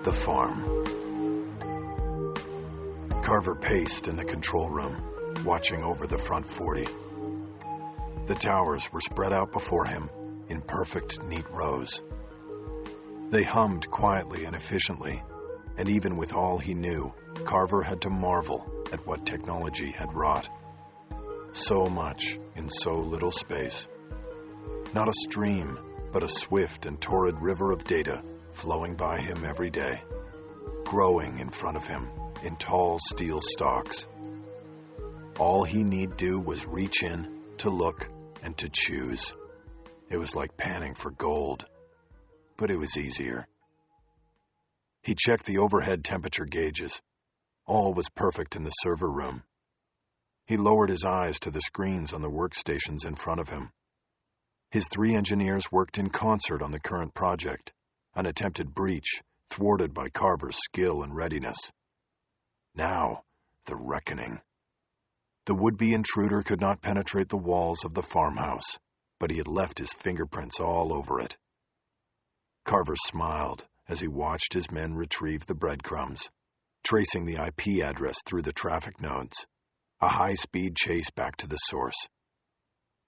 The farm. Carver paced in the control room, watching over the front 40. The towers were spread out before him in perfect, neat rows. They hummed quietly and efficiently, and even with all he knew, Carver had to marvel at what technology had wrought. So much in so little space. Not a stream, but a swift and torrid river of data flowing by him every day, growing in front of him in tall steel stalks. All he need do was reach in, to look, and to choose. It was like panning for gold, but it was easier. He checked the overhead temperature gauges. All was perfect in the server room. He lowered his eyes to the screens on the workstations in front of him. His 3 engineers worked in concert on the current project, an attempted breach thwarted by Carver's skill and readiness. Now, the reckoning. The would-be intruder could not penetrate the walls of the farmhouse, but he had left his fingerprints all over it. Carver smiled as he watched his men retrieve the breadcrumbs, tracing the IP address through the traffic nodes, a high-speed chase back to the source.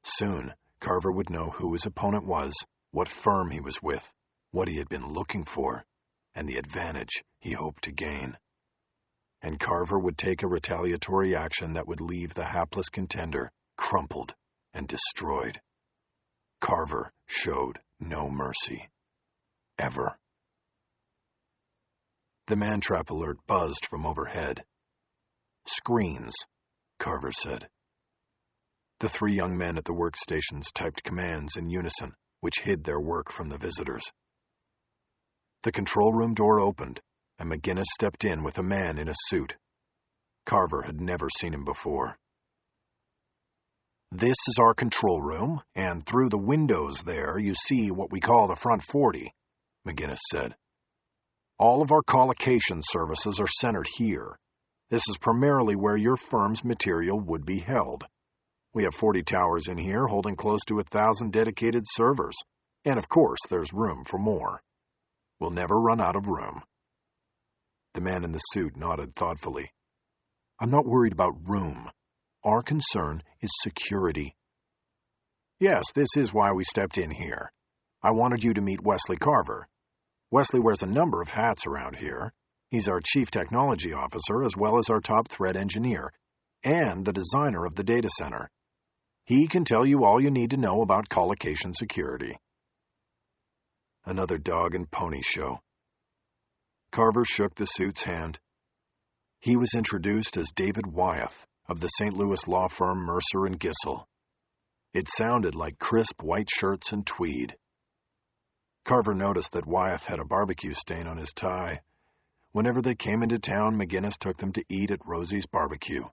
Soon, Carver would know who his opponent was, what firm he was with, what he had been looking for, and the advantage he hoped to gain. And Carver would take a retaliatory action that would leave the hapless contender crumpled and destroyed. Carver showed no mercy. Ever. The man-trap alert buzzed from overhead. "Screens," Carver said. The 3 young men at the workstations typed commands in unison, which hid their work from the visitors. The control room door opened, and McGinnis stepped in with a man in a suit. Carver had never seen him before. "This is our control room, and through the windows there you see what we call the front 40, McGinnis said. "All of our collocation services are centered here. This is primarily where your firm's material would be held. We have 40 towers in here holding close to 1,000 dedicated servers, and of course there's room for more. We'll never run out of room." The man in the suit nodded thoughtfully. "I'm not worried about room. Our concern is security." "Yes, this is why we stepped in here. I wanted you to meet Wesley Carver. Wesley wears a number of hats around here. He's our chief technology officer as well as our top threat engineer, and the designer of the data center. He can tell you all you need to know about collocation security." Another dog and pony show. Carver shook the suit's hand. He was introduced as David Wyeth of the St. Louis law firm Mercer and Gissel. It sounded like crisp white shirts and tweed. Carver noticed that Wyeth had a barbecue stain on his tie. Whenever they came into town, McGinnis took them to eat at Rosie's Barbecue.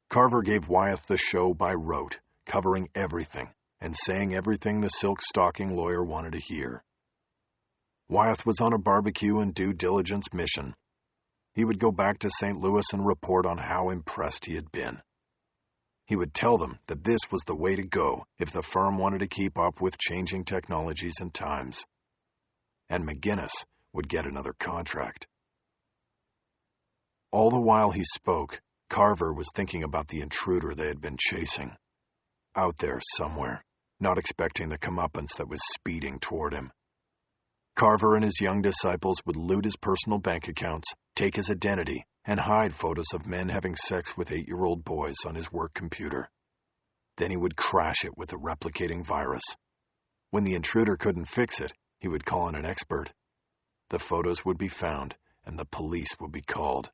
Carver gave Wyeth the show by rote, covering everything and saying everything the silk-stocking lawyer wanted to hear. Wyeth was on a barbecue and due diligence mission. He would go back to St. Louis and report on how impressed he had been. He would tell them that this was the way to go if the firm wanted to keep up with changing technologies and times. And McGinnis would get another contract. All the while he spoke, Carver was thinking about the intruder they had been chasing. Out there somewhere, not expecting the comeuppance that was speeding toward him. Carver and his young disciples would loot his personal bank accounts, take his identity, and hide photos of men having sex with 8-year-old boys on his work computer. Then he would crash it with a replicating virus. When the intruder couldn't fix it, he would call in an expert. The photos would be found, and the police would be called.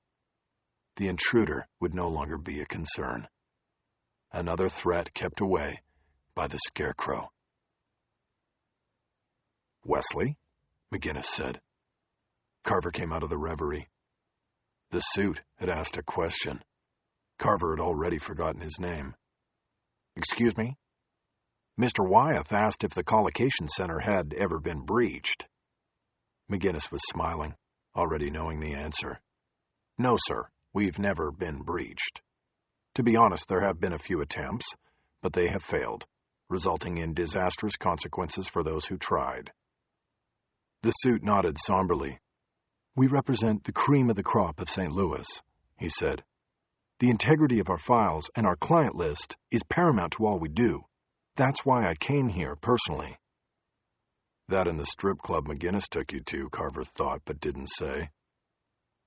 The intruder would no longer be a concern. Another threat kept away by the Scarecrow. "Wesley?" McGinnis said. Carver came out of the reverie. The suit had asked a question. Carver had already forgotten his name. "Excuse me?" "Mr. Wyeth asked if the collocation center had ever been breached." McGinnis was smiling, already knowing the answer. "No, sir, we've never been breached. To be honest, there have been a few attempts, but they have failed, resulting in disastrous consequences for those who tried." The suit nodded somberly, "We represent the cream of the crop of St. Louis," he said. "The integrity of our files and our client list is paramount to all we do. That's why I came here personally." That and the strip club McGinnis took you to, Carver thought, but didn't say.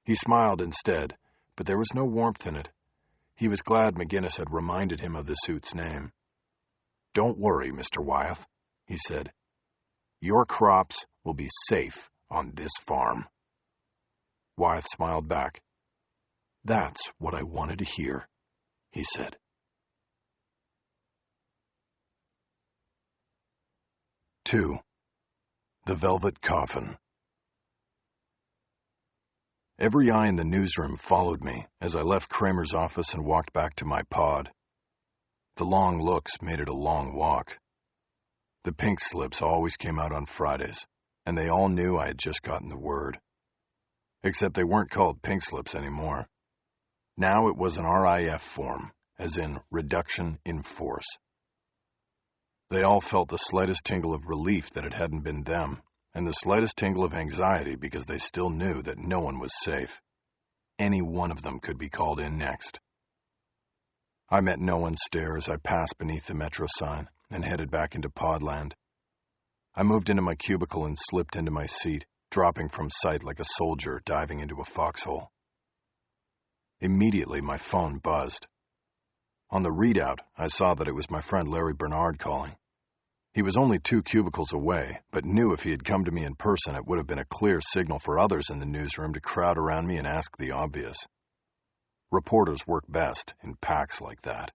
He smiled instead, but there was no warmth in it. He was glad McGinnis had reminded him of the suit's name. "Don't worry, Mr. Wyeth," he said. "Your crops will be safe on this farm." Wyeth smiled back. "That's what I wanted to hear," he said. 2. The Velvet Coffin. Every eye in the newsroom followed me as I left Kramer's office and walked back to my pod. The long looks made it a long walk. The pink slips always came out on Fridays, and they all knew I had just gotten the word. Except they weren't called pink slips anymore. Now it was an RIF form, as in reduction in force. They all felt the slightest tingle of relief that it hadn't been them, and the slightest tingle of anxiety because they still knew that no one was safe. Any one of them could be called in next. I met no one's stare as I passed beneath the metro sign and headed back into Podland. I moved into my cubicle and slipped into my seat, dropping from sight like a soldier diving into a foxhole. Immediately, my phone buzzed. On the readout, I saw that it was my friend Larry Bernard calling. He was only 2 cubicles away, but knew if he had come to me in person, it would have been a clear signal for others in the newsroom to crowd around me and ask the obvious. Reporters work best in packs like that.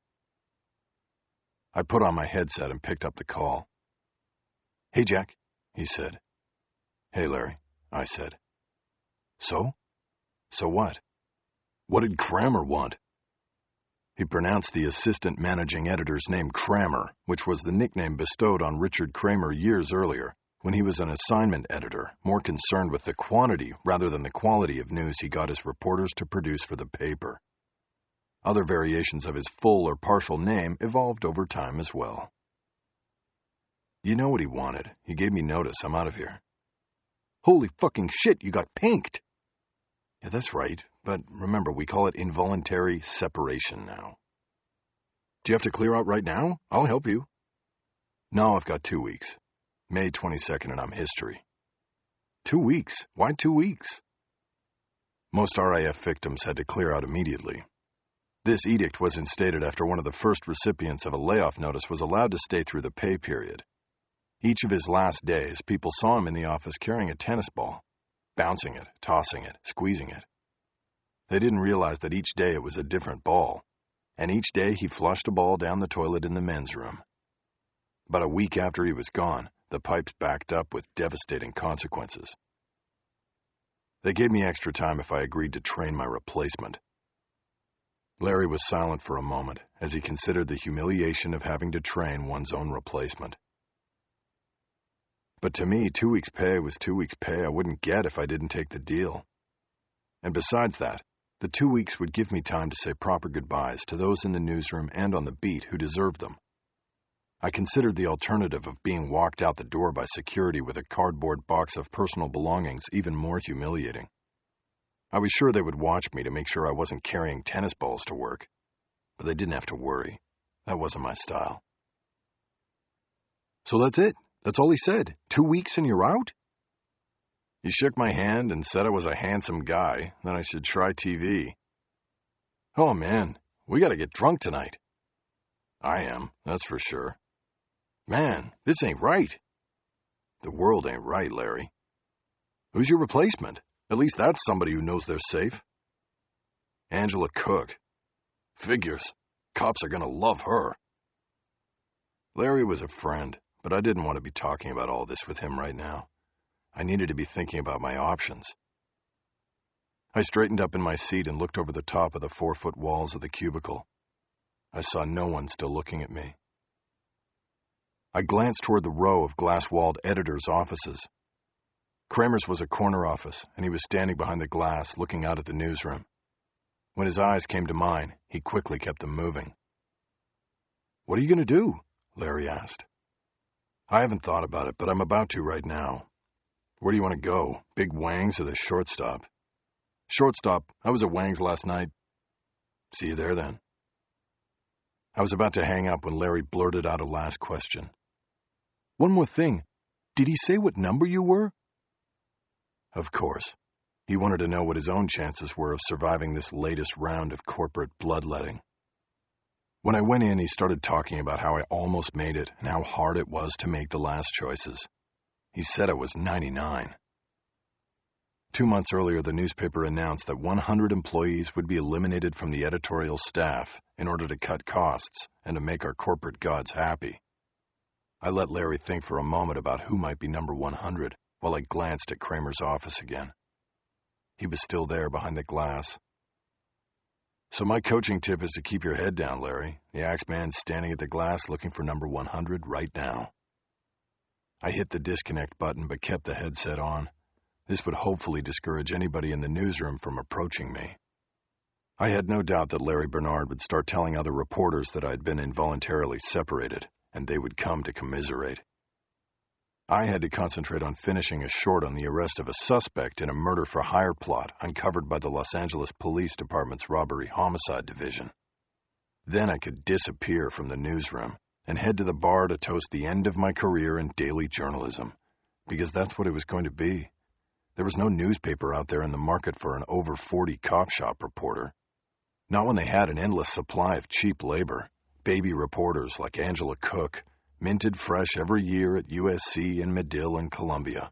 I put on my headset and picked up the call. "Hey, Jack," he said. "Hey, Larry," I said. "So? So what? What did Kramer want?" He pronounced the assistant managing editor's name Kramer, which was the nickname bestowed on Richard Kramer years earlier, when he was an assignment editor, more concerned with the quantity rather than the quality of news he got his reporters to produce for the paper. Other variations of his full or partial name evolved over time as well. "You know what he wanted. He gave me notice. I'm out of here." "Holy fucking shit, you got pinked!" "Yeah, that's right. But remember, we call it involuntary separation now." "Do you have to clear out right now? I'll help you." "No, I've got 2 weeks. May 22nd and I'm history." 2 weeks? Why 2 weeks? Most RIF victims had to clear out immediately. This edict was instated after one of the first recipients of a layoff notice was allowed to stay through the pay period. Each of his last days, people saw him in the office carrying a tennis ball, bouncing it, tossing it, squeezing it. They didn't realize that each day it was a different ball, and each day he flushed a ball down the toilet in the men's room. About a week after he was gone, the pipes backed up with devastating consequences. They gave me extra time if I agreed to train my replacement. Larry was silent for a moment as he considered the humiliation of having to train one's own replacement. But to me, 2 weeks' pay was 2 weeks' pay I wouldn't get if I didn't take the deal. And besides that, the 2 weeks would give me time to say proper goodbyes to those in the newsroom and on the beat who deserved them. I considered the alternative of being walked out the door by security with a cardboard box of personal belongings even more humiliating. I was sure they would watch me to make sure I wasn't carrying tennis balls to work, but they didn't have to worry. That wasn't my style. "So that's it? That's all he said? 2 weeks and you're out?" He shook my hand and said I was a handsome guy, that I should try TV. "Oh man, we gotta get drunk tonight." "I am, that's for sure." "Man, this ain't right." "The world ain't right, Larry." "Who's your replacement? At least that's somebody who knows they're safe." "Angela Cook." "Figures. Cops are gonna love her." Larry was a friend, but I didn't want to be talking about all this with him right now. I needed to be thinking about my options. I straightened up in my seat and looked over the top of the 4-foot walls of the cubicle. I saw no one still looking at me. I glanced toward the row of glass-walled editors' offices. Kramer's was a corner office, and he was standing behind the glass looking out at the newsroom. When his eyes came to mine, he quickly kept them moving. "What are you going to do?" Larry asked. "I haven't thought about it, but I'm about to right now. Where do you want to go? Big Wang's or the shortstop? Shortstop. I was at Wang's last night. See you there then. I was about to hang up when Larry blurted out a last question. One more thing. Did he say what number you were? Of course. He wanted to know what his own chances were of surviving this latest round of corporate bloodletting. When I went in, he started talking about how I almost made it and how hard it was to make the last choices. He said it was 99. 2 months earlier, the newspaper announced that 100 employees would be eliminated from the editorial staff in order to cut costs and to make our corporate gods happy. I let Larry think for a moment about who might be number 100 while I glanced at Kramer's office again. He was still there behind the glass. So my coaching tip is to keep your head down, Larry. The Axeman's standing at the glass looking for number 100 right now. I hit the disconnect button but kept the headset on. This would hopefully discourage anybody in the newsroom from approaching me. I had no doubt that Larry Bernard would start telling other reporters that I'd been involuntarily separated, and they would come to commiserate. I had to concentrate on finishing a short on the arrest of a suspect in a murder-for-hire plot uncovered by the Los Angeles Police Department's Robbery Homicide Division. Then I could disappear from the newsroom and head to the bar to toast the end of my career in daily journalism, because that's what it was going to be. There was no newspaper out there in the market for an over 40 cop shop reporter. Not when they had an endless supply of cheap labor, baby reporters like Angela Cook, minted fresh every year at USC and Medill and Columbia,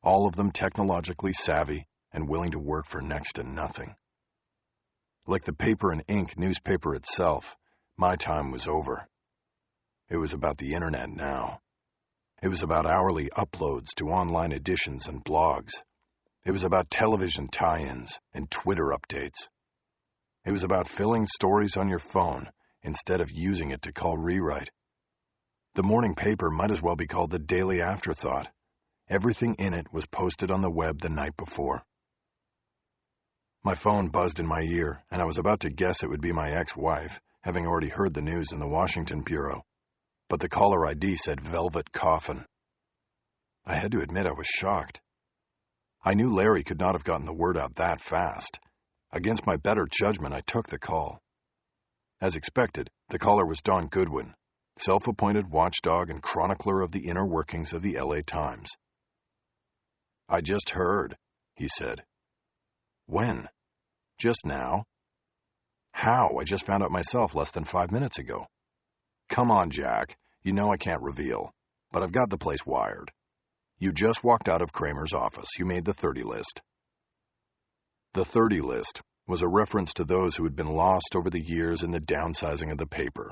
all of them technologically savvy and willing to work for next to nothing. Like the paper and ink newspaper itself, my time was over. It was about the internet now. It was about hourly uploads to online editions and blogs. It was about television tie-ins and Twitter updates. It was about filling stories on your phone instead of using it to call rewrite. The morning paper might as well be called the Daily Afterthought. Everything in it was posted on the web the night before. My phone buzzed in my ear, and I was about to guess it would be my ex-wife, having already heard the news in the Washington Bureau. But the caller ID said Velvet Coffin. I had to admit I was shocked. I knew Larry could not have gotten the word out that fast. Against my better judgment, I took the call. As expected, the caller was Don Goodwin, self-appointed watchdog and chronicler of the inner workings of the LA Times. I just heard, he said. When? Just now? How? I just found out myself less than 5 minutes ago. Come on, Jack. You know I can't reveal, but I've got the place wired. You just walked out of Kramer's office. You made the 30 list. The 30 list was a reference to those who had been lost over the years in the downsizing of the paper.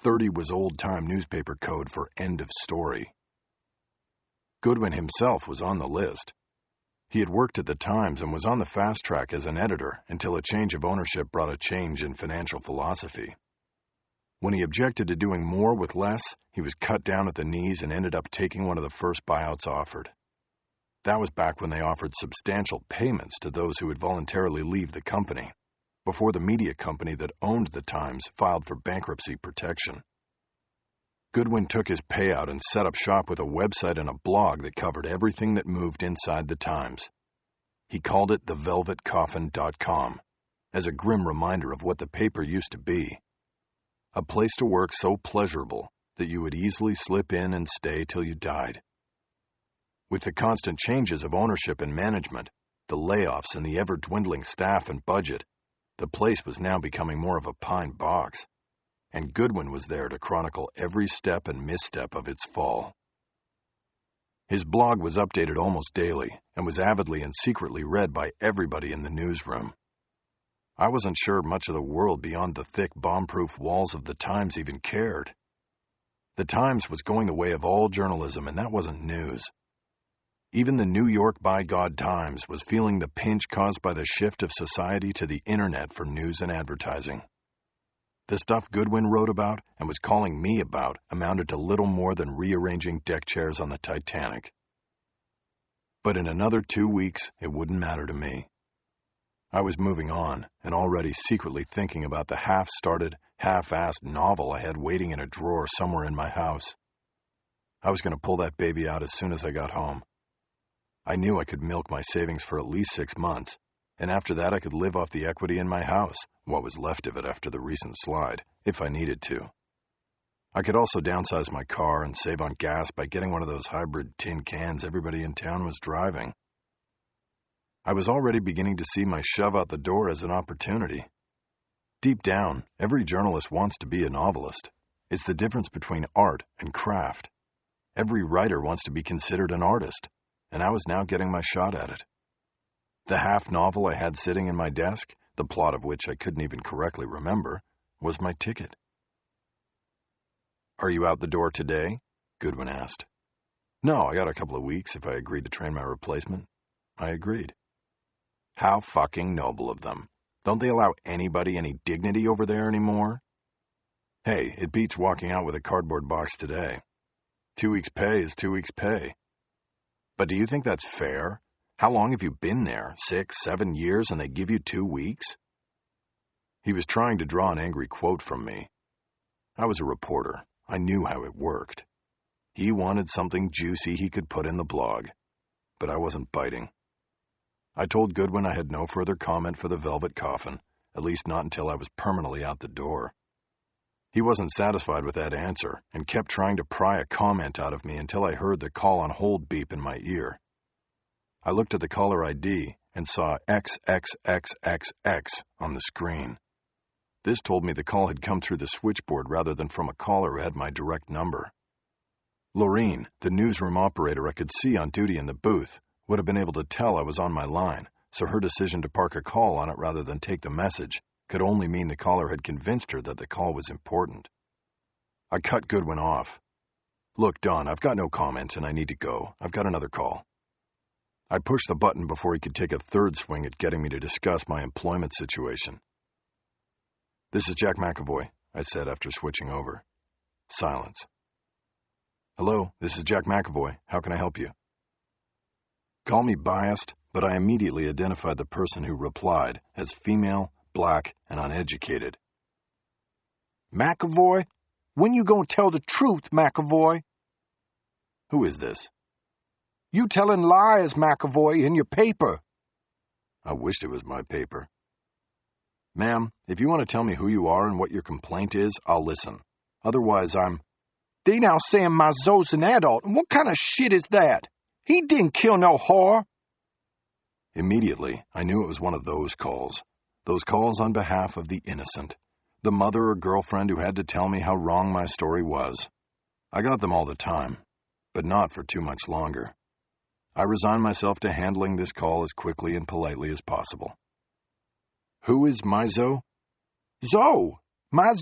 30 was old-time newspaper code for end of story. Goodwin himself was on the list. He had worked at the Times and was on the fast track as an editor until a change of ownership brought a change in financial philosophy. When he objected to doing more with less, he was cut down at the knees and ended up taking one of the first buyouts offered. That was back when they offered substantial payments to those who would voluntarily leave the company, before the media company that owned the Times filed for bankruptcy protection. Goodwin took his payout and set up shop with a website and a blog that covered everything that moved inside the Times. He called it thevelvetcoffin.com, as a grim reminder of what the paper used to be. A place to work so pleasurable that you would easily slip in and stay till you died. With the constant changes of ownership and management, the layoffs and the ever-dwindling staff and budget, the place was now becoming more of a pine box, and Goodwin was there to chronicle every step and misstep of its fall. His blog was updated almost daily and was avidly and secretly read by everybody in the newsroom. I wasn't sure much of the world beyond the thick, bomb-proof walls of the Times even cared. The Times was going the way of all journalism, and that wasn't news. Even the New York by God Times was feeling the pinch caused by the shift of society to the internet for news and advertising. The stuff Goodwin wrote about and was calling me about amounted to little more than rearranging deck chairs on the Titanic. But in another 2 weeks, it wouldn't matter to me. I was moving on and already secretly thinking about the half-started, half-assed novel I had waiting in a drawer somewhere in my house. I was going to pull that baby out as soon as I got home. I knew I could milk my savings for at least 6 months, and after that I could live off the equity in my house, what was left of it after the recent slide, if I needed to. I could also downsize my car and save on gas by getting one of those hybrid tin cans everybody in town was driving. I was already beginning to see my shove out the door as an opportunity. Deep down, every journalist wants to be a novelist. It's the difference between art and craft. Every writer wants to be considered an artist, and I was now getting my shot at it. The half novel I had sitting in my desk, the plot of which I couldn't even correctly remember, was my ticket. "Are you out the door today?" Goodwin asked. "No, I got a couple of weeks if I agreed to train my replacement." I agreed. How fucking noble of them. Don't they allow anybody any dignity over there anymore? Hey, it beats walking out with a cardboard box today. 2 weeks' pay is 2 weeks' pay. But do you think that's fair? How long have you been there? 6, 7 years, and they give you 2 weeks? He was trying to draw an angry quote from me. I was a reporter. I knew how it worked. He wanted something juicy he could put in the blog, but I wasn't biting. I told Goodwin I had no further comment for the velvet coffin, at least not until I was permanently out the door. He wasn't satisfied with that answer and kept trying to pry a comment out of me until I heard the call on hold beep in my ear. I looked at the caller ID and saw XXXXX on the screen. This told me the call had come through the switchboard rather than from a caller who had my direct number. Lorene, the newsroom operator I could see on duty in the booth, would have been able to tell I was on my line, so her decision to park a call on it rather than take the message could only mean the caller had convinced her that the call was important. I cut Goodwin off. "Look, Don, I've got no comment and I need to go. I've got another call." I pushed the button before he could take a third swing at getting me to discuss my employment situation. "This is Jack McAvoy," I said after switching over. Silence. "Hello, this is Jack McAvoy. How can I help you?" Call me biased, but I immediately identified the person who replied as female, black, and uneducated. "McAvoy? When you gonna tell the truth, McAvoy?" "Who is this?" "You telling lies, McAvoy, in your paper." I wished it was my paper. "Ma'am, if you want to tell me who you are and what your complaint is, I'll listen. Otherwise, I'm—" "They now saying Mizo's an adult, and what kind of shit is that? He didn't kill no whore." Immediately, I knew it was one of those calls on behalf of the innocent, the mother or girlfriend who had to tell me how wrong my story was. I got them all the time, but not for too much longer. I resigned myself to handling this call as quickly and politely as possible. "Who is Mizo?" My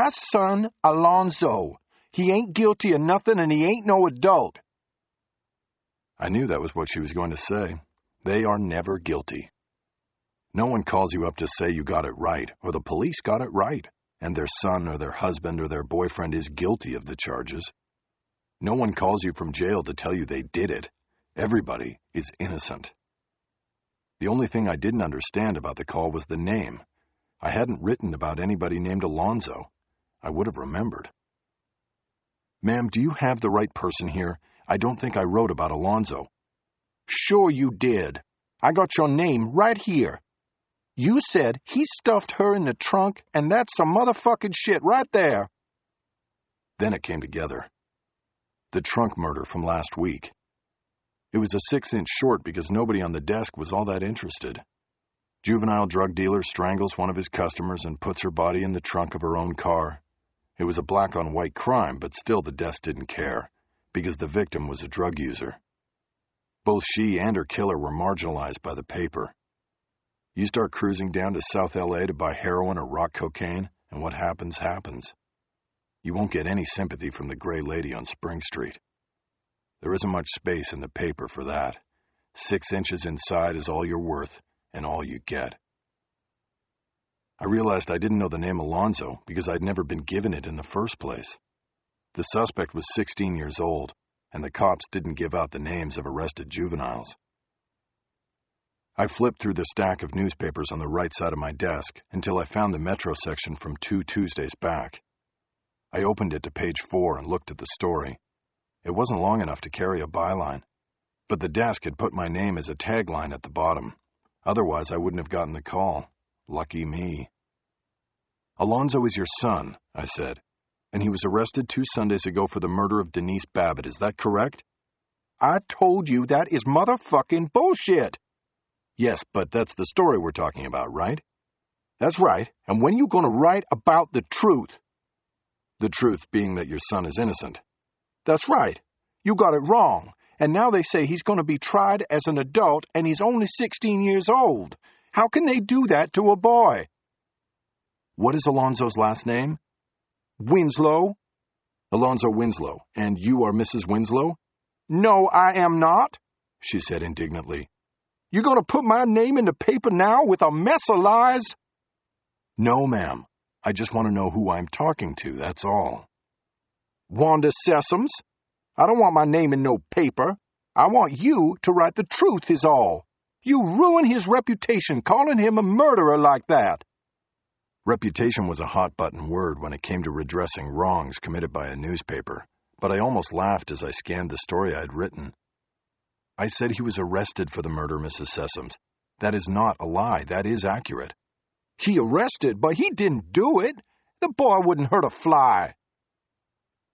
son Alonzo. He ain't guilty of nothing and he ain't no adult." I knew that was what she was going to say. They are never guilty. No one calls you up to say you got it right, or the police got it right, and their son or their husband or their boyfriend is guilty of the charges. No one calls you from jail to tell you they did it. Everybody is innocent. The only thing I didn't understand about the call was the name. I hadn't written about anybody named Alonzo. I would have remembered. "Ma'am, do you have the right person here? I don't think I wrote about Alonzo." "Sure you did. I got your name right here. You said he stuffed her in the trunk, and that's some motherfucking shit right there." Then it came together. The trunk murder from last week. It was a 6-inch short because nobody on the desk was all that interested. Juvenile drug dealer strangles one of his customers and puts her body in the trunk of her own car. It was a black-on-white crime, but still the desk didn't care, because the victim was a drug user. Both she and her killer were marginalized by the paper. You start cruising down to South LA to buy heroin or rock cocaine, and what happens, happens. You won't get any sympathy from the gray lady on Spring Street. There isn't much space in the paper for that. 6 inches inside is all you're worth, and all you get. I realized I didn't know the name Alonzo because I'd never been given it in the first place. The suspect was 16 years old, and the cops didn't give out the names of arrested juveniles. I flipped through the stack of newspapers on the right side of my desk until I found the Metro section from 2 Tuesdays back. I opened it to page 4 and looked at the story. It wasn't long enough to carry a byline. But the desk had put my name as a tagline at the bottom. Otherwise, I wouldn't have gotten the call. Lucky me. Alonzo is your son, I said, and he was arrested 2 Sundays ago for the murder of Denise Babbitt. Is that correct? I told you that is motherfucking bullshit. Yes, but that's the story we're talking about, right? That's right. And when you gonna write about the truth? The truth being that your son is innocent. That's right. You got it wrong. And now they say he's gonna be tried as an adult and he's only 16 years old. How can they do that to a boy? What is Alonzo's last name? Winslow. Alonzo Winslow. And you are Mrs. Winslow? No, I am not, she said indignantly. You gonna put my name in the paper now with a mess of lies? No, ma'am. I just want to know who I'm talking to, that's all. Wanda Sessoms? I don't want my name in no paper. I want you to write the truth is all. You ruin his reputation calling him a murderer like that. Reputation was a hot-button word when it came to redressing wrongs committed by a newspaper, but I almost laughed as I scanned the story I'd written. I said he was arrested for the murder, Mrs. Sessoms. That is not a lie. That is accurate. He arrested, but he didn't do it. The boy wouldn't hurt a fly.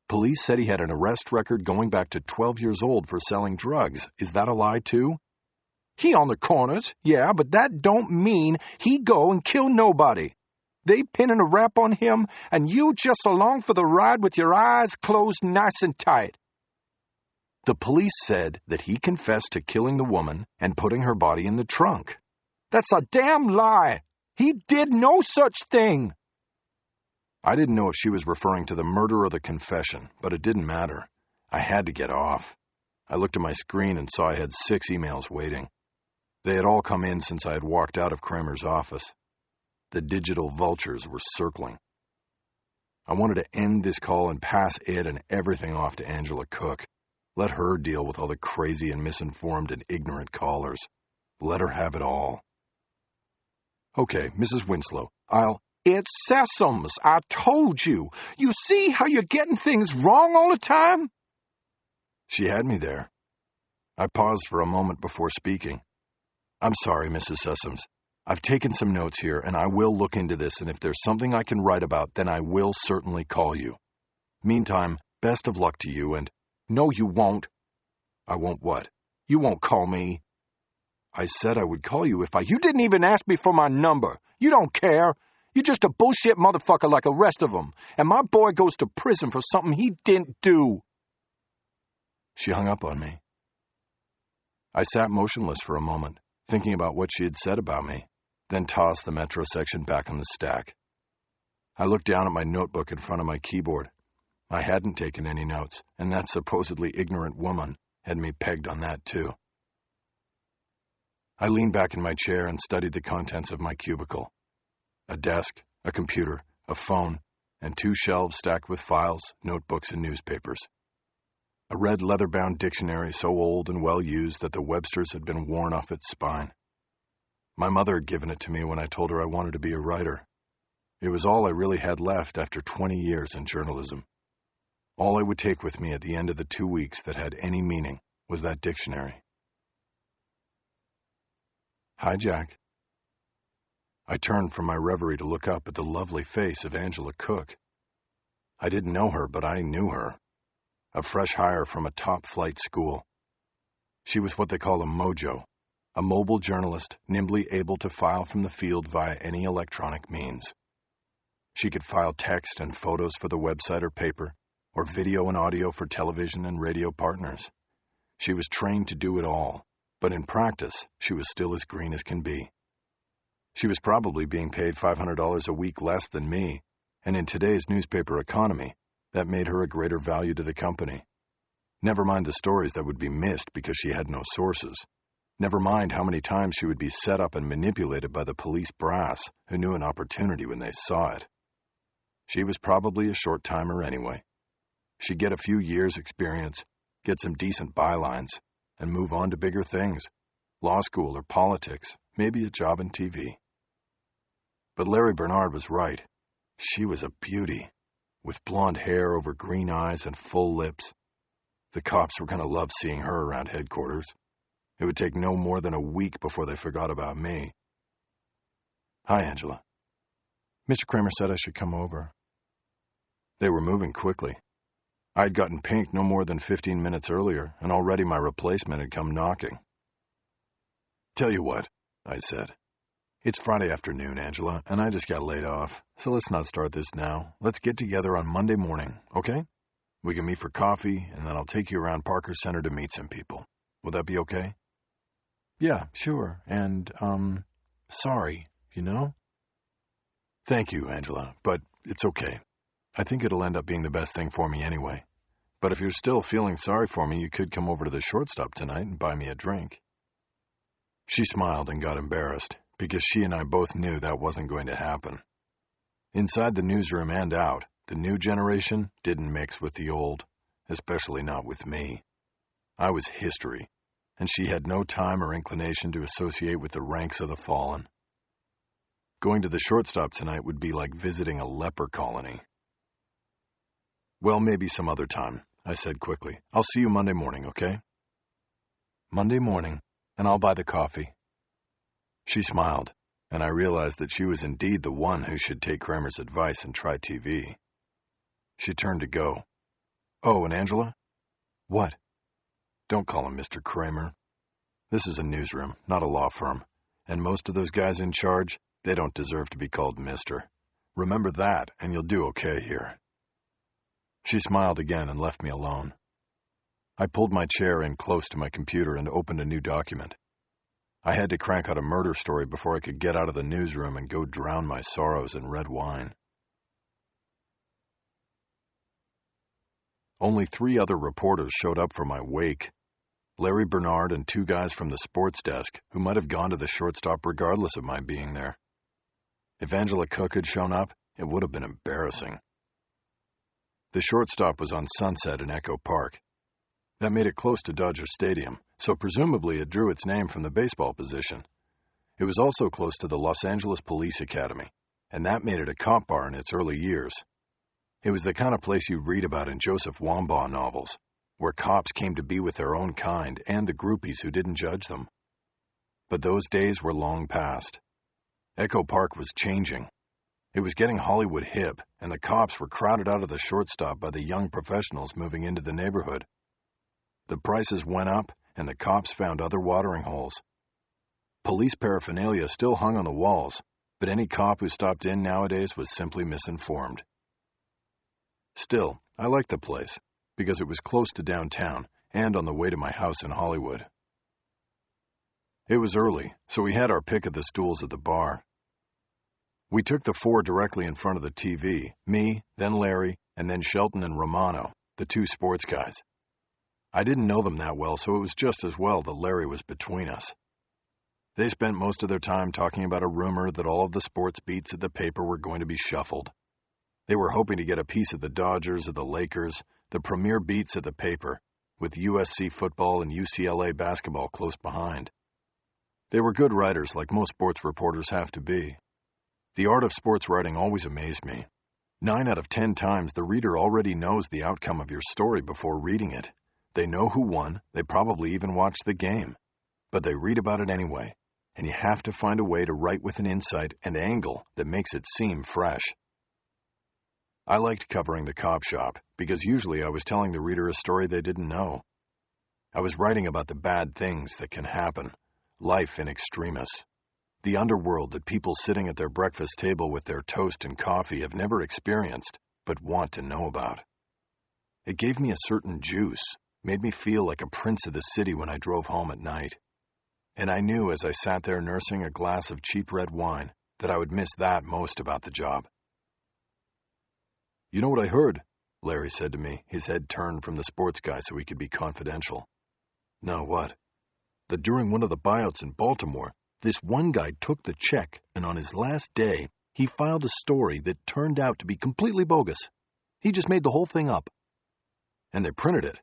Police said he had an arrest record going back to 12 years old for selling drugs. Is that a lie, too? He on the corners, yeah, but that don't mean he go and kill nobody. They pinning a rap on him, and you just along for the ride with your eyes closed nice and tight. The police said that he confessed to killing the woman and putting her body in the trunk. That's a damn lie. He did no such thing. I didn't know if she was referring to the murder or the confession, but it didn't matter. I had to get off. I looked at my screen and saw I had 6 emails waiting. They had all come in since I had walked out of Kramer's office. The digital vultures were circling. I wanted to end this call and pass it and everything off to Angela Cook. Let her deal with all the crazy and misinformed and ignorant callers. Let her have it all. Okay, Mrs. Winslow, It's Sessoms, I told you. You see how you're getting things wrong all the time? She had me there. I paused for a moment before speaking. I'm sorry, Mrs. Sessoms. I've taken some notes here, and I will look into this, and if there's something I can write about, then I will certainly call you. Meantime, best of luck to you, and... No, you won't. I won't what? You won't call me. I said I would call you if I... You didn't even ask me for my number. You don't care. You're just a bullshit motherfucker like the rest of them, and my boy goes to prison for something he didn't do. She hung up on me. I sat motionless for a moment, thinking about what she had said about me, then tossed the Metro section back on the stack. I looked down at my notebook in front of my keyboard. I hadn't taken any notes, and that supposedly ignorant woman had me pegged on that too. I leaned back in my chair and studied the contents of my cubicle. A desk, a computer, a phone, and 2 shelves stacked with files, notebooks, and newspapers. A red leather-bound dictionary so old and well-used that the Webster's had been worn off its spine. My mother had given it to me when I told her I wanted to be a writer. It was all I really had left after 20 years in journalism. All I would take with me at the end of the 2 weeks that had any meaning was that dictionary. Hi, Jack. I turned from my reverie to look up at the lovely face of Angela Cook. I didn't know her, but I knew her. A fresh hire from a top-flight school. She was what they call a mojo, a mobile journalist nimbly able to file from the field via any electronic means. She could file text and photos for the website or paper, or video and audio for television and radio partners. She was trained to do it all, but in practice, she was still as green as can be. She was probably being paid $500 a week less than me, and in today's newspaper economy, that made her a greater value to the company. Never mind the stories that would be missed because she had no sources. Never mind how many times she would be set up and manipulated by the police brass, who knew an opportunity when they saw it. She was probably a short-timer anyway. She'd get a few years' experience, get some decent bylines, and move on to bigger things. Law school or politics, maybe a job in TV. But Larry Bernard was right. She was a beauty, with blonde hair over green eyes and full lips. The cops were going to love seeing her around headquarters. It would take no more than a week before they forgot about me. Hi, Angela. Mr. Kramer said I should come over. They were moving quickly. I had gotten pink no more than 15 minutes earlier, and already my replacement had come knocking. Tell you what, I said. It's Friday afternoon, Angela, and I just got laid off, so let's not start this now. Let's get together on Monday morning, okay? We can meet for coffee, and then I'll take you around Parker Center to meet some people. Will that be okay? Yeah, sure, and, sorry, you know? Thank you, Angela, but it's okay. I think it'll end up being the best thing for me anyway. But if you're still feeling sorry for me, you could come over to the shortstop tonight and buy me a drink. She smiled and got embarrassed, because she and I both knew that wasn't going to happen. Inside the newsroom and out, the new generation didn't mix with the old, especially not with me. I was history, and she had no time or inclination to associate with the ranks of the fallen. Going to the shortstop tonight would be like visiting a leper colony. Well, maybe some other time, I said quickly. I'll see you Monday morning, okay? Monday morning, and I'll buy the coffee. She smiled, and I realized that she was indeed the one who should take Kramer's advice and try TV. She turned to go. Oh, and Angela? What? Don't call him Mr. Kramer. This is a newsroom, not a law firm, and most of those guys in charge, they don't deserve to be called Mr. Remember that, and you'll do okay here. She smiled again and left me alone. I pulled my chair in close to my computer and opened a new document. I had to crank out a murder story before I could get out of the newsroom and go drown my sorrows in red wine. Only 3 other reporters showed up for my wake. Larry Bernard and 2 guys from the sports desk who might have gone to the shortstop regardless of my being there. If Angela Cook had shown up, it would have been embarrassing. The shortstop was on Sunset in Echo Park. That made it close to Dodger Stadium, so presumably it drew its name from the baseball position. It was also close to the Los Angeles Police Academy, and that made it a cop bar in its early years. It was the kind of place you read about in Joseph Wambaugh novels, where cops came to be with their own kind and the groupies who didn't judge them. But those days were long past. Echo Park was changing. It was getting Hollywood hip, and the cops were crowded out of the shortstop by the young professionals moving into the neighborhood. The prices went up, and the cops found other watering holes. Police paraphernalia still hung on the walls, but any cop who stopped in nowadays was simply misinformed. Still, I liked the place, because it was close to downtown and on the way to my house in Hollywood. It was early, so we had our pick of the stools at the bar. We took the 4 directly in front of the TV, me, then Larry, and then Shelton and Romano, the 2 sports guys. I didn't know them that well, so it was just as well that Larry was between us. They spent most of their time talking about a rumor that all of the sports beats at the paper were going to be shuffled. They were hoping to get a piece of the Dodgers or the Lakers, the premier beats at the paper, with USC football and UCLA basketball close behind. They were good writers, like most sports reporters have to be. The art of sports writing always amazed me. 9 out of 10 times the reader already knows the outcome of your story before reading it. They know who won, they probably even watched the game. But they read about it anyway, and you have to find a way to write with an insight and angle that makes it seem fresh. I liked covering the cop shop, because usually I was telling the reader a story they didn't know. I was writing about the bad things that can happen, life in extremis. The underworld that people sitting at their breakfast table with their toast and coffee have never experienced, but want to know about. It gave me a certain juice, made me feel like a prince of the city when I drove home at night. And I knew as I sat there nursing a glass of cheap red wine that I would miss that most about the job. You know what I heard? Larry said to me, his head turned from the sports guy so he could be confidential. No, what? That during one of the buyouts in Baltimore, this one guy took the check, and on his last day, he filed a story that turned out to be completely bogus. He just made the whole thing up. And they printed it.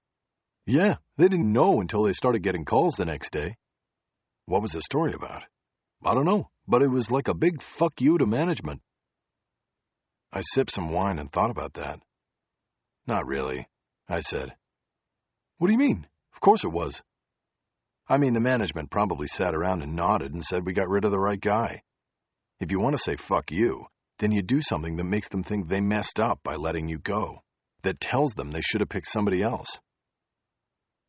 Yeah, they didn't know until they started getting calls the next day. What was the story about? I don't know, but it was like a big fuck you to management. I sipped some wine and thought about that. Not really, I said. What do you mean? Of course it was. I mean, the management probably sat around and nodded and said we got rid of the right guy. If you want to say fuck you, then you do something that makes them think they messed up by letting you go, that tells them they should have picked somebody else.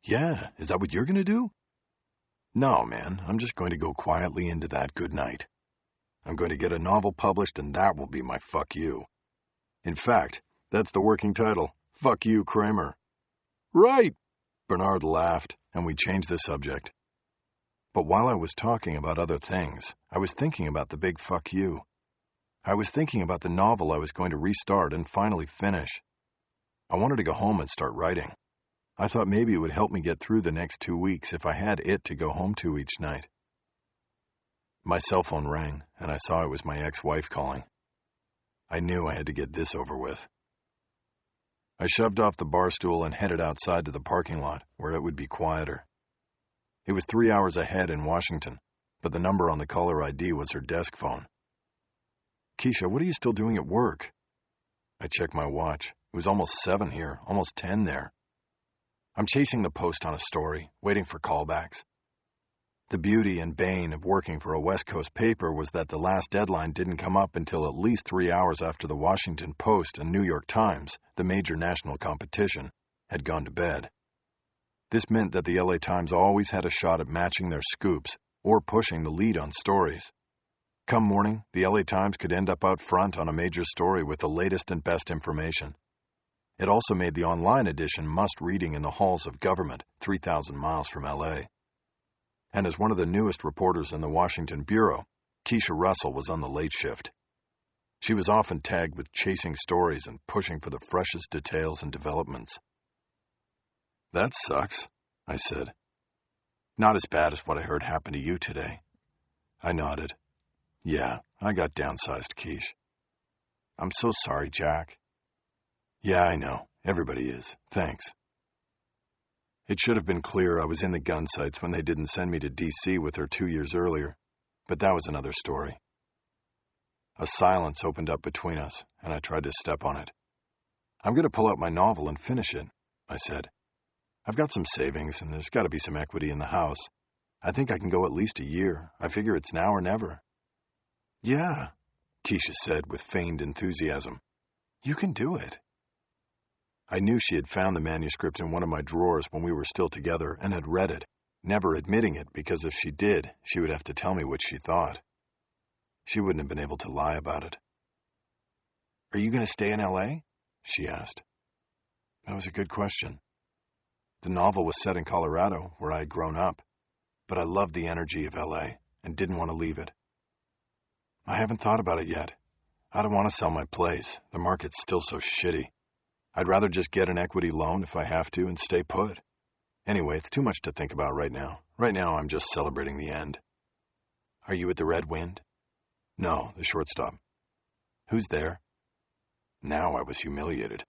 Yeah, is that what you're going to do? No, man, I'm just going to go quietly into that good night. I'm going to get a novel published, and that will be my fuck you. In fact, that's the working title, Fuck You, Kramer. Right! Bernard laughed, and we changed the subject. But while I was talking about other things, I was thinking about the big fuck you. I was thinking about the novel I was going to restart and finally finish. I wanted to go home and start writing. I thought maybe it would help me get through the next 2 weeks if I had it to go home to each night. My cell phone rang, and I saw it was my ex-wife calling. I knew I had to get this over with. I shoved off the bar stool and headed outside to the parking lot, where it would be quieter. It was 3 hours ahead in Washington, but the number on the caller ID was her desk phone. Keisha, what are you still doing at work? I checked my watch. It was almost 7 here, almost 10 there. I'm chasing the post on a story, waiting for callbacks. The beauty and bane of working for a West Coast paper was that the last deadline didn't come up until at least 3 hours after the Washington Post and New York Times, the major national competition, had gone to bed. This meant that the LA Times always had a shot at matching their scoops or pushing the lead on stories. Come morning, the LA Times could end up out front on a major story with the latest and best information. It also made the online edition must-reading in the halls of government, 3,000 miles from LA. And as one of the newest reporters in the Washington Bureau, Keisha Russell was on the late shift. She was often tagged with chasing stories and pushing for the freshest details and developments. That sucks, I said. Not as bad as what I heard happened to you today. I nodded. Yeah, I got downsized, Keish. I'm so sorry, Jack. Yeah, I know. Everybody is. Thanks. It should have been clear I was in the gun sights when they didn't send me to D.C. with her 2 years earlier, but that was another story. A silence opened up between us, and I tried to step on it. I'm going to pull out my novel and finish it, I said. I've got some savings, and there's got to be some equity in the house. I think I can go at least a year. I figure it's now or never. Yeah, Keisha said with feigned enthusiasm. You can do it. I knew she had found the manuscript in one of my drawers when we were still together and had read it, never admitting it because if she did, she would have to tell me what she thought. She wouldn't have been able to lie about it. Are you going to stay in L.A.? She asked. That was a good question. The novel was set in Colorado, where I had grown up, but I loved the energy of L.A. and didn't want to leave it. I haven't thought about it yet. I don't want to sell my place. The market's still so shitty. I'd rather just get an equity loan if I have to and stay put. Anyway, it's too much to think about right now. Right now, I'm just celebrating the end. Are you at the Red Wind? No, the shortstop. Who's there? Now I was humiliated.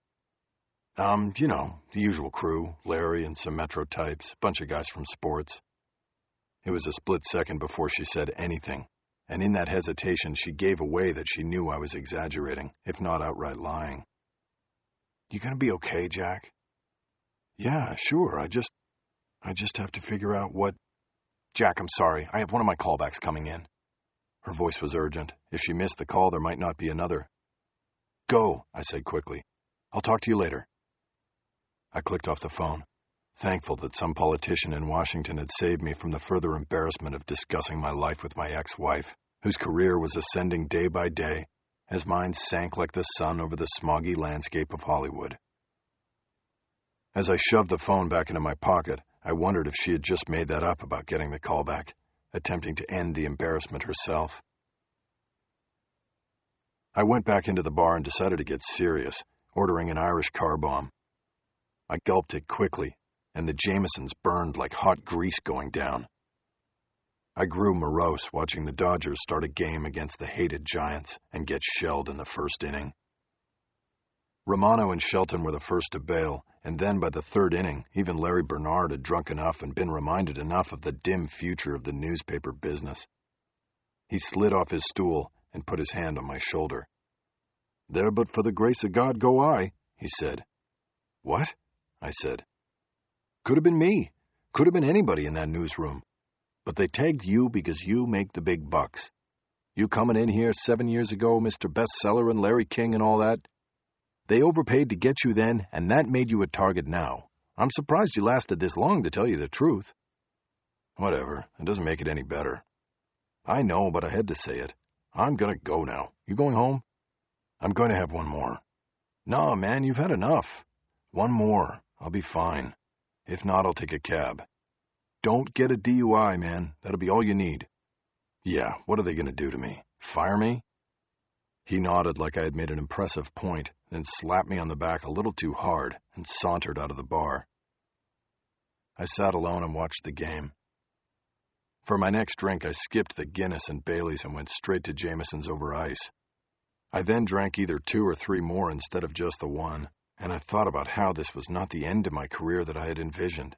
You know, the usual crew, Larry and some Metro types, bunch of guys from sports. It was a split second before she said anything, and in that hesitation she gave away that she knew I was exaggerating, if not outright lying. You gonna be okay, Jack? Yeah, sure, I just have to figure out what... Jack, I'm sorry, I have one of my callbacks coming in. Her voice was urgent. If she missed the call, there might not be another. Go, I said quickly. I'll talk to you later. I clicked off the phone, thankful that some politician in Washington had saved me from the further embarrassment of discussing my life with my ex-wife, whose career was ascending day by day, as mine sank like the sun over the smoggy landscape of Hollywood. As I shoved the phone back into my pocket, I wondered if she had just made that up about getting the call back, attempting to end the embarrassment herself. I went back into the bar and decided to get serious, ordering an Irish car bomb. I gulped it quickly, and the Jamesons burned like hot grease going down. I grew morose watching the Dodgers start a game against the hated Giants and get shelled in the first inning. Romano and Shelton were the first to bail, and then by the third inning, even Larry Bernard had drunk enough and been reminded enough of the dim future of the newspaper business. He slid off his stool and put his hand on my shoulder. There but for the grace of God go I, he said. What? I said. Could have been me. Could have been anybody in that newsroom. But they tagged you because you make the big bucks. You coming in here 7 years ago, Mr. Bestseller and Larry King and all that? They overpaid to get you then, and that made you a target now. I'm surprised you lasted this long, to tell you the truth. Whatever. It doesn't make it any better. I know, but I had to say it. I'm gonna go now. You going home? I'm going to have one more. No, man, you've had enough. One more. I'll be fine. If not, I'll take a cab. Don't get a DUI, man. That'll be all you need. Yeah, what are they gonna do to me? Fire me? He nodded like I had made an impressive point, then slapped me on the back a little too hard and sauntered out of the bar. I sat alone and watched the game. For my next drink, I skipped the Guinness and Baileys and went straight to Jameson's over ice. I then drank either 2 or 3 more instead of just the one, and I thought about how this was not the end of my career that I had envisioned.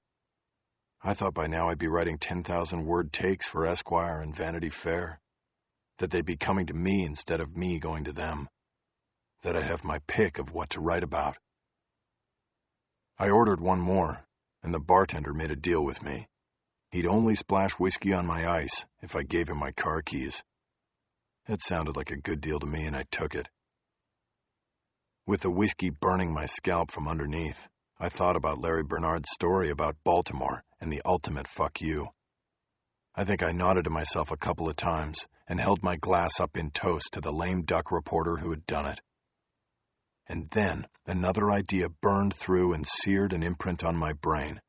I thought by now I'd be writing 10,000-word takes for Esquire and Vanity Fair, that they'd be coming to me instead of me going to them, that I'd have my pick of what to write about. I ordered one more, and the bartender made a deal with me. He'd only splash whiskey on my ice if I gave him my car keys. It sounded like a good deal to me, and I took it. With the whiskey burning my scalp from underneath, I thought about Larry Bernard's story about Baltimore and the ultimate fuck you. I think I nodded to myself a couple of times and held my glass up in toast to the lame duck reporter who had done it. And then another idea burned through and seared an imprint on my brain.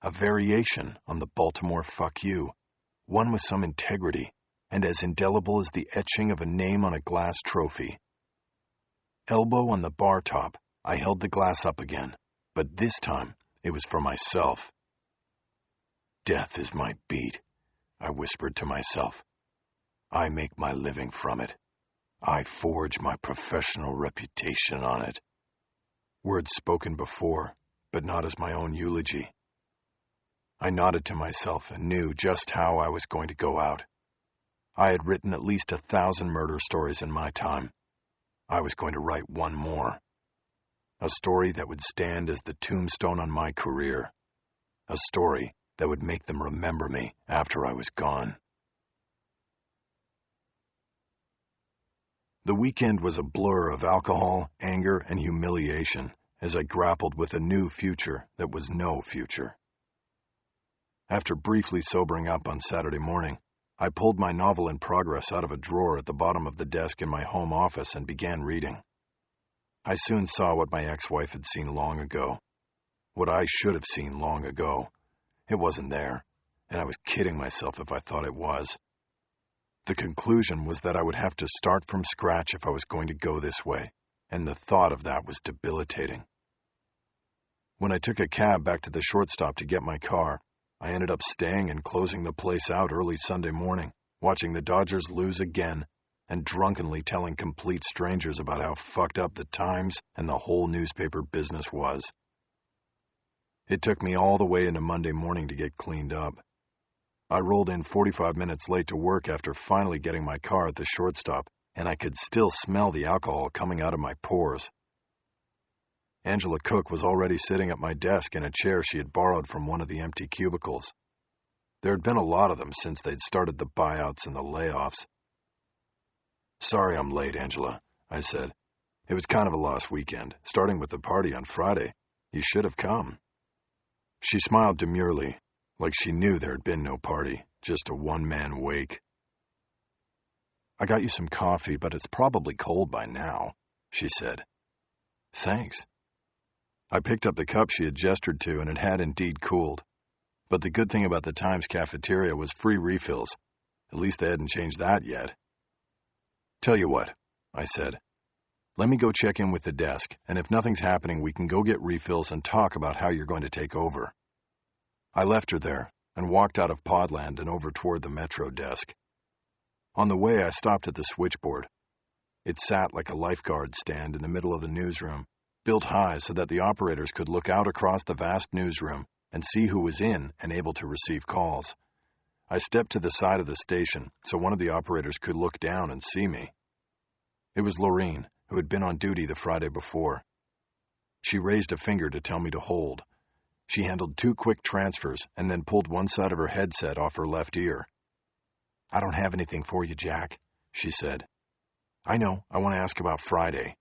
A variation on the Baltimore fuck you, one with some integrity and as indelible as the etching of a name on a glass trophy. Elbow on the bar top, I held the glass up again, but this time it was for myself. Death is my beat, I whispered to myself. I make my living from it. I forge my professional reputation on it. Words spoken before, but not as my own eulogy. I nodded to myself and knew just how I was going to go out. I had written at least 1,000 murder stories in my time. I was going to write one more. A story that would stand as the tombstone on my career. A story that would make them remember me after I was gone. The weekend was a blur of alcohol, anger, and humiliation as I grappled with a new future that was no future. After briefly sobering up on Saturday morning, I pulled my novel in progress out of a drawer at the bottom of the desk in my home office and began reading. I soon saw what my ex-wife had seen long ago. What I should have seen long ago. It wasn't there, and I was kidding myself if I thought it was. The conclusion was that I would have to start from scratch if I was going to go this way, and the thought of that was debilitating. When I took a cab back to the shortstop to get my car, I ended up staying and closing the place out early Sunday morning, watching the Dodgers lose again, and drunkenly telling complete strangers about how fucked up the Times and the whole newspaper business was. It took me all the way into Monday morning to get cleaned up. I rolled in 45 minutes late to work after finally getting my car at the shortstop, and I could still smell the alcohol coming out of my pores. Angela Cook was already sitting at my desk in a chair she had borrowed from one of the empty cubicles. There had been a lot of them since they'd started the buyouts and the layoffs. "Sorry I'm late, Angela," I said. "It was kind of a lost weekend, starting with the party on Friday. You should have come." She smiled demurely, like she knew there had been no party, just a one-man wake. "I got you some coffee, but it's probably cold by now," she said. "Thanks." I picked up the cup she had gestured to, and it had indeed cooled. But the good thing about the Times cafeteria was free refills. At least they hadn't changed that yet. "Tell you what," I said. "Let me go check in with the desk, and if nothing's happening, we can go get refills and talk about how you're going to take over." I left her there and walked out of Podland and over toward the Metro desk. On the way, I stopped at the switchboard. It sat like a lifeguard stand in the middle of the newsroom, built high so that the operators could look out across the vast newsroom and see who was in and able to receive calls. I stepped to the side of the station so one of the operators could look down and see me. It was Lorene, who had been on duty the Friday before. She raised a finger to tell me to hold. She handled 2 quick transfers and then pulled one side of her headset off her left ear. "I don't have anything for you, Jack," she said. "I know. I want to ask about Friday.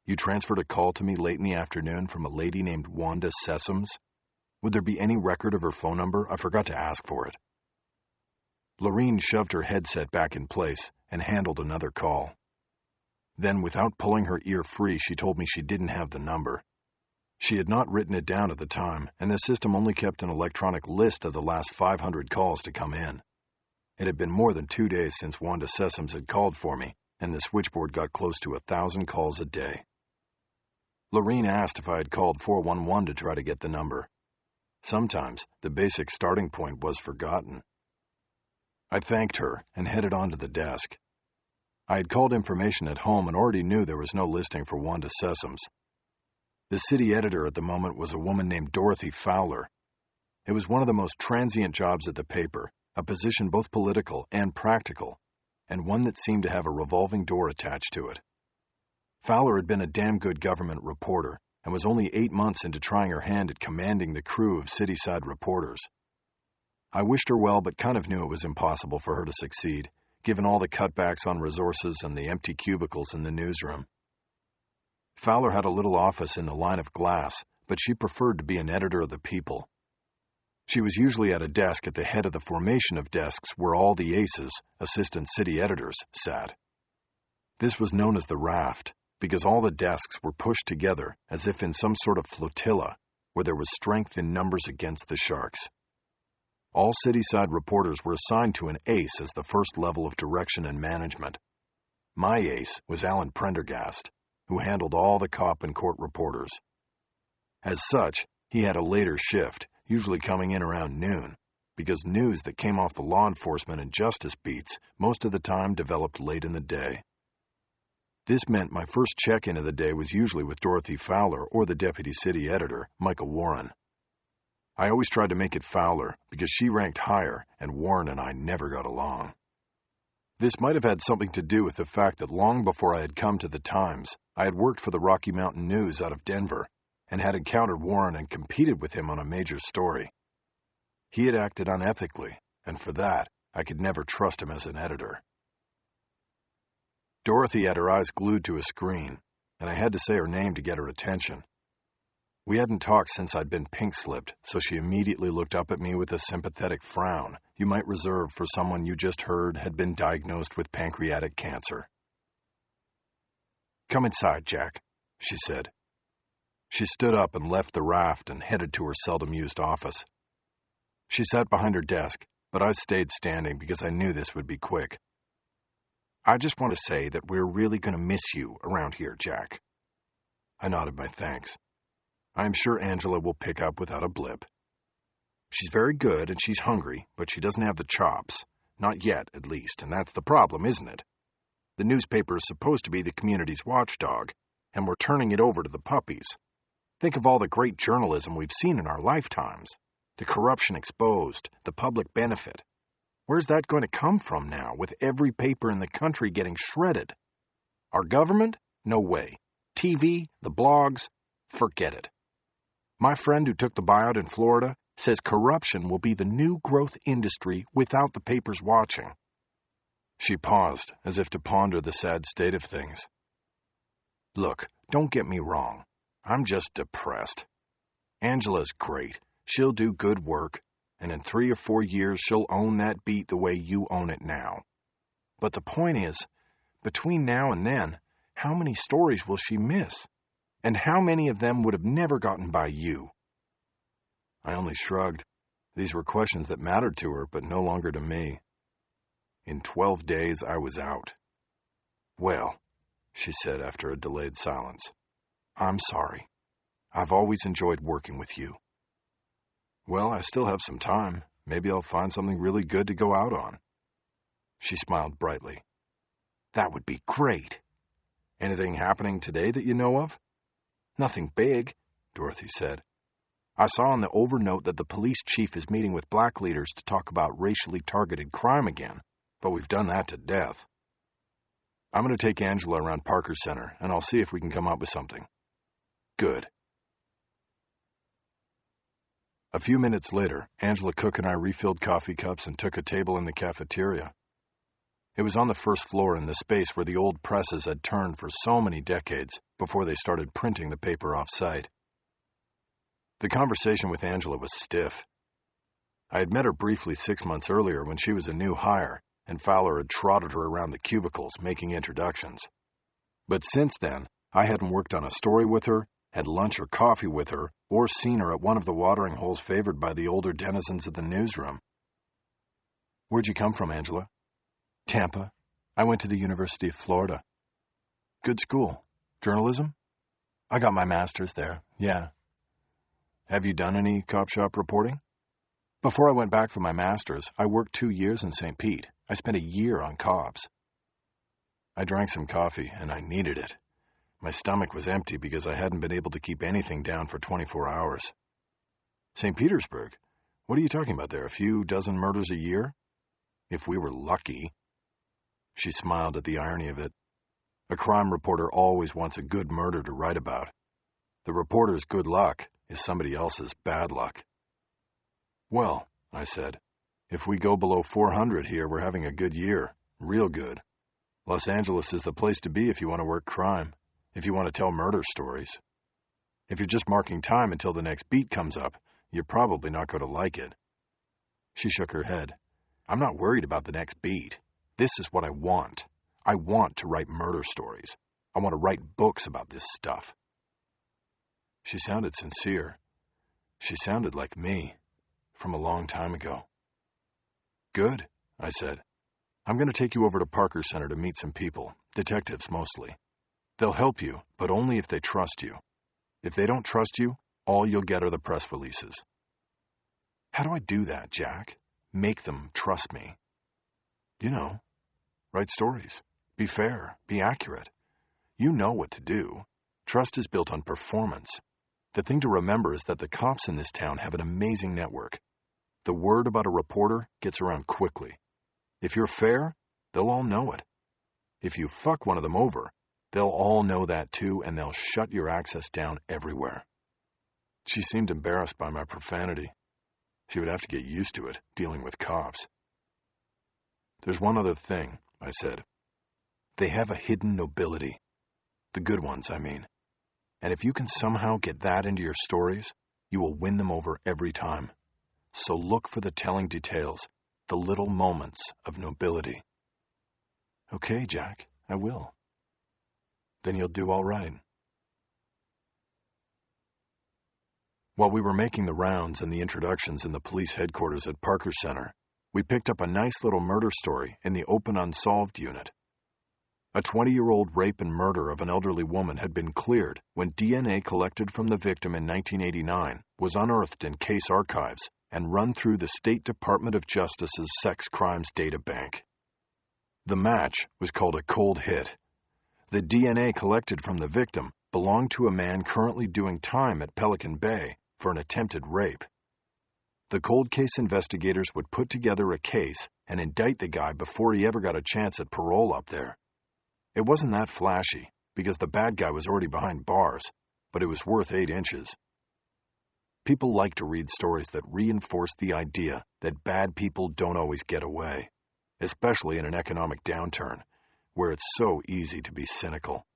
You transferred a call to me late in the afternoon from a lady named Wanda Sessoms. Would there be any record of her phone number? I forgot to ask for it." Lorene shoved her headset back in place and handled another call. Then, without pulling her ear free, she told me she didn't have the number. She had not written it down at the time, and the system only kept an electronic list of the last 500 calls to come in. It had been more than 2 days since Wanda Sessoms had called for me, and the switchboard got close to 1,000 calls a day. Lorene asked if I had called 411 to try to get the number. Sometimes the basic starting point was forgotten. I thanked her and headed on to the desk. I had called information at home and already knew there was no listing for Wanda Sessoms. The city editor at the moment was a woman named Dorothy Fowler. It was one of the most transient jobs at the paper, a position both political and practical, and one that seemed to have a revolving door attached to it. Fowler had been a damn good government reporter and was only 8 months into trying her hand at commanding the crew of city-side reporters. I wished her well, but kind of knew it was impossible for her to succeed, given all the cutbacks on resources and the empty cubicles in the newsroom. Fowler had a little office in the line of glass, but she preferred to be an editor of the People. She was usually at a desk at the head of the formation of desks where all the aces, assistant city editors, sat. This was known as the raft, because all the desks were pushed together as if in some sort of flotilla, where there was strength in numbers against the sharks. All city-side reporters were assigned to an ace as the first level of direction and management. My ace was Alan Prendergast, who handled all the cop and court reporters. As such, he had a later shift, usually coming in around noon, because news that came off the law enforcement and justice beats most of the time developed late in the day. This meant my first check-in of the day was usually with Dorothy Fowler or the deputy city editor, Michael Warren. I always tried to make it Fowler because she ranked higher and Warren and I never got along. This might have had something to do with the fact that long before I had come to the Times, I had worked for the Rocky Mountain News out of Denver and had encountered Warren and competed with him on a major story. He had acted unethically, and for that, I could never trust him as an editor. Dorothy had her eyes glued to a screen, and I had to say her name to get her attention. We hadn't talked since I'd been pink-slipped, so she immediately looked up at me with a sympathetic frown you might reserve for someone you just heard had been diagnosed with pancreatic cancer. "Come inside, Jack," she said. She stood up and left the raft and headed to her seldom-used office. She sat behind her desk, but I stayed standing because I knew this would be quick. "I just want to say that we're really going to miss you around here, Jack." I nodded my thanks. "I am sure Angela will pick up without a blip. She's very good and she's hungry, but she doesn't have the chops. Not yet, at least, and that's the problem, isn't it? The newspaper is supposed to be the community's watchdog, and we're turning it over to the puppies. Think of all the great journalism we've seen in our lifetimes. The corruption exposed, the public benefit. Where's that going to come from now, with every paper in the country getting shredded? Our government? No way. TV, the blogs? Forget it. My friend who took the buyout in Florida says corruption will be the new growth industry without the papers watching." She paused, as if to ponder the sad state of things. "Look, don't get me wrong. I'm just depressed. Angela's great. She'll do good work, and in 3 or 4 years she'll own that beat the way you own it now. But the point is, between now and then, how many stories will she miss? And how many of them would have never gotten by you?" I only shrugged. These were questions that mattered to her, but no longer to me. In 12 days, I was out. "Well," she said after a delayed silence, "I'm sorry. I've always enjoyed working with you." "Well, I still have some time. Maybe I'll find something really good to go out on." She smiled brightly. "That would be great. Anything happening today that you know of?" "Nothing big," Dorothy said. "I saw in the overnote that the police chief is meeting with black leaders to talk about racially targeted crime again, but we've done that to death. I'm going to take Angela around Parker Center, and I'll see if we can come up with something." "Good." A few minutes later, Angela Cook and I refilled coffee cups and took a table in the cafeteria. It was on the first floor in the space where the old presses had turned for so many decades before they started printing the paper off-site. The conversation with Angela was stiff. I had met her briefly 6 months earlier when she was a new hire, and Fowler had trotted her around the cubicles making introductions. But since then, I hadn't worked on a story with her, had lunch or coffee with her, or seen her at one of the watering holes favored by the older denizens of the newsroom. "Where'd you come from, Angela?" "Tampa. I went to the University of Florida." "Good school. Journalism?" "I got my master's there, yeah." "Have you done any cop shop reporting?" "Before I went back for my master's, I worked 2 years in St. Pete. I spent a year on cops." I drank some coffee, and I needed it. My stomach was empty because I hadn't been able to keep anything down for 24 hours. "St. Petersburg? What are you talking about there? A few dozen murders a year?" "If we were lucky." She smiled at the irony of it. A crime reporter always wants a good murder to write about. The reporter's good luck is somebody else's bad luck. "Well," I said, "if we go below 400 here, we're having a good year. Real good. Los Angeles is the place to be if you want to work crime, if you want to tell murder stories. If you're just marking time until the next beat comes up, you're probably not going to like it." She shook her head. "I'm not worried about the next beat. This is what I want. I want to write murder stories. I want to write books about this stuff." She sounded sincere. She sounded like me, from a long time ago. "Good," I said. "I'm going to take you over to Parker Center to meet some people, detectives mostly. They'll help you, but only if they trust you. If they don't trust you, all you'll get are the press releases." "How do I do that, Jack? Make them trust me?" "You know, write stories. Be fair. Be accurate. You know what to do. Trust is built on performance. The thing to remember is that the cops in this town have an amazing network. The word about a reporter gets around quickly. If you're fair, they'll all know it. If you fuck one of them over, they'll all know that too, and they'll shut your access down everywhere." She seemed embarrassed by my profanity. She would have to get used to it, dealing with cops. "There's one other thing," I said. "They have a hidden nobility. The good ones, I mean. And if you can somehow get that into your stories, you will win them over every time. So look for the telling details, the little moments of nobility." "Okay, Jack, I will." "Then you'll do all right." While we were making the rounds and the introductions in the police headquarters at Parker Center, we picked up a nice little murder story in the open unsolved unit. A 20-year-old rape and murder of an elderly woman had been cleared when DNA collected from the victim in 1989 was unearthed in case archives and run through the State Department of Justice's sex crimes data bank. The match was called a cold hit. The DNA collected from the victim belonged to a man currently doing time at Pelican Bay for an attempted rape. The cold case investigators would put together a case and indict the guy before he ever got a chance at parole up there. It wasn't that flashy, because the bad guy was already behind bars, but it was worth 8 inches. People like to read stories that reinforce the idea that bad people don't always get away, especially in an economic downturn, where it's so easy to be cynical.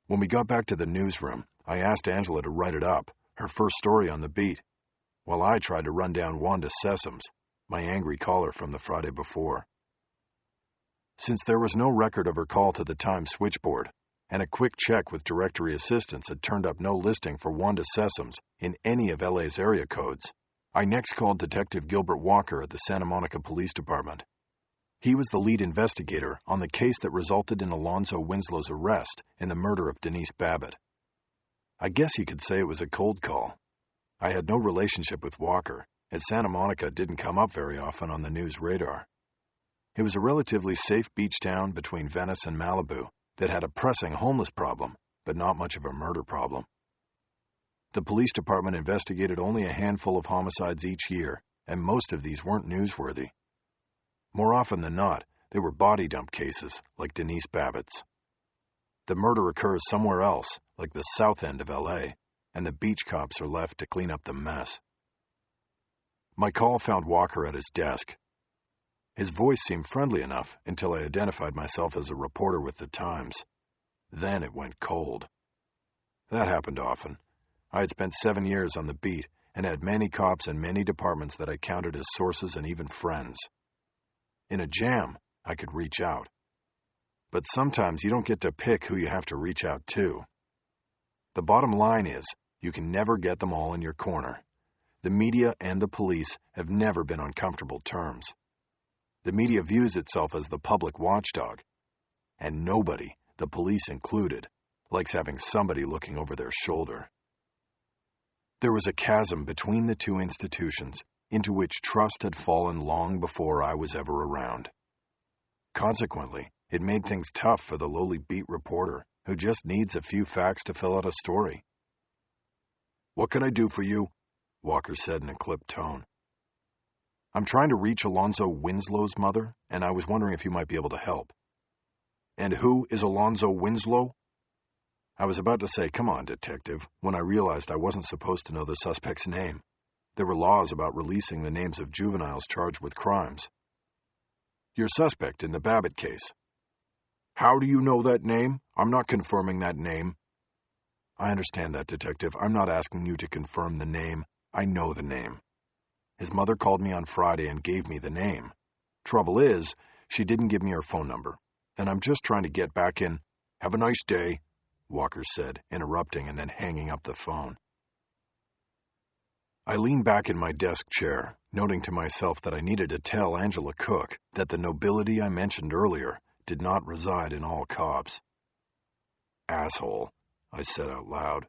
When we got back to the newsroom, I asked Angela to write it up, her first story on the beat, while I tried to run down Wanda Sessoms, my angry caller from the Friday before. Since there was no record of her call to the Times switchboard, and a quick check with directory assistance had turned up no listing for Wanda Sessoms in any of LA's area codes, I next called Detective Gilbert Walker at the Santa Monica Police Department. He was the lead investigator on the case that resulted in Alonzo Winslow's arrest in the murder of Denise Babbitt. I guess you could say it was a cold call. I had no relationship with Walker, as Santa Monica didn't come up very often on the news radar. It was a relatively safe beach town between Venice and Malibu that had a pressing homeless problem, but not much of a murder problem. The police department investigated only a handful of homicides each year, and most of these weren't newsworthy. More often than not, they were body dump cases, like Denise Babbitt's. The murder occurs somewhere else, like the south end of LA, and the beach cops are left to clean up the mess. My call found Walker at his desk. His voice seemed friendly enough until I identified myself as a reporter with the Times. Then it went cold. That happened often. I had spent 7 years on the beat and had many cops and many departments that I counted as sources and even friends. In a jam, I could reach out. But sometimes you don't get to pick who you have to reach out to. The bottom line is, you can never get them all in your corner. The media and the police have never been on comfortable terms. The media views itself as the public watchdog, and nobody, the police included, likes having somebody looking over their shoulder. There was a chasm between the two institutions into which trust had fallen long before I was ever around. Consequently, it made things tough for the lowly beat reporter who just needs a few facts to fill out a story. "What can I do for you?" Walker said in a clipped tone. "I'm trying to reach Alonzo Winslow's mother, and I was wondering if you might be able to help." "And who is Alonzo Winslow?" I was about to say, "Come on, detective," when I realized I wasn't supposed to know the suspect's name. There were laws about releasing the names of juveniles charged with crimes. "Your suspect in the Babbitt case." "How do you know that name? I'm not confirming that name." "I understand that, detective. I'm not asking you to confirm the name. I know the name. His mother called me on Friday and gave me the name. Trouble is, she didn't give me her phone number, and I'm just trying to get back in." "Have a nice day," Walker said, interrupting and then hanging up the phone. I leaned back in my desk chair, noting to myself that I needed to tell Angela Cook that the nobility I mentioned earlier did not reside in all cops. "Asshole," I said out loud.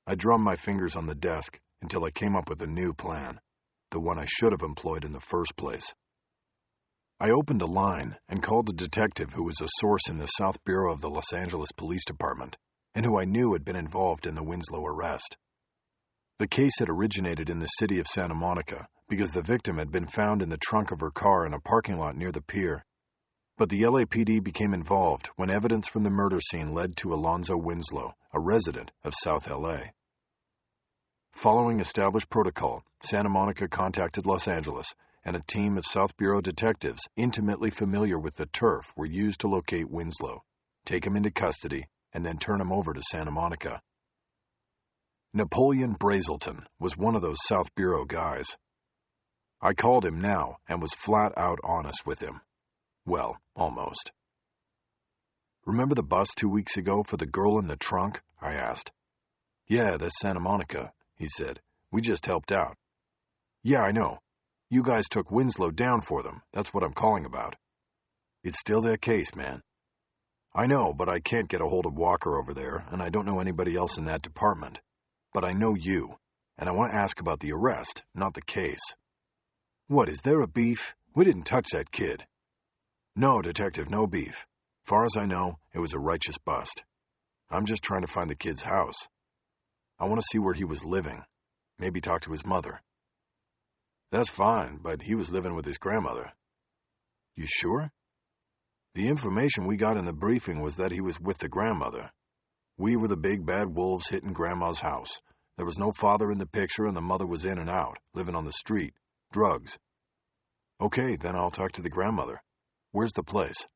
I drummed my fingers on the desk until I came up with a new plan, the one I should have employed in the first place. I opened a line and called a detective who was a source in the South Bureau of the Los Angeles Police Department and who I knew had been involved in the Winslow arrest. The case had originated in the city of Santa Monica because the victim had been found in the trunk of her car in a parking lot near the pier. But the LAPD became involved when evidence from the murder scene led to Alonzo Winslow, a resident of South LA. Following established protocol, Santa Monica contacted Los Angeles, and a team of South Bureau detectives intimately familiar with the turf were used to locate Winslow, take him into custody, and then turn him over to Santa Monica. Napoleon Brazelton was one of those South Bureau guys. I called him now and was flat out honest with him. Well, almost. "Remember the bus 2 weeks ago for the girl in the trunk?" I asked. "Yeah, that's Santa Monica," he said. "We just helped out." "Yeah, I know. You guys took Winslow down for them. That's what I'm calling about." "It's still their case, man." "I know, but I can't get a hold of Walker over there, and I don't know anybody else in that department. But I know you, and I want to ask about the arrest, not the case." "What, is there a beef? We didn't touch that kid." "No, detective, no beef. Far as I know, it was a righteous bust. I'm just trying to find the kid's house. I want to see where he was living. Maybe talk to his mother." "That's fine, but he was living with his grandmother." "You sure?" "The information we got in the briefing was that he was with the grandmother. We were the big bad wolves hitting Grandma's house. There was no father in the picture, and the mother was in and out, living on the street. Drugs." "Okay, then I'll talk to the grandmother. Where's the place?"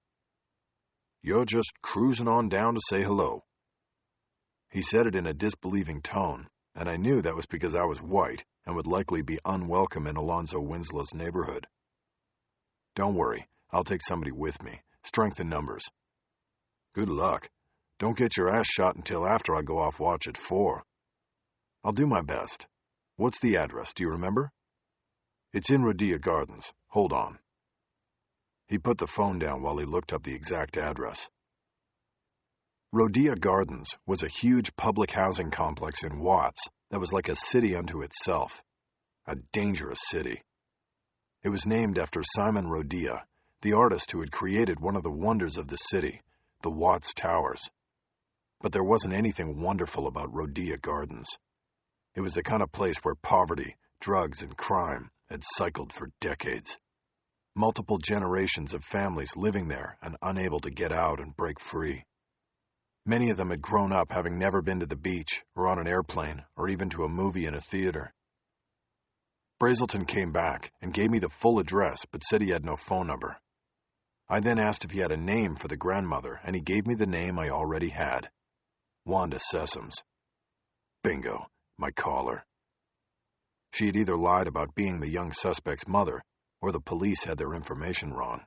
"You're just cruising on down to say hello." He said it in a disbelieving tone, and I knew that was because I was white and would likely be unwelcome in Alonzo Winslow's neighborhood. "Don't worry, I'll take somebody with me. Strength in numbers." "Good luck. Don't get your ass shot until after I go off watch at 4. "I'll do my best. What's the address, do you remember?" "It's in Rhodia Gardens. Hold on." He put the phone down while he looked up the exact address. Rhodia Gardens was a huge public housing complex in Watts that was like a city unto itself. A dangerous city. It was named after Simon Rhodia, the artist who had created one of the wonders of the city, the Watts Towers. But there wasn't anything wonderful about Rhodia Gardens. It was the kind of place where poverty, drugs, and crime had cycled for decades. Multiple generations of families living there and unable to get out and break free. Many of them had grown up having never been to the beach or on an airplane or even to a movie in a theater. Brazelton came back and gave me the full address but said he had no phone number. I then asked if he had a name for the grandmother, and he gave me the name I already had. Wanda Sessoms. Bingo, my caller. She had either lied about being the young suspect's mother, or the police had their information wrong.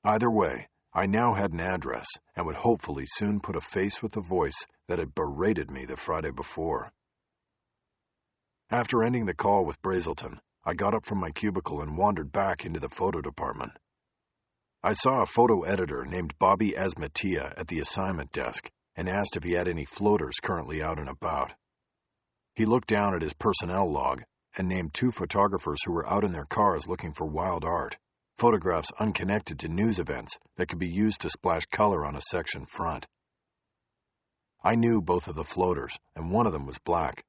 Either way, I now had an address and would hopefully soon put a face with the voice that had berated me the Friday before. After ending the call with Brazelton, I got up from my cubicle and wandered back into the photo department. I saw a photo editor named Bobby Asmatia at the assignment desk and asked if he had any floaters currently out and about. He looked down at his personnel log and named 2 photographers who were out in their cars looking for wild art, photographs unconnected to news events that could be used to splash color on a section front. I knew both of the floaters, and one of them was black.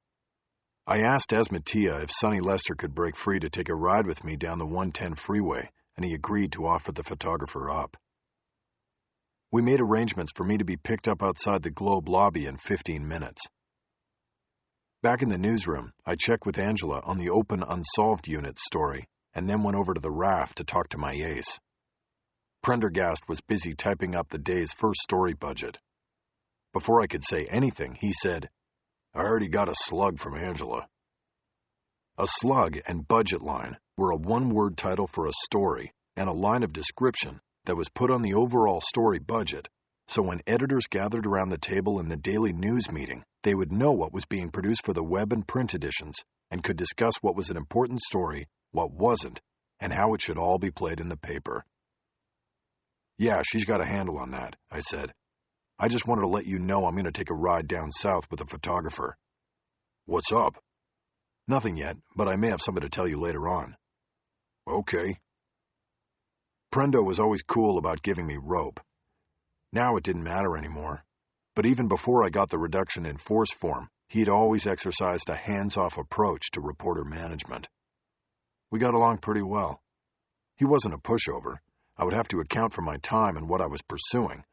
I asked Asmatia if Sonny Lester could break free to take a ride with me down the 110 freeway, and he agreed to offer the photographer up. We made arrangements for me to be picked up outside the Globe lobby in 15 minutes. Back in the newsroom, I checked with Angela on the open unsolved unit story, and then went over to the raft to talk to my ace. Prendergast was busy typing up the day's first story budget. Before I could say anything, he said, "I already got a slug from Angela." A slug and budget line were a one-word title for a story and a line of description that was put on the overall story budget, so when editors gathered around the table in the daily news meeting, they would know what was being produced for the web and print editions and could discuss what was an important story, what wasn't, and how it should all be played in the paper. "Yeah, she's got a handle on that," I said. "I just wanted to let you know I'm going to take a ride down south with a photographer." "What's up?" "Nothing yet, but I may have something to tell you later on." "Okay." Prendo was always cool about giving me rope. Now it didn't matter anymore. But even before I got the reduction in force form, he'd always exercised a hands-off approach to reporter management. We got along pretty well. He wasn't a pushover. I would have to account for my time and what I was pursuing,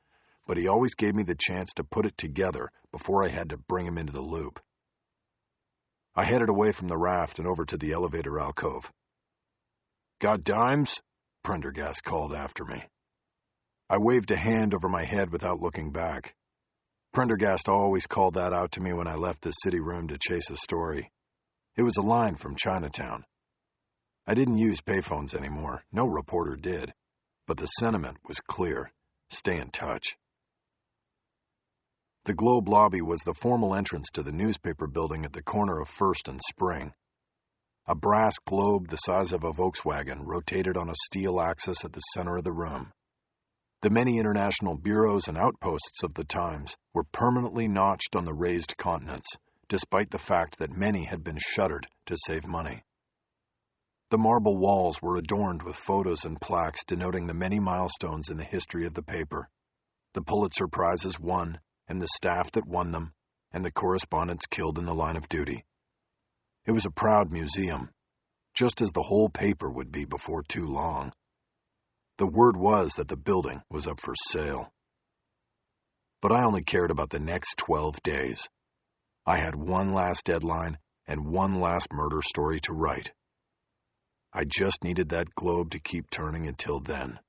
but he always gave me the chance to put it together before I had to bring him into the loop. I headed away from the raft and over to the elevator alcove. "Got dimes?" Prendergast called after me. I waved a hand over my head without looking back. Prendergast always called that out to me when I left the city room to chase a story. It was a line from Chinatown. I didn't use payphones anymore. No reporter did. But the sentiment was clear. Stay in touch. The Globe lobby was the formal entrance to the newspaper building at the corner of First and Spring. A brass globe the size of a Volkswagen rotated on a steel axis at the center of the room. The many international bureaus and outposts of the Times were permanently notched on the raised continents, despite the fact that many had been shuttered to save money. The marble walls were adorned with photos and plaques denoting the many milestones in the history of the paper, the Pulitzer Prizes won, and the staff that won them, and the correspondents killed in the line of duty. It was a proud museum, just as the whole paper would be before too long. The word was that the building was up for sale. But I only cared about the next 12 days. I had one last deadline and one last murder story to write. I just needed that globe to keep turning until then.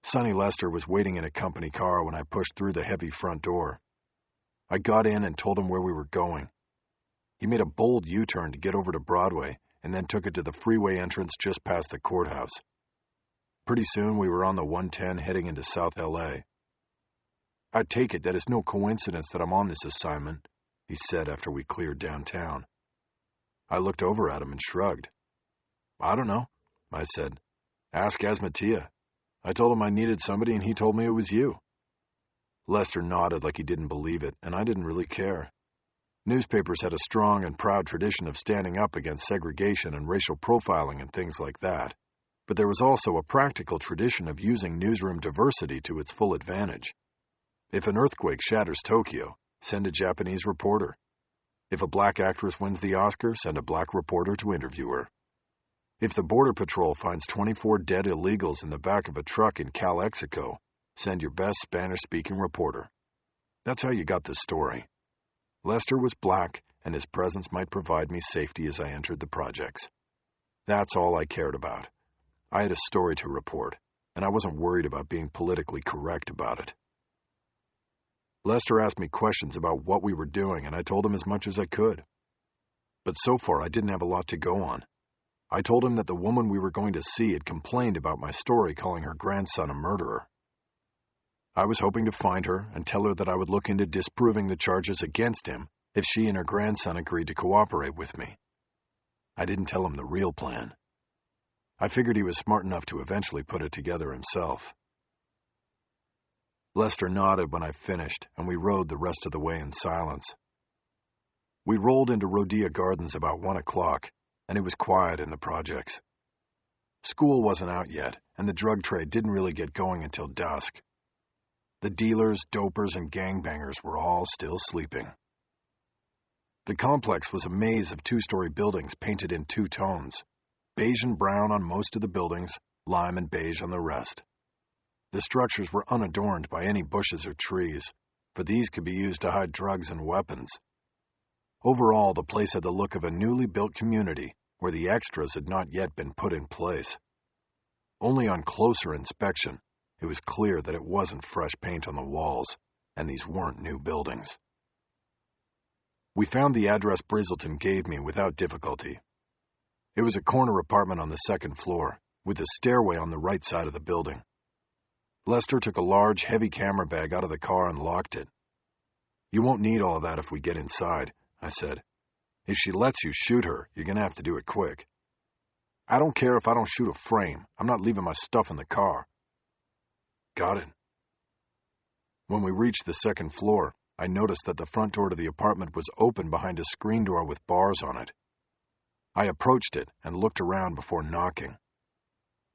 Sonny Lester was waiting in a company car when I pushed through the heavy front door. I got in and told him where we were going. He made a bold U-turn to get over to Broadway and then took it to the freeway entrance just past the courthouse. Pretty soon we were on the 110 heading into South L.A. "I take it that it's no coincidence that I'm on this assignment," he said after we cleared downtown. I looked over at him and shrugged. "I don't know," I said. "Ask Asmatia. I told him I needed somebody and he told me it was you." Lester nodded like he didn't believe it, and I didn't really care. Newspapers had a strong and proud tradition of standing up against segregation and racial profiling and things like that. But there was also a practical tradition of using newsroom diversity to its full advantage. If an earthquake shatters Tokyo, send a Japanese reporter. If a black actress wins the Oscar, send a black reporter to interview her. If the Border Patrol finds 24 dead illegals in the back of a truck in Calexico, Send your best Spanish-speaking reporter. That's how you got this story. Lester was black, and his presence might provide me safety as I entered the projects. That's all I cared about. I had a story to report, and I wasn't worried about being politically correct about it. Lester asked me questions about what we were doing, and I told him as much as I could. But so far, I didn't have a lot to go on. I told him that the woman we were going to see had complained about my story, calling her grandson a murderer. I was hoping to find her and tell her that I would look into disproving the charges against him if she and her grandson agreed to cooperate with me. I didn't tell him the real plan. I figured he was smart enough to eventually put it together himself. Lester nodded when I finished, and we rode the rest of the way in silence. We rolled into Rhodia Gardens about 1 o'clock, and it was quiet in the projects. School wasn't out yet, and the drug trade didn't really get going until dusk. The dealers, dopers, and gangbangers were all still sleeping. The complex was a maze of 2-story buildings painted in 2 tones, beige and brown on most of the buildings, lime and beige on the rest. The structures were unadorned by any bushes or trees, for these could be used to hide drugs and weapons. Overall, the place had the look of a newly built community where the extras had not yet been put in place. Only on closer inspection, it was clear that it wasn't fresh paint on the walls, and these weren't new buildings. We found the address Brizzleton gave me without difficulty. It was a corner apartment on the 2nd floor, with a stairway on the right side of the building. Lester took a large, heavy camera bag out of the car and locked it. "You won't need all of that if we get inside," I said. "If she lets you shoot her, you're going to have to do it quick." "I don't care if I don't shoot a frame. I'm not leaving my stuff in the car." "Got it." When we reached the 2nd floor, I noticed that the front door to the apartment was open behind a screen door with bars on it. I approached it and looked around before knocking.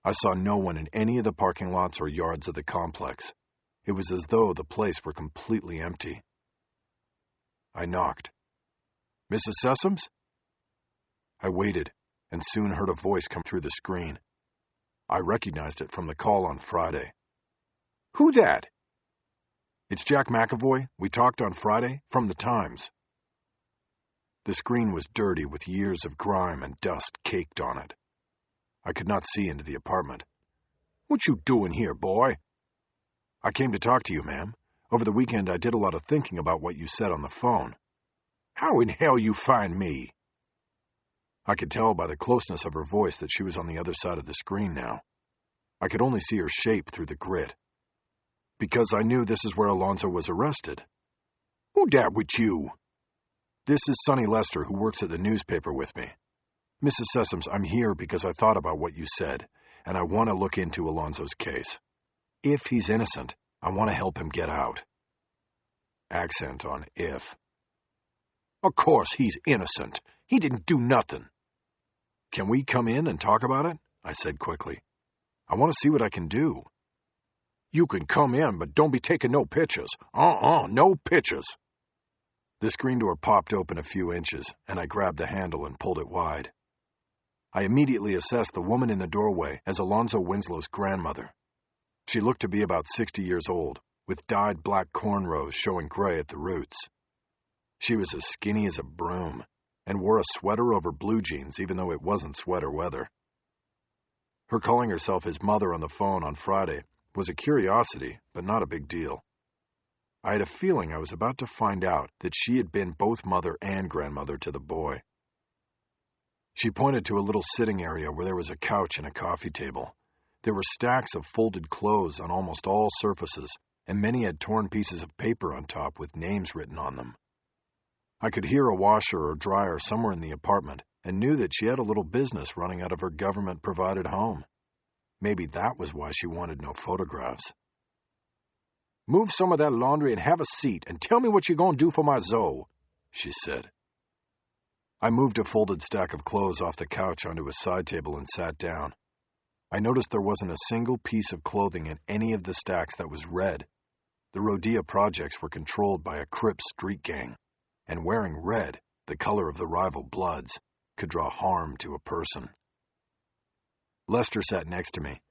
I saw no one in any of the parking lots or yards of the complex. It was as though the place were completely empty. I knocked. "Mrs. Sessoms?" I waited and soon heard a voice come through the screen. I recognized it from the call on Friday. "Who dat?" "It's Jack McAvoy. We talked on Friday, from the Times." The screen was dirty with years of grime and dust caked on it. I could not see into the apartment. "What you doing here, boy?" "I came to talk to you, ma'am. Over the weekend I did a lot of thinking about what you said on the phone." "How in hell you find me?" I could tell by the closeness of her voice that she was on the other side of the screen now. I could only see her shape through the grit. "Because I knew this is where Alonzo was arrested." "Who dat with you?" "This is Sonny Lester, who works at the newspaper with me. Mrs. Sessoms, I'm here because I thought about what you said, and I want to look into Alonzo's case. If he's innocent, I want to help him get out." Accent on if. "Of course he's innocent. He didn't do nothing." "Can we come in and talk about it?" I said quickly. "I want to see what I can do." "You can come in, but don't be taking no pictures. No pictures." The screen door popped open a few inches, and I grabbed the handle and pulled it wide. I immediately assessed the woman in the doorway as Alonzo Winslow's grandmother. She looked to be about 60 years old, with dyed black cornrows showing gray at the roots. She was as skinny as a broom, and wore a sweater over blue jeans even though it wasn't sweater weather. Her calling herself his mother on the phone on Friday was a curiosity, but not a big deal. I had a feeling I was about to find out that she had been both mother and grandmother to the boy. She pointed to a little sitting area where there was a couch and a coffee table. There were stacks of folded clothes on almost all surfaces, and many had torn pieces of paper on top with names written on them. I could hear a washer or dryer somewhere in the apartment and knew that she had a little business running out of her government-provided home. Maybe that was why she wanted no photographs. "Move some of that laundry and have a seat and tell me what you're going to do for my Zoe," she said. I moved a folded stack of clothes off the couch onto a side table and sat down. I noticed there wasn't a single piece of clothing in any of the stacks that was red. The Rhodia projects were controlled by a Crip street gang, and wearing red, the color of the rival Bloods, could draw harm to a person. Lester sat next to me.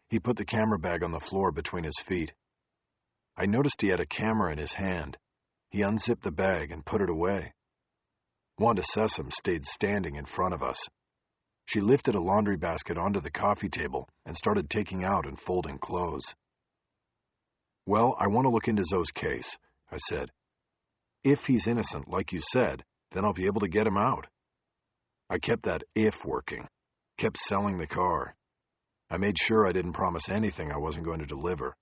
He put the camera bag on the floor between his feet. I noticed he had a camera in his hand. He unzipped the bag and put it away. Wanda Sessom stayed standing in front of us. She lifted a laundry basket onto the coffee table and started taking out and folding clothes. "Well, I want to look into Zoe's case," I said. "If he's innocent, like you said, then I'll be able to get him out." I kept that if working, kept selling the car. I made sure I didn't promise anything I wasn't going to deliver.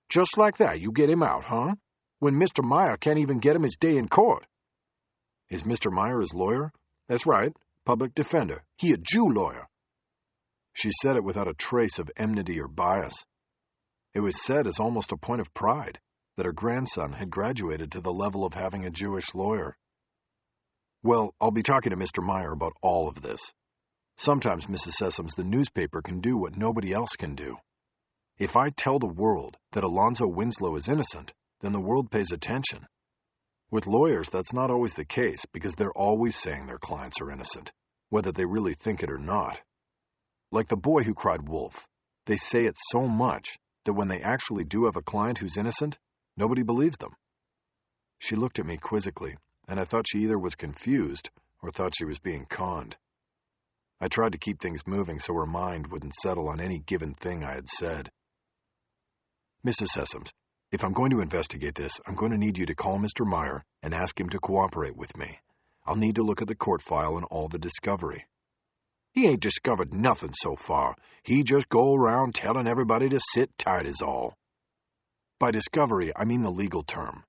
"Just like that, you get him out, huh? When Mr. Meyer can't even get him his day in court." "Is Mr. Meyer his lawyer?" "That's right, public defender. He a Jew lawyer." She said it without a trace of enmity or bias. It was said as almost a point of pride that her grandson had graduated to the level of having a Jewish lawyer. "Well, I'll be talking to Mr. Meyer about all of this. Sometimes, Mrs. Sessoms, the newspaper can do what nobody else can do. If I tell the world that Alonzo Winslow is innocent, then the world pays attention. With lawyers, that's not always the case because they're always saying their clients are innocent, whether they really think it or not. Like the boy who cried wolf, they say it so much that when they actually do have a client who's innocent, nobody believes them." She looked at me quizzically, and I thought she either was confused or thought she was being conned. I tried to keep things moving so her mind wouldn't settle on any given thing I had said. "Mrs. Sessoms, if I'm going to investigate this, I'm going to need you to call Mr. Meyer and ask him to cooperate with me. I'll need to look at the court file and all the discovery." "He ain't discovered nothing so far. He just go around telling everybody to sit tight is all." By discovery, I mean the legal term.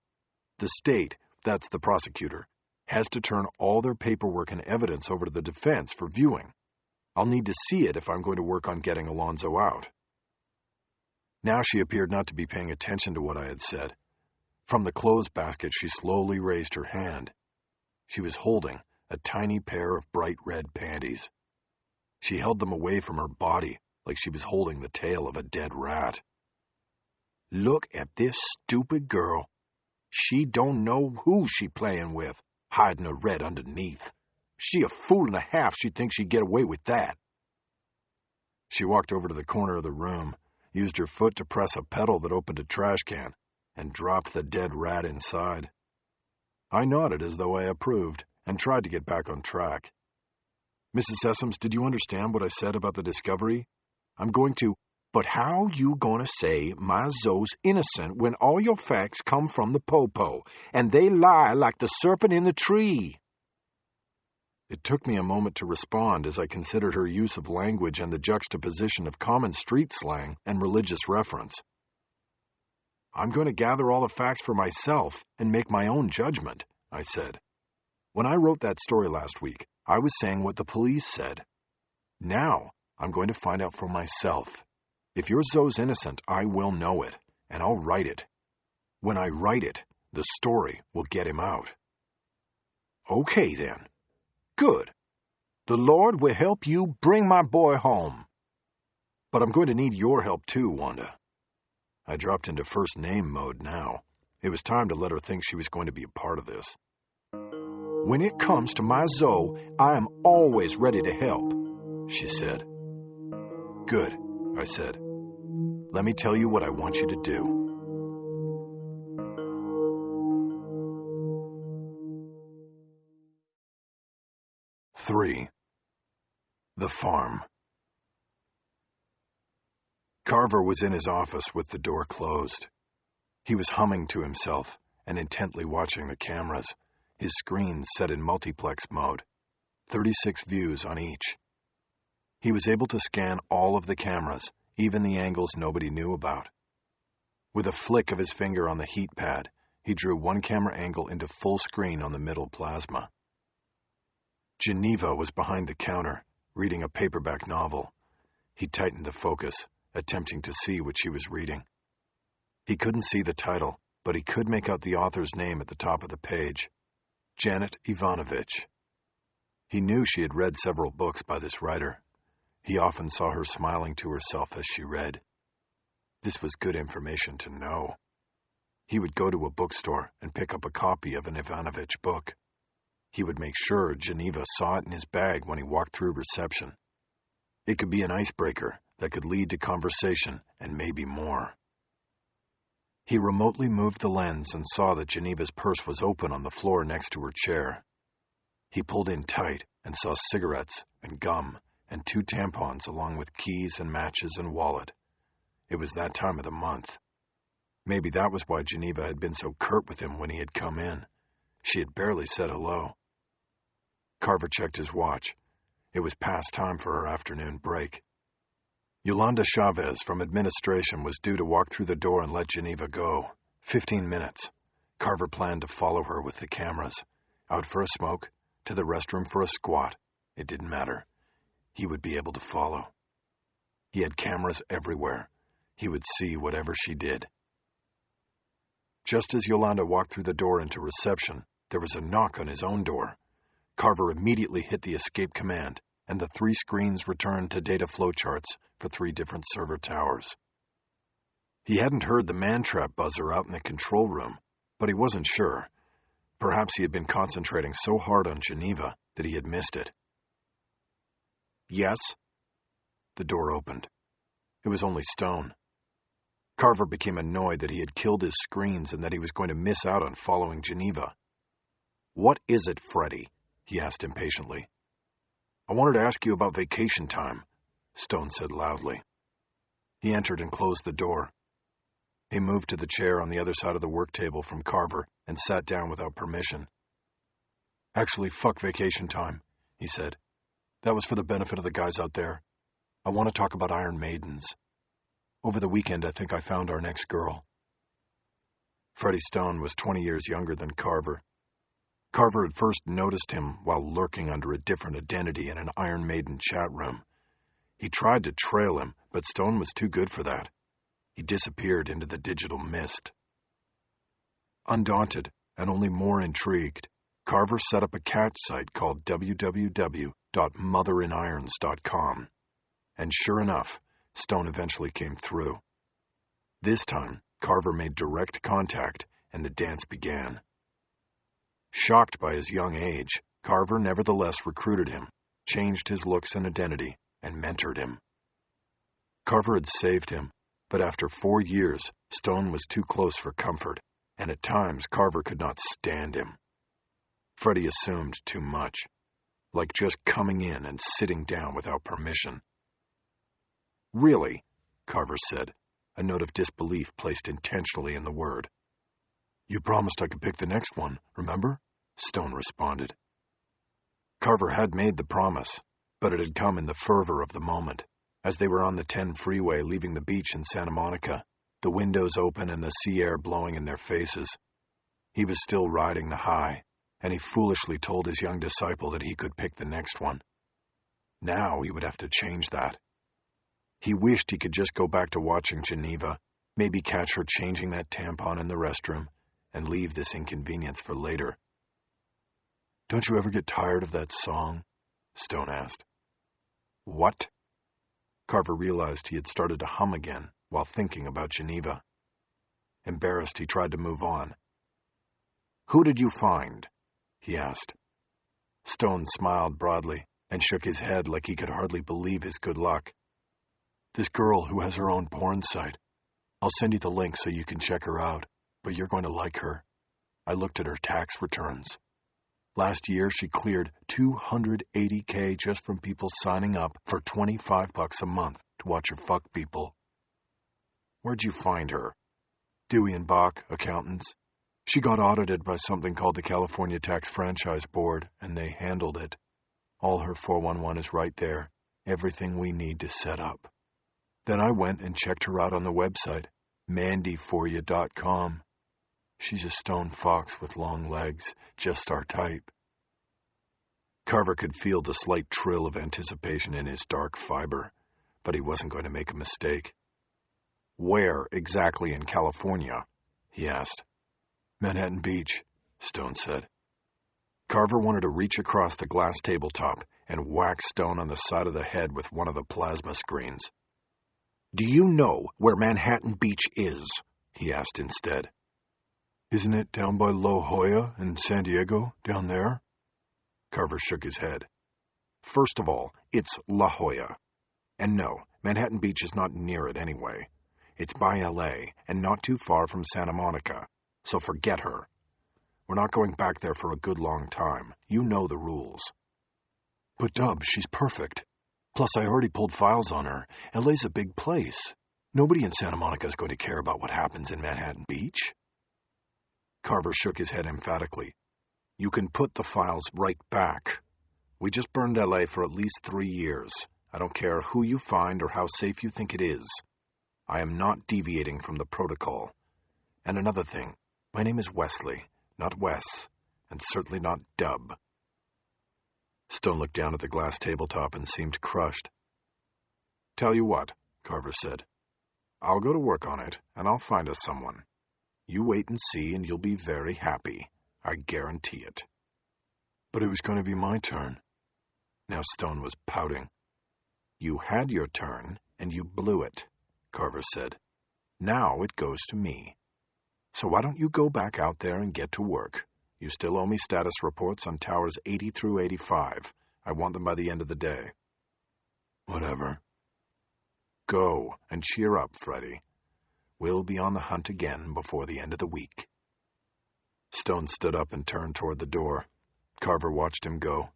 The state, that's the prosecutor, has to turn all their paperwork and evidence over to the defense for viewing. I'll need to see it if I'm going to work on getting Alonzo out. Now she appeared not to be paying attention to what I had said. From the clothes basket, she slowly raised her hand. She was holding a tiny pair of bright red panties. She held them away from her body like she was holding the tail of a dead rat. "Look at this stupid girl. She don't know who she playing with, hiding her red underneath. She a fool and a half she thinks she'd get away with that." She walked over to the corner of the room, used her foot to press a pedal that opened a trash can, and dropped the dead rat inside. I nodded as though I approved, and tried to get back on track. "Mrs. Sessoms, did you understand what I said about the discovery? I'm going to—" "But how you gonna say my Zoe's innocent when all your facts come from the popo, and they lie like the serpent in the tree?" It took me a moment to respond as I considered her use of language and the juxtaposition of common street slang and religious reference. "I'm going to gather all the facts for myself and make my own judgment," I said. "When I wrote that story last week, I was saying what the police said. Now, I'm going to find out for myself. If your Zoe's innocent, I will know it, and I'll write it. When I write it, the story will get him out." "Okay, then. Good. The Lord will help you bring my boy home." "But I'm going to need your help too, Wanda." I dropped into first-name mode now. It was time to let her think she was going to be a part of this. "When it comes to my Zoe, I am always ready to help," she said. "Good," I said. "Let me tell you what I want you to do." The farm. Carver was in his office with the door closed. He was humming to himself and intently watching the cameras, his screen set in multiplex mode, 36 views on each. He was able to scan all of the cameras, even the angles nobody knew about. With a flick of his finger on the heat pad, he drew one camera angle into full screen on the middle plasma. Geneva was behind the counter, reading a paperback novel. He tightened the focus, attempting to see what she was reading. He couldn't see the title, but he could make out the author's name at the top of the page, Janet Ivanovich. He knew she had read several books by this writer. He often saw her smiling to herself as she read. This was good information to know. He would go to a bookstore and pick up a copy of an Ivanovich book. He would make sure Geneva saw it in his bag when he walked through reception. It could be an icebreaker that could lead to conversation and maybe more. He remotely moved the lens and saw that Geneva's purse was open on the floor next to her chair. He pulled in tight and saw cigarettes and gum and 2 tampons along with keys and matches and wallet. It was that time of the month. Maybe that was why Geneva had been so curt with him when he had come in. She had barely said hello. Carver checked his watch. It was past time for her afternoon break. Yolanda Chavez from administration was due to walk through the door and let Geneva go. 15 minutes. Carver planned to follow her with the cameras. Out for a smoke, to the restroom for a squat. It didn't matter. He would be able to follow. He had cameras everywhere. He would see whatever she did. Just as Yolanda walked through the door into reception, there was a knock on his own door. Carver immediately hit the escape command, and the 3 screens returned to data flowcharts for 3 different server towers. He hadn't heard the man-trap buzzer out in the control room, but he wasn't sure. Perhaps he had been concentrating so hard on Geneva that he had missed it. Yes? The door opened. It was only Stone. Carver became annoyed that he had killed his screens and that he was going to miss out on following Geneva. What is it, Freddy? He asked impatiently. I wanted to ask you about vacation time, Stone said loudly. He entered and closed the door. He moved to the chair on the other side of the work table from Carver and sat down without permission. Actually, fuck vacation time, he said. That was for the benefit of the guys out there. I want to talk about Iron Maidens. Over the weekend, I think I found our next girl. Freddie Stone was 20 years younger than Carver. Carver had first noticed him while lurking under a different identity in an Iron Maiden chat room. He tried to trail him, but Stone was too good for that. He disappeared into the digital mist. Undaunted, and only more intrigued, Carver set up a catch site called www.motherinirons.com. And sure enough, Stone eventually came through. This time, Carver made direct contact, and the dance began. Shocked by his young age, Carver nevertheless recruited him, changed his looks and identity, and mentored him. Carver had saved him, but after 4 years, Stone was too close for comfort, and at times Carver could not stand him. Freddie assumed too much, like just coming in and sitting down without permission. Really? Carver said, a note of disbelief placed intentionally in the word. You promised I could pick the next one, remember? Stone responded. Carver had made the promise, but it had come in the fervor of the moment, as they were on the 10 freeway leaving the beach in Santa Monica, the windows open and the sea air blowing in their faces. He was still riding the high, and he foolishly told his young disciple that he could pick the next one. Now he would have to change that. He wished he could just go back to watching Geneva, maybe catch her changing that tampon in the restroom, and leave this inconvenience for later. Don't you ever get tired of that song? Stone asked. What? Carver realized he had started to hum again while thinking about Geneva. Embarrassed, he tried to move on. Who did you find? He asked. Stone smiled broadly and shook his head like he could hardly believe his good luck. This girl who has her own porn site. I'll send you the link so you can check her out, but you're going to like her. I looked at her tax returns. Last year, she cleared $280K just from people signing up for $25 a month to watch her fuck people. Where'd you find her? Dewey and Bach, accountants. She got audited by something called the California Tax Franchise Board, and they handled it. All her 411 is right there. Everything we need to set up. Then I went and checked her out on the website, mandyforyou.com. She's a stone fox with long legs, just our type. Carver could feel the slight trill of anticipation in his dark fiber, but he wasn't going to make a mistake. Where exactly in California? He asked. Manhattan Beach, Stone said. Carver wanted to reach across the glass tabletop and whack Stone on the side of the head with one of the plasma screens. Do you know where Manhattan Beach is? He asked instead. Isn't it down by La Jolla in San Diego, down there? Carver shook his head. First of all, it's La Jolla. And no, Manhattan Beach is not near it anyway. It's by L.A. and not too far from Santa Monica, so forget her. We're not going back there for a good long time. You know the rules. But Dub, she's perfect. Plus, I already pulled files on her. L.A.'s a big place. Nobody in Santa Monica is going to care about what happens in Manhattan Beach. Carver shook his head emphatically. You can put the files right back. We just burned L.A. for at least 3 years. I don't care who you find or how safe you think it is. I am not deviating from the protocol. And another thing, my name is Wesley, not Wes, and certainly not Dub. Stone looked down at the glass tabletop and seemed crushed. Tell you what, Carver said. I'll go to work on it, and I'll find us someone. You wait and see, and you'll be very happy. I guarantee it. But it was going to be my turn. Now Stone was pouting. You had your turn, and you blew it, Carver said. Now it goes to me. So why don't you go back out there and get to work? You still owe me status reports on towers 80 through 85. I want them by the end of the day. Whatever. Go and cheer up, Freddy. We'll be on the hunt again before the end of the week. Stone stood up and turned toward the door. Carver watched him go,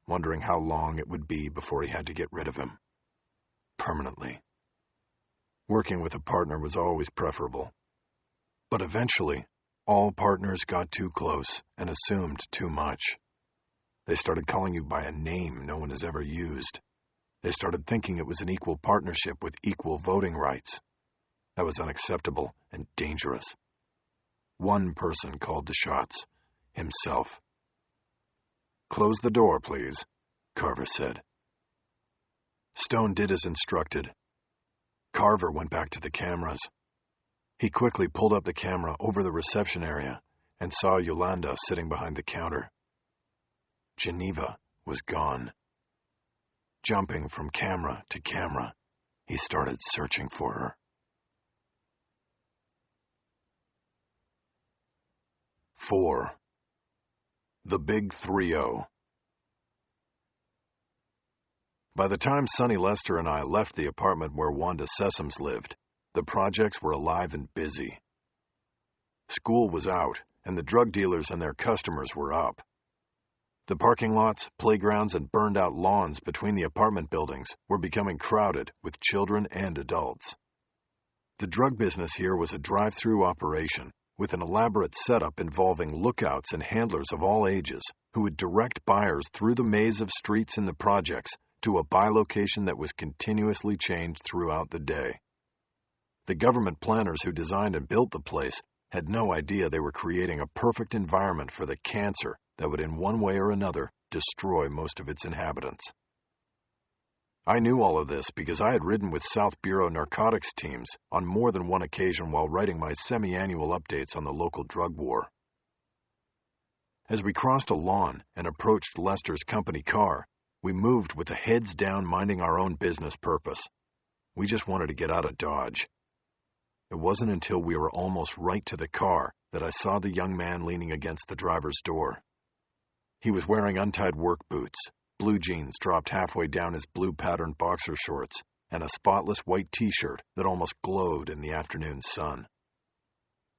wondering how long it would be before he had to get rid of him. Permanently. Working with a partner was always preferable. But eventually, all partners got too close and assumed too much. They started calling you by a name no one has ever used. They started thinking it was an equal partnership with equal voting rights. That was unacceptable and dangerous. One person called the shots, himself. Close the door, please, Carver said. Stone did as instructed. Carver went back to the cameras. He quickly pulled up the camera over the reception area and saw Yolanda sitting behind the counter. Geneva was gone. Jumping from camera to camera, he started searching for her. 4. The Big 3-0. By the time Sonny Lester and I left the apartment where Wanda Sessoms lived, the projects were alive and busy. School was out, and the drug dealers and their customers were up. The parking lots, playgrounds, and burned-out lawns between the apartment buildings were becoming crowded with children and adults. The drug business here was a drive-through operation, with an elaborate setup involving lookouts and handlers of all ages who would direct buyers through the maze of streets in the projects to a buy location that was continuously changed throughout the day. The government planners who designed and built the place had no idea they were creating a perfect environment for the cancer that would in one way or another destroy most of its inhabitants. I knew all of this because I had ridden with South Bureau narcotics teams on more than one occasion while writing my semi-annual updates on the local drug war. As we crossed a lawn and approached Lester's company car, we moved with the heads down, minding our own business purpose. We just wanted to get out of Dodge. It wasn't until we were almost right to the car that I saw the young man leaning against the driver's door. He was wearing untied work boots, blue jeans dropped halfway down his blue-patterned boxer shorts, and a spotless white T-shirt that almost glowed in the afternoon sun.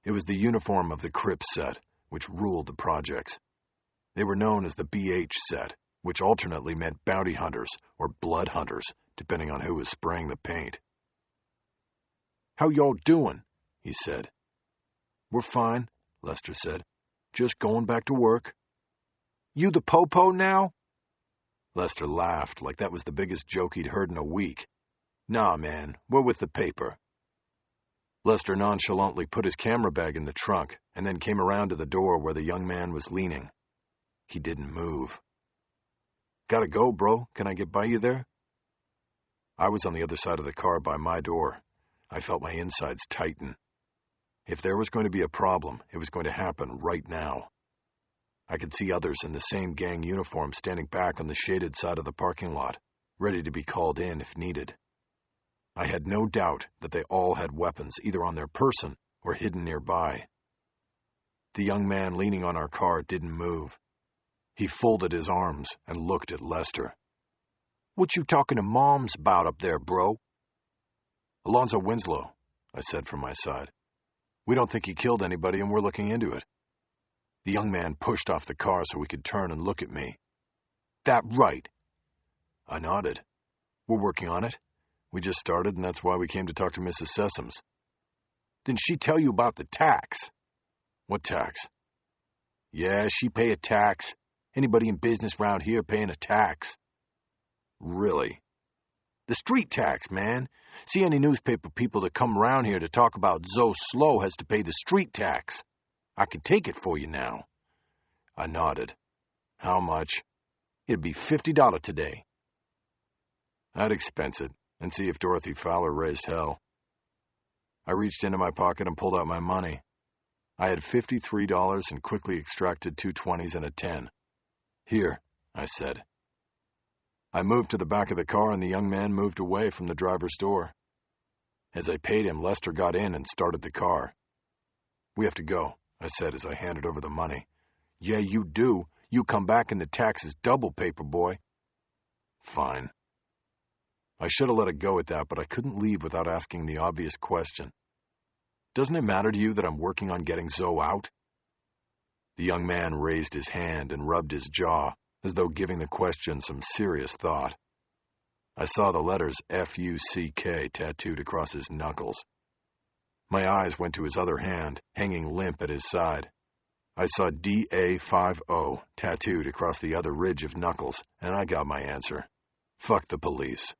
It was the uniform of the Crips set, which ruled the projects. They were known as the BH set, which alternately meant bounty hunters or blood hunters, depending on who was spraying the paint. "How y'all doing?" he said. "We're fine," Lester said. "Just going back to work." "You the popo now?" Lester laughed like that was the biggest joke he'd heard in a week. "Nah, man, we're with the paper." Lester nonchalantly put his camera bag in the trunk and then came around to the door where the young man was leaning. He didn't move. "Gotta go, bro. Can I get by you there?" I was on the other side of the car by my door. I felt my insides tighten. If there was going to be a problem, it was going to happen right now. I could see others in the same gang uniform standing back on the shaded side of the parking lot, ready to be called in if needed. I had no doubt that they all had weapons either on their person or hidden nearby. The young man leaning on our car didn't move. He folded his arms and looked at Lester. "What you talking to Moms about up there, bro?" "Alonzo Winslow. I said from my side. "We don't think he killed anybody, and we're looking into it." The young man pushed off the car so he could turn and look at me. "That right?" I nodded. "We're working on it. We just started, and that's why we came to talk to Mrs. Sessoms." "Didn't she tell you about the tax?" "What tax?" "Yeah, she pay a tax. Anybody in business round here paying a tax." "Really?" "The street tax, man. See, any newspaper people that come around here to talk about Zoe Slow has to pay the street tax. I can take it for you now." I nodded. "How much?" "It'd be $50 today." I'd expense it and see if Dorothy Fowler raised hell. I reached into my pocket and pulled out my money. I had $53 and quickly extracted 2 20s and a 10. "Here," I said. I moved to the back of the car and the young man moved away from the driver's door. As I paid him, Lester got in and started the car. "We have to go," I said as I handed over the money. "Yeah, you do. You come back and the tax is double, paper boy." "Fine." I should have let it go at that, but I couldn't leave without asking the obvious question. "Doesn't it matter to you that I'm working on getting Zoe out?" The young man raised his hand and rubbed his jaw, as though giving the question some serious thought. I saw the letters F-U-C-K tattooed across his knuckles. My eyes went to his other hand, hanging limp at his side. I saw D-A-5-O tattooed across the other ridge of knuckles, and I got my answer. Fuck the police.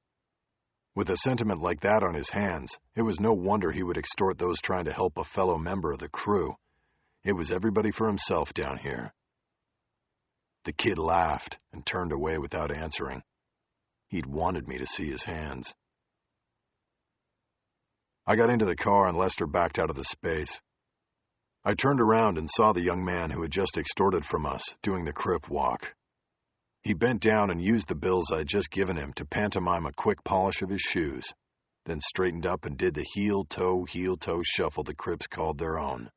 With a sentiment like that on his hands, it was no wonder he would extort those trying to help a fellow member of the crew. It was everybody for himself down here. The kid laughed and turned away without answering. He'd wanted me to see his hands. I got into the car and Lester backed out of the space. I turned around and saw the young man who had just extorted from us doing the crip walk. He bent down and used the bills I'd just given him to pantomime a quick polish of his shoes, then straightened up and did the heel-toe shuffle the Crips called their own.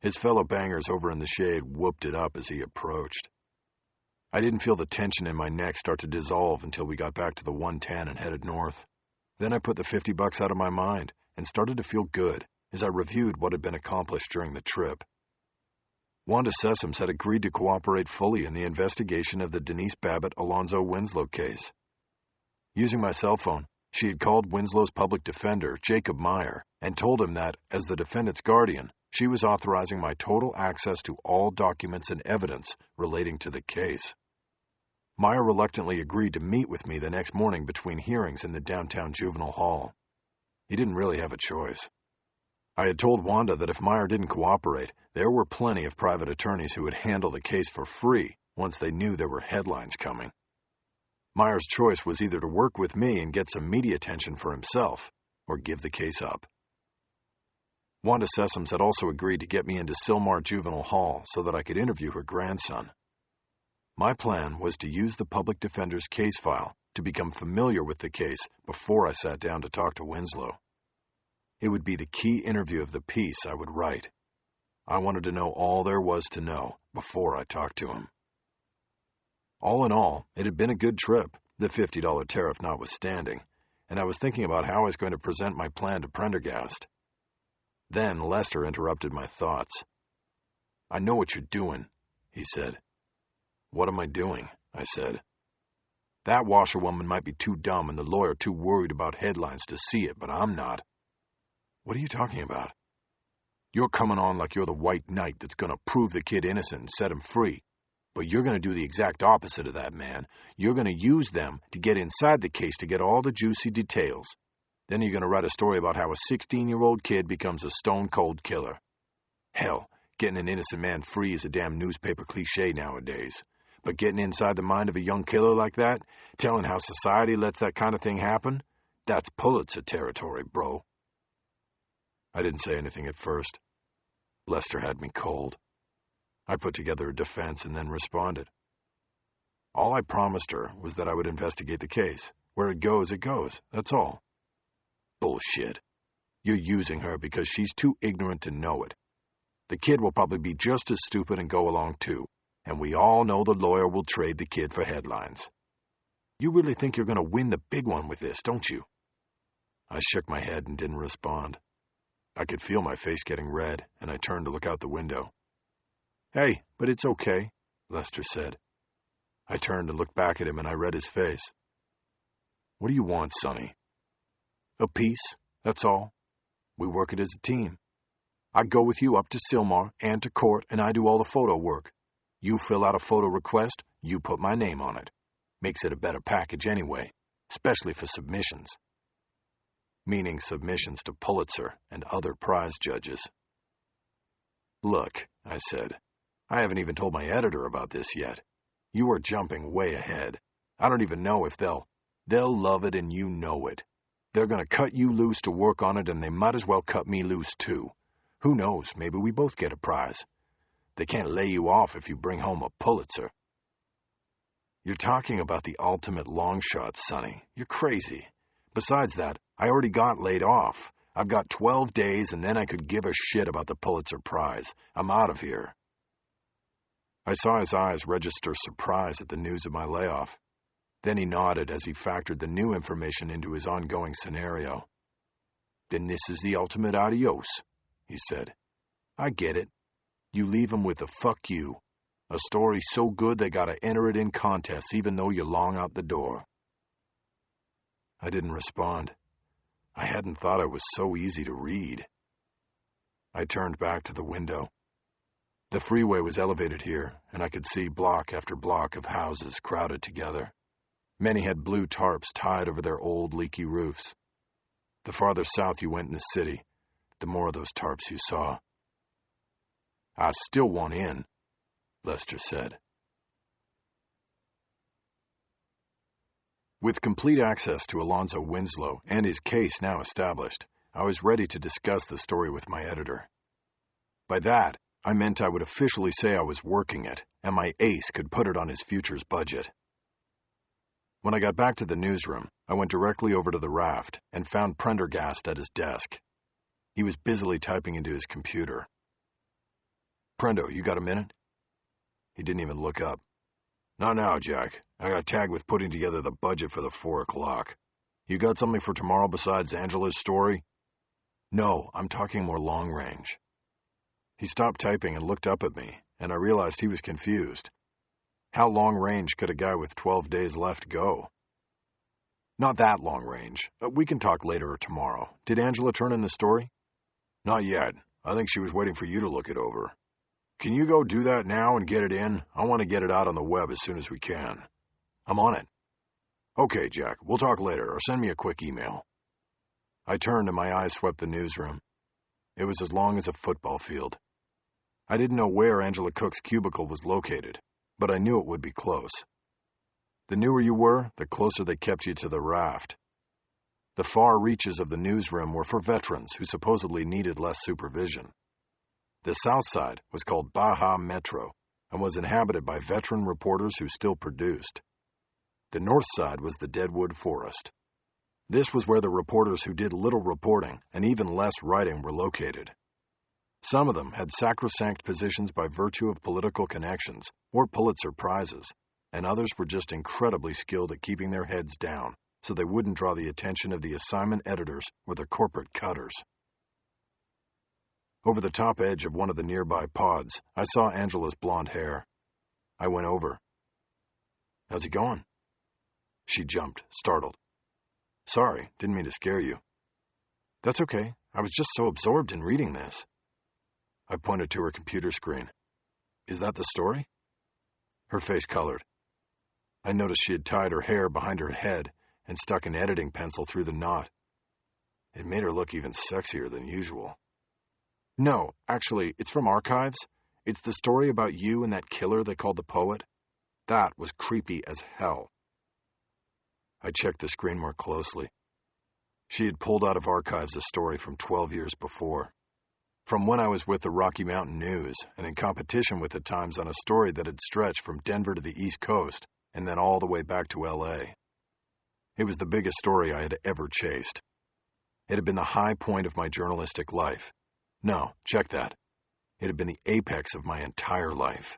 His fellow bangers over in the shade whooped it up as he approached. I didn't feel the tension in my neck start to dissolve until we got back to the 110 and headed north. Then I put the $50 out of my mind and started to feel good as I reviewed what had been accomplished during the trip. Wanda Sessoms had agreed to cooperate fully in the investigation of the Denise Babbitt-Alonzo Winslow case. Using my cell phone, she had called Winslow's public defender, Jacob Meyer, and told him that, as the defendant's guardian, she was authorizing my total access to all documents and evidence relating to the case. Meyer reluctantly agreed to meet with me the next morning between hearings in the downtown juvenile hall. He didn't really have a choice. I had told Wanda that if Meyer didn't cooperate, there were plenty of private attorneys who would handle the case for free once they knew there were headlines coming. Meyer's choice was either to work with me and get some media attention for himself, or give the case up. Wanda Sessoms had also agreed to get me into Sylmar Juvenile Hall so that I could interview her grandson. My plan was to use the public defender's case file to become familiar with the case before I sat down to talk to Winslow. It would be the key interview of the piece I would write. I wanted to know all there was to know before I talked to him. All in all, it had been a good trip, the $50 tariff notwithstanding, and I was thinking about how I was going to present my plan to Prendergast. Then Lester interrupted my thoughts. "I know what you're doing," he said. "What am I doing?" I said. "That washerwoman might be too dumb and the lawyer too worried about headlines to see it, but I'm not." "What are you talking about?" "You're coming on like you're the white knight that's going to prove the kid innocent and set him free. But you're going to do the exact opposite of that, man. You're going to use them to get inside the case to get all the juicy details. Then you're going to write a story about how a 16-year-old kid becomes a stone-cold killer. Hell, getting an innocent man free is a damn newspaper cliche nowadays. But getting inside the mind of a young killer like that, telling how society lets that kind of thing happen, that's Pulitzer territory, bro." I didn't say anything at first. Lester had me cold. I put together a defense and then responded. All I promised her was that I would investigate the case. Where it goes, that's all. Bullshit. You're using her because she's too ignorant to know it. The kid will probably be just as stupid and go along too, and we all know the lawyer will trade the kid for headlines. You really think you're going to win the big one with this, don't you? I shook my head and didn't respond. I could feel my face getting red, and I turned to look out the window. "Hey, but it's okay," Lester said. I turned and looked back at him, and I read his face. "What do you want, Sonny?" "A piece, that's all. We work it as a team. I go with you up to Sylmar and to court, and I do all the photo work. You fill out a photo request, you put my name on it. Makes it a better package anyway, especially for submissions." Meaning submissions to Pulitzer and other prize judges. "Look," I said, "I haven't even told my editor about this yet. You are jumping way ahead. I don't even know if they'll love it, and you know it. They're going to cut you loose to work on it, and they might as well cut me loose too. Who knows, maybe we both get a prize. They can't lay you off if you bring home a Pulitzer." "You're talking about the ultimate long shot, Sonny. You're crazy. Besides that, I already got laid off. I've got 12 days, and then I could give a shit about the Pulitzer Prize. I'm out of here." I saw his eyes register surprise at the news of my layoff. Then he nodded as he factored the new information into his ongoing scenario. "Then this is the ultimate adios," he said. "I get it. You leave 'em with a fuck you. A story so good they gotta enter it in contests even though you're long out the door." I didn't respond. I hadn't thought I was so easy to read. I turned back to the window. The freeway was elevated here, and I could see block after block of houses crowded together. Many had blue tarps tied over their old, leaky roofs. The farther south you went in the city, the more of those tarps you saw. "I still want in," Lester said. With complete access to Alonzo Winslow and his case now established, I was ready to discuss the story with my editor. By that, I meant I would officially say I was working it, and my ace could put it on his future's budget. When I got back to the newsroom, I went directly over to the raft and found Prendergast at his desk. He was busily typing into his computer. "Prendo, you got a minute?" He didn't even look up. "Not now, Jack. I got tagged with putting together the budget for the 4 o'clock. You got something for tomorrow besides Angela's story?" "No, I'm talking more long range." He stopped typing and looked up at me, and I realized he was confused. How long range could a guy with 12 days left go? "Not that long range. We can talk later or tomorrow. Did Angela turn in the story?" "Not yet. I think she was waiting for you to look it over. Can you go do that now and get it in? I want to get it out on the web as soon as we can." "I'm on it." "Okay, Jack. We'll talk later, or send me a quick email." I turned and my eyes swept the newsroom. It was as long as a football field. I didn't know where Angela Cook's cubicle was located, but I knew it would be close. The newer you were, the closer they kept you to the raft. The far reaches of the newsroom were for veterans who supposedly needed less supervision. The south side was called Baja Metro and was inhabited by veteran reporters who still produced. The north side was the Deadwood Forest. This was where the reporters who did little reporting and even less writing were located. Some of them had sacrosanct positions by virtue of political connections or Pulitzer prizes, and others were just incredibly skilled at keeping their heads down so they wouldn't draw the attention of the assignment editors or the corporate cutters. Over the top edge of one of the nearby pods, I saw Angela's blonde hair. I went over. "How's it going?" She jumped, startled. "Sorry, didn't mean to scare you." "That's okay. I was just so absorbed in reading this." I pointed to her computer screen. "Is that the story?" Her face colored. I noticed she had tied her hair behind her head and stuck an editing pencil through the knot. It made her look even sexier than usual. "No, actually, it's from archives. It's the story about you and that killer they called the poet. That was creepy as hell." I checked the screen more closely. She had pulled out of archives a story from 12 years before. From when I was with the Rocky Mountain News and in competition with the Times on a story that had stretched from Denver to the East Coast and then all the way back to L.A. It was the biggest story I had ever chased. It had been the high point of my journalistic life. No, check that. It had been the apex of my entire life,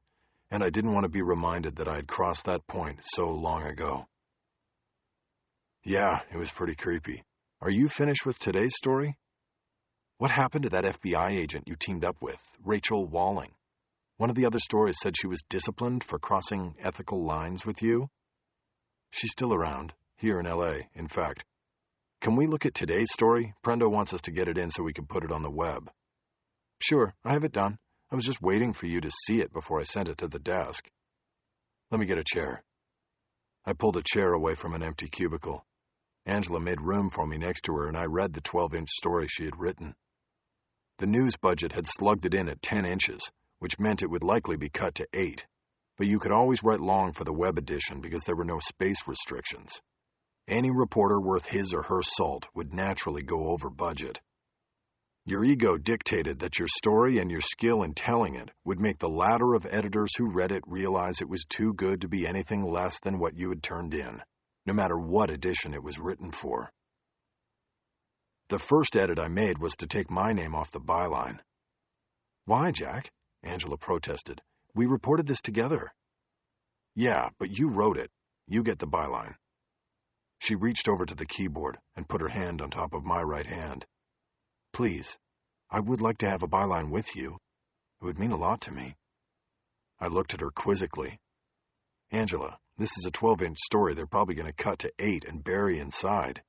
and I didn't want to be reminded that I had crossed that point so long ago. "Yeah, it was pretty creepy. Are you finished with today's story?" What happened to that FBI agent you teamed up with, Rachel Walling? One of the other stories said she was disciplined for crossing ethical lines with you. She's still around, here in L.A., in fact. Can we look at today's story? Prendo wants us to get it in so we can put it on the web. Sure, I have it done. I was just waiting for you to see it before I sent it to the desk. Let me get a chair. I pulled a chair away from an empty cubicle. Angela made room for me next to her, and I read the 12-inch story she had written. The news budget had slugged it in at 10 inches, which meant it would likely be cut to 8. But you could always write long for the web edition because there were no space restrictions. Any reporter worth his or her salt would naturally go over budget. Your ego dictated that your story and your skill in telling it would make the ladder of editors who read it realize it was too good to be anything less than what you had turned in, no matter what edition it was written for. The first edit I made was to take my name off the byline. Why, Jack? Angela protested. We reported this together. Yeah, but you wrote it. You get the byline. She reached over to the keyboard and put her hand on top of my right hand. Please, I would like to have a byline with you. It would mean a lot to me. I looked at her quizzically. Angela, this is a 12-inch story they're probably going to cut to 8 and bury inside.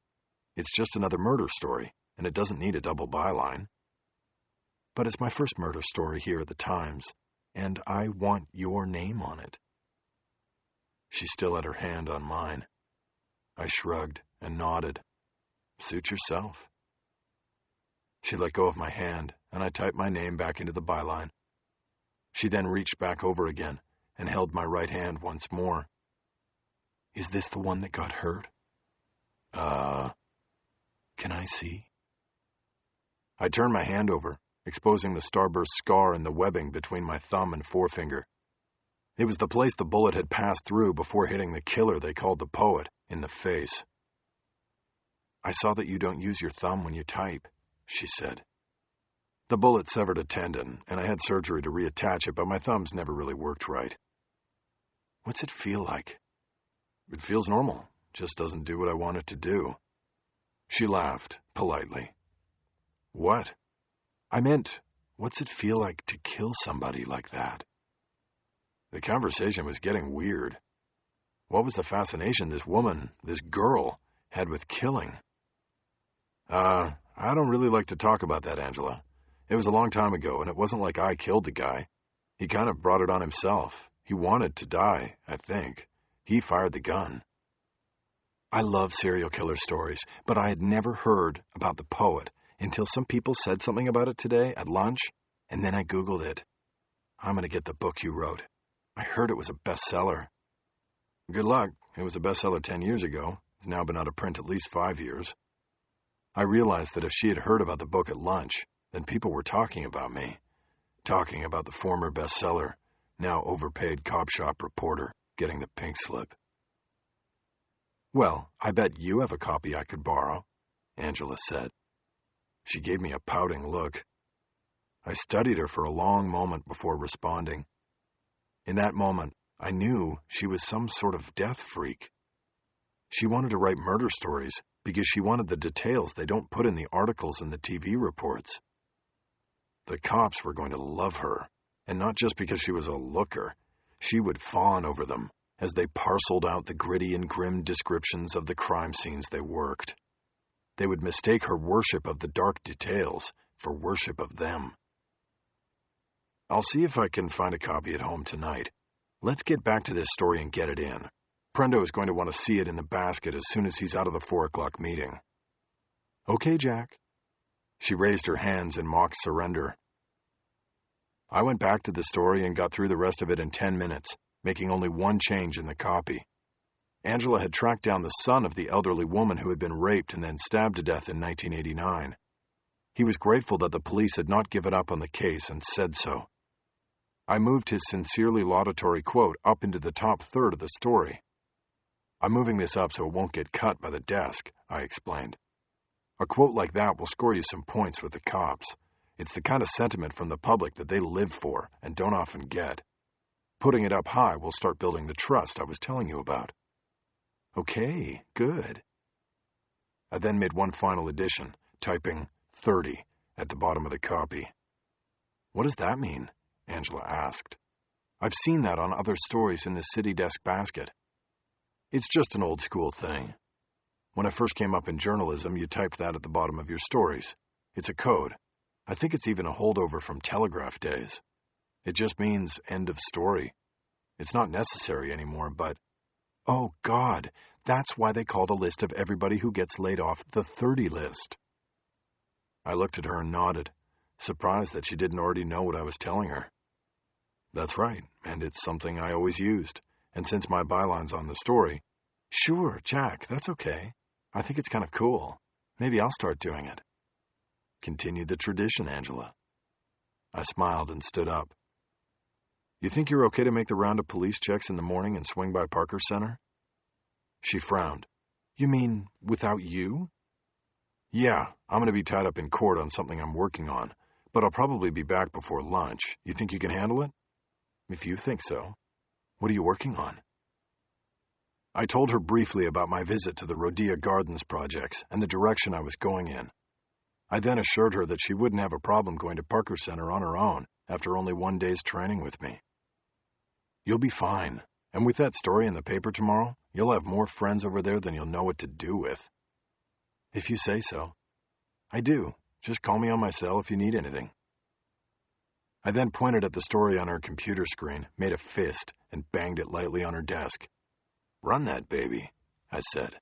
It's just another murder story, and it doesn't need a double byline. But it's my first murder story here at the Times, and I want your name on it. She still had her hand on mine. I shrugged and nodded. Suit yourself. She let go of my hand, and I typed my name back into the byline. She then reached back over again and held my right hand once more. Is this the one that got hurt? Can I see? I turned my hand over, exposing the starburst scar and the webbing between my thumb and forefinger. It was the place the bullet had passed through before hitting the killer they called the poet in the face. I saw that you don't use your thumb when you type, she said. The bullet severed a tendon, and I had surgery to reattach it, but my thumbs never really worked right. What's it feel like? It feels normal, just doesn't do what I want it to do. She laughed, politely. What? I meant, what's it feel like to kill somebody like that? The conversation was getting weird. What was the fascination this woman, this girl, had with killing? I don't really like to talk about that, Angela. It was a long time ago, and it wasn't like I killed the guy. He kind of brought it on himself. He wanted to die, I think. He fired the gun. I love serial killer stories, but I had never heard about the poet until some people said something about it today at lunch, and then I Googled it. I'm going to get the book you wrote. I heard it was a bestseller. Good luck. It was a bestseller 10 years ago. It's now been out of print at least 5 years. I realized that if she had heard about the book at lunch, then people were talking about me. Talking about the former bestseller, now overpaid cop shop reporter getting the pink slip. Well, I bet you have a copy I could borrow, Angela said. She gave me a pouting look. I studied her for a long moment before responding. In that moment, I knew she was some sort of death freak. She wanted to write murder stories because she wanted the details they don't put in the articles and the TV reports. The cops were going to love her, and not just because she was a looker. She would fawn over them as they parceled out the gritty and grim descriptions of the crime scenes they worked. They would mistake her worship of the dark details for worship of them. I'll see if I can find a copy at home tonight. Let's get back to this story and get it in. Prendo is going to want to see it in the basket as soon as he's out of the 4 o'clock meeting. Okay, Jack. She raised her hands in mock surrender. I went back to the story and got through the rest of it in 10 minutes, making only one change in the copy. Angela had tracked down the son of the elderly woman who had been raped and then stabbed to death in 1989. He was grateful that the police had not given up on the case and said so. I moved his sincerely laudatory quote up into the top third of the story. I'm moving this up so it won't get cut by the desk, I explained. A quote like that will score you some points with the cops. It's the kind of sentiment from the public that they live for and don't often get. Putting it up high will start building the trust I was telling you about. Okay, good. I then made one final addition, typing 30 at the bottom of the copy. "What does that mean?" Angela asked. "I've seen that on other stories in the city desk basket." "It's just an old-school thing. When I first came up in journalism, you typed that at the bottom of your stories. It's a code. I think it's even a holdover from telegraph days. It just means end of story. It's not necessary anymore, but..." "Oh, God, that's why they call the list of everybody who gets laid off the 30 list." I looked at her and nodded, surprised that she didn't already know what I was telling her. "That's right, and it's something I always used, and since my byline's on the story..." "Sure, Jack, that's okay. I think it's kind of cool. Maybe I'll start doing it." "Continue the tradition, Angela." I smiled and stood up. "You think you're okay to make the round of police checks in the morning and swing by Parker Center?" She frowned. "You mean without you?" "Yeah, I'm going to be tied up in court on something I'm working on, but I'll probably be back before lunch. You think you can handle it?" "If you think so. What are you working on?" I told her briefly about my visit to the Rhodia Gardens projects and the direction I was going in. I then assured her that she wouldn't have a problem going to Parker Center on her own after only one day's training with me. "You'll be fine, and with that story in the paper tomorrow, you'll have more friends over there than you'll know what to do with." "If you say so." "I do. Just call me on my cell if you need anything." I then pointed at the story on her computer screen, made a fist, and banged it lightly on her desk. "Run that baby," I said.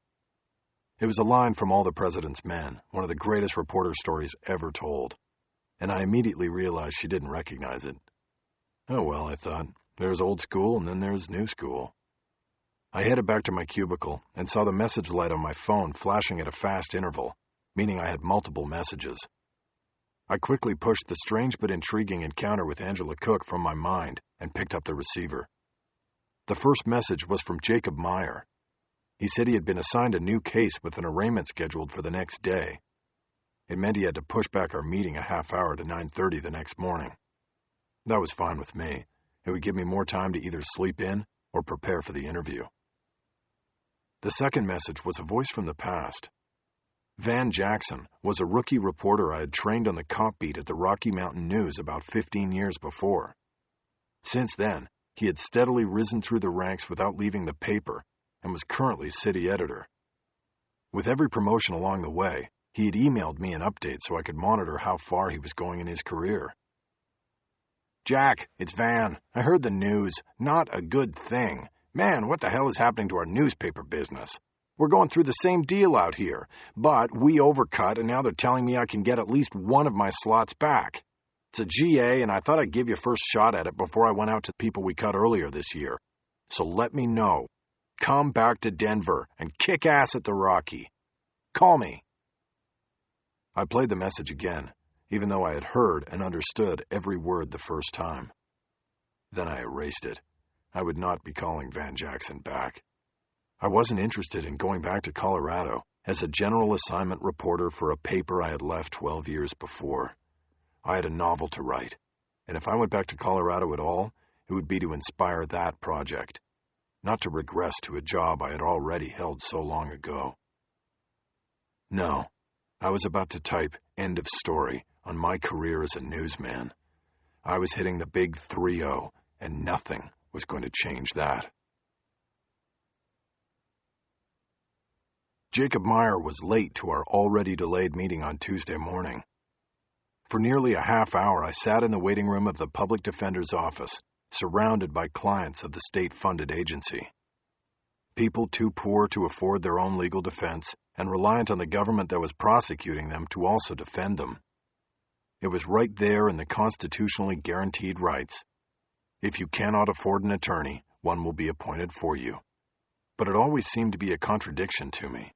It was a line from All the President's Men, one of the greatest reporter stories ever told, and I immediately realized she didn't recognize it. Oh well, I thought, there's old school and then there's new school. I headed back to my cubicle and saw the message light on my phone flashing at a fast interval, meaning I had multiple messages. I quickly pushed the strange but intriguing encounter with Angela Cook from my mind and picked up the receiver. The first message was from Jacob Meyer. He said he had been assigned a new case with an arraignment scheduled for the next day. It meant he had to push back our meeting a half hour to 9:30 the next morning. That was fine with me. It would give me more time to either sleep in or prepare for the interview. The second message was a voice from the past. Van Jackson was a rookie reporter I had trained on the cop beat at the Rocky Mountain News about 15 years before. Since then, he had steadily risen through the ranks without leaving the paper and was currently city editor. With every promotion along the way, he had emailed me an update so I could monitor how far he was going in his career. "Jack, it's Van. I heard the news. Not a good thing. Man, what the hell is happening to our newspaper business? We're going through the same deal out here, but we overcut and now they're telling me I can get at least one of my slots back. It's a GA and I thought I'd give you first shot at it before I went out to people we cut earlier this year. So let me know. Come back to Denver and kick ass at the Rocky. Call me." I played the message again, even though I had heard and understood every word the first time. Then I erased it. I would not be calling Van Jackson back. I wasn't interested in going back to Colorado as a general assignment reporter for a paper I had left 12 years before. I had a novel to write, and if I went back to Colorado at all, it would be to inspire that project, not to regress to a job I had already held so long ago. No, I was about to type "end of story" on my career as a newsman. I was hitting the big 3-0, and nothing was going to change that. Jacob Meyer was late to our already delayed meeting on Tuesday morning. For nearly a half hour, I sat in the waiting room of the public defender's office, surrounded by clients of the state-funded agency. People too poor to afford their own legal defense and reliant on the government that was prosecuting them to also defend them. It was right there in the constitutionally guaranteed rights. If you cannot afford an attorney, one will be appointed for you. But it always seemed to be a contradiction to me.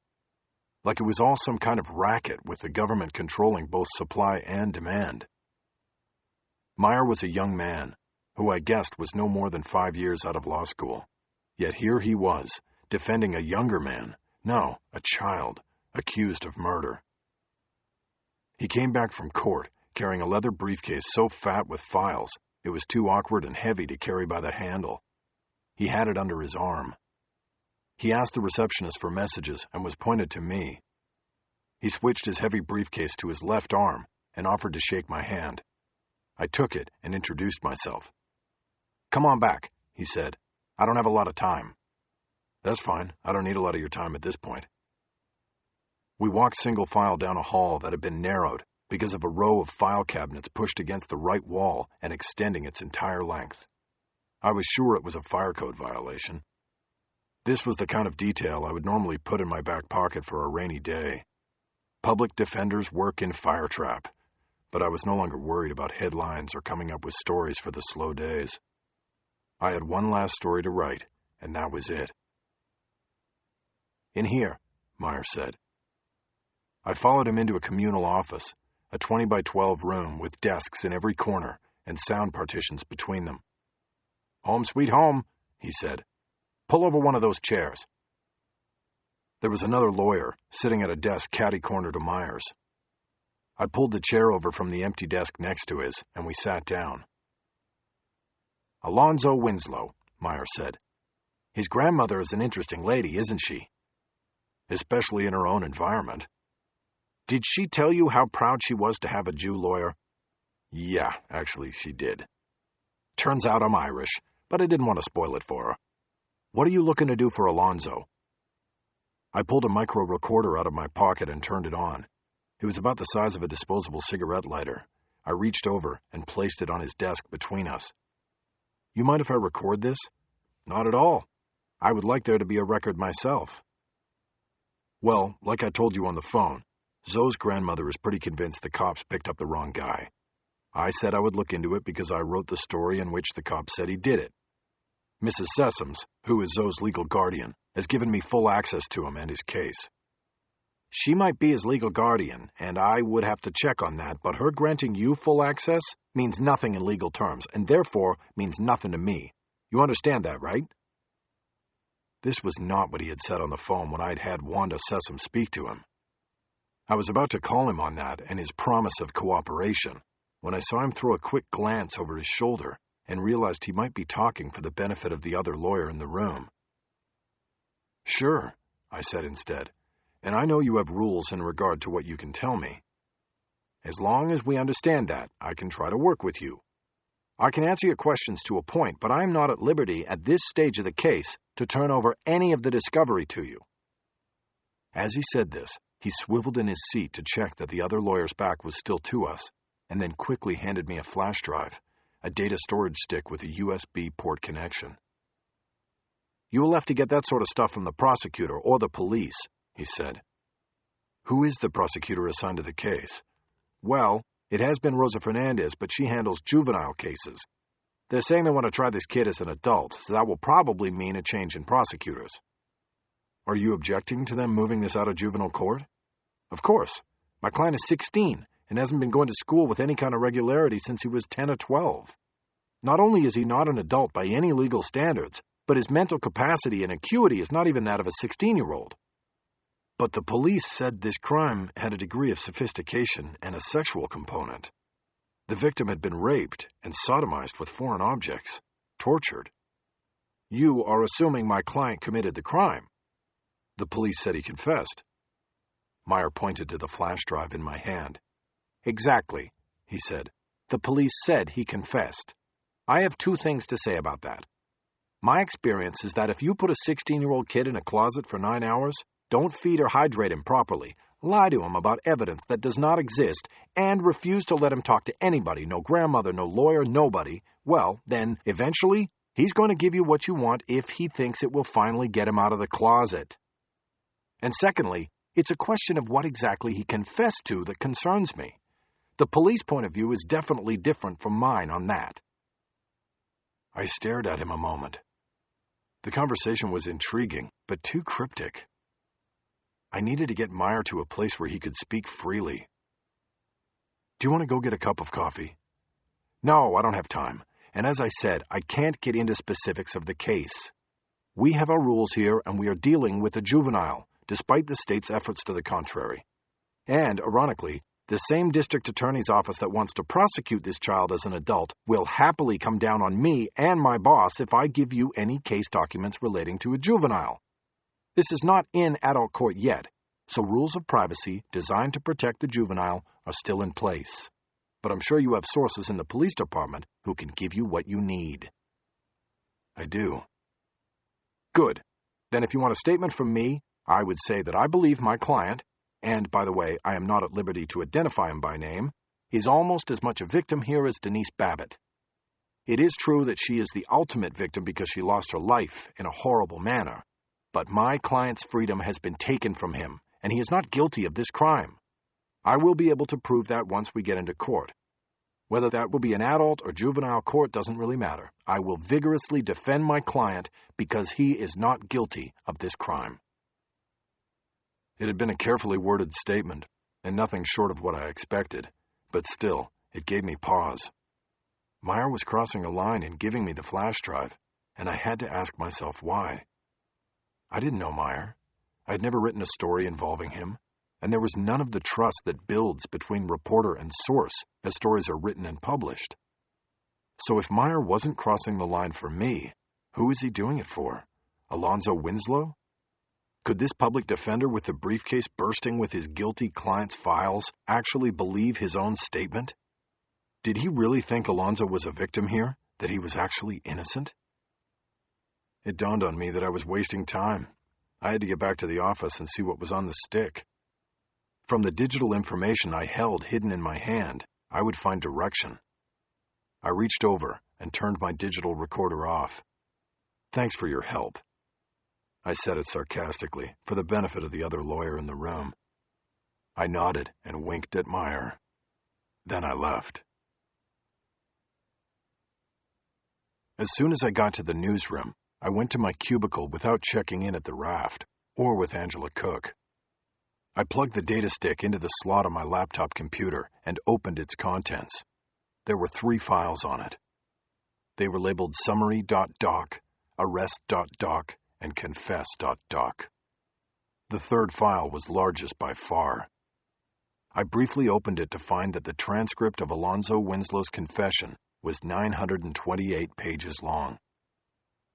Like it was all some kind of racket with the government controlling both supply and demand. Meyer was a young man, who I guessed was no more than 5 years out of law school. Yet here he was, defending a younger man, no, a child, accused of murder. He came back from court, carrying a leather briefcase so fat with files, it was too awkward and heavy to carry by the handle. He had it under his arm. He asked the receptionist for messages and was pointed to me. He switched his heavy briefcase to his left arm and offered to shake my hand. I took it and introduced myself. "Come on back," he said. "I don't have a lot of time." "That's fine. I don't need a lot of your time at this point." We walked single file down a hall that had been narrowed because of a row of file cabinets pushed against the right wall and extending its entire length. I was sure it was a fire code violation. This was the kind of detail I would normally put in my back pocket for a rainy day. Public defenders work in firetrap, but I was no longer worried about headlines or coming up with stories for the slow days. I had one last story to write, and that was it. "In here," Meyer said. I followed him into a communal office, a 20 by 12 room with desks in every corner and sound partitions between them. "Home sweet home," he said. "Pull over one of those chairs." There was another lawyer sitting at a desk catty-corner to Meyer's. I pulled the chair over from the empty desk next to his, and we sat down. "Alonzo Winslow," Meyer said. "His grandmother is an interesting lady, isn't she? Especially in her own environment. Did she tell you how proud she was to have a Jew lawyer?" "Yeah, actually, she did. Turns out I'm Irish, but I didn't want to spoil it for her. What are you looking to do for Alonzo?" I pulled a micro recorder out of my pocket and turned it on. It was about the size of a disposable cigarette lighter. I reached over and placed it on his desk between us. "You mind if I record this?" "Not at all. I would like there to be a record myself." "Well, like I told you on the phone, Zoe's grandmother is pretty convinced the cops picked up the wrong guy. I said I would look into it because I wrote the story in which the cops said he did it. Mrs. Sessoms, who is Zoe's legal guardian, has given me full access to him and his case. She might be his legal guardian, and I would have to check on that, but her granting you full access means nothing in legal terms, and therefore means nothing to me. You understand that, right?" This was not what he had said on the phone when I'd had Wanda Sessom speak to him. I was about to call him on that and his promise of cooperation when I saw him throw a quick glance over his shoulder and realized he might be talking for the benefit of the other lawyer in the room. "Sure," I said instead, "and I know you have rules in regard to what you can tell me. As long as we understand that, I can try to work with you. I can answer your questions to a point, but I am not at liberty at this stage of the case to turn over any of the discovery to you." As he said this, he swiveled in his seat to check that the other lawyer's back was still to us, and then quickly handed me a flash drive, a data storage stick with a USB port connection. "You will have to get that sort of stuff from the prosecutor or the police," he said. "Who is the prosecutor assigned to the case?" "Well, it has been Rosa Fernandez, but she handles juvenile cases. They're saying they want to try this kid as an adult, so that will probably mean a change in prosecutors." "Are you objecting to them moving this out of juvenile court?" "Of course. My client is 16 and hasn't been going to school with any kind of regularity since he was 10 or 12. Not only is he not an adult by any legal standards, but his mental capacity and acuity is not even that of a 16-year-old. But the police said this crime had a degree of sophistication and a sexual component. The victim had been raped and sodomized with foreign objects, tortured. You are assuming my client committed the crime." "The police said he confessed." Meyer pointed to the flash drive in my hand. "Exactly," he said. "The police said he confessed. I have two things to say about that. My experience is that if you put a 16-year-old kid in a closet for 9 hours, don't feed or hydrate him properly, lie to him about evidence that does not exist, and refuse to let him talk to anybody, no grandmother, no lawyer, nobody, well, then, eventually, he's going to give you what you want if he thinks it will finally get him out of the closet. And secondly, it's a question of what exactly he confessed to that concerns me. The police point of view is definitely different from mine on that." I stared at him a moment. The conversation was intriguing, but too cryptic. I needed to get Meyer to a place where he could speak freely. "Do you want to go get a cup of coffee?" "No, I don't have time. And as I said, I can't get into specifics of the case. We have our rules here, and we are dealing with a juvenile, despite the state's efforts to the contrary. And, ironically, the same district attorney's office that wants to prosecute this child as an adult will happily come down on me and my boss if I give you any case documents relating to a juvenile. This is not in adult court yet, so rules of privacy designed to protect the juvenile are still in place. But I'm sure you have sources in the police department who can give you what you need. I do. Good. Then if you want a statement from me, I would say that I believe my client, and by the way, I am not at liberty to identify him by name, is almost as much a victim here as Denise Babbitt. It is true that she is the ultimate victim because she lost her life in a horrible manner, but my client's freedom has been taken from him, and he is not guilty of this crime. I will be able to prove that once we get into court. Whether that will be an adult or juvenile court doesn't really matter. I will vigorously defend my client because he is not guilty of this crime. It had been a carefully worded statement, and nothing short of what I expected, but still, it gave me pause. Meyer was crossing a line in giving me the flash drive, and I had to ask myself why. I didn't know Meyer. I had never written a story involving him, and there was none of the trust that builds between reporter and source as stories are written and published. So if Meyer wasn't crossing the line for me, who is he doing it for? Alonzo Winslow? Could this public defender with the briefcase bursting with his guilty client's files actually believe his own statement? Did he really think Alonzo was a victim here, that he was actually innocent? It dawned on me that I was wasting time. I had to get back to the office and see what was on the stick. From the digital information I held hidden in my hand, I would find direction. I reached over and turned my digital recorder off. "Thanks for your help." I said it sarcastically, for the benefit of the other lawyer in the room. I nodded and winked at Meyer. Then I left. As soon as I got to the newsroom, I went to my cubicle without checking in at the Raft, or with Angela Cook. I plugged the data stick into the slot on my laptop computer and opened its contents. There were 3 files on it. They were labeled summary.doc, arrest.doc, and confess.doc. The 3rd file was largest by far. I briefly opened it to find that the transcript of Alonzo Winslow's confession was 928 pages long.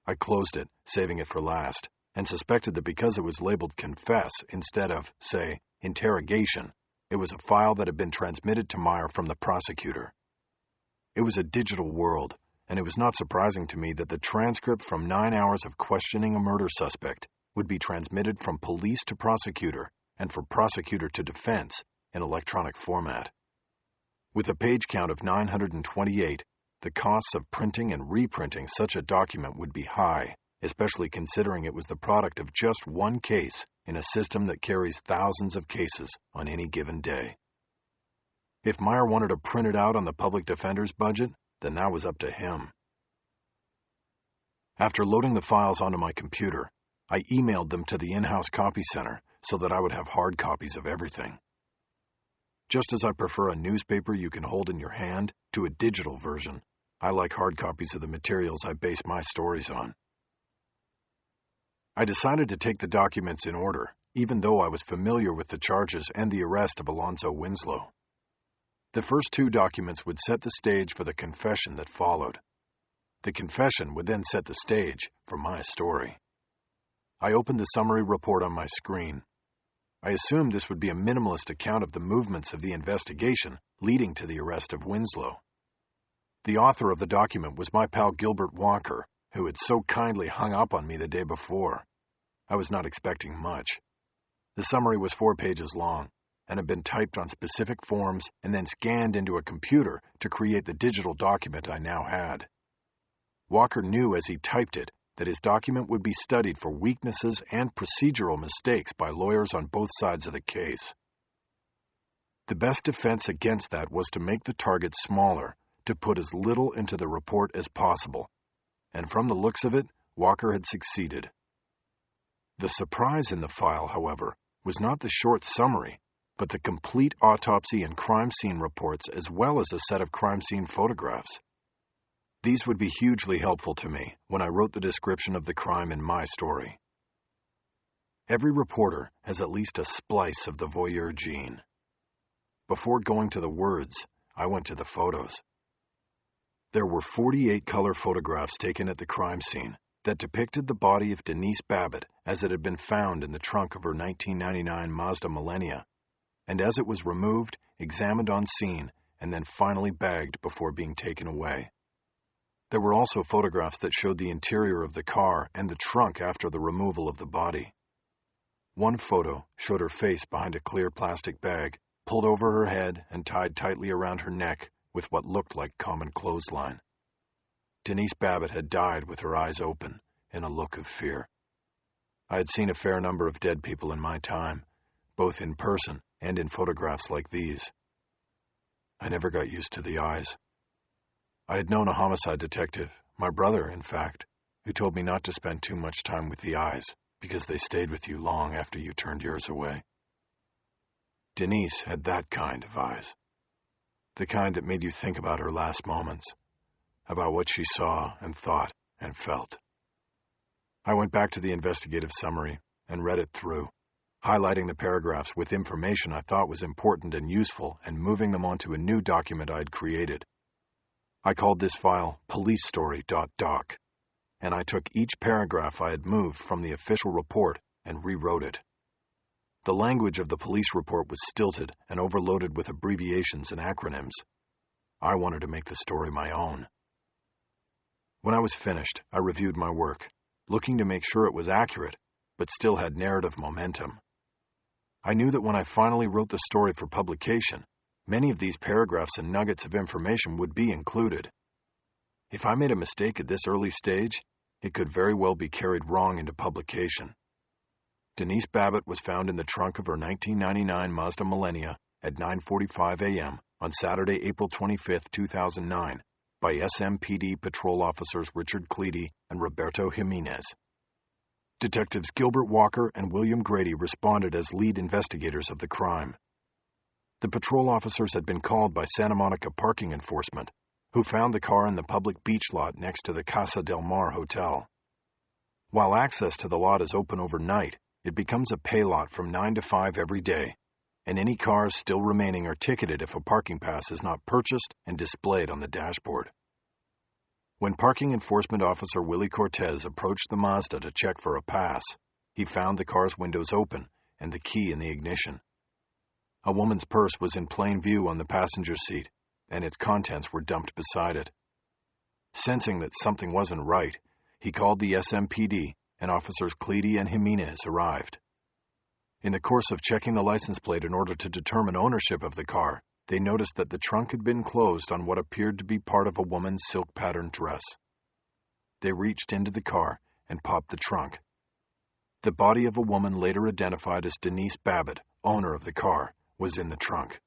I closed it, saving it for last, and suspected that because it was labeled confess instead of, say, interrogation, it was a file that had been transmitted to Meyer from the prosecutor. It was a digital world, and it was not surprising to me that the transcript from 9 hours of questioning a murder suspect would be transmitted from police to prosecutor and from prosecutor to defense in electronic format. With a page count of 928, the costs of printing and reprinting such a document would be high, especially considering it was the product of just one case in a system that carries thousands of cases on any given day. If Meyer wanted to print it out on the public defender's budget, then that was up to him. After loading the files onto my computer, I emailed them to the in-house copy center so that I would have hard copies of everything. Just as I prefer a newspaper you can hold in your hand to a digital version, I like hard copies of the materials I base my stories on. I decided to take the documents in order, even though I was familiar with the charges and the arrest of Alonzo Winslow. The first 2 documents would set the stage for the confession that followed. The confession would then set the stage for my story. I opened the summary report on my screen. I assumed this would be a minimalist account of the movements of the investigation leading to the arrest of Winslow. The author of the document was my pal Gilbert Walker, who had so kindly hung up on me the day before. I was not expecting much. The summary was 4 pages long and had been typed on specific forms and then scanned into a computer to create the digital document I now had. Walker knew as he typed it that his document would be studied for weaknesses and procedural mistakes by lawyers on both sides of the case. The best defense against that was to make the target smaller, to put as little into the report as possible. And from the looks of it, Walker had succeeded. The surprise in the file, however, was not the short summary, but the complete autopsy and crime scene reports as well as a set of crime scene photographs. These would be hugely helpful to me when I wrote the description of the crime in my story. Every reporter has at least a splice of the voyeur gene. Before going to the words, I went to the photos. There were 48 color photographs taken at the crime scene that depicted the body of Denise Babbitt as it had been found in the trunk of her 1999 Mazda Millennia. and as it was removed, examined on scene, and then finally bagged before being taken away. There were also photographs that showed the interior of the car and the trunk after the removal of the body. One photo showed her face behind a clear plastic bag, pulled over her head and tied tightly around her neck with what looked like common clothesline. Denise Babbitt had died with her eyes open, in a look of fear. I had seen a fair number of dead people in my time, both in person and in photographs like these. I never got used to the eyes. I had known a homicide detective, my brother, in fact, who told me not to spend too much time with the eyes because they stayed with you long after you turned yours away. Denise had that kind of eyes. The kind that made you think about her last moments, about what she saw and thought and felt. I went back to the investigative summary and read it through, highlighting the paragraphs with information I thought was important and useful and moving them onto a new document I'd created. I called this file policestory.doc, and I took each paragraph I had moved from the official report and rewrote it. The language of the police report was stilted and overloaded with abbreviations and acronyms. I wanted to make the story my own. When I was finished, I reviewed my work, looking to make sure it was accurate, but still had narrative momentum. I knew that when I finally wrote the story for publication, many of these paragraphs and nuggets of information would be included. If I made a mistake at this early stage, it could very well be carried wrong into publication. Denise Babbitt was found in the trunk of her 1999 Mazda Millennia at 9:45 a.m. on Saturday, April 25, 2009, by SMPD patrol officers Richard Cleety and Roberto Jimenez. Detectives Gilbert Walker and William Grady responded as lead investigators of the crime. The patrol officers had been called by Santa Monica parking enforcement, who found the car in the public beach lot next to the Casa del Mar Hotel. While access to the lot is open overnight, it becomes a pay lot from 9 to 5 every day, and any cars still remaining are ticketed if a parking pass is not purchased and displayed on the dashboard. When parking enforcement officer Willie Cortez approached the Mazda to check for a pass, he found the car's windows open and the key in the ignition. A woman's purse was in plain view on the passenger seat, and its contents were dumped beside it. Sensing that something wasn't right, he called the SMPD, and officers Cleety and Jimenez arrived. In the course of checking the license plate in order to determine ownership of the car, they noticed that the trunk had been closed on what appeared to be part of a woman's silk-patterned dress. They reached into the car and popped the trunk. The body of a woman later identified as Denise Babbitt, owner of the car, was in the trunk.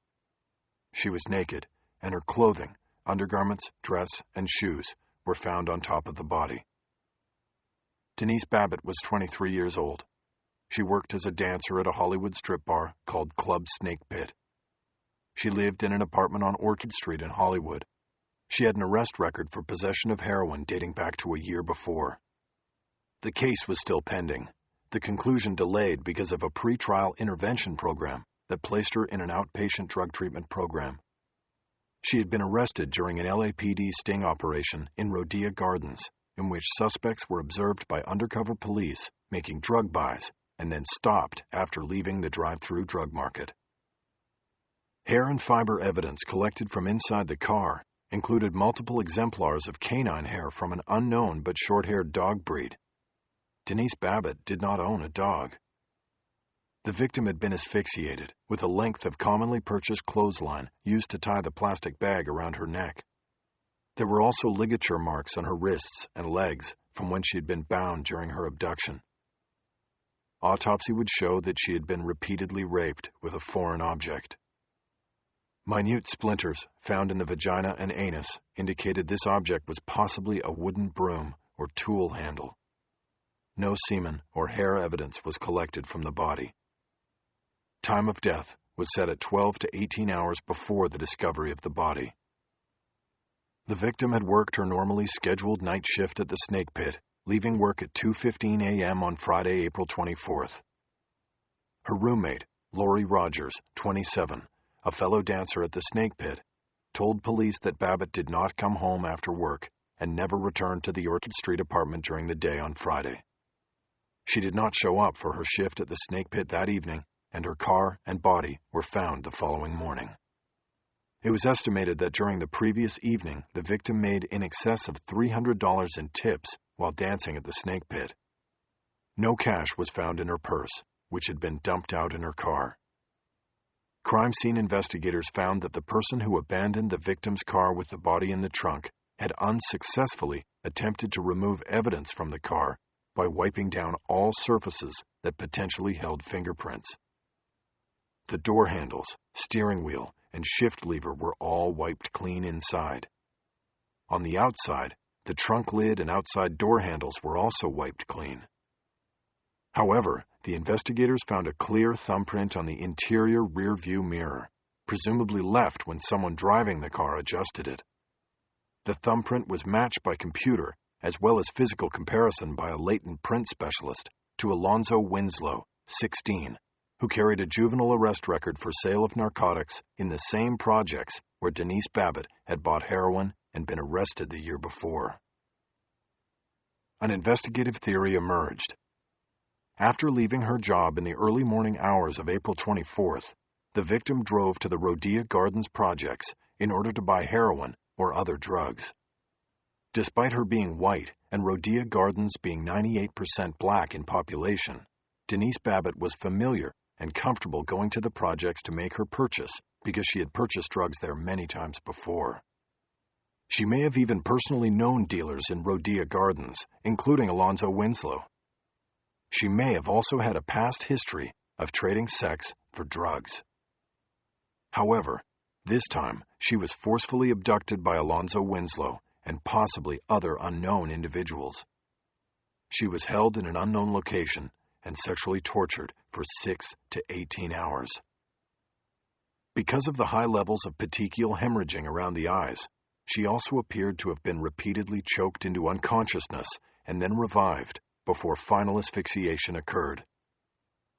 She was naked, and her clothing, undergarments, dress, and shoes were found on top of the body. Denise Babbitt was 23 years old. She worked as a dancer at a Hollywood strip bar called Club Snake Pit. She lived in an apartment on Orchard Street in Hollywood. She had an arrest record for possession of heroin dating back to a year before. The case was still pending, the conclusion delayed because of a pretrial intervention program that placed her in an outpatient drug treatment program. She had been arrested during an LAPD sting operation in Rhodia Gardens, in which suspects were observed by undercover police making drug buys and then stopped after leaving the drive-through drug market. Hair and fiber evidence collected from inside the car included multiple exemplars of canine hair from an unknown but short-haired dog breed. Denise Babbitt did not own a dog. The victim had been asphyxiated with a length of commonly purchased clothesline used to tie the plastic bag around her neck. There were also ligature marks on her wrists and legs from when she had been bound during her abduction. Autopsy would show that she had been repeatedly raped with a foreign object. Minute splinters found in the vagina and anus indicated this object was possibly a wooden broom or tool handle. No semen or hair evidence was collected from the body. Time of death was set at 12 to 18 hours before the discovery of the body. The victim had worked her normally scheduled night shift at the Snake Pit, leaving work at 2:15 a.m. on Friday, April 24th. Her roommate, Lori Rogers, 27, a fellow dancer at the Snake Pit, told police that Babbitt did not come home after work and never returned to the Orchard Street apartment during the day on Friday. She did not show up for her shift at the Snake Pit that evening and her car and body were found the following morning. It was estimated that during the previous evening, the victim made in excess of $300 in tips while dancing at the snake pit. No cash was found in her purse, which had been dumped out in her car. Crime scene investigators found that the person who abandoned the victim's car with the body in the trunk had unsuccessfully attempted to remove evidence from the car by wiping down all surfaces that potentially held fingerprints. The door handles, steering wheel, and shift lever were all wiped clean inside. On the outside, the trunk lid and outside door handles were also wiped clean. However, the investigators found a clear thumbprint on the interior rear-view mirror, presumably left when someone driving the car adjusted it. The thumbprint was matched by computer, as well as physical comparison by a latent print specialist, to Alonzo Winslow, 16, who carried a juvenile arrest record for sale of narcotics in the same projects where Denise Babbitt had bought heroin and been arrested the year before. An investigative theory emerged. After leaving her job in the early morning hours of April 24th, the victim drove to the Rhodia Gardens projects in order to buy heroin or other drugs. Despite her being white and Rhodia Gardens being 98% black in population, Denise Babbitt was familiar and comfortable going to the projects to make her purchase because she had purchased drugs there many times before. She may have even personally known dealers in Rhodia Gardens, including Alonzo Winslow. She may have also had a past history of trading sex for drugs. However, this time she was forcefully abducted by Alonzo Winslow and possibly other unknown individuals. She was held in an unknown location and sexually tortured for 6 to 18 hours. Because of the high levels of petechial hemorrhaging around the eyes, she also appeared to have been repeatedly choked into unconsciousness and then revived before final asphyxiation occurred.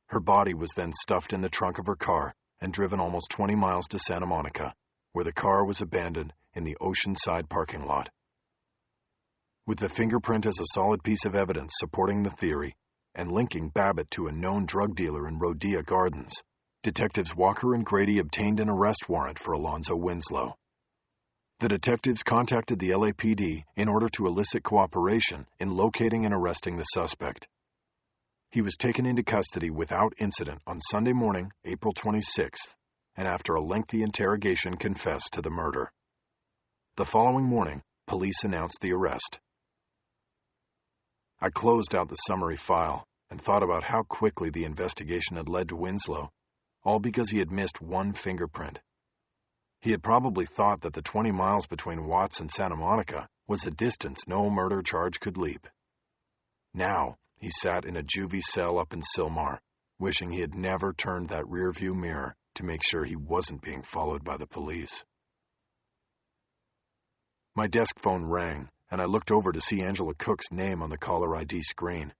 Her body was then stuffed in the trunk of her car and driven almost 20 miles to Santa Monica, where the car was abandoned in the Oceanside parking lot. With the fingerprint as a solid piece of evidence supporting the theory and linking Babbitt to a known drug dealer in Rhodia Gardens, Detectives Walker and Grady obtained an arrest warrant for Alonzo Winslow. The detectives contacted the LAPD in order to elicit cooperation in locating and arresting the suspect. He was taken into custody without incident on Sunday morning, April 26th, and after a lengthy interrogation confessed to the murder. The following morning, police announced the arrest. I closed out the summary file and thought about how quickly the investigation had led to Winslow, all because he had missed one fingerprint. He had probably thought that the 20 miles between Watts and Santa Monica was a distance no murder charge could leap. Now, he sat in a juvie cell up in Sylmar, wishing he had never turned that rearview mirror to make sure he wasn't being followed by the police. My desk phone rang, and I looked over to see Angela Cook's name on the caller ID screen.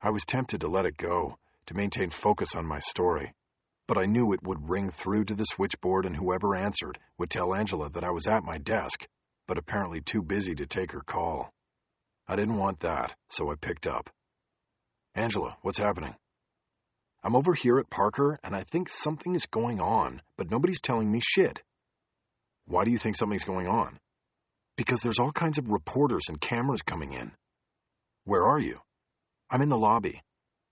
I was tempted to let it go, to maintain focus on my story, but I knew it would ring through to the switchboard and whoever answered would tell Angela that I was at my desk, but apparently too busy to take her call. I didn't want that, so I picked up. Angela, what's happening? I'm over here at Parker, and I think something is going on, but nobody's telling me shit. Why do you think something's going on? Because there's all kinds of reporters and cameras coming in. Where are you? I'm in the lobby.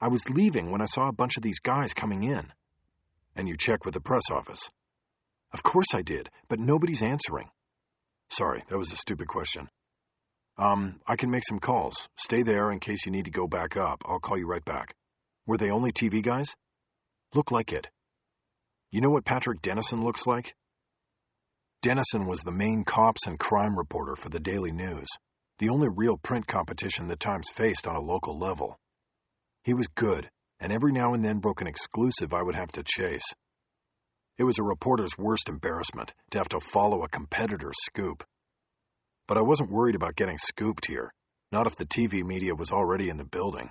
I was leaving when I saw a bunch of these guys coming in. And you checked with the press office? Of course I did, but nobody's answering. Sorry, that was a stupid question. I can make some calls. Stay there in case you need to go back up. I'll call you right back. Were they only TV guys? Look like it. You know what Patrick Dennison looks like? Dennison was the main cops and crime reporter for the Daily News, the only real print competition the Times faced on a local level. He was good, and every now and then broke an exclusive I would have to chase. It was a reporter's worst embarrassment to have to follow a competitor's scoop. But I wasn't worried about getting scooped here, not if the TV media was already in the building.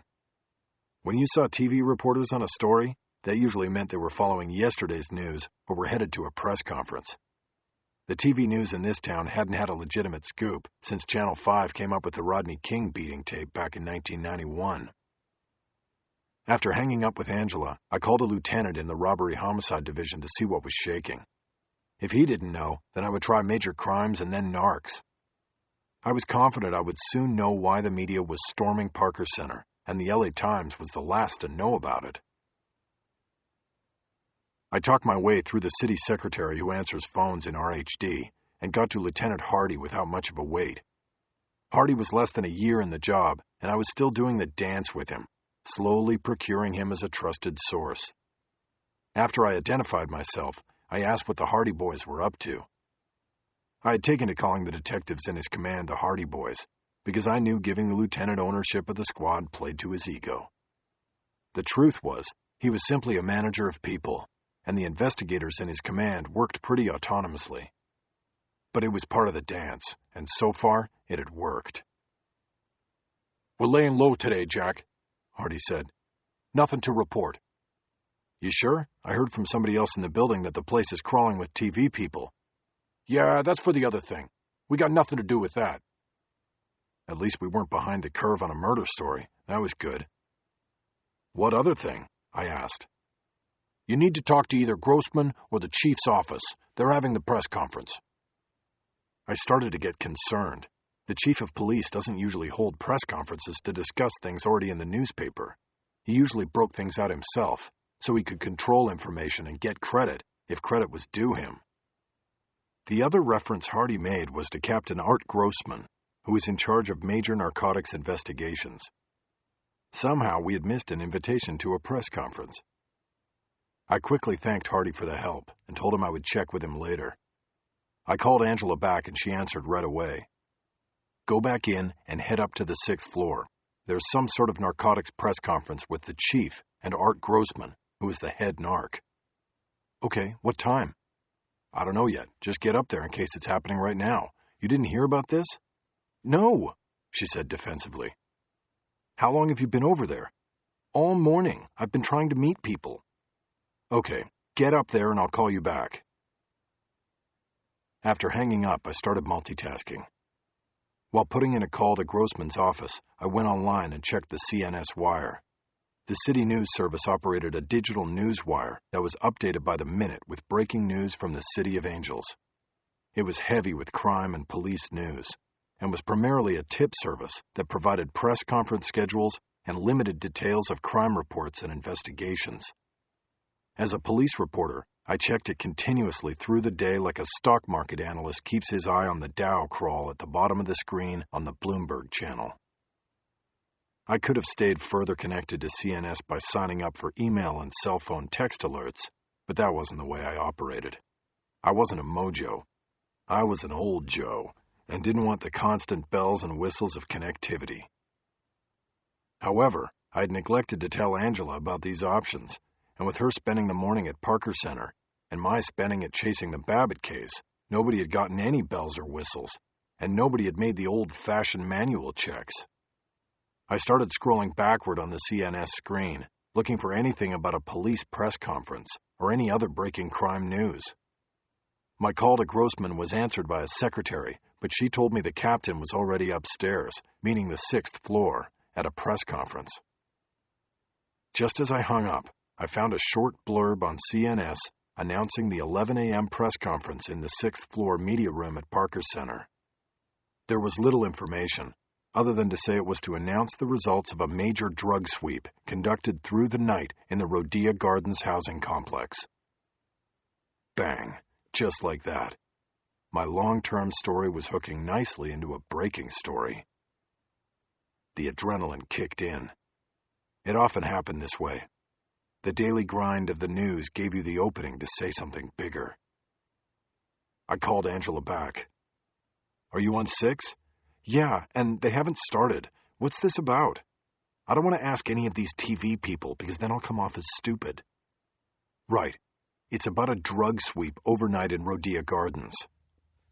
When you saw TV reporters on a story, that usually meant they were following yesterday's news or were headed to a press conference. The TV news in this town hadn't had a legitimate scoop since Channel 5 came up with the Rodney King beating tape back in 1991. After hanging up with Angela, I called a lieutenant in the robbery homicide division to see what was shaking. If he didn't know, then I would try major crimes and then narcs. I was confident I would soon know why the media was storming Parker Center, and the LA Times was the last to know about it. I talked my way through the city secretary who answers phones in RHD and got to Lieutenant Hardy without much of a wait. Hardy was less than a year in the job, and I was still doing the dance with him, slowly procuring him as a trusted source. After I identified myself, I asked what the Hardy boys were up to. I had taken to calling the detectives in his command the Hardy boys, because I knew giving the lieutenant ownership of the squad played to his ego. The truth was, he was simply a manager of people, and the investigators in his command worked pretty autonomously. But it was part of the dance, and so far, it had worked. "We're laying low today, Jack," Hardy said. "Nothing to report." "You sure? I heard from somebody else in the building that the place is crawling with TV people." "Yeah, that's for the other thing. We got nothing to do with that." At least we weren't behind the curve on a murder story. That was good. "What other thing?" I asked. "You need to talk to either Grossman or the chief's office. They're having the press conference." I started to get concerned. The chief of police doesn't usually hold press conferences to discuss things already in the newspaper. He usually broke things out himself, so he could control information and get credit if credit was due him. The other reference Hardy made was to Captain Art Grossman, who was in charge of major narcotics investigations. Somehow we had missed an invitation to a press conference. I quickly thanked Hardy for the help and told him I would check with him later. I called Angela back and she answered right away. "Go back in and head up to the 6th floor. There's some sort of narcotics press conference with the chief and Art Grossman, who is the head narc." "Okay, what time?" "I don't know yet. Just get up there in case it's happening right now. You didn't hear about this?" "No," she said defensively. "How long have you been over there?" "All morning. I've been trying to meet people." "Okay, get up there and I'll call you back." After hanging up, I started multitasking. While putting in a call to Grossman's office, I went online and checked the CNS wire. The city news service operated a digital news wire that was updated by the minute with breaking news from the City of Angels. It was heavy with crime and police news, and was primarily a tip service that provided press conference schedules and limited details of crime reports and investigations. As a police reporter, I checked it continuously through the day like a stock market analyst keeps his eye on the Dow crawl at the bottom of the screen on the Bloomberg channel. I could have stayed further connected to CNS by signing up for email and cell phone text alerts, but that wasn't the way I operated. I wasn't a mojo. I was an old Joe, and didn't want the constant bells and whistles of connectivity. However, I had neglected to tell Angela about these options, and with her spending the morning at Parker Center, and my spending it chasing the Babbitt case, nobody had gotten any bells or whistles, and nobody had made the old-fashioned manual checks. I started scrolling backward on the CNS screen, looking for anything about a police press conference or any other breaking crime news. My call to Grossman was answered by a secretary, but she told me the captain was already upstairs, meaning the 6th floor, at a press conference. Just as I hung up, I found a short blurb on CNS announcing the 11 a.m. press conference in the 6th floor media room at Parker Center. There was little information, other than to say it was to announce the results of a major drug sweep conducted through the night in the Rhodia Gardens housing complex. Bang, just like that. My long-term story was hooking nicely into a breaking story. The adrenaline kicked in. It often happened this way. The daily grind of the news gave you the opening to say something bigger. I called Angela back. "Are you on 6? "Yeah, and they haven't started. What's this about?" "I don't want to ask any of these TV people because then I'll come off as stupid." "Right. It's about a drug sweep overnight in Rhodia Gardens."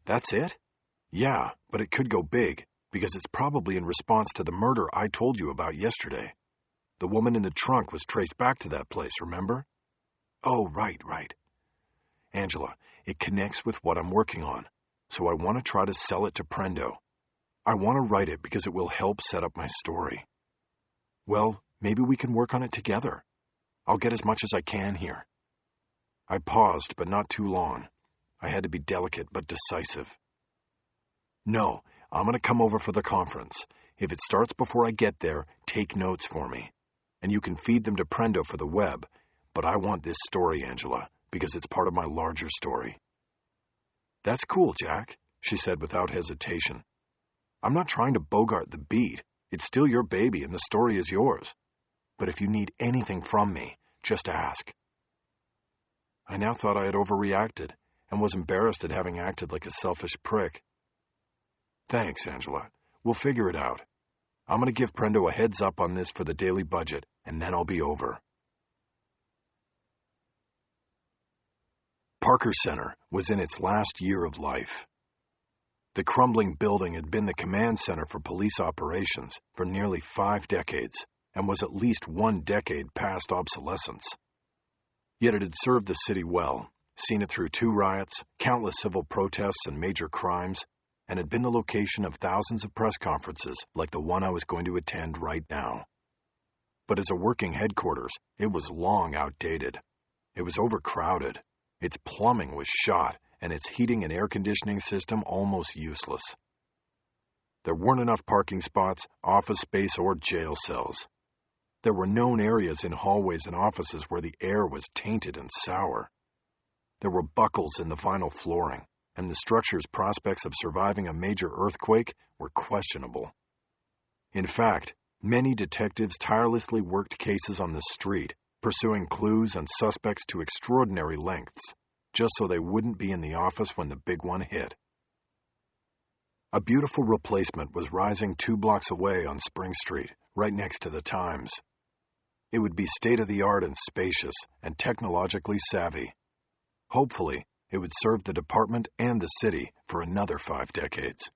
"That's it?" "Yeah, but it could go big because it's probably in response to the murder I told you about yesterday. The woman in the trunk was traced back to that place, remember?" "Oh, right. Angela, it connects with what I'm working on, so I want to try to sell it to Prendo. I want to write it because it will help set up my story. Well, Maybe we can work on it together. I'll get as much as I can here." I paused, but not too long. I had to be delicate but decisive. "No, I'm going to come over for the conference. If it starts before I get there, take notes for me. And you can feed them to Prendo for the web. But I want this story, Angela, because it's part of my larger story." "That's cool, Jack," she said without hesitation. "I'm not trying to bogart the beat. It's still your baby and the story is yours. But if you need anything from me, just ask." I now thought I had overreacted and was embarrassed at having acted like a selfish prick. "Thanks, Angela. We'll figure it out. I'm going to give Prendo a heads up on this for the daily budget, and then I'll be over." Parker Center was in its last year of life. The crumbling building had been the command center for police operations for nearly 5 decades and was at least 1 decade past obsolescence. Yet it had served the city well, seen it through 2 riots, countless civil protests, and major crimes, and had been the location of thousands of press conferences like the one I was going to attend right now. But as a working headquarters, it was long outdated. It was overcrowded. Its plumbing was shot, and its heating and air conditioning system almost useless. There weren't enough parking spots, office space, or jail cells. There were known areas in hallways and offices where the air was tainted and sour. There were buckles in the vinyl flooring, and the structure's prospects of surviving a major earthquake were questionable. In fact, many detectives tirelessly worked cases on the street, pursuing clues and suspects to extraordinary lengths, just so they wouldn't be in the office when the big one hit. A beautiful replacement was rising 2 blocks away on Spring Street, right next to the Times. It would be state-of-the-art and spacious and technologically savvy. Hopefully, it would serve the department and the city for another 5 decades.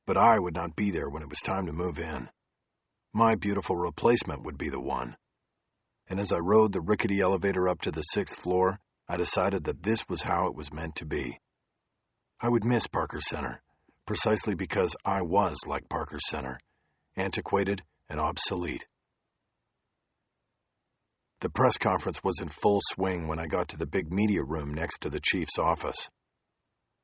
But I would not be there when it was time to move in. My beautiful replacement would be the one. And as I rode the rickety elevator up to the 6th floor, I decided that this was how it was meant to be. I would miss Parker Center, precisely because I was like Parker Center, antiquated and obsolete. The press conference was in full swing when I got to the big media room next to the chief's office.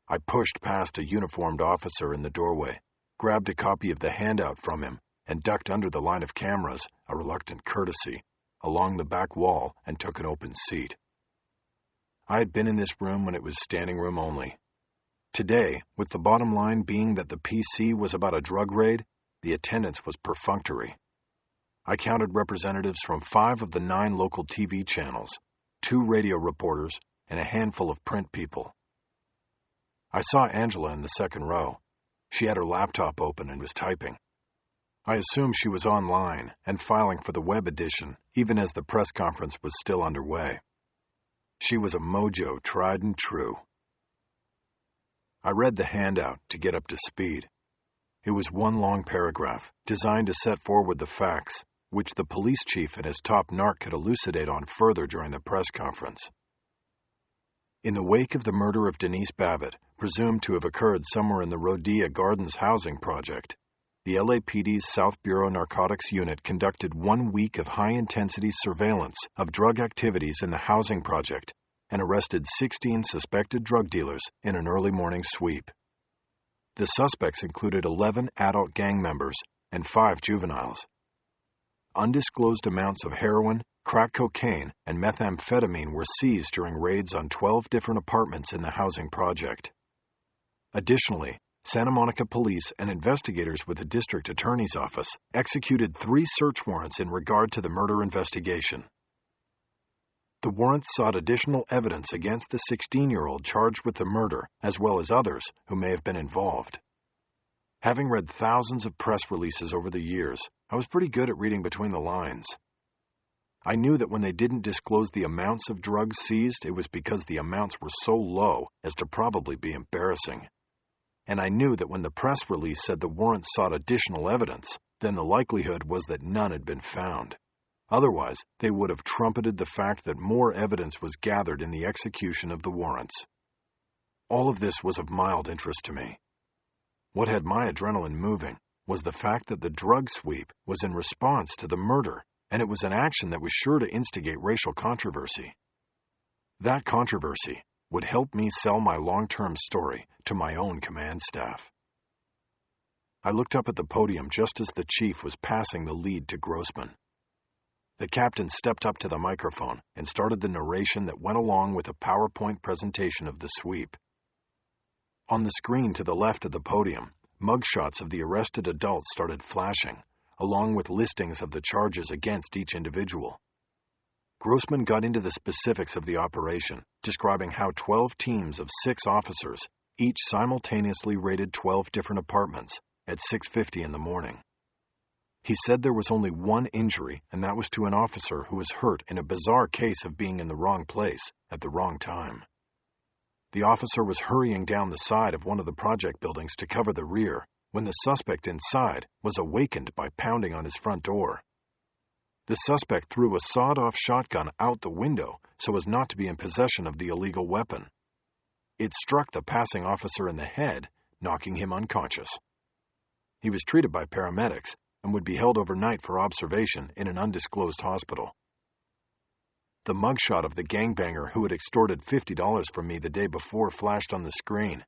I pushed past a uniformed officer in the doorway, grabbed a copy of the handout from him, and ducked under the line of cameras, a reluctant courtesy, along the back wall and took an open seat. I had been in this room when it was standing room only. Today, with the bottom line being that the PC was about a drug raid, the attendance was perfunctory. I counted representatives from 5 of the 9 local TV channels, 2 radio reporters, and a handful of print people. I saw Angela in the 2nd row. She had her laptop open and was typing. I assumed she was online and filing for the web edition, even as the press conference was still underway. She was a mojo tried and true. I read the handout to get up to speed. It was one long paragraph, designed to set forward the facts, which the police chief and his top narc could elucidate on further during the press conference. In the wake of the murder of Denise Babbitt, presumed to have occurred somewhere in the Rhodia Gardens housing project, the LAPD's South Bureau Narcotics Unit conducted 1 week of high-intensity surveillance of drug activities in the housing project and arrested 16 suspected drug dealers in an early morning sweep. The suspects included 11 adult gang members and 5 juveniles. Undisclosed amounts of heroin, crack cocaine, and methamphetamine were seized during raids on 12 different apartments in the housing project. Additionally, Santa Monica police and investigators with the district attorney's office executed 3 search warrants in regard to the murder investigation. The warrants sought additional evidence against the 16-year-old charged with the murder, as well as others who may have been involved. Having read thousands of press releases over the years, I was pretty good at reading between the lines. I knew that when they didn't disclose the amounts of drugs seized, it was because the amounts were so low as to probably be embarrassing. And I knew that when the press release said the warrants sought additional evidence, then the likelihood was that none had been found. Otherwise, they would have trumpeted the fact that more evidence was gathered in the execution of the warrants. All of this was of mild interest to me. What had my adrenaline moving was the fact that the drug sweep was in response to the murder, and it was an action that was sure to instigate racial controversy. That controversy would help me sell my long-term story to my own command staff. I looked up at the podium just as the chief was passing the lead to Grossman. The captain stepped up to the microphone and started the narration that went along with a PowerPoint presentation of the sweep. On the screen to the left of the podium, mugshots of the arrested adults started flashing, along with listings of the charges against each individual. Grossman got into the specifics of the operation, describing how 12 teams of 6 officers each simultaneously raided 12 different apartments at 6:50 in the morning. He said there was only one injury, and that was to an officer who was hurt in a bizarre case of being in the wrong place at the wrong time. The officer was hurrying down the side of one of the project buildings to cover the rear when the suspect inside was awakened by pounding on his front door. The suspect threw a sawed-off shotgun out the window so as not to be in possession of the illegal weapon. It struck the passing officer in the head, knocking him unconscious. He was treated by paramedics and would be held overnight for observation in an undisclosed hospital. The mugshot of the gangbanger who had extorted $50 from me the day before flashed on the screen.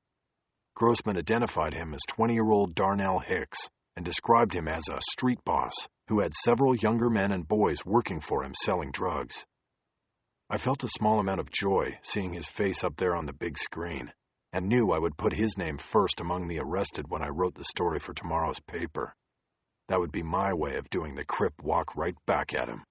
Grossman identified him as 20-year-old Darnell Hicks and described him as a street boss who had several younger men and boys working for him selling drugs. I felt a small amount of joy seeing his face up there on the big screen, and knew I would put his name first among the arrested when I wrote the story for tomorrow's paper. That would be my way of doing the Crip walk right back at him.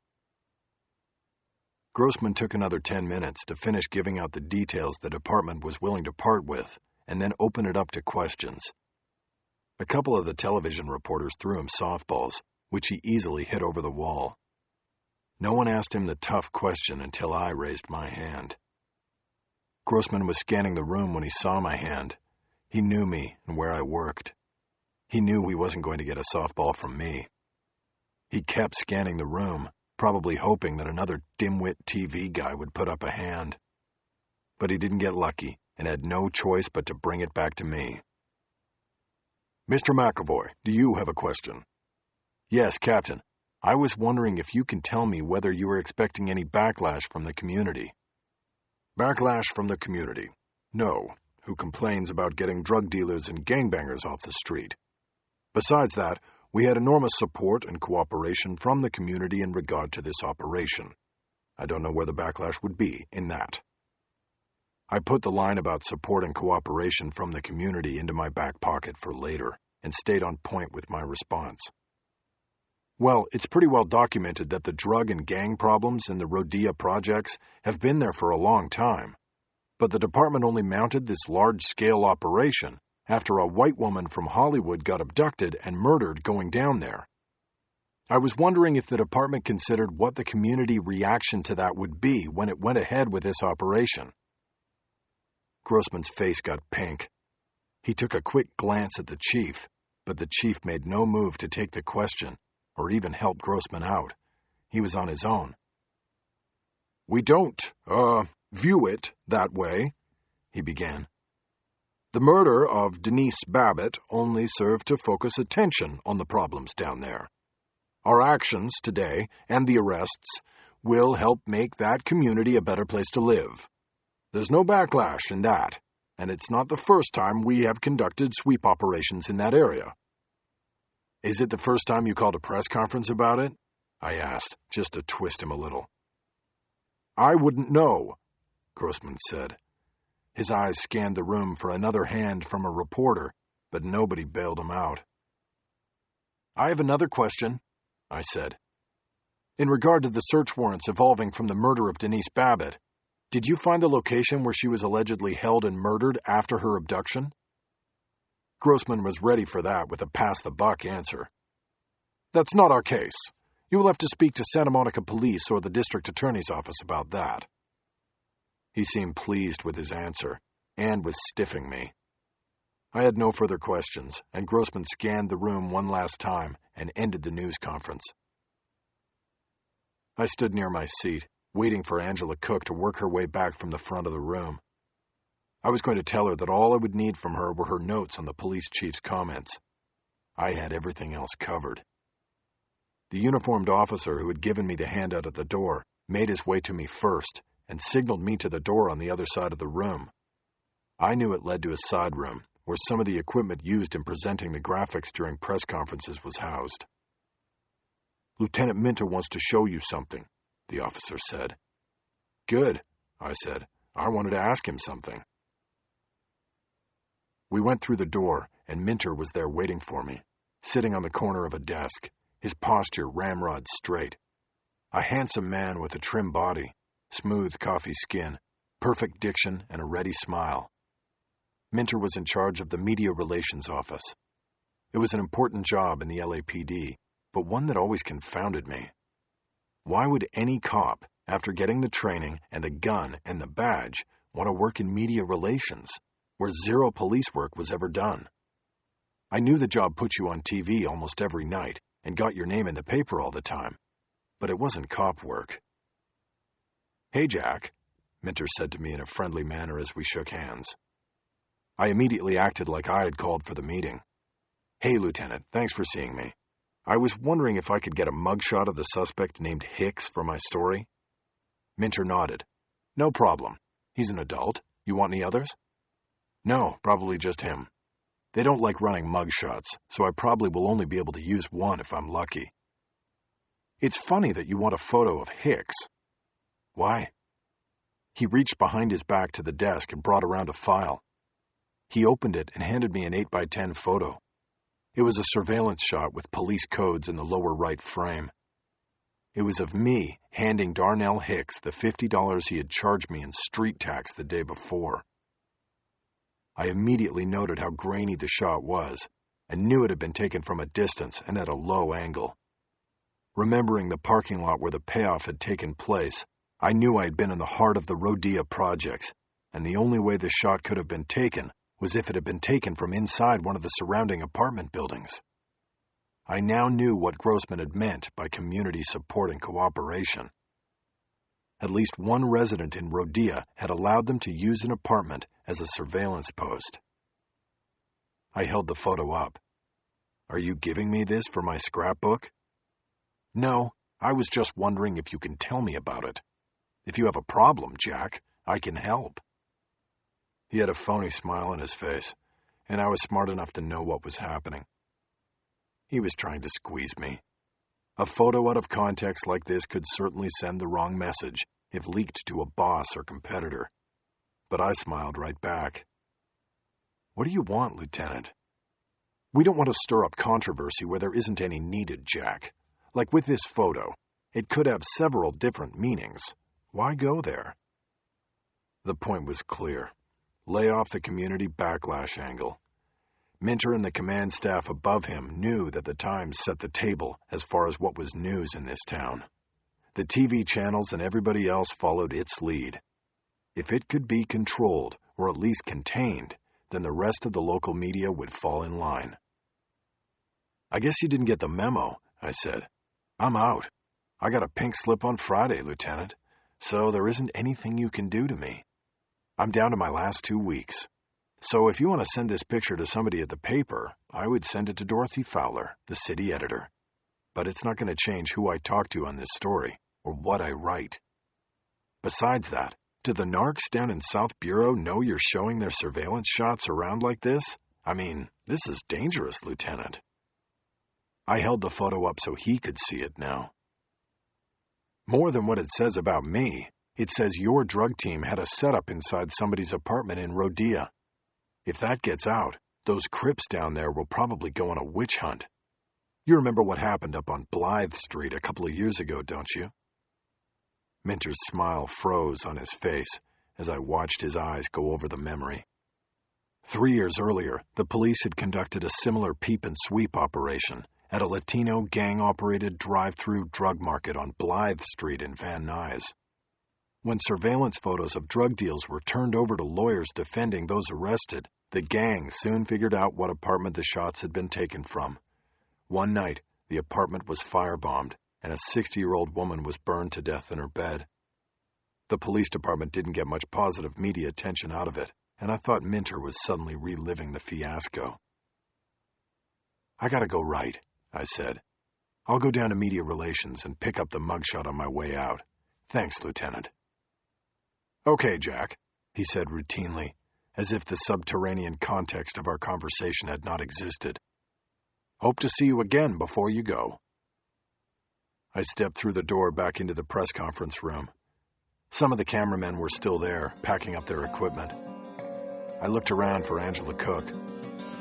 Grossman took another 10 minutes to finish giving out the details the department was willing to part with, and then open it up to questions. A couple of the television reporters threw him softballs, which he easily hit over the wall. No one asked him the tough question until I raised my hand. Grossman was scanning the room when he saw my hand. He knew me and where I worked. He knew he wasn't going to get a softball from me. He kept scanning the room, probably hoping that another dimwit TV guy would put up a hand. But he didn't get lucky and had no choice but to bring it back to me. "Mr. McAvoy, do you have a question?" "Yes, Captain. I was wondering if you can tell me whether you are expecting any backlash from the community." "Backlash from the community? No. Who complains about getting drug dealers and gangbangers off the street? Besides that, we had enormous support and cooperation from the community in regard to this operation. I don't know where the backlash would be in that." I put the line about support and cooperation from the community into my back pocket for later and stayed on point with my response. "Well, it's pretty well documented that the drug and gang problems in the Rhodia projects have been there for a long time. But the department only mounted this large-scale operation after a white woman from Hollywood got abducted and murdered going down there. I was wondering if the department considered what the community reaction to that would be when it went ahead with this operation." Grossman's face got pink. He took a quick glance at the chief, but the chief made no move to take the question or even help Grossman out. He was on his own. "We don't, view it that way," he began. "The murder of Denise Babbitt only served to focus attention on the problems down there. Our actions today and the arrests will help make that community a better place to live. There's no backlash in that, and it's not the first time we have conducted sweep operations in that area." "Is it the first time you called a press conference about it?" I asked, just to twist him a little. "I wouldn't know," Grossman said. His eyes scanned the room for another hand from a reporter, but nobody bailed him out. "I have another question," I said. "In regard to the search warrants evolving from the murder of Denise Babbitt, did you find the location where she was allegedly held and murdered after her abduction?" Grossman was ready for that with a pass-the-buck answer. "That's not our case. You will have to speak to Santa Monica Police or the District Attorney's Office about that." He seemed pleased with his answer, and with stiffing me. I had no further questions, and Grossman scanned the room one last time and ended the news conference. I stood near my seat, waiting for Angela Cook to work her way back from the front of the room. I was going to tell her that all I would need from her were her notes on the police chief's comments. I had everything else covered. The uniformed officer who had given me the handout at the door made his way to me first and signaled me to the door on the other side of the room. I knew it led to a side room where some of the equipment used in presenting the graphics during press conferences was housed. "Lieutenant Minter wants to show you something," the officer said. "Good," I said. "I wanted to ask him something." We went through the door, and Minter was there waiting for me, sitting on the corner of a desk, his posture ramrod straight. A handsome man with a trim body, smooth coffee skin, perfect diction, and a ready smile. Minter was in charge of the media relations office. It was an important job in the LAPD, but one that always confounded me. Why would any cop, after getting the training and the gun and the badge, want to work in media relations, where zero police work was ever done? I knew the job put you on TV almost every night and got your name in the paper all the time, but it wasn't cop work. "Hey, Jack," Minter said to me in a friendly manner as we shook hands. I immediately acted like I had called for the meeting. "Hey, Lieutenant, thanks for seeing me. I was wondering if I could get a mugshot of the suspect named Hicks for my story." Minter nodded. "No problem. He's an adult. You want any others?" "No, probably just him. They don't like running mugshots, so I probably will only be able to use one if I'm lucky." "It's funny that you want a photo of Hicks." "Why?" He reached behind his back to the desk and brought around a file. He opened it and handed me an 8x10 photo. It was a surveillance shot with police codes in the lower right frame. It was of me handing Darnell Hicks the $50 he had charged me in street tax the day before. I immediately noted how grainy the shot was and knew it had been taken from a distance and at a low angle. Remembering the parking lot where the payoff had taken place, I knew I had been in the heart of the Rhodia projects, and the only way the shot could have been taken was if it had been taken from inside one of the surrounding apartment buildings. I now knew what Grossman had meant by community support and cooperation. At least one resident in Rhodia had allowed them to use an apartment as a surveillance post. I held the photo up. "Are you giving me this for my scrapbook?" "No, I was just wondering if you can tell me about it. If you have a problem, Jack, I can help." He had a phony smile on his face, and I was smart enough to know what was happening. He was trying to squeeze me. A photo out of context like this could certainly send the wrong message if leaked to a boss or competitor. But I smiled right back. "What do you want, Lieutenant?" "We don't want to stir up controversy where there isn't any needed, Jack. Like with this photo, it could have several different meanings. Why go there?" The point was clear. Lay off the community backlash angle. Minter and the command staff above him knew that the Times set the table as far as what was news in this town. The TV channels and everybody else followed its lead. If it could be controlled, or at least contained, then the rest of the local media would fall in line. "I guess you didn't get the memo," I said. "I'm out. I got a pink slip on Friday, Lieutenant, so there isn't anything you can do to me. I'm down to my last 2 weeks. So if you want to send this picture to somebody at the paper, I would send it to Dorothy Fowler, the city editor. But it's not going to change who I talk to on this story, or what I write. Besides that, do the narcs down in South Bureau know you're showing their surveillance shots around like this? I mean, this is dangerous, Lieutenant." I held the photo up so he could see it now. "More than what it says about me, it says your drug team had a setup inside somebody's apartment in Rhodia. If that gets out, those Crips down there will probably go on a witch hunt. You remember what happened up on Blythe Street a couple of years ago, don't you?" Minter's smile froze on his face as I watched his eyes go over the memory. 3 years earlier, the police had conducted a similar peep and sweep operation at a Latino gang-operated drive-through drug market on Blythe Street in Van Nuys. When surveillance photos of drug deals were turned over to lawyers defending those arrested, the gang soon figured out what apartment the shots had been taken from. One night, the apartment was firebombed, and a 60-year-old woman was burned to death in her bed. The police department didn't get much positive media attention out of it, and I thought Minter was suddenly reliving the fiasco. I gotta go right, I said. I'll go down to media relations and pick up the mugshot on my way out. Thanks, Lieutenant. Okay, Jack, he said routinely, as if the subterranean context of our conversation had not existed. Hope to see you again before you go. I stepped through the door back into the press conference room. Some of the cameramen were still there, packing up their equipment. I looked around for Angela Cook,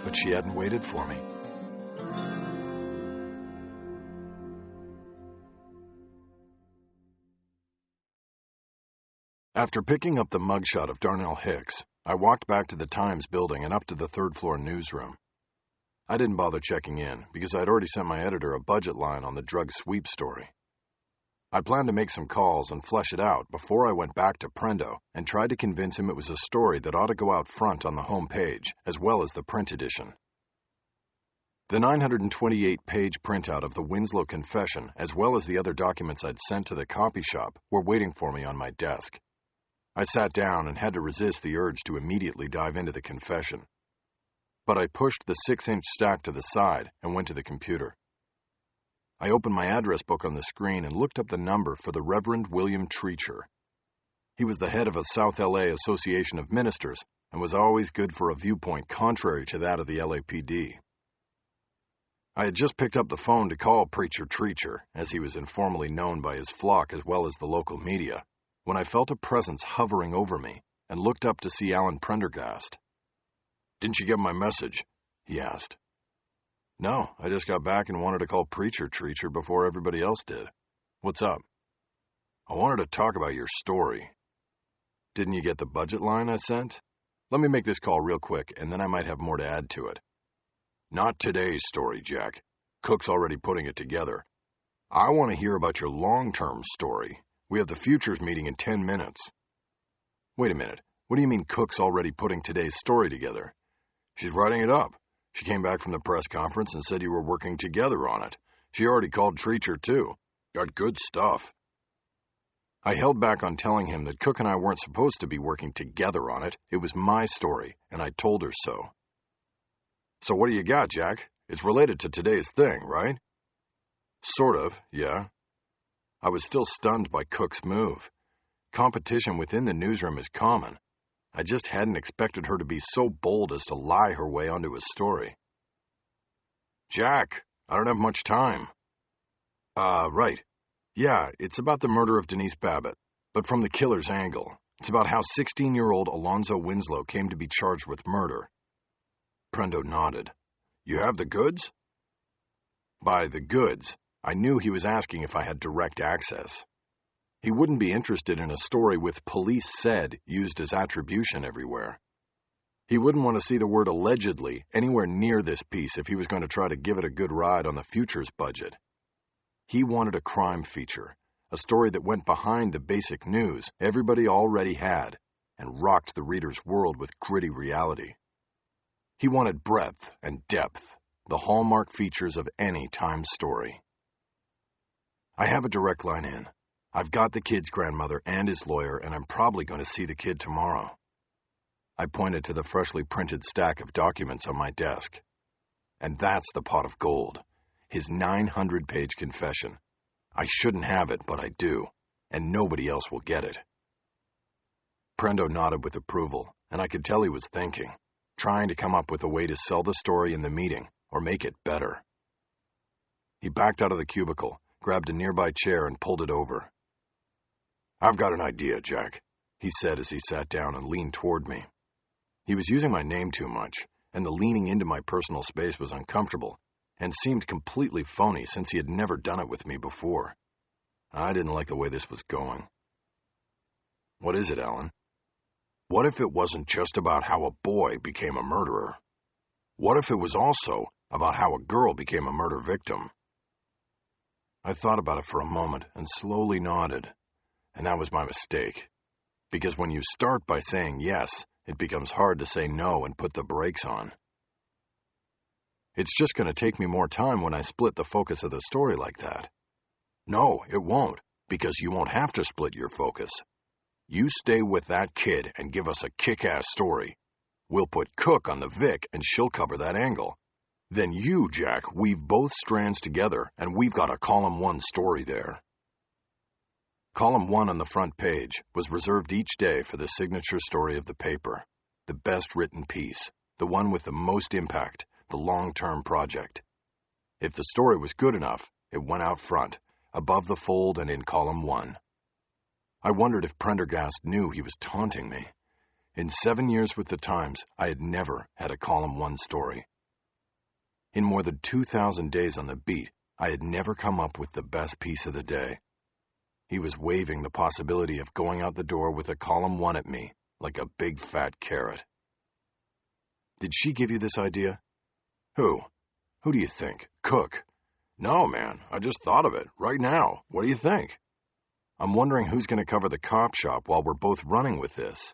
but she hadn't waited for me. After picking up the mugshot of Darnell Hicks, I walked back to the Times building and up to the third-floor newsroom. I didn't bother checking in because I'd already sent my editor a budget line on the drug sweep story. I planned to make some calls and flesh it out before I went back to Prendo and tried to convince him it was a story that ought to go out front on the home page, as well as the print edition. The 928-page printout of the Winslow confession, as well as the other documents I'd sent to the copy shop, were waiting for me on my desk. I sat down and had to resist the urge to immediately dive into the confession. But I pushed the 6-inch stack to the side and went to the computer. I opened my address book on the screen and looked up the number for the Reverend William Treacher. He was the head of a South L.A. Association of Ministers and was always good for a viewpoint contrary to that of the LAPD. I had just picked up the phone to call Preacher Treacher, as he was informally known by his flock as well as the local media, when I felt a presence hovering over me and looked up to see Alan Prendergast. "Didn't you get my message?" he asked. "No, I just got back and wanted to call Preacher Treacher before everybody else did. What's up?" "I wanted to talk about your story." "Didn't you get the budget line I sent? Let me make this call real quick, and then I might have more to add to it." "Not today's story, Jack. Cook's already putting it together. I want to hear about your long-term story. We have the futures meeting in 10 minutes. "Wait a minute. What do you mean Cook's already putting today's story together?" "She's writing it up. She came back from the press conference and said you were working together on it. She already called Treacher, too. Got good stuff." I held back on telling him that Cook and I weren't supposed to be working together on it. It was my story, and I told her so. "So what do you got, Jack? It's related to today's thing, right?" "Sort of, yeah." I was still stunned by Cook's move. Competition within the newsroom is common. I just hadn't expected her to be so bold as to lie her way onto a story. "Jack, I don't have much time." Right. Yeah, it's about the murder of Denise Babbitt, but from the killer's angle. It's about how 16-year-old Alonzo Winslow came to be charged with murder." Prendo nodded. "You have the goods?" By the goods, I knew he was asking if I had direct access. He wouldn't be interested in a story with "police said" used as attribution everywhere. He wouldn't want to see the word "allegedly" anywhere near this piece if he was going to try to give it a good ride on the futures budget. He wanted a crime feature, a story that went behind the basic news everybody already had and rocked the reader's world with gritty reality. He wanted breadth and depth, the hallmark features of any Times story. "I have a direct line in. I've got the kid's grandmother and his lawyer, and I'm probably going to see the kid tomorrow." I pointed to the freshly printed stack of documents on my desk. "And that's the pot of gold. His 900-page confession. I shouldn't have it, but I do, and nobody else will get it." Prendo nodded with approval, and I could tell he was thinking, trying to come up with a way to sell the story in the meeting or make it better. He backed out of the cubicle, grabbed a nearby chair, and pulled it over. "I've got an idea, Jack," he said as he sat down and leaned toward me. He was using my name too much, and the leaning into my personal space was uncomfortable and seemed completely phony since he had never done it with me before. I didn't like the way this was going. "What is it, Alan?" "What if it wasn't just about how a boy became a murderer? What if it was also about how a girl became a murder victim?" I thought about it for a moment and slowly nodded, and that was my mistake. Because when you start by saying yes, it becomes hard to say no and put the brakes on. "It's just going to take me more time when I split the focus of the story like that." "No, it won't, because you won't have to split your focus. You stay with that kid and give us a kick-ass story. We'll put Cook on the Vic and she'll cover that angle. Then you, Jack, weave both strands together, and we've got a column 1 story there. Column 1 on the front page was reserved each day for the signature story of the paper, the best written piece, the one with the most impact, the long-term project. If the story was good enough, it went out front, above the fold and in column 1. I wondered if Prendergast knew he was taunting me. In 7 years with the Times, I had never had a column 1 story. In more than 2,000 days on the beat, I had never come up with the best piece of the day. He was waving the possibility of going out the door with a column 1 at me, like a big fat carrot. Did she give you this idea? Who? Who do you think? Cook? No, man, I just thought of it, right now. What do you think? I'm wondering who's going to cover the cop shop while we're both running with this.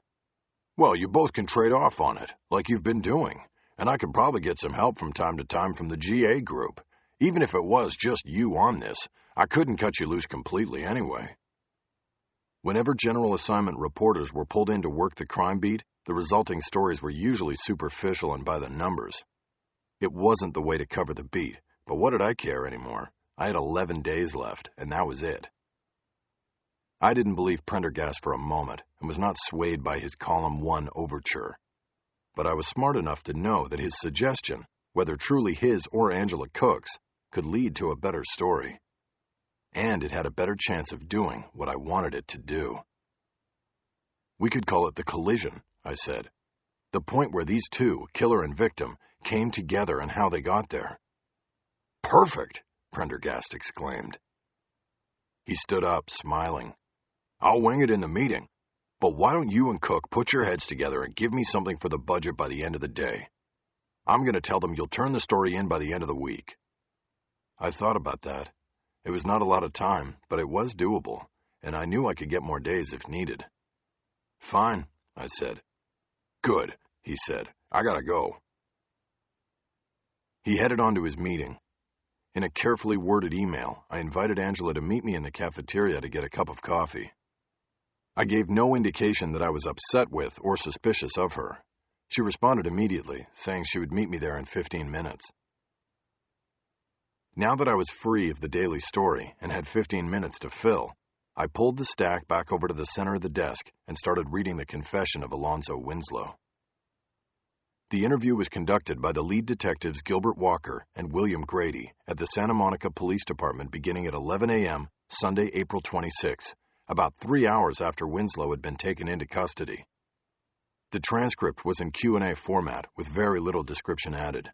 Well, you both can trade off on it, like you've been doing. And I could probably get some help from time to time from the GA group. Even if it was just you on this, I couldn't cut you loose completely anyway. Whenever general assignment reporters were pulled in to work the crime beat, the resulting stories were usually superficial and by the numbers. It wasn't the way to cover the beat, but what did I care anymore? I had 11 days left, and that was it. I didn't believe Prendergast for a moment, and was not swayed by his column 1 overture. But I was smart enough to know that his suggestion, whether truly his or Angela Cook's, could lead to a better story. And it had a better chance of doing what I wanted it to do. We could call it the collision, I said. The point where these two, killer and victim, came together and how they got there. Perfect, Prendergast exclaimed. He stood up, smiling. I'll wing it in the meeting. But why don't you and Cook put your heads together and give me something for the budget by the end of the day? I'm going to tell them you'll turn the story in by the end of the week. I thought about that. It was not a lot of time, but it was doable, and I knew I could get more days if needed. Fine, I said. Good, he said. I gotta go. He headed on to his meeting. In a carefully worded email, I invited Angela to meet me in the cafeteria to get a cup of coffee. I gave no indication that I was upset with or suspicious of her. She responded immediately, saying she would meet me there in 15 minutes. Now that I was free of the daily story and had 15 minutes to fill, I pulled the stack back over to the center of the desk and started reading the confession of Alonzo Winslow. The interview was conducted by the lead detectives Gilbert Walker and William Grady at the Santa Monica Police Department beginning at 11 a.m., Sunday, April 26, about 3 hours after Winslow had been taken into custody. The transcript was in Q&A format with very little description added.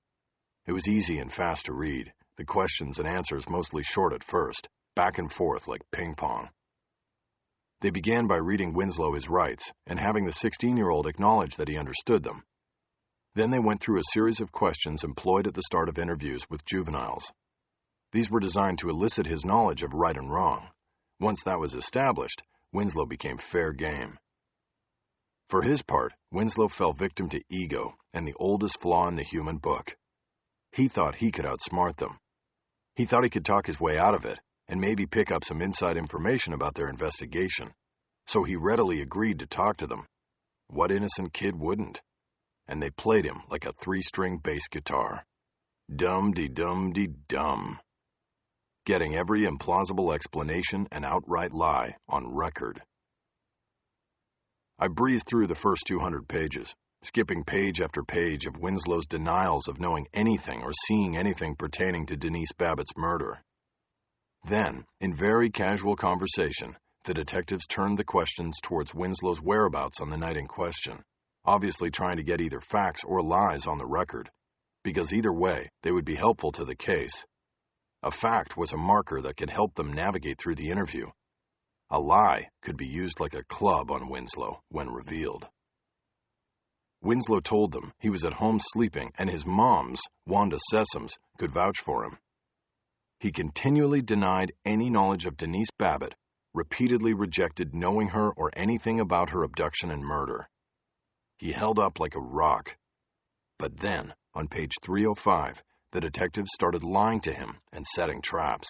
It was easy and fast to read, the questions and answers mostly short at first, back and forth like ping pong. They began by reading Winslow his rights and having the 16-year-old acknowledge that he understood them. Then they went through a series of questions employed at the start of interviews with juveniles. These were designed to elicit his knowledge of right and wrong. Once that was established, Winslow became fair game. For his part, Winslow fell victim to ego and the oldest flaw in the human book. He thought he could outsmart them. He thought he could talk his way out of it and maybe pick up some inside information about their investigation. So he readily agreed to talk to them. What innocent kid wouldn't? And they played him like a 3-string bass guitar. Dum-de-dum-de-dum. Getting every implausible explanation and outright lie on record. I breezed through the first 200 pages, skipping page after page of Winslow's denials of knowing anything or seeing anything pertaining to Denise Babbitt's murder. Then, in very casual conversation, the detectives turned the questions towards Winslow's whereabouts on the night in question, obviously trying to get either facts or lies on the record, because either way, they would be helpful to the case. A fact was a marker that could help them navigate through the interview. A lie could be used like a club on Winslow when revealed. Winslow told them he was at home sleeping and his mom's, Wanda Sessoms, could vouch for him. He continually denied any knowledge of Denise Babbitt, repeatedly rejected knowing her or anything about her abduction and murder. He held up like a rock. But then, on page 305, the detectives started lying to him and setting traps.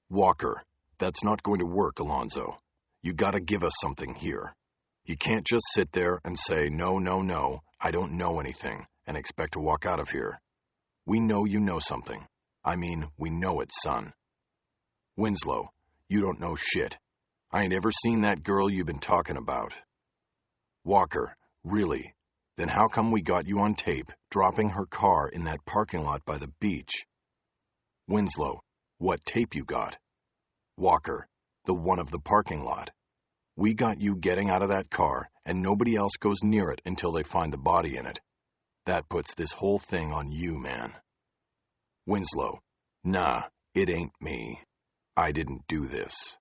Walker, that's not going to work, Alonzo. You gotta give us something here. You can't just sit there and say, no, I don't know anything, and expect to walk out of here. We know you know something. I mean, we know it, son. Winslow, you don't know shit. I ain't ever seen that girl you've been talking about. Walker, really? Then how come we got you on tape dropping her car in that parking lot by the beach? Winslow, what tape you got? Walker, the one of the parking lot. We got you getting out of that car, and nobody else goes near it until they find the body in it. That puts this whole thing on you, man. Winslow, nah, it ain't me. I didn't do this.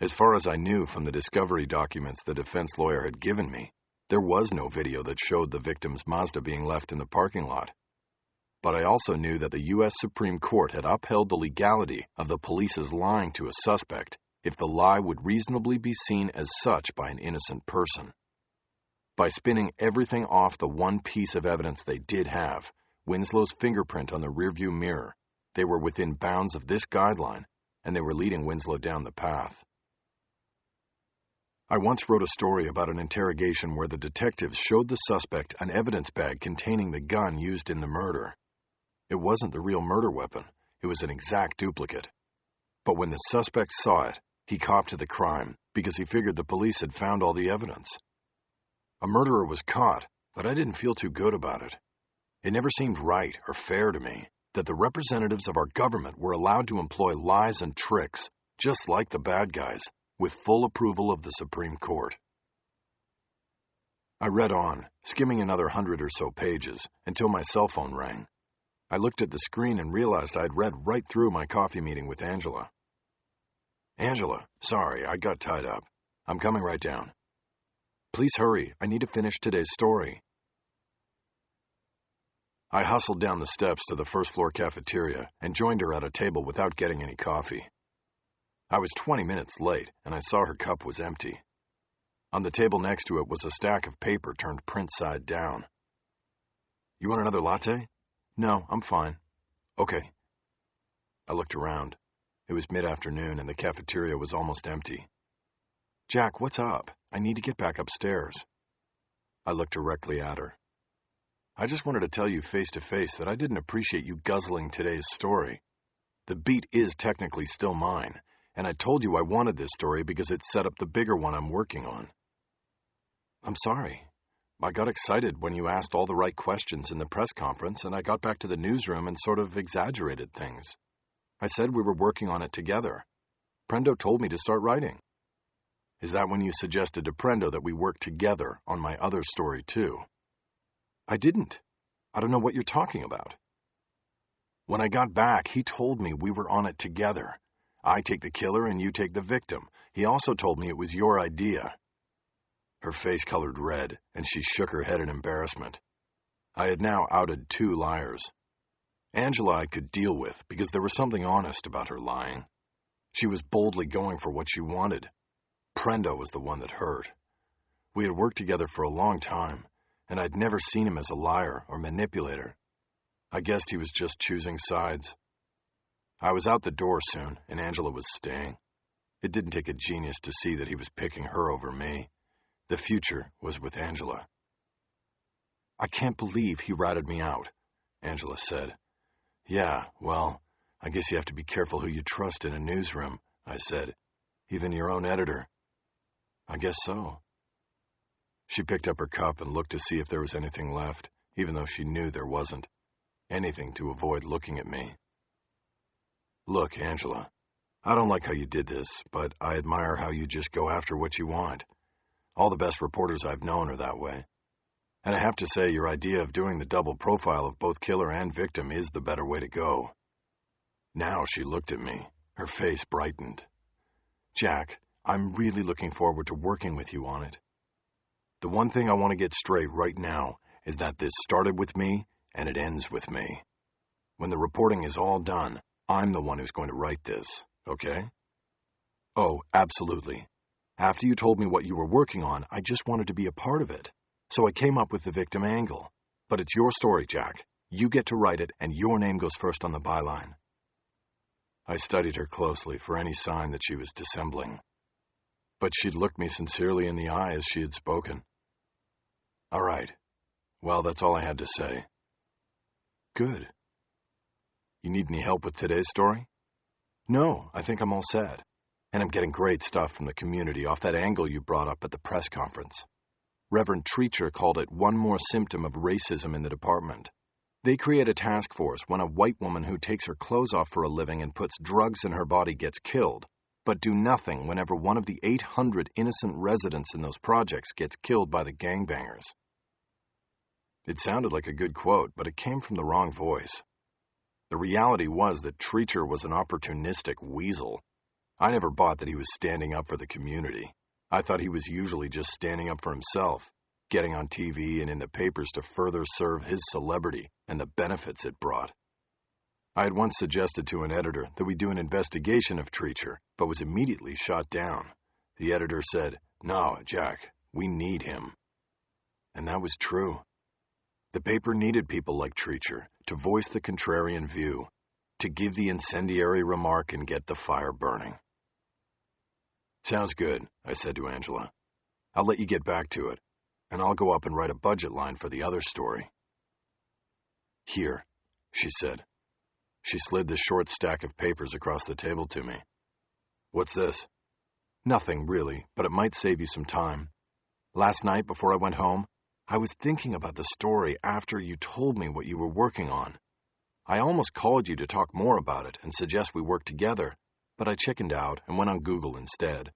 As far as I knew from the discovery documents the defense lawyer had given me, there was no video that showed the victim's Mazda being left in the parking lot. But I also knew that the U.S. Supreme Court had upheld the legality of the police's lying to a suspect if the lie would reasonably be seen as such by an innocent person. By spinning everything off the one piece of evidence they did have, Winslow's fingerprint on the rearview mirror, they were within bounds of this guideline, and they were leading Winslow down the path. I once wrote a story about an interrogation where the detectives showed the suspect an evidence bag containing the gun used in the murder. It wasn't the real murder weapon. It was an exact duplicate. But when the suspect saw it, he copped to the crime because he figured the police had found all the evidence. A murderer was caught, but I didn't feel too good about it. It never seemed right or fair to me that the representatives of our government were allowed to employ lies and tricks, just like the bad guys, with full approval of the Supreme Court. I read on, skimming another 100 or so pages, until my cell phone rang. I looked at the screen and realized I had read right through my coffee meeting with Angela. Angela, sorry, I got tied up. I'm coming right down. Please hurry, I need to finish today's story. I hustled down the steps to the first-floor cafeteria and joined her at a table without getting any coffee. I was 20 minutes late, and I saw her cup was empty. On the table next to it was a stack of paper turned print side down. You want another latte? No, I'm fine. Okay. I looked around. It was mid-afternoon, and the cafeteria was almost empty. Jack, what's up? I need to get back upstairs. I looked directly at her. I just wanted to tell you face-to-face that I didn't appreciate you guzzling today's story. The beat is technically still mine, and I told you I wanted this story because it set up the bigger one I'm working on. I'm sorry. I got excited when you asked all the right questions in the press conference, and I got back to the newsroom and sort of exaggerated things. I said we were working on it together. Prendo told me to start writing. Is that when you suggested to Prendo that we work together on my other story, too? I didn't. I don't know what you're talking about. When I got back, he told me we were on it together. I take the killer and you take the victim. He also told me it was your idea. Her face colored red, and she shook her head in embarrassment. I had now outed 2 liars. Angela I could deal with because there was something honest about her lying. She was boldly going for what she wanted. Prendo was the one that hurt. We had worked together for a long time, and I'd never seen him as a liar or manipulator. I guessed he was just choosing sides. I was out the door soon, and Angela was staying. It didn't take a genius to see that he was picking her over me. The future was with Angela. I can't believe he ratted me out, Angela said. Yeah, well, I guess you have to be careful who you trust in a newsroom, I said. Even your own editor. I guess so. She picked up her cup and looked to see if there was anything left, even though she knew there wasn't. Anything to avoid looking at me. Look, Angela, I don't like how you did this, but I admire how you just go after what you want. All the best reporters I've known are that way. And I have to say, your idea of doing the double profile of both killer and victim is the better way to go. Now she looked at me. Her face brightened. Jack, I'm really looking forward to working with you on it. The one thing I want to get straight right now is that this started with me and it ends with me. When the reporting is all done, I'm the one who's going to write this, okay? Oh, absolutely. After you told me what you were working on, I just wanted to be a part of it. So I came up with the victim angle. But it's your story, Jack. You get to write it, and your name goes first on the byline. I studied her closely for any sign that she was dissembling. But she'd looked me sincerely in the eye as she had spoken. All right. Well, that's all I had to say. Good. You need any help with today's story? No, I think I'm all set. And I'm getting great stuff from the community off that angle you brought up at the press conference. Reverend Treacher called it one more symptom of racism in the department. They create a task force when a white woman who takes her clothes off for a living and puts drugs in her body gets killed, but do nothing whenever one of the 800 innocent residents in those projects gets killed by the gangbangers. It sounded like a good quote, but it came from the wrong voice. The reality was that Treacher was an opportunistic weasel. I never bought that he was standing up for the community. I thought he was usually just standing up for himself, getting on TV and in the papers to further serve his celebrity and the benefits it brought. I had once suggested to an editor that we do an investigation of Treacher, but was immediately shot down. The editor said, "No, Jack, we need him." And that was true. The paper needed people like Treacher to voice the contrarian view, to give the incendiary remark and get the fire burning. "Sounds good," I said to Angela. "I'll let you get back to it, and I'll go up and write a budget line for the other story." "Here," she said. She slid the short stack of papers across the table to me. "What's this?" "Nothing, really, but it might save you some time. Last night, before I went home, I was thinking about the story after you told me what you were working on. I almost called you to talk more about it and suggest we work together, but I chickened out and went on Google instead.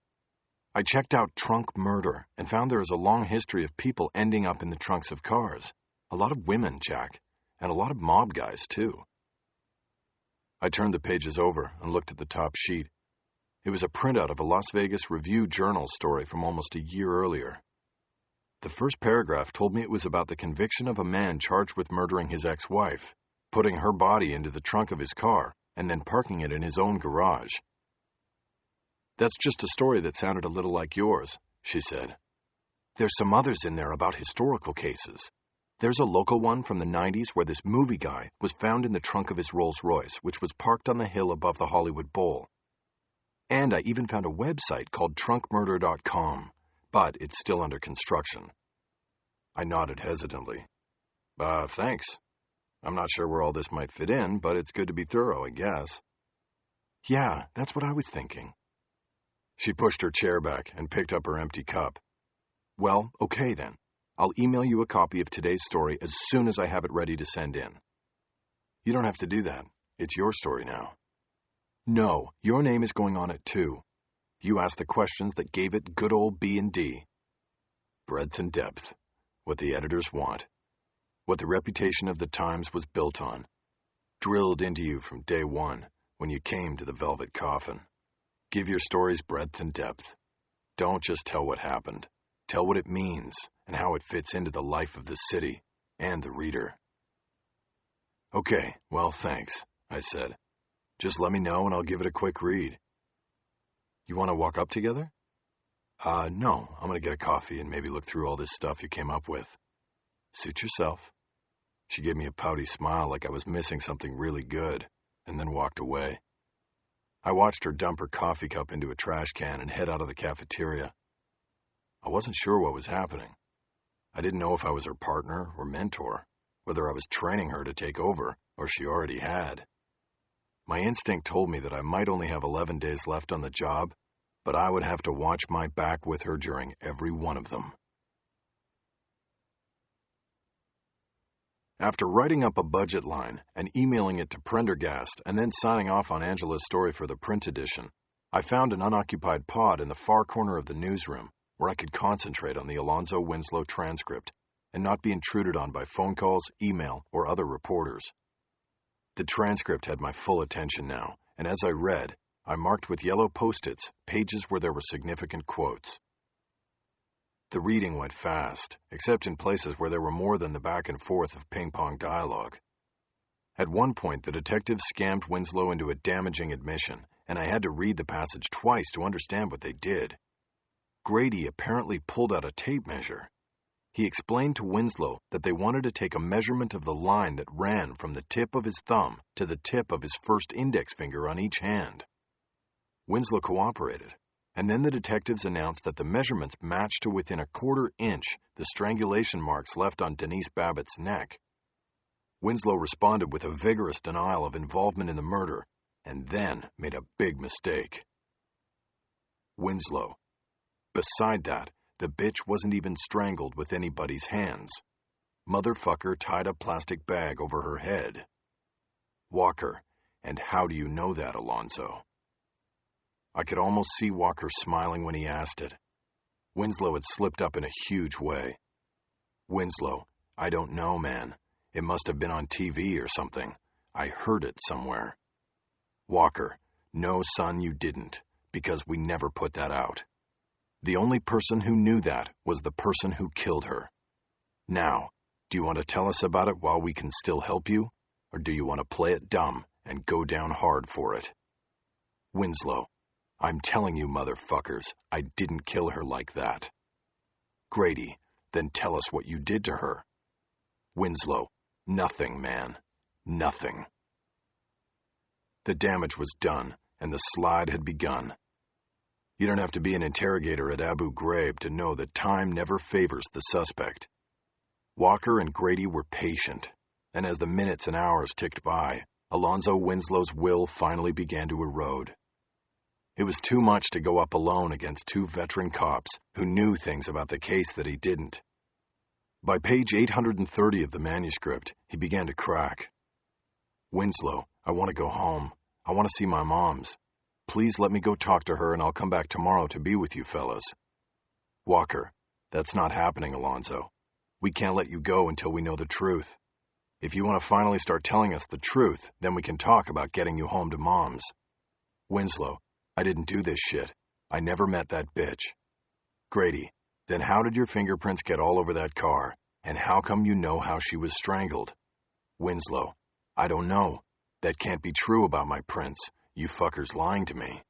I checked out trunk murder and found there is a long history of people ending up in the trunks of cars. A lot of women, Jack, and a lot of mob guys, too." I turned the pages over and looked at the top sheet. It was a printout of a Las Vegas Review-Journal story from almost a year earlier. The first paragraph told me it was about the conviction of a man charged with murdering his ex-wife, putting her body into the trunk of his car, and then parking it in his own garage. "That's just a story that sounded a little like yours," she said. "There's some others in there about historical cases. There's a local one from the 90s where this movie guy was found in the trunk of his Rolls-Royce, which was parked on the hill above the Hollywood Bowl. And I even found a website called trunkmurder.com, but it's still under construction." I nodded hesitantly. Thanks. I'm not sure where all this might fit in, but it's good to be thorough, I guess." "Yeah, that's what I was thinking." She pushed her chair back and picked up her empty cup. "Well, okay then. I'll email you a copy of today's story as soon as I have it ready to send in." "You don't have to do that. It's your story now." "No, your name is going on it too. You asked the questions that gave it good old B&D. Breadth and depth. What the editors want. What the reputation of the Times was built on. Drilled into you from day one when you came to the Velvet Coffin. Give your stories breadth and depth. Don't just tell what happened. Tell what it means and how it fits into the life of the city and the reader." "Okay, well, thanks," I said. "Just let me know and I'll give it a quick read." "You want to walk up together?" No, I'm going to get a coffee and maybe look through all this stuff you came up with." "Suit yourself." She gave me a pouty smile like I was missing something really good, and then walked away. I watched her dump her coffee cup into a trash can and head out of the cafeteria. I wasn't sure what was happening. I didn't know if I was her partner or mentor, whether I was training her to take over or she already had. My instinct told me that I might only have 11 days left on the job, but I would have to watch my back with her during every one of them. After writing up a budget line and emailing it to Prendergast and then signing off on Angela's story for the print edition, I found an unoccupied pod in the far corner of the newsroom where I could concentrate on the Alonzo Winslow transcript and not be intruded on by phone calls, email, or other reporters. The transcript had my full attention now, and as I read, I marked with yellow Post-its pages where there were significant quotes. The reading went fast, except in places where there were more than the back and forth of ping-pong dialogue. At one point, the detectives scammed Winslow into a damaging admission, and I had to read the passage twice to understand what they did. Grady apparently pulled out a tape measure. He explained to Winslow that they wanted to take a measurement of the line that ran from the tip of his thumb to the tip of his first index finger on each hand. Winslow cooperated, and then the detectives announced that the measurements matched to within a quarter inch the strangulation marks left on Denise Babbitt's neck. Winslow responded with a vigorous denial of involvement in the murder, and then made a big mistake. Winslow. Beside that, the bitch wasn't even strangled with anybody's hands. Motherfucker tied a plastic bag over her head. Walker. And how do you know that, Alonzo? I could almost see Walker smiling when he asked it. Winslow had slipped up in a huge way. Winslow, I don't know, man. It must have been on TV or something. I heard it somewhere. Walker, no, son, you didn't, because we never put that out. The only person who knew that was the person who killed her. Now, do you want to tell us about it while we can still help you, or do you want to play it dumb and go down hard for it? Winslow, I'm telling you, motherfuckers, I didn't kill her like that. Grady, then tell us what you did to her. Winslow, nothing, man. Nothing. The damage was done, and the slide had begun. You don't have to be an interrogator at Abu Ghraib to know that time never favors the suspect. Walker and Grady were patient, and as the minutes and hours ticked by, Alonzo Winslow's will finally began to erode. It was too much to go up alone against two veteran cops who knew things about the case that he didn't. By page 830 of the manuscript, he began to crack. Winslow, I want to go home. I want to see my moms. Please let me go talk to her and I'll come back tomorrow to be with you fellas. Walker, that's not happening, Alonzo. We can't let you go until we know the truth. If you want to finally start telling us the truth, then we can talk about getting you home to moms. Winslow, I didn't do this shit. I never met that bitch. Grady, then how did your fingerprints get all over that car? And how come you know how she was strangled? Winslow, I don't know. That can't be true about my prints. You fuckers lying to me.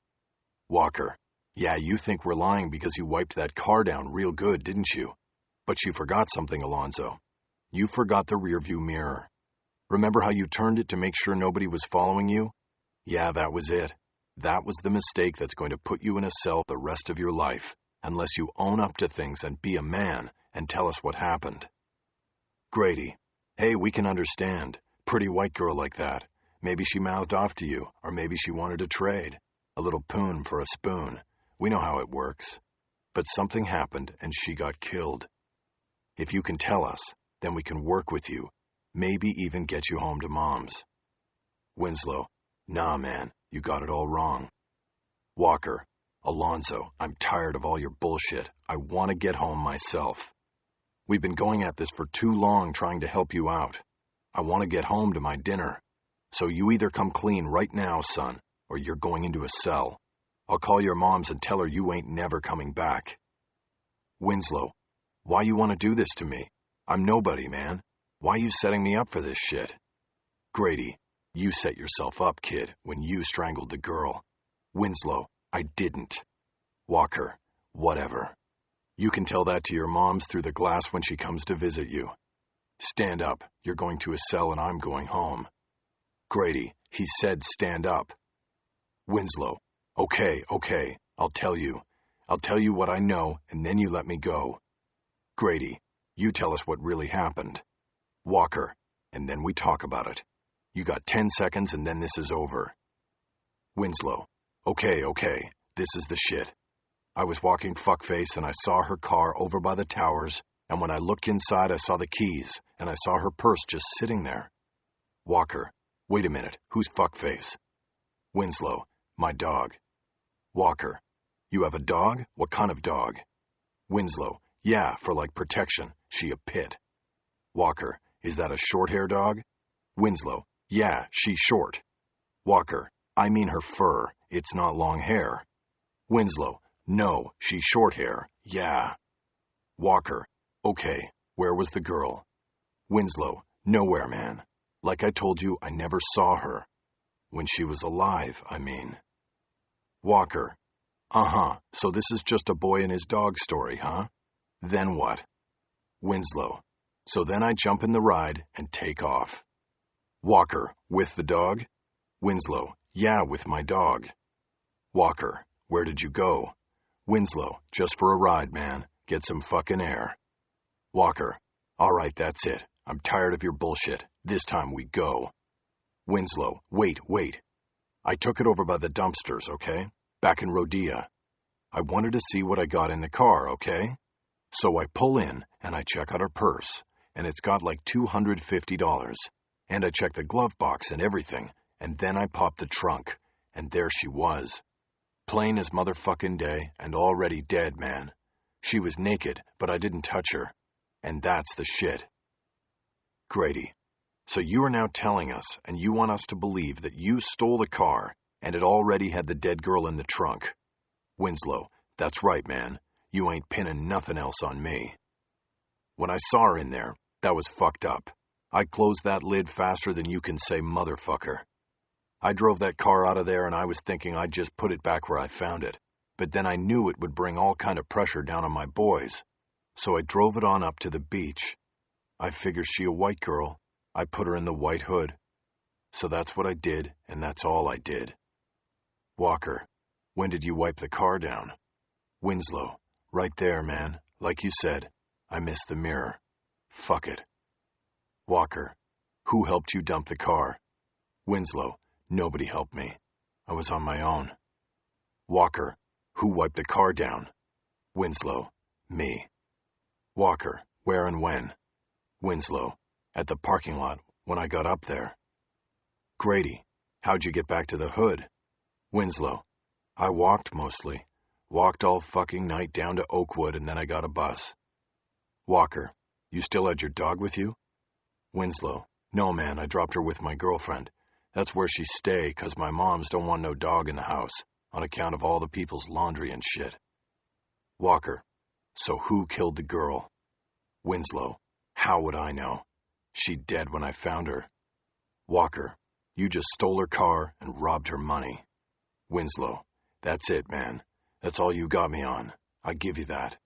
Walker, yeah, you think we're lying because you wiped that car down real good, didn't you? But you forgot something, Alonzo. You forgot the rearview mirror. Remember how you turned it to make sure nobody was following you? Yeah, that was it. That was the mistake that's going to put you in a cell the rest of your life, unless you own up to things and be a man and tell us what happened. Grady, hey, we can understand. Pretty white girl like that. Maybe she mouthed off to you, or maybe she wanted to trade. A little poon for a spoon. We know how it works. But something happened and she got killed. If you can tell us, then we can work with you, maybe even get you home to moms. Winslow, nah, man, you got it all wrong. Walker, Alonzo, I'm tired of all your bullshit. I want to get home myself. We've been going at this for too long trying to help you out. I want to get home to my dinner. So you either come clean right now, son, or you're going into a cell. I'll call your moms and tell her you ain't never coming back. Winslow, why you want to do this to me? I'm nobody, man. Why you setting me up for this shit? Grady, you set yourself up, kid, when you strangled the girl. Winslow, I didn't. Walker, whatever. You can tell that to your moms through the glass when she comes to visit you. Stand up. You're going to a cell and I'm going home. Grady, he said stand up. Winslow, okay, I'll tell you. I'll tell you what I know and then you let me go. Grady, you tell us what really happened. Walker, and then we talk about it. You got 10 seconds and then this is over. Winslow, okay, this is the shit. I was walking fuckface and I saw her car over by the towers, and when I looked inside I saw the keys and I saw her purse just sitting there. Walker, wait a minute, who's fuckface? Winslow, my dog. Walker, you have a dog? What kind of dog? Winslow, yeah, for like protection. She a pit. Walker, is that a short-hair dog? Winslow, yeah, she's short. Walker, I mean her fur. It's not long hair. Winslow, no, she's short hair. Yeah. Walker, okay, where was the girl? Winslow, nowhere, man. Like I told you, I never saw her. When she was alive, I mean. Walker, so this is just a boy and his dog story, huh? Then what? Winslow, so then I jump in the ride and take off. Walker, with the dog? Winslow, yeah, with my dog. Walker, where did you go? Winslow, just for a ride, man. Get some fucking air. Walker, all right, that's it. I'm tired of your bullshit. This time we go. Winslow, wait. I took it over by the dumpsters, okay? Back in Rhodia. I wanted to see what I got in the car, okay? So I pull in, and I check out her purse, and it's got like $250. And I check the glove box and everything, and then I pop the trunk, and there she was. Plain as motherfucking day, and already dead, man. She was naked, but I didn't touch her. And that's the shit. Grady, so you are now telling us, and you want us to believe that you stole the car, and it already had the dead girl in the trunk. Winslow, that's right, man. You ain't pinning nothing else on me. When I saw her in there, that was fucked up. I closed that lid faster than you can say motherfucker. I drove that car out of there and I was thinking I'd just put it back where I found it. But then I knew it would bring all kind of pressure down on my boys. So I drove it on up to the beach. I figured she a white girl. I put her in the white hood. So that's what I did, and that's all I did. Walker, when did you wipe the car down? Winslow, right there, man. Like you said, I missed the mirror. Fuck it. Walker, who helped you dump the car? Winslow, nobody helped me. I was on my own. Walker, who wiped the car down? Winslow, me. Walker, where and when? Winslow, at the parking lot when I got up there. Grady, how'd you get back to the hood? Winslow, I walked mostly. Walked all fucking night down to Oakwood and then I got a bus. Walker, you still had your dog with you? Winslow, no man, I dropped her with my girlfriend. That's where she stay, 'cause my moms don't want no dog in the house, on account of all the people's laundry and shit. Walker, so who killed the girl? Winslow, how would I know? She dead when I found her. Walker, you just stole her car and robbed her money. Winslow, that's it, man. That's all you got me on. I give you that.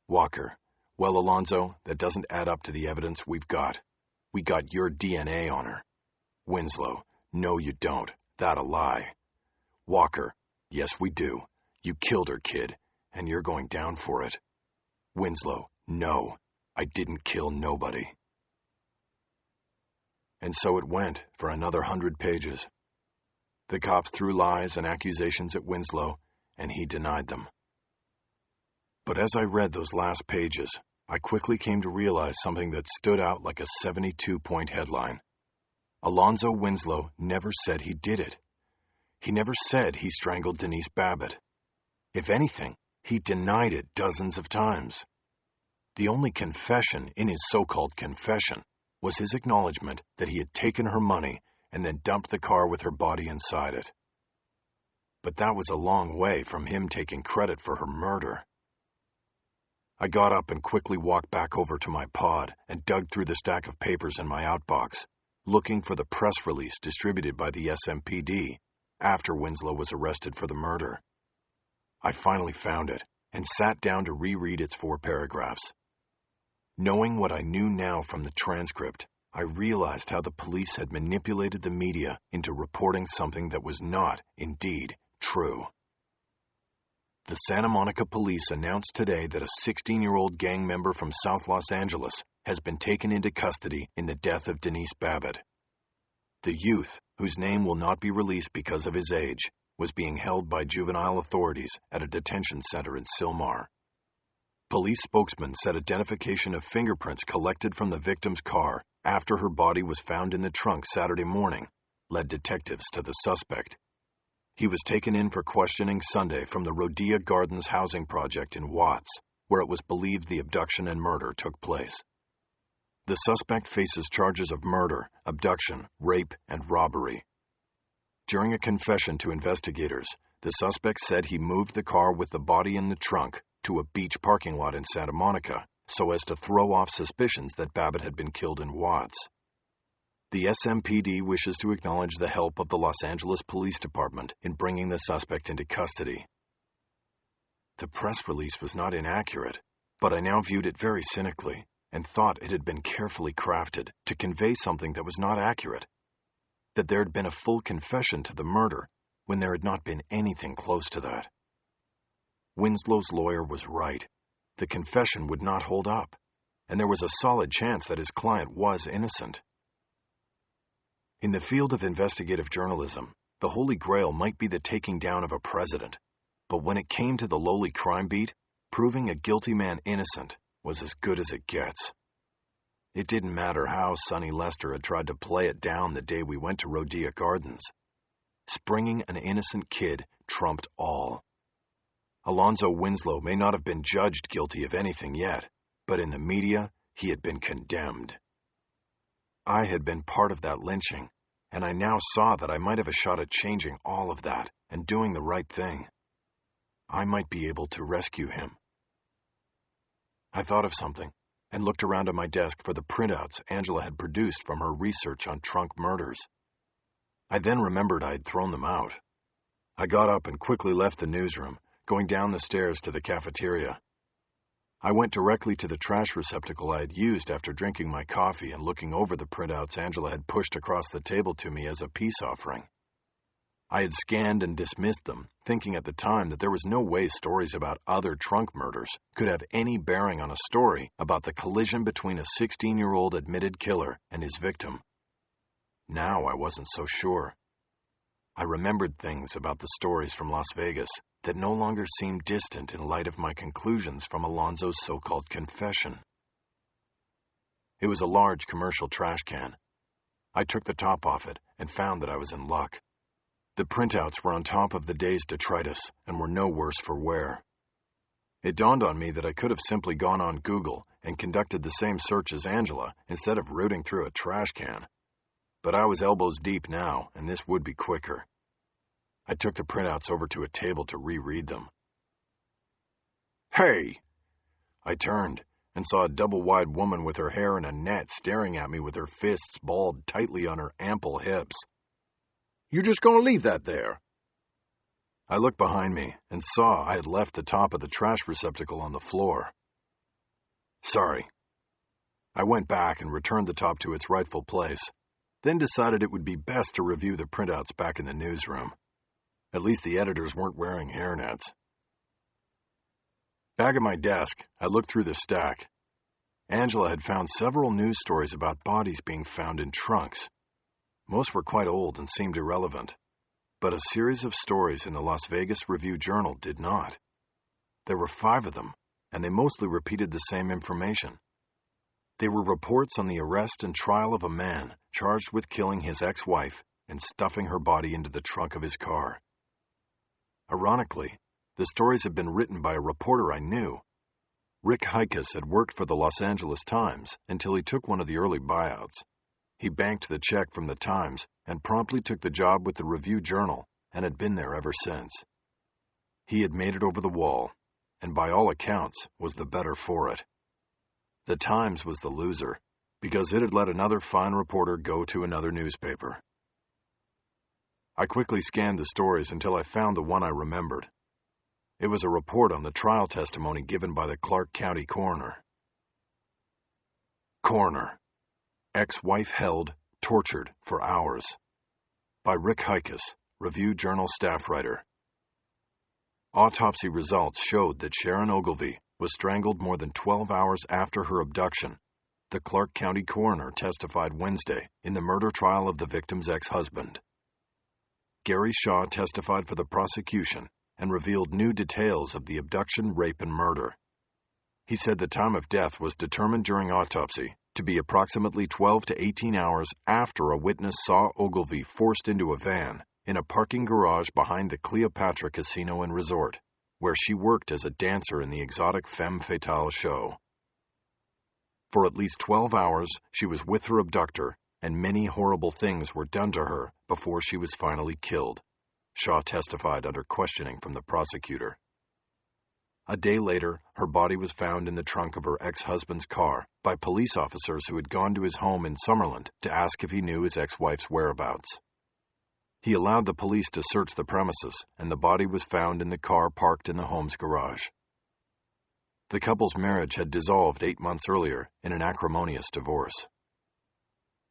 Walker, well, Alonzo, that doesn't add up to the evidence we've got. We got your DNA on her. Winslow, no you don't. That a lie. Walker, yes we do. You killed her, kid, and you're going down for it. Winslow, no, I didn't kill nobody. And so it went for another 100 pages. The cops threw lies and accusations at Winslow, and he denied them. But as I read those last pages, I quickly came to realize something that stood out like a 72-point headline. Alonzo Winslow never said he did it. He never said he strangled Denise Babbitt. If anything, he denied it dozens of times. The only confession in his so-called confession was his acknowledgement that he had taken her money and then dumped the car with her body inside it. But that was a long way from him taking credit for her murder. I got up and quickly walked back over to my pod and dug through the stack of papers in my outbox, looking for the press release distributed by the SMPD after Winslow was arrested for the murder. I finally found it and sat down to reread its 4 paragraphs. Knowing what I knew now from the transcript, I realized how the police had manipulated the media into reporting something that was not, indeed, true. The Santa Monica police announced today that a 16-year-old gang member from South Los Angeles has been taken into custody in the death of Denise Babbitt. The youth, whose name will not be released because of his age, was being held by juvenile authorities at a detention center in Sylmar. Police spokesman said identification of fingerprints collected from the victim's car after her body was found in the trunk Saturday morning led detectives to the suspect. He was taken in for questioning Sunday from the Rhodia Gardens housing project in Watts, where it was believed the abduction and murder took place. The suspect faces charges of murder, abduction, rape, and robbery. During a confession to investigators, the suspect said he moved the car with the body in the trunk to a beach parking lot in Santa Monica so as to throw off suspicions that Babbitt had been killed in Watts. The SMPD wishes to acknowledge the help of the Los Angeles Police Department in bringing the suspect into custody. The press release was not inaccurate, but I now viewed it very cynically and thought it had been carefully crafted to convey something that was not accurate, that there had been a full confession to the murder when there had not been anything close to that. Winslow's lawyer was right. The confession would not hold up, and there was a solid chance that his client was innocent. In the field of investigative journalism, the holy grail might be the taking down of a president. But when it came to the lowly crime beat, proving a guilty man innocent was as good as it gets. It didn't matter how Sonny Lester had tried to play it down the day we went to Rhodia Gardens. Springing an innocent kid trumped all. Alonzo Winslow may not have been judged guilty of anything yet, but in the media, he had been condemned. I had been part of that lynching, and I now saw that I might have a shot at changing all of that and doing the right thing. I might be able to rescue him. I thought of something and looked around at my desk for the printouts Angela had produced from her research on trunk murders. I then remembered I had thrown them out. I got up and quickly left the newsroom, going down the stairs to the cafeteria. I went directly to the trash receptacle I had used after drinking my coffee and looking over the printouts Angela had pushed across the table to me as a peace offering. I had scanned and dismissed them, thinking at the time that there was no way stories about other trunk murders could have any bearing on a story about the collision between a 16-year-old admitted killer and his victim. Now I wasn't so sure. I remembered things about the stories from Las Vegas that no longer seemed distant in light of my conclusions from Alonzo's so-called confession. It was a large commercial trash can. I took the top off it and found that I was in luck. The printouts were on top of the day's detritus and were no worse for wear. It dawned on me that I could have simply gone on Google and conducted the same search as Angela instead of rooting through a trash can. But I was elbows deep now, and this would be quicker. I took the printouts over to a table to reread them. "Hey!" I turned and saw a double-wide woman with her hair in a net staring at me with her fists balled tightly on her ample hips. "You just gonna leave that there?" I looked behind me and saw I had left the top of the trash receptacle on the floor. "Sorry." I went back and returned the top to its rightful place, then decided it would be best to review the printouts back in the newsroom. At least the editors weren't wearing hairnets. Back at my desk, I looked through the stack. Angela had found several news stories about bodies being found in trunks. Most were quite old and seemed irrelevant, but a series of stories in the Las Vegas Review-Journal did not. There were 5 of them, and they mostly repeated the same information. They were reports on the arrest and trial of a man charged with killing his ex-wife and stuffing her body into the trunk of his car. Ironically, the stories had been written by a reporter I knew. Rick Hikas had worked for the Los Angeles Times until he took one of the early buyouts. He banked the check from the Times and promptly took the job with the Review-Journal and had been there ever since. He had made it over the wall, and by all accounts was the better for it. The Times was the loser, because it had let another fine reporter go to another newspaper. I quickly scanned the stories until I found the one I remembered. It was a report on the trial testimony given by the Clark County coroner. Coroner. Ex-wife held, tortured for hours. By Rick Hikas, Review-Journal staff writer. Autopsy results showed that Sharon Ogilvy was strangled more than 12 hours after her abduction. The Clark County coroner testified Wednesday in the murder trial of the victim's ex-husband. Gary Shaw testified for the prosecution and revealed new details of the abduction, rape, and murder. He said the time of death was determined during autopsy to be approximately 12 to 18 hours after a witness saw Ogilvy forced into a van in a parking garage behind the Cleopatra Casino and Resort, where she worked as a dancer in the exotic femme fatale show. For at least 12 hours, she was with her abductor, and many horrible things were done to her before she was finally killed, Shaw testified under questioning from the prosecutor. A day later, her body was found in the trunk of her ex-husband's car by police officers who had gone to his home in Summerlin to ask if he knew his ex-wife's whereabouts. He allowed the police to search the premises, and the body was found in the car parked in the home's garage. The couple's marriage had dissolved 8 months earlier in an acrimonious divorce.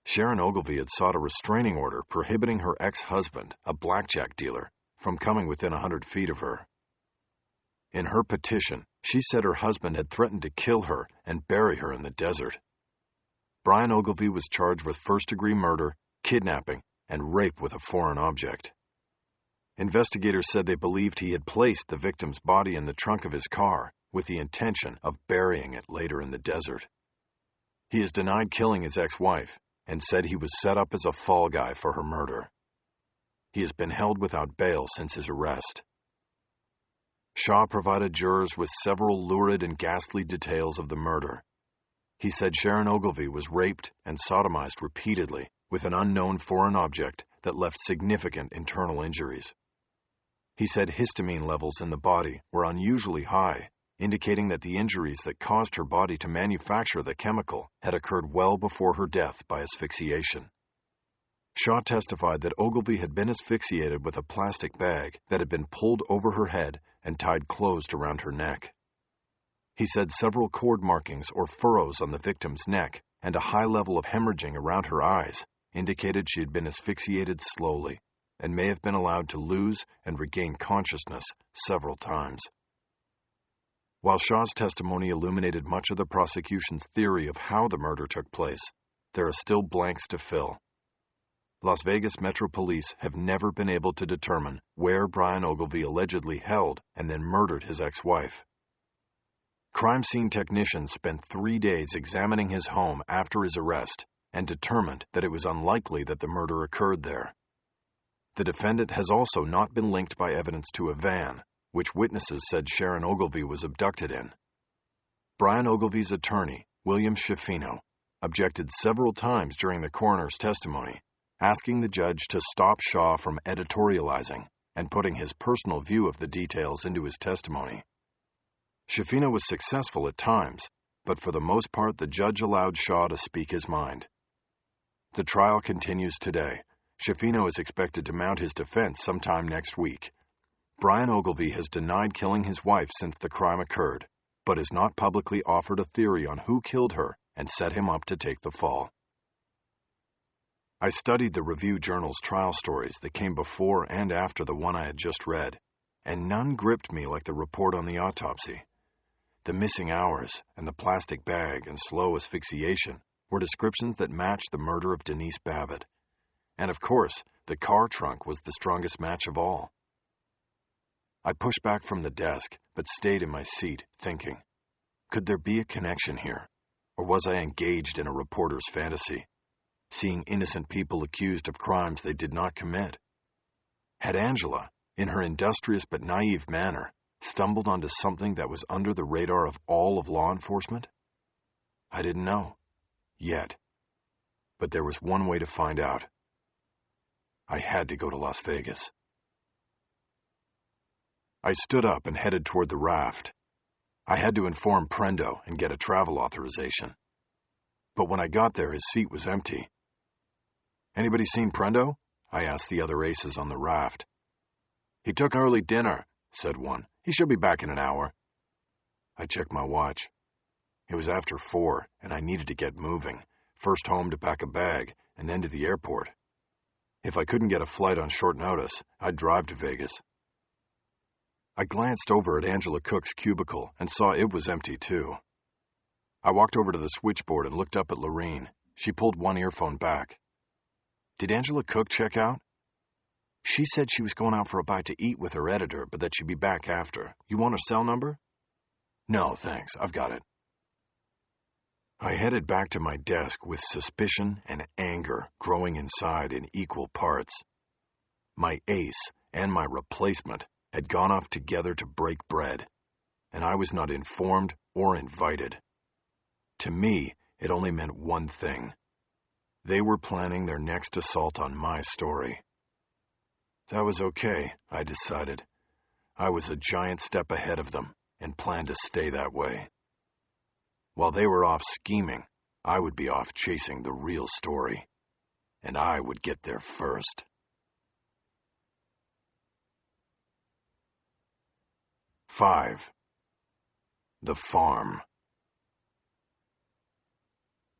Sharon Ogilvy had sought a restraining order prohibiting her ex-husband, a blackjack dealer, from coming within 100 feet of her. In her petition, she said her husband had threatened to kill her and bury her in the desert. Brian Ogilvy was charged with first-degree murder, kidnapping, and rape with a foreign object. Investigators said they believed he had placed the victim's body in the trunk of his car with the intention of burying it later in the desert. He has denied killing his ex-wife and said he was set up as a fall guy for her murder. He has been held without bail since his arrest. Shaw provided jurors with several lurid and ghastly details of the murder. He said Sharon Ogilvy was raped and sodomized repeatedly with an unknown foreign object that left significant internal injuries. He said histamine levels in the body were unusually high, indicating that the injuries that caused her body to manufacture the chemical had occurred well before her death by asphyxiation. Shaw testified that Ogilvy had been asphyxiated with a plastic bag that had been pulled over her head and tied closed around her neck. He said several cord markings or furrows on the victim's neck and a high level of hemorrhaging around her eyes indicated she had been asphyxiated slowly and may have been allowed to lose and regain consciousness several times. While Shaw's testimony illuminated much of the prosecution's theory of how the murder took place, there are still blanks to fill. Las Vegas Metro Police have never been able to determine where Brian Ogilvy allegedly held and then murdered his ex-wife. Crime scene technicians spent 3 days examining his home after his arrest and determined that it was unlikely that the murder occurred there. The defendant has also not been linked by evidence to a van, which witnesses said Sharon Ogilvy was abducted in. Brian Ogilvy's attorney, William Schifino, objected several times during the coroner's testimony, asking the judge to stop Shaw from editorializing and putting his personal view of the details into his testimony. Schifino was successful at times, but for the most part the judge allowed Shaw to speak his mind. The trial continues today. Schifino is expected to mount his defense sometime next week. Brian Ogilvy has denied killing his wife since the crime occurred, but has not publicly offered a theory on who killed her and set him up to take the fall. I studied the Review Journal's trial stories that came before and after the one I had just read, and none gripped me like the report on the autopsy. The missing hours and the plastic bag and slow asphyxiation were descriptions that matched the murder of Denise Babbitt. And of course, the car trunk was the strongest match of all. I pushed back from the desk, but stayed in my seat, thinking, could there be a connection here? Or was I engaged in a reporter's fantasy, seeing innocent people accused of crimes they did not commit? Had Angela, in her industrious but naive manner, stumbled onto something that was under the radar of all of law enforcement? I didn't know. Yet. But there was one way to find out. I had to go to Las Vegas. I stood up and headed toward the raft. I had to inform Prendo and get a travel authorization. But when I got there, his seat was empty. "Anybody seen Prendo?" I asked the other aces on the raft. "He took early dinner," said one. "He should be back in an hour." I checked my watch. It was after 4, and I needed to get moving, first home to pack a bag, and then to the airport. If I couldn't get a flight on short notice, I'd drive to Vegas. I glanced over at Angela Cook's cubicle and saw it was empty too. I walked over to the switchboard and looked up at Lorene. She pulled one earphone back. "Did Angela Cook check out?" "She said she was going out for a bite to eat with her editor, but that she'd be back after. You want her cell number?" "No, thanks. I've got it." I headed back to my desk with suspicion and anger growing inside in equal parts. My ace and my replacement had gone off together to break bread, and I was not informed or invited. To me, it only meant one thing. They were planning their next assault on my story. That was okay, I decided. I was a giant step ahead of them and planned to stay that way. While they were off scheming, I would be off chasing the real story, and I would get there first. Five. The farm.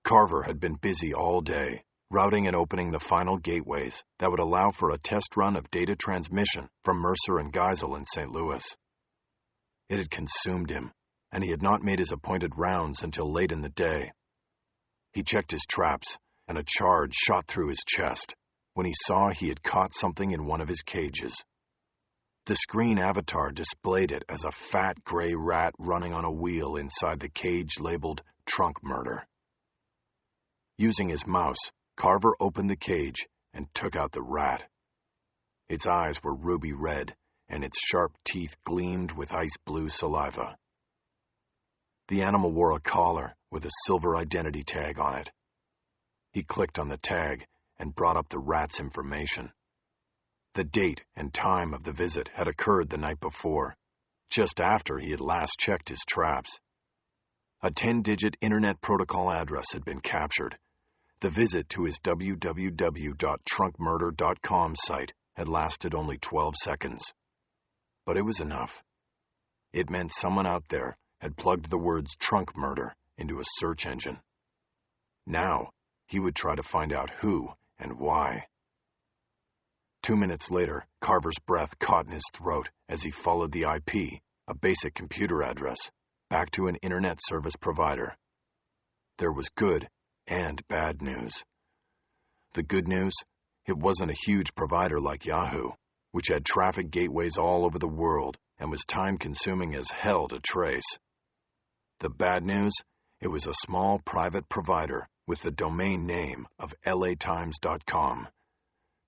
Carver had been busy all day, routing and opening the final gateways that would allow for a test run of data transmission from Mercer and Geisel in St. Louis. It had consumed him, and he had not made his appointed rounds until late in the day. He checked his traps, and a charge shot through his chest when he saw he had caught something in one of his cages. The screen avatar displayed it as a fat gray rat running on a wheel inside the cage labeled Trunk Murder. Using his mouse, Carver opened the cage and took out the rat. Its eyes were ruby red, and its sharp teeth gleamed with ice-blue saliva. The animal wore a collar with a silver identity tag on it. He clicked on the tag and brought up the rat's information. The date and time of the visit had occurred the night before, just after he had last checked his traps. A 10-digit Internet Protocol address had been captured. The visit to his www.trunkmurder.com site had lasted only 12 seconds. But it was enough. It meant someone out there had plugged the words trunk murder into a search engine. Now, he would try to find out who and why. 2 minutes later, Carver's breath caught in his throat as he followed the IP, a basic computer address, back to an internet service provider. There was good and bad news. The good news, it wasn't a huge provider like Yahoo, which had traffic gateways all over the world and was time-consuming as hell to trace. The bad news, it was a small private provider with the domain name of LATimes.com.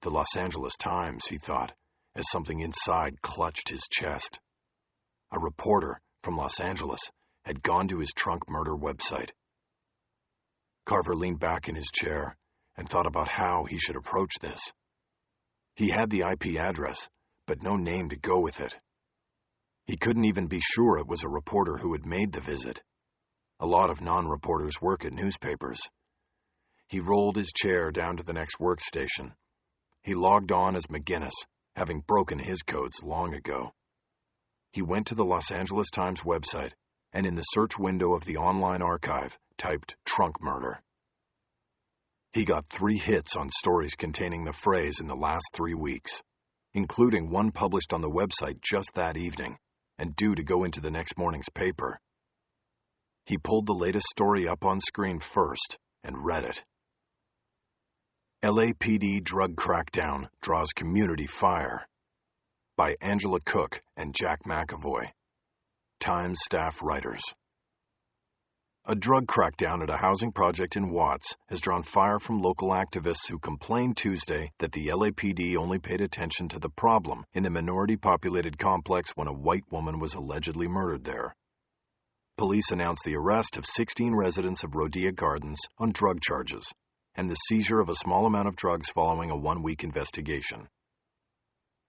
The Los Angeles Times, he thought, as something inside clutched his chest. A reporter from Los Angeles had gone to his Trunk Murder website. Carver leaned back in his chair and thought about how he should approach this. He had the IP address, but no name to go with it. He couldn't even be sure it was a reporter who had made the visit. A lot of non-reporters work at newspapers. He rolled his chair down to the next workstation. He logged on as McGinnis, having broken his codes long ago. He went to the Los Angeles Times website, and in the search window of the online archive, typed Trunk Murder. He got 3 hits on stories containing the phrase in the last 3 weeks, including one published on the website just that evening, and due to go into the next morning's paper. He pulled the latest story up on screen first and read it. LAPD drug crackdown draws community fire. By Angela Cook and Jack McAvoy. Times staff writers. A drug crackdown at a housing project in Watts has drawn fire from local activists who complained Tuesday that the LAPD only paid attention to the problem in the minority-populated complex when a white woman was allegedly murdered there. Police announced the arrest of 16 residents of Rhodia Gardens on drug charges and the seizure of a small amount of drugs following a 1-week investigation.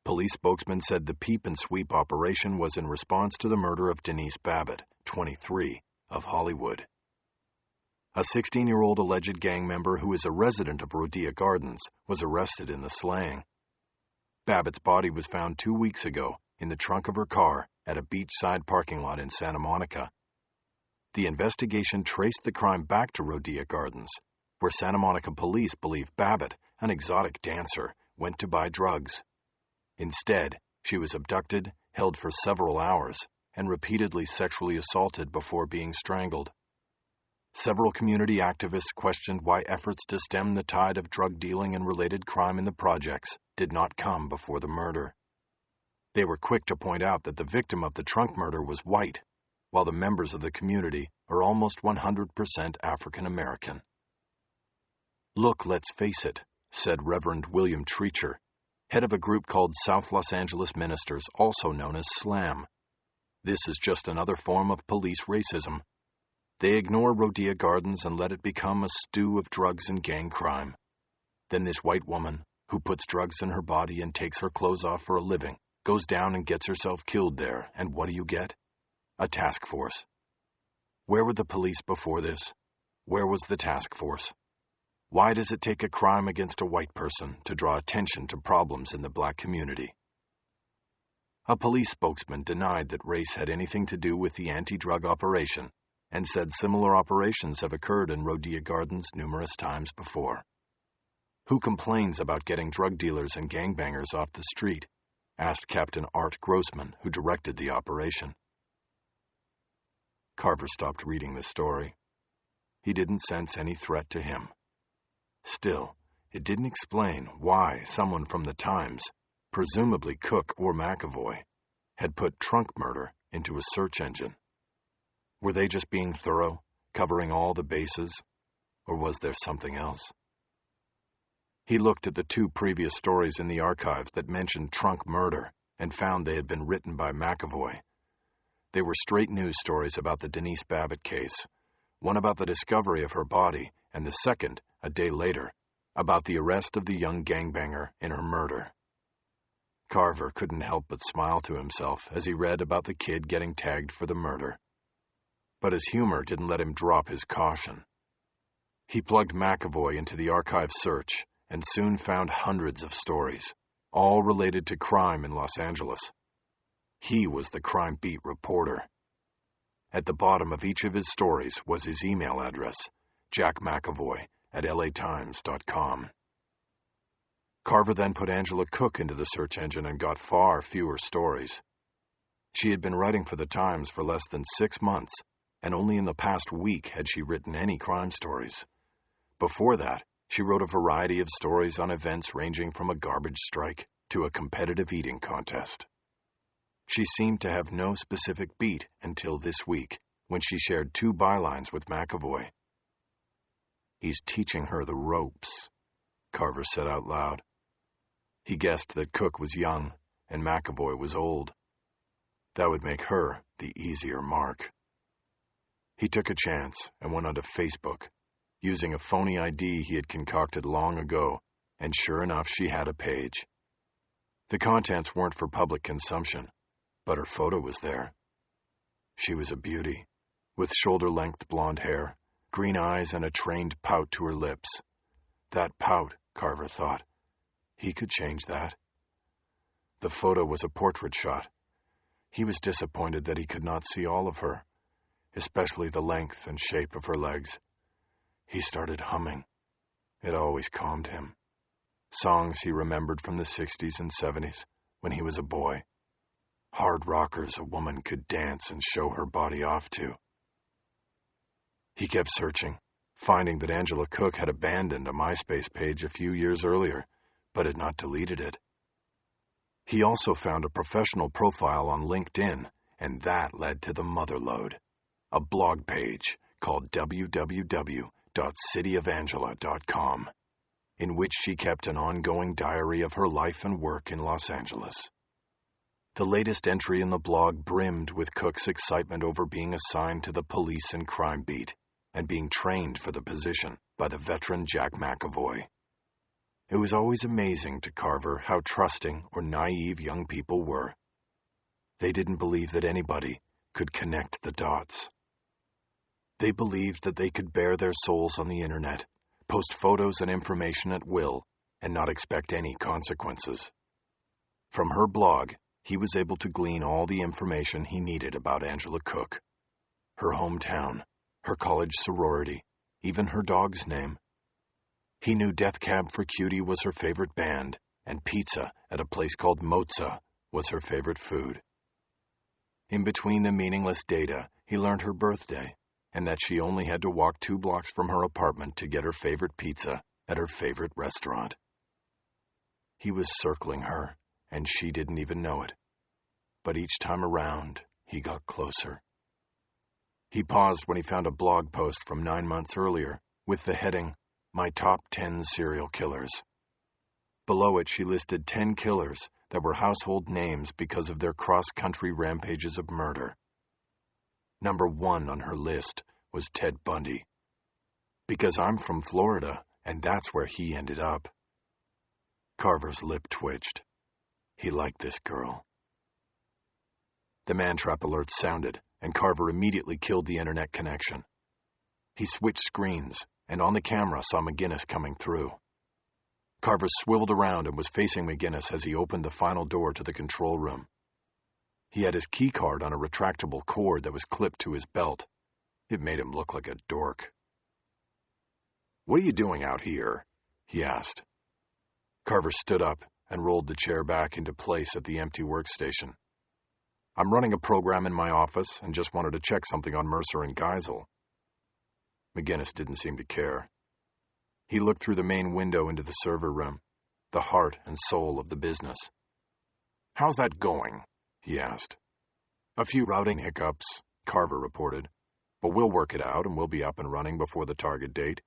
Police spokesman said the peep and sweep operation was in response to the murder of Denise Babbitt, 23, of Hollywood. A 16-year-old alleged gang member who is a resident of Rhodia Gardens was arrested in the slaying. Babbitt's body was found 2 weeks ago in the trunk of her car at a beachside parking lot in Santa Monica. The investigation traced the crime back to Rhodia Gardens, where Santa Monica police believe Babbitt, an exotic dancer, went to buy drugs. Instead, she was abducted, held for several hours, and repeatedly sexually assaulted before being strangled. Several community activists questioned why efforts to stem the tide of drug dealing and related crime in the projects did not come before the murder. They were quick to point out that the victim of the trunk murder was white, while the members of the community are almost 100% African American. "Look, let's face it," said Reverend William Treacher, head of a group called South Los Angeles Ministers, also known as SLAM. "This is just another form of police racism. They ignore Rhodia Gardens and let it become a stew of drugs and gang crime. Then this white woman, who puts drugs in her body and takes her clothes off for a living, goes down and gets herself killed there, and what do you get? A task force. Where were the police before this? Where was the task force? Why does it take a crime against a white person to draw attention to problems in the black community?" A police spokesman denied that race had anything to do with the anti-drug operation and said similar operations have occurred in Rhodia Gardens numerous times before. "Who complains about getting drug dealers and gangbangers off the street?" asked Captain Art Grossman, who directed the operation. Carver stopped reading the story. He didn't sense any threat to him. Still, It didn't explain why someone from the Times, presumably Cook or McAvoy, had put trunk murder into a search engine. Were they just being thorough, covering all the bases, or was there something else? He looked at the 2 previous stories in the archives that mentioned trunk murder and found they had been written by McAvoy. They were straight news stories about the Denise Babbitt case, one about the discovery of her body, and the second, a day later, about the arrest of the young gangbanger in her murder. Carver couldn't help but smile to himself as he read about the kid getting tagged for the murder. But his humor didn't let him drop his caution. He plugged McAvoy into the archive search and soon found hundreds of stories, all related to crime in Los Angeles. He was the crime beat reporter. At the bottom of each of his stories was his email address, jackmcavoy@latimes.com. Carver then put Angela Cook into the search engine and got far fewer stories. She had been writing for the Times for less than 6 months, and only in the past week had she written any crime stories. Before that, she wrote a variety of stories on events ranging from a garbage strike to a competitive eating contest. She seemed to have no specific beat until this week, when she shared 2 bylines with McAvoy. "He's teaching her the ropes," Carver said out loud. He guessed that Cook was young and McAvoy was old. That would make her the easier mark. He took a chance and went onto Facebook, using a phony ID he had concocted long ago, and sure enough, she had a page. The contents weren't for public consumption, but her photo was there. She was a beauty, with shoulder-length blonde hair, green eyes, and a trained pout to her lips. That pout, Carver thought. He could change that. The photo was a portrait shot. He was disappointed that he could not see all of her, especially the length and shape of her legs. He started humming. It always calmed him. Songs he remembered from the 60s and 70s, when he was a boy. Hard rockers a woman could dance and show her body off to. He kept searching, finding that Angela Cook had abandoned a MySpace page a few years earlier, but had not deleted it. He also found a professional profile on LinkedIn, and that led to the motherlode, a blog page called www.cityofangela.com, in which she kept an ongoing diary of her life and work in Los Angeles. The latest entry in the blog brimmed with Cook's excitement over being assigned to the police and crime beat and being trained for the position by the veteran Jack McAvoy. It was always amazing to Carver how trusting or naive young people were. They didn't believe that anybody could connect the dots. They believed that they could bare their souls on the internet, post photos and information at will, and not expect any consequences. From her blog, he was able to glean all the information he needed about Angela Cook. Her hometown, her college sorority, even her dog's name. He knew Death Cab for Cutie was her favorite band, and pizza at a place called Mozza was her favorite food. In between the meaningless data, he learned her birthday, and that she only had to walk 2 blocks from her apartment to get her favorite pizza at her favorite restaurant. He was circling her, and she didn't even know it. But each time around, he got closer. He paused when he found a blog post from 9 months earlier, with the heading, "My Top 10 Serial Killers." Below it, she listed 10 killers that were household names because of their cross-country rampages of murder. Number 1 on her list was Ted Bundy. Because I'm from Florida, and that's where he ended up. Carver's lip twitched. He liked this girl. The man-trap alert sounded, and Carver immediately killed the internet connection. He switched screens, and on the camera saw McGinnis coming through. Carver swiveled around and was facing McGinnis as he opened the final door to the control room. He had his key card on a retractable cord that was clipped to his belt. It made him look like a dork. "What are you doing out here?" he asked. Carver stood up and rolled the chair back into place at the empty workstation. "I'm running a program in my office and just wanted to check something on Mercer and Geisel." McGinnis didn't seem to care. He looked through the main window into the server room, the heart and soul of the business. "How's that going?" he asked. "A few routing hiccups," Carver reported, "but we'll work it out and we'll be up and running before the target date.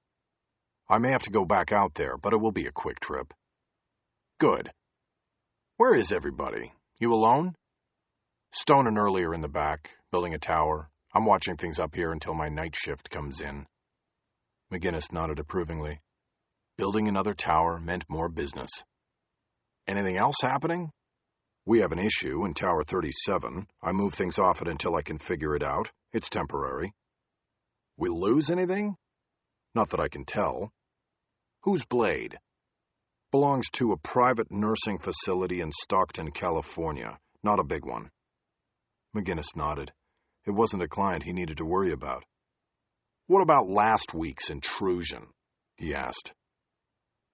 I may have to go back out there, but it will be a quick trip." "Good. Where is everybody? You alone?" "Stone and Earlier in the back, building a tower. I'm watching things up here until my night shift comes in." McGinnis nodded approvingly. Building another tower meant more business. "Anything else happening?" "We have an issue in Tower 37. I move things off it until I can figure it out. It's temporary." "We lose anything?" "Not that I can tell." "Whose blade?" "Belongs to a private nursing facility in Stockton, California. Not a big one." McGinnis nodded. It wasn't a client he needed to worry about. "What about last week's intrusion?" he asked.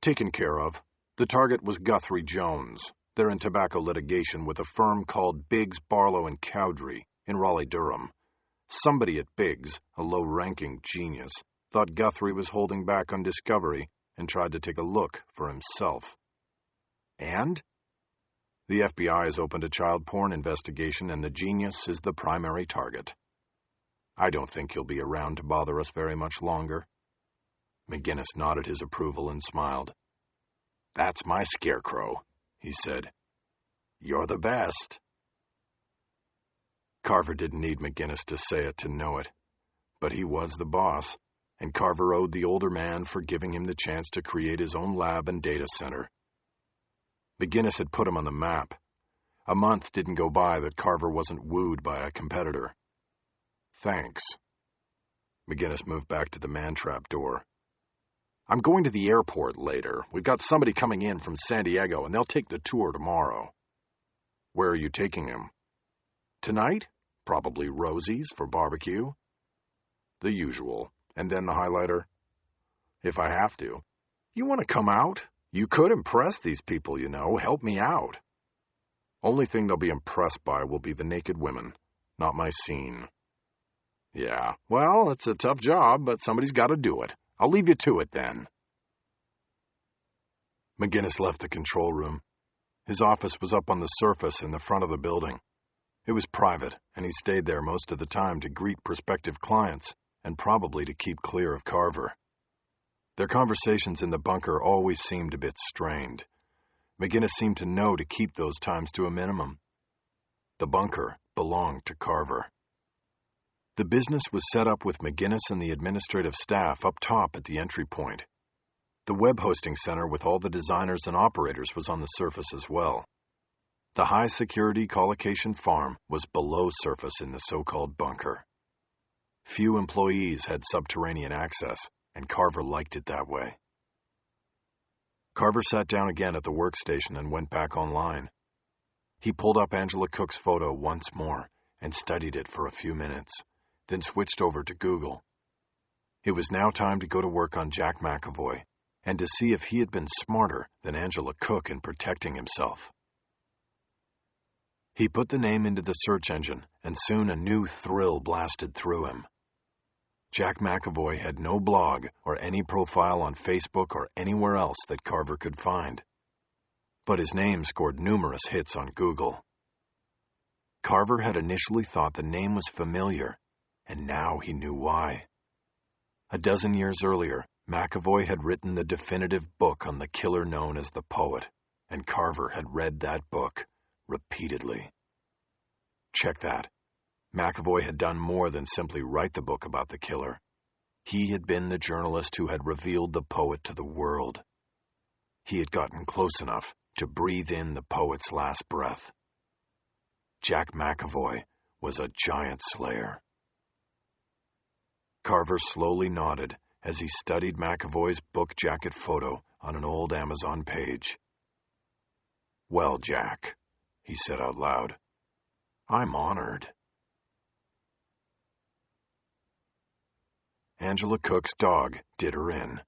"Taken care of. The target was Guthrie Jones. They're in tobacco litigation with a firm called Biggs, Barlow & Cowdrey in Raleigh-Durham. Somebody at Biggs, a low-ranking genius, thought Guthrie was holding back on discovery and tried to take a look for himself." "And?" "The FBI has opened a child porn investigation and the genius is the primary target. I don't think he'll be around to bother us very much longer." McGinnis nodded his approval and smiled. "That's my Scarecrow," he said. "You're the best." Carver didn't need McGinnis to say it to know it, but he was the boss, and Carver owed the older man for giving him the chance to create his own lab and data center. McGinnis had put him on the map. A month didn't go by that Carver wasn't wooed by a competitor. "Thanks." McGinnis moved back to the man-trap door. "I'm going to the airport later. We've got somebody coming in from San Diego, and they'll take the tour tomorrow." "Where are you taking him?" "Tonight? Probably Rosie's for barbecue." "The usual. And then the highlighter?" "If I have to." "You want to come out? You could impress these people, you know. Help me out." "Only thing they'll be impressed by will be the naked women, not my scene." "Yeah, well, it's a tough job, but somebody's got to do it. I'll leave you to it then." McGinnis left the control room. His office was up on the surface in the front of the building. It was private, and he stayed there most of the time to greet prospective clients and probably to keep clear of Carver. Their conversations in the bunker always seemed a bit strained. McGinnis seemed to know to keep those times to a minimum. The bunker belonged to Carver. The business was set up with McGinnis and the administrative staff up top at the entry point. The web hosting center with all the designers and operators was on the surface as well. The high-security collocation farm was below surface in the so-called bunker. Few employees had subterranean access, and Carver liked it that way. Carver sat down again at the workstation and went back online. He pulled up Angela Cook's photo once more and studied it for a few minutes, then switched over to Google. It was now time to go to work on Jack McAvoy and to see if he had been smarter than Angela Cook in protecting himself. He put the name into the search engine, and soon a new thrill blasted through him. Jack McAvoy had no blog or any profile on Facebook or anywhere else that Carver could find. But his name scored numerous hits on Google. Carver had initially thought the name was familiar, and now he knew why. A dozen years earlier, McAvoy had written the definitive book on the killer known as the Poet, and Carver had read that book repeatedly. Check that. McAvoy had done more than simply write the book about the killer. He had been the journalist who had revealed the poet to the world. He had gotten close enough to breathe in the poet's last breath. Jack McAvoy was a giant slayer. Carver slowly nodded as he studied McAvoy's book jacket photo on an old Amazon page. "Well, Jack," he said out loud, "I'm honored." Angela Cook's dog did her in.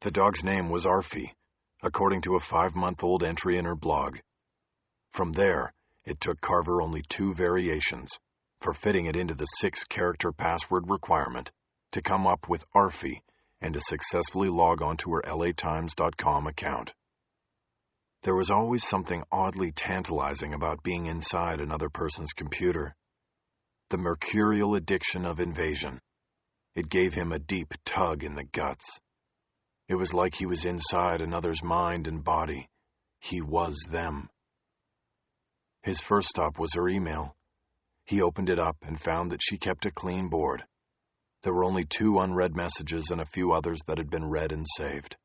The dog's name was Arfie, according to a 5-month-old entry in her blog. From there, it took Carver only 2 variations for fitting it into the 6-character password requirement to come up with Arfie and to successfully log onto her LATimes.com account. There was always something oddly tantalizing about being inside another person's computer. The mercurial addiction of invasion. It gave him a deep tug in the guts. It was like he was inside another's mind and body. He was them. His first stop was her email. He opened it up and found that she kept a clean board. There were only 2 unread messages and a few others that had been read and saved.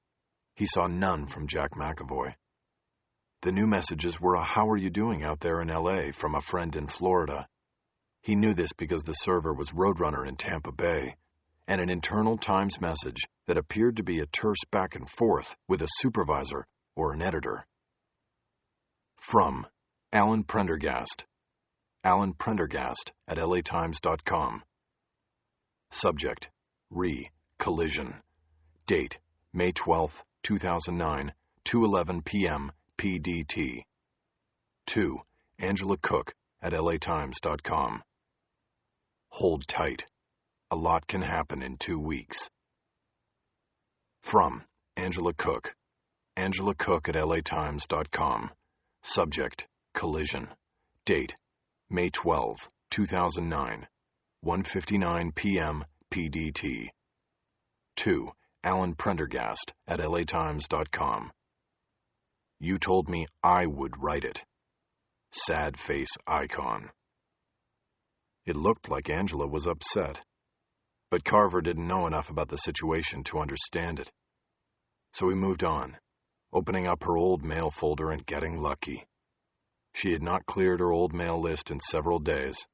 He saw none from Jack McAvoy. The new messages were a "How are you doing out there in LA?" from a friend in Florida. He knew this because the server was Roadrunner in Tampa Bay, and an internal Times message that appeared to be a terse back and forth with a supervisor or an editor. From Alan Prendergast. Alan Prendergast at LATimes.com. Subject: Collision. Date: May 12, 2009, 2:11 p.m. PDT. 2. Angela Cook at LATimes.com. Hold tight. A lot can happen in 2 weeks. From Angela Cook. Angela Cook at LATimes.com. Subject: Collision. Date: May 12, 2009, 1:59 p.m. PDT. 2. Alan Prendergast at LATimes.com. You told me I would write it. Sad face icon. It looked like Angela was upset, but Carver didn't know enough about the situation to understand it. So he moved on, opening up her old mail folder and getting lucky. She had not cleared her old mail list in several days.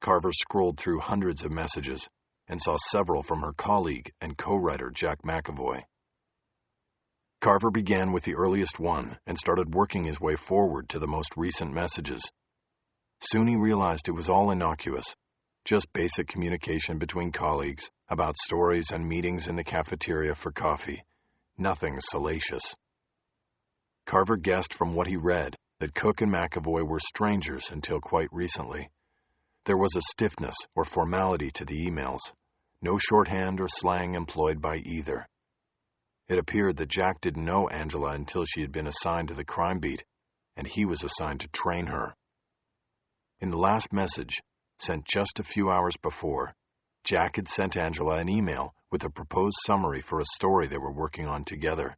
Carver scrolled through hundreds of messages and saw several from her colleague and co-writer Jack McAvoy. Carver began with the earliest one and started working his way forward to the most recent messages. Soon he realized it was all innocuous, just basic communication between colleagues about stories and meetings in the cafeteria for coffee. Nothing salacious. Carver guessed from what he read that Cook and McAvoy were strangers until quite recently. There was a stiffness or formality to the emails, no shorthand or slang employed by either. It appeared that Jack didn't know Angela until she had been assigned to the crime beat, and he was assigned to train her. In the last message, sent just a few hours before, Jack had sent Angela an email with a proposed summary for a story they were working on together.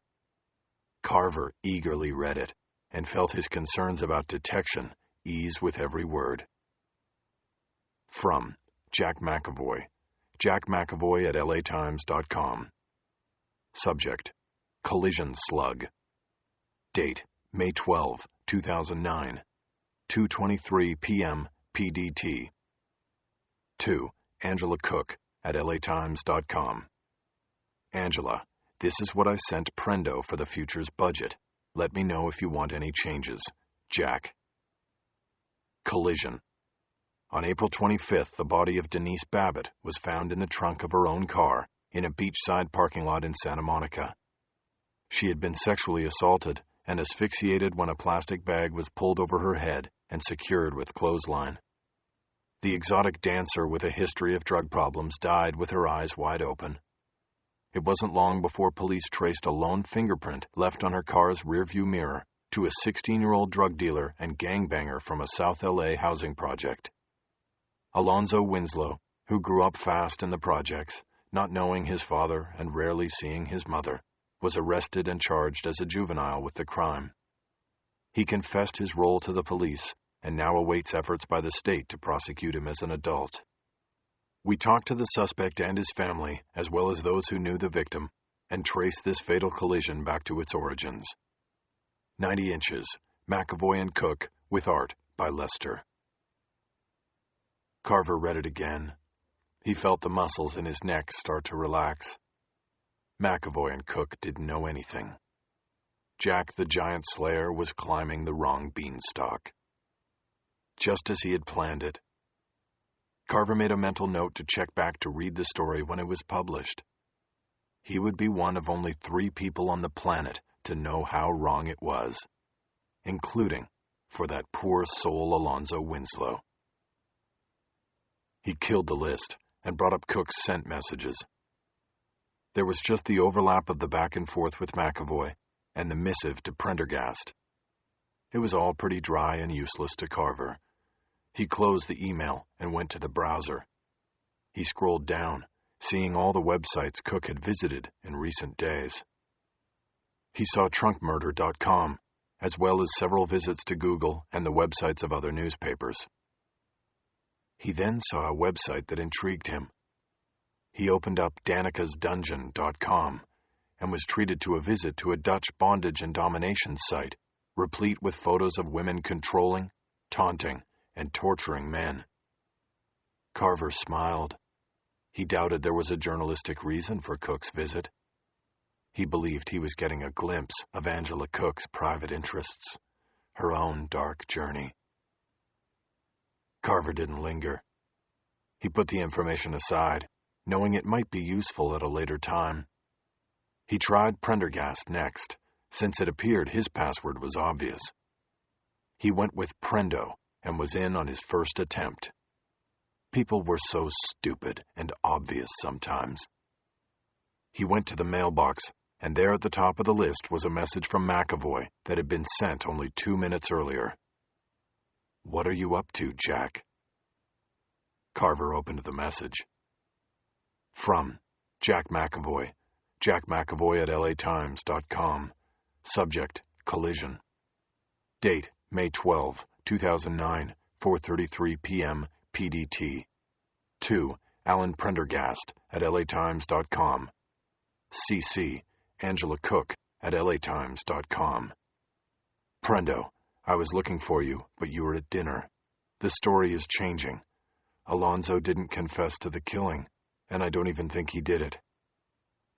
Carver eagerly read it and felt his concerns about detection ease with every word. From Jack McAvoy. Jack McAvoy at LATimes.com. Subject: Collision Slug. Date: May 12, 2009, 2:23 p.m. PDT. 2. Angela Cook at LATimes.com. Angela, this is what I sent Prendo for the future's budget. Let me know if you want any changes. Jack. Collision. On April 25th, the body of Denise Babbitt was found in the trunk of her own car in a beachside parking lot in Santa Monica. She had been sexually assaulted and asphyxiated when a plastic bag was pulled over her head and secured with clothesline. The exotic dancer with a history of drug problems died with her eyes wide open. It wasn't long before police traced a lone fingerprint left on her car's rearview mirror to a 16-year-old drug dealer and gangbanger from a South LA housing project. Alonzo Winslow, who grew up fast in the projects, not knowing his father and rarely seeing his mother, was arrested and charged as a juvenile with the crime. He confessed his role to the police and now awaits efforts by the state to prosecute him as an adult. We talked to the suspect and his family, as well as those who knew the victim, and traced this fatal collision back to its origins. 90 Inches, McAvoy and Cook, with art by Lester. Carver read it again. He felt the muscles in his neck start to relax. McAvoy and Cook didn't know anything. Jack the Giant Slayer was climbing the wrong beanstalk. Just as he had planned it. Carver made a mental note to check back to read the story when it was published. He would be one of only 3 people on the planet to know how wrong it was, including for that poor soul Alonzo Winslow. He killed the list and brought up Cook's sent messages. There was just the overlap of the back and forth with McAvoy and the missive to Prendergast. It was all pretty dry and useless to Carver. He closed the email and went to the browser. He scrolled down, seeing all the websites Cook had visited in recent days. He saw trunkmurder.com, as well as several visits to Google and the websites of other newspapers. He then saw a website that intrigued him. He opened up danicasdungeon.com and was treated to a visit to a Dutch bondage and domination site, replete with photos of women controlling, taunting, and torturing men. Carver smiled. He doubted there was a journalistic reason for Cook's visit. He believed he was getting a glimpse of Angela Cook's private interests, her own dark journey. Carver didn't linger. He put the information aside, knowing it might be useful at a later time. He tried Prendergast next, since it appeared his password was obvious. He went with Prendo and was in on his first attempt. People were so stupid and obvious sometimes. He went to the mailbox, and there at the top of the list was a message from McAvoy that had been sent only 2 minutes earlier. "What are you up to, Jack?" Carver opened the message. From Jack McAvoy. Jack McAvoy at LATimes.com. Subject, collision. Date, May 12, 2009, 4:33 p.m. PDT. To Alan Prendergast at LATimes.com. CC, Angela Cook at LATimes.com. Prendo, I was looking for you, but you were at dinner. The story is changing. Alonzo didn't confess to the killing, and I don't even think he did it.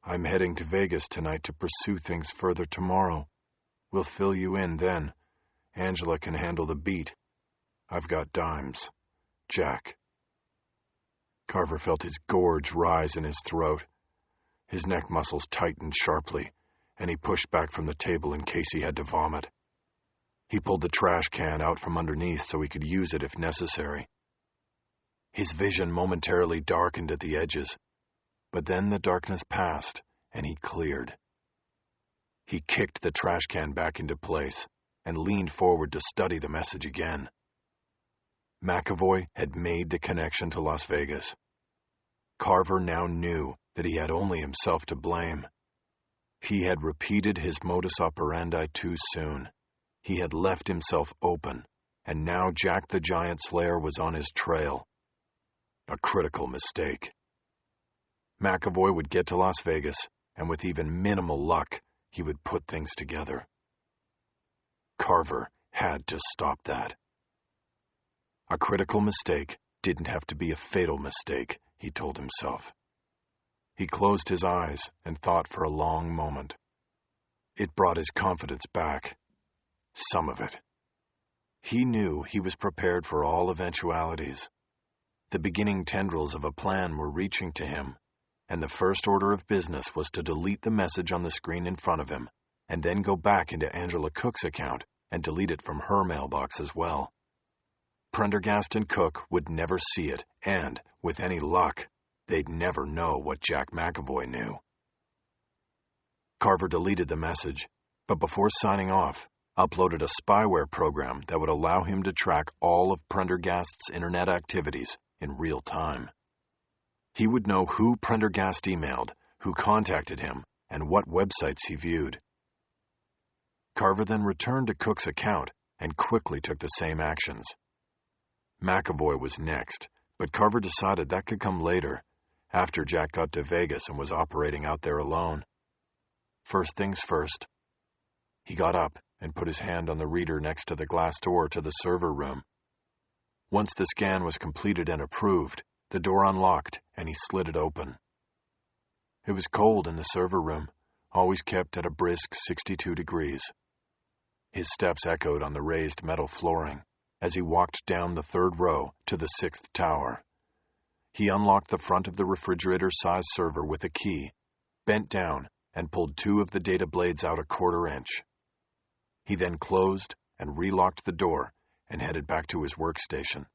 I'm heading to Vegas tonight to pursue things further tomorrow. We'll fill you in then. Angela can handle the beat. I've got dimes. Jack. Carver felt his gorge rise in his throat. His neck muscles tightened sharply, and he pushed back from the table in case he had to vomit. He pulled the trash can out from underneath so he could use it if necessary. His vision momentarily darkened at the edges, but then the darkness passed, and he cleared. He kicked the trash can back into place and leaned forward to study the message again. McAvoy had made the connection to Las Vegas. Carver now knew that he had only himself to blame. He had repeated his modus operandi too soon. He had left himself open, and now Jack the Giant Slayer was on his trail. A critical mistake. McAvoy would get to Las Vegas, and with even minimal luck, he would put things together. Carver had to stop that. A critical mistake didn't have to be a fatal mistake, he told himself. He closed his eyes and thought for a long moment. It brought his confidence back. Some of it. He knew he was prepared for all eventualities. The beginning tendrils of a plan were reaching to him, and the first order of business was to delete the message on the screen in front of him, and then go back into Angela Cook's account and delete it from her mailbox as well. Prendergast and Cook would never see it, and, with any luck, they'd never know what Jack McAvoy knew. Carver deleted the message, but before signing off, uploaded a spyware program that would allow him to track all of Prendergast's internet activities in real time. He would know who Prendergast emailed, who contacted him, and what websites he viewed. Carver then returned to Cook's account and quickly took the same actions. McAvoy was next, but Carver decided that could come later, after Jack got to Vegas and was operating out there alone. First things first. He got up and put his hand on the reader next to the glass door to the server room. Once the scan was completed and approved, the door unlocked and he slid it open. It was cold in the server room, always kept at a brisk 62 degrees. His steps echoed on the raised metal flooring as he walked down the third row to the sixth tower. He unlocked the front of the refrigerator-sized server with a key, bent down, and pulled 2 of the data blades out a 1/4 inch. He then closed and relocked the door and headed back to his workstation.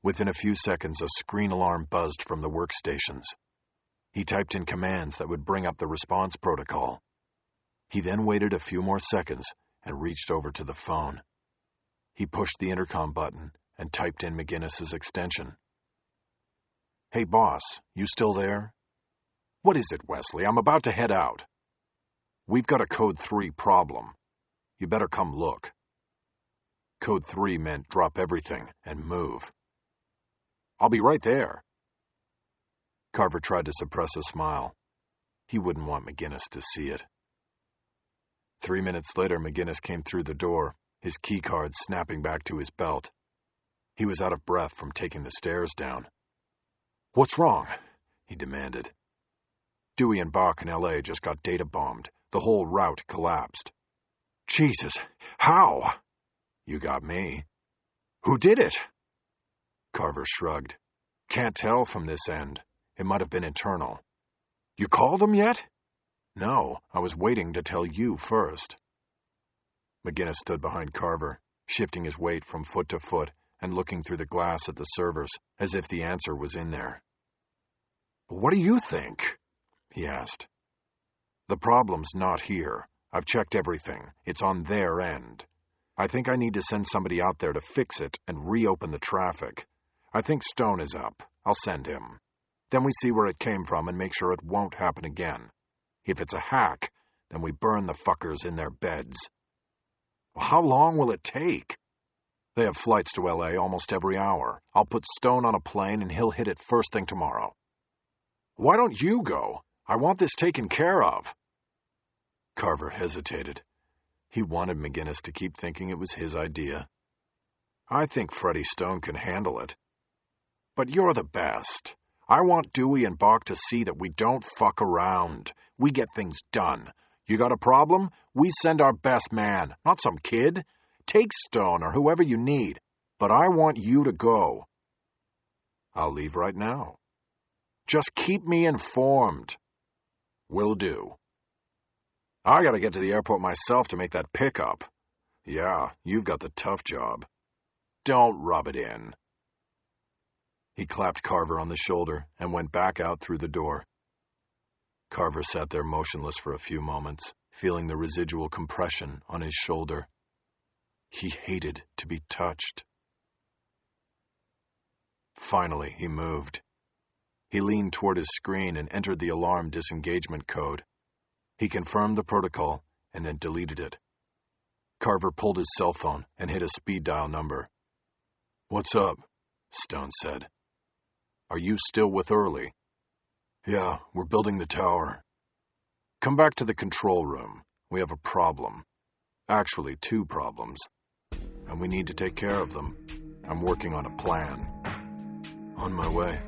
Within a few seconds, a screen alarm buzzed from the workstations. He typed in commands that would bring up the response protocol. He then waited a few more seconds and reached over to the phone. He pushed the intercom button and typed in McGinnis's extension. "Hey, boss, you still there?" "What is it, Wesley? I'm about to head out." "We've got a Code 3 problem. You better come look." Code 3 meant drop everything and move. "I'll be right there." Carver tried to suppress a smile. He wouldn't want McGinnis to see it. 3 minutes later, McGinnis came through the door, his keycard snapping back to his belt. He was out of breath from taking the stairs down. "What's wrong?" he demanded. "Dewey and Bach in L.A. just got data bombed. The whole route collapsed." "Jesus, how?" "You got me." "Who did it?" Carver shrugged. "Can't tell from this end. It might have been internal." "You called them yet?" "No, I was waiting to tell you first." McGinnis stood behind Carver, shifting his weight from foot to foot and looking through the glass at the servers as if the answer was in there. "What do you think?" he asked. "The problem's not here. I've checked everything. It's on their end. I think I need to send somebody out there to fix it and reopen the traffic. I think Stone is up. I'll send him. Then we see where it came from and make sure it won't happen again. If it's a hack, then we burn the fuckers in their beds." "Well, how long will it take?" "They have flights to L.A. almost every hour. I'll put Stone on a plane and he'll hit it first thing tomorrow." "Why don't you go? I want this taken care of." Carver hesitated. He wanted McGinnis to keep thinking it was his idea. "I think Freddie Stone can handle it." "But you're the best. I want Dewey and Bach to see that we don't fuck around. We get things done. You got a problem? We send our best man, not some kid. Take Stone or whoever you need, but I want you to go." "I'll leave right now." "Just keep me informed." "Will do." "I gotta get to the airport myself to make that pickup." "Yeah, you've got the tough job." "Don't rub it in." He clapped Carver on the shoulder and went back out through the door. Carver sat there motionless for a few moments, feeling the residual compression on his shoulder. He hated to be touched. Finally, he moved. He leaned toward his screen and entered the alarm disengagement code. He confirmed the protocol and then deleted it. Carver pulled his cell phone and hit a speed dial number. "What's up?" Stone said. "Are you still with Early?" "Yeah, we're building the tower." "Come back to the control room. We have a problem. Actually, 2 problems. And we need to take care of them. I'm working on a plan." "On my way."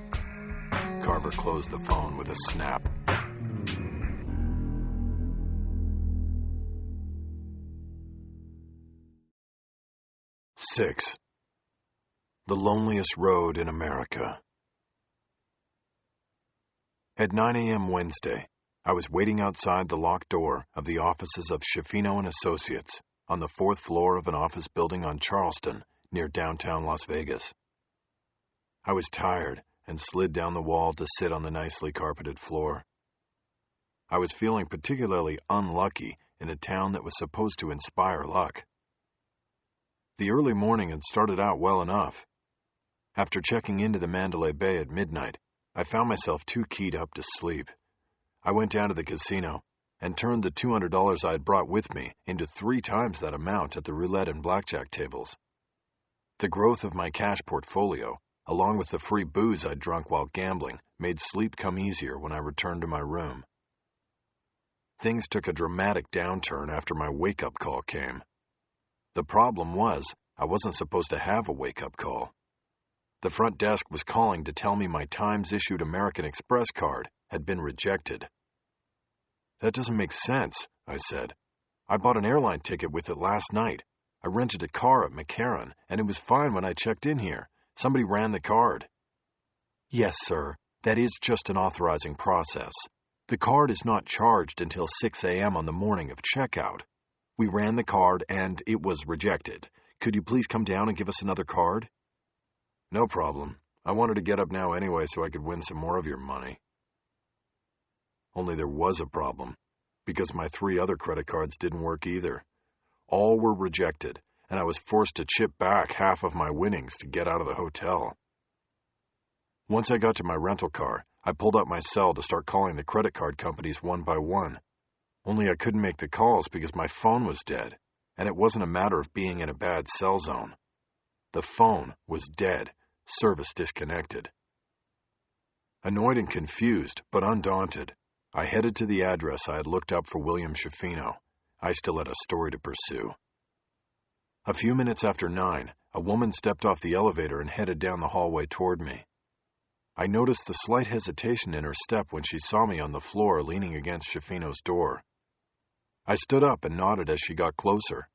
Carver closed the phone with a snap. Six. The loneliest road in America. At 9 a.m. Wednesday, I was waiting outside the locked door of the offices of Schifino & Associates on the 4th floor of an office building on Charleston near downtown Las Vegas. I was tired and slid down the wall to sit on the nicely carpeted floor. I was feeling particularly unlucky in a town that was supposed to inspire luck. The early morning had started out well enough. After checking into the Mandalay Bay at midnight, I found myself too keyed up to sleep. I went down to the casino and turned the $200 I had brought with me into 3 times that amount at the roulette and blackjack tables. The growth of my cash portfolio, along with the free booze I'd drunk while gambling, made sleep come easier when I returned to my room. Things took a dramatic downturn after my wake-up call came. The problem was, I wasn't supposed to have a wake-up call. The front desk was calling to tell me my Times-issued American Express card had been rejected. "That doesn't make sense," I said. "I bought an airline ticket with it last night. I rented a car at McCarran, and it was fine when I checked in here. Somebody ran the card." "Yes, sir. That is just an authorizing process. The card is not charged until 6 a.m. on the morning of checkout. We ran the card, and it was rejected. Could you please come down and give us another card?" "No problem. I wanted to get up now anyway so I could win some more of your money." only there was a problem, because my 3 other credit cards didn't work either. All were rejected, and I was forced to chip back half of my winnings to get out of the hotel. Once I got to my rental car, I pulled up my cell to start calling the credit card companies one by one. Only I couldn't make the calls because my phone was dead, and it wasn't a matter of being in a bad cell zone. The phone was dead, service disconnected. Annoyed and confused, but undaunted, I headed to the address I had looked up for William Schifino. I still had a story to pursue. A few minutes after 9, a woman stepped off the elevator and headed down the hallway toward me. I noticed the slight hesitation in her step when she saw me on the floor leaning against Schifino's door. I stood up and nodded as she got closer.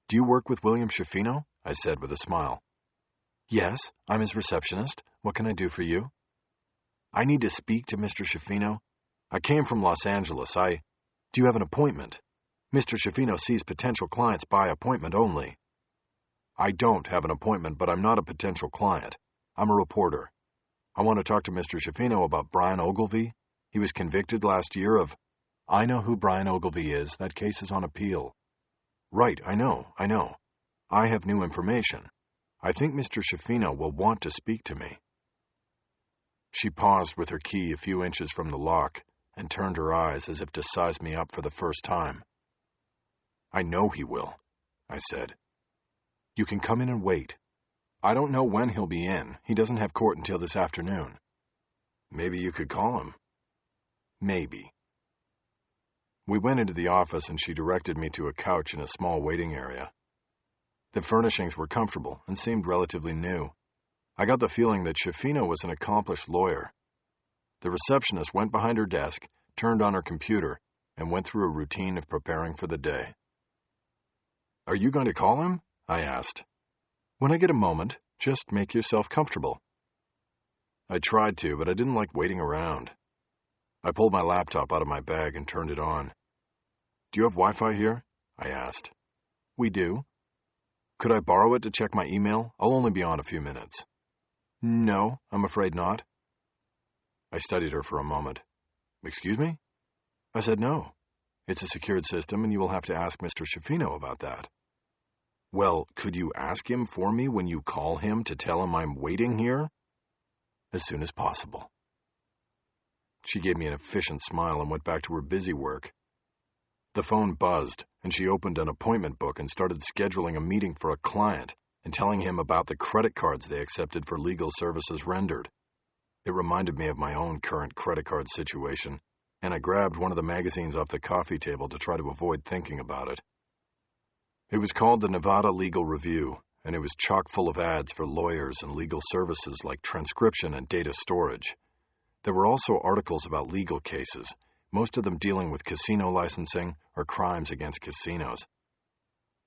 "Do you work with William Schifino?" I said with a smile. "Yes, I'm his receptionist. What can I do for you?" "I need to speak to Mr. Schifino. I came from Los Angeles. Do you have an appointment? Mr. Schifino sees potential clients by appointment only." "I don't have an appointment, but I'm not a potential client. I'm a reporter. I want to talk to Mr. Schifino about Brian Ogilvy. He was convicted last year of—" "I know who Brian Ogilvy is. That case is on appeal." "Right, I know. I have new information. I think Mr. Schifino will want to speak to me." She paused with her key a few inches from the lock and turned her eyes as if to size me up for the first time. "I know he will," I said. "You can come in and wait. I don't know when he'll be in. He doesn't have court until this afternoon." "Maybe you could call him." "Maybe." We went into the office and she directed me to a couch in a small waiting area. The furnishings were comfortable and seemed relatively new. I got the feeling that Schifino was an accomplished lawyer. The receptionist went behind her desk, turned on her computer, and went through a routine of preparing for the day. "Are you going to call him?" I asked. "When I get a moment, just make yourself comfortable." I tried to, but I didn't like waiting around. I pulled my laptop out of my bag and turned it on. "Do you have Wi-Fi here?" I asked. "We do." "Could I borrow it to check my email? I'll only be on a few minutes." "No, I'm afraid not." I studied her for a moment. "Excuse me?" I said no. It's a secured system, and you will have to ask Mr. Schifino about that. "Well, could you ask him for me when you call him to tell him I'm waiting here?" "As soon as possible." She gave me an efficient smile and went back to her busy work. The phone buzzed, and she opened an appointment book and started scheduling a meeting for a client and telling him about the credit cards they accepted for legal services rendered. It reminded me of my own current credit card situation, and I grabbed one of the magazines off the coffee table to try to avoid thinking about it. It was called the Nevada Legal Review, and it was chock full of ads for lawyers and legal services like transcription and data storage. There were also articles about legal cases, most of them dealing with casino licensing or crimes against casinos.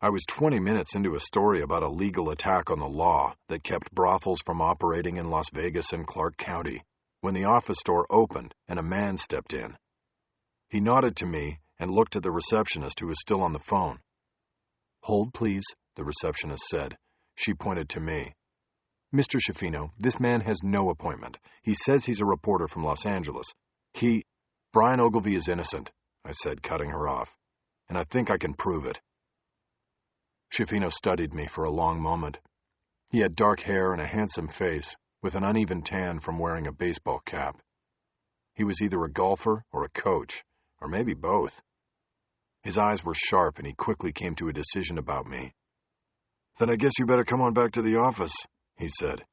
I was 20 minutes into a story about a legal attack on the law that kept brothels from operating in Las Vegas and Clark County when the office door opened and a man stepped in. He nodded to me and looked at the receptionist who was still on the phone. "Hold, please," the receptionist said. She pointed to me. "Mr. Schifino, this man has no appointment. He says he's a reporter from Los Angeles. Brian Ogilvy is innocent," I said, cutting her off, "and I think I can prove it." Schifino studied me for a long moment. He had dark hair and a handsome face, with an uneven tan from wearing a baseball cap. He was either a golfer or a coach, or maybe both. His eyes were sharp, and he quickly came to a decision about me. "Then I guess you better come on back to the office," he said.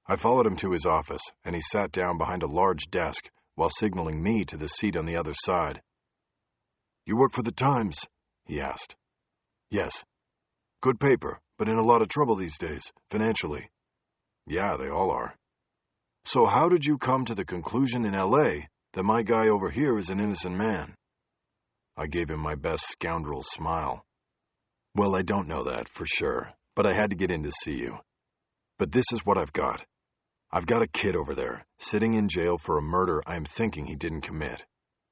I followed him to his office, and he sat down behind a large desk while signaling me to the seat on the other side. "You work for the Times?" he asked. "Yes." "Good paper, but in a lot of trouble these days, financially." "Yeah, they all are." "So how did you come to the conclusion in L.A. that my guy over here is an innocent man?" I gave him my best scoundrel smile. "Well, I don't know that for sure, but I had to get in to see you. But this is what I've got. I've got a kid over there, sitting in jail for a murder I'm thinking he didn't commit.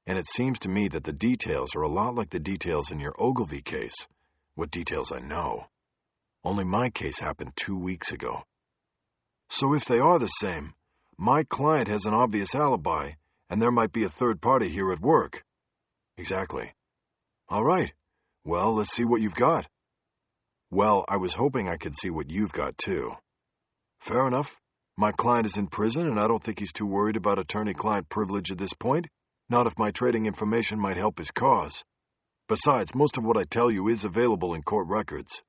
And it seems to me that the details are a lot like the details in your Ogilvy case. What details I know. Only my case happened 2 weeks ago. So if they are the same, my client has an obvious alibi, and there might be a third party here at work. Exactly. All right. Well, let's see what you've got. Well, I was hoping I could see what you've got, too. Fair enough. My client is in prison, and I don't think he's too worried about attorney-client privilege at this point. Not if my trading information might help his cause. Besides, most of what I tell you is available in court records.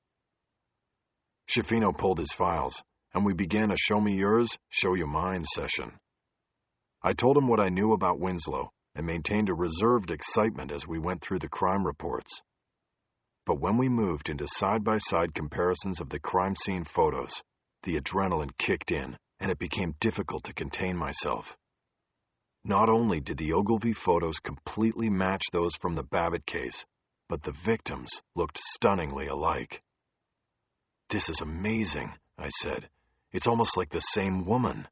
Schifino pulled his files, and we began a show me yours, show you mine session. I told him what I knew about Winslow, and maintained a reserved excitement as we went through the crime reports. But when we moved into side-by-side comparisons of the crime scene photos, the adrenaline kicked in, and it became difficult to contain myself. Not only did the Ogilvy photos completely match those from the Babbitt case, but the victims looked stunningly alike. "This is amazing," I said. "It's almost like the same woman."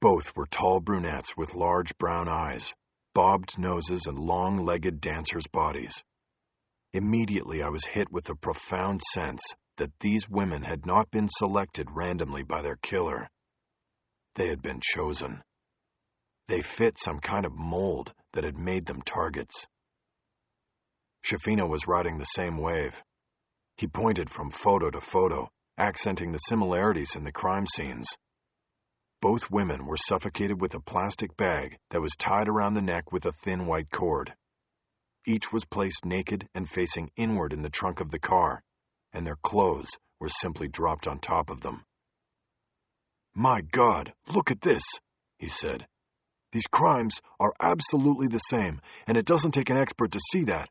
Both were tall brunettes with large brown eyes, bobbed noses, and long-legged dancers' bodies. Immediately I was hit with a profound sense that these women had not been selected randomly by their killer. They had been chosen. They fit some kind of mold that had made them targets. Schifino was riding the same wave. He pointed from photo to photo, accenting the similarities in the crime scenes. Both women were suffocated with a plastic bag that was tied around the neck with a thin white cord. Each was placed naked and facing inward in the trunk of the car, and their clothes were simply dropped on top of them. "My God, look at this," he said. "These crimes are absolutely the same, and it doesn't take an expert to see that.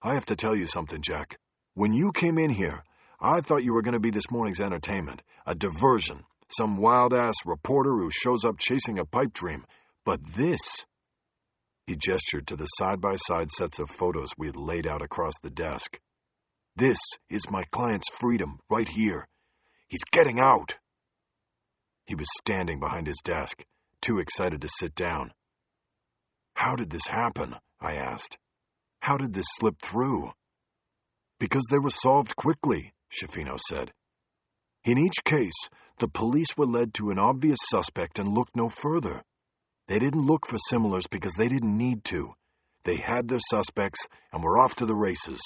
I have to tell you something, Jack. When you came in here, I thought you were going to be this morning's entertainment, a diversion, some wild-ass reporter who shows up chasing a pipe dream. But this..." He gestured to the side-by-side sets of photos we had laid out across the desk. "This is my client's freedom right here. He's getting out." He was standing behind his desk, too excited to sit down. "How did this happen?" I asked. "How did this slip through?" "Because they were solved quickly," Schifino said. "In each case, the police were led to an obvious suspect and looked no further. They didn't look for similars because they didn't need to. They had their suspects and were off to the races."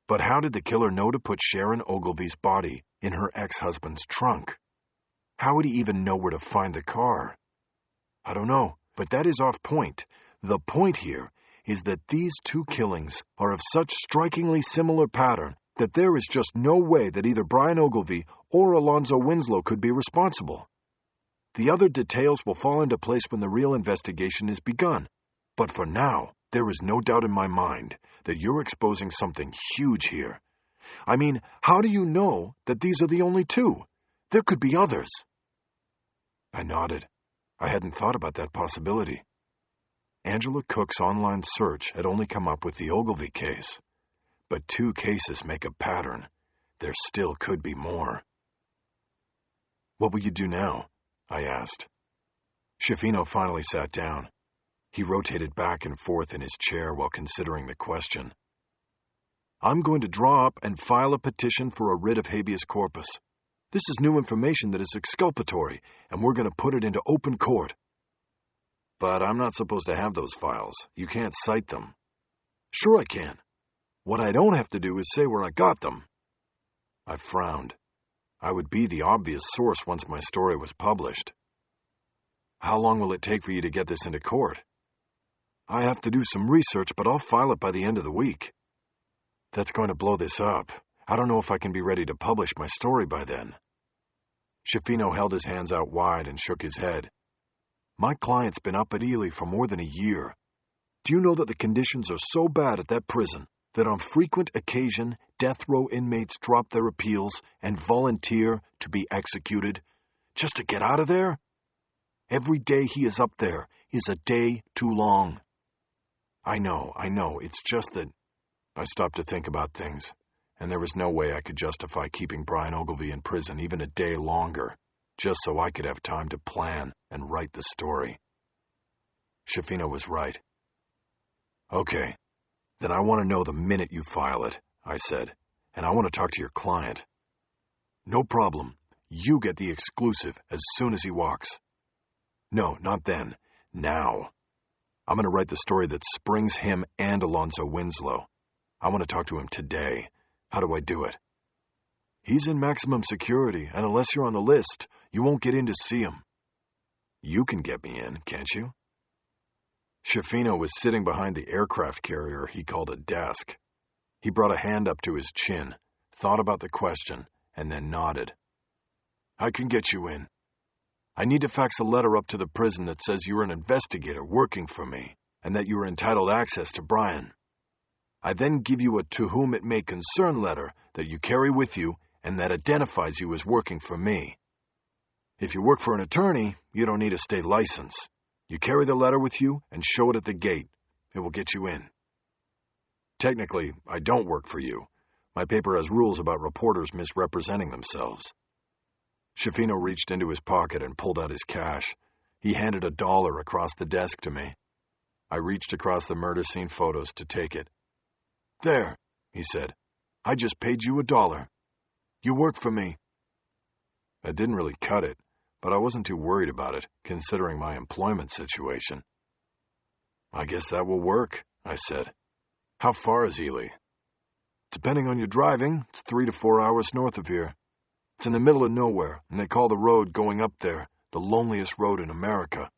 "But how did the killer know to put Sharon Ogilvy's body in her ex-husband's trunk? How would he even know where to find the car?" "I don't know, but that is off point. The point here is that these two killings are of such strikingly similar pattern that there is just no way that either Brian Ogilvy or Alonzo Winslow could be responsible. The other details will fall into place when the real investigation is begun. But for now, there is no doubt in my mind that you're exposing something huge here. I mean, how do you know that these are the only two? There could be others." I nodded. I hadn't thought about that possibility. Angela Cook's online search had only come up with the Ogilvy case. But 2 cases make a pattern. There still could be more. "What will you do now?" I asked. Schifino finally sat down. He rotated back and forth in his chair while considering the question. "I'm going to draw up and file a petition for a writ of habeas corpus. This is new information that is exculpatory, and we're going to put it into open court." "But I'm not supposed to have those files. You can't cite them." "Sure I can. What I don't have to do is say where I got them." I frowned. I would be the obvious source once my story was published. "How long will it take for you to get this into court?" "I have to do some research, but I'll file it by the end of the week." "That's going to blow this up. I don't know if I can be ready to publish my story by then." Schifino held his hands out wide and shook his head. "My client's been up at Ely for more than a year. Do you know that the conditions are so bad at that prison that on frequent occasion death row inmates drop their appeals and volunteer to be executed just to get out of there? Every day he is up there is a day too long." I know, it's just that..." I stopped to think about things, and there was no way I could justify keeping Brian Ogilvy in prison even a day longer, just so I could have time to plan and write the story. Schifino was right. "Okay, then I want to know the minute you file it," I said, "and I want to talk to your client." "No problem. You get the exclusive as soon as he walks." No, not then. Now. I'm going to write the story that springs him and Alonzo Winslow. I want to talk to him today. How do I do it? He's in maximum security, and unless you're on the list, you won't get in to see him. You can get me in, can't you? Schifino was sitting behind the aircraft carrier he called a desk. He brought a hand up to his chin, thought about the question, and then nodded. I can get you in. I need to fax a letter up to the prison that says you're an investigator working for me, and that you are entitled access to Brian. I then give you a to whom it may concern letter that you carry with you and that identifies you as working for me. If you work for an attorney, you don't need a state license. You carry the letter with you and show it at the gate. It will get you in. Technically, I don't work for you. My paper has rules about reporters misrepresenting themselves. Schifino reached into his pocket and pulled out his cash. He handed $1 across the desk to me. I reached across the murder scene photos to take it. There, he said. I just paid you $1. You work for me. I didn't really cut it, but I wasn't too worried about it, considering my employment situation. I guess that will work, I said. How far is Ely? Depending on your driving, it's 3 to 4 hours north of here. It's in the middle of nowhere, and they call the road going up there the loneliest road in America.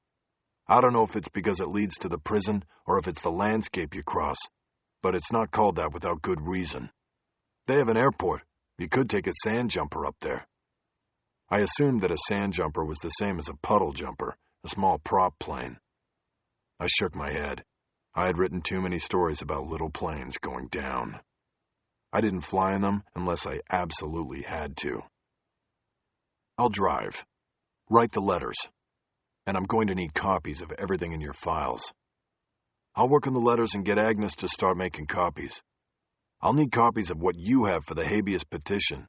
I don't know if it's because it leads to the prison or if it's the landscape you cross, but it's not called that without good reason. They have an airport. You could take a sand jumper up there. I assumed that a sand jumper was the same as a puddle jumper, a small prop plane. I shook my head. I had written too many stories about little planes going down. I didn't fly in them unless I absolutely had to. I'll drive. Write the letters. And I'm going to need copies of everything in your files. I'll work on the letters and get Agnes to start making copies. I'll need copies of what you have for the habeas petition.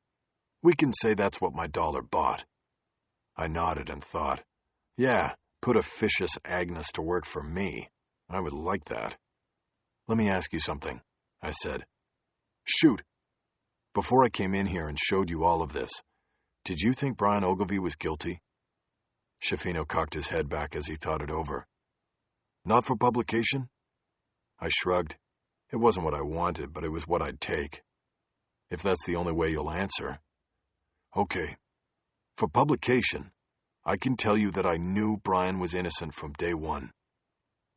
We can say that's what my $1 bought. I nodded and thought, yeah, put officious Agnes to work for me. I would like that. Let me ask you something, I said. Shoot. Before I came in here and showed you all of this, did you think Brian Ogilvy was guilty? Schifino cocked his head back as he thought it over. Not for publication? I shrugged. It wasn't what I wanted, but it was what I'd take. If that's the only way you'll answer. Okay. For publication, I can tell you that I knew Brian was innocent from day one.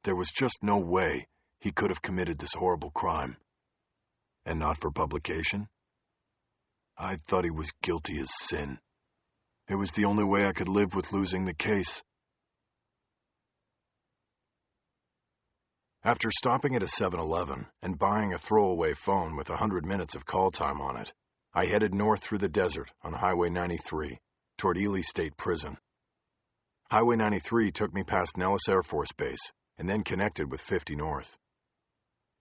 There was just no way he could have committed this horrible crime. And not for publication? I thought he was guilty as sin. It was the only way I could live with losing the case. After stopping at a 7-Eleven and buying a throwaway phone with 100 minutes of call time on it, I headed north through the desert on Highway 93 toward Ely State Prison. Highway 93 took me past Nellis Air Force Base and then connected with 50 North.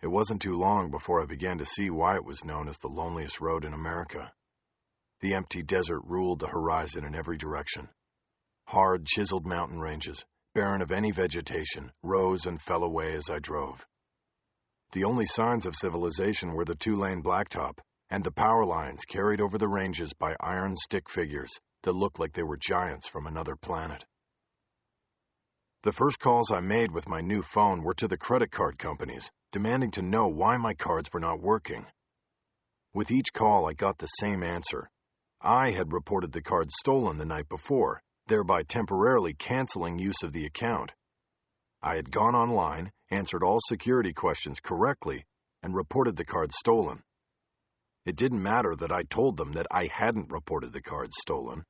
It wasn't too long before I began to see why it was known as the loneliest road in America. The empty desert ruled the horizon in every direction. Hard, chiseled mountain ranges, barren of any vegetation, rose and fell away as I drove. The only signs of civilization were the 2-lane blacktop and the power lines carried over the ranges by iron stick figures that looked like they were giants from another planet. The first calls I made with my new phone were to the credit card companies, demanding to know why my cards were not working. With each call, I got the same answer. I had reported the card stolen the night before, thereby temporarily canceling use of the account. I had gone online, answered all security questions correctly, and reported the card stolen. It didn't matter that I told them that I hadn't reported the card stolen.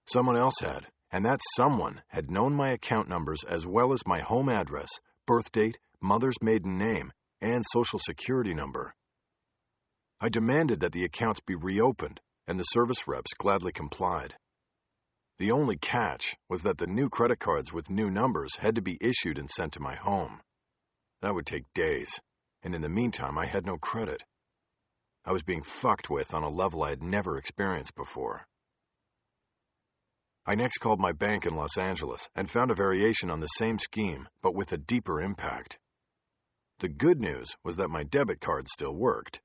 Someone else had, and that someone had known my account numbers as well as my home address, birth date, mother's maiden name, and social security number. I demanded that the accounts be reopened, and the service reps gladly complied. The only catch was that the new credit cards with new numbers had to be issued and sent to my home. That would take days, and in the meantime I had no credit. I was being fucked with on a level I had never experienced before. I next called my bank in Los Angeles and found a variation on the same scheme, but with a deeper impact. The good news was that my debit card still worked.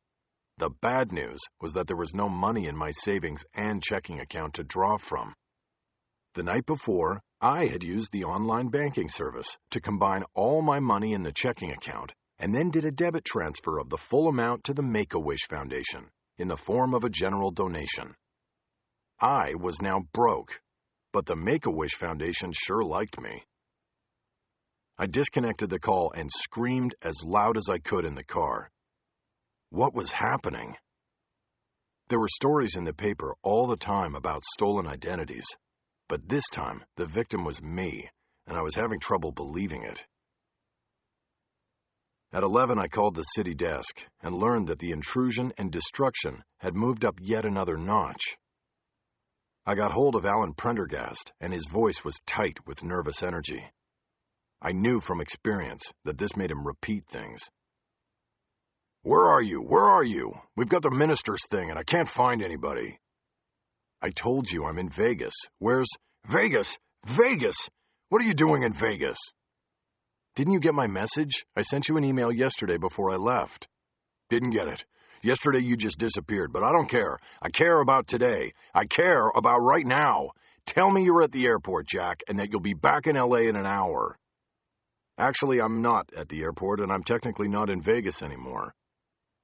The bad news was that there was no money in my savings and checking account to draw from. The night before, I had used the online banking service to combine all my money in the checking account and then did a debit transfer of the full amount to the Make-A-Wish Foundation in the form of a general donation. I was now broke, but the Make-A-Wish Foundation sure liked me. I disconnected the call and screamed as loud as I could in the car. What was happening? There were stories in the paper all the time about stolen identities, but this time the victim was me, and I was having trouble believing it. At 11, I called the city desk and learned that the intrusion and destruction had moved up yet another notch. I got hold of Alan Prendergast, and his voice was tight with nervous energy. I knew from experience that this made him repeat things. "Where are you? Where are you? We've got the minister's thing, and I can't find anybody." "I told you I'm in Vegas. Where's—" "Vegas? Vegas? What are you doing in Vegas?" "Didn't you get my message? I sent you an email yesterday before I left." "Didn't get it. Yesterday you just disappeared, but I don't care. I care about today. I care about right now. Tell me you're at the airport, Jack, and that you'll be back in L.A. in an hour." "Actually, I'm not at the airport, and I'm technically not in Vegas anymore.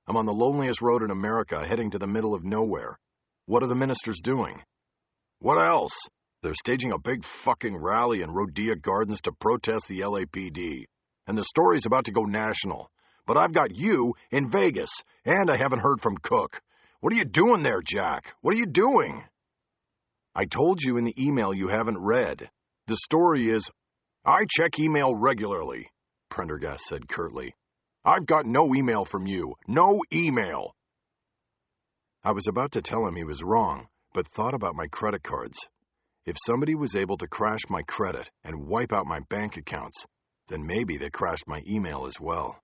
I'm on the loneliest road in America, heading to the middle of nowhere. What are the ministers doing?" "What else? They're staging a big fucking rally in Rhodia Gardens to protest the LAPD. And the story's about to go national. But I've got you in Vegas, and I haven't heard from Cook. What are you doing there, Jack? What are you doing?" "I told you in the email you haven't read. The story is—" "I check email regularly," Prendergast said curtly. "I've got no email from you. No email." I was about to tell him he was wrong, but thought about my credit cards. If somebody was able to crash my credit and wipe out my bank accounts, then maybe they crashed my email as well.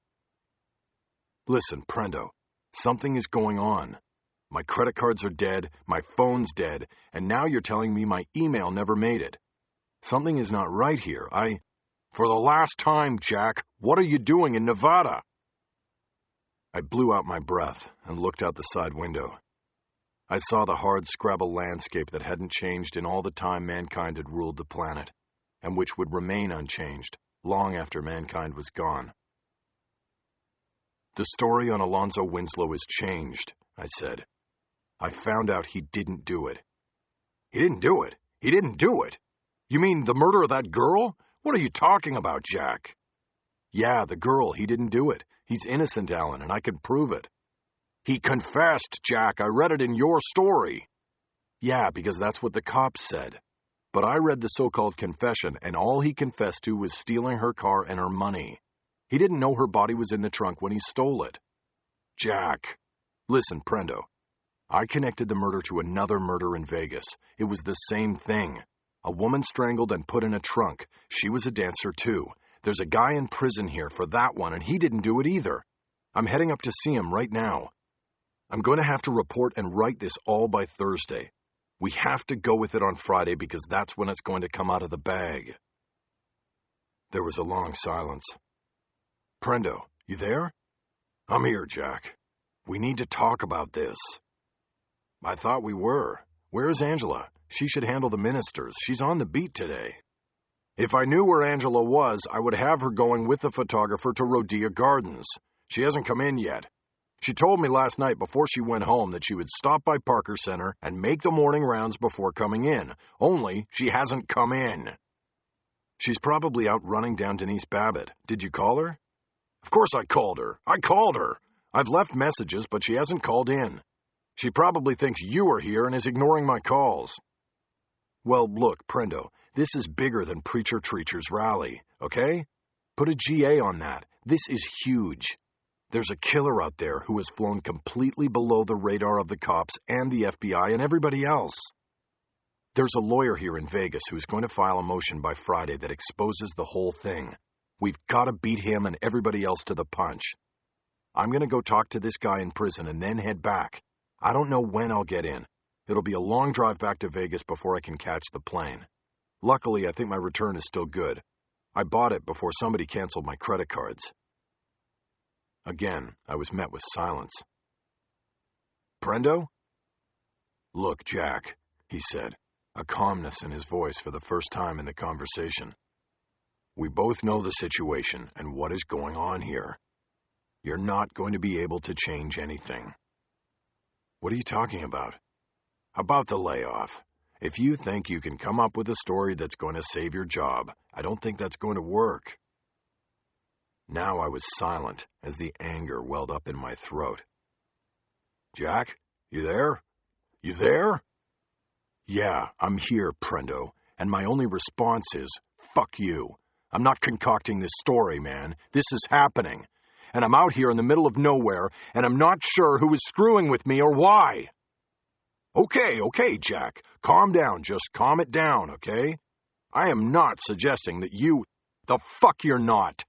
"Listen, Prendo, something is going on. My credit cards are dead, my phone's dead, and now you're telling me my email never made it. Something is not right here. For the last time, Jack, what are you doing in Nevada?" I blew out my breath and looked out the side window. I saw the hard scrabble landscape that hadn't changed in all the time mankind had ruled the planet, and which would remain unchanged long after mankind was gone. "The story on Alonzo Winslow has changed," I said. "I found out he didn't do it." "He didn't do it? He didn't do it? You mean the murder of that girl? What are you talking about, Jack?" "Yeah, the girl. He didn't do it. He's innocent, Alan, and I can prove it." "He confessed, Jack. I read it in your story." "Yeah, because that's what the cops said. But I read the so-called confession, and all he confessed to was stealing her car and her money. He didn't know her body was in the trunk when he stole it." "Jack." "Listen, Prendo. I connected the murder to another murder in Vegas. It was the same thing. A woman strangled and put in a trunk. She was a dancer, too. There's a guy in prison here for that one, and he didn't do it either. I'm heading up to see him right now. I'm going to have to report and write this all by Thursday. We have to go with it on Friday because that's when it's going to come out of the bag." There was a long silence. "Prendo, you there?" "I'm here, Jack. We need to talk about this." "I thought we were. Where's Angela? She should handle the ministers. She's on the beat today." "If I knew where Angela was, I would have her going with the photographer to Rhodia Gardens. She hasn't come in yet. She told me last night before she went home that she would stop by Parker Center and make the morning rounds before coming in. Only she hasn't come in." "She's probably out running down Denise Babbitt. Did you call her?" "Of course I called her. I've left messages, but she hasn't called in. She probably thinks you are here and is ignoring my calls." "Well, look, Prendo, this is bigger than Preacher Treacher's rally, okay? Put a GA on that. This is huge. There's a killer out there who has flown completely below the radar of the cops and the FBI and everybody else. There's a lawyer here in Vegas who's going to file a motion by Friday that exposes the whole thing. We've got to beat him and everybody else to the punch. I'm going to go talk to this guy in prison and then head back. I don't know when I'll get in. It'll be a long drive back to Vegas before I can catch the plane. Luckily, I think my return is still good. I bought it before somebody canceled my credit cards." Again, I was met with silence. "Prendo?" "Look, Jack," he said, a calmness in his voice for the first time in the conversation. "We both know the situation and what is going on here. You're not going to be able to change anything." "What are you talking about?" "About the layoff. If you think you can come up with a story that's going to save your job, I don't think that's going to work." Now I was silent as the anger welled up in my throat. "Jack, you there? You there?" "Yeah, I'm here, Prendo, and my only response is, fuck you. I'm not concocting this story, man. This is happening. And I'm out here in the middle of nowhere, and I'm not sure who is screwing with me or why." Okay, Jack. Calm down. Just calm it down, okay? I am not suggesting that you... The fuck you're not.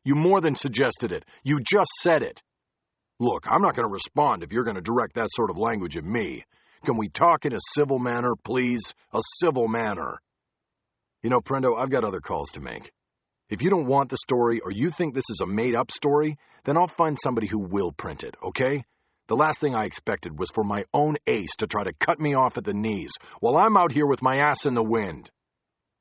You more than suggested it. You just said it. Look, I'm not going to respond if you're going to direct that sort of language at me. Can we talk in a civil manner, please? A civil manner. You know, Prendo, I've got other calls to make. If you don't want the story or you think this is a made-up story, then I'll find somebody who will print it, okay? The last thing I expected was for my own ace to try to cut me off at the knees while I'm out here with my ass in the wind.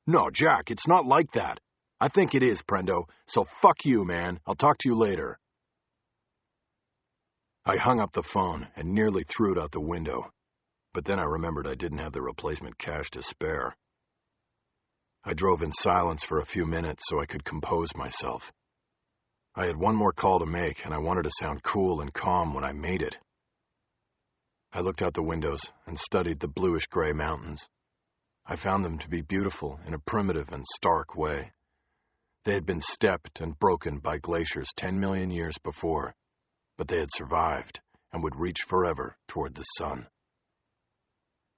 No, Jack, it's not like that. I think it is, Prendo, so fuck you, man. I'll talk to you later. I hung up the phone and nearly threw it out the window, but then I remembered I didn't have the replacement cash to spare. I drove in silence for a few minutes so I could compose myself. I had one more call to make, and I wanted to sound cool and calm when I made it. I looked out the windows and studied the bluish-gray mountains. I found them to be beautiful in a primitive and stark way. They had been stepped and broken by glaciers 10 million years before, but they had survived and would reach forever toward the sun.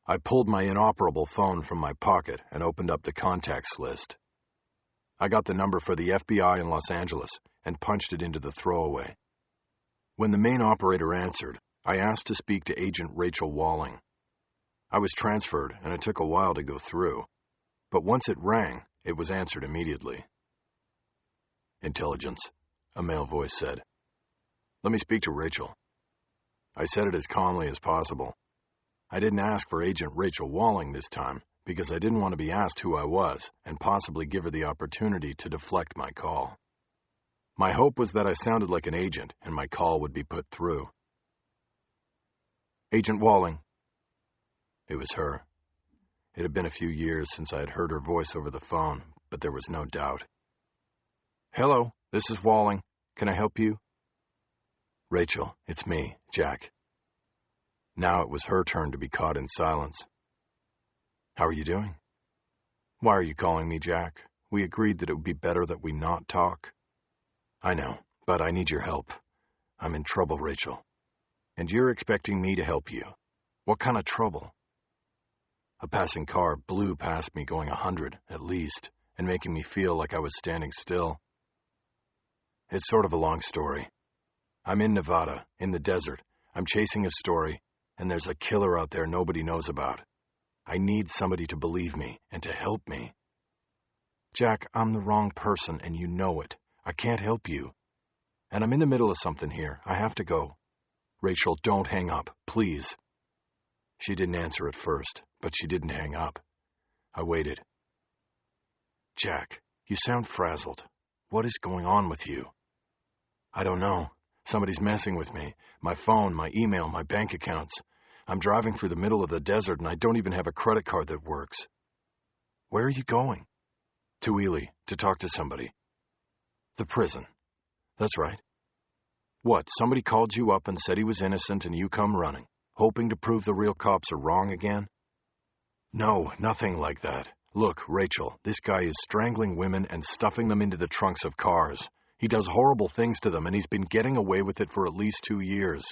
I pulled my inoperable phone from my pocket and opened up the contacts list. I got the number for the FBI in Los Angeles and punched it into the throwaway. When the main operator answered, I asked to speak to Agent Rachel Walling. I was transferred, and it took a while to go through, but once it rang, it was answered immediately. "Intelligence," a male voice said. "Let me speak to Rachel." I said it as calmly as possible. I didn't ask for Agent Rachel Walling this time, because I didn't want to be asked who I was and possibly give her the opportunity to deflect my call. My hope was that I sounded like an agent and my call would be put through. "Agent Walling." It was her. It had been a few years since I had heard her voice over the phone, but there was no doubt. "Hello, this is Walling. Can I help you?" "Rachel, it's me, Jack." Now it was her turn to be caught in silence. "How are you doing?" "Why are you calling me, Jack? We agreed that it would be better that we not talk." "I know, but I need your help. I'm in trouble, Rachel. And you're expecting me to help you. What kind of trouble?" A passing car blew past me going 100, at least, and making me feel like I was standing still. It's sort of a long story. I'm in Nevada, in the desert. I'm chasing a story, and there's a killer out there nobody knows about. I need somebody to believe me and to help me. Jack, I'm the wrong person, and you know it. I can't help you. And I'm in the middle of something here. I have to go. Rachel, don't hang up, please. She didn't answer at first, but she didn't hang up. I waited. Jack, you sound frazzled. What is going on with you? I don't know. Somebody's messing with me. My phone, my email, my bank accounts. I'm driving through the middle of the desert and I don't even have a credit card that works. Where are you going? To Ely, to talk to somebody. The prison. That's right. What, somebody called you up and said he was innocent and you come running, hoping to prove the real cops are wrong again? No, nothing like that. Look, Rachel, this guy is strangling women and stuffing them into the trunks of cars. He does horrible things to them and he's been getting away with it for at least 2 years.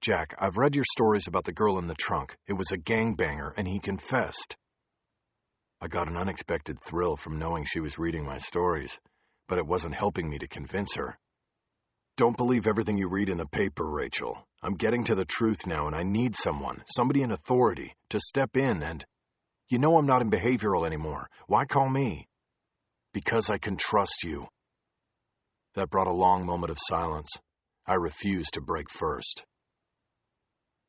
Jack, I've read your stories about the girl in the trunk. It was a gangbanger and he confessed. I got an unexpected thrill from knowing she was reading my stories, but it wasn't helping me to convince her. Don't believe everything you read in the paper, Rachel. I'm getting to the truth now and I need someone, somebody in authority, to step in and... You know I'm not in behavioral anymore. Why call me? Because I can trust you. That brought a long moment of silence. I refused to break first.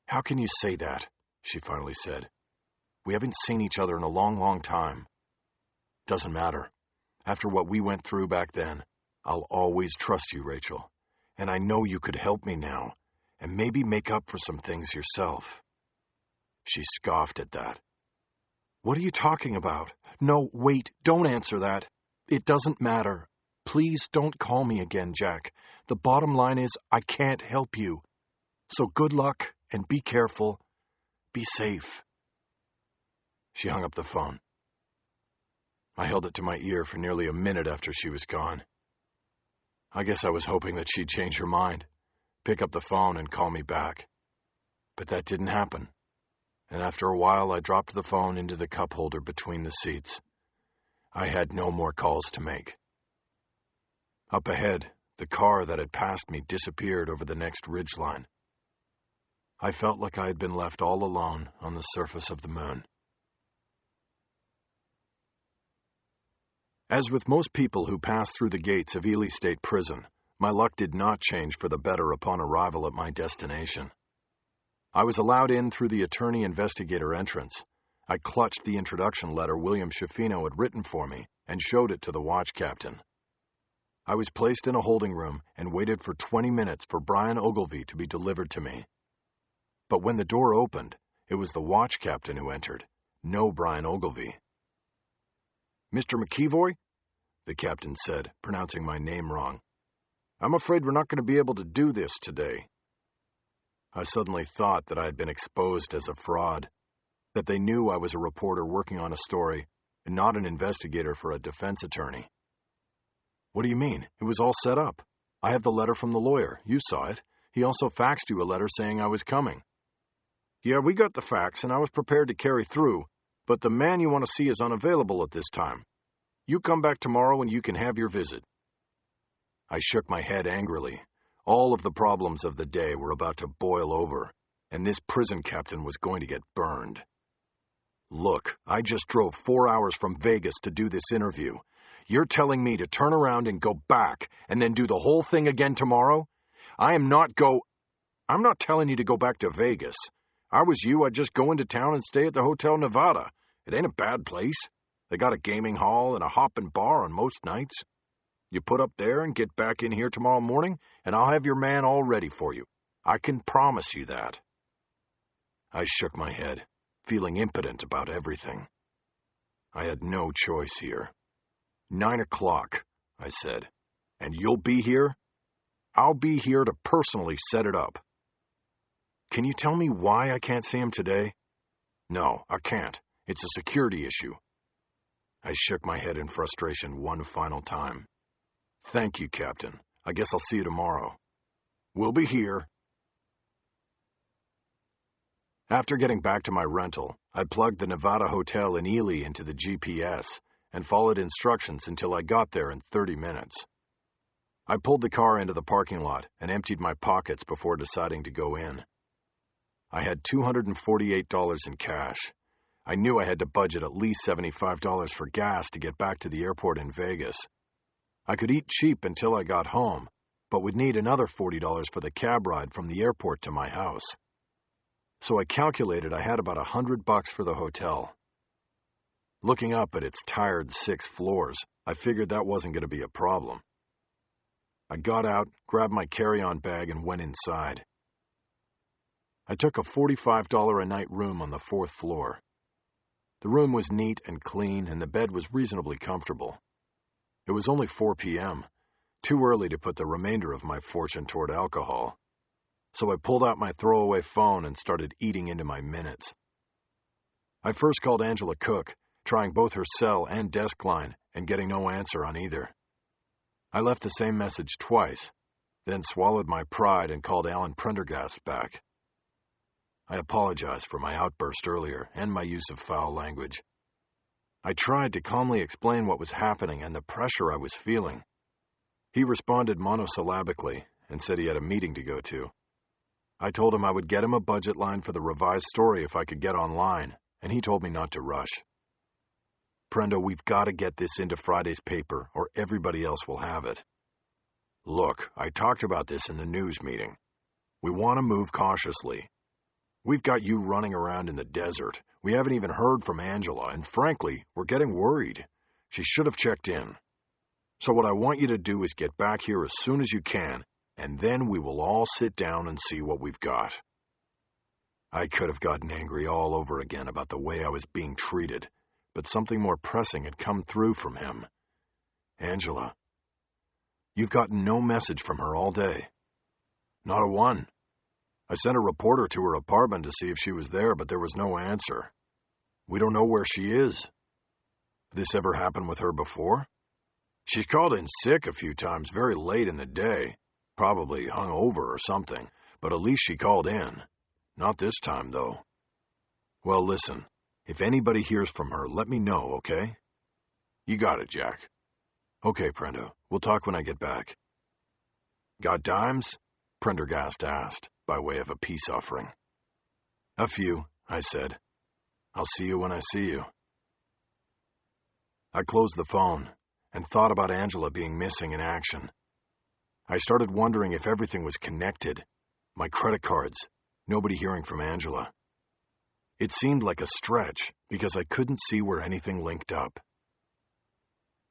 How can you say that? She finally said. We haven't seen each other in a long, long time. Doesn't matter. After what we went through back then, I'll always trust you, Rachel. And I know you could help me now, and maybe make up for some things yourself." She scoffed at that. "What are you talking about? No, wait, don't answer that. It doesn't matter. Please don't call me again, Jack. The bottom line is I can't help you. So good luck, and be careful. Be safe." She hung up the phone. I held it to my ear for nearly a minute after she was gone. I guess I was hoping that she'd change her mind, pick up the phone and call me back. But that didn't happen, and after a while I dropped the phone into the cup holder between the seats. I had no more calls to make. Up ahead, the car that had passed me disappeared over the next ridgeline. I felt like I had been left all alone on the surface of the moon. As with most people who pass through the gates of Ely State Prison, my luck did not change for the better upon arrival at my destination. I was allowed in through the attorney-investigator entrance. I clutched the introduction letter William Schiaffino had written for me and showed it to the watch captain. I was placed in a holding room and waited for 20 minutes for Brian Ogilvy to be delivered to me. But when the door opened, it was the watch captain who entered, no Brian Ogilvy. "Mr. McKeevoy?" the captain said, pronouncing my name wrong. "I'm afraid we're not going to be able to do this today." I suddenly thought that I had been exposed as a fraud, that they knew I was a reporter working on a story and not an investigator for a defense attorney. "What do you mean? It was all set up. I have the letter from the lawyer. You saw it. He also faxed you a letter saying I was coming." "Yeah, we got the fax, and I was prepared to carry through, but the man you want to see is unavailable at this time. You come back tomorrow and you can have your visit." I shook my head angrily. All of the problems of the day were about to boil over, and this prison captain was going to get burned. "Look, I just drove 4 hours from Vegas to do this interview. You're telling me to turn around and go back and then do the whole thing again tomorrow? I'm not telling you to go back to Vegas. I was you, I'd just go into town and stay at the Hotel Nevada. It ain't a bad place. They got a gaming hall and a hoppin' bar on most nights. You put up there and get back in here tomorrow morning, and I'll have your man all ready for you. I can promise you that." I shook my head, feeling impotent about everything. I had no choice here. 9 o'clock, I said. "And you'll be here?" "I'll be here to personally set it up." "Can you tell me why I can't see him today?" "No, I can't. It's a security issue." I shook my head in frustration one final time. "Thank you, Captain. I guess I'll see you tomorrow." "We'll be here." After getting back to my rental, I plugged the Nevada Hotel in Ely into the GPS and followed instructions until I got there in 30 minutes. I pulled the car into the parking lot and emptied my pockets before deciding to go in. I had $248 in cash. I knew I had to budget at least $75 for gas to get back to the airport in Vegas. I could eat cheap until I got home, but would need another $40 for the cab ride from the airport to my house. So I calculated I had about $100 for the hotel. Looking up at its tired 6 floors, I figured that wasn't going to be a problem. I got out, grabbed my carry-on bag, and went inside. I took a $45 a night room on the 4th floor. The room was neat and clean, and the bed was reasonably comfortable. It was only 4 p.m., too early to put the remainder of my fortune toward alcohol. So I pulled out my throwaway phone and started eating into my minutes. I first called Angela Cook, trying both her cell and desk line, and getting no answer on either. I left the same message twice, then swallowed my pride and called Alan Prendergast back. I apologized for my outburst earlier and my use of foul language. I tried to calmly explain what was happening and the pressure I was feeling. He responded monosyllabically and said he had a meeting to go to. I told him I would get him a budget line for the revised story if I could get online, and he told me not to rush. "Prendo, we've got to get this into Friday's paper, or everybody else will have it." "Look, I talked about this in the news meeting. We want to move cautiously. We've got you running around in the desert. We haven't even heard from Angela, and frankly, we're getting worried. She should have checked in. So what I want you to do is get back here as soon as you can, and then we will all sit down and see what we've got." I could have gotten angry all over again about the way I was being treated, but something more pressing had come through from him. "Angela, you've gotten no message from her all day." "Not a one. I sent a reporter to her apartment to see if she was there, but there was no answer. We don't know where she is." "This ever happened with her before?" "She's called in sick a few times very late in the day, probably hung over or something, but at least she called in. Not this time, though." "Well, listen, if anybody hears from her, let me know, okay?" "You got it, Jack." "Okay, Prendo, we'll talk when I get back." "Got dimes?" Prendergast asked, by way of a peace offering. "A few," I said. "I'll see you when I see you." I closed the phone and thought about Angela being missing in action. I started wondering if everything was connected. My credit cards, nobody hearing from Angela. It seemed like a stretch because I couldn't see where anything linked up.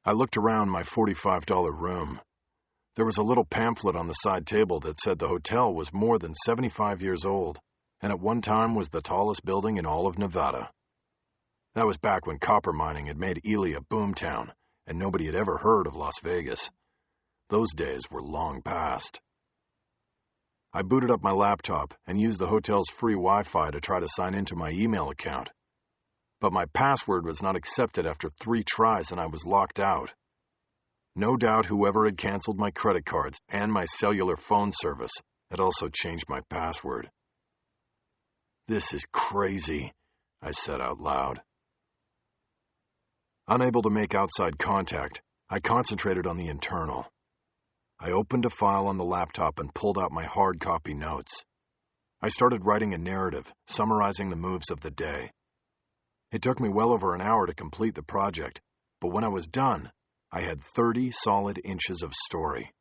I looked around my $45 room. There was a little pamphlet on the side table that said the hotel was more than 75 years old and at one time was the tallest building in all of Nevada. That was back when copper mining had made Ely a boomtown and nobody had ever heard of Las Vegas. Those days were long past. I booted up my laptop and used the hotel's free Wi-Fi to try to sign into my email account. But my password was not accepted after 3 tries and I was locked out. No doubt whoever had canceled my credit cards and my cellular phone service had also changed my password. "This is crazy," I said out loud. Unable to make outside contact, I concentrated on the internal. I opened a file on the laptop and pulled out my hard copy notes. I started writing a narrative, summarizing the moves of the day. It took me well over an hour to complete the project, but when I was done, I had 30 solid inches of story.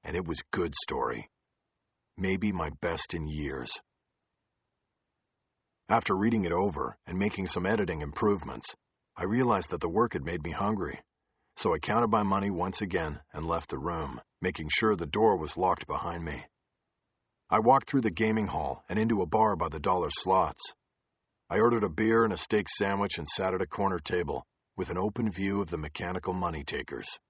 And it was good story. Maybe my best in years. After reading it over and making some editing improvements, I realized that the work had made me hungry. So I counted my money once again and left the room, making sure the door was locked behind me. I walked through the gaming hall and into a bar by the dollar slots. I ordered a beer and a steak sandwich and sat at a corner table with an open view of the mechanical money takers.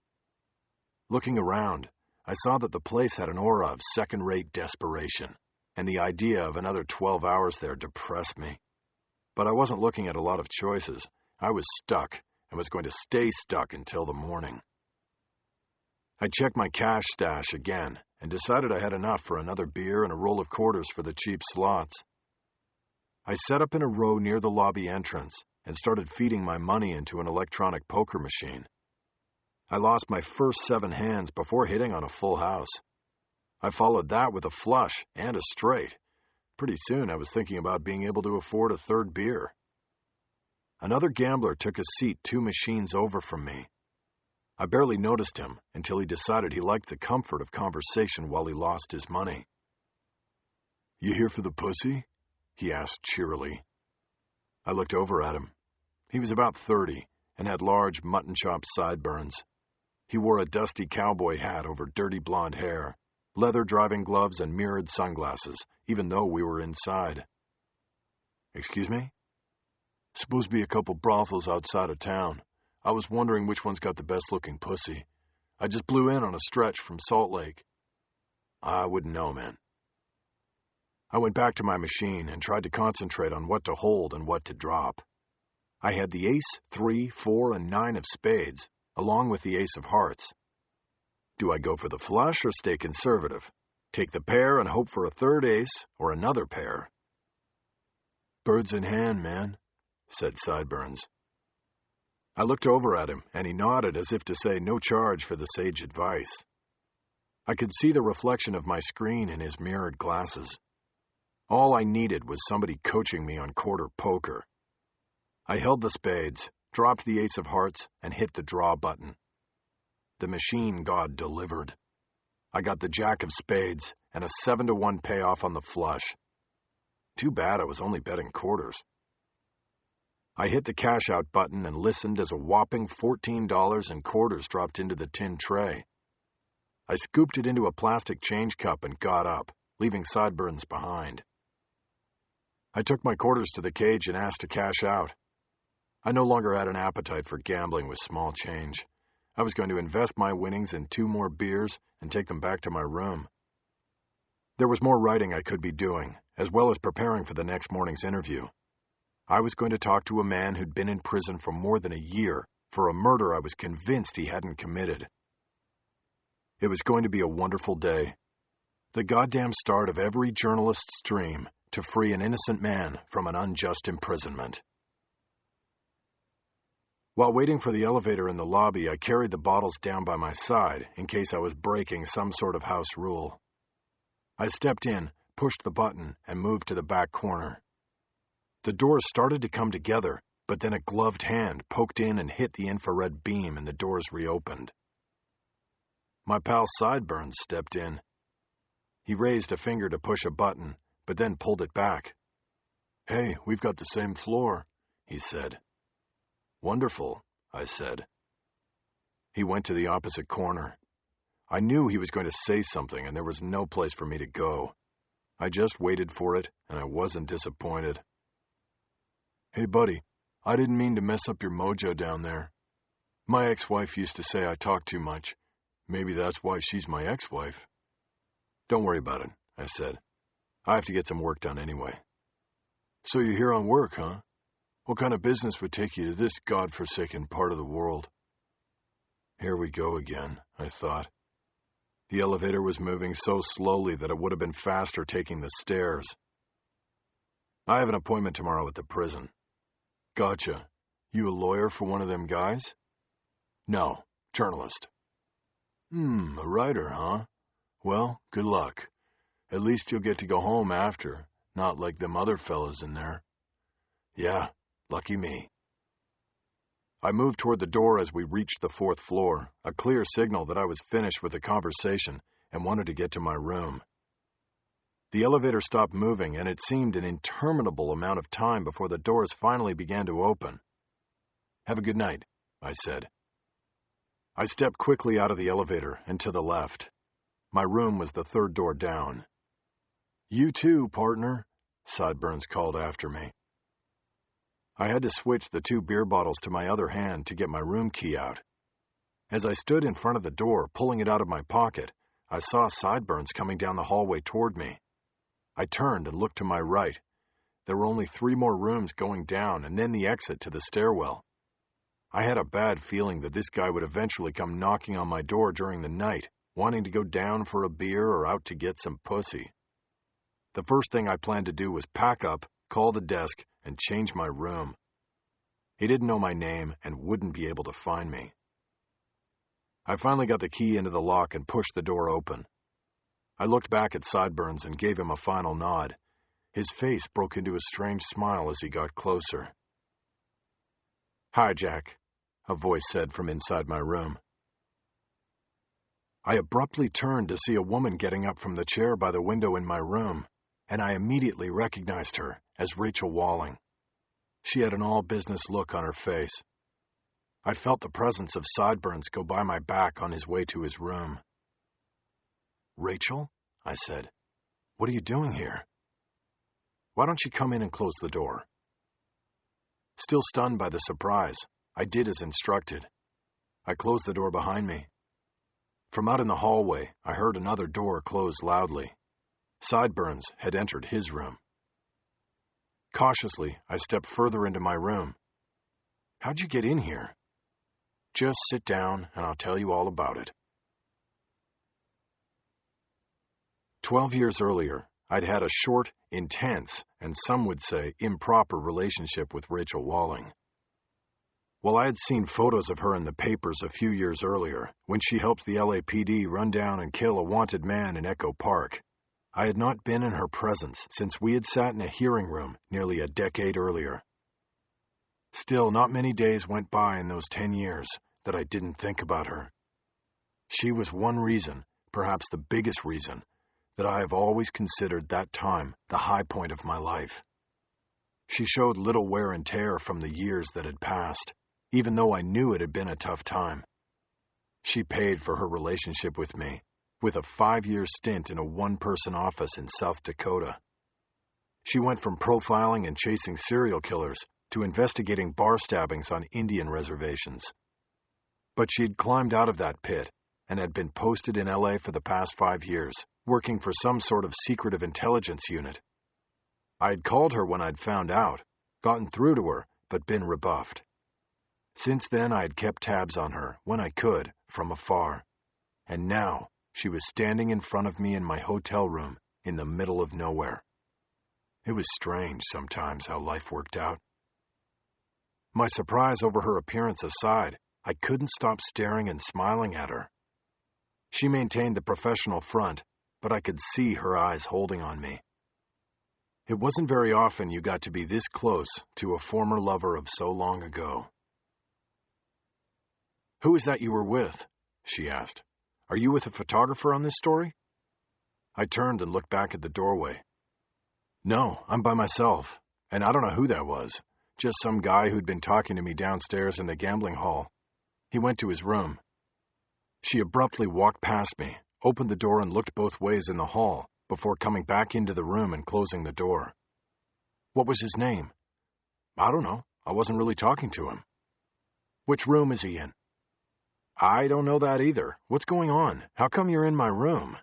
Looking around, I saw that the place had an aura of second-rate desperation, and the idea of another 12 hours there depressed me. But I wasn't looking at a lot of choices. I was stuck and was going to stay stuck until the morning. I checked my cash stash again and decided I had enough for another beer and a roll of quarters for the cheap slots. I set up in a row near the lobby entrance and started feeding my money into an electronic poker machine. I lost my first 7 hands before hitting on a full house. I followed that with a flush and a straight. Pretty soon I was thinking about being able to afford a third beer. Another gambler took a seat 2 machines over from me. I barely noticed him until he decided he liked the comfort of conversation while he lost his money. "You here for the pussy?" he asked cheerily. I looked over at him. He was about 30 and had large mutton-chop sideburns. He wore a dusty cowboy hat over dirty blonde hair, leather driving gloves, and mirrored sunglasses, even though we were inside. "Excuse me?" "Supposed to be a couple brothels outside of town. I was wondering which one's got the best-looking pussy. I just blew in on a stretch from Salt Lake." "I wouldn't know, man." I went back to my machine and tried to concentrate on what to hold and what to drop. I had the ace, 3, 4, and 9 of spades, along with the ace of hearts. Do I go for the flush or stay conservative? Take the pair and hope for a third ace or another pair? "Birds in hand, man," said Sideburns. I looked over at him, and he nodded as if to say no charge for the sage advice. I could see the reflection of my screen in his mirrored glasses. All I needed was somebody coaching me on quarter poker. I held the spades, dropped the ace of hearts, and hit the draw button. The machine god delivered. I got the jack of spades and a 7-1 payoff on the flush. Too bad I was only betting quarters. I hit the cash out button and listened as a whopping $14 in quarters dropped into the tin tray. I scooped it into a plastic change cup and got up, leaving sideburns behind. I took my quarters to the cage and asked to cash out. I no longer had an appetite for gambling with small change. I was going to invest my winnings in 2 more beers and take them back to my room. There was more writing I could be doing, as well as preparing for the next morning's interview. I was going to talk to a man who'd been in prison for more than a year for a murder I was convinced he hadn't committed. It was going to be a wonderful day. The goddamn start of every journalist's dream to free an innocent man from an unjust imprisonment. While waiting for the elevator in the lobby, I carried the bottles down by my side in case I was breaking some sort of house rule. I stepped in, pushed the button, and moved to the back corner. The doors started to come together, but then a gloved hand poked in and hit the infrared beam and the doors reopened. My pal Sideburns stepped in. He raised a finger to push a button, but then pulled it back. "Hey, we've got the same floor," he said. "Wonderful," I said. He went to the opposite corner. I knew he was going to say something, and there was no place for me to go. I just waited for it, and I wasn't disappointed. "Hey, buddy, I didn't mean to mess up your mojo down there. My ex-wife used to say I talk too much. Maybe that's why she's my ex-wife." "Don't worry about it," I said. "I have to get some work done anyway." "So you're here on work, huh? What kind of business would take you to this godforsaken part of the world?" Here we go again, I thought. The elevator was moving so slowly that it would have been faster taking the stairs. "I have an appointment tomorrow at the prison." "Gotcha. You a lawyer for one of them guys?" "No, journalist." A writer, huh? Well, good luck. At least you'll get to go home after, not like them other fellas in there." "Yeah, lucky me." I moved toward the door as we reached the 4th floor, a clear signal that I was finished with the conversation and wanted to get to my room. The elevator stopped moving, and it seemed an interminable amount of time before the doors finally began to open. "Have a good night," I said. I stepped quickly out of the elevator and to the left. My room was the 3rd door down. "You too, partner," Sideburns called after me. I had to switch the 2 beer bottles to my other hand to get my room key out. As I stood in front of the door, pulling it out of my pocket, I saw Sideburns coming down the hallway toward me. I turned and looked to my right. There were only 3 more rooms going down and then the exit to the stairwell. I had a bad feeling that this guy would eventually come knocking on my door during the night, wanting to go down for a beer or out to get some pussy. The first thing I planned to do was pack up, call the desk, and change my room. He didn't know my name and wouldn't be able to find me. I finally got the key into the lock and pushed the door open. I looked back at Sideburns and gave him a final nod. His face broke into a strange smile as he got closer. "Hi, Jack," a voice said from inside my room. I abruptly turned to see a woman getting up from the chair by the window in my room, and I immediately recognized her as Rachel Walling. She had an all-business look on her face. I felt the presence of Sideburns go by my back on his way to his room. "Rachel?" I said. "What are you doing here?" "Why don't you come in and close the door?" Still stunned by the surprise, I did as instructed. I closed the door behind me. From out in the hallway, I heard another door close loudly. Sideburns had entered his room. Cautiously, I stepped further into my room. "How'd you get in here?" "Just sit down, and I'll tell you all about it." 12 years earlier, I'd had a short, intense, and some would say improper relationship with Rachel Walling. While I had seen photos of her in the papers a few years earlier, when she helped the LAPD run down and kill a wanted man in Echo Park, I had not been in her presence since we had sat in a hearing room nearly a decade earlier. Still, not many days went by in those 10 years that I didn't think about her. She was one reason, perhaps the biggest reason, that I have always considered that time the high point of my life. She showed little wear and tear from the years that had passed, even though I knew it had been a tough time. She paid for her relationship with me, with a 5-year stint in a one-person office in South Dakota. She went from profiling and chasing serial killers to investigating bar stabbings on Indian reservations. But she'd climbed out of that pit and had been posted in LA for the past 5 years, working for some sort of secretive intelligence unit. I had called her when I'd found out, gotten through to her, but been rebuffed. Since then, I had kept tabs on her, when I could, from afar. And now, she was standing in front of me in my hotel room, in the middle of nowhere. It was strange, sometimes, how life worked out. My surprise over her appearance aside, I couldn't stop staring and smiling at her. She maintained the professional front, but I could see her eyes holding on me. It wasn't very often you got to be this close to a former lover of so long ago. "Who is that you were with?" she asked. "Are you with a photographer on this story?" I turned and looked back at the doorway. "No, I'm by myself, and I don't know who that was. Just some guy who'd been talking to me downstairs in the gambling hall. He went to his room." She abruptly walked past me, opened the door and looked both ways in the hall before coming back into the room and closing the door. "What was his name?" "I don't know. I wasn't really talking to him." "Which room is he in?" "I don't know that either. What's going on? How come you're in my room?"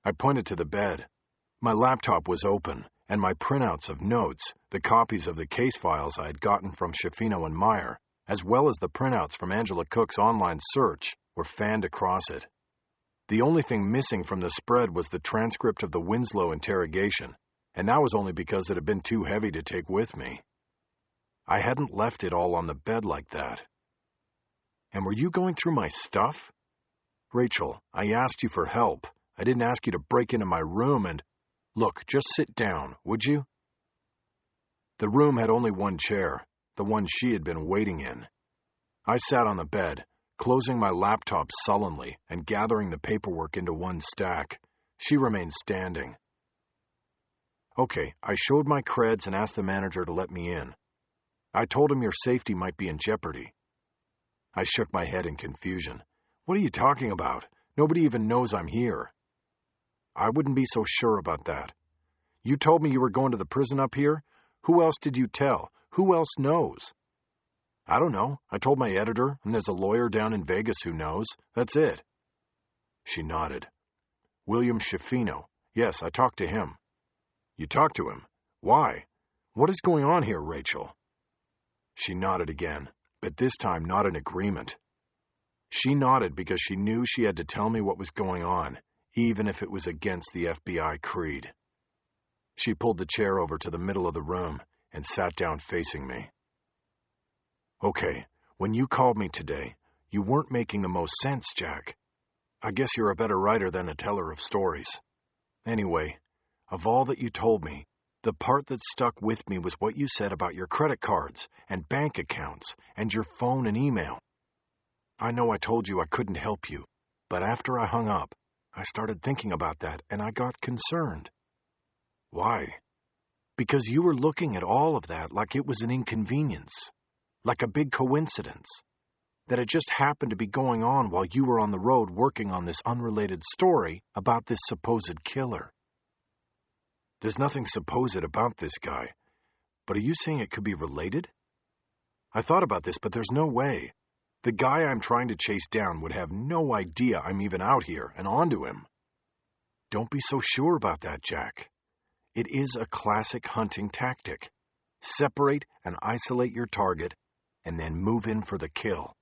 I pointed to the bed. My laptop was open, and my printouts of notes, the copies of the case files I had gotten from Schifino and Meyer, as well as the printouts from Angela Cook's online search, were fanned across it. The only thing missing from the spread was the transcript of the Winslow interrogation, and that was only because it had been too heavy to take with me. I hadn't left it all on the bed like that. "And were you going through my stuff?" "Rachel, I asked you for help. I didn't ask you to break into my room and—" "Look, just sit down, would you?" The room had only one chair, the one she had been waiting in. I sat on the bed, closing my laptop sullenly and gathering the paperwork into one stack. She remained standing. "Okay, I showed my creds and asked the manager to let me in. I told him your safety might be in jeopardy." I shook my head in confusion. "What are you talking about? Nobody even knows I'm here." "I wouldn't be so sure about that. You told me you were going to the prison up here? Who else did you tell? Who else knows?" "I don't know. I told my editor, and there's a lawyer down in Vegas who knows. That's it." She nodded. "William Schifino. Yes, I talked to him." "You talked to him? Why? What is going on here, Rachel?" She nodded again, but this time not in agreement. She nodded because she knew she had to tell me what was going on, even if it was against the FBI creed. She pulled the chair over to the middle of the room and sat down facing me. "Okay, when you called me today, you weren't making the most sense, Jack. I guess you're a better writer than a teller of stories. Anyway, of all that you told me, the part that stuck with me was what you said about your credit cards and bank accounts and your phone and email. I know I told you I couldn't help you, but after I hung up, I started thinking about that and I got concerned." "Why?" "Because you were looking at all of that like it was an inconvenience, like a big coincidence, that it just happened to be going on while you were on the road working on this unrelated story about this supposed killer." "There's nothing supposed about this guy, but are you saying it could be related?" "I thought about this, but there's no way. The guy I'm trying to chase down would have no idea I'm even out here and onto him." "Don't be so sure about that, Jack. It is a classic hunting tactic. Separate and isolate your target, and then move in for the kill.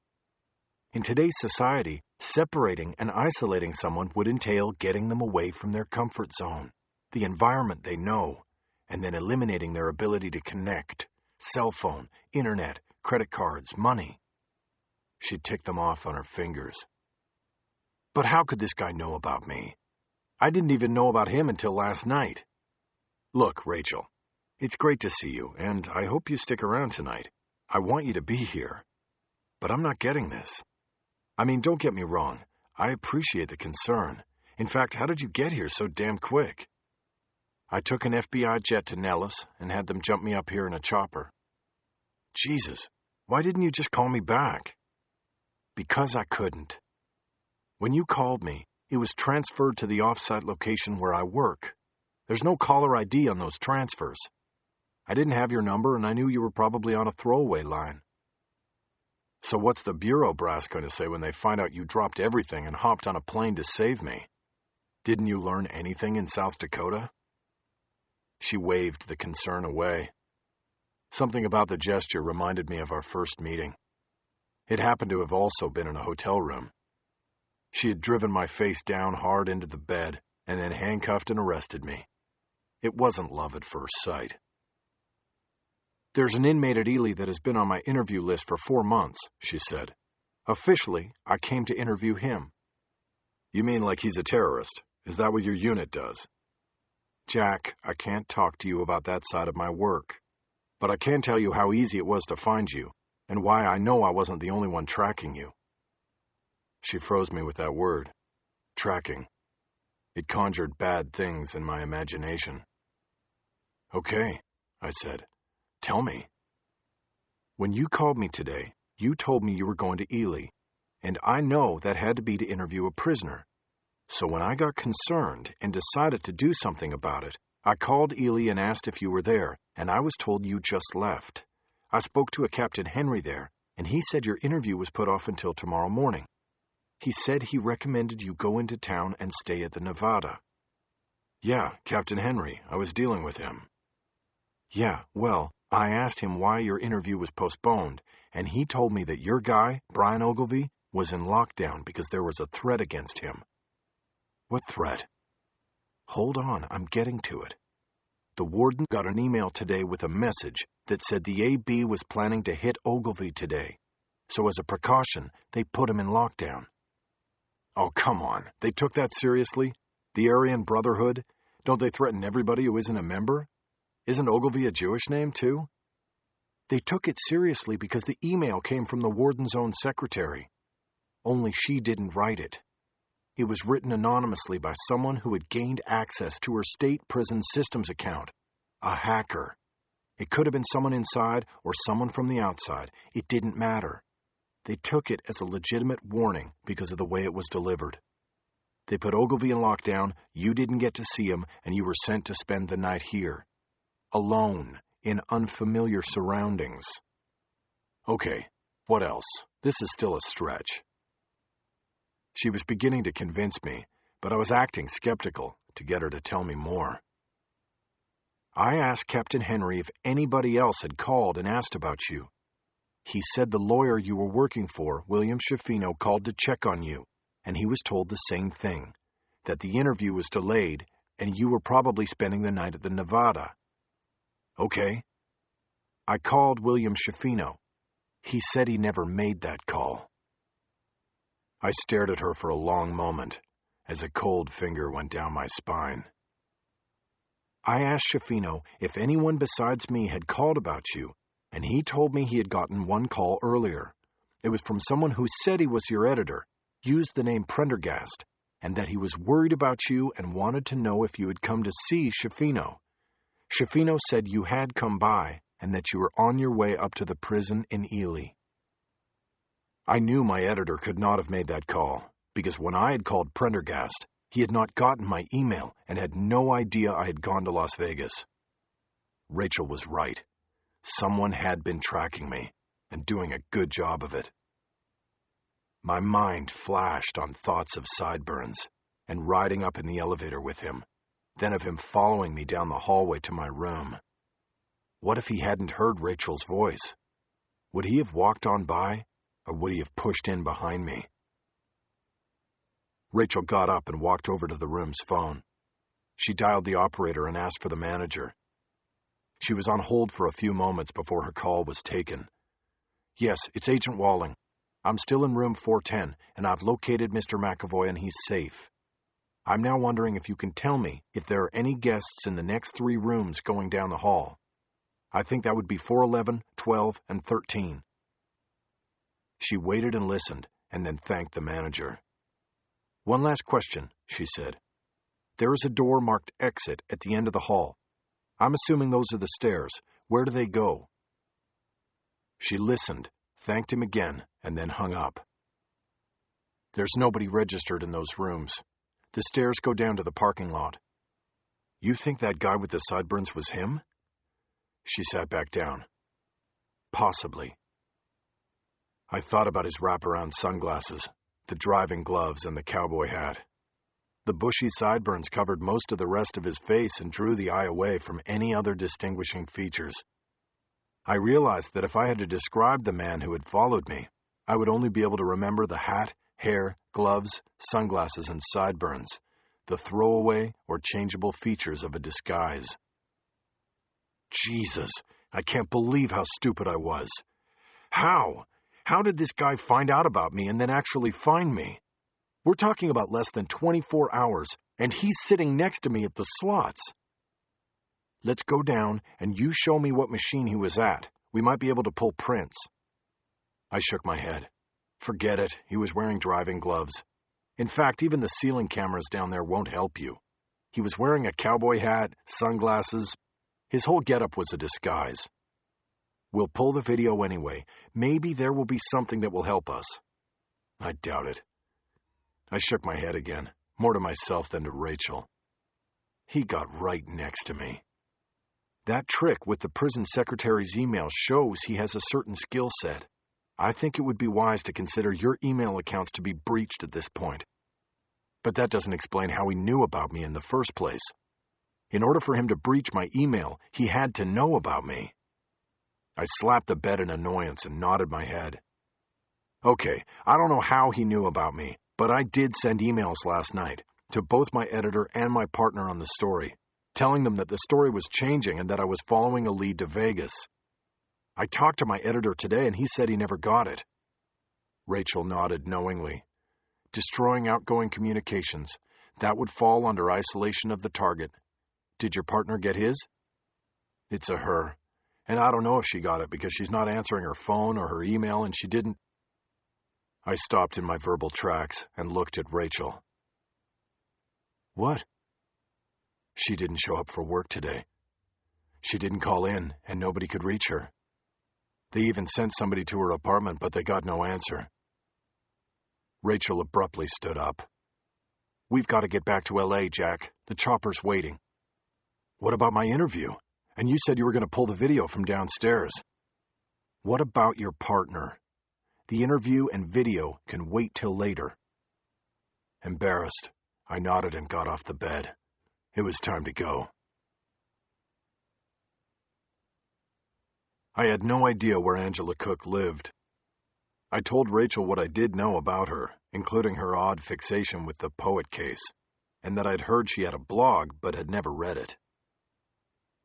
In today's society, separating and isolating someone would entail getting them away from their comfort zone, the environment they know, and then eliminating their ability to connect. Cell phone, internet, credit cards, money." She ticked them off on her fingers. "But how could this guy know about me? I didn't even know about him until last night. Look, Rachel, it's great to see you, and I hope you stick around tonight. I want you to be here. But I'm not getting this. I mean, don't get me wrong. I appreciate the concern. In fact, how did you get here so damn quick?" I took an FBI jet to Nellis and had them jump me up here in a chopper. Jesus, why didn't you just call me back? Because I couldn't. When you called me, it was transferred to the off-site location where I work. There's no caller ID on those transfers. I didn't have your number, and I knew you were probably on a throwaway line. So what's the bureau brass going to say when they find out you dropped everything and hopped on a plane to save me? Didn't you learn anything in South Dakota? She waved the concern away. Something about the gesture reminded me of our first meeting. It happened to have also been in a hotel room. She had driven my face down hard into the bed and then handcuffed and arrested me. It wasn't love at first sight. There's an inmate at Ely that has been on my interview list for 4 months, she said. Officially, I came to interview him. You mean like he's a terrorist? Is that what your unit does? Jack, I can't talk to you about that side of my work. But I can tell you how easy it was to find you, and why I know I wasn't the only one tracking you. She froze me with that word. Tracking. It conjured bad things in my imagination. Okay, I said. Tell me. When you called me today, you told me you were going to Ely, and I know that had to be to interview a prisoner. So when I got concerned and decided to do something about it, I called Ely and asked if you were there, and I was told you just left. I spoke to a Captain Henry there, and he said your interview was put off until tomorrow morning. He said he recommended you go into town and stay at the Nevada. Yeah, Captain Henry. I was dealing with him. Yeah, well, I asked him why your interview was postponed, and he told me that your guy, Brian Ogilvy, was in lockdown because there was a threat against him. What threat? Hold on, I'm getting to it. The warden got an email today with a message that said the AB was planning to hit Ogilvy today. So as a precaution, they put him in lockdown. Oh, come on. They took that seriously? The Aryan Brotherhood? Don't they threaten everybody who isn't a member? Isn't Ogilvy a Jewish name, too? They took it seriously because the email came from the warden's own secretary. Only she didn't write it. It was written anonymously by someone who had gained access to her state prison systems account. A hacker. It could have been someone inside or someone from the outside. It didn't matter. They took it as a legitimate warning because of the way it was delivered. They put Ogilvy in lockdown, you didn't get to see him, and you were sent to spend the night here. Alone, in unfamiliar surroundings. Okay, what else? This is still a stretch. She was beginning to convince me, but I was acting skeptical to get her to tell me more. I asked Captain Henry if anybody else had called and asked about you. He said the lawyer you were working for, William Schifino, called to check on you, and he was told the same thing, that the interview was delayed and you were probably spending the night at the Nevada. Okay. I called William Schifino. He said he never made that call. I stared at her for a long moment as a cold finger went down my spine. I asked Schifino if anyone besides me had called about you, and he told me he had gotten one call earlier. It was from someone who said he was your editor, used the name Prendergast, and that he was worried about you and wanted to know if you had come to see Schifino. Schifino said you had come by and that you were on your way up to the prison in Ely. I knew my editor could not have made that call, because when I had called Prendergast, he had not gotten my email and had no idea I had gone to Las Vegas. Rachel was right. Someone had been tracking me, and doing a good job of it. My mind flashed on thoughts of sideburns, and riding up in the elevator with him, then of him following me down the hallway to my room. What if he hadn't heard Rachel's voice? Would he have walked on by, or would he have pushed in behind me? Rachel got up and walked over to the room's phone. She dialed the operator and asked for the manager. She was on hold for a few moments before her call was taken. Yes, it's Agent Walling. I'm still in room 410, and I've located Mr. McAvoy and he's safe. I'm now wondering if you can tell me if there are any guests in the next 3 rooms going down the hall. I think that would be 411, 12, and 13. She waited and listened, and then thanked the manager. One last question, she said. There is a door marked exit at the end of the hall. I'm assuming those are the stairs. Where do they go? She listened, thanked him again, and then hung up. There's nobody registered in those rooms. The stairs go down to the parking lot. You think that guy with the sideburns was him? She sat back down. Possibly. I thought about his wraparound sunglasses, the driving gloves, and the cowboy hat. The bushy sideburns covered most of the rest of his face and drew the eye away from any other distinguishing features. I realized that if I had to describe the man who had followed me, I would only be able to remember the hat, hair, gloves, sunglasses, and sideburns, the throwaway or changeable features of a disguise. Jesus, I can't believe how stupid I was. How? How did this guy find out about me and then actually find me? We're talking about less than 24 hours, and he's sitting next to me at the slots. Let's go down, and you show me what machine he was at. We might be able to pull prints. I shook my head. Forget it. He was wearing driving gloves. In fact, even the ceiling cameras down there won't help you. He was wearing a cowboy hat, sunglasses. His whole getup was a disguise. We'll pull the video anyway. Maybe there will be something that will help us. I doubt it. I shook my head again, more to myself than to Rachel. He got right next to me. That trick with the prison secretary's email shows he has a certain skill set. I think it would be wise to consider your email accounts to be breached at this point. But that doesn't explain how he knew about me in the first place. In order for him to breach my email, he had to know about me. I slapped the bed in annoyance and nodded my head. Okay, I don't know how he knew about me, but I did send emails last night to both my editor and my partner on the story, telling them that the story was changing and that I was following a lead to Vegas. I talked to my editor today and he said he never got it. Rachel nodded knowingly. Destroying outgoing communications. That would fall under isolation of the target. Did your partner get his? It's a her. And I don't know if she got it because she's not answering her phone or her email and she didn't. I stopped in my verbal tracks and looked at Rachel. What? She didn't show up for work today. She didn't call in and nobody could reach her. They even sent somebody to her apartment, but they got no answer. Rachel abruptly stood up. We've got to get back to L.A., Jack. The chopper's waiting. What about my interview? And you said you were going to pull the video from downstairs. What about your partner? The interview and video can wait till later. Embarrassed, I nodded and got off the bed. It was time to go. I had no idea where Angela Cook lived. I told Rachel what I did know about her, including her odd fixation with the poet case, and that I'd heard she had a blog but had never read it.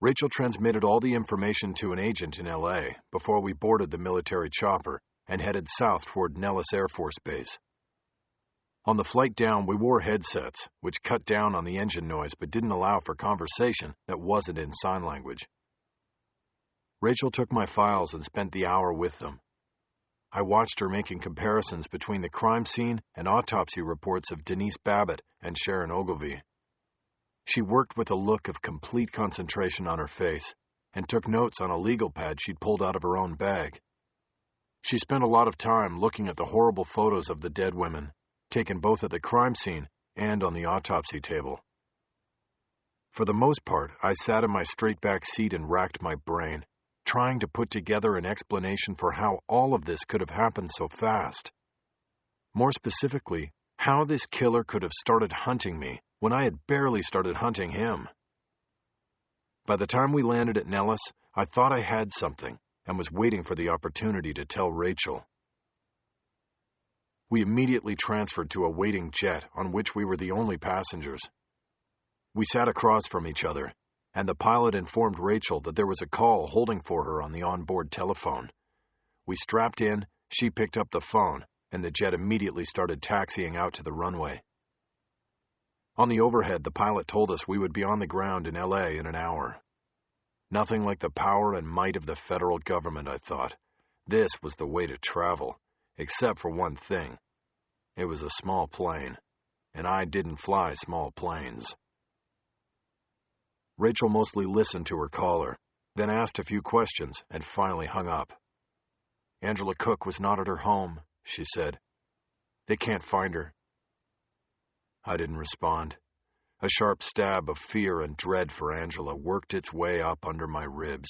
Rachel transmitted all the information to an agent in L.A. before we boarded the military chopper and headed south toward Nellis Air Force Base. On the flight down, we wore headsets, which cut down on the engine noise but didn't allow for conversation that wasn't in sign language. Rachel took my files and spent the hour with them. I watched her making comparisons between the crime scene and autopsy reports of Denise Babbitt and Sharon Ogilvy. She worked with a look of complete concentration on her face and took notes on a legal pad she'd pulled out of her own bag. She spent a lot of time looking at the horrible photos of the dead women, taken both at the crime scene and on the autopsy table. For the most part, I sat in my straight-back seat and racked my brain, trying to put together an explanation for how all of this could have happened so fast. More specifically, how this killer could have started hunting me when I had barely started hunting him. By the time we landed at Nellis, I thought I had something and was waiting for the opportunity to tell Rachel. We immediately transferred to a waiting jet on which we were the only passengers. We sat across from each other, and the pilot informed Rachel that there was a call holding for her on the onboard telephone. We strapped in, she picked up the phone, and the jet immediately started taxiing out to the runway. On the overhead, the pilot told us we would be on the ground in L.A. in an hour. Nothing like the power and might of the federal government, I thought. This was the way to travel, except for one thing. It was a small plane, and I didn't fly small planes. Rachel mostly listened to her caller, then asked a few questions and finally hung up. Angela Cook was not at her home, she said. They can't find her. I didn't respond. A sharp stab of fear and dread for Angela worked its way up under my ribs.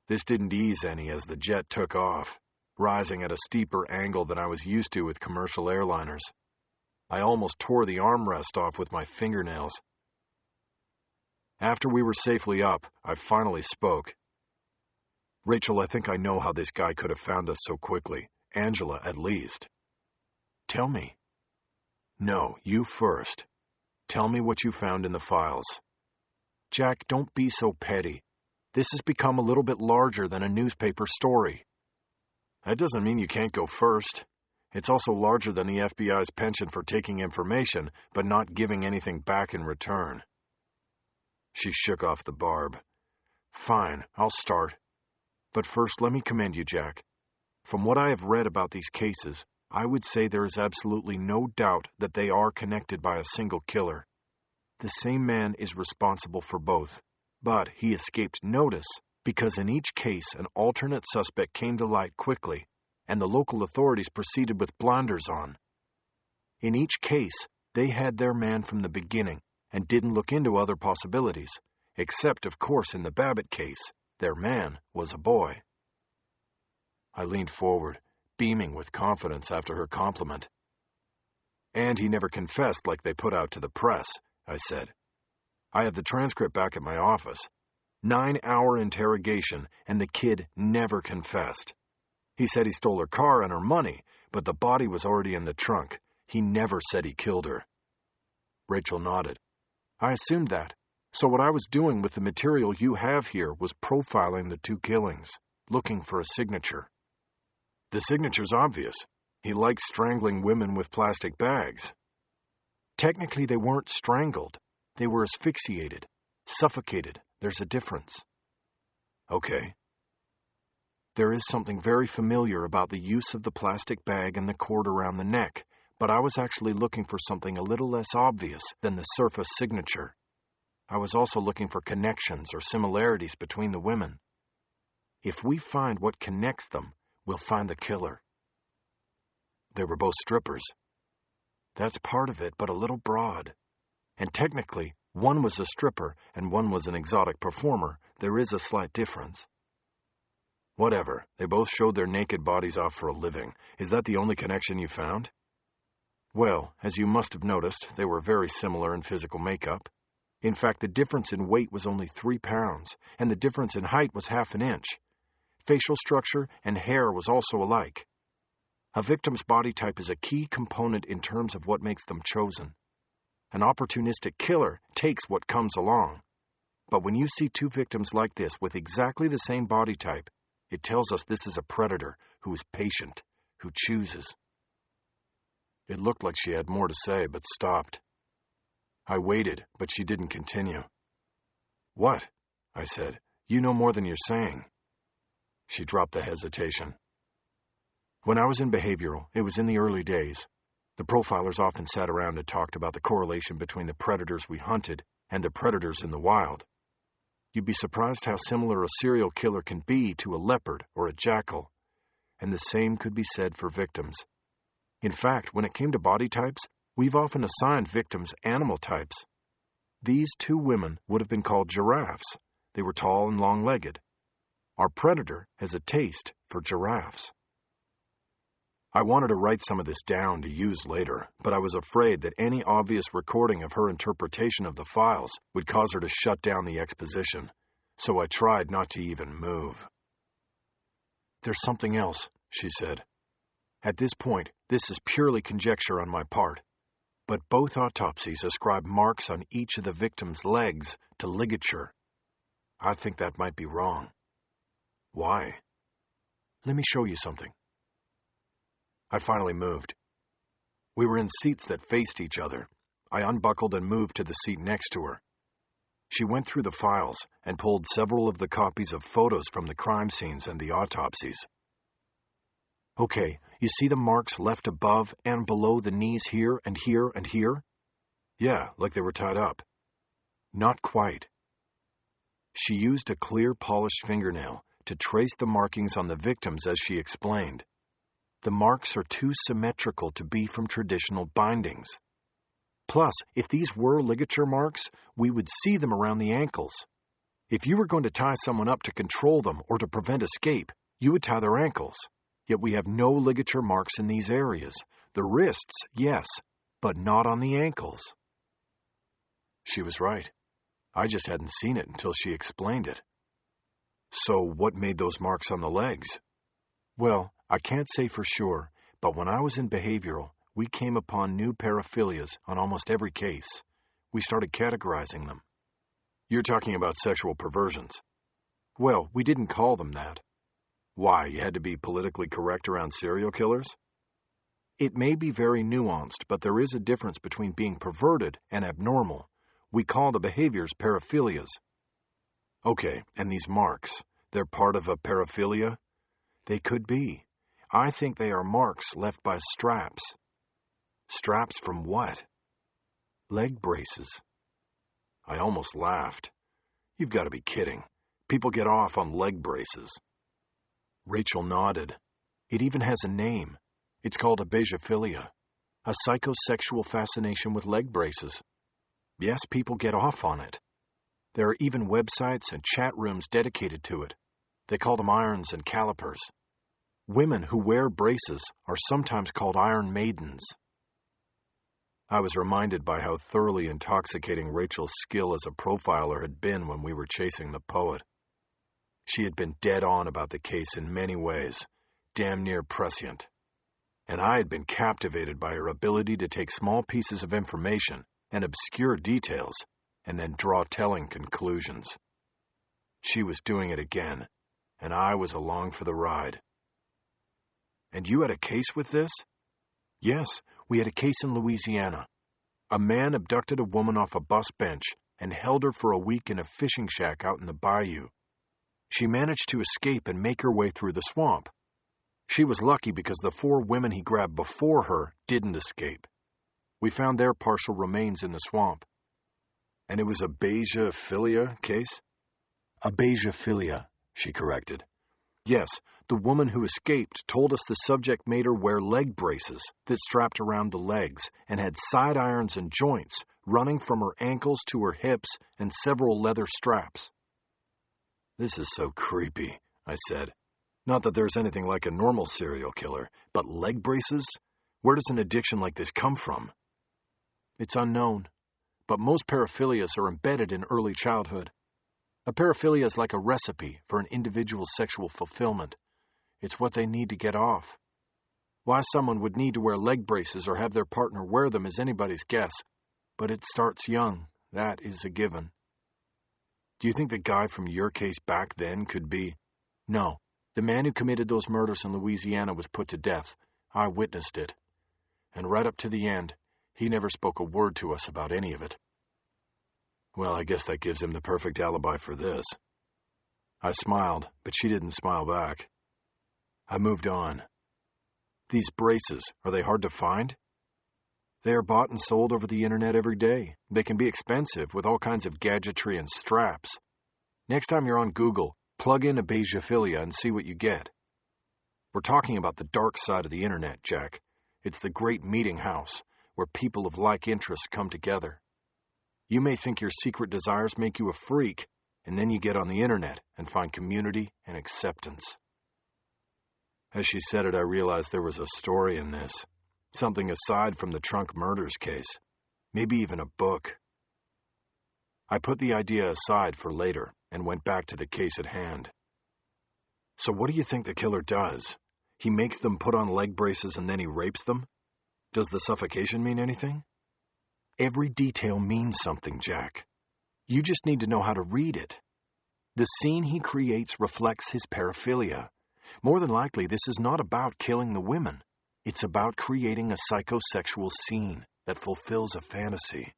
This didn't ease any as the jet took off, rising at a steeper angle than I was used to with commercial airliners. I almost tore the armrest off with my fingernails. After we were safely up, I finally spoke. Rachel, I think I know how this guy could have found us so quickly. Angela, at least. Tell me. No, you first. Tell me what you found in the files. Jack, don't be so petty. This has become a little bit larger than a newspaper story. That doesn't mean you can't go first. It's also larger than the FBI's penchant for taking information, but not giving anything back in return. She shook off the barb. Fine, I'll start. But first, let me commend you, Jack. From what I have read about these cases, I would say there is absolutely no doubt that they are connected by a single killer. The same man is responsible for both, but he escaped notice because in each case an alternate suspect came to light quickly, and the local authorities proceeded with blinders on. In each case, they had their man from the beginning and didn't look into other possibilities, except, of course, in the Babbitt case, their man was a boy. I leaned forward, beaming with confidence after her compliment. And he never confessed like they put out to the press, I said. I have the transcript back at my office. 9-hour interrogation, and the kid never confessed. He said he stole her car and her money, but the body was already in the trunk. He never said he killed her. Rachel nodded. I assumed that. So what I was doing with the material you have here was profiling the two killings, looking for a signature. The signature's obvious. He likes strangling women with plastic bags. Technically, they weren't strangled. They were asphyxiated, suffocated. There's a difference. Okay. There is something very familiar about the use of the plastic bag and the cord around the neck, but I was actually looking for something a little less obvious than the surface signature. I was also looking for connections or similarities between the women. If we find what connects them, we'll find the killer. They were both strippers. That's part of it, but a little broad. And technically, one was a stripper and one was an exotic performer. There is a slight difference. Whatever. They both showed their naked bodies off for a living. Is that the only connection you found? Well, as you must have noticed, they were very similar in physical makeup. In fact, the difference in weight was only 3 pounds, and the difference in height was half an inch. Facial structure and hair was also alike. A victim's body type is a key component in terms of what makes them chosen. An opportunistic killer takes what comes along. But when you see two victims like this with exactly the same body type, it tells us this is a predator who is patient, who chooses. It looked like she had more to say, but stopped. I waited, but she didn't continue. What? I said. You know more than you're saying. She dropped the hesitation. When I was in behavioral, it was in the early days. The profilers often sat around and talked about the correlation between the predators we hunted and the predators in the wild. You'd be surprised how similar a serial killer can be to a leopard or a jackal, and the same could be said for victims. In fact, when it came to body types, we've often assigned victims animal types. These two women would have been called giraffes. They were tall and long-legged. Our predator has a taste for giraffes. I wanted to write some of this down to use later, but I was afraid that any obvious recording of her interpretation of the files would cause her to shut down the exposition, so I tried not to even move. There's something else, she said. At this point, this is purely conjecture on my part, but both autopsies ascribe marks on each of the victim's legs to ligature. I think that might be wrong. Why? Let me show you something. I finally moved. We were in seats that faced each other. I unbuckled and moved to the seat next to her. She went through the files and pulled several of the copies of photos from the crime scenes and the autopsies. Okay, you see the marks left above and below the knees here and here and here? Yeah, like they were tied up. Not quite. She used a clear, polished fingernail to trace the markings on the victims as she explained. The marks are too symmetrical to be from traditional bindings. Plus, if these were ligature marks, we would see them around the ankles. If you were going to tie someone up to control them or to prevent escape, you would tie their ankles. Yet we have no ligature marks in these areas. The wrists, yes, but not on the ankles. She was right. I just hadn't seen it until she explained it. So what made those marks on the legs? Well, I can't say for sure, but when I was in behavioral, we came upon new paraphilias on almost every case. We started categorizing them. You're talking about sexual perversions. Well, we didn't call them that. Why, you had to be politically correct around serial killers? It may be very nuanced, but there is a difference between being perverted and abnormal. We call the behaviors paraphilias. Okay, and these marks, they're part of a paraphilia? They could be. I think they are marks left by straps. Straps from what? Leg braces. I almost laughed. You've got to be kidding. People get off on leg braces. Rachel nodded. It even has a name. It's called abeisiophilia, a psychosexual fascination with leg braces. Yes, people get off on it. There are even websites and chat rooms dedicated to it. They call them irons and calipers. Women who wear braces are sometimes called iron maidens. I was reminded by how thoroughly intoxicating Rachel's skill as a profiler had been when we were chasing the poet. She had been dead on about the case in many ways, damn near prescient. And I had been captivated by her ability to take small pieces of information and obscure details and then draw telling conclusions. She was doing it again, and I was along for the ride. And you had a case with this? Yes, we had a case in Louisiana. A man abducted a woman off a bus bench and held her for a week in a fishing shack out in the bayou. She managed to escape and make her way through the swamp. She was lucky because the 4 women he grabbed before her didn't escape. We found their partial remains in the swamp. And it was a abeisiophilia case? Abeisiophilia, she corrected. Yes, the woman who escaped told us the subject made her wear leg braces that strapped around the legs and had side irons and joints running from her ankles to her hips and several leather straps. This is so creepy, I said. Not that there's anything like a normal serial killer, but leg braces? Where does an addiction like this come from? It's unknown, but most paraphilias are embedded in early childhood. A paraphilia is like a recipe for an individual's sexual fulfillment. It's what they need to get off. Why someone would need to wear leg braces or have their partner wear them is anybody's guess, but it starts young. That is a given. Do you think the guy from your case back then could be? No. The man who committed those murders in Louisiana was put to death. I witnessed it. And right up to the end, he never spoke a word to us about any of it. Well, I guess that gives him the perfect alibi for this. I smiled, but she didn't smile back. I moved on. These braces, are they hard to find? They are bought and sold over the internet every day. They can be expensive with all kinds of gadgetry and straps. Next time you're on Google, plug in abeisiophilia and see what you get. We're talking about the dark side of the internet, Jack. It's the great meeting house, where people of like interests come together. You may think your secret desires make you a freak, and then you get on the internet and find community and acceptance. As she said it, I realized there was a story in this. Something aside from the trunk murders case. Maybe even a book. I put the idea aside for later and went back to the case at hand. So what do you think the killer does? He makes them put on leg braces and then he rapes them? Does the suffocation mean anything? Every detail means something, Jack. You just need to know how to read it. The scene he creates reflects his paraphilia. More than likely, this is not about killing the women. It's about creating a psychosexual scene that fulfills a fantasy.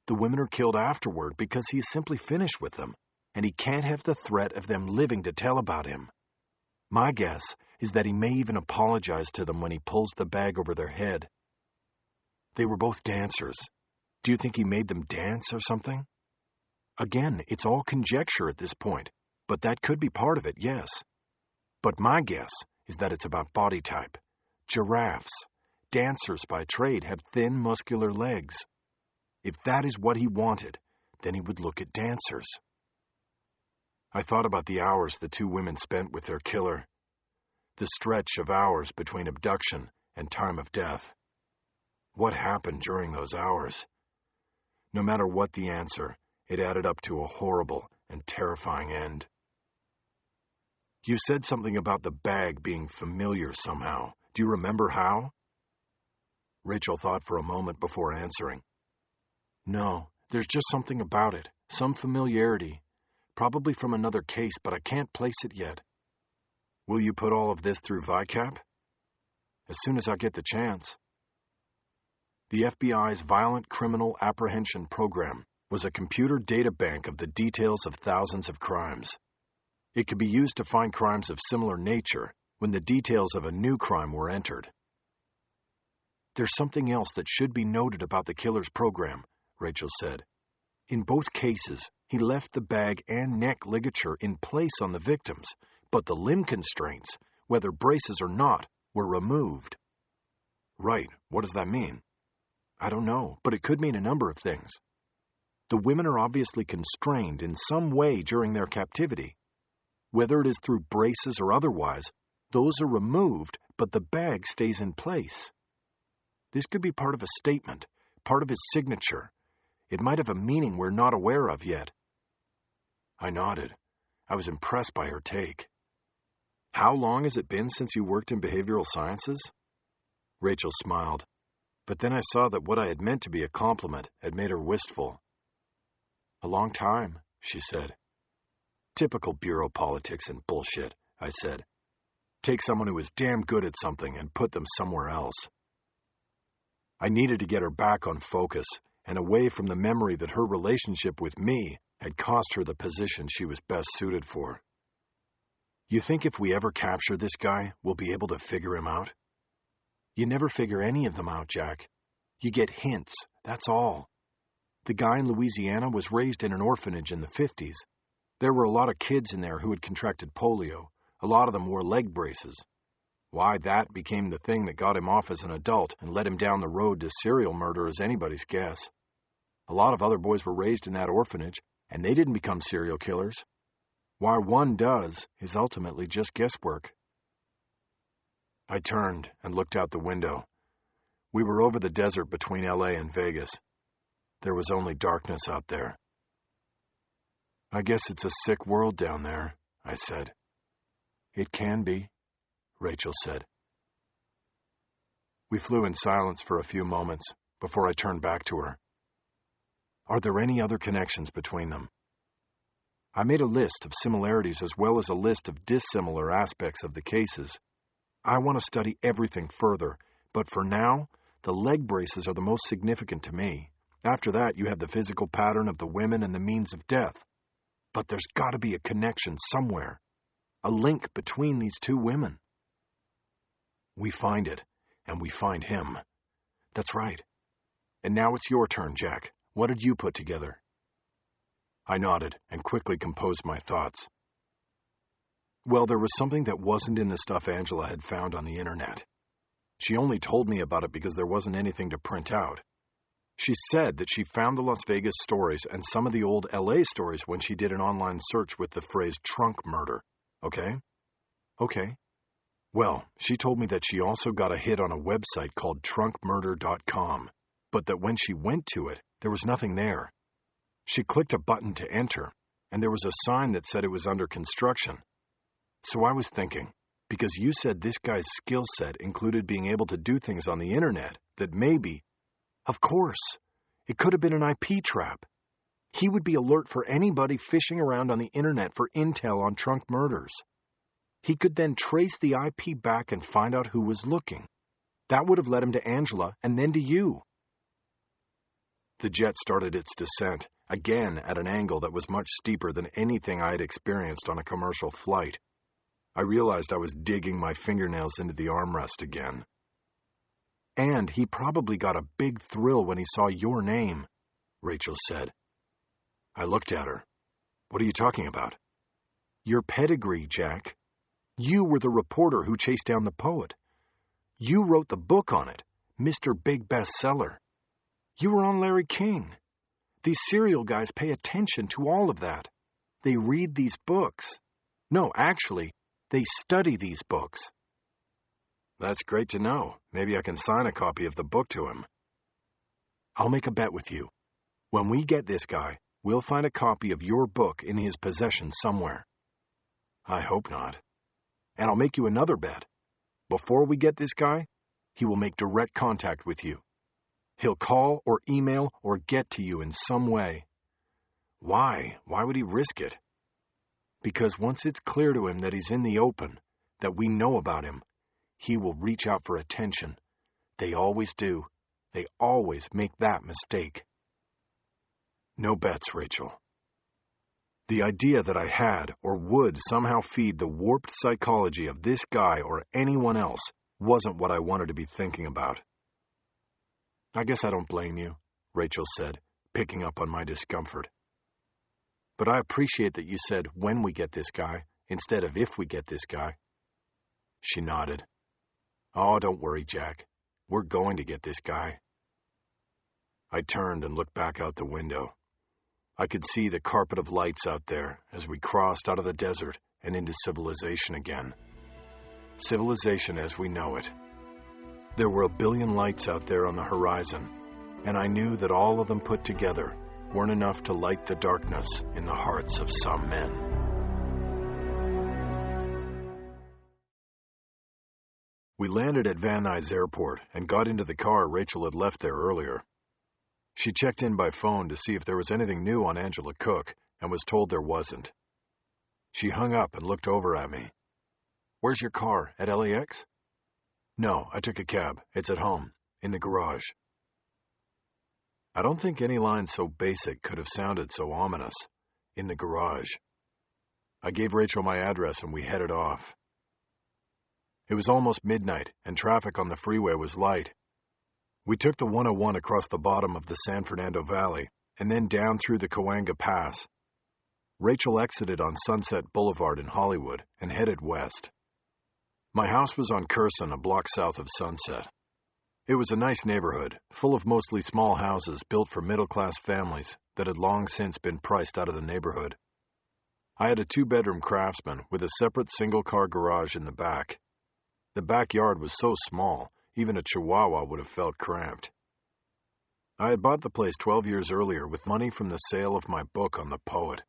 The women are killed afterward because he is simply finished with them, and he can't have the threat of them living to tell about him. My guess is that he may even apologize to them when he pulls the bag over their head. They were both dancers. Do you think he made them dance or something? Again, it's all conjecture at this point, but that could be part of it, yes. But my guess is that it's about body type. Giraffes, dancers by trade, have thin, muscular legs. If that is what he wanted, then he would look at dancers. I thought about the hours the two women spent with their killer. The stretch of hours between abduction and time of death. What happened during those hours? No matter what the answer, it added up to a horrible and terrifying end. You said something about the bag being familiar somehow. Do you remember how? Rachel thought for a moment before answering. No, there's just something about it, some familiarity. Probably from another case, but I can't place it yet. Will you put all of this through VICAP? As soon as I get the chance. The FBI's Violent Criminal Apprehension Program was a computer data bank of the details of thousands of crimes. It could be used to find crimes of similar nature when the details of a new crime were entered. There's something else that should be noted about the killer's program, Rachel said. In both cases, he left the bag and neck ligature in place on the victims, but the limb constraints, whether braces or not, were removed. Right. What does that mean? I don't know, but it could mean a number of things. The women are obviously constrained in some way during their captivity. Whether it is through braces or otherwise, those are removed, but the bag stays in place. This could be part of a statement, part of his signature. It might have a meaning we're not aware of yet. I nodded. I was impressed by her take. How long has it been since you worked in behavioral sciences? Rachel smiled, but then I saw that what I had meant to be a compliment had made her wistful. A long time, she said. Typical bureau politics and bullshit, I said. Take someone who is damn good at something and put them somewhere else. I needed to get her back on focus and away from the memory that her relationship with me had cost her the position she was best suited for. You think if we ever capture this guy, we'll be able to figure him out? You never figure any of them out, Jack. You get hints, that's all. The guy in Louisiana was raised in an orphanage in the 50s. There were a lot of kids in there who had contracted polio. A lot of them wore leg braces. Why that became the thing that got him off as an adult and led him down the road to serial murder is anybody's guess. A lot of other boys were raised in that orphanage, and they didn't become serial killers. Why one does is ultimately just guesswork. I turned and looked out the window. We were over the desert between LA and Vegas. There was only darkness out there. I guess it's a sick world down there, I said. It can be, Rachel said. We flew in silence for a few moments before I turned back to her. Are there any other connections between them? I made a list of similarities as well as a list of dissimilar aspects of the cases. I want to study everything further, but for now, the leg braces are the most significant to me. After that, you have the physical pattern of the women and the means of death. But there's got to be a connection somewhere, a link between these two women. We find it, and we find him. That's right. And now it's your turn, Jack. What did you put together? I nodded and quickly composed my thoughts. Well, there was something that wasn't in the stuff Angela had found on the internet. She only told me about it because there wasn't anything to print out. She said that she found the Las Vegas stories and some of the old LA stories when she did an online search with the phrase trunk murder. Okay? Okay. Well, she told me that she also got a hit on a website called trunkmurder.com, but that when she went to it, there was nothing there. She clicked a button to enter, and there was a sign that said it was under construction. So I was thinking, because you said this guy's skill set included being able to do things on the internet, that maybe, of course, it could have been an IP trap. He would be alert for anybody fishing around on the internet for intel on trunk murders. He could then trace the IP back and find out who was looking. That would have led him to Angela and then to you. The jet started its descent, again at an angle that was much steeper than anything I had experienced on a commercial flight. I realized I was digging my fingernails into the armrest again. And he probably got a big thrill when he saw your name, Rachel said. I looked at her. What are you talking about? Your pedigree, Jack. You were the reporter who chased down the poet. You wrote the book on it, Mr. Big Bestseller. You were on Larry King. These serial guys pay attention to all of that. They read these books. No, actually, they study these books. That's great to know. Maybe I can sign a copy of the book to him. I'll make a bet with you. When we get this guy, we'll find a copy of your book in his possession somewhere. I hope not. And I'll make you another bet. Before we get this guy, he will make direct contact with you. He'll call or email or get to you in some way. Why? Why would he risk it? Because once it's clear to him that he's in the open, that we know about him, he will reach out for attention. They always do. They always make that mistake. No bets, Rachel. The idea that I had or would somehow feed the warped psychology of this guy or anyone else wasn't what I wanted to be thinking about. I guess I don't blame you, Rachel said, picking up on my discomfort. But I appreciate that you said when we get this guy instead of if we get this guy. She nodded. Oh, don't worry, Jack. We're going to get this guy. I turned and looked back out the window. I could see the carpet of lights out there as we crossed out of the desert and into civilization again. Civilization as we know it. There were a billion lights out there on the horizon, and I knew that all of them put together weren't enough to light the darkness in the hearts of some men. We landed at Van Nuys Airport and got into the car Rachel had left there earlier. She checked in by phone to see if there was anything new on Angela Cook and was told there wasn't. She hung up and looked over at me. Where's your car? At LAX? No, I took a cab. It's at home, in the garage. I don't think any line so basic could have sounded so ominous. In the garage. I gave Rachel my address and we headed off. It was almost midnight and traffic on the freeway was light. We took the 101 across the bottom of the San Fernando Valley and then down through the Cahuenga Pass. Rachel exited on Sunset Boulevard in Hollywood and headed west. My house was on Curson, a block south of Sunset. It was a nice neighborhood, full of mostly small houses built for middle-class families that had long since been priced out of the neighborhood. I had a 2-bedroom Craftsman with a separate single-car garage in the back. The backyard was so small, even a Chihuahua would have felt cramped. I had bought the place 12 years earlier with money from the sale of my book on the poet.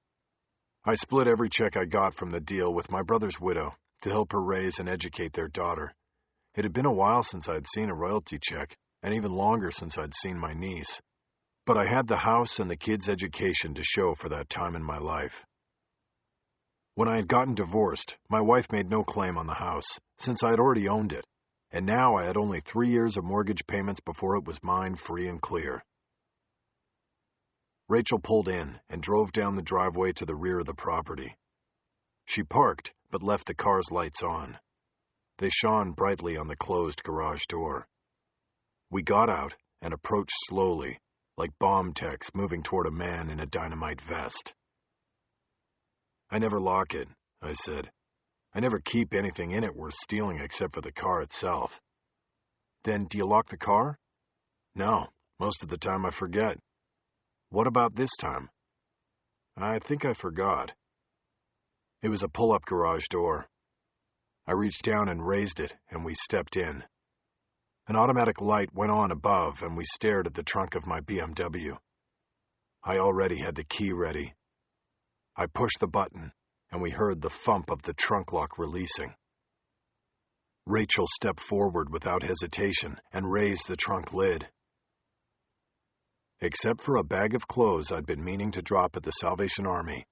I split every check I got from the deal with my brother's widow to help her raise and educate their daughter. It had been a while since I'd seen a royalty check, and even longer since I'd seen my niece. But I had the house and the kids' education to show for that time in my life. When I had gotten divorced, my wife made no claim on the house, since I had already owned it. And now I had only 3 years of mortgage payments before it was mine free and clear. Rachel pulled in and drove down the driveway to the rear of the property. She parked, but left the car's lights on. They shone brightly on the closed garage door. We got out and approached slowly, like bomb techs moving toward a man in a dynamite vest. I never lock it, I said. I never keep anything in it worth stealing except for the car itself. Then, do you lock the car? No, most of the time I forget. What about this time? I think I forgot. It was a pull-up garage door. I reached down and raised it, and we stepped in. An automatic light went on above, and we stared at the trunk of my BMW. I already had the key ready. I pushed the button, and we heard the thump of the trunk lock releasing. Rachel stepped forward without hesitation and raised the trunk lid. Except for a bag of clothes I'd been meaning to drop at the Salvation Army,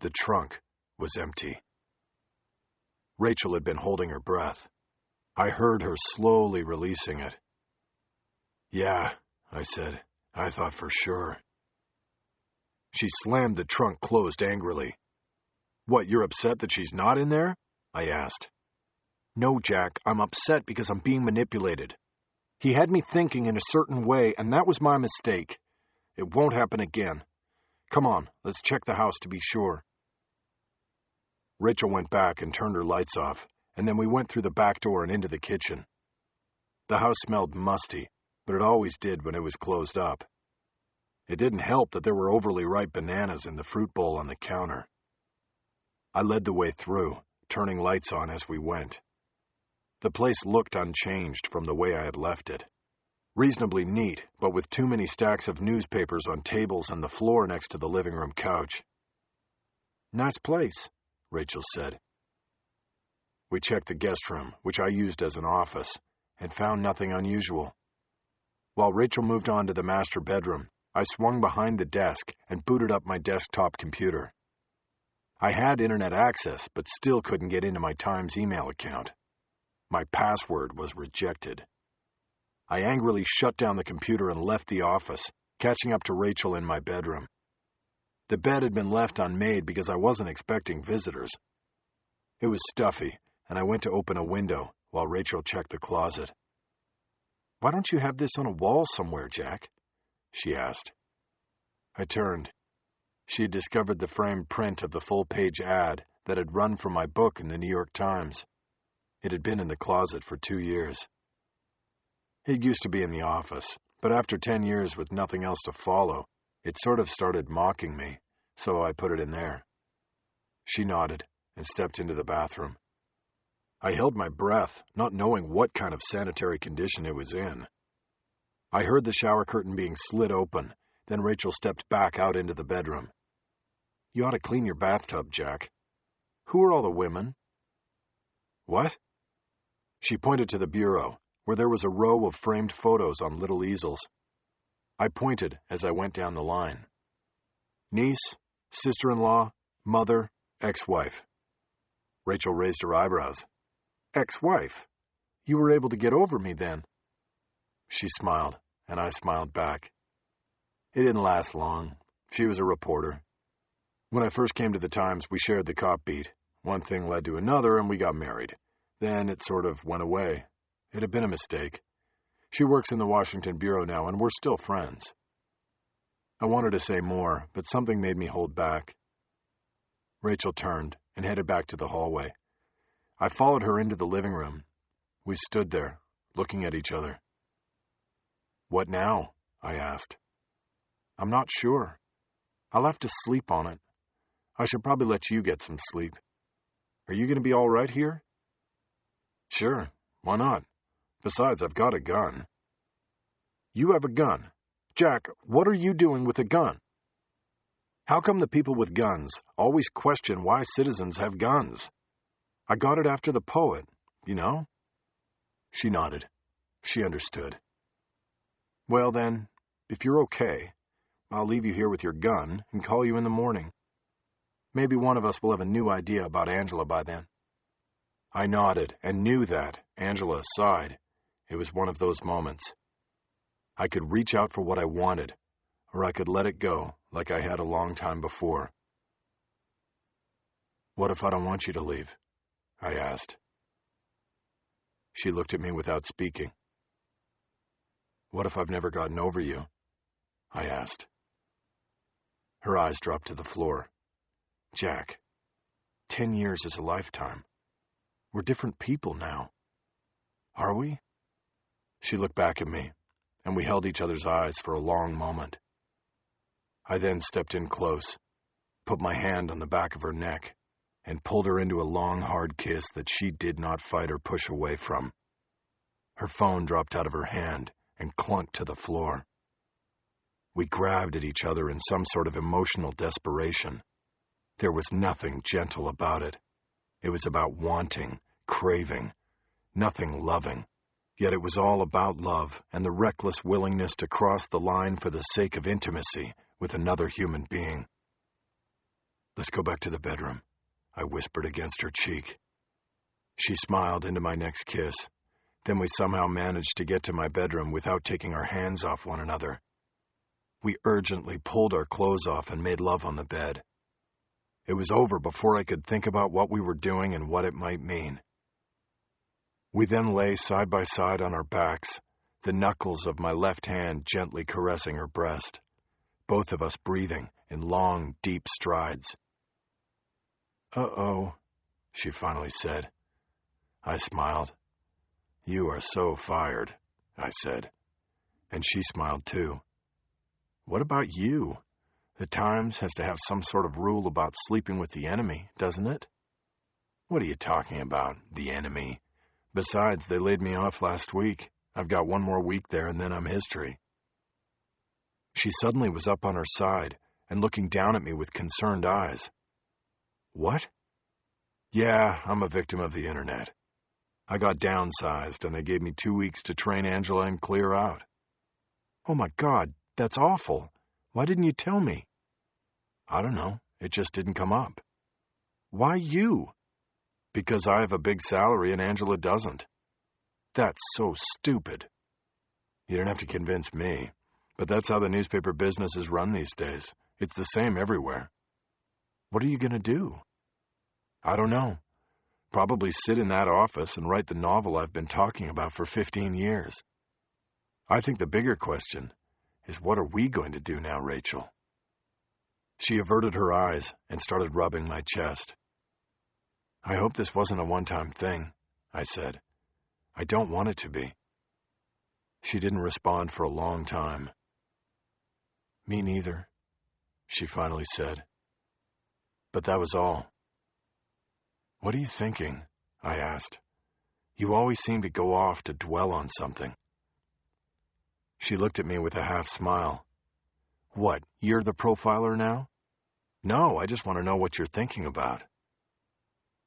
the trunk was empty. Rachel had been holding her breath. I heard her slowly releasing it. Yeah, I said. I thought for sure. She slammed the trunk closed angrily. What, you're upset that she's not in there? I asked. No, Jack, I'm upset because I'm being manipulated. He had me thinking in a certain way, and that was my mistake. It won't happen again. Come on, let's check the house to be sure. Rachel went back and turned her lights off, and then we went through the back door and into the kitchen. The house smelled musty, but it always did when it was closed up. It didn't help that there were overly ripe bananas in the fruit bowl on the counter. I led the way through, turning lights on as we went. The place looked unchanged from the way I had left it. Reasonably neat, but with too many stacks of newspapers on tables and the floor next to the living room couch. Nice place, Rachel said. We checked the guest room, which I used as an office, and found nothing unusual. While Rachel moved on to the master bedroom, I swung behind the desk and booted up my desktop computer. I had internet access, but still couldn't get into my Times email account. My password was rejected. I angrily shut down the computer and left the office, catching up to Rachel in my bedroom. The bed had been left unmade because I wasn't expecting visitors. It was stuffy, and I went to open a window while Rachel checked the closet. "Why don't you have this on a wall somewhere, Jack?" she asked. I turned. She had discovered the framed print of the full-page ad that had run from my book in the New York Times. It had been in the closet for 2 years. It used to be in the office, but after 10 years with nothing else to follow, it sort of started mocking me, so I put it in there. She nodded and stepped into the bathroom. I held my breath, not knowing what kind of sanitary condition it was in. I heard the shower curtain being slid open, then Rachel stepped back out into the bedroom. "You ought to clean your bathtub, Jack. Who are all the women?" "What?" She pointed to the bureau, where there was a row of framed photos on little easels. I pointed as I went down the line. Niece, sister-in-law, mother, ex-wife. Rachel raised her eyebrows. "Ex-wife? You were able to get over me then?" She smiled, and I smiled back. It didn't last long. She was a reporter. When I first came to the Times, we shared the cop beat. One thing led to another, and we got married. Then it sort of went away. It had been a mistake. She works in the Washington bureau now, and we're still friends. I wanted to say more, but something made me hold back. Rachel turned and headed back to the hallway. I followed her into the living room. We stood there, looking at each other. "What now?" I asked. "I'm not sure. I'll have to sleep on it. I should probably let you get some sleep. Are you going to be all right here?" "Sure, why not? Besides, I've got a gun." "You have a gun? Jack, what are you doing with a gun? How come the people with guns always question why citizens have guns? I got it after the poet, you know?" She nodded. She understood. "Well then, if you're okay, I'll leave you here with your gun and call you in the morning. Maybe one of us will have a new idea about Angela by then." I nodded and knew that, Angela aside, it was one of those moments. I could reach out for what I wanted, or I could let it go like I had a long time before. "What if I don't want you to leave?" I asked. She looked at me without speaking. "What if I've never gotten over you?" I asked. Her eyes dropped to the floor. "Jack, 10 years is a lifetime. We're different people now. Are we?" She looked back at me, and we held each other's eyes for a long moment. I then stepped in close, put my hand on the back of her neck, and pulled her into a long, hard kiss that she did not fight or push away from. Her phone dropped out of her hand and clunked to the floor. We grabbed at each other in some sort of emotional desperation. There was nothing gentle about it. It was about wanting, craving, nothing loving. Yet it was all about love and the reckless willingness to cross the line for the sake of intimacy with another human being. "Let's go back to the bedroom," I whispered against her cheek. She smiled into my next kiss. Then we somehow managed to get to my bedroom without taking our hands off one another. We urgently pulled our clothes off and made love on the bed. It was over before I could think about what we were doing and what it might mean. We then lay side by side on our backs, the knuckles of my left hand gently caressing her breast, both of us breathing in long, deep strides. "Uh-oh," she finally said. I smiled. "You are so fired," I said. And she smiled too. "What about you? The Times has to have some sort of rule about sleeping with the enemy, doesn't it?" "What are you talking about, the enemy? Besides, they laid me off last week. I've got one more week there and then I'm history." She suddenly was up on her side and looking down at me with concerned eyes. "What?" "Yeah, I'm a victim of the internet. I got downsized and they gave me 2 weeks to train Angela and clear out." "Oh my God, that's awful. Why didn't you tell me?" "I don't know. It just didn't come up." "Why you?" "Because I have a big salary and Angela doesn't." "That's so stupid." "You don't have to convince me, but that's how the newspaper business is run these days. It's the same everywhere." "What are you going to do?" "I don't know. Probably sit in that office and write the novel I've been talking about for 15 years. I think the bigger question is, what are we going to do now, Rachel?" She averted her eyes and started rubbing my chest. "I hope this wasn't a one-time thing," I said. "I don't want it to be." She didn't respond for a long time. "Me neither," she finally said. But that was all. "What are you thinking?" I asked. "You always seem to go off to dwell on something." She looked at me with a half smile. "What, you're the profiler now?" "No, I just want to know what you're thinking about."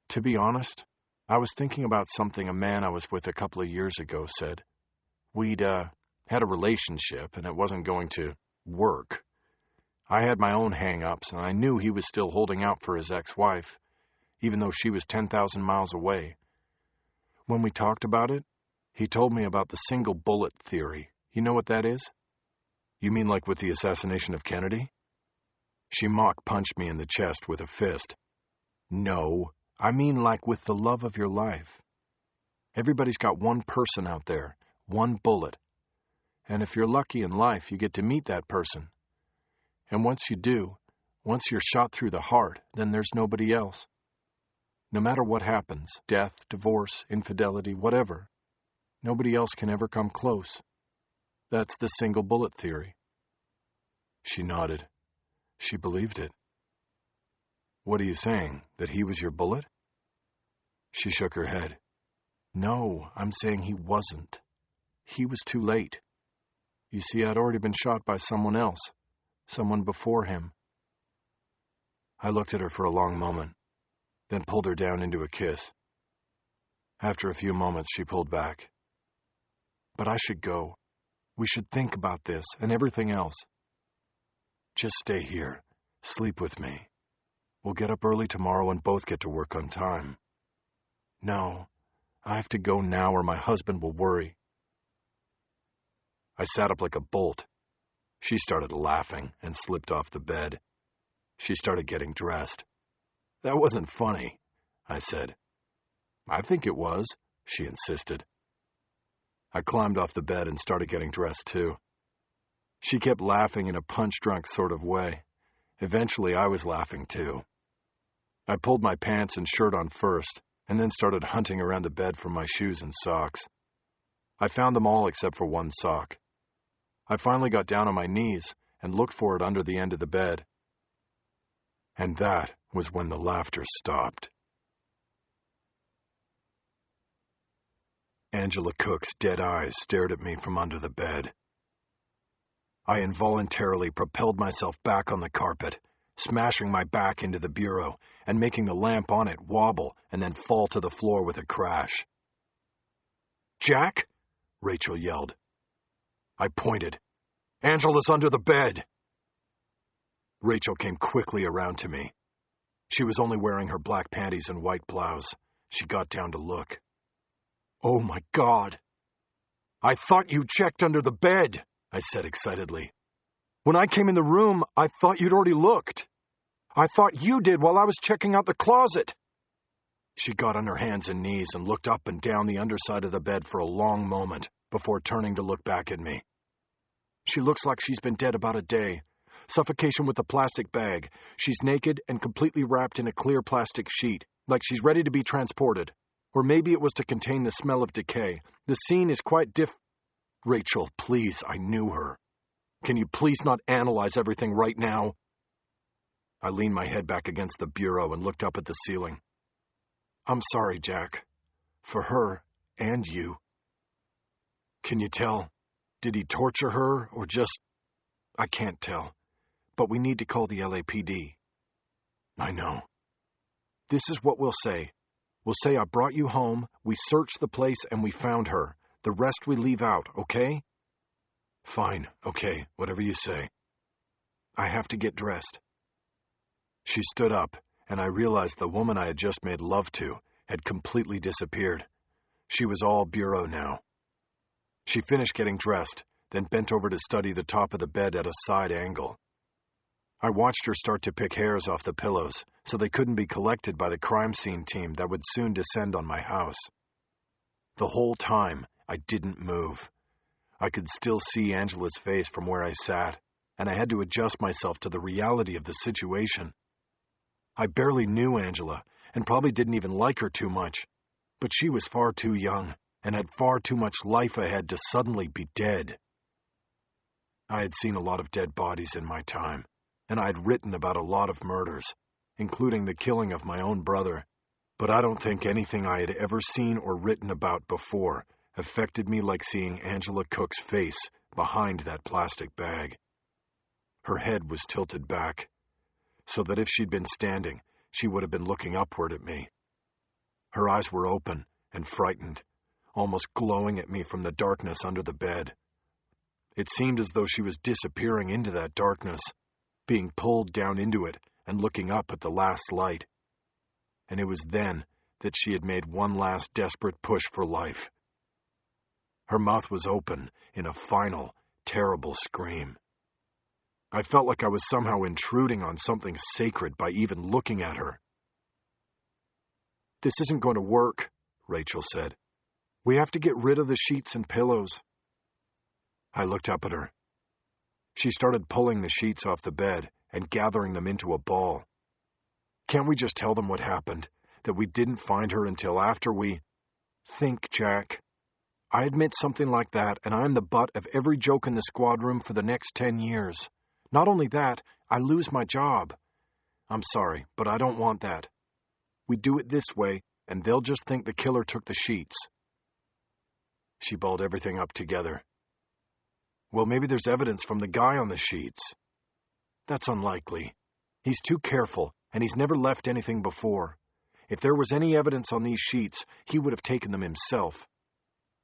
"To be honest, I was thinking about something a man I was with a couple of years ago said. We'd, had a relationship, and it wasn't going to work. I had my own hang-ups, and I knew he was still holding out for his ex-wife, even though she was 10,000 miles away. When we talked about it, he told me about the single bullet theory. You know what that is?" "You mean like with the assassination of Kennedy?" She mock-punched me in the chest with a fist. "No, I mean like with the love of your life. Everybody's got one person out there, one bullet. And if you're lucky in life, you get to meet that person. And once you do, once you're shot through the heart, then there's nobody else. No matter what happens, death, divorce, infidelity, whatever, nobody else can ever come close. That's the single bullet theory." She nodded. She believed it. "What are you saying, that he was your bullet?" She shook her head. "No, I'm saying he wasn't. He was too late. You see, I'd already been shot by someone else, someone before him." I looked at her for a long moment, then pulled her down into a kiss. After a few moments, she pulled back. "But I should go. We should think about this and everything else." "Just stay here. Sleep with me. We'll get up early tomorrow and both get to work on time." "No, I have to go now or my husband will worry." I sat up like a bolt. She started laughing and slipped off the bed. She started getting dressed. "That wasn't funny," I said. "I think it was," she insisted. I climbed off the bed and started getting dressed too. She kept laughing in a punch-drunk sort of way. Eventually, I was laughing too. I pulled my pants and shirt on first, and then started hunting around the bed for my shoes and socks. I found them all except for one sock. I finally got down on my knees and looked for it under the end of the bed. And that was when the laughter stopped. Angela Cook's dead eyes stared at me from under the bed. I involuntarily propelled myself back on the carpet, smashing my back into the bureau and making the lamp on it wobble and then fall to the floor with a crash. "Jack!" Rachel yelled. I pointed. "Angela's under the bed!" Rachel came quickly around to me. She was only wearing her black panties and white blouse. She got down to look. "Oh my God!" "I thought you checked under the bed," I said excitedly. "When I came in the room, I thought you'd already looked. I thought you did while I was checking out the closet." She got on her hands and knees and looked up and down the underside of the bed for a long moment before turning to look back at me. "She looks like she's been dead about a day. Suffocation with the plastic bag. She's naked and completely wrapped in a clear plastic sheet, like she's ready to be transported. Or maybe it was to contain the smell of decay. The scene is quite Rachel, please, I knew her. Can you please not analyze everything right now? I leaned my head back against the bureau and looked up at the ceiling. I'm sorry, Jack. For her and you. Can you tell? Did he torture her or just... I can't tell. But we need to call the LAPD. I know. This is what we'll say. We'll say I brought you home, we searched the place, and we found her. The rest we leave out, okay? Fine, okay, whatever you say. I have to get dressed. She stood up, and I realized the woman I had just made love to had completely disappeared. She was all bureau now. She finished getting dressed, then bent over to study the top of the bed at a side angle. I watched her start to pick hairs off the pillows so they couldn't be collected by the crime scene team that would soon descend on my house. The whole time, I didn't move. I could still see Angela's face from where I sat, and I had to adjust myself to the reality of the situation. I barely knew Angela, and probably didn't even like her too much, but she was far too young and had far too much life ahead to suddenly be dead. I had seen a lot of dead bodies in my time, and I had written about a lot of murders, including the killing of my own brother, but I don't think anything I had ever seen or written about before affected me like seeing Angela Cook's face behind that plastic bag. Her head was tilted back, so that if she'd been standing, she would have been looking upward at me. Her eyes were open and frightened, almost glowing at me from the darkness under the bed. It seemed as though she was disappearing into that darkness, being pulled down into it and looking up at the last light. And it was then that she had made one last desperate push for life. Her mouth was open in a final, terrible scream. I felt like I was somehow intruding on something sacred by even looking at her. This isn't going to work, Rachel said. We have to get rid of the sheets and pillows. I looked up at her. She started pulling the sheets off the bed and gathering them into a ball. Can't we just tell them what happened? That we didn't find her until after we... Think, Jack. I admit something like that, and I'm the butt of every joke in the squad room for the next 10 years. Not only that, I lose my job. I'm sorry, but I don't want that. We do it this way, and they'll just think the killer took the sheets. She balled everything up together. Well, maybe there's evidence from the guy on the sheets. That's unlikely. He's too careful, and he's never left anything before. If there was any evidence on these sheets, he would have taken them himself.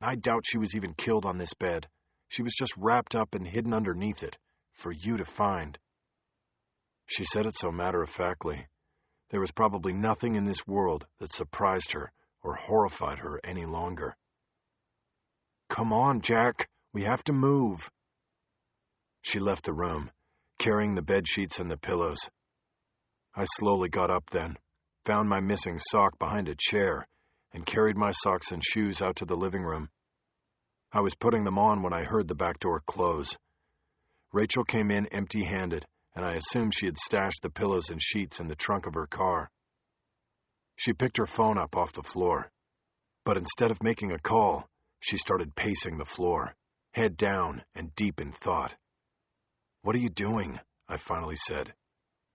I doubt she was even killed on this bed. She was just wrapped up and hidden underneath it, for you to find. She said it so matter-of-factly. There was probably nothing in this world that surprised her or horrified her any longer. Come on, Jack. We have to move. She left the room, carrying the bed sheets and the pillows. I slowly got up then, found my missing sock behind a chair, and carried my socks and shoes out to the living room. I was putting them on when I heard the back door close. Rachel came in empty-handed, and I assumed she had stashed the pillows and sheets in the trunk of her car. She picked her phone up off the floor, but instead of making a call, she started pacing the floor, head down and deep in thought. What are you doing? I finally said.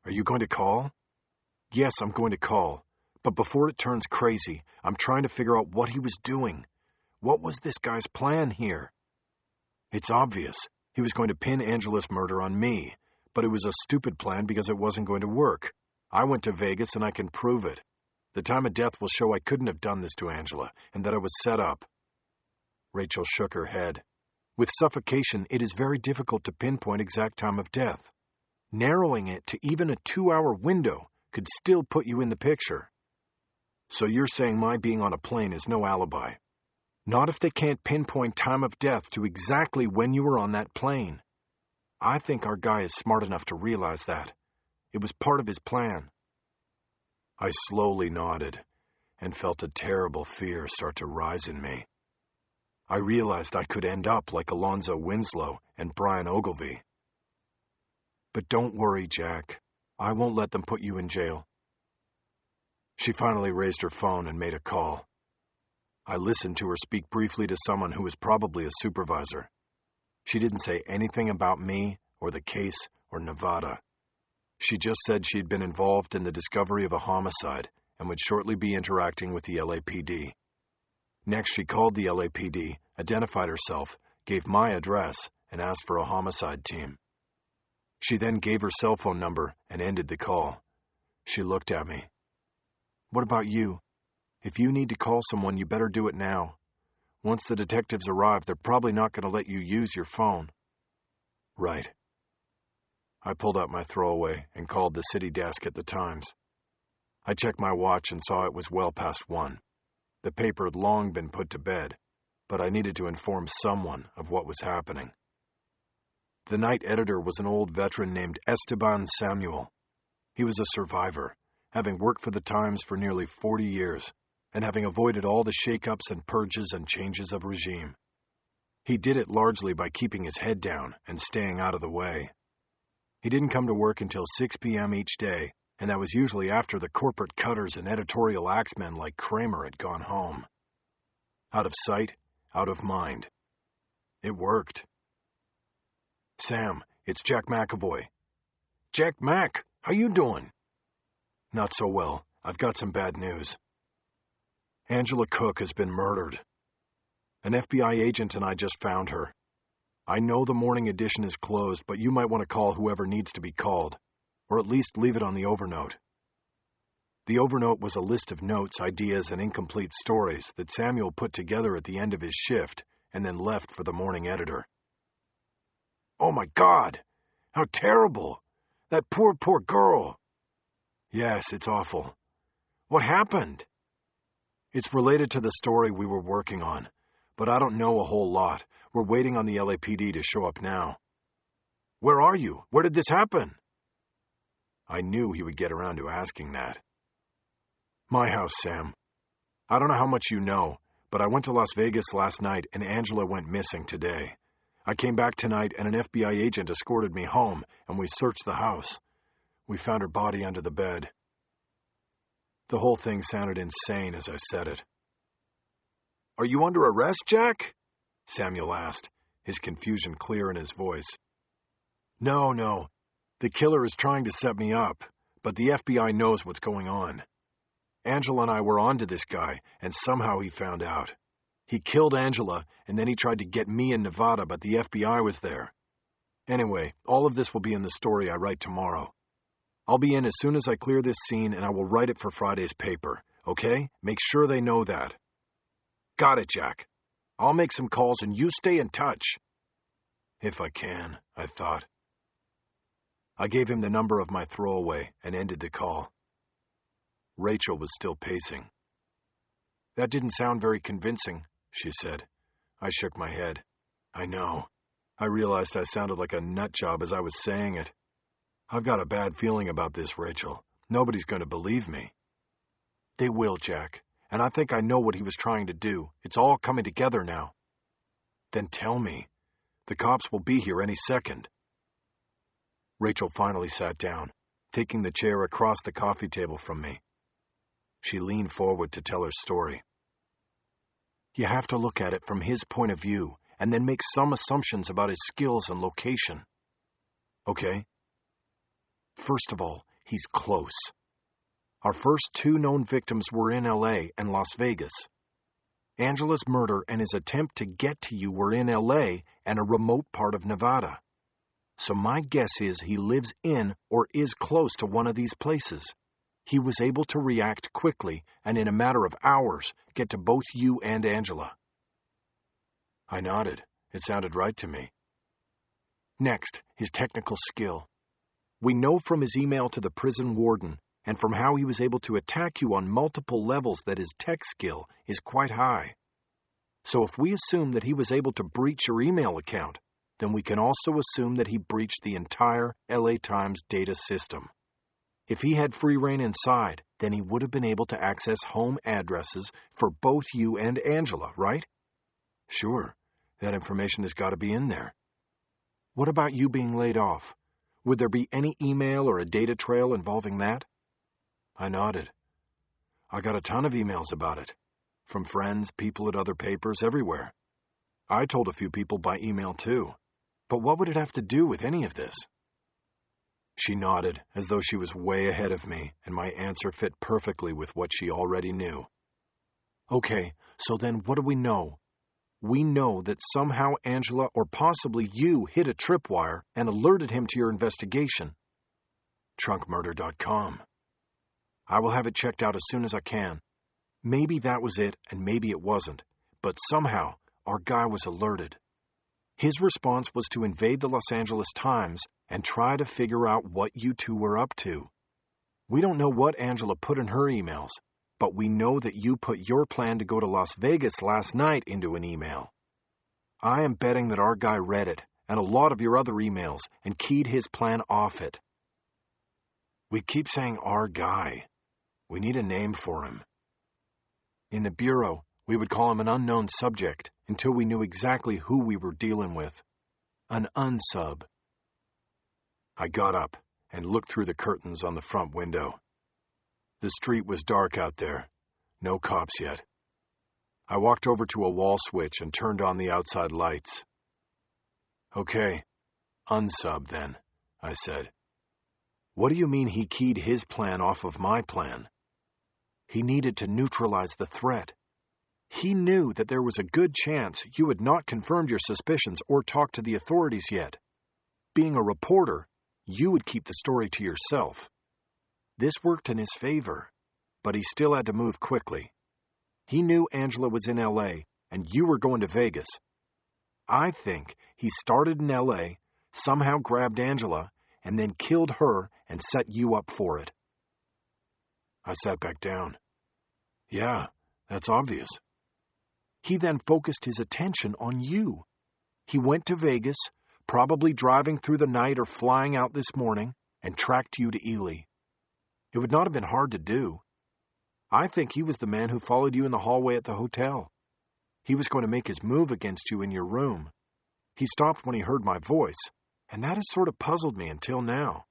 Are you going to call? Yes, I'm going to call. But before it turns crazy, I'm trying to figure out what he was doing. What was this guy's plan here? It's obvious. He was going to pin Angela's murder on me, but it was a stupid plan because it wasn't going to work. I went to Vegas and I can prove it. The time of death will show I couldn't have done this to Angela and that I was set up. Rachel shook her head. With suffocation, it is very difficult to pinpoint exact time of death. Narrowing it to even a 2-hour window could still put you in the picture. So you're saying my being on a plane is no alibi? Not if they can't pinpoint time of death to exactly when you were on that plane. I think our guy is smart enough to realize that. It was part of his plan. I slowly nodded and felt a terrible fear start to rise in me. I realized I could end up like Alonzo Winslow and Brian Ogilvy. But don't worry, Jack. I won't let them put you in jail. She finally raised her phone and made a call. I listened to her speak briefly to someone who was probably a supervisor. She didn't say anything about me or the case or Nevada. She just said she had been involved in the discovery of a homicide and would shortly be interacting with the LAPD. Next, she called the LAPD, identified herself, gave my address, and asked for a homicide team. She then gave her cell phone number and ended the call. She looked at me. What about you? If you need to call someone, you better do it now. Once the detectives arrive, they're probably not going to let you use your phone. Right. I pulled out my throwaway and called the city desk at the Times. I checked my watch and saw it was well past 1. The paper had long been put to bed, but I needed to inform someone of what was happening. The night editor was an old veteran named Esteban Samuel. He was a survivor, having worked for the Times for nearly 40 years, and having avoided all the shakeups and purges and changes of regime. He did it largely by keeping his head down and staying out of the way. He didn't come to work until 6 p.m. each day, and that was usually after the corporate cutters and editorial axemen like Kramer had gone home. Out of sight, out of mind. It worked. Sam, it's Jack McAvoy. Jack Mac, how you doing? Not so well. I've got some bad news. Angela Cook has been murdered. An FBI agent and I just found her. I know the morning edition is closed, but you might want to call whoever needs to be called, or at least leave it on the overnote. The overnote was a list of notes, ideas, and incomplete stories that Samuel put together at the end of his shift and then left for the morning editor. Oh my God! How terrible! That poor girl! Yes, it's awful. What happened? It's related to the story we were working on, but I don't know a whole lot. We're waiting on the LAPD to show up now. Where are you? Where did this happen? I knew he would get around to asking that. My house, Sam. I don't know how much you know, but I went to Las Vegas last night and Angela went missing today. I came back tonight and an FBI agent escorted me home and we searched the house. We found her body under the bed. The whole thing sounded insane as I said it. Are you under arrest, Jack? Samuel asked, his confusion clear in his voice. No. The killer is trying to set me up, but the FBI knows what's going on. Angela and I were onto this guy, and somehow he found out. He killed Angela, and then he tried to get me in Nevada, but the FBI was there. Anyway, all of this will be in the story I write tomorrow. I'll be in as soon as I clear this scene, and I will write it for Friday's paper, okay? Make sure they know that. Got it, Jack. I'll make some calls and you stay in touch. If I can, I thought. I gave him the number of my throwaway and ended the call. Rachel was still pacing. That didn't sound very convincing, she said. I shook my head. I know. I realized I sounded like a nutjob as I was saying it. I've got a bad feeling about this, Rachel. Nobody's going to believe me. They will, Jack. And I think I know what he was trying to do. It's all coming together now. Then tell me. The cops will be here any second. Rachel finally sat down, taking the chair across the coffee table from me. She leaned forward to tell her story. You have to look at it from his point of view, and then make some assumptions about his skills and location. Okay? First of all, he's close. Our first 2 known victims were in L.A. and Las Vegas. Angela's murder and his attempt to get to you were in L.A. and a remote part of Nevada. So my guess is he lives in or is close to one of these places. He was able to react quickly and in a matter of hours get to both you and Angela. I nodded. It sounded right to me. Next, his technical skill. We know from his email to the prison warden and from how he was able to attack you on multiple levels that his tech skill is quite high. So if we assume that he was able to breach your email account, then we can also assume that he breached the entire LA Times data system. If he had free rein inside, then he would have been able to access home addresses for both you and Angela, right? Sure, that information has got to be in there. What about you being laid off? Would there be any email or a data trail involving that? I nodded. I got a ton of emails about it. From friends, people at other papers, everywhere. I told a few people by email too. But what would it have to do with any of this? She nodded, as though she was way ahead of me, and my answer fit perfectly with what she already knew. Okay, so then what do we know? We know that somehow Angela or possibly you hit a tripwire and alerted him to your investigation. Trunkmurder.com. I will have it checked out as soon as I can. Maybe that was it, and maybe it wasn't. But somehow, our guy was alerted. His response was to invade the Los Angeles Times and try to figure out what you two were up to. We don't know what Angela put in her emails, but we know that you put your plan to go to Las Vegas last night into an email. I am betting that our guy read it, and a lot of your other emails, and keyed his plan off it. We keep saying our guy. We need a name for him. In the Bureau, we would call him an unknown subject until we knew exactly who we were dealing with. An unsub. I got up and looked through the curtains on the front window. The street was dark out there. No cops yet. I walked over to a wall switch and turned on the outside lights. Okay, unsub then, I said. What do you mean he keyed his plan off of my plan? He needed to neutralize the threat. He knew that there was a good chance you had not confirmed your suspicions or talked to the authorities yet. Being a reporter, you would keep the story to yourself. This worked in his favor, but he still had to move quickly. He knew Angela was in L.A., and you were going to Vegas. I think he started in L.A., somehow grabbed Angela, and then killed her and set you up for it. I sat back down. Yeah, that's obvious. He then focused his attention on you. He went to Vegas, probably driving through the night or flying out this morning, and tracked you to Ely. It would not have been hard to do. I think he was the man who followed you in the hallway at the hotel. He was going to make his move against you in your room. He stopped when he heard my voice, and that has sort of puzzled me until now.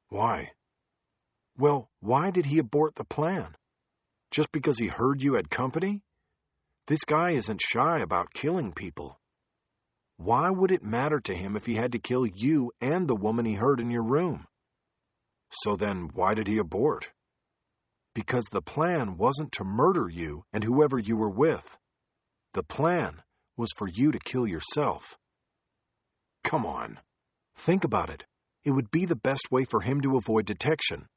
Why? Well, why did he abort the plan? Just because he heard you had company? This guy isn't shy about killing people. Why would it matter to him if he had to kill you and the woman he heard in your room? So then, why did he abort? Because the plan wasn't to murder you and whoever you were with. The plan was for you to kill yourself. Come on. Think about it. It would be the best way for him to avoid detection.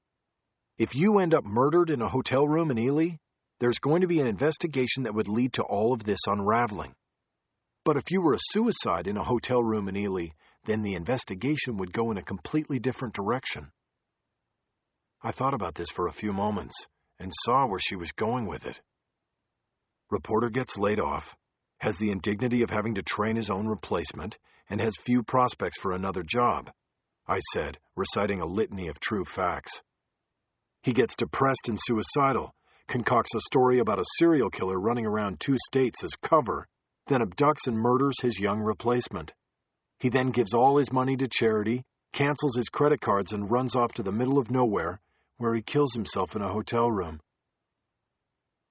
If you end up murdered in a hotel room in Ely, there's going to be an investigation that would lead to all of this unraveling. But if you were a suicide in a hotel room in Ely, then the investigation would go in a completely different direction. I thought about this for a few moments and saw where she was going with it. Reporter gets laid off, has the indignity of having to train his own replacement, and has few prospects for another job, I said, reciting a litany of true facts. He gets depressed and suicidal, concocts a story about a serial killer running around 2 states as cover, then abducts and murders his young replacement. He then gives all his money to charity, cancels his credit cards, and runs off to the middle of nowhere, where he kills himself in a hotel room.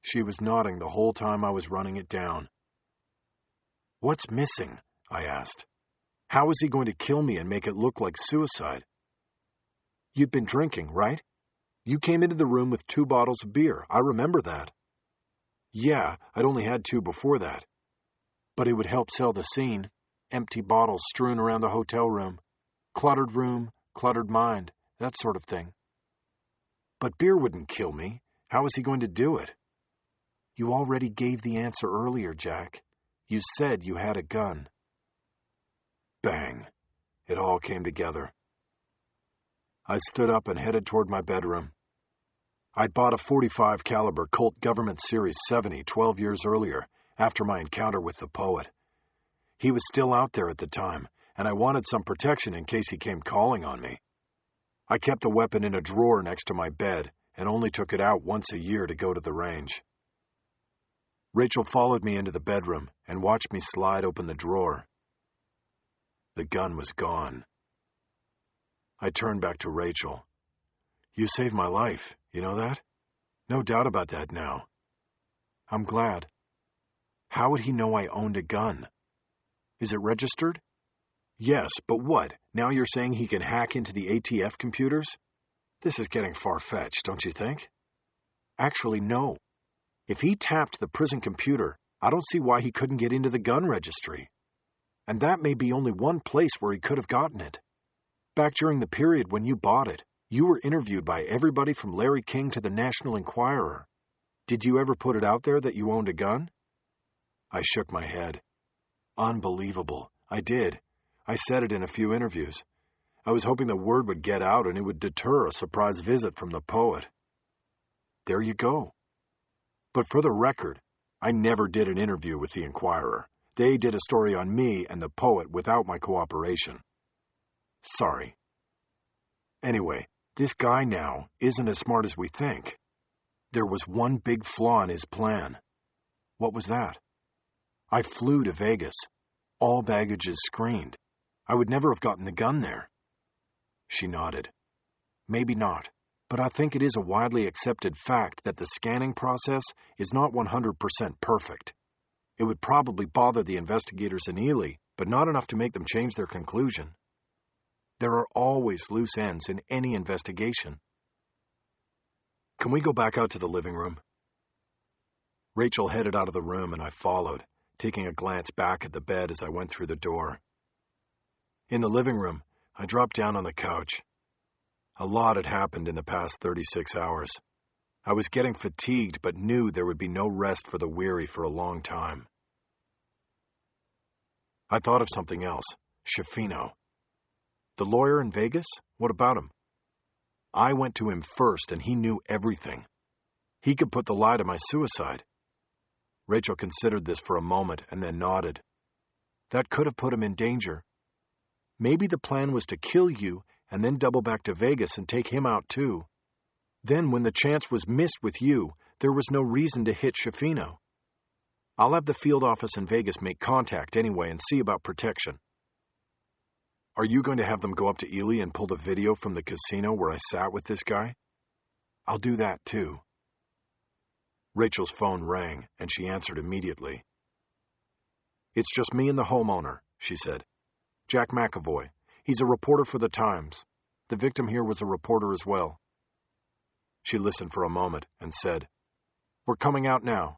She was nodding the whole time I was running it down. What's missing? I asked. How is he going to kill me and make it look like suicide? You'd been drinking, right? You came into the room with 2 bottles of beer. I remember that. Yeah, I'd only had 2 before that. But it would help sell the scene. Empty bottles strewn around the hotel room. Cluttered room, cluttered mind, that sort of thing. But beer wouldn't kill me. How was he going to do it? You already gave the answer earlier, Jack. You said you had a gun. Bang. It all came together. I stood up and headed toward my bedroom. I'd bought a .45 caliber Colt Government Series 70 12 years earlier, after my encounter with the poet. He was still out there at the time, and I wanted some protection in case he came calling on me. I kept the weapon in a drawer next to my bed, and only took it out once a year to go to the range. Rachel followed me into the bedroom and watched me slide open the drawer. The gun was gone. I turned back to Rachel. You saved my life, you know that? No doubt about that now. I'm glad. How would he know I owned a gun? Is it registered? Yes, but what? Now you're saying he can hack into the ATF computers? This is getting far-fetched, don't you think? Actually, no. If he tapped the prison computer, I don't see why he couldn't get into the gun registry. And that may be only one place where he could have gotten it. Back during the period when you bought it, you were interviewed by everybody from Larry King to the National Enquirer. Did you ever put it out there that you owned a gun? I shook my head. Unbelievable. I did. I said it in a few interviews. I was hoping the word would get out and it would deter a surprise visit from the poet. There you go. But for the record, I never did an interview with the Enquirer. They did a story on me and the poet without my cooperation. Sorry. Anyway, this guy now isn't as smart as we think. There was one big flaw in his plan. What was that? I flew to Vegas. All baggages screened. I would never have gotten the gun there. She nodded. Maybe not, but I think it is a widely accepted fact that the scanning process is not 100% perfect. It would probably bother the investigators in Ely, but not enough to make them change their conclusion. There are always loose ends in any investigation. Can we go back out to the living room? Rachel headed out of the room and I followed, taking a glance back at the bed as I went through the door. In the living room, I dropped down on the couch. A lot had happened in the past 36 hours. I was getting fatigued but knew there would be no rest for the weary for a long time. I thought of something else. Schifino. The lawyer in Vegas? What about him? I went to him first and he knew everything. He could put the lie to my suicide. Rachel considered this for a moment and then nodded. That could have put him in danger. Maybe the plan was to kill you and then double back to Vegas and take him out too. Then when the chance was missed with you, there was no reason to hit Schifino. I'll have the field office in Vegas make contact anyway and see about protection. Are you going to have them go up to Ely and pull the video from the casino where I sat with this guy? I'll do that too. Rachel's phone rang and she answered immediately. It's just me and the homeowner, she said. Jack McAvoy. He's a reporter for the Times. The victim here was a reporter as well. She listened for a moment and said, We're coming out now.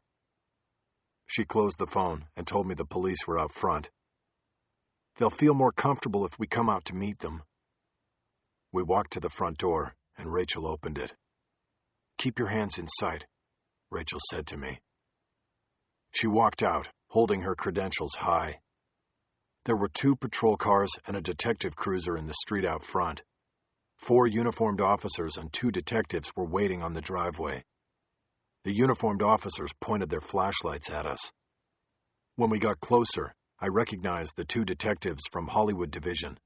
She closed the phone and told me the police were out front. They'll feel more comfortable if we come out to meet them. We walked to the front door and Rachel opened it. Keep your hands in sight, Rachel said to me. She walked out, holding her credentials high. There were 2 patrol cars and a detective cruiser in the street out front. 4 uniformed officers and 2 detectives were waiting on the driveway. The uniformed officers pointed their flashlights at us. When we got closer, I recognized the 2 detectives from Hollywood Division.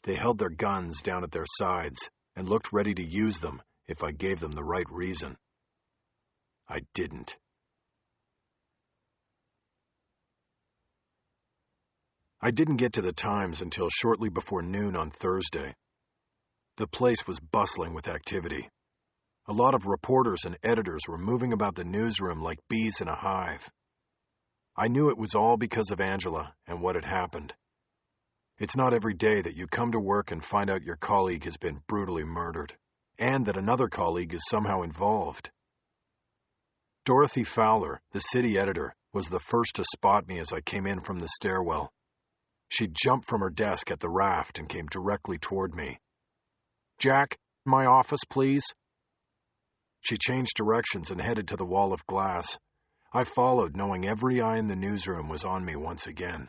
They held their guns down at their sides and looked ready to use them if I gave them the right reason. I didn't. I didn't get to the Times until shortly before noon on Thursday. The place was bustling with activity. A lot of reporters and editors were moving about the newsroom like bees in a hive. I knew it was all because of Angela and what had happened. It's not every day that you come to work and find out your colleague has been brutally murdered, and that another colleague is somehow involved. Dorothy Fowler, the city editor, was the first to spot me as I came in from the stairwell. She jumped from her desk at the raft and came directly toward me. Jack, my office, please. She changed directions and headed to the wall of glass. I followed, knowing every eye in the newsroom was on me once again.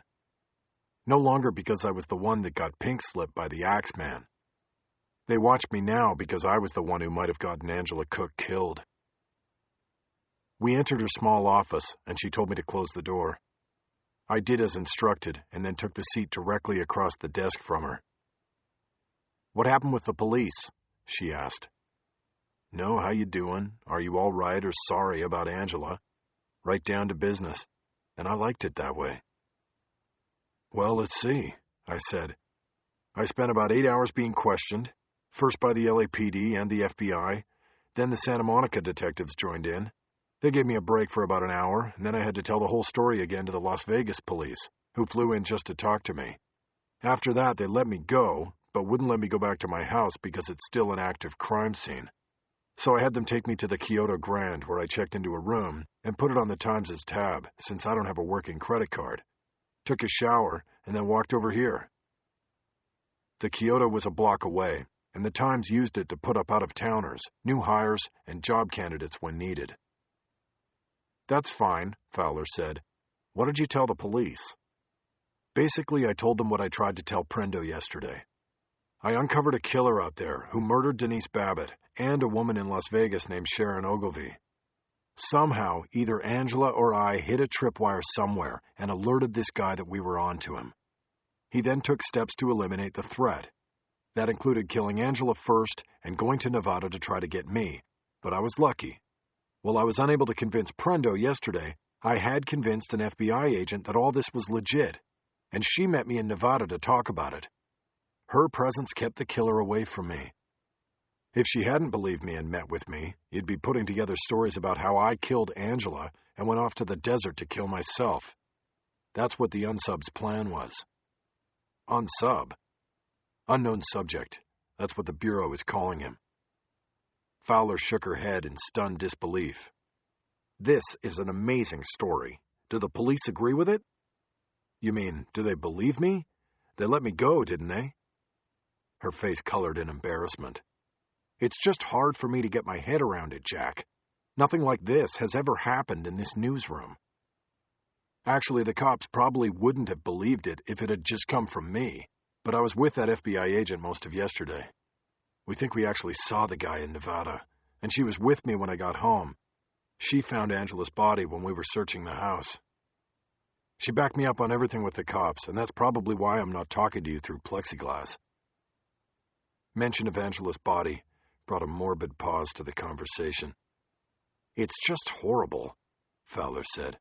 No longer because I was the one that got pink-slipped by the Axeman. They watched me now because I was the one who might have gotten Angela Cook killed. We entered her small office, and she told me to close the door. I did as instructed, and then took the seat directly across the desk from her. What happened with the police? She asked. No, how you doing? Are you all right or sorry about Angela? Right down to business. And I liked it that way. Well, let's see, I said. I spent about 8 hours being questioned. First by the LAPD and the FBI, then the Santa Monica detectives joined in. They gave me a break for about an hour, and then I had to tell the whole story again to the Las Vegas police, who flew in just to talk to me. After that, they let me go, but wouldn't let me go back to my house because it's still an active crime scene. So I had them take me to the Kyoto Grand, where I checked into a room and put it on the Times' tab, since I don't have a working credit card. Took a shower, and then walked over here. The Kyoto was a block away, and the Times used it to put up out-of-towners, new hires, and job candidates when needed. That's fine, Fowler said. What did you tell the police? Basically, I told them what I tried to tell Prendo yesterday. I uncovered a killer out there who murdered Denise Babbitt and a woman in Las Vegas named Sharon Ogilvy. Somehow, either Angela or I hit a tripwire somewhere and alerted this guy that we were on to him. He then took steps to eliminate the threat. That included killing Angela first and going to Nevada to try to get me, but I was lucky. While I was unable to convince Prendo yesterday, I had convinced an FBI agent that all this was legit, and she met me in Nevada to talk about it. Her presence kept the killer away from me. If she hadn't believed me and met with me, you'd be putting together stories about how I killed Angela and went off to the desert to kill myself. That's what the unsub's plan was. Unsub? Unknown subject. That's what the Bureau is calling him. Fowler shook her head in stunned disbelief. This is an amazing story. Do the police agree with it? You mean, do they believe me? They let me go, didn't they? Her face colored in embarrassment. It's just hard for me to get my head around it, Jack. Nothing like this has ever happened in this newsroom. Actually, the cops probably wouldn't have believed it if it had just come from me, but I was with that FBI agent most of yesterday. We think we actually saw the guy in Nevada, and she was with me when I got home. She found Angela's body when we were searching the house. She backed me up on everything with the cops, and that's probably why I'm not talking to you through plexiglass. Mention of Angela's body brought a morbid pause to the conversation. It's just horrible, Fowler said.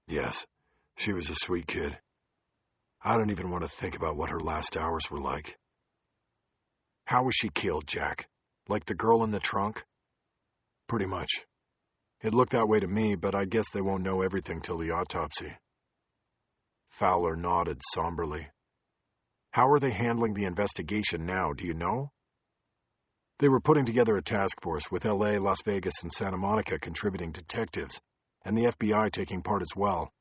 Yes, she was a sweet kid. I don't even want to think about what her last hours were like. How was she killed, Jack? Like the girl in the trunk? Pretty much. It looked that way to me, but I guess they won't know everything till the autopsy. Fowler nodded somberly. How are they handling the investigation now, do you know? They were putting together a task force with LA, Las Vegas, and Santa Monica contributing detectives, and the FBI taking part as well.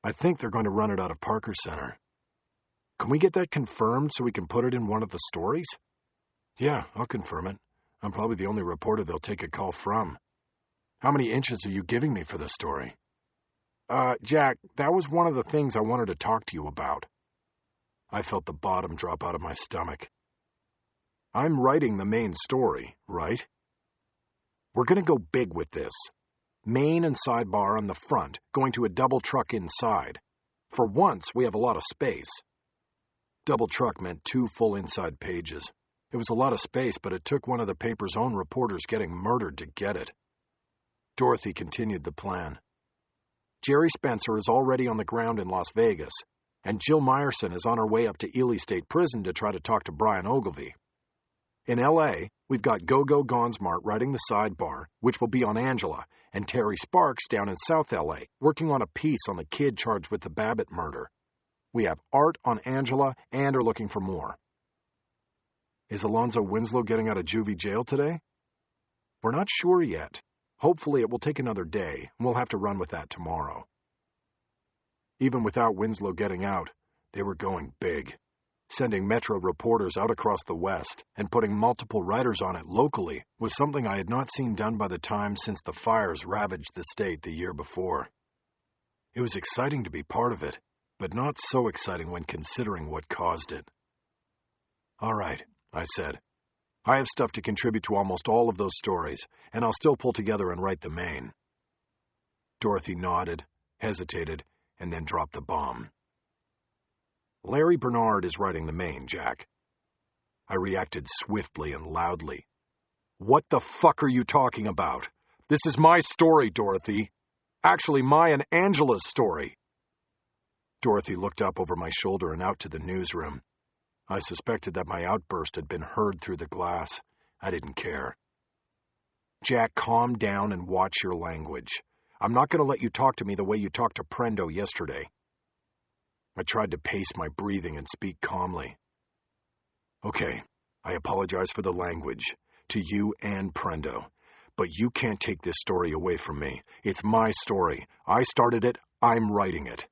I think they're going to run it out of Parker Center. Can we get that confirmed so we can put it in one of the stories? Yeah, I'll confirm it. I'm probably the only reporter they'll take a call from. How many inches are you giving me for this story? Jack, that was one of the things I wanted to talk to you about. I felt the bottom drop out of my stomach. I'm writing the main story, right? We're going to go big with this. Main and sidebar on the front, going to a double truck inside. For once, we have a lot of space. Double truck meant 2 full inside pages. It was a lot of space, but it took one of the paper's own reporters getting murdered to get it. Dorothy continued the plan. Jerry Spencer is already on the ground in Las Vegas, and Jill Meyerson is on her way up to Ely State Prison to try to talk to Brian Ogilvy. In L.A., we've got Go-Go Gonsmart writing the sidebar, which will be on Angela, and Terry Sparks down in South L.A., working on a piece on the kid charged with the Babbitt murder. We have Art on Angela and are looking for more. Is Alonzo Winslow getting out of juvie jail today? We're not sure yet. Hopefully it will take another day, and we'll have to run with that tomorrow. Even without Winslow getting out, they were going big. Sending Metro reporters out across the West and putting multiple writers on it locally was something I had not seen done by the Times since the fires ravaged the state the year before. It was exciting to be part of it, but not so exciting when considering what caused it. All right, I said. I have stuff to contribute to almost all of those stories, and I'll still pull together and write the main. Dorothy nodded, hesitated, and then dropped the bomb. Larry Bernard is writing the main, Jack. I reacted swiftly and loudly. What the fuck are you talking about? This is my story, Dorothy. Actually, my and Angela's story. Dorothy looked up over my shoulder and out to the newsroom. I suspected that my outburst had been heard through the glass. I didn't care. Jack, calm down and watch your language. I'm not going to let you talk to me the way you talked to Prendo yesterday. I tried to pace my breathing and speak calmly. Okay, I apologize for the language, to you and Prendo. But you can't take this story away from me. It's my story. I started it. I'm writing it.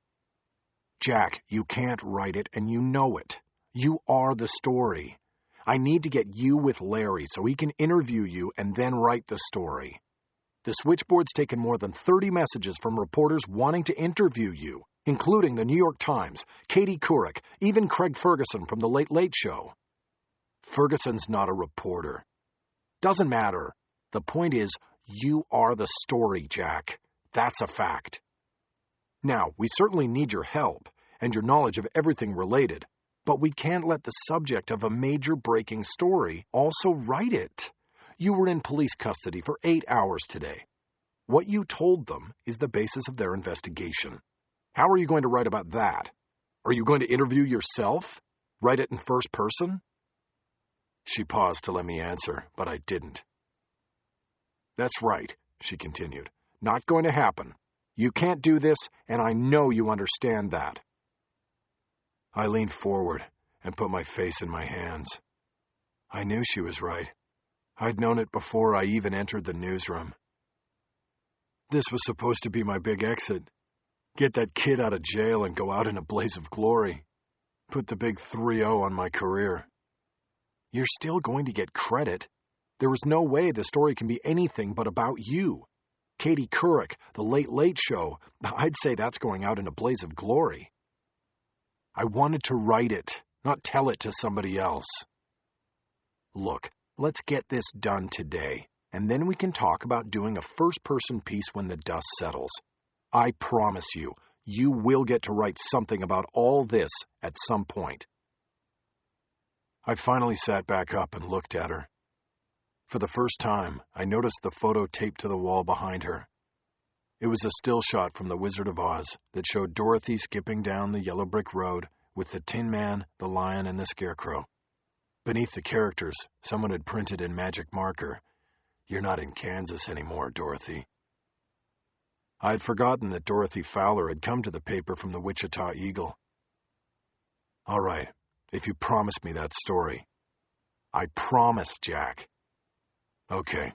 Jack, you can't write it, and you know it. You are the story. I need to get you with Larry so he can interview you and then write the story. The switchboard's taken more than 30 messages from reporters wanting to interview you, including the New York Times, Katie Couric, even Craig Ferguson from The Late Late Show. Ferguson's not a reporter. Doesn't matter. The point is, you are the story, Jack. That's a fact. Now, we certainly need your help and your knowledge of everything related, but we can't let the subject of a major breaking story also write it. You were in police custody for 8 hours today. What you told them is the basis of their investigation. How are you going to write about that? Are you going to interview yourself? Write it in first person? She paused to let me answer, but I didn't. That's right, she continued. Not going to happen. You can't do this, and I know you understand that. I leaned forward and put my face in my hands. I knew she was right. I'd known it before I even entered the newsroom. This was supposed to be my big exit. Get that kid out of jail and go out in a blaze of glory. Put the big 3-0 on my career. You're still going to get credit. There is no way the story can be anything but about you. Katie Couric, The Late Late Show, I'd say that's going out in a blaze of glory. I wanted to write it, not tell it to somebody else. Look, let's get this done today, and then we can talk about doing a first-person piece when the dust settles. I promise you, you will get to write something about all this at some point. I finally sat back up and looked at her. For the first time, I noticed the photo taped to the wall behind her. It was a still shot from The Wizard of Oz that showed Dorothy skipping down the yellow brick road with the Tin Man, the Lion, and the Scarecrow. Beneath the characters, someone had printed in magic marker, "You're not in Kansas anymore, Dorothy." I had forgotten that Dorothy Fowler had come to the paper from the Wichita Eagle. All right, if you promise me that story. I promise, Jack. Okay,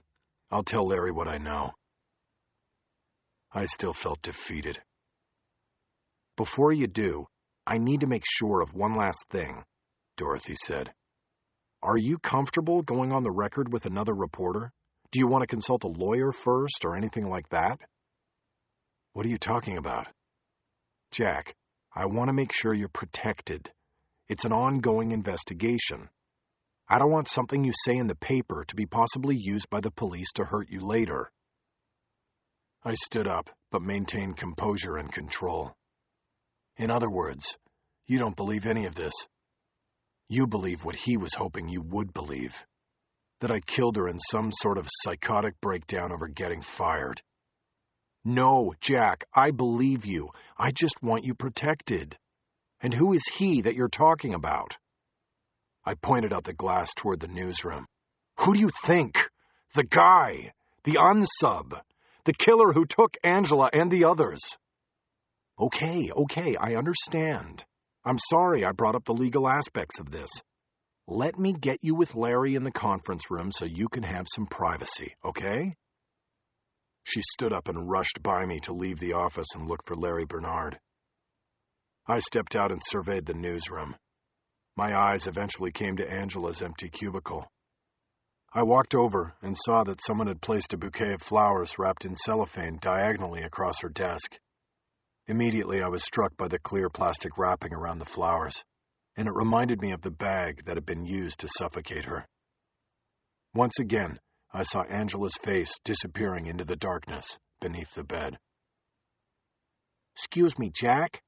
I'll tell Larry what I know. I still felt defeated. Before you do, I need to make sure of one last thing, Dorothy said. Are you comfortable going on the record with another reporter? Do you want to consult a lawyer first or anything like that? What are you talking about? Jack, I want to make sure you're protected. It's an ongoing investigation. I don't want something you say in the paper to be possibly used by the police to hurt you later. I stood up, but maintained composure and control. In other words, you don't believe any of this. You believe what he was hoping you would believe. That I killed her in some sort of psychotic breakdown over getting fired. No, Jack, I believe you. I just want you protected. And who is he that you're talking about? I pointed out the glass toward the newsroom. Who do you think? The guy. The unsub. The killer who took Angela and the others. Okay, I understand. I'm sorry I brought up the legal aspects of this. Let me get you with Larry in the conference room so you can have some privacy, okay? She stood up and rushed by me to leave the office and look for Larry Bernard. I stepped out and surveyed the newsroom. My eyes eventually came to Angela's empty cubicle. I walked over and saw that someone had placed a bouquet of flowers wrapped in cellophane diagonally across her desk. Immediately, I was struck by the clear plastic wrapping around the flowers, and it reminded me of the bag that had been used to suffocate her. Once again, I saw Angela's face disappearing into the darkness beneath the bed. "Excuse me, Jack?"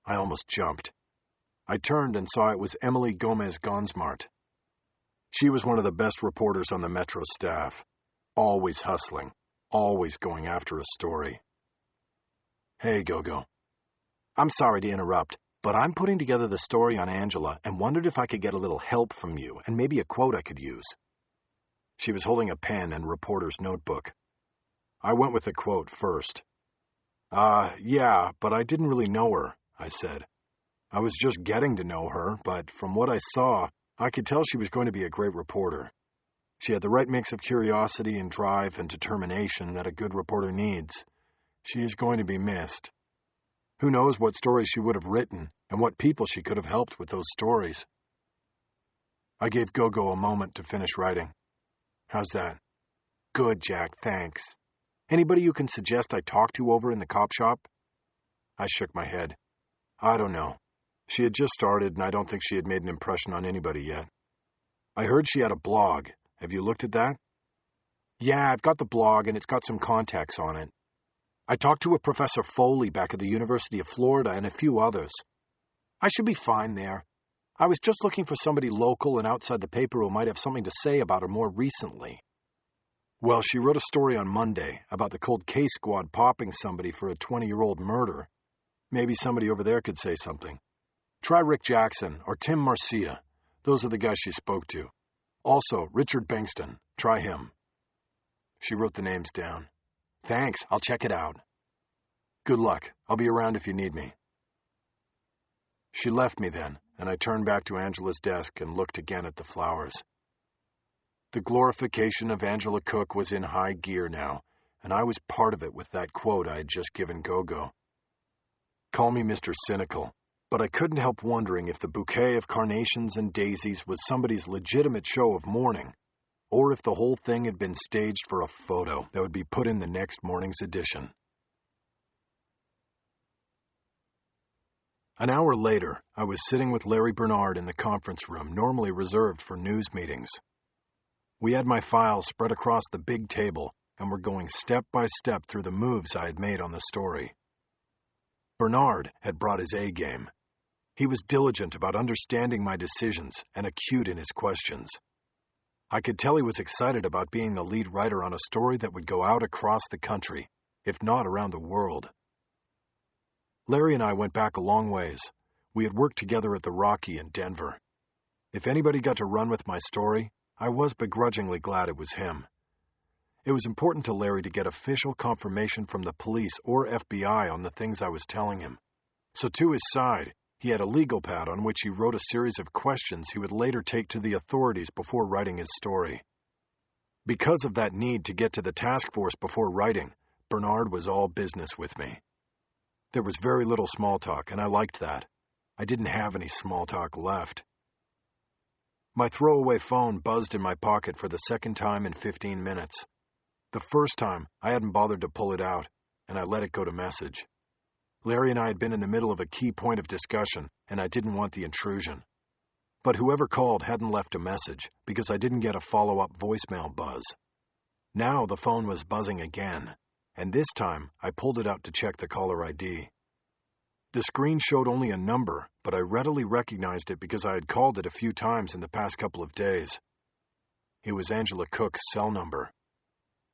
I almost jumped. I turned and saw it was Emily Gomez-Gonsmart. She was one of the best reporters on the Metro staff, always hustling, always going after a story. "Hey, Gogo." "I'm sorry to interrupt. But I'm putting together the story on Angela and wondered if I could get a little help from you and maybe a quote I could use. She was holding a pen and reporter's notebook. I went with the quote first. Yeah, but I didn't really know her, I said. I was just getting to know her, but from what I saw, I could tell she was going to be a great reporter. She had the right mix of curiosity and drive and determination that a good reporter needs. She is going to be missed. Who knows what stories she would have written and what people she could have helped with those stories. I gave Gogo a moment to finish writing. How's that? Good, Jack, thanks. Anybody you can suggest I talk to over in the cop shop? I shook my head. I don't know. She had just started, and I don't think she had made an impression on anybody yet. I heard she had a blog. Have you looked at that? Yeah, I've got the blog, and it's got some contacts on it. I talked to a Professor Foley back at the University of Florida and a few others. I should be fine there. I was just looking for somebody local and outside the paper who might have something to say about her more recently. Well, she wrote a story on Monday about the cold case squad popping somebody for a 20-year-old murder. Maybe somebody over there could say something. Try Rick Jackson or Tim Marcia. Those are the guys she spoke to. Also, Richard Bankston. Try him. She wrote the names down. Thanks, I'll check it out. Good luck. I'll be around if you need me. She left me then, and I turned back to Angela's desk and looked again at the flowers. The glorification of Angela Cook was in high gear now, and I was part of it with that quote I had just given Gogo. Call me Mr. Cynical, but I couldn't help wondering if the bouquet of carnations and daisies was somebody's legitimate show of mourning, or if the whole thing had been staged for a photo that would be put in the next morning's edition. An hour later, I was sitting with Larry Bernard in the conference room normally reserved for news meetings. We had my files spread across the big table and were going step by step through the moves I had made on the story. Bernard had brought his A game. He was diligent about understanding my decisions and acute in his questions. I could tell he was excited about being the lead writer on a story that would go out across the country, if not around the world. Larry and I went back a long ways. We had worked together at the Rocky in Denver. If anybody got to run with my story, I was begrudgingly glad it was him. It was important to Larry to get official confirmation from the police or FBI on the things I was telling him. So to his side, he had a legal pad on which he wrote a series of questions he would later take to the authorities before writing his story. Because of that need to get to the task force before writing, Bernard was all business with me. There was very little small talk, and I liked that. I didn't have any small talk left. My throwaway phone buzzed in my pocket for the second time in 15 minutes. The first time, I hadn't bothered to pull it out, and I let it go to message. Larry and I had been in the middle of a key point of discussion, and I didn't want the intrusion. But whoever called hadn't left a message, because I didn't get a follow-up voicemail buzz. Now the phone was buzzing again, and this time I pulled it out to check the caller ID. The screen showed only a number, but I readily recognized it because I had called it a few times in the past couple of days. It was Angela Cook's cell number.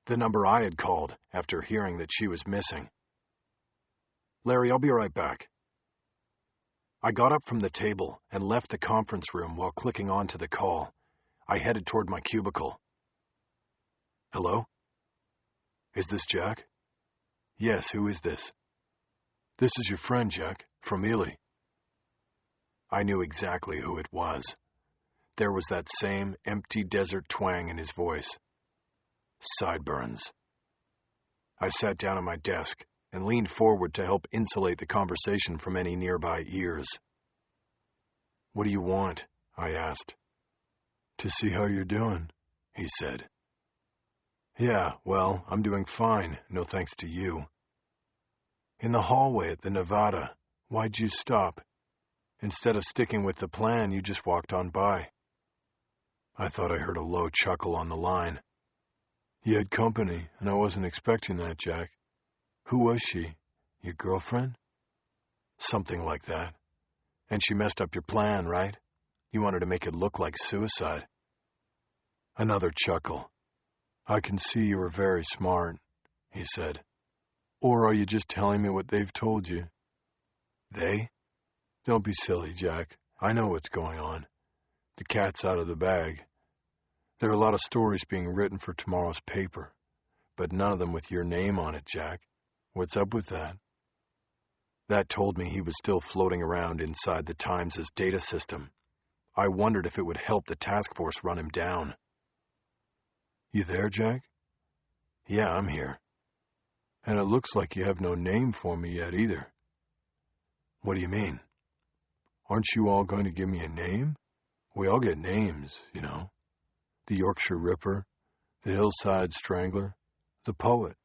The number I had called after hearing that she was missing. Larry, I'll be right back. I got up from the table and left the conference room while clicking onto the call. I headed toward my cubicle. Hello? Is this Jack? Yes, who is this? This is your friend, Jack, from Ely. I knew exactly who it was. There was that same empty desert twang in his voice. Sideburns. I sat down at my desk and leaned forward to help insulate the conversation from any nearby ears. What do you want? I asked. To see how you're doing, he said. Yeah, well, I'm doing fine, no thanks to you. In the hallway at the Nevada, why'd you stop? Instead of sticking with the plan, you just walked on by. I thought I heard a low chuckle on the line. You had company, and I wasn't expecting that, Jack. Who was she? Your girlfriend? Something like that. And she messed up your plan, right? You wanted to make it look like suicide. Another chuckle. I can see you were very smart, he said. Or are you just telling me what they've told you? They? Don't be silly, Jack. I know what's going on. The cat's out of the bag. There are a lot of stories being written for tomorrow's paper, but none of them with your name on it, Jack. What's up with that? That told me he was still floating around inside the Times' data system. I wondered if it would help the task force run him down. You there, Jack? Yeah, I'm here. And it looks like you have no name for me yet either. What do you mean? Aren't you all going to give me a name? We all get names, you know. The Yorkshire Ripper, the Hillside Strangler, the Poet.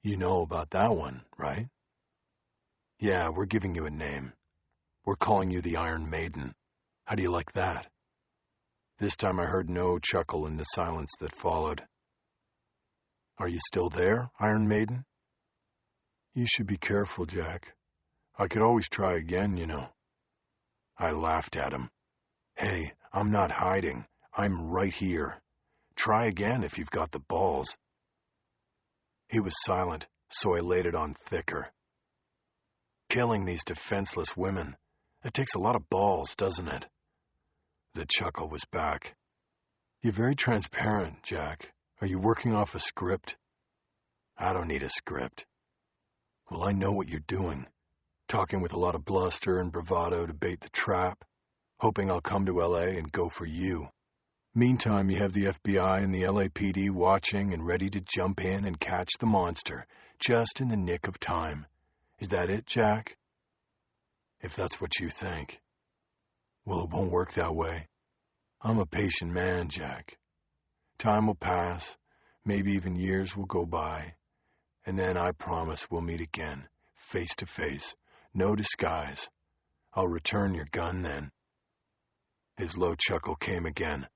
You know about that one, right? Yeah, we're giving you a name. We're calling you the Iron Maiden. How do you like that? This time I heard no chuckle in the silence that followed. Are you still there, Iron Maiden? You should be careful, Jack. I could always try again, you know. I laughed at him. Hey, I'm not hiding. I'm right here. Try again if you've got the balls. He was silent, so I laid it on thicker. Killing these defenseless women, it takes a lot of balls, doesn't it? The chuckle was back. You're very transparent, Jack. Are you working off a script? I don't need a script. Well, I know what you're doing. Talking with a lot of bluster and bravado to bait the trap, hoping I'll come to L.A. and go for you. Meantime, you have the FBI and the LAPD watching and ready to jump in and catch the monster, just in the nick of time. Is that it, Jack? If that's what you think. Well, it won't work that way. I'm a patient man, Jack. Time will pass, maybe even years will go by, and then I promise we'll meet again, face to face. No disguise. I'll return your gun then. His low chuckle came again,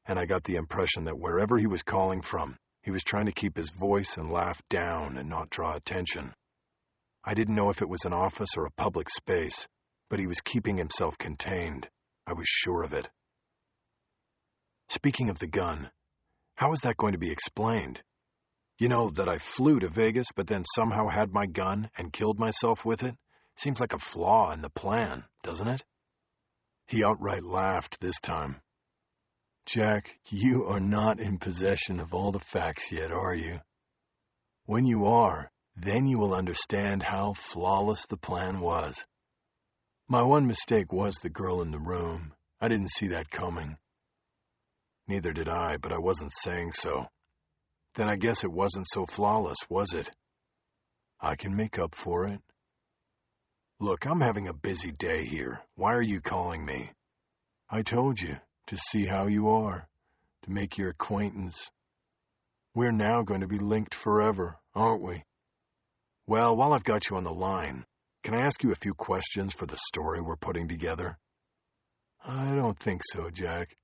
and I got the impression that wherever he was calling from, he was trying to keep his voice and laugh down and not draw attention. I didn't know if it was an office or a public space, but he was keeping himself contained. I was sure of it. Speaking of the gun, how is that going to be explained? You know, that I flew to Vegas but then somehow had my gun and killed myself with it? Seems like a flaw in the plan, doesn't it? He outright laughed this time. Jack, you are not in possession of all the facts yet, are you? When you are, then you will understand how flawless the plan was. My one mistake was the girl in the room. I didn't see that coming. Neither did I, but I wasn't saying so. Then I guess it wasn't so flawless, was it? I can make up for it. Look, I'm having a busy day here. Why are you calling me? I told you, to see how you are, to make your acquaintance. We're now going to be linked forever, aren't we? Well, while I've got you on the line, can I ask you a few questions for the story we're putting together? I don't think so, Jack.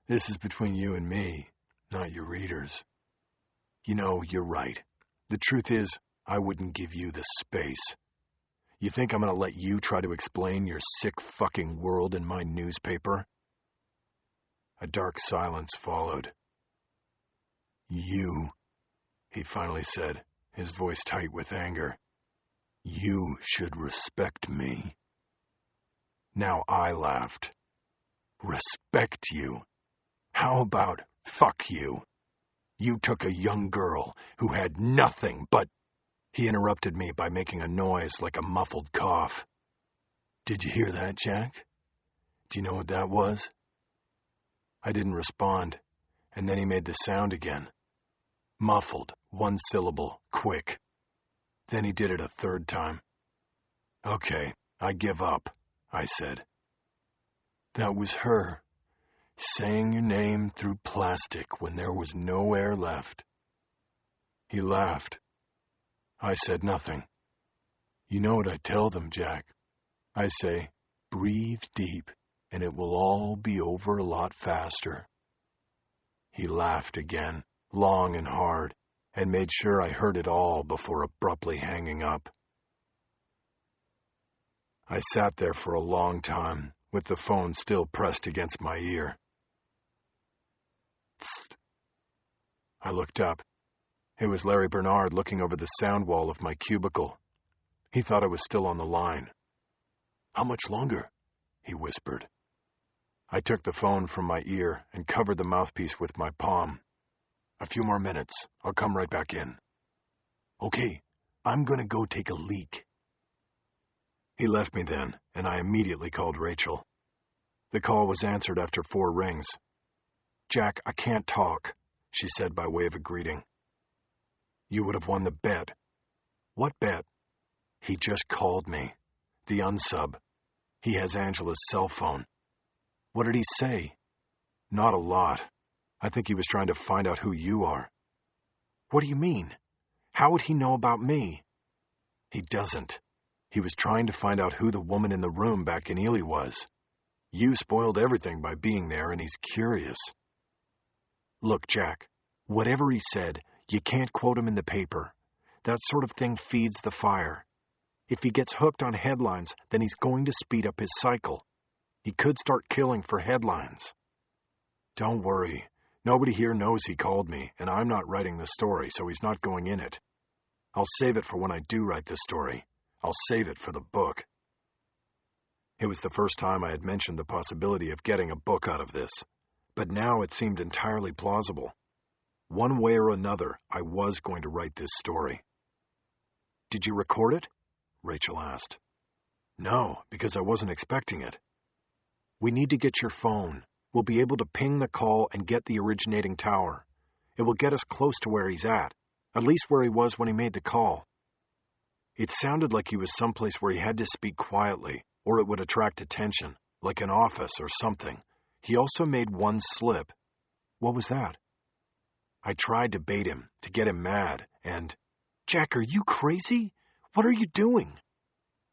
This is between you and me, not your readers. You know, you're right. The truth is, I wouldn't give you the space. You think I'm going to let you try to explain your sick fucking world in my newspaper? A dark silence followed. You, he finally said, his voice tight with anger. You should respect me. Now I laughed. Respect you? How about fuck you? You took a young girl who had nothing but... He interrupted me by making a noise like a muffled cough. Did you hear that, Jack? Do you know what that was? I didn't respond, and then he made the sound again. Muffled, one syllable, quick. Then he did it a third time. Okay, I give up, I said. That was her, saying your name through plastic when there was no air left. He laughed. I said nothing. You know what I tell them, Jack. I say, breathe deep, and it will all be over a lot faster. He laughed again, long and hard, and made sure I heard it all before abruptly hanging up. I sat there for a long time, with the phone still pressed against my ear. Psst. I looked up. It was Larry Bernard looking over the sound wall of my cubicle. He thought I was still on the line. How much longer? He whispered. I took the phone from my ear and covered the mouthpiece with my palm. A few more minutes. I'll come right back in. Okay, I'm gonna go take a leak. He left me then, and I immediately called Rachel. The call was answered after 4 rings. Jack, I can't talk, she said by way of a greeting. You would have won the bet. What bet? He just called me. The unsub. He has Angela's cell phone. What did he say? Not a lot. I think he was trying to find out who you are. What do you mean? How would he know about me? He doesn't. He was trying to find out who the woman in the room back in Ely was. You spoiled everything by being there, and he's curious. Look, Jack, whatever he said, you can't quote him in the paper. That sort of thing feeds the fire. If he gets hooked on headlines, then he's going to speed up his cycle. He could start killing for headlines. Don't worry. Nobody here knows he called me, and I'm not writing the story, so he's not going in it. I'll save it for when I do write the story. I'll save it for the book. It was the first time I had mentioned the possibility of getting a book out of this, but now it seemed entirely plausible. One way or another, I was going to write this story. Did you record it? Rachel asked. No, because I wasn't expecting it. We need to get your phone. We'll be able to ping the call and get the originating tower. It will get us close to where he's at least where he was when he made the call. It sounded like he was someplace where he had to speak quietly, or it would attract attention, like an office or something. He also made one slip. What was that? I tried to bait him, to get him mad, and... Jack, are you crazy? What are you doing?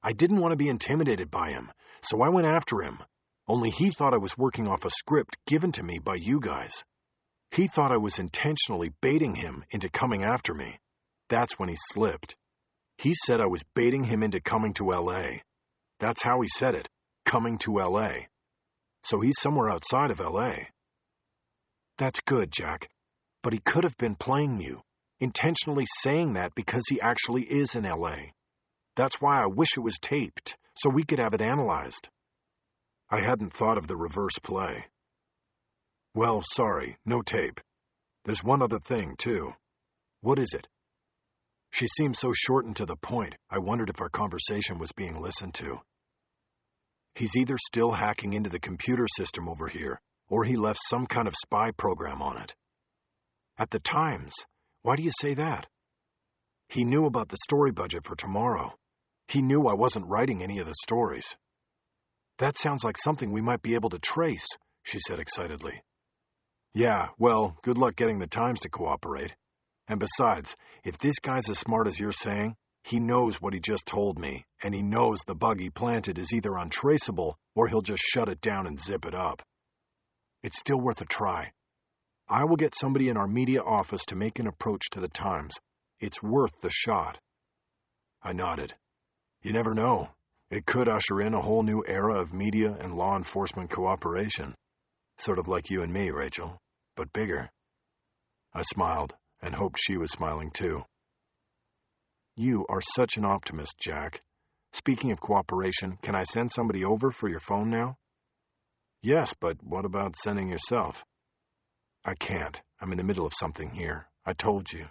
I didn't want to be intimidated by him, so I went after him. Only he thought I was working off a script given to me by you guys. He thought I was intentionally baiting him into coming after me. That's when he slipped. He said I was baiting him into coming to L.A. That's how he said it, coming to L.A. So he's somewhere outside of L.A. That's good, Jack. But he could have been playing you, intentionally saying that because he actually is in L.A. That's why I wish it was taped, so we could have it analyzed. I hadn't thought of the reverse play. Well, sorry, no tape. There's one other thing, too. What is it? She seemed so short and to the point, I wondered if our conversation was being listened to. He's either still hacking into the computer system over here, or he left some kind of spy program on it. At the Times, why do you say that? He knew about the story budget for tomorrow. He knew I wasn't writing any of the stories. That sounds like something we might be able to trace, she said excitedly. Yeah, well, good luck getting the Times to cooperate. And besides, if this guy's as smart as you're saying, he knows what he just told me, and he knows the bug he planted is either untraceable or he'll just shut it down and zip it up. It's still worth a try. I will get somebody in our media office to make an approach to the Times. It's worth the shot. I nodded. You never know. It could usher in a whole new era of media and law enforcement cooperation. Sort of like you and me, Rachel, but bigger. I smiled and hoped she was smiling too. You are such an optimist, Jack. Speaking of cooperation, can I send somebody over for your phone now? Yes, but what about sending yourself? I can't. I'm in the middle of something here. I told you.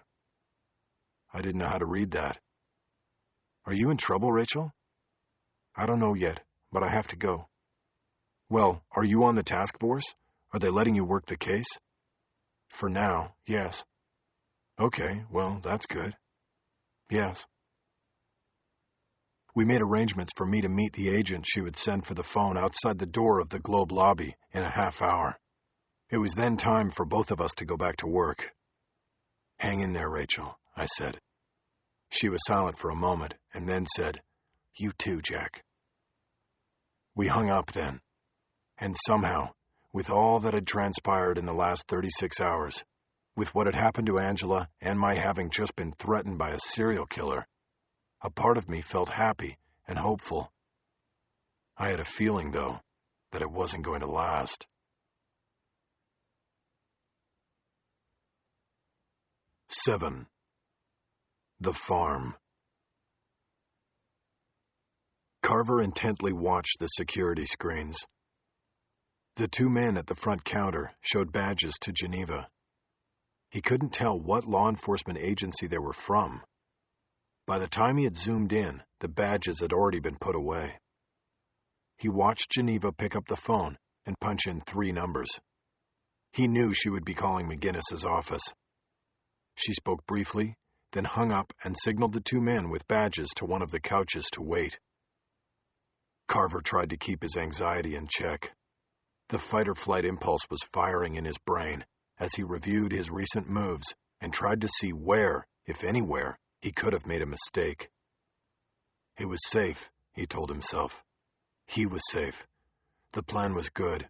I didn't know how to read that. Are you in trouble, Rachel? I don't know yet, but I have to go. Well, are you on the task force? Are they letting you work the case? For now, yes. Okay, well, that's good. Yes. We made arrangements for me to meet the agent she would send for the phone outside the door of the Globe lobby in a half hour. It was then time for both of us to go back to work. Hang in there, Rachel, I said. She was silent for a moment and then said, You too, Jack. We hung up then. And somehow, with all that had transpired in the last 36 hours, with what had happened to Angela and my having just been threatened by a serial killer, a part of me felt happy and hopeful. I had a feeling, though, that it wasn't going to last. 7. The Farm. Carver intently watched the security screens. The two men at the front counter showed badges to Geneva. He couldn't tell what law enforcement agency they were from. By the time he had zoomed in, the badges had already been put away. He watched Geneva pick up the phone and punch in 3 numbers. He knew she would be calling McGinnis's office. She spoke briefly, then hung up and signaled the 2 men with badges to one of the couches to wait. Carver tried to keep his anxiety in check. The fight-or-flight impulse was firing in his brain as he reviewed his recent moves and tried to see where, if anywhere, he could have made a mistake. He was safe, he told himself. He was safe. The plan was good.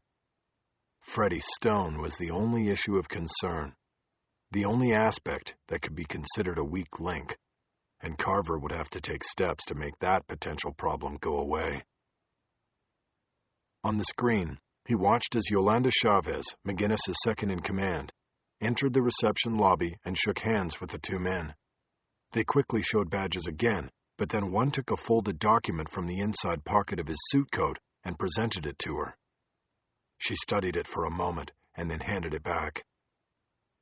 Freddie Stone was the only issue of concern, the only aspect that could be considered a weak link, and Carver would have to take steps to make that potential problem go away. On the screen, he watched as Yolanda Chavez, McGinnis's second-in-command, entered the reception lobby and shook hands with the 2 men. They quickly showed badges again, but then one took a folded document from the inside pocket of his suit coat and presented it to her. She studied it for a moment and then handed it back.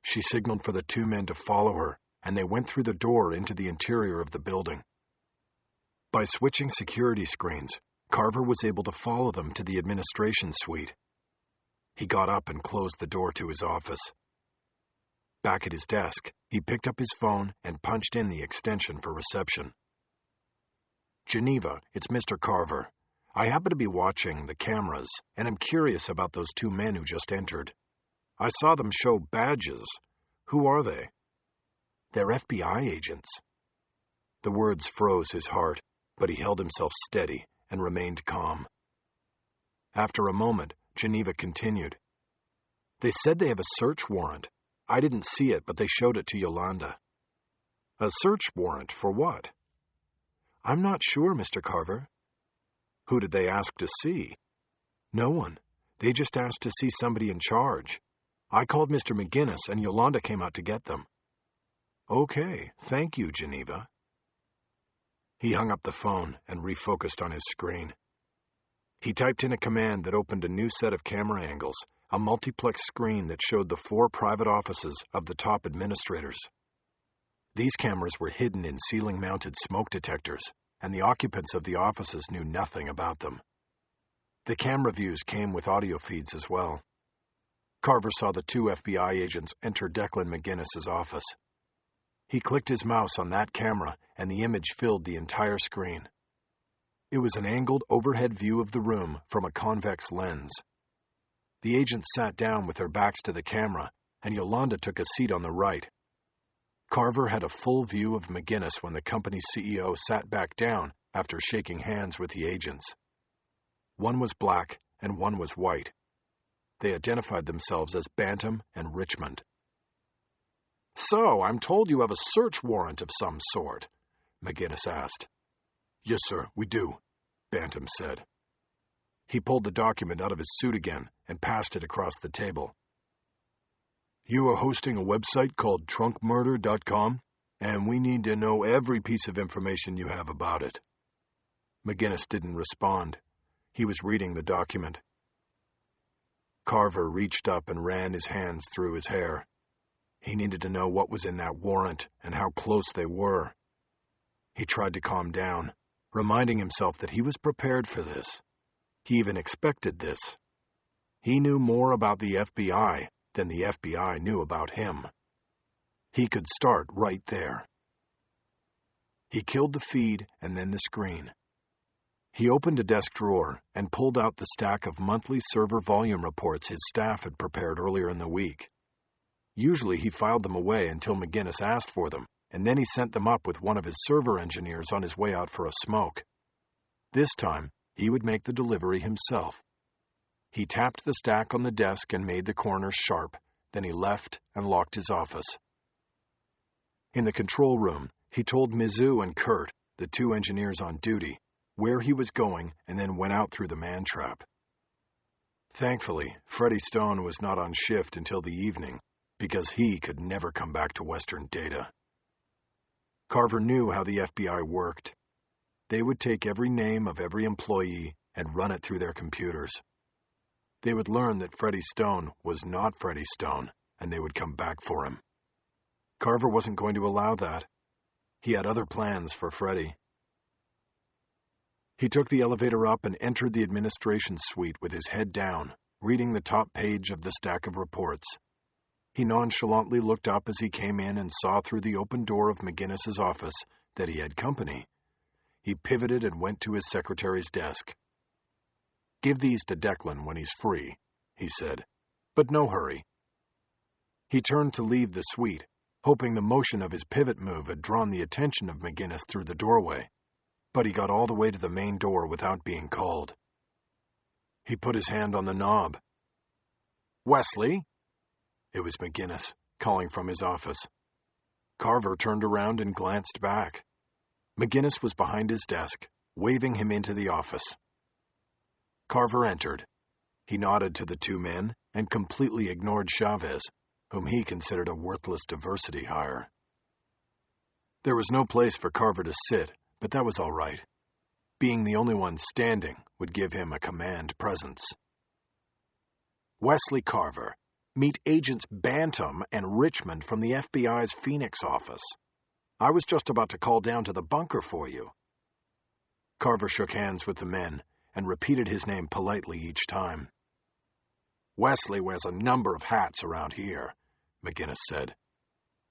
She signaled for the 2 men to follow her, and they went through the door into the interior of the building. By switching security screens, Carver was able to follow them to the administration suite. He got up and closed the door to his office. Back at his desk, he picked up his phone and punched in the extension for reception. Geneva, it's Mr. Carver. I happen to be watching the cameras, and I'm curious about those 2 men who just entered. I saw them show badges. Who are they? They're FBI agents. The words froze his heart, but he held himself steady and remained calm. After a moment, Geneva continued. They said they have a search warrant. I didn't see it, but they showed it to Yolanda. A search warrant for what? I'm not sure, Mr. Carver. Who did they ask to see? No one. They just asked to see somebody in charge. I called Mr. McGinnis, and Yolanda came out to get them. Okay, thank you, Geneva. He hung up the phone and refocused on his screen. He typed in a command that opened a new set of camera angles, a multiplex screen that showed the 4 private offices of the top administrators. These cameras were hidden in ceiling-mounted smoke detectors, and the occupants of the offices knew nothing about them. The camera views came with audio feeds as well. Carver saw the 2 FBI agents enter Declan McGinnis's office. He clicked his mouse on that camera, and the image filled the entire screen. It was an angled overhead view of the room from a convex lens. The agents sat down with their backs to the camera, and Yolanda took a seat on the right. Carver had a full view of McGinnis when the company's CEO sat back down after shaking hands with the agents. One was black and one was white. They identified themselves as Bantam and Richmond. So, I'm told you have a search warrant of some sort, McGinnis asked. Yes, sir, we do, Bantam said. He pulled the document out of his suit again and passed it across the table. You are hosting a website called trunkmurder.com, and we need to know every piece of information you have about it. McGinnis didn't respond. He was reading the document. Carver reached up and ran his hands through his hair. He needed to know what was in that warrant and how close they were. He tried to calm down, reminding himself that he was prepared for this. He even expected this. He knew more about the FBI than the FBI knew about him. He could start right there. He killed the feed and then the screen. He opened a desk drawer and pulled out the stack of monthly server volume reports his staff had prepared earlier in the week. Usually he filed them away until McGinnis asked for them, and then he sent them up with one of his server engineers on his way out for a smoke. This time, he would make the delivery himself. He tapped the stack on the desk and made the corners sharp, then he left and locked his office. In the control room, he told Mizzou and Kurt, the 2 engineers on duty, where he was going and then went out through the man-trap. Thankfully, Freddie Stone was not on shift until the evening, because he could never come back to Western Data. Carver knew how the FBI worked. They would take every name of every employee and run it through their computers. They would learn that Freddie Stone was not Freddie Stone, and they would come back for him. Carver wasn't going to allow that. He had other plans for Freddie. He took the elevator up and entered the administration suite with his head down, reading the top page of the stack of reports. He nonchalantly looked up as he came in and saw through the open door of McGinnis's office that he had company. He pivoted and went to his secretary's desk. "Give these to Declan when he's free," he said, "but no hurry." He turned to leave the suite, hoping the motion of his pivot move had drawn the attention of McGinnis through the doorway, but he got all the way to the main door without being called. He put his hand on the knob. "Wesley?" It was McGinnis, calling from his office. Carver turned around and glanced back. McGinnis was behind his desk, waving him into the office. Carver entered. He nodded to the two men and completely ignored Chavez, whom he considered a worthless diversity hire. There was no place for Carver to sit, but that was all right. Being the only one standing would give him a command presence. "Wesley Carver, meet Agents Bantam and Richmond from the FBI's Phoenix office. I was just about to call down to the bunker for you." Carver shook hands with the men and repeated his name politely each time. "Wesley wears a number of hats around here," McGinnis said.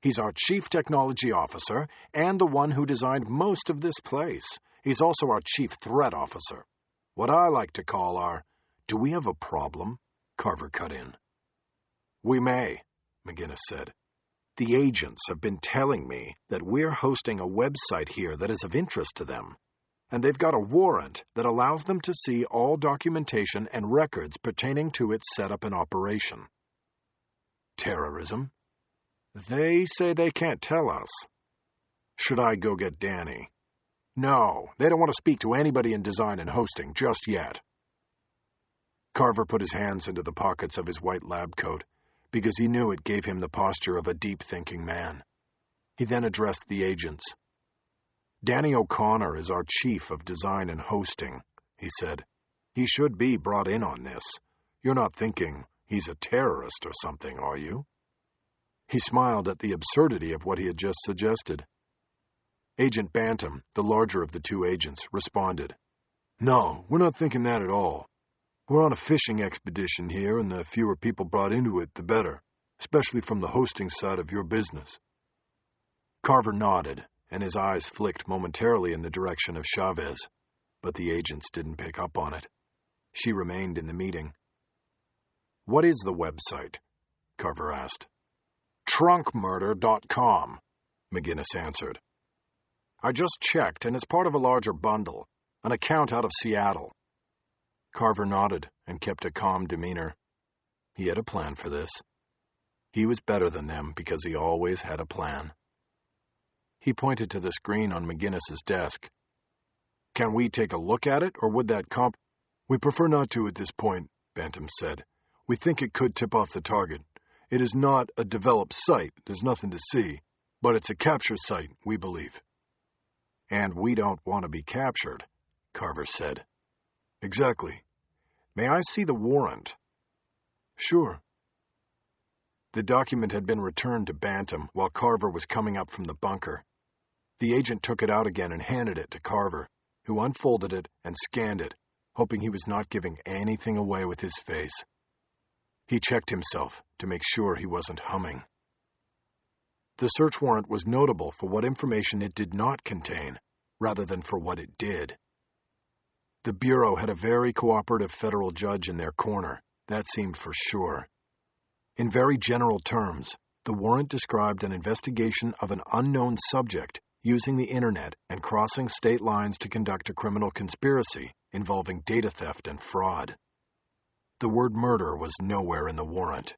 "He's our chief technology officer and the one who designed most of this place. He's also our chief threat officer. What I like to call our—" "Do we have a problem?" Carver cut in. "We may," McGinnis said. "The agents have been telling me that we're hosting a website here that is of interest to them, and they've got a warrant that allows them to see all documentation and records pertaining to its setup and operation." "Terrorism?" "They say they can't tell us." "Should I go get Danny?" "No, they don't want to speak to anybody in design and hosting just yet." Carver put his hands into the pockets of his white lab coat, because he knew it gave him the posture of a deep-thinking man. He then addressed the agents. "Danny O'Connor is our chief of design and hosting," he said. "He should be brought in on this. You're not thinking he's a terrorist or something, are you?" He smiled at the absurdity of what he had just suggested. Agent Bantam, the larger of the two agents, responded. "No, we're not thinking that at all. We're on a fishing expedition here, and the fewer people brought into it, the better, especially from the hosting side of your business." Carver nodded, and his eyes flicked momentarily in the direction of Chavez, but the agents didn't pick up on it. She remained in the meeting. "What is the website?" Carver asked. "Trunkmurder.com," McGinnis answered. "I just checked, and it's part of a larger bundle, an account out of Seattle." Carver nodded and kept a calm demeanor. He had a plan for this. He was better than them because he always had a plan. He pointed to the screen on McGinnis's desk. "Can we take a look at it, or would that "We prefer not to at this point," Bantam said. "We think it could tip off the target. It is not a developed site, there's nothing to see, but it's a capture site, we believe." "And we don't want to be captured," Carver said. "Exactly. May I see the warrant?" "Sure." The document had been returned to Bantam while Carver was coming up from the bunker. The agent took it out again and handed it to Carver, who unfolded it and scanned it, hoping he was not giving anything away with his face. He checked himself to make sure he wasn't humming. The search warrant was notable for what information it did not contain, rather than for what it did. The Bureau had a very cooperative federal judge in their corner, that seemed for sure. In very general terms, the warrant described an investigation of an unknown subject using the internet and crossing state lines to conduct a criminal conspiracy involving data theft and fraud. The word murder was nowhere in the warrant.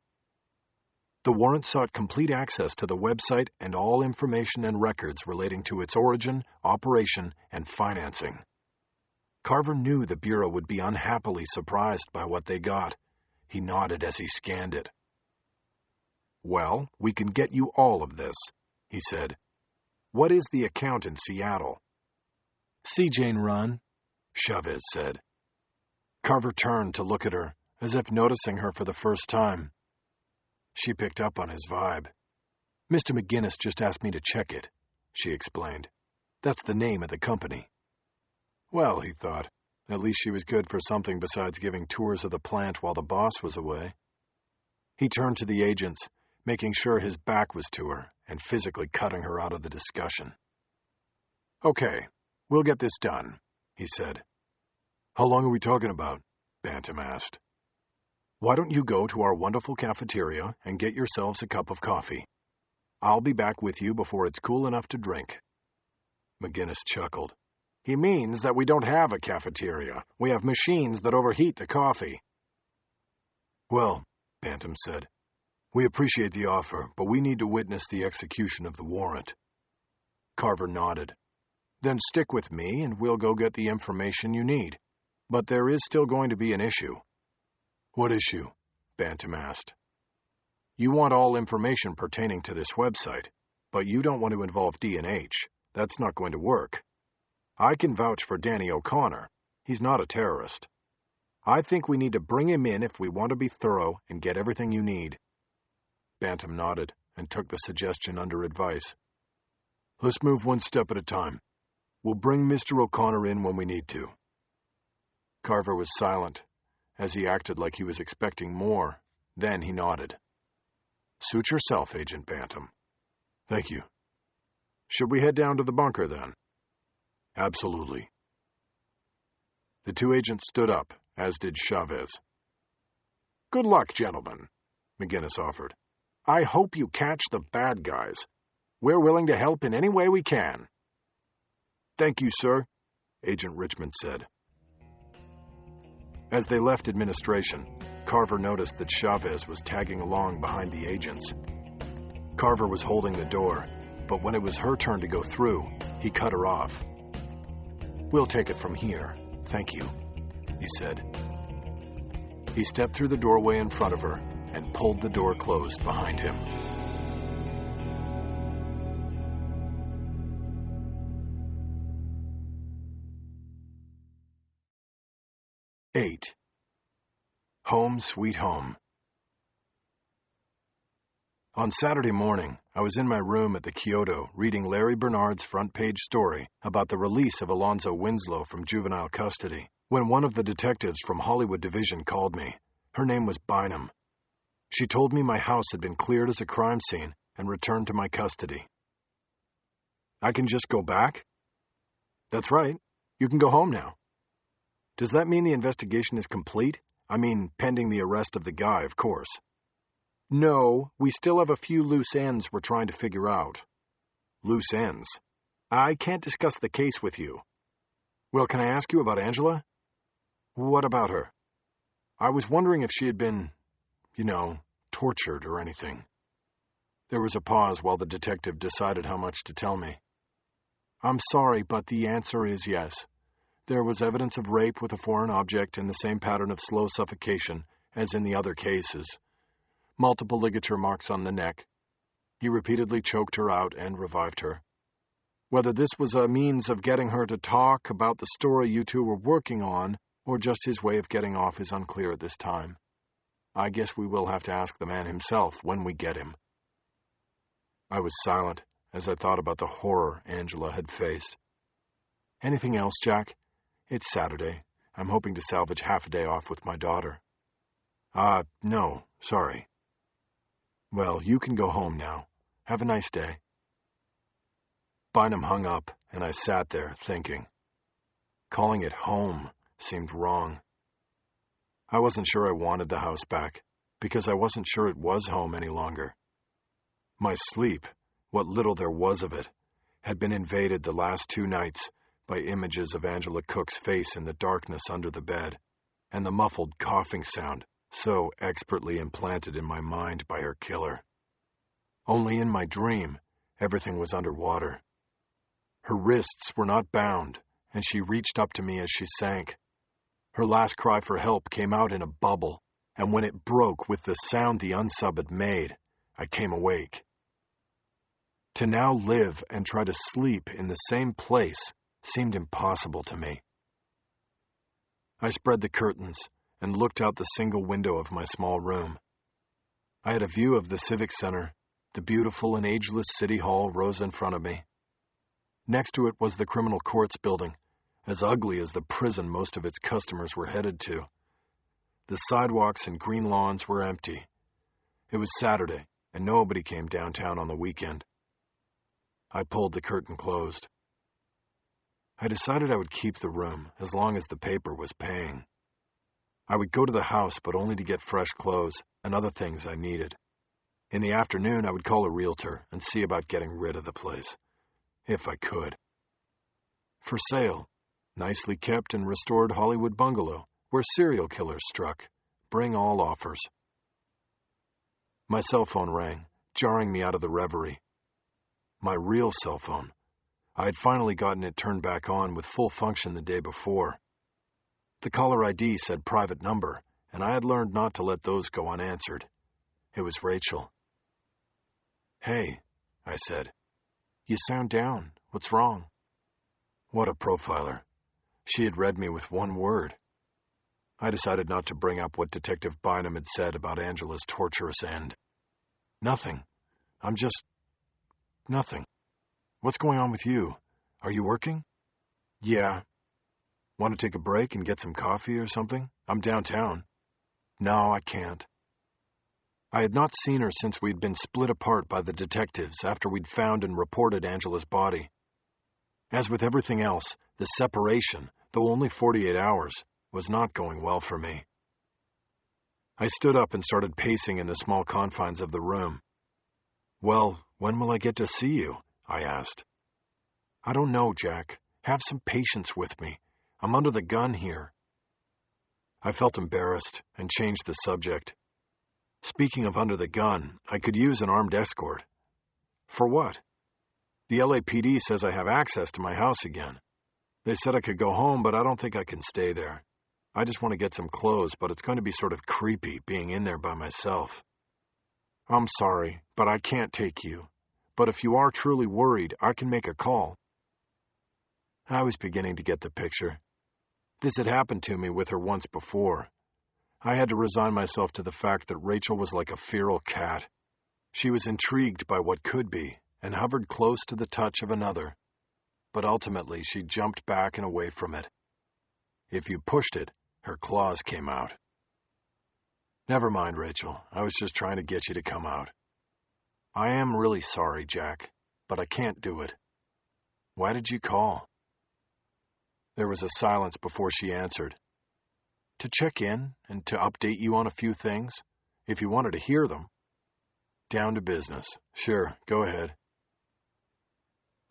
The warrant sought complete access to the website and all information and records relating to its origin, operation, and financing. Carver knew the Bureau would be unhappily surprised by what they got. He nodded as he scanned it. "Well, we can get you all of this," he said. "What is the account in Seattle?" "See Jane run," Chavez said. Carver turned to look at her, as if noticing her for the first time. She picked up on his vibe. "Mr. McGinnis just asked me to check it," she explained. "That's the name of the company." Well, he thought, at least she was good for something besides giving tours of the plant while the boss was away. He turned to the agents, making sure his back was to her and physically cutting her out of the discussion. "Okay, we'll get this done," he said. "How long are we talking about?" Bantam asked. "Why don't you go to our wonderful cafeteria and get yourselves a cup of coffee? I'll be back with you before it's cool enough to drink." McGinnis chuckled. "He means that we don't have a cafeteria. We have machines that overheat the coffee." "Well," Bantam said, "we appreciate the offer, but we need to witness the execution of the warrant." Carver nodded. "Then stick with me and we'll go get the information you need. But there is still going to be an issue." "What issue?" Bantam asked. "You want all information pertaining to this website, but you don't want to involve D&H. That's not going to work. I can vouch for Danny O'Connor. He's not a terrorist. I think we need to bring him in if we want to be thorough and get everything you need." Bantam nodded and took the suggestion under advice. "Let's move one step at a time. We'll bring Mr. O'Connor in when we need to." Carver was silent, as he acted like he was expecting more. Then he nodded. "Suit yourself, Agent Bantam." "Thank you." "Should we head down to the bunker, then?" "Absolutely." The two agents stood up, as did Chavez. "Good luck, gentlemen," McGinnis offered. "I hope you catch the bad guys. We're willing to help in any way we can." "Thank you, sir," Agent Richmond said. As they left administration, Carver noticed that Chavez was tagging along behind the agents. Carver was holding the door, but when it was her turn to go through, he cut her off. "We'll take it from here, thank you," he said. He stepped through the doorway in front of her and pulled the door closed behind him. Home Sweet Home. On Saturday morning, I was in my room at the Kyoto reading Larry Bernard's front-page story about the release of Alonzo Winslow from juvenile custody, when one of the detectives from Hollywood Division called me. Her name was Bynum. She told me my house had been cleared as a crime scene and returned to my custody. "I can just go back?" "That's right. You can go home now." "Does that mean the investigation is complete? I mean, pending the arrest of the guy, of course." "No, we still have a few loose ends we're trying to figure out." "Loose ends? I can't discuss the case with you." "Well, can I ask you about Angela?" "What about her?" "I was wondering if she had been, tortured or anything." There was a pause while the detective decided how much to tell me. "I'm sorry, but the answer is yes. There was evidence of rape with a foreign object and the same pattern of slow suffocation as in the other cases. Multiple ligature marks on the neck. He repeatedly choked her out and revived her. Whether this was a means of getting her to talk about the story you two were working on, or just his way of getting off, is unclear at this time. I guess we will have to ask the man himself when we get him." I was silent as I thought about the horror Angela had faced. "Anything else, Jack? It's Saturday. I'm hoping to salvage half a day off with my daughter." No, sorry." "Well, you can go home now. Have a nice day." Bynum hung up, and I sat there, thinking. Calling it home seemed wrong. I wasn't sure I wanted the house back, because I wasn't sure it was home any longer. My sleep, what little there was of it, had been invaded the last 2 nights by images of Angela Cook's face in the darkness under the bed, and the muffled coughing sound so expertly implanted in my mind by her killer. Only in my dream, everything was underwater. Her wrists were not bound, and she reached up to me as she sank. Her last cry for help came out in a bubble, and when it broke with the sound the unsub had made, I came awake. To now live and try to sleep in the same place seemed impossible to me. I spread the curtains and looked out the single window of my small room. I had a view of the Civic Center. The beautiful and ageless City Hall rose in front of me. Next to it was the Criminal Courts building, as ugly as the prison most of its customers were headed to. The sidewalks and green lawns were empty. It was Saturday, and nobody came downtown on the weekend. I pulled the curtain closed. I decided I would keep the room as long as the paper was paying. I would go to the house, but only to get fresh clothes and other things I needed. In the afternoon, I would call a realtor and see about getting rid of the place, if I could. For sale, nicely kept and restored Hollywood bungalow, where serial killers struck. Bring all offers. My cell phone rang, jarring me out of the reverie. My real cell phone. I had finally gotten it turned back on with full function the day before. The caller ID said private number, and I had learned not to let those go unanswered. It was Rachel. "Hey," I said. "You sound down. What's wrong?" What a profiler. She had read me with one word. I decided not to bring up what Detective Bynum had said about Angela's torturous end. Nothing. I'm just... nothing. What's going on with you? Are you working? Yeah. Want to take a break and get some coffee or something? I'm downtown. No, I can't. I had not seen her since we'd been split apart by the detectives after we'd found and reported Angela's body. As with everything else, the separation, though only 48 hours, was not going well for me. I stood up and started pacing in the small confines of the room. "Well, when will I get to see you?" I asked. "I don't know, Jack. Have some patience with me. I'm under the gun here." I felt embarrassed and changed the subject. Speaking of under the gun, I could use an armed escort. For what? The LAPD says I have access to my house again. They said I could go home, but I don't think I can stay there. I just want to get some clothes, but it's going to be sort of creepy being in there by myself. I'm sorry, but I can't take you. But if you are truly worried, I can make a call. I was beginning to get the picture. This had happened to me with her once before. I had to resign myself to the fact that Rachel was like a feral cat. She was intrigued by what could be and hovered close to the touch of another. But ultimately, she jumped back and away from it. If you pushed it, her claws came out. Never mind, Rachel. I was just trying to get you to come out. I am really sorry, Jack, but I can't do it. Why did you call? There was a silence before she answered. To check in and to update you on a few things, if you wanted to hear them. Down to business. Sure, go ahead.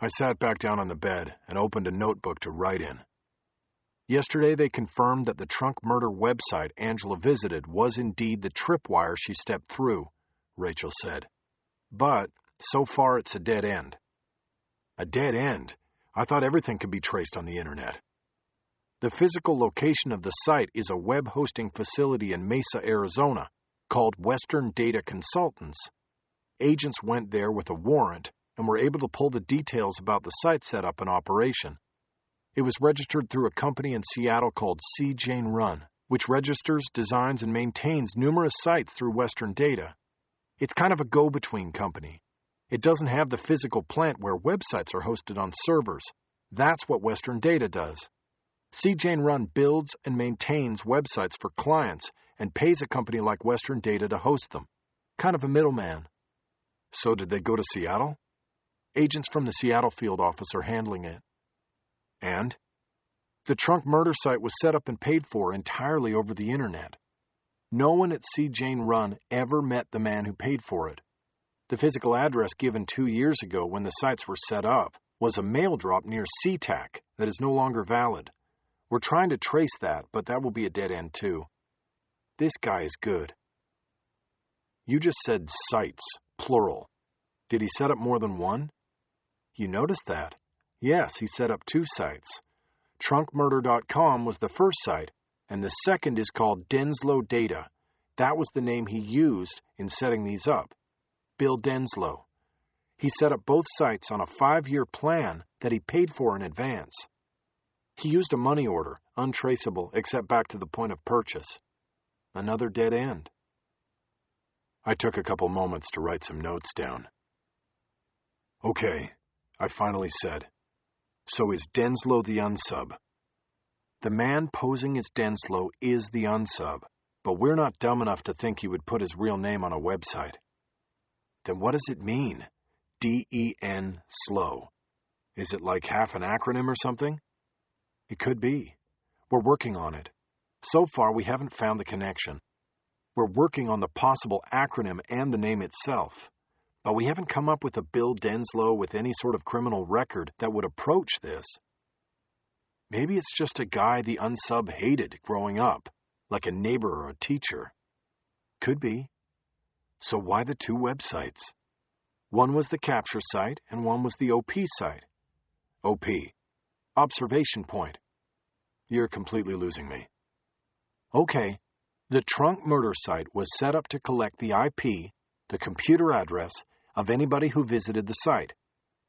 I sat back down on the bed and opened a notebook to write in. Yesterday they confirmed that the trunk murder website Angela visited was indeed the tripwire she stepped through, Rachel said. But so far it's a dead end. A dead end? I thought everything could be traced on the internet. The physical location of the site is a web hosting facility in Mesa, Arizona, called Western Data Consultants. Agents went there with a warrant and were able to pull the details about the site setup and operation. It was registered through a company in Seattle called C. Jane Run, which registers, designs, and maintains numerous sites through Western Data. It's kind of a go-between company. It doesn't have the physical plant where websites are hosted on servers. That's what Western Data does. C. Jane Run builds and maintains websites for clients and pays a company like Western Data to host them. Kind of a middleman. So did they go to Seattle? Agents from the Seattle field office are handling it. And? The trunk murder site was set up and paid for entirely over the internet. No one at C. Jane Run ever met the man who paid for it. The physical address given 2 years ago when the sites were set up was a mail drop near SeaTac that is no longer valid. We're trying to trace that, but that will be a dead end too. This guy is good. You just said sites, plural. Did he set up more than one? You noticed that? Yes, he set up 2 sites. Trunkmurder.com was the first site, and the second is called Denslow Data. That was the name he used in setting these up. Bill Denslow. He set up both sites on a 5-year plan that he paid for in advance. He used a money order, untraceable except back to the point of purchase. Another dead end. I took a couple moments to write some notes down. Okay, I finally said. So is Denslow the unsub? The man posing as Denslow is the unsub, but we're not dumb enough to think he would put his real name on a website. Then what does it mean? D-E-N slow. Is it like half an acronym or something? It could be. We're working on it. So far, we haven't found the connection. We're working on the possible acronym and the name itself, but we haven't come up with a Bill Denslow with any sort of criminal record that would approach this. Maybe it's just a guy the unsub hated growing up, like a neighbor or a teacher. Could be. So why the two websites? One was the capture site and one was the OP site. OP. Observation point. You're completely losing me. Okay. The trunk murder site was set up to collect the IP, the computer address, of anybody who visited the site.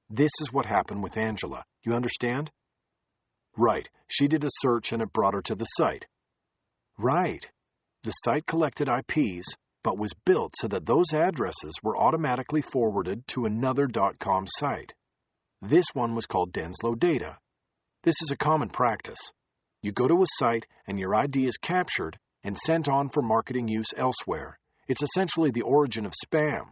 This is what happened with Angela. You understand? Right. She did a search and it brought her to the site. Right. The site collected IPs, but was built so that those addresses were automatically forwarded to another .com site. This one was called Denslow Data. This is a common practice. You go to a site and your ID is captured and sent on for marketing use elsewhere. It's essentially the origin of spam.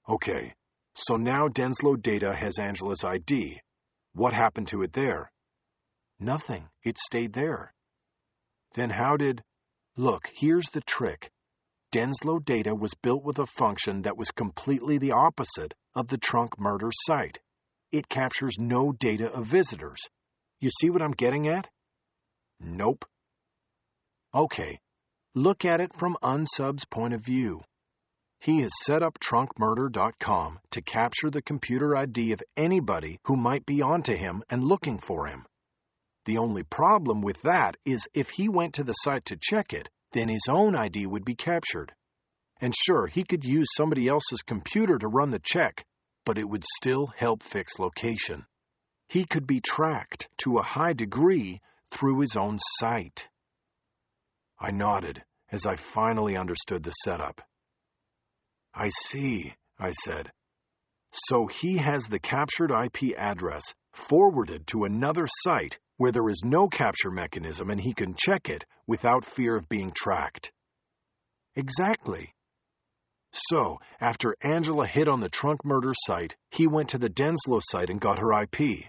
Okay, so now Denslow Data has Angela's ID. What happened to it there? Nothing. It stayed there. Then how did... Look, here's the trick. Denslow Data was built with a function that was completely the opposite of the trunk murder site. It captures no data of visitors. You see what I'm getting at? Nope. Okay, look at it from Unsub's point of view. He has set up trunkmurder.com to capture the computer ID of anybody who might be onto him and looking for him. The only problem with that is if he went to the site to check it, then his own ID would be captured. And sure, he could use somebody else's computer to run the check, but it would still help fix location. He could be tracked to a high degree through his own site. I nodded as I finally understood the setup. I see, I said. So he has the captured IP address forwarded to another site where there is no capture mechanism and he can check it without fear of being tracked. Exactly. So, after Angela hit on the trunk murder site, he went to the Denslow site and got her IP.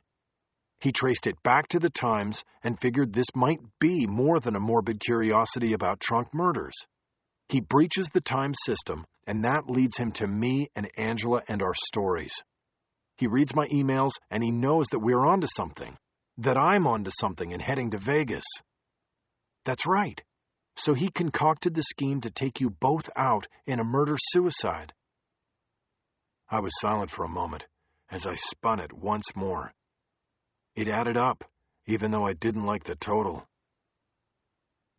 He traced it back to the Times and figured this might be more than a morbid curiosity about trunk murders. He breaches the Times system, and that leads him to me and Angela and our stories. He reads my emails, and he knows that we're onto something, that I'm onto something and heading to Vegas. That's right. So he concocted the scheme to take you both out in a murder-suicide. I was silent for a moment as I spun it once more. It added up, even though I didn't like the total.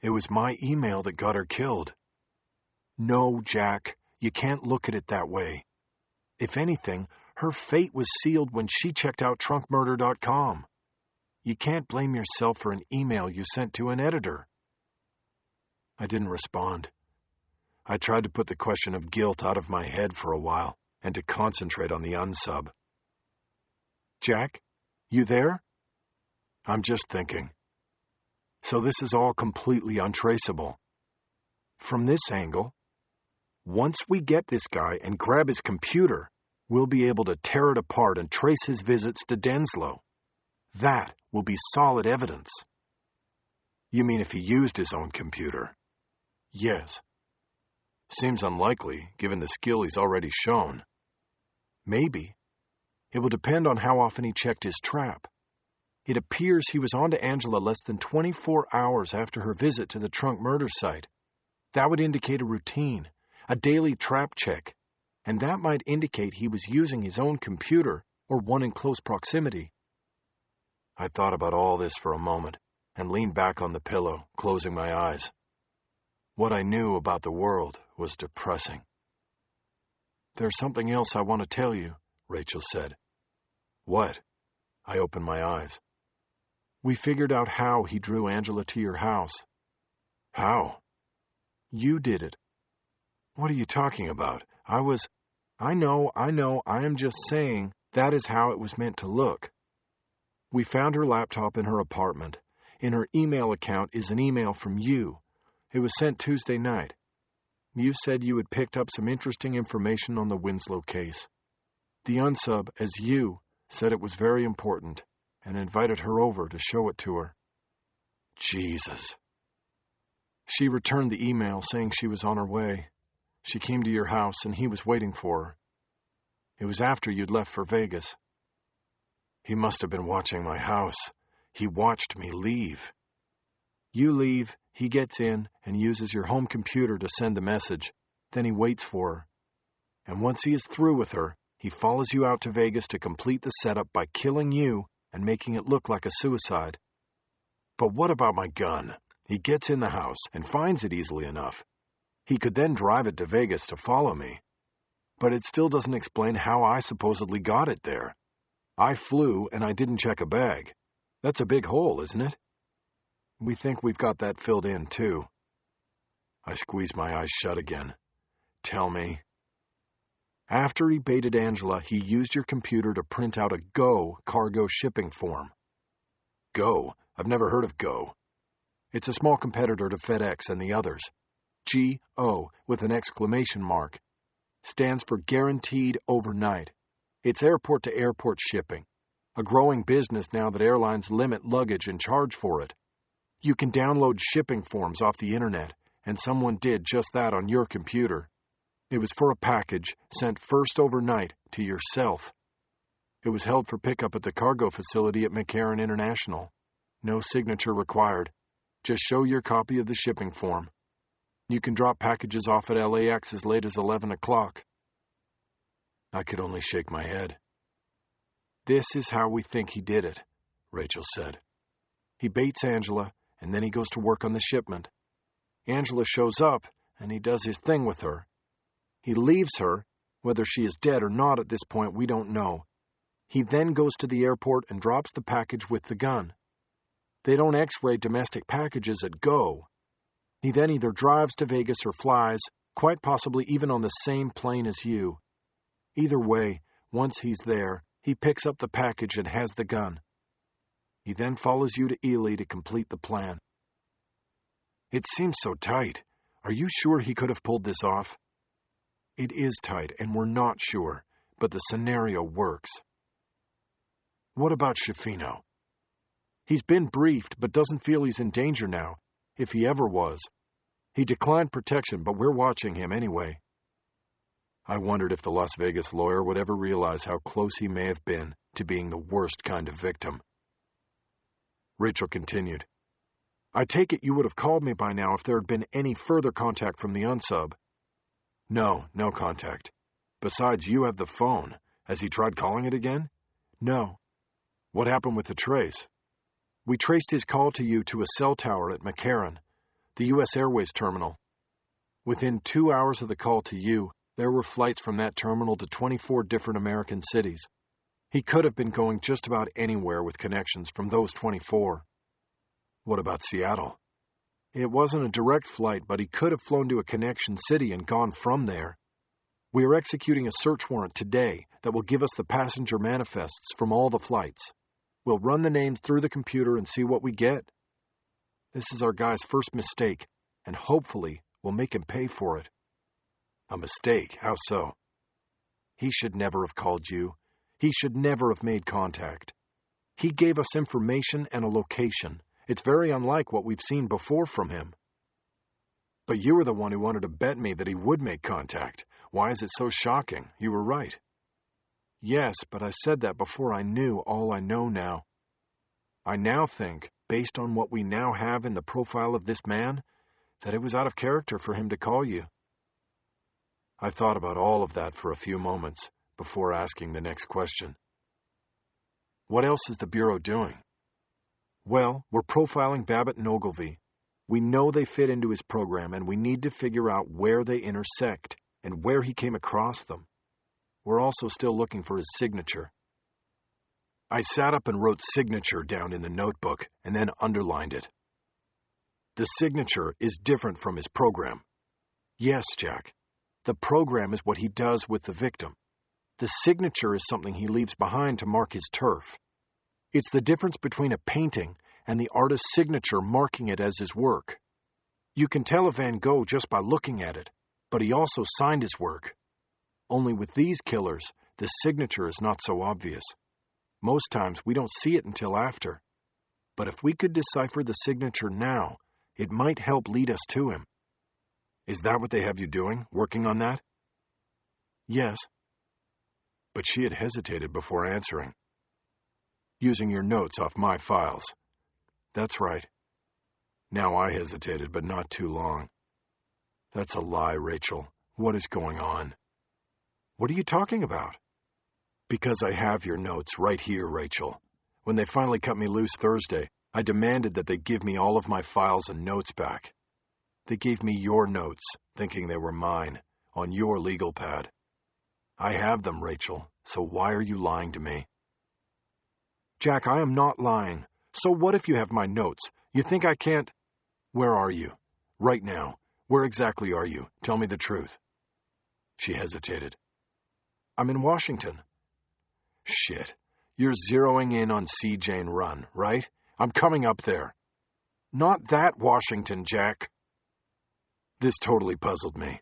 It was my email that got her killed. No, Jack, you can't look at it that way. If anything, her fate was sealed when she checked out trunkmurder.com. You can't blame yourself for an email you sent to an editor. I didn't respond. I tried to put the question of guilt out of my head for a while and to concentrate on the unsub. Jack, you there? I'm just thinking. So this is all completely untraceable. From this angle, once we get this guy and grab his computer, we'll be able to tear it apart and trace his visits to Denslow. That will be solid evidence. You mean if he used his own computer? Yes. Seems unlikely, given the skill he's already shown. Maybe. It will depend on how often he checked his trap. It appears he was on to Angela less than 24 hours after her visit to the trunk murder site. That would indicate a routine, a daily trap check, and that might indicate he was using his own computer or one in close proximity. I thought about all this for a moment and leaned back on the pillow, closing my eyes. What I knew about the world was depressing. There's something else I want to tell you, Rachel said. What? I opened my eyes. We figured out how he drew Angela to your house. How? You did it. What are you talking about? I know, I am just saying that is how it was meant to look. We found her laptop in her apartment. In her email account is an email from you. It was sent Tuesday night. You said you had picked up some interesting information on the Winslow case. The unsub, as you, said it was very important and invited her over to show it to her. Jesus. She returned the email saying she was on her way. She came to your house and he was waiting for her. It was after you'd left for Vegas. He must have been watching my house. He watched me leave. You leave, he gets in and uses your home computer to send the message. Then he waits for her. And once he is through with her, he follows you out to Vegas to complete the setup by killing you and making it look like a suicide. But what about my gun? He gets in the house and finds it easily enough. He could then drive it to Vegas to follow me. But it still doesn't explain how I supposedly got it there. I flew and I didn't check a bag. That's a big hole, isn't it? We think we've got that filled in, too. I squeezed my eyes shut again. Tell me. After he baited Angela, he used your computer to print out a Go cargo shipping form. Go? I've never heard of Go. It's a small competitor to FedEx and the others. G-O with an exclamation mark. Stands for Guaranteed Overnight. It's airport-to-airport shipping. A growing business now that airlines limit luggage and charge for it. You can download shipping forms off the internet, and someone did just that on your computer. It was for a package sent first overnight to yourself. It was held for pickup at the cargo facility at McCarran International. No signature required. Just show your copy of the shipping form. You can drop packages off at LAX as late as 11 o'clock. I could only shake my head. This is how we think he did it, Rachel said. He baits Angela, and then he goes to work on the shipment. Angela shows up, and he does his thing with her. He leaves her, whether she is dead or not at this point we don't know. He then goes to the airport and drops the package with the gun. They don't X-ray domestic packages at Go. He then either drives to Vegas or flies, quite possibly even on the same plane as you. Either way, once he's there, he picks up the package and has the gun. He then follows you to Ely to complete the plan. It seems so tight. Are you sure he could have pulled this off? It is tight, and we're not sure, but the scenario works. What about Schifino? He's been briefed, but doesn't feel he's in danger now, if he ever was. He declined protection, but we're watching him anyway. I wondered if the Las Vegas lawyer would ever realize how close he may have been to being the worst kind of victim. Rachel continued. I take it you would have called me by now if there had been any further contact from the unsub. No contact. Besides, you have the phone. Has he tried calling it again? No. What happened with the trace? We traced his call to you to a cell tower at McCarran, the U.S. Airways terminal. Within 2 hours of the call to you, there were flights from that terminal to 24 different American cities. He could have been going just about anywhere with connections from those 24. What about Seattle? It wasn't a direct flight, but he could have flown to a connection city and gone from there. We are executing a search warrant today that will give us the passenger manifests from all the flights. We'll run the names through the computer and see what we get. This is our guy's first mistake, and hopefully we'll make him pay for it. A mistake? How so? He should never have called you. He should never have made contact. He gave us information and a location. It's very unlike what we've seen before from him. But you were the one who wanted to bet me that he would make contact. Why is it so shocking? You were right. Yes, but I said that before I knew all I know now. I now think, based on what we now have in the profile of this man, that it was out of character for him to call you. I thought about all of that for a few moments before asking the next question. What else is the Bureau doing? Well, we're profiling Babbitt and Ogilvy. We know they fit into his program, and we need to figure out where they intersect and where he came across them. We're also still looking for his signature. I sat up and wrote signature down in the notebook and then underlined it. The signature is different from his program. Yes, Jack. The program is what he does with the victim. The signature is something he leaves behind to mark his turf. It's the difference between a painting and the artist's signature marking it as his work. You can tell a Van Gogh just by looking at it, but he also signed his work. Only with these killers, the signature is not so obvious. Most times we don't see it until after. But if we could decipher the signature now, it might help lead us to him. Is that what they have you doing, working on that? Yes. But she had hesitated before answering. Using your notes off my files. That's right. Now I hesitated, but not too long. That's a lie, Rachel. What is going on? What are you talking about? Because I have your notes right here, Rachel. When they finally cut me loose Thursday, I demanded that they give me all of my files and notes back. They gave me your notes, thinking they were mine, on your legal pad. I have them, Rachel, so why are you lying to me? Jack, I am not lying. So what if you have my notes? You think I can't? Where are you? Right now. Where exactly are you? Tell me the truth. She hesitated. I'm in Washington. Shit. You're zeroing in on C. Jane Run, right? I'm coming up there. Not that Washington, Jack. This totally puzzled me.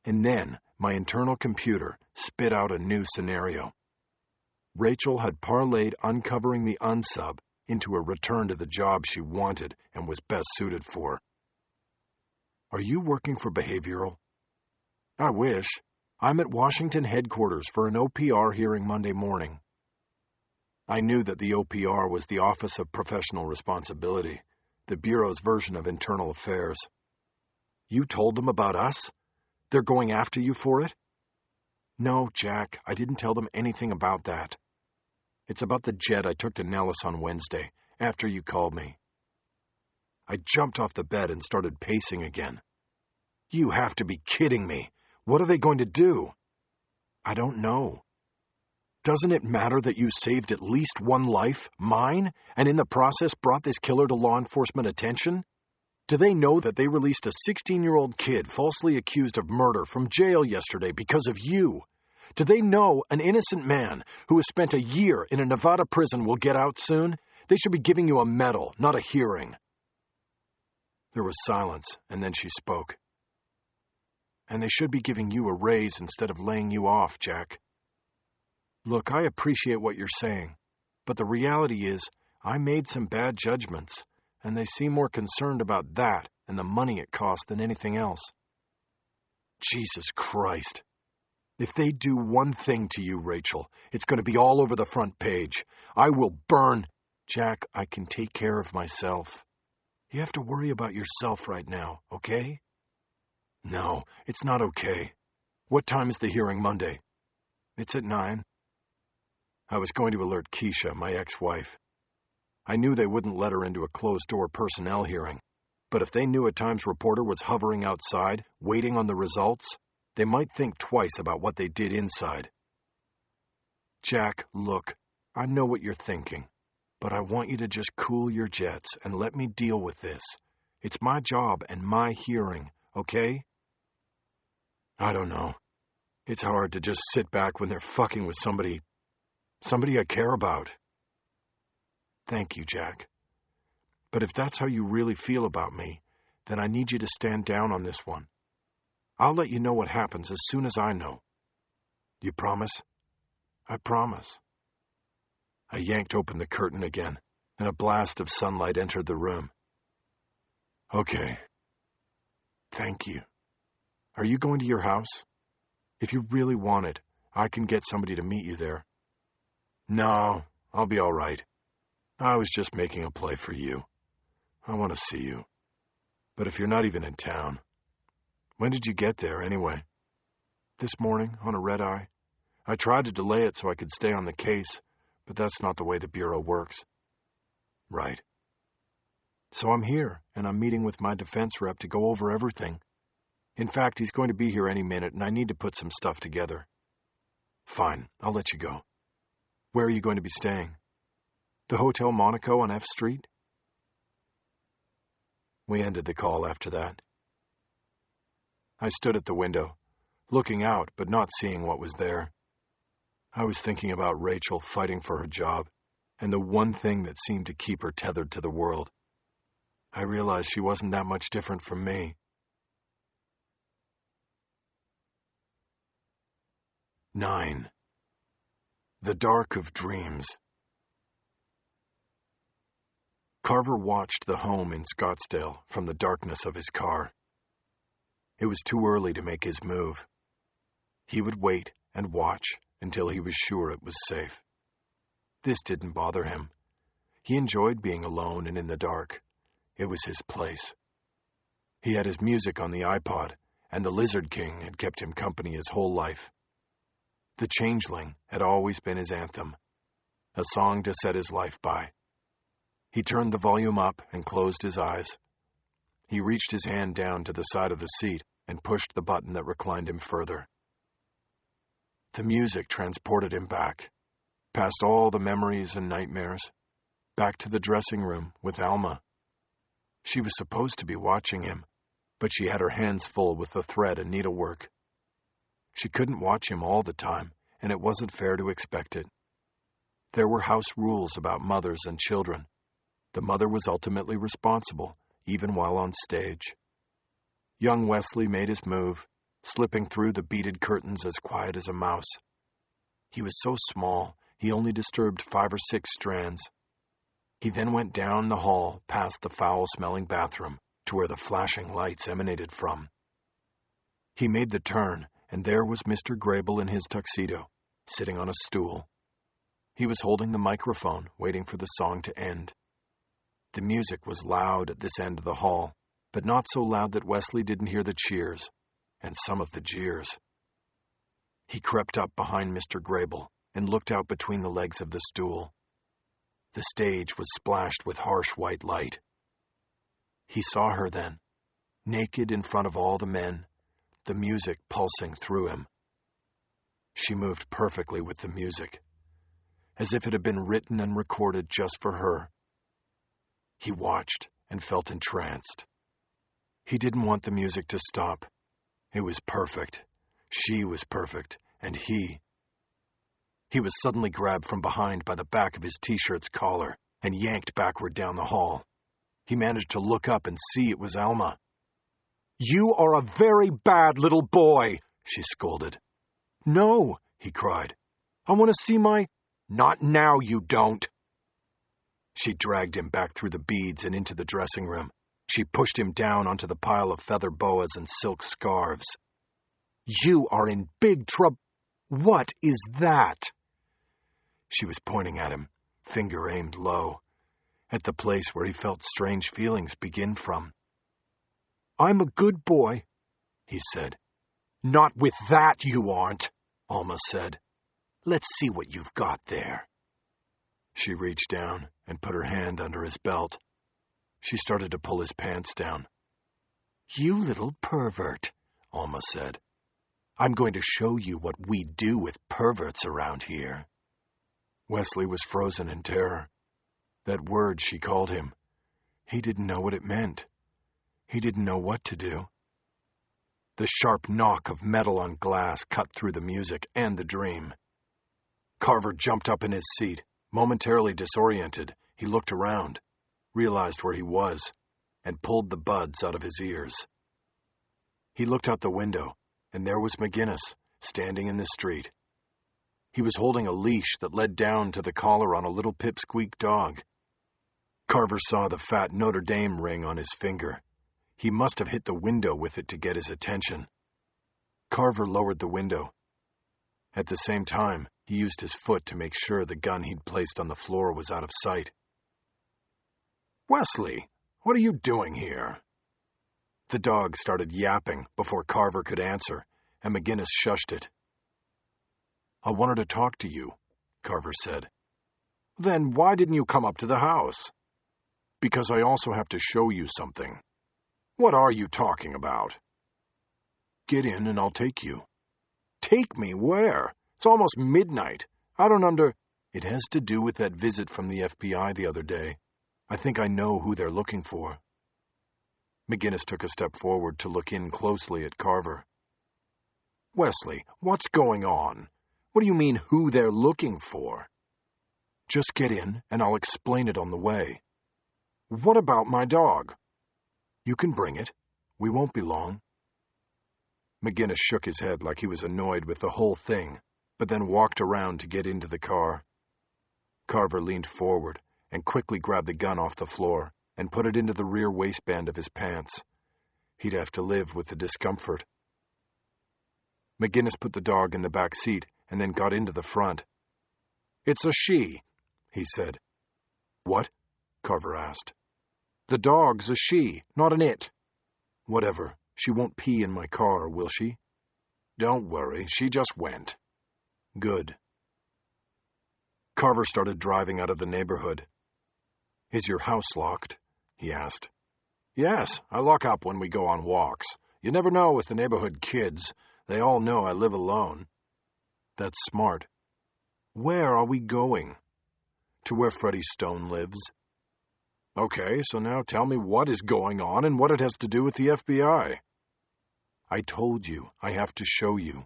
And then my internal computer spit out a new scenario. Rachel had parlayed uncovering the unsub into a return to the job she wanted and was best suited for. Are you working for behavioral? I wish. I'm at Washington headquarters for an OPR hearing Monday morning. I knew that the OPR was the Office of Professional Responsibility, the Bureau's version of internal affairs. You told them about us? They're going after you for it? No, Jack, I didn't tell them anything about that. It's about the jet I took to Nellis on Wednesday, after you called me. I jumped off the bed and started pacing again. You have to be kidding me. What are they going to do? I don't know. Doesn't it matter that you saved at least one life, mine, and in the process brought this killer to law enforcement attention? Do they know that they released a 16-year-old kid falsely accused of murder from jail yesterday because of you? Do they know an innocent man who has spent a year in a Nevada prison will get out soon? They should be giving you a medal, not a hearing. There was silence, and then she spoke. And they should be giving you a raise instead of laying you off, Jack. Look, I appreciate what you're saying, but the reality is I made some bad judgments, and they seem more concerned about that and the money it costs than anything else. Jesus Christ. If they do one thing to you, Rachel, it's going to be all over the front page. I will burn. Jack, I can take care of myself. You have to worry about yourself right now, okay? No, it's not okay. What time is the hearing Monday? It's at 9. I was going to alert Keisha, my ex-wife. I knew they wouldn't let her into a closed-door personnel hearing, but if they knew a Times reporter was hovering outside, waiting on the results, they might think twice about what they did inside. Jack, look, I know what you're thinking, but I want you to just cool your jets and let me deal with this. It's my job and my hearing, okay? I don't know. It's hard to just sit back when they're fucking with somebody I care about. Thank you, Jack. But if that's how you really feel about me, then I need you to stand down on this one. I'll let you know what happens as soon as I know. You promise? I promise. I yanked open the curtain again, and a blast of sunlight entered the room. Okay. Thank you. Are you going to your house? If you really want it, I can get somebody to meet you there. No, I'll be all right. I was just making a play for you. I want to see you. But if you're not even in town... When did you get there, anyway? This morning, on a red-eye. I tried to delay it so I could stay on the case, but that's not the way the Bureau works. Right. So I'm here, and I'm meeting with my defense rep to go over everything. In fact, he's going to be here any minute, and I need to put some stuff together. Fine, I'll let you go. Where are you going to be staying? The Hotel Monaco on F Street? We ended the call after that. I stood at the window, looking out but not seeing what was there. I was thinking about Rachel fighting for her job, and the one thing that seemed to keep her tethered to the world. I realized she wasn't that much different from me. 9. The Dark of Dreams. Carver watched the home in Scottsdale from the darkness of his car. It was too early to make his move. He would wait and watch until he was sure it was safe. This didn't bother him. He enjoyed being alone and in the dark. It was his place. He had his music on the iPod, and the Lizard King had kept him company his whole life. The Changeling had always been his anthem, a song to set his life by. He turned the volume up and closed his eyes. He reached his hand down to the side of the seat and pushed the button that reclined him further. The music transported him back, past all the memories and nightmares, back to the dressing room with Alma. She was supposed to be watching him, but she had her hands full with the thread and needlework. She couldn't watch him all the time, and it wasn't fair to expect it. There were house rules about mothers and children. The mother was ultimately responsible, even while on stage. Young Wesley made his move, slipping through the beaded curtains as quiet as a mouse. He was so small, he only disturbed 5 or 6 strands. He then went down the hall past the foul-smelling bathroom to where the flashing lights emanated from. He made the turn, and there was Mr. Grable in his tuxedo, sitting on a stool. He was holding the microphone, waiting for the song to end. The music was loud at this end of the hall, but not so loud that Wesley didn't hear the cheers, and some of the jeers. He crept up behind Mr. Grable and looked out between the legs of the stool. The stage was splashed with harsh white light. He saw her then, naked in front of all the men, the music pulsing through him. She moved perfectly with the music, as if it had been written and recorded just for her. He watched and felt entranced. He didn't want the music to stop. It was perfect. She was perfect, and he was suddenly grabbed from behind by the back of his t-shirt's collar and yanked backward down the hall. He managed to look up and see it was Alma. "You are a very bad little boy," she scolded. "No," he cried. "I want to see my—" "Not now, you don't." She dragged him back through the beads and into the dressing room. She pushed him down onto the pile of feather boas and silk scarves. "You are in big trouble. What is that?" She was pointing at him, finger aimed low, at the place where he felt strange feelings begin from. "I'm a good boy," he said. "Not with that you aren't," Alma said. "Let's see what you've got there." She reached down and put her hand under his belt. She started to pull his pants down. "You little pervert," Alma said. "I'm going to show you what we do with perverts around here." Wesley was frozen in terror. That word she called him, he didn't know what it meant. He didn't know what to do. The sharp knock of metal on glass cut through the music and the dream. Carver jumped up in his seat. Momentarily disoriented, he looked around, realized where he was, and pulled the buds out of his ears. He looked out the window, and there was McGinnis, standing in the street. He was holding a leash that led down to the collar on a little pipsqueak dog. Carver saw the fat Notre Dame ring on his finger. He must have hit the window with it to get his attention. Carver lowered the window. At the same time, he used his foot to make sure the gun he'd placed on the floor was out of sight. "Wesley, what are you doing here?" The dog started yapping before Carver could answer, and McGinnis shushed it. "I wanted to talk to you," Carver said. "Then why didn't you come up to the house?" "Because I also have to show you something." "What are you talking about?" "Get in and I'll take you." "Take me where? It's almost midnight. I don't It has to do with that visit from the FBI the other day. I think I know who they're looking for. McGinnis took a step forward to look in closely at Carver. Wesley, what's going on? What do you mean, who they're looking for? Just get in, and I'll explain it on the way. What about my dog? You can bring it. We won't be long. McGinnis shook his head like he was annoyed with the whole thing, but then walked around to get into the car. Carver leaned forward and quickly grabbed the gun off the floor and put it into the rear waistband of his pants. He'd have to live with the discomfort. McGinnis put the dog in the back seat and then got into the front. It's a she, he said. What? Carver asked. The dog's a she, not an it. Whatever. She won't pee in my car, will she? Don't worry, she just went. Good. Carver started driving out of the neighborhood. Is your house locked? He asked. Yes, I lock up when we go on walks. You never know with the neighborhood kids. They all know I live alone. That's smart. Where are we going? To where Freddie Stone lives. Okay, so now tell me what is going on and what it has to do with the FBI. I told you, I have to show you.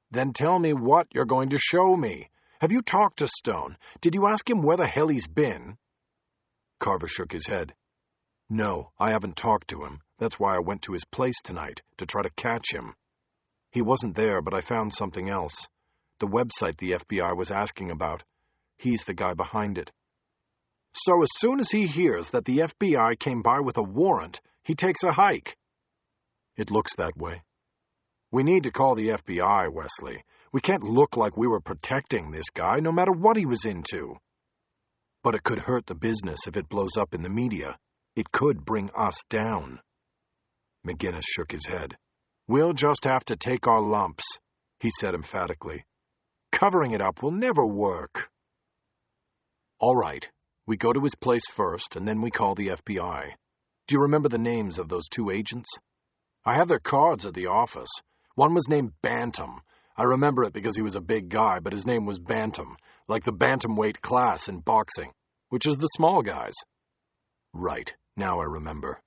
Then tell me what you're going to show me. Have you talked to Stone? Did you ask him where the hell he's been? Carver shook his head. No, I haven't talked to him. That's why I went to his place tonight, to try to catch him. He wasn't there, but I found something else. The website the FBI was asking about. He's the guy behind it. So as soon as he hears that the FBI came by with a warrant, he takes a hike. It looks that way. We need to call the FBI, Wesley. We can't look like we were protecting this guy, no matter what he was into. But it could hurt the business if it blows up in the media. It could bring us down. McGinnis shook his head. We'll just have to take our lumps, he said emphatically. Covering it up will never work. All right. We go to his place first, and then we call the FBI. Do you remember the names of those two agents? I have their cards at the office. One was named Bantam. I remember it because he was a big guy, but his name was Bantam, like the bantamweight class in boxing, which is the small guys. Right, now I remember.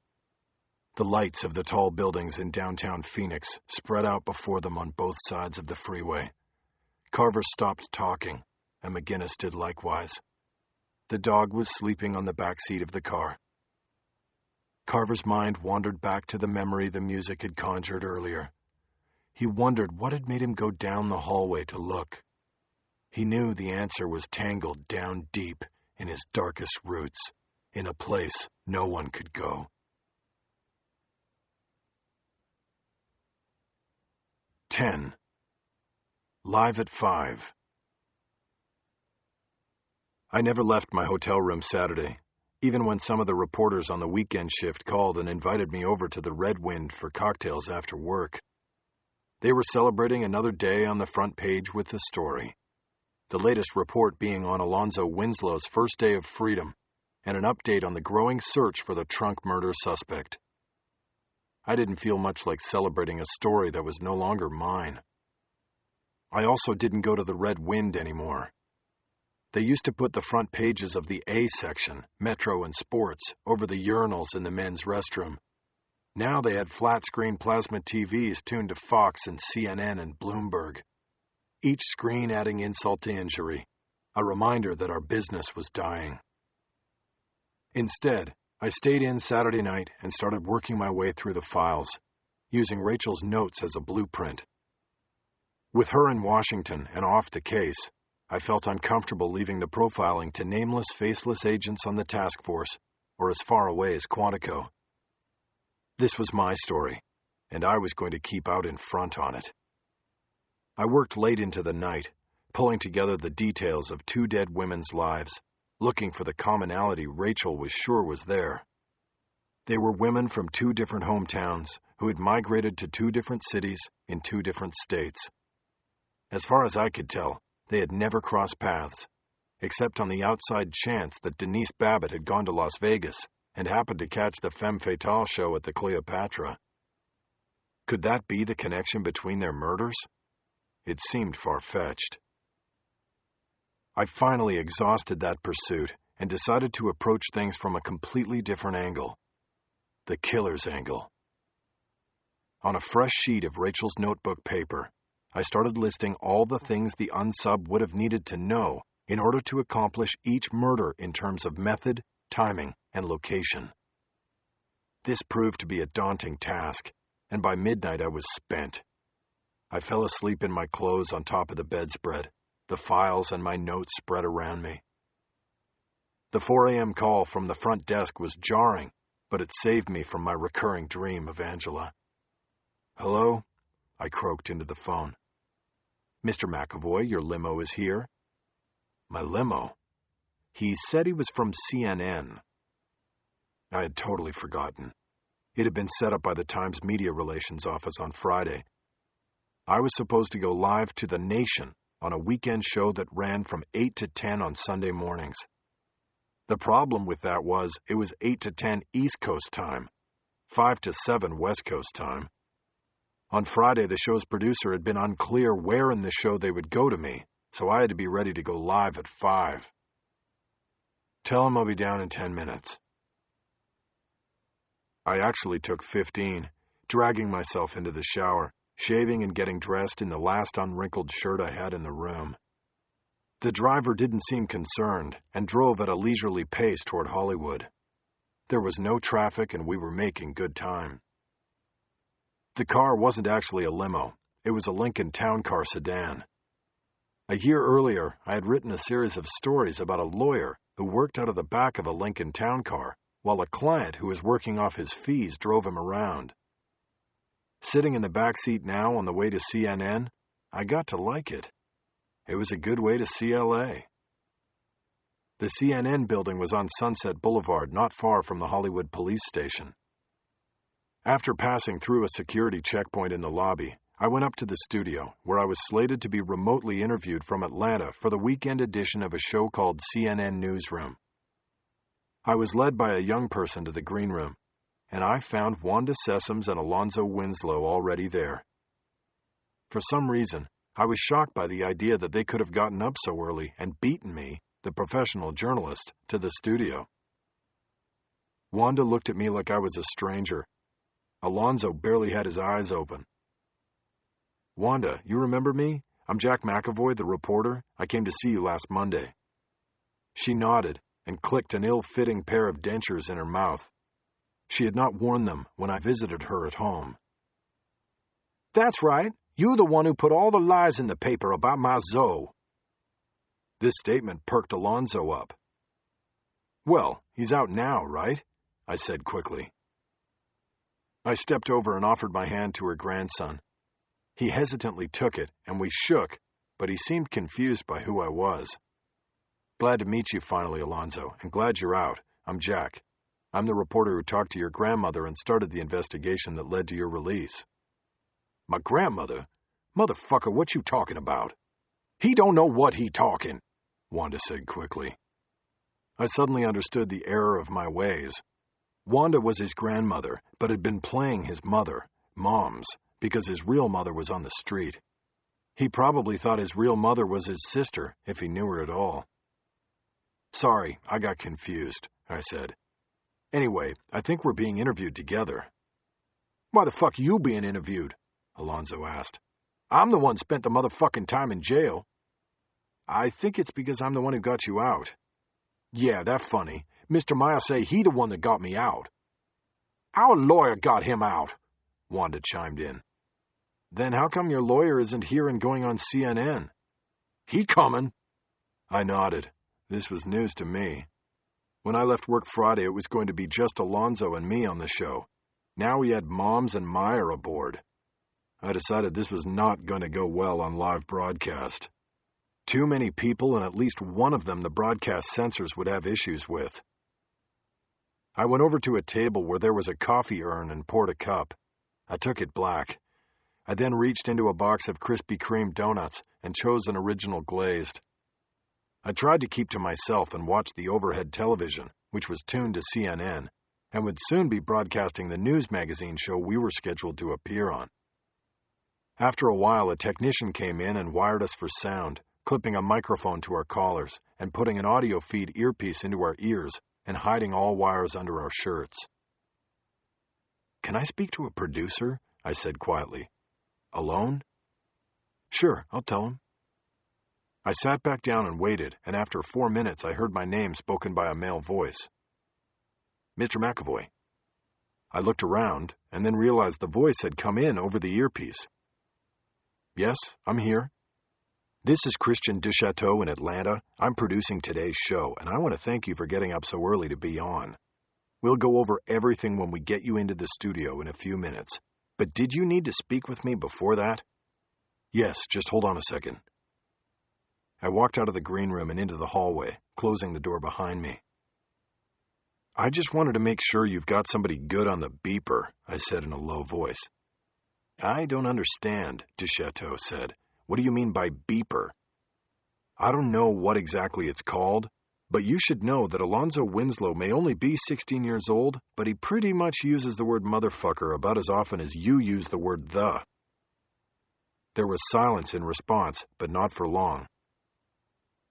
The lights of the tall buildings in downtown Phoenix spread out before them on both sides of the freeway. Carver stopped talking, and McGinnis did likewise. The dog was sleeping on the back seat of the car. Carver's mind wandered back to the memory the music had conjured earlier. He wondered what had made him go down the hallway to look. He knew the answer was tangled down deep in his darkest roots, in a place no one could go. 10. Live at 5. I never left my hotel room Saturday, even when some of the reporters on the weekend shift called and invited me over to the Red Wind for cocktails after work. They were celebrating another day on the front page with the story. The latest report being on Alonzo Winslow's first day of freedom, and an update on the growing search for the trunk murder suspect. I didn't feel much like celebrating a story that was no longer mine. I also didn't go to the Red Wind anymore. They used to put the front pages of the A section, Metro and Sports, over the urinals in the men's restroom. Now they had flat-screen plasma TVs tuned to Fox and CNN and Bloomberg. Each screen adding insult to injury, a reminder that our business was dying. Instead, I stayed in Saturday night and started working my way through the files, using Rachel's notes as a blueprint. With her in Washington and off the case, I felt uncomfortable leaving the profiling to nameless, faceless agents on the task force, or as far away as Quantico. This was my story, and I was going to keep out in front on it. I worked late into the night, pulling together the details of two dead women's lives, looking for the commonality Rachel was sure was there. They were women from two different hometowns who had migrated to two different cities in two different states. As far as I could tell, they had never crossed paths, except on the outside chance that Denise Babbitt had gone to Las Vegas and happened to catch the Femme Fatale show at the Cleopatra. Could that be the connection between their murders? It seemed far-fetched. I finally exhausted that pursuit and decided to approach things from a completely different angle. The killer's angle. On a fresh sheet of Rachel's notebook paper, I started listing all the things the unsub would have needed to know in order to accomplish each murder in terms of method, timing, and location. This proved to be a daunting task, and by midnight I was spent. I fell asleep in my clothes on top of the bedspread, the files and my notes spread around me. The 4 a.m. call from the front desk was jarring, but it saved me from my recurring dream of Angela. "Hello?" I croaked into the phone. "Mr. McAvoy, your limo is here." My limo? He said he was from CNN. I had totally forgotten. It had been set up by the Times Media Relations office on Friday. I was supposed to go live to The Nation on a weekend show that ran from 8 to 10 on Sunday mornings. The problem with that was it was 8 to 10 East Coast time, 5 to 7 West Coast time. On Friday, the show's producer had been unclear where in the show they would go to me, so I had to be ready to go live at 5. "Tell him I'll be down in 10 minutes. I actually took 15, dragging myself into the shower, shaving and getting dressed in the last unwrinkled shirt I had in the room. The driver didn't seem concerned and drove at a leisurely pace toward Hollywood. There was no traffic and we were making good time. The car wasn't actually a limo. It was a Lincoln Town Car sedan. A year earlier, I had written a series of stories about a lawyer who worked out of the back of a Lincoln Town Car, while a client who was working off his fees drove him around. Sitting in the back seat now on the way to CNN, I got to like it. It was a good way to see LA. The CNN building was on Sunset Boulevard, not far from the Hollywood police station. After passing through a security checkpoint in the lobby, I went up to the studio, where I was slated to be remotely interviewed from Atlanta for the weekend edition of a show called CNN Newsroom. I was led by a young person to the green room, and I found Wanda Sessoms and Alonzo Winslow already there. For some reason, I was shocked by the idea that they could have gotten up so early and beaten me, the professional journalist, to the studio. Wanda looked at me like I was a stranger. Alonzo barely had his eyes open. "Wanda, you remember me? I'm Jack McAvoy, the reporter. I came to see you last Monday." She nodded and clicked an ill-fitting pair of dentures in her mouth. She had not worn them when I visited her at home. "That's right. You the one who put all the lies in the paper about my Zoe." This statement perked Alonzo up. "Well, he's out now, right?" I said quickly. I stepped over and offered my hand to her grandson. He hesitantly took it, and we shook, but he seemed confused by who I was. "Glad to meet you finally, Alonzo, and glad you're out. I'm Jack. I'm the reporter who talked to your grandmother and started the investigation that led to your release." "My grandmother? Motherfucker, what you talking about?" "He don't know what he talking," Wanda said quickly. I suddenly understood the error of my ways. Wanda was his grandmother, but had been playing his mother, Moms, because his real mother was on the street. He probably thought his real mother was his sister, if he knew her at all. "Sorry, I got confused," I said. "Anyway, I think we're being interviewed together." "Why the fuck you being interviewed?" Alonzo asked. "I'm the one spent the motherfucking time in jail." "I think it's because I'm the one who got you out." "Yeah, that funny. Mr. Meyer say he the one that got me out." "Our lawyer got him out," Wanda chimed in. "Then how come your lawyer isn't here and going on CNN?" "He coming." I nodded. This was news to me. When I left work Friday, it was going to be just Alonzo and me on the show. Now we had Moms and Meyer aboard. I decided this was not going to go well on live broadcast. Too many people, and at least one of them the broadcast censors would have issues with. I went over to a table where there was a coffee urn and poured a cup. I took it black. I then reached into a box of Krispy Kreme donuts and chose an original glazed. I tried to keep to myself and watched the overhead television, which was tuned to CNN, and would soon be broadcasting the news magazine show we were scheduled to appear on. After a while, a technician came in and wired us for sound, clipping a microphone to our collars and putting an audio feed earpiece into our ears and hiding all wires under our shirts. "Can I speak to a producer?" I said quietly. "Alone?" "Sure, I'll tell him." I sat back down and waited, and after 4 minutes I heard my name spoken by a male voice. "Mr. McAvoy." I looked around and then realized the voice had come in over the earpiece. "Yes, I'm here. This is Christian Duchateau in Atlanta. I'm producing today's show, and I want to thank you for getting up so early to be on. We'll go over everything when we get you into the studio in a few minutes. But did you need to speak with me before that?" "Yes, just hold on a second." I walked out of the green room and into the hallway, closing the door behind me. "I just wanted to make sure you've got somebody good on the beeper," I said in a low voice. "I don't understand," Duchateau said. "What do you mean by beeper?" "I don't know what exactly it's called, but you should know that Alonzo Winslow may only be 16 years old, but he pretty much uses the word motherfucker about as often as you use the word the." There was silence in response, but not for long.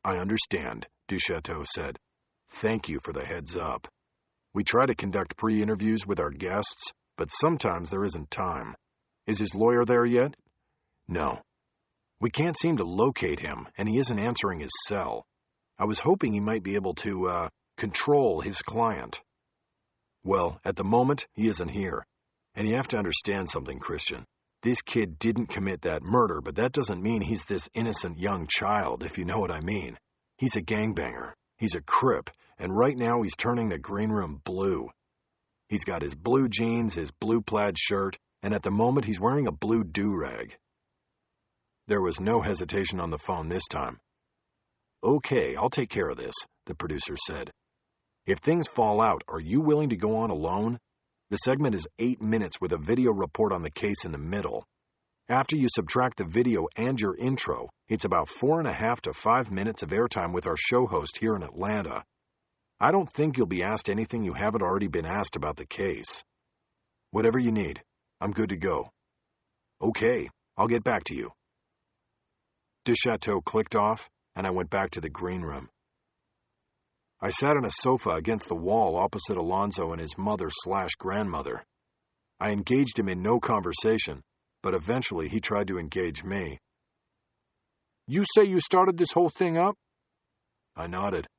"I understand," Duchateau said. "Thank you for the heads up. We try to conduct pre-interviews with our guests, but sometimes there isn't time. Is his lawyer there yet?" "No. We can't seem to locate him, and he isn't answering his cell. I was hoping he might be able to, control his client." "Well, at the moment, he isn't here. And you have to understand something, Christian. This kid didn't commit that murder, but that doesn't mean he's this innocent young child, if you know what I mean. He's a gangbanger. He's a crip, and right now he's turning the green room blue. He's got his blue jeans, his blue plaid shirt, and at the moment he's wearing a blue do-rag." There was no hesitation on the phone this time. "Okay, I'll take care of this," the producer said. "If things fall out, are you willing to go on alone? The segment is 8 minutes with a video report on the case in the middle. After you subtract the video and your intro, it's about 4.5 to 5 minutes of airtime with our show host here in Atlanta. I don't think you'll be asked anything you haven't already been asked about the case. Whatever you need, I'm good to go." "Okay, I'll get back to you." Duchateau clicked off, and I went back to the green room. I sat on a sofa against the wall opposite Alonzo and his mother/grandmother. I engaged him in no conversation, but eventually he tried to engage me. "You say you started this whole thing up?" I nodded.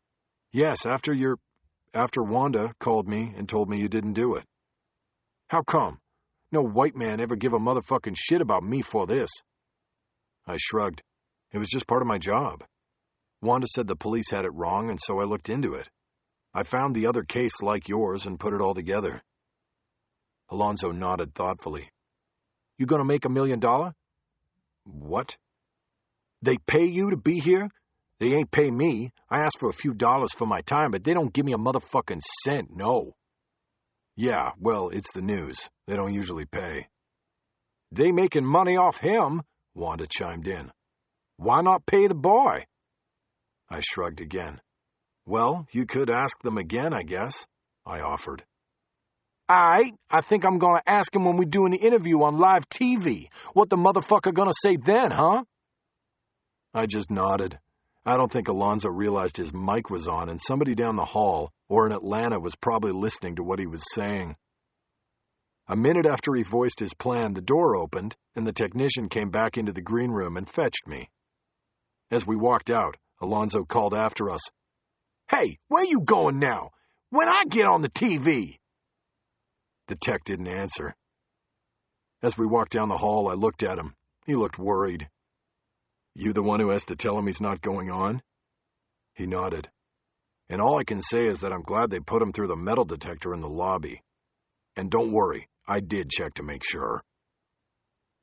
"Yes, after Wanda called me and told me you didn't do it." "How come? No white man ever give a motherfucking shit about me for this." I shrugged. It was just part of my job. Wanda said the police had it wrong, and so I looked into it. I found the other case like yours and put it all together. Alonzo nodded thoughtfully. "You gonna make $1 million?" "What?" "They pay you to be here? They ain't pay me. I asked for a few dollars for my time, but they don't give me a motherfucking cent, no." "Yeah, well, it's the news. They don't usually pay." "They making money off him," Wanda chimed in. "Why not pay the boy?" I shrugged again. "Well, you could ask them again, I guess," I offered. I think I'm gonna ask him when we do an interview on live TV. What the motherfucker gonna say then, huh?" I just nodded. I don't think Alonzo realized his mic was on, and somebody down the hall, or in Atlanta, was probably listening to what he was saying. A minute after he voiced his plan, the door opened, and the technician came back into the green room and fetched me. As we walked out, Alonzo called after us, "Hey, where you going now? When I get on the TV?" The tech didn't answer. As we walked down the hall, I looked at him. He looked worried. "You the one who has to tell him he's not going on?" He nodded. "And all I can say is that I'm glad they put him through the metal detector in the lobby. And don't worry, I did check to make sure."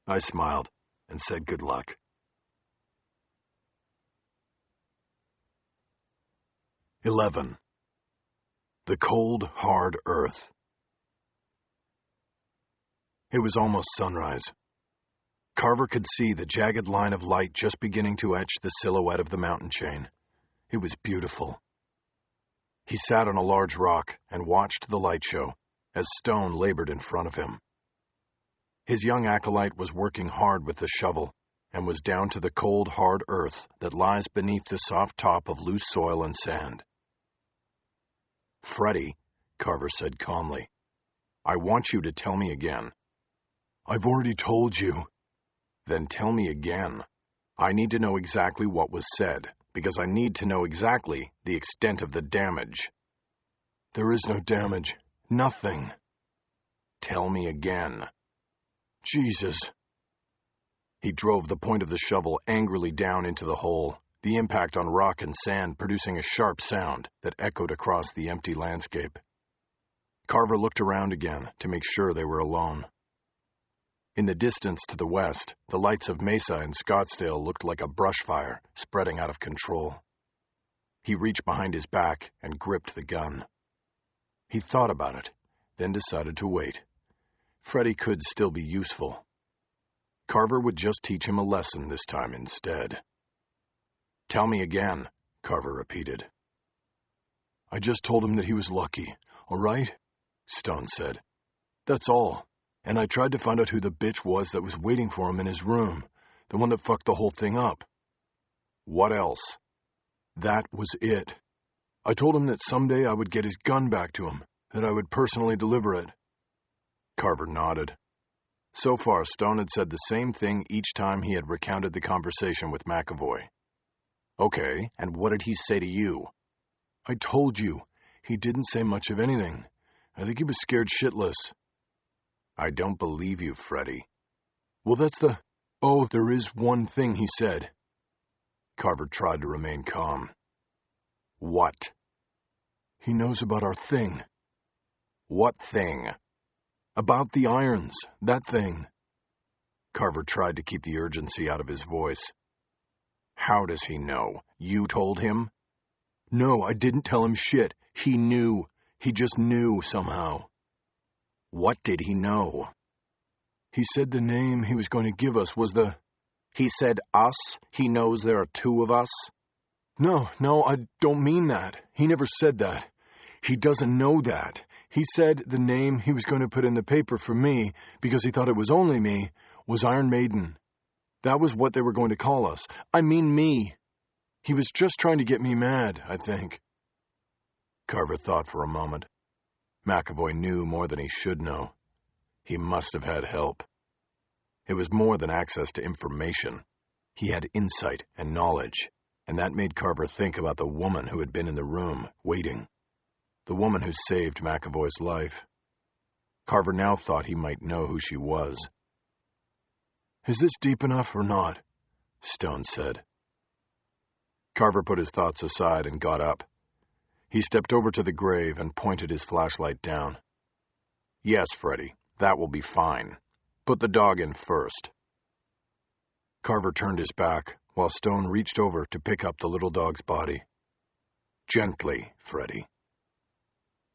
I smiled and said good luck. "11. The Cold, Hard Earth." It was almost sunrise. Carver could see the jagged line of light just beginning to etch the silhouette of the mountain chain. It was beautiful. He sat on a large rock and watched the light show as Stone labored in front of him. His young acolyte was working hard with the shovel, and was down to the cold, hard earth that lies beneath the soft top of loose soil and sand. "Freddy," Carver said calmly, "I want you to tell me again." "I've already told you." "Then tell me again. I need to know exactly what was said, because I need to know exactly the extent of the damage." "There is no damage. Nothing." "Tell me again." "Jesus." He drove the point of the shovel angrily down into the hole, the impact on rock and sand producing a sharp sound that echoed across the empty landscape. Carver looked around again to make sure they were alone. In the distance to the west, the lights of Mesa and Scottsdale looked like a brush fire spreading out of control. He reached behind his back and gripped the gun. He thought about it, then decided to wait. Freddy could still be useful. Carver would just teach him a lesson this time instead. "Tell me again," Carver repeated. "I just told him that he was lucky, all right?" Stone said. "That's all. And I tried to find out who the bitch was that was waiting for him in his room, the one that fucked the whole thing up." "What else?" "That was it. I told him that someday I would get his gun back to him, that I would personally deliver it." Carver nodded. So far, Stone had said the same thing each time he had recounted the conversation with McAvoy. "Okay, and what did he say to you?" "I told you. He didn't say much of anything. I think he was scared shitless." "I don't believe you, Freddy." "Well, Oh, there is one thing he said." Carver tried to remain calm. "What?" "He knows about our thing." "What thing?" "About the irons, that thing." Carver tried to keep the urgency out of his voice. "How does he know? You told him?" "No, I didn't tell him shit. He knew. He just knew somehow." "What did he know?" "He said the name he was going to give us was the..." "He said us? He knows there are two of us?" No, I don't mean that. He never said that. He doesn't know that. He said the name he was going to put in the paper for me, because he thought it was only me, was Iron Maiden. That was what they were going to call us. I mean me. He was just trying to get me mad, I think." Carver thought for a moment. McAvoy knew more than he should know. He must have had help. It was more than access to information. He had insight and knowledge, and that made Carver think about the woman who had been in the room, waiting. The woman who saved McAvoy's life. Carver now thought he might know who she was. "Is this deep enough or not?" Stone said. Carver put his thoughts aside and got up. He stepped over to the grave and pointed his flashlight down. "Yes, Freddy, that will be fine. Put the dog in first." Carver turned his back, while Stone reached over to pick up the little dog's body. "Gently, Freddy."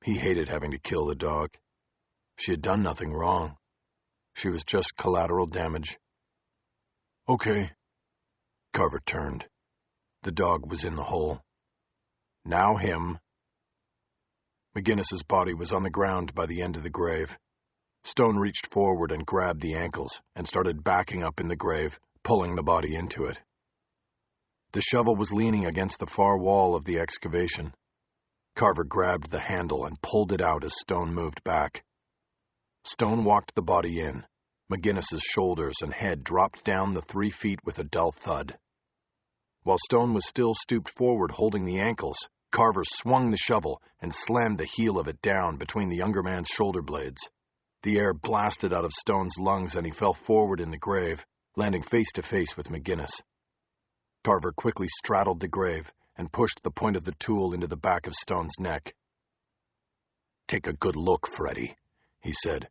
He hated having to kill the dog. She had done nothing wrong. She was just collateral damage. "Okay." Carver turned. The dog was in the hole. "Now him." McGinnis's body was on the ground by the end of the grave. Stone reached forward and grabbed the ankles and started backing up in the grave, pulling the body into it. The shovel was leaning against the far wall of the excavation. Carver grabbed the handle and pulled it out as Stone moved back. Stone walked the body in. McGinnis's shoulders and head dropped down the 3 feet with a dull thud. While Stone was still stooped forward holding the ankles, Carver swung the shovel and slammed the heel of it down between the younger man's shoulder blades. The air blasted out of Stone's lungs and he fell forward in the grave, landing face to face with McGinnis. Carver quickly straddled the grave and pushed the point of the tool into the back of Stone's neck. "Take a good look, Freddy," he said.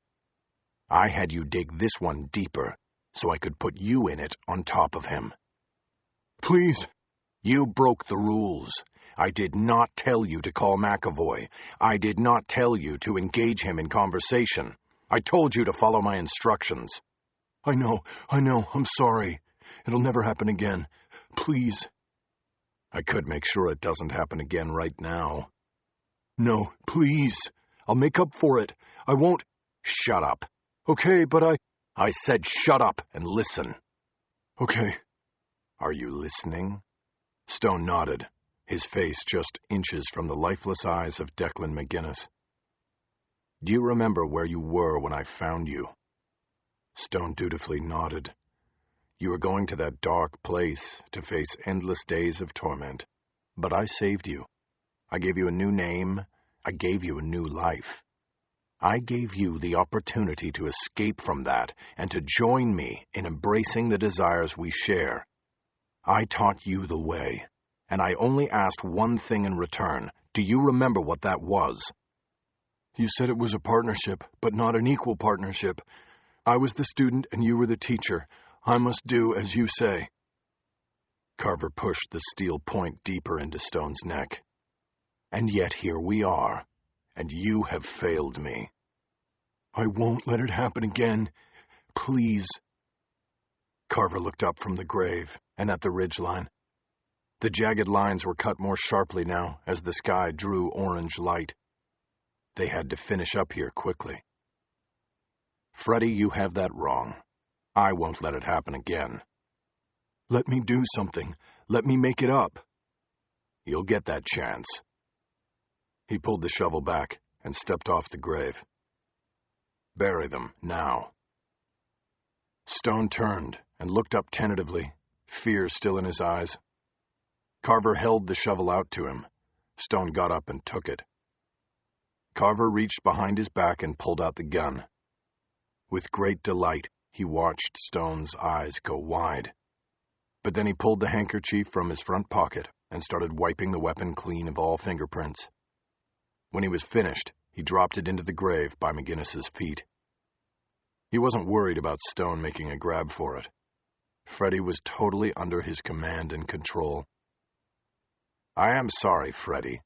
"I had you dig this one deeper, so I could put you in it on top of him." "Please." "You broke the rules. I did not tell you to call McAvoy. I did not tell you to engage him in conversation. I told you to follow my instructions." I know. I'm sorry. It'll never happen again. Please." "I could make sure it doesn't happen again right now." "No, please. I'll make up for it. I won't." "Shut up." "Okay, but I said shut up and listen." Okay. Are you listening? Stone nodded, his face just inches from the lifeless eyes of Declan McGinnis. Do you remember where you were when I found you? Stone dutifully nodded. You were going to that dark place to face endless days of torment. But I saved you. I gave you a new name. I gave you a new life. I gave you the opportunity to escape from that and to join me in embracing the desires we share. I taught you the way, and I only asked one thing in return. Do you remember what that was? You said it was a partnership, but not an equal partnership. I was the student and you were the teacher. I must do as you say. Carver pushed the steel point deeper into Stone's neck. And yet here we are, and you have failed me. I won't let it happen again. Please. Carver looked up from the grave and at the ridgeline. The jagged lines were cut more sharply now as the sky drew orange light. They had to finish up here quickly. Freddy, you have that wrong. I won't let it happen again. Let me do something. Let me make it up. You'll get that chance. He pulled the shovel back and stepped off the grave. Bury them, now. Stone turned and looked up tentatively, fear still in his eyes. Carver held the shovel out to him. Stone got up and took it. Carver reached behind his back and pulled out the gun. With great delight, he watched Stone's eyes go wide. But then he pulled the handkerchief from his front pocket and started wiping the weapon clean of all fingerprints. When he was finished, he dropped it into the grave by McGinnis's feet. He wasn't worried about Stone making a grab for it. Freddy was totally under his command and control. I am sorry, Freddy,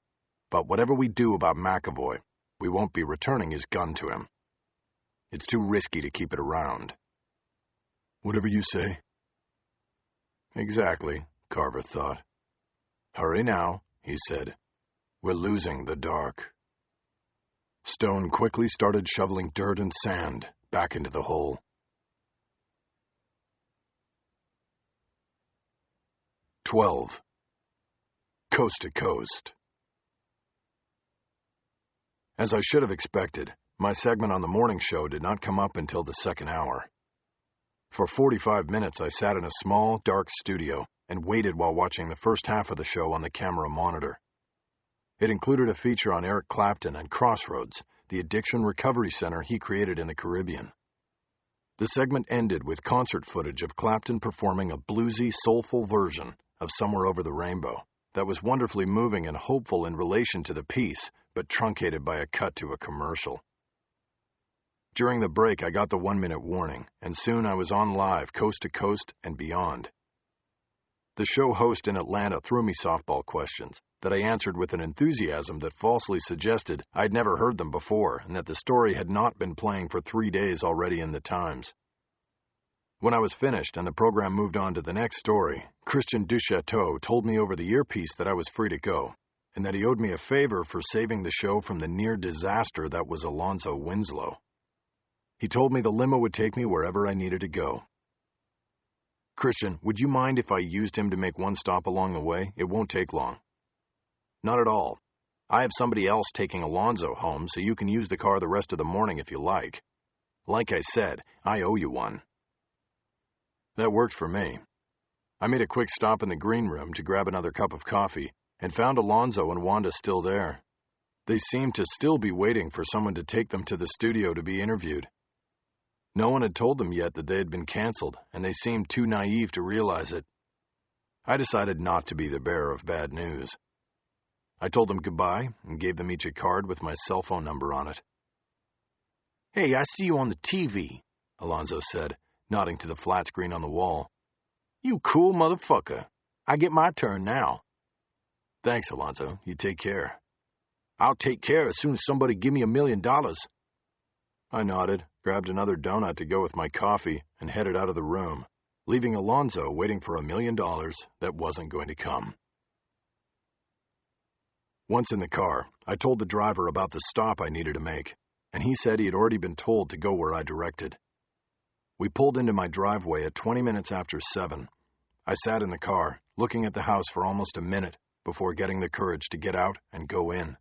but whatever we do about McAvoy, we won't be returning his gun to him. It's too risky to keep it around. Whatever you say. Exactly, Carver thought. Hurry now, he said. We're losing the dark. Stone quickly started shoveling dirt and sand back into the hole. 12. Coast to Coast. As I should have expected, my segment on the morning show did not come up until the second hour. For 45 minutes, I sat in a small, dark studio and waited while watching the first half of the show on the camera monitor. It included a feature on Eric Clapton and Crossroads, the addiction recovery center he created in the Caribbean. The segment ended with concert footage of Clapton performing a bluesy, soulful version of Somewhere Over the Rainbow that was wonderfully moving and hopeful in relation to the piece, but truncated by a cut to a commercial. During the break, I got the 1-minute warning, and soon I was on live, coast to coast and beyond. The show host in Atlanta threw me softball questions that I answered with an enthusiasm that falsely suggested I'd never heard them before and that the story had not been playing for 3 days already in the Times. When I was finished and the program moved on to the next story, Christian Duchateau told me over the earpiece that I was free to go, and that he owed me a favor for saving the show from the near disaster that was Alonzo Winslow. He told me the limo would take me wherever I needed to go. Christian, would you mind if I used him to make one stop along the way? It won't take long. Not at all. I have somebody else taking Alonzo home, so you can use the car the rest of the morning if you like. Like I said, I owe you one. That worked for me. I made a quick stop in the green room to grab another cup of coffee and found Alonzo and Wanda still there. They seemed to still be waiting for someone to take them to the studio to be interviewed. No one had told them yet that they had been canceled, and they seemed too naive to realize it. I decided not to be the bearer of bad news. I told them goodbye and gave them each a card with my cell phone number on it. Hey, I see you on the TV, Alonzo said, nodding to the flat screen on the wall. You cool motherfucker. I get my turn now. Thanks, Alonzo. You take care. I'll take care as soon as somebody give me $1 million. I nodded, grabbed another donut to go with my coffee, and headed out of the room, leaving Alonzo waiting for $1 million that wasn't going to come. Once in the car, I told the driver about the stop I needed to make, and he said he had already been told to go where I directed. We pulled into my driveway at 20 minutes after 7. I sat in the car, looking at the house for almost a minute before getting the courage to get out and go in.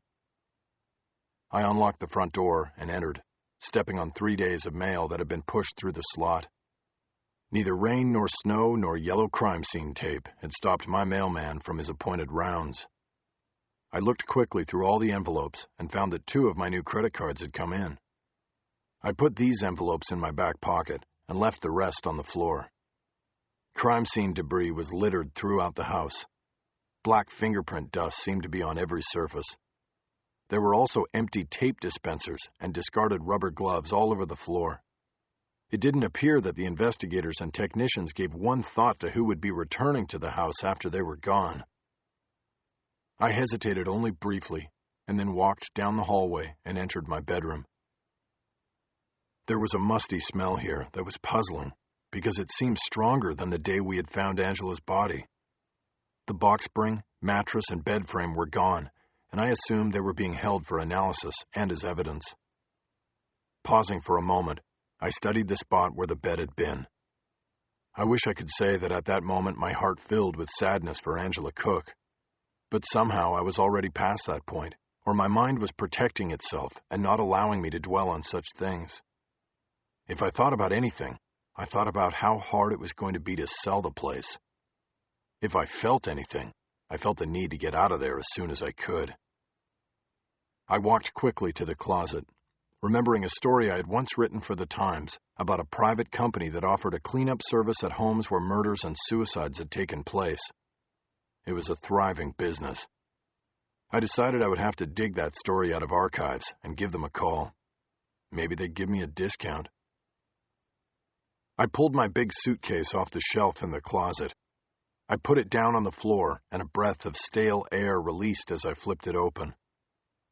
I unlocked the front door and entered, stepping on 3 days of mail that had been pushed through the slot. Neither rain nor snow nor yellow crime scene tape had stopped my mailman from his appointed rounds. I looked quickly through all the envelopes and found that 2 of my new credit cards had come in. I put these envelopes in my back pocket and left the rest on the floor. Crime scene debris was littered throughout the house. Black fingerprint dust seemed to be on every surface. There were also empty tape dispensers and discarded rubber gloves all over the floor. It didn't appear that the investigators and technicians gave one thought to who would be returning to the house after they were gone. I hesitated only briefly, and then walked down the hallway and entered my bedroom. There was a musty smell here that was puzzling, because it seemed stronger than the day we had found Angela's body. The box spring, mattress, and bed frame were gone, and I assumed they were being held for analysis and as evidence. Pausing for a moment, I studied the spot where the bed had been. I wish I could say that at that moment my heart filled with sadness for Angela Cook. But somehow I was already past that point, or my mind was protecting itself and not allowing me to dwell on such things. If I thought about anything, I thought about how hard it was going to be to sell the place. If I felt anything, I felt the need to get out of there as soon as I could. I walked quickly to the closet, remembering a story I had once written for the Times about a private company that offered a cleanup service at homes where murders and suicides had taken place. It was a thriving business. I decided I would have to dig that story out of archives and give them a call. Maybe they'd give me a discount. I pulled my big suitcase off the shelf in the closet. I put it down on the floor, and a breath of stale air released as I flipped it open.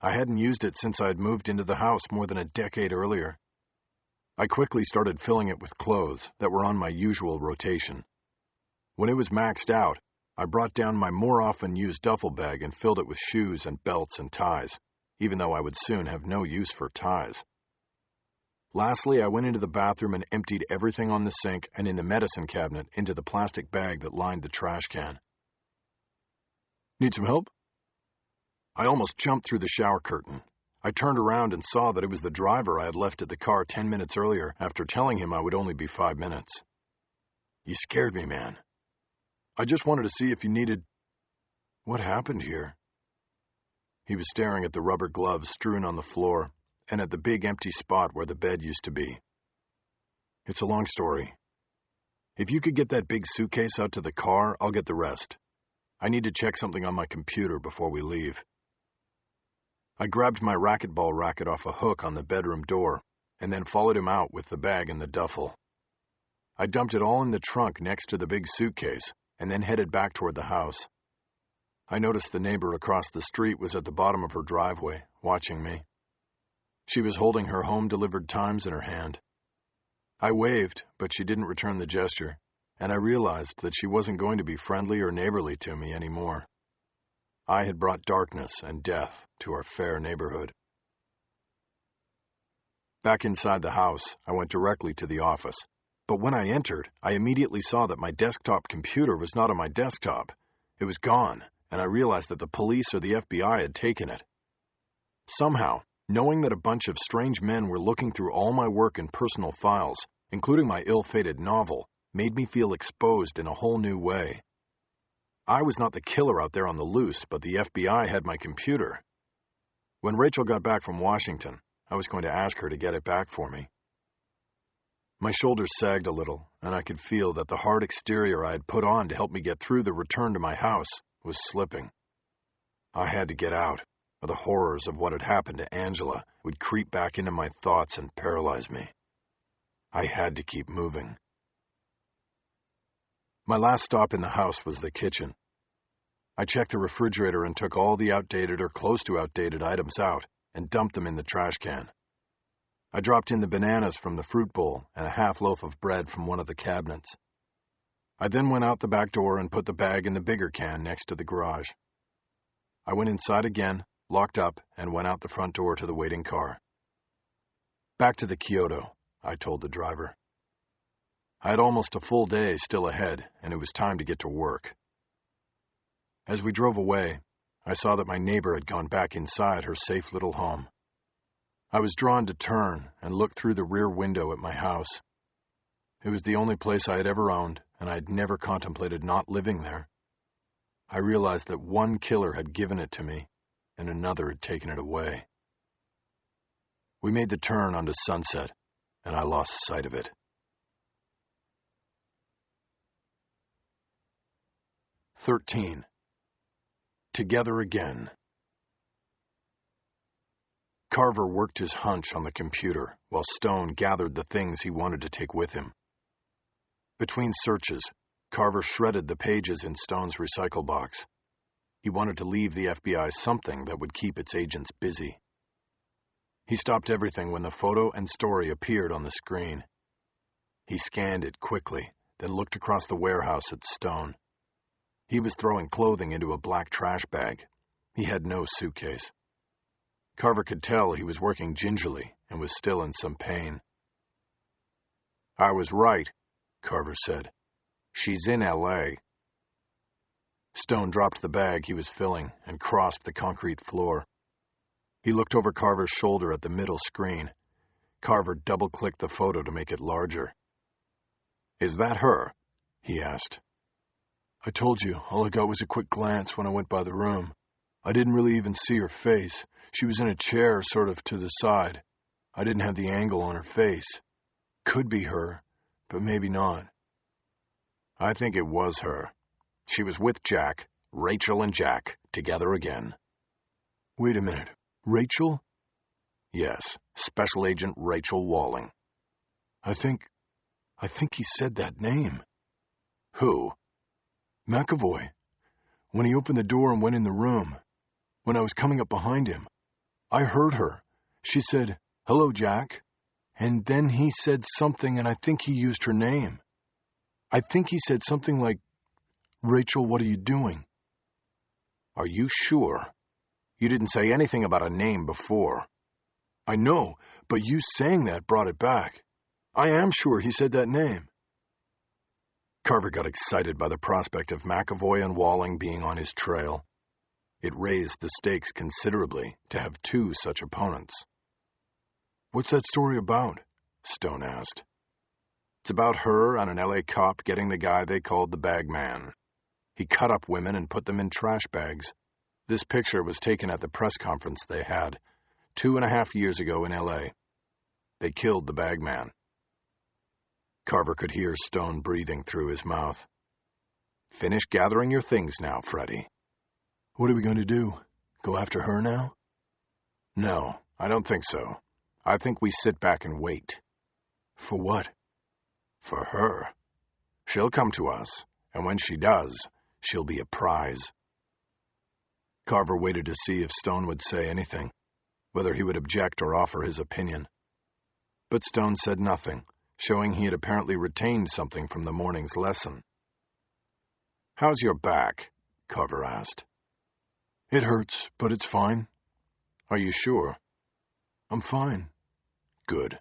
I hadn't used it since I had moved into the house more than a decade earlier. I quickly started filling it with clothes that were on my usual rotation. When it was maxed out, I brought down my more often used duffel bag and filled it with shoes and belts and ties, even though I would soon have no use for ties. Lastly, I went into the bathroom and emptied everything on the sink and in the medicine cabinet into the plastic bag that lined the trash can. Need some help? I almost jumped through the shower curtain. I turned around and saw that it was the driver I had left at the car 10 minutes earlier after telling him I would only be 5 minutes. You scared me, man. I just wanted to see if you needed... What happened here? He was staring at the rubber gloves strewn on the floor and at the big empty spot where the bed used to be. It's a long story. If you could get that big suitcase out to the car, I'll get the rest. I need to check something on my computer before we leave. I grabbed my racquetball racket off a hook on the bedroom door and then followed him out with the bag in the duffel. I dumped it all in the trunk next to the big suitcase and then headed back toward the house. I noticed the neighbor across the street was at the bottom of her driveway, watching me. She was holding her home-delivered Times in her hand. I waved, but she didn't return the gesture, and I realized that she wasn't going to be friendly or neighborly to me anymore. I had brought darkness and death to our fair neighborhood. Back inside the house, I went directly to the office. But when I entered, I immediately saw that my desktop computer was not on my desktop. It was gone, and I realized that the police or the FBI had taken it. Somehow, knowing that a bunch of strange men were looking through all my work and personal files, including my ill-fated novel, made me feel exposed in a whole new way. I was not the killer out there on the loose, but the FBI had my computer. When Rachel got back from Washington, I was going to ask her to get it back for me. My shoulders sagged a little, and I could feel that the hard exterior I had put on to help me get through the return to my house was slipping. I had to get out, or the horrors of what had happened to Angela would creep back into my thoughts and paralyze me. I had to keep moving. My last stop in the house was the kitchen. I checked the refrigerator and took all the outdated or close to outdated items out and dumped them in the trash can. I dropped in the bananas from the fruit bowl and a half loaf of bread from one of the cabinets. I then went out the back door and put the bag in the bigger can next to the garage. I went inside again, locked up, and went out the front door to the waiting car. Back to the Kyoto, I told the driver. I had almost a full day still ahead, and it was time to get to work. As we drove away, I saw that my neighbor had gone back inside her safe little home. I was drawn to turn and look through the rear window at my house. It was the only place I had ever owned, and I had never contemplated not living there. I realized that one killer had given it to me, and another had taken it away. We made the turn onto Sunset, and I lost sight of it. 13. Together again. Carver worked his hunch on the computer while Stone gathered the things he wanted to take with him. Between searches, Carver shredded the pages in Stone's recycle box. He wanted to leave the FBI something that would keep its agents busy. He stopped everything when the photo and story appeared on the screen. He scanned it quickly, then looked across the warehouse at Stone. He was throwing clothing into a black trash bag. He had no suitcase. Carver could tell he was working gingerly and was still in some pain. "I was right," Carver said. "She's in L.A." Stone dropped the bag he was filling and crossed the concrete floor. He looked over Carver's shoulder at the middle screen. Carver double-clicked the photo to make it larger. "Is that her?" he asked. "I told you, all I got was a quick glance when I went by the room. I didn't really even see her face. She was in a chair sort of to the side. I didn't have the angle on her face. Could be her, but maybe not." "I think it was her. She was with Jack, Rachel and Jack, together again." "Wait a minute. Rachel?" "Yes, Special Agent Rachel Walling." I think he said that name." "Who?" "McAvoy. When he opened the door and went in the room. When I was coming up behind him. I heard her. She said, 'Hello, Jack.' And then he said something, and I think he used her name. I think he said something like, 'Rachel, what are you doing?'" "Are you sure? You didn't say anything about a name before." "I know, but you saying that brought it back. I am sure he said that name." Carver got excited by the prospect of McAvoy and Walling being on his trail. It raised the stakes considerably to have two such opponents. "What's that story about?" Stone asked. "It's about her and an LA cop getting the guy they called the Bag Man. He cut up women and put them in trash bags. This picture was taken at the press conference they had 2.5 years ago in LA. They killed the Bag Man." Carver could hear Stone breathing through his mouth. "Finish gathering your things now, Freddie." "What are we going to do? Go after her now?" "No, I don't think so. I think we sit back and wait." "For what?" "For her. She'll come to us, and when she does, she'll be a prize." Carver waited to see if Stone would say anything, whether he would object or offer his opinion. But Stone said nothing, showing he had apparently retained something from the morning's lesson. "How's your back?" Carver asked. "It hurts, but it's fine." "Are you sure?" "I'm fine." "Good."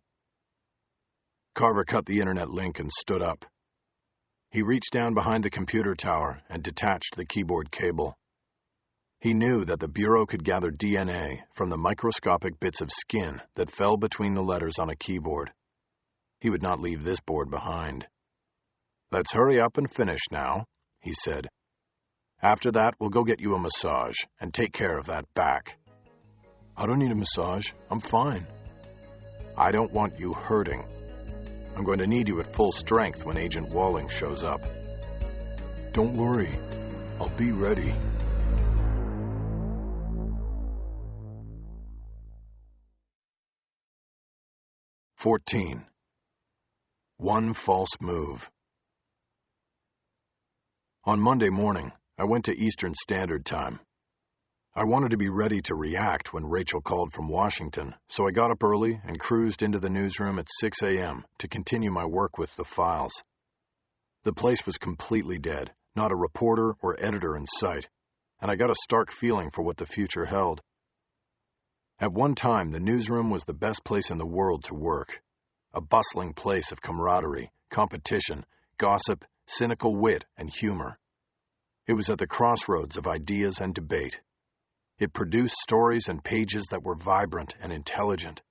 Carver cut the internet link and stood up. He reached down behind the computer tower and detached the keyboard cable. He knew that the Bureau could gather DNA from the microscopic bits of skin that fell between the letters on a keyboard. He would not leave this board behind. "Let's hurry up and finish now," he said. "After that, we'll go get you a massage and take care of that back." "I don't need a massage. I'm fine." "I don't want you hurting. I'm going to need you at full strength when Agent Walling shows up." "Don't worry. I'll be ready." "14. One false move." On Monday morning, I went to Eastern Standard Time. I wanted to be ready to react when Rachel called from Washington, so I got up early and cruised into the newsroom at 6 a.m. to continue my work with the files. The place was completely dead, not a reporter or editor in sight, and I got a stark feeling for what the future held. At one time, the newsroom was the best place in the world to work, a bustling place of camaraderie, competition, gossip, cynical wit, and humor. It was at the crossroads of ideas and debate. It produced stories and pages that were vibrant and intelligent,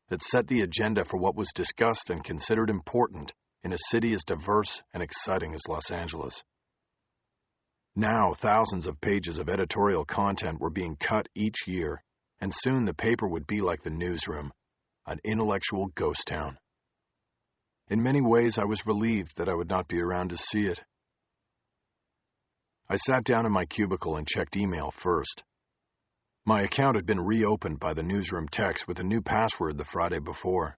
that set the agenda for what was discussed and considered important in a city as diverse and exciting as Los Angeles. Now, thousands of pages of editorial content were being cut each year, and soon the paper would be like the Newsroom, an intellectual ghost town. In many ways, I was relieved that I would not be around to see it. I sat down in my cubicle and checked email first. My account had been reopened by the Newsroom techs with a new password the Friday before.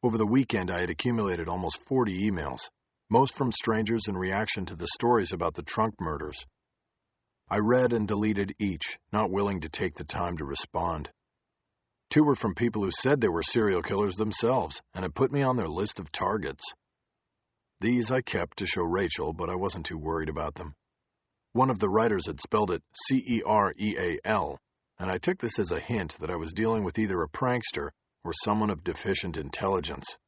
Over the weekend, I had accumulated almost 40 emails, most from strangers in reaction to the stories about the trunk murders. I read and deleted each, not willing to take the time to respond. 2 were from people who said they were serial killers themselves and had put me on their list of targets. These I kept to show Rachel, but I wasn't too worried about them. One of the writers had spelled it Cereal, and I took this as a hint that I was dealing with either a prankster or someone of deficient intelligence.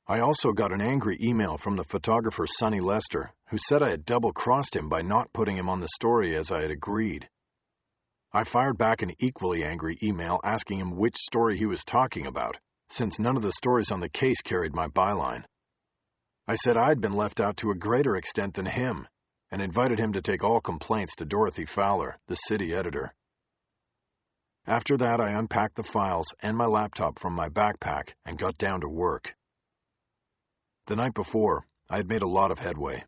I also got an angry email from the photographer Sonny Lester, who said I had double-crossed him by not putting him on the story as I had agreed. I fired back an equally angry email asking him which story he was talking about, since none of the stories on the case carried my byline. I said I'd been left out to a greater extent than him, and invited him to take all complaints to Dorothy Fowler, the city editor. After that, I unpacked the files and my laptop from my backpack and got down to work. The night before, I had made a lot of headway.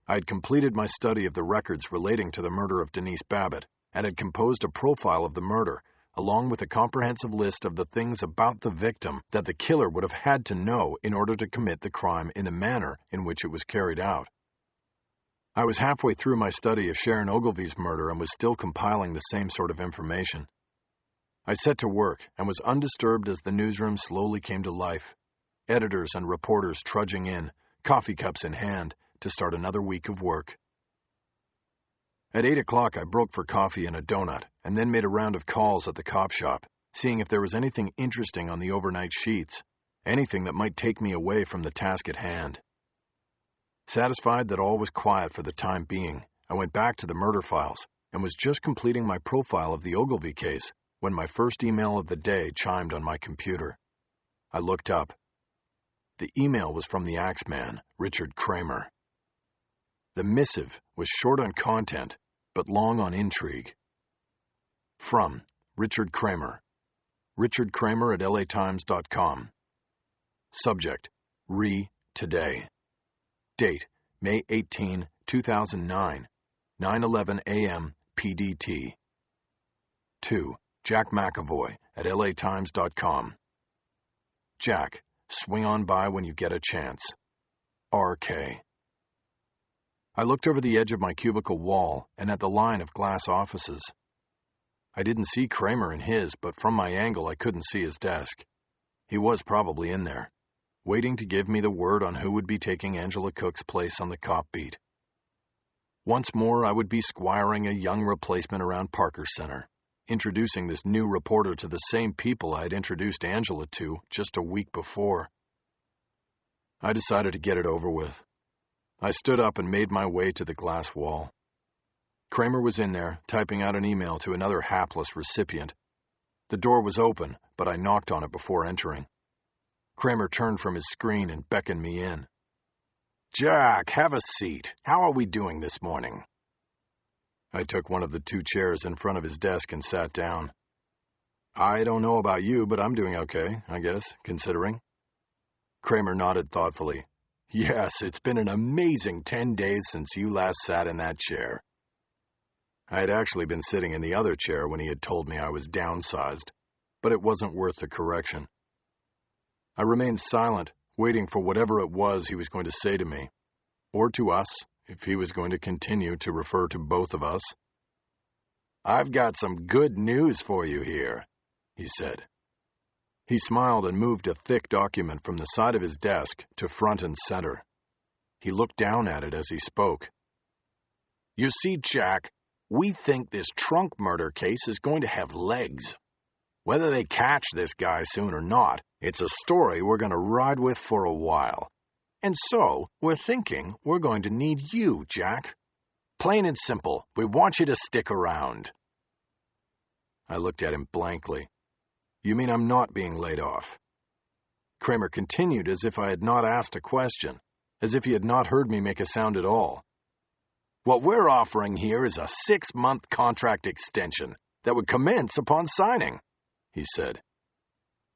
I had completed my study of the records relating to the murder of Denise Babbitt and had composed a profile of the murder, along with a comprehensive list of the things about the victim that the killer would have had to know in order to commit the crime in the manner in which it was carried out. I was halfway through my study of Sharon Ogilvy's murder and was still compiling the same sort of information. I set to work and was undisturbed as the Newsroom slowly came to life. Editors and reporters trudging in, coffee cups in hand, to start another week of work. At 8 o'clock, I broke for coffee and a donut, and then made a round of calls at the cop shop, seeing if there was anything interesting on the overnight sheets, anything that might take me away from the task at hand. Satisfied that all was quiet for the time being, I went back to the murder files and was just completing my profile of the Ogilvy case when my first email of the day chimed on my computer. I looked up. The email was from the Axeman, Richard Kramer. The missive was short on content, but long on intrigue. From Richard Kramer. Richard Kramer at latimes.com. Subject, Today. Date, May 18, 2009, 9:11 a.m. PDT. 2. Jack McAvoy at latimes.com. Jack, swing on by when you get a chance. RK. I looked over the edge of my cubicle wall and at the line of glass offices. I didn't see Kramer in his, but from my angle I couldn't see his desk. He was probably in there, waiting to give me the word on who would be taking Angela Cook's place on the cop beat. Once more, I would be squiring a young replacement around Parker Center, introducing this new reporter to the same people I had introduced Angela to just a week before. I decided to get it over with. I stood up and made my way to the glass wall. Kramer was in there, typing out an email to another hapless recipient. The door was open, but I knocked on it before entering. Kramer turned from his screen and beckoned me in. "Jack, have a seat. How are we doing this morning?" I took one of the 2 chairs in front of his desk and sat down. "I don't know about you, but I'm doing okay, I guess, considering." Kramer nodded thoughtfully. "Yes, it's been an amazing 10 days since you last sat in that chair." I had actually been sitting in the other chair when he had told me I was downsized, but it wasn't worth the correction. I remained silent, waiting for whatever it was he was going to say to me, or to us, if he was going to continue to refer to both of us. "I've got some good news for you here," he said. He smiled and moved a thick document from the side of his desk to front and center. He looked down at it as he spoke. "You see, Jack, we think this trunk murder case is going to have legs. Whether they catch this guy soon or not, It's a story we're going to ride with for a while. And so, we're thinking we're going to need you, Jack. Plain and simple, we want you to stick around. I looked at him blankly. You mean I'm not being laid off? Kramer continued as if I had not asked a question, as if he had not heard me make a sound at all. What we're offering here is a 6-month contract extension that would commence upon signing, he said.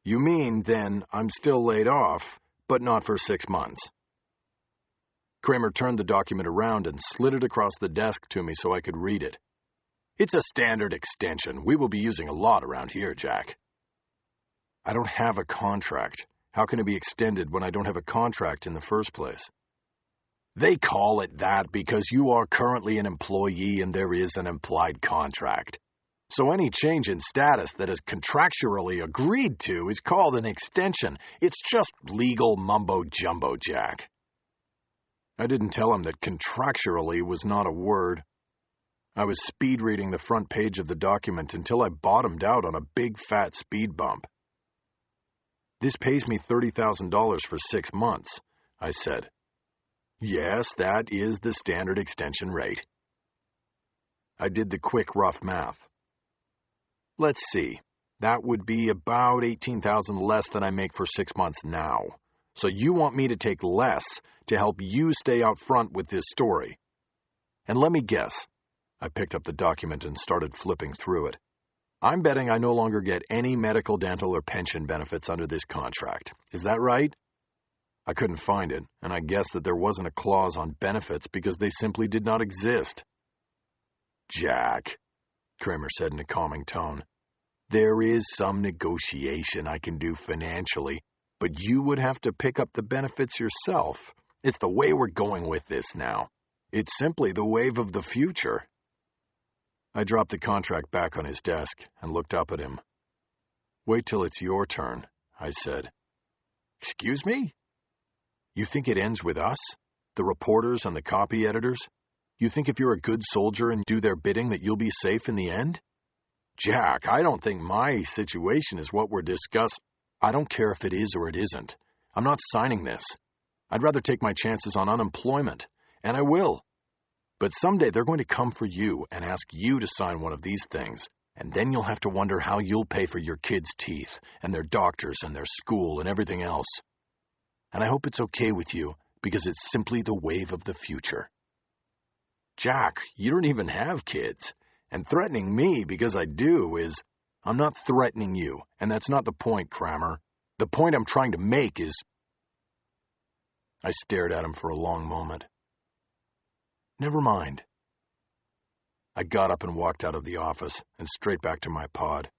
You mean, then, I'm still laid off, but not for 6 months? Kramer turned the document around and slid it across the desk to me so I could read it. It's a standard extension. We will be using a lot around here, Jack. I don't have a contract. How can it be extended when I don't have a contract in the first place? They call it that because you are currently an employee and there is an implied contract. So any change in status that is contractually agreed to is called an extension. It's just legal mumbo-jumbo, Jack. I didn't tell him that contractually was not a word. I was speed-reading the front page of the document until I bottomed out on a big fat speed bump. This pays me $30,000 for 6 months, I said. Yes, that is the standard extension rate. I did the quick, rough math. Let's see. That would be about $18,000 less than I make for 6 months now. So you want me to take less to help you stay out front with this story. And let me guess. I picked up the document and started flipping through it. I'm betting I no longer get any medical, dental, or pension benefits under this contract. Is that right? I couldn't find it, and I guessed that there wasn't a clause on benefits because they simply did not exist. Jack, Kramer said in a calming tone, there is some negotiation I can do financially, but you would have to pick up the benefits yourself. It's the way we're going with this now. It's simply the wave of the future. I dropped the contract back on his desk and looked up at him. Wait till it's your turn, I said. Excuse me? You think it ends with us, the reporters and the copy editors? You think if you're a good soldier and do their bidding that you'll be safe in the end? Jack, I don't think my situation is what we're discussing. I don't care if it is or it isn't. I'm not signing this. I'd rather take my chances on unemployment, and I will. But someday they're going to come for you and ask you to sign one of these things, and then you'll have to wonder how you'll pay for your kids' teeth and their doctors and their school and everything else. And I hope it's okay with you, because it's simply the wave of the future. Jack, you don't even have kids, and threatening me because I do is... I'm not threatening you, and that's not the point, Kramer. The point I'm trying to make is... I stared at him for a long moment. Never mind. I got up and walked out of the office and straight back to my pod.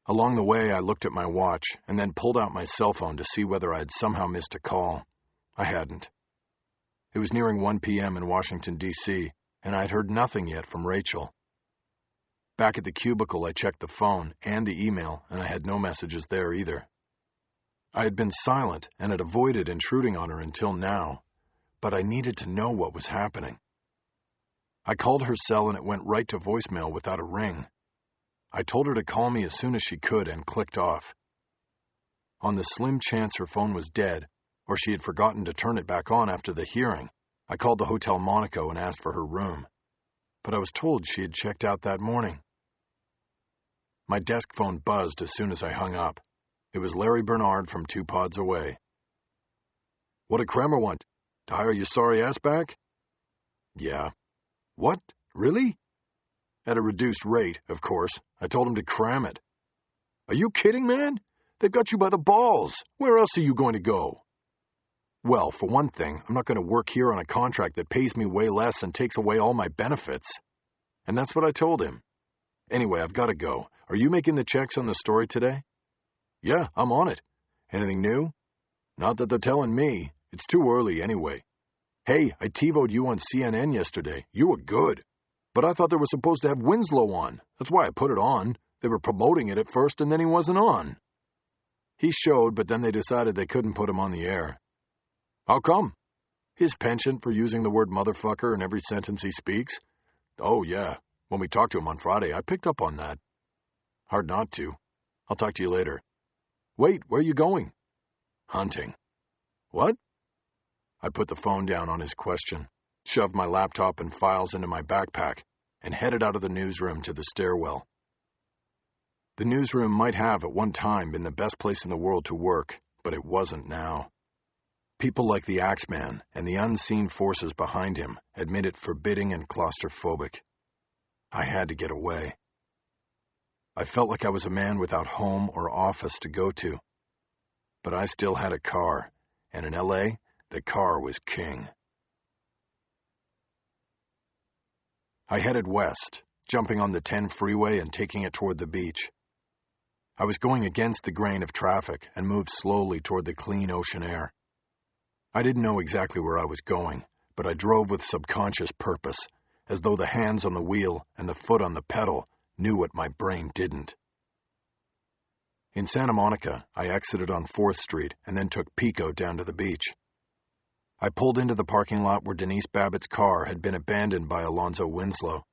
Along the way, I looked at my watch and then pulled out my cell phone to see whether I had somehow missed a call. I hadn't. It was nearing 1 p.m. in Washington, D.C., and I had heard nothing yet from Rachel. Back at the cubicle, I checked the phone and the email, and I had no messages there either. I had been silent and had avoided intruding on her until now, but I needed to know what was happening. I called her cell and it went right to voicemail without a ring. I told her to call me as soon as she could and clicked off. On the slim chance her phone was dead, or she had forgotten to turn it back on after the hearing, I called the Hotel Monaco and asked for her room. But I was told she had checked out that morning. My desk phone buzzed as soon as I hung up. It was Larry Bernard from 2 pods away. What did Kramer want? To hire your sorry ass back? Yeah. What? Really? At a reduced rate, of course. I told him to cram it. Are you kidding, man? They've got you by the balls. Where else are you going to go? Well, for one thing, I'm not going to work here on a contract that pays me way less and takes away all my benefits. And that's what I told him. Anyway, I've got to go. Are you making the checks on the story today? Yeah, I'm on it. Anything new? Not that they're telling me. It's too early anyway. Hey, I TiVo'd you on CNN yesterday. You were good. But I thought they were supposed to have Winslow on. That's why I put it on. They were promoting it at first and then he wasn't on. He showed, but then they decided they couldn't put him on the air. How come? His penchant for using the word motherfucker in every sentence he speaks? Oh, yeah. When we talked to him on Friday, I picked up on that. Hard not to. I'll talk to you later. Wait, where are you going? Hunting. What? I put the phone down on his question, shoved my laptop and files into my backpack, and headed out of the newsroom to the stairwell. The newsroom might have at one time been the best place in the world to work, but it wasn't now. People like the Axeman and the unseen forces behind him had made it forbidding and claustrophobic. I had to get away. I felt like I was a man without home or office to go to. But I still had a car, and in L.A., the car was king. I headed west, jumping on the 10 freeway and taking it toward the beach. I was going against the grain of traffic and moved slowly toward the clean ocean air. I didn't know exactly where I was going, but I drove with subconscious purpose, as though the hands on the wheel and the foot on the pedal knew what my brain didn't. In Santa Monica, I exited on 4th Street and then took Pico down to the beach. I pulled into the parking lot where Denise Babbitt's car had been abandoned by Alonzo Winslow.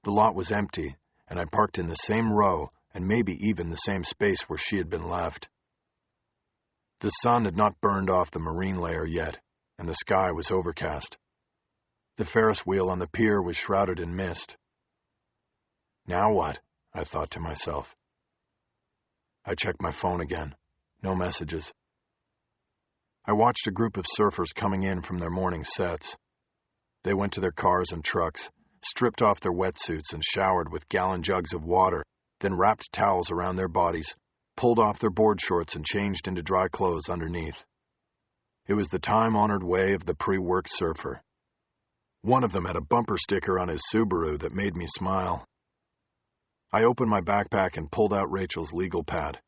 The lot was empty, and I parked in the same row and maybe even the same space where she had been left. The sun had not burned off the marine layer yet, and the sky was overcast. The Ferris wheel on the pier was shrouded in mist. Now what? I thought to myself. I checked my phone again. No messages. I watched a group of surfers coming in from their morning sets. They went to their cars and trucks, stripped off their wetsuits and showered with gallon jugs of water, then wrapped towels around their bodies, pulled off their board shorts and changed into dry clothes underneath. It was the time-honored way of the pre-work surfer. One of them had a bumper sticker on his Subaru that made me smile. I opened my backpack and pulled out Rachel's legal pad.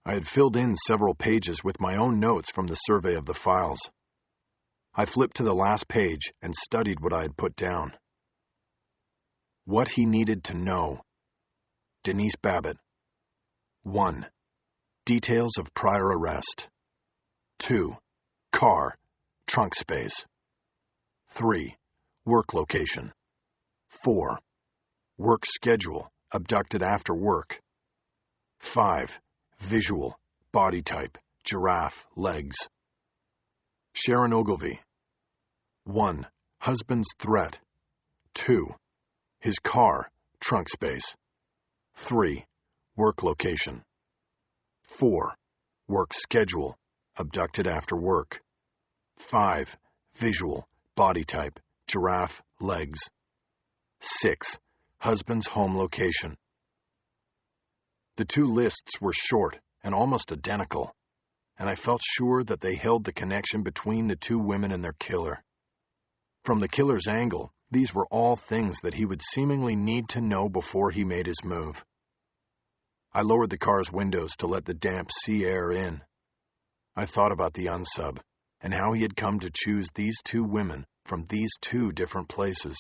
I had filled in several pages with my own notes from the survey of the files. I flipped to the last page and studied what I had put down. What he needed to know. Denise Babbitt. 1. Details of prior arrest. 2. Car, trunk space. 3. Work location. 4. Work schedule, abducted after work. 5. Visual, body type, giraffe, legs. Sharon Ogilvy. 1. Husband's threat. 2. His car, trunk space. 3. Work location. 4. Work schedule, abducted after work. 5. Visual, body type, giraffe, legs. 6. Husband's home location. The two lists were short and almost identical, and I felt sure that they held the connection between the two women and their killer. From the killer's angle, these were all things that he would seemingly need to know before he made his move. I lowered the car's windows to let the damp sea air in. I thought about the unsub and how he had come to choose these two women from these two different places.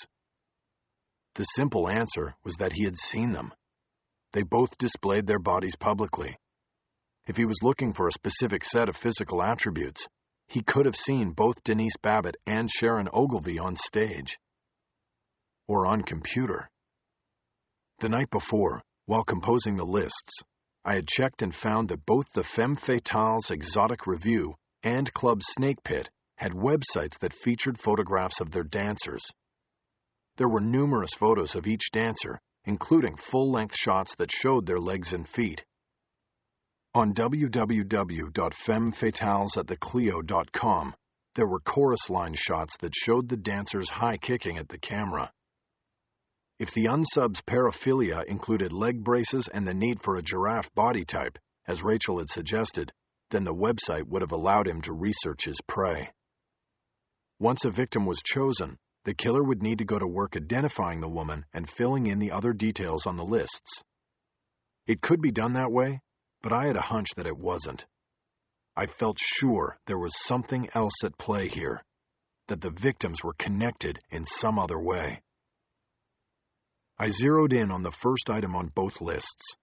The simple answer was that he had seen them. They both displayed their bodies publicly. If he was looking for a specific set of physical attributes, he could have seen both Denise Babbitt and Sharon Ogilvy on stage. Or on computer. The night before, while composing the lists, I had checked and found that both the Femme Fatale's Exotic Review and Club Snake Pit had websites that featured photographs of their dancers. There were numerous photos of each dancer, including full-length shots that showed their legs and feet. On www.femmefatalesatttheclio.com, there were chorus line shots that showed the dancers high-kicking at the camera. If the unsub's paraphilia included leg braces and the need for a giraffe body type, as Rachel had suggested, then the website would have allowed him to research his prey. Once a victim was chosen, the killer would need to go to work identifying the woman and filling in the other details on the lists. It could be done that way, but I had a hunch that it wasn't. I felt sure there was something else at play here, that the victims were connected in some other way. I zeroed in on the first item on both lists.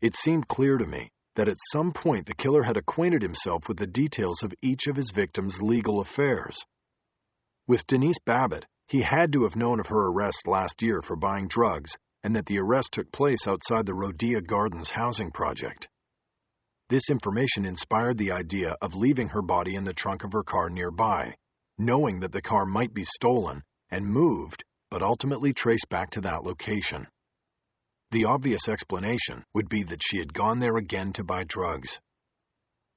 It seemed clear to me that at some point the killer had acquainted himself with the details of each of his victims' legal affairs. With Denise Babbitt, he had to have known of her arrest last year for buying drugs and that the arrest took place outside the Rhodia Gardens housing project. This information inspired the idea of leaving her body in the trunk of her car nearby, knowing that the car might be stolen and moved, but ultimately traced back to that location. The obvious explanation would be that she had gone there again to buy drugs.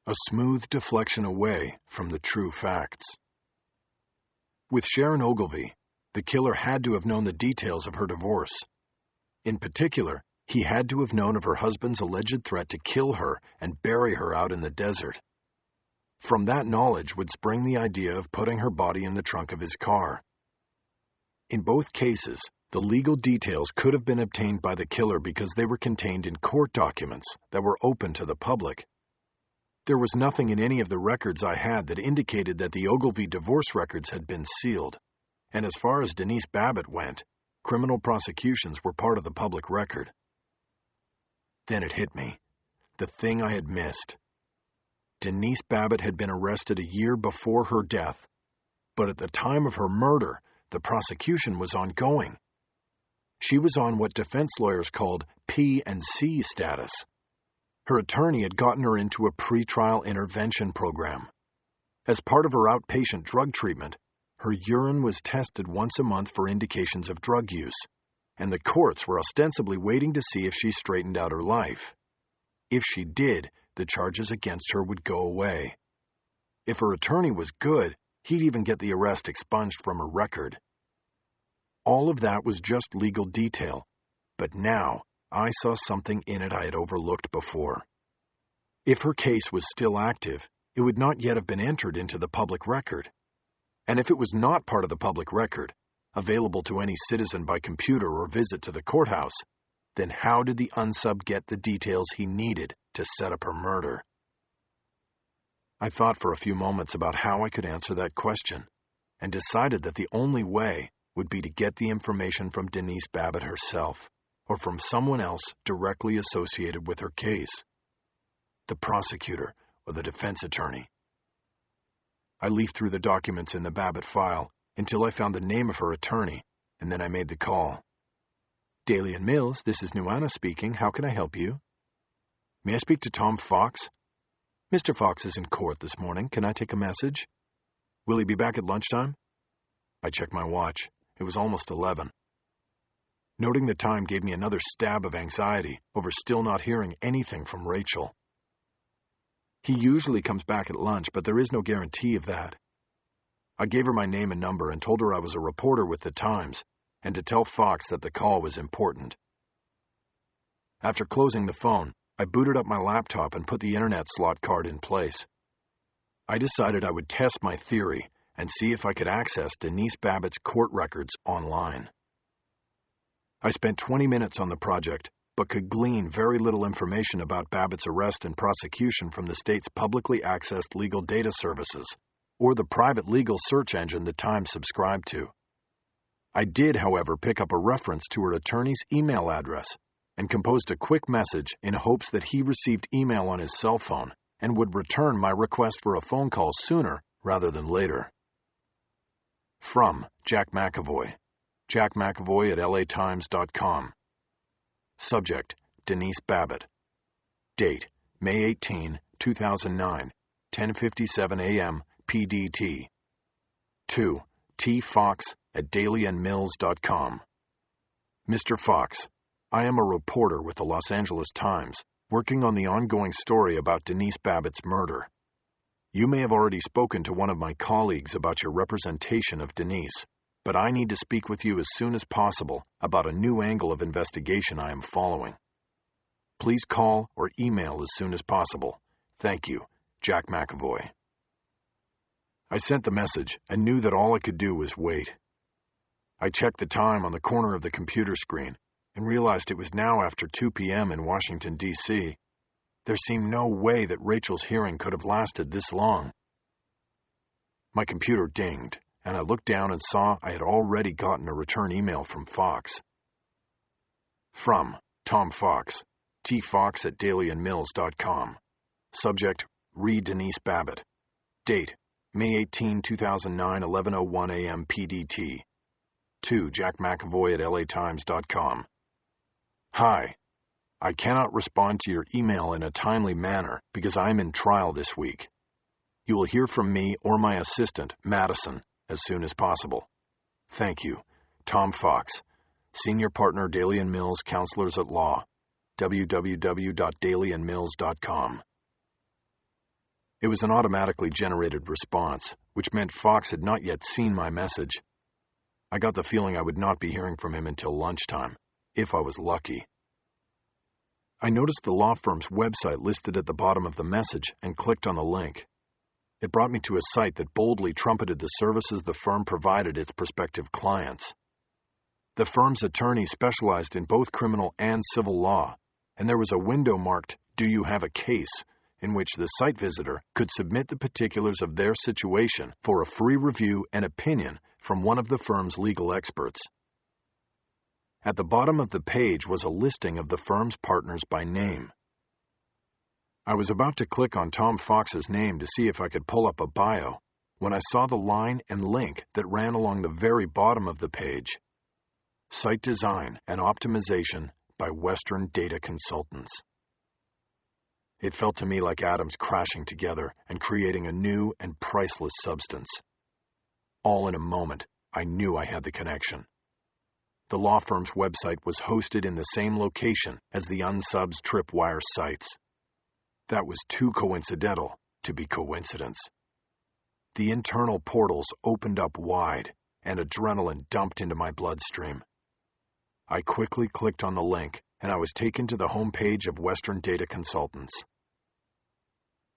A smooth deflection away from the true facts. With Sharon Ogilvy, the killer had to have known the details of her divorce. In particular, he had to have known of her husband's alleged threat to kill her and bury her out in the desert. From that knowledge would spring the idea of putting her body in the trunk of his car. In both cases, the legal details could have been obtained by the killer because they were contained in court documents that were open to the public. There was nothing in any of the records I had that indicated that the Ogilvy divorce records had been sealed, and as far as Denise Babbitt went, criminal prosecutions were part of the public record. Then it hit me, the thing I had missed. Denise Babbitt had been arrested a year before her death, but at the time of her murder, the prosecution was ongoing. She was on what defense lawyers called P&C status. Her attorney had gotten her into a pretrial intervention program. As part of her outpatient drug treatment, her urine was tested once a month for indications of drug use, and the courts were ostensibly waiting to see if she straightened out her life. If she did, the charges against her would go away. If her attorney was good, he'd even get the arrest expunged from her record. All of that was just legal detail, but now I saw something in it I had overlooked before. If her case was still active, it would not yet have been entered into the public record. And if it was not part of the public record, available to any citizen by computer or visit to the courthouse, then how did the unsub get the details he needed to set up her murder? I thought for a few moments about how I could answer that question, and decided that the only way would be to get the information from Denise Babbitt herself, or from someone else directly associated with her case. The prosecutor or the defense attorney. I leafed through the documents in the Babbitt file until I found the name of her attorney, and then I made the call. Daly & Mills, this is Nuana speaking. How can I help you? May I speak to Tom Fox? Mr. Fox is in court this morning. Can I take a message? Will he be back at lunchtime? I checked my watch. It was almost 11. Noting the time gave me another stab of anxiety over still not hearing anything from Rachel. He usually comes back at lunch, but there is no guarantee of that. I gave her my name and number and told her I was a reporter with the Times, and to tell Fox that the call was important. After closing the phone, I booted up my laptop and put the internet slot card in place. I decided I would test my theory and see if I could access Denise Babbitt's court records online. I spent 20 minutes on the project, but could glean very little information about Babbitt's arrest and prosecution from the state's publicly accessed legal data services, or the private legal search engine the Times subscribed to. I did, however, pick up a reference to her attorney's email address and composed a quick message in hopes that he received email on his cell phone and would return my request for a phone call sooner rather than later. From Jack McAvoy. Jack McAvoy at latimes.com. Subject, Denise Babbitt. Date, May 18, 2009, 10:57 a.m. PDT. 2. T. Fox at dailyandmills.com. Mr. Fox, I am a reporter with the Los Angeles Times, working on the ongoing story about Denise Babbitt's murder. You may have already spoken to one of my colleagues about your representation of Denise, but I need to speak with you as soon as possible about a new angle of investigation I am following. Please call or email as soon as possible. Thank you, Jack McAvoy. I sent the message and knew that all I could do was wait. I checked the time on the corner of the computer screen and realized it was now after 2 p.m. in Washington, D.C. There seemed no way that Rachel's hearing could have lasted this long. My computer dinged, and I looked down and saw I had already gotten a return email from Fox. From Tom Fox, tfox at dailyandmills.com. Subject, Read Denise Babbitt. Date, May 18, 2009, 11:01 a.m. PDT. 2. Jack McAvoy at latimes.com. Hi. I cannot respond to your email in a timely manner because I am in trial this week. You will hear from me or my assistant, Madison, as soon as possible. Thank you. Tom Fox, Senior Partner, Daly & Mills, Counselors at Law, www.dalyandmills.com. It was an automatically generated response, which meant Fox had not yet seen my message. I got the feeling I would not be hearing from him until lunchtime, if I was lucky. I noticed the law firm's website listed at the bottom of the message and clicked on the link. It brought me to a site that boldly trumpeted the services the firm provided its prospective clients. The firm's attorney specialized in both criminal and civil law, and there was a window marked, "Do you have a case?" in which the site visitor could submit the particulars of their situation for a free review and opinion from one of the firm's legal experts. At the bottom of the page was a listing of the firm's partners by name. I was about to click on Tom Fox's name to see if I could pull up a bio when I saw the line and link that ran along the very bottom of the page. Site Design and Optimization by Western Data Consultants. It felt to me like atoms crashing together and creating a new and priceless substance. All in a moment, I knew I had the connection. The law firm's website was hosted in the same location as the Unsub's Tripwire sites. That was too coincidental to be coincidence. The internal portals opened up wide, and adrenaline dumped into my bloodstream. I quickly clicked on the link, and I was taken to the homepage of Western Data Consultants.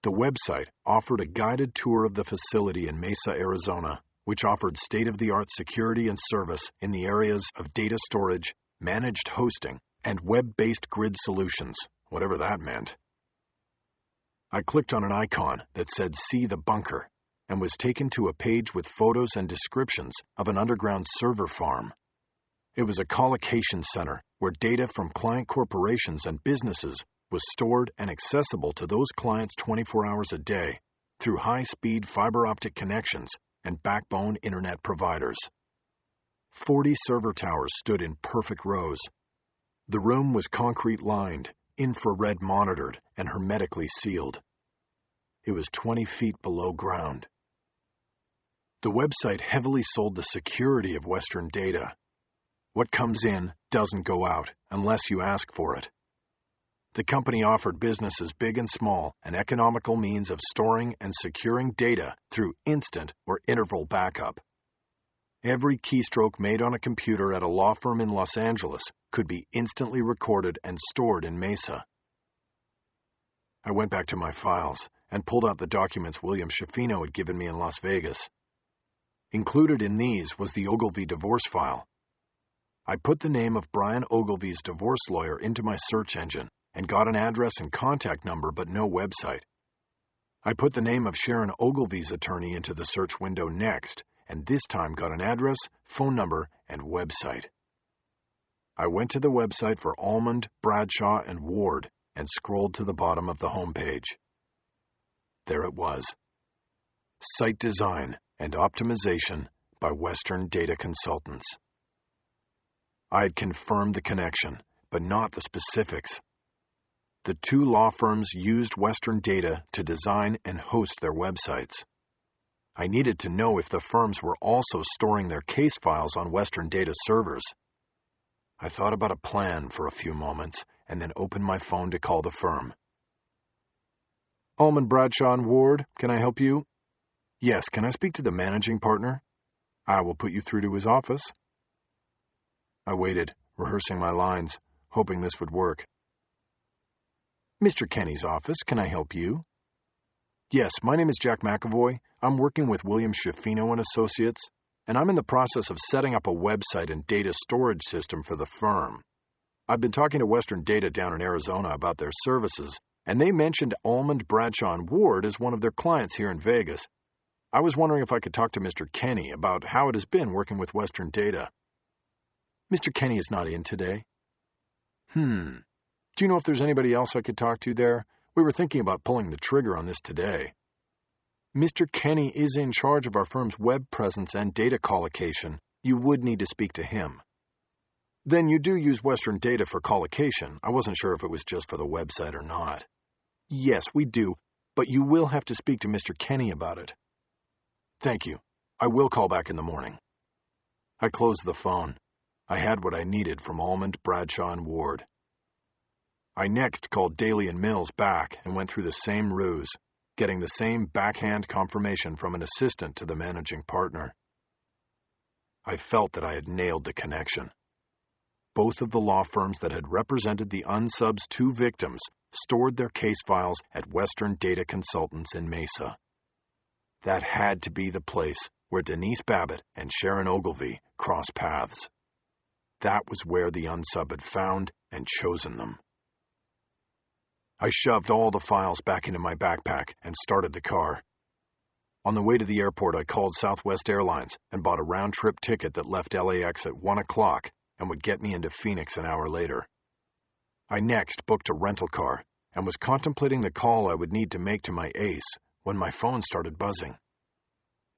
The website offered a guided tour of the facility in Mesa, Arizona, which offered state-of-the-art security and service in the areas of data storage, managed hosting, and web-based grid solutions, whatever that meant. I clicked on an icon that said "See the Bunker" and was taken to a page with photos and descriptions of an underground server farm. It was a collocation center where data from client corporations and businesses was stored and accessible to those clients 24 hours a day through high-speed fiber optic connections and backbone internet providers. 40 server towers stood in perfect rows. The room was concrete-lined, infrared monitored, and hermetically sealed. It was 20 feet below ground. The website heavily sold the security of Western Data. What comes in doesn't go out unless you ask for it. The company offered businesses big and small an economical means of storing and securing data through instant or interval backup. Every keystroke made on a computer at a law firm in Los Angeles could be instantly recorded and stored in Mesa. I went back to my files and pulled out the documents William Schifino had given me in Las Vegas. Included in these was the Ogilvy divorce file. I put the name of Brian Ogilvy's divorce lawyer into my search engine and got an address and contact number but no website. I put the name of Sharon Ogilvy's attorney into the search window next, and this time got an address, phone number, and website. I went to the website for Almond, Bradshaw, and Ward and scrolled to the bottom of the homepage. There it was. Site Design and Optimization by Western Data Consultants. I had confirmed the connection, but not the specifics. The two law firms used Western Data to design and host their websites. I needed to know if the firms were also storing their case files on Western Data servers. I thought about a plan for a few moments and then opened my phone to call the firm. Almond, Bradshaw, and Ward, can I help you? Yes, can I speak to the managing partner? I will put you through to his office. I waited, rehearsing my lines, hoping this would work. Mr. Kenny's office, can I help you? Yes, my name is Jack McAvoy. I'm working with William Schifino and Associates, and I'm in the process of setting up a website and data storage system for the firm. I've been talking to Western Data down in Arizona about their services, and they mentioned Almond, Bradshaw, and Ward as one of their clients here in Vegas. I was wondering if I could talk to Mr. Kenny about how it has been working with Western Data. Mr. Kenny is not in today. Do you know if there's anybody else I could talk to there? We were thinking about pulling the trigger on this today. Mr. Kenny is in charge of our firm's web presence and data collocation. You would need to speak to him. Then you do use Western data for collocation. I wasn't sure if it was just for the website or not. Yes, we do, but you will have to speak to Mr. Kenny about it. Thank you. I will call back in the morning. I closed the phone. I had what I needed from Almond, Bradshaw, and Ward. I next called Daly and Mills back and went through the same ruse, getting the same backhand confirmation from an assistant to the managing partner. I felt that I had nailed the connection. Both of the law firms that had represented the unsub's two victims stored their case files at Western Data Consultants in Mesa. That had to be the place where Denise Babbitt and Sharon Ogilvy crossed paths. That was where the unsub had found and chosen them. I shoved all the files back into my backpack and started the car. On the way to the airport, I called Southwest Airlines and bought a round-trip ticket that left LAX at 1 o'clock and would get me into Phoenix an hour later. I next booked a rental car and was contemplating the call I would need to make to my ace when my phone started buzzing.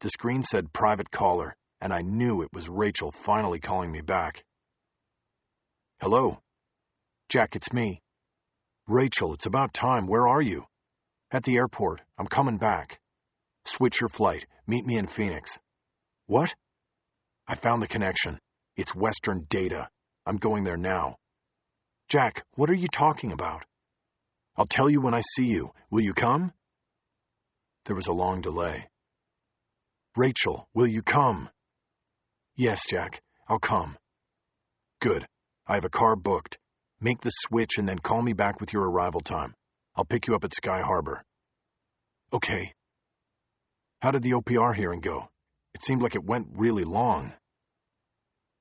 The screen said private caller, and I knew it was Rachel finally calling me back. Hello? Jack, it's me. Rachel, it's about time. Where are you? At the airport. I'm coming back. Switch your flight. Meet me in Phoenix. What? I found the connection. It's Western Data. I'm going there now. Jack, what are you talking about? I'll tell you when I see you. Will you come? There was a long delay. Rachel, will you come? Yes, Jack, I'll come. Good. I have a car booked. Make the switch and then call me back with your arrival time. I'll pick you up at Sky Harbor. Okay. How did the OPR hearing go? It seemed like it went really long.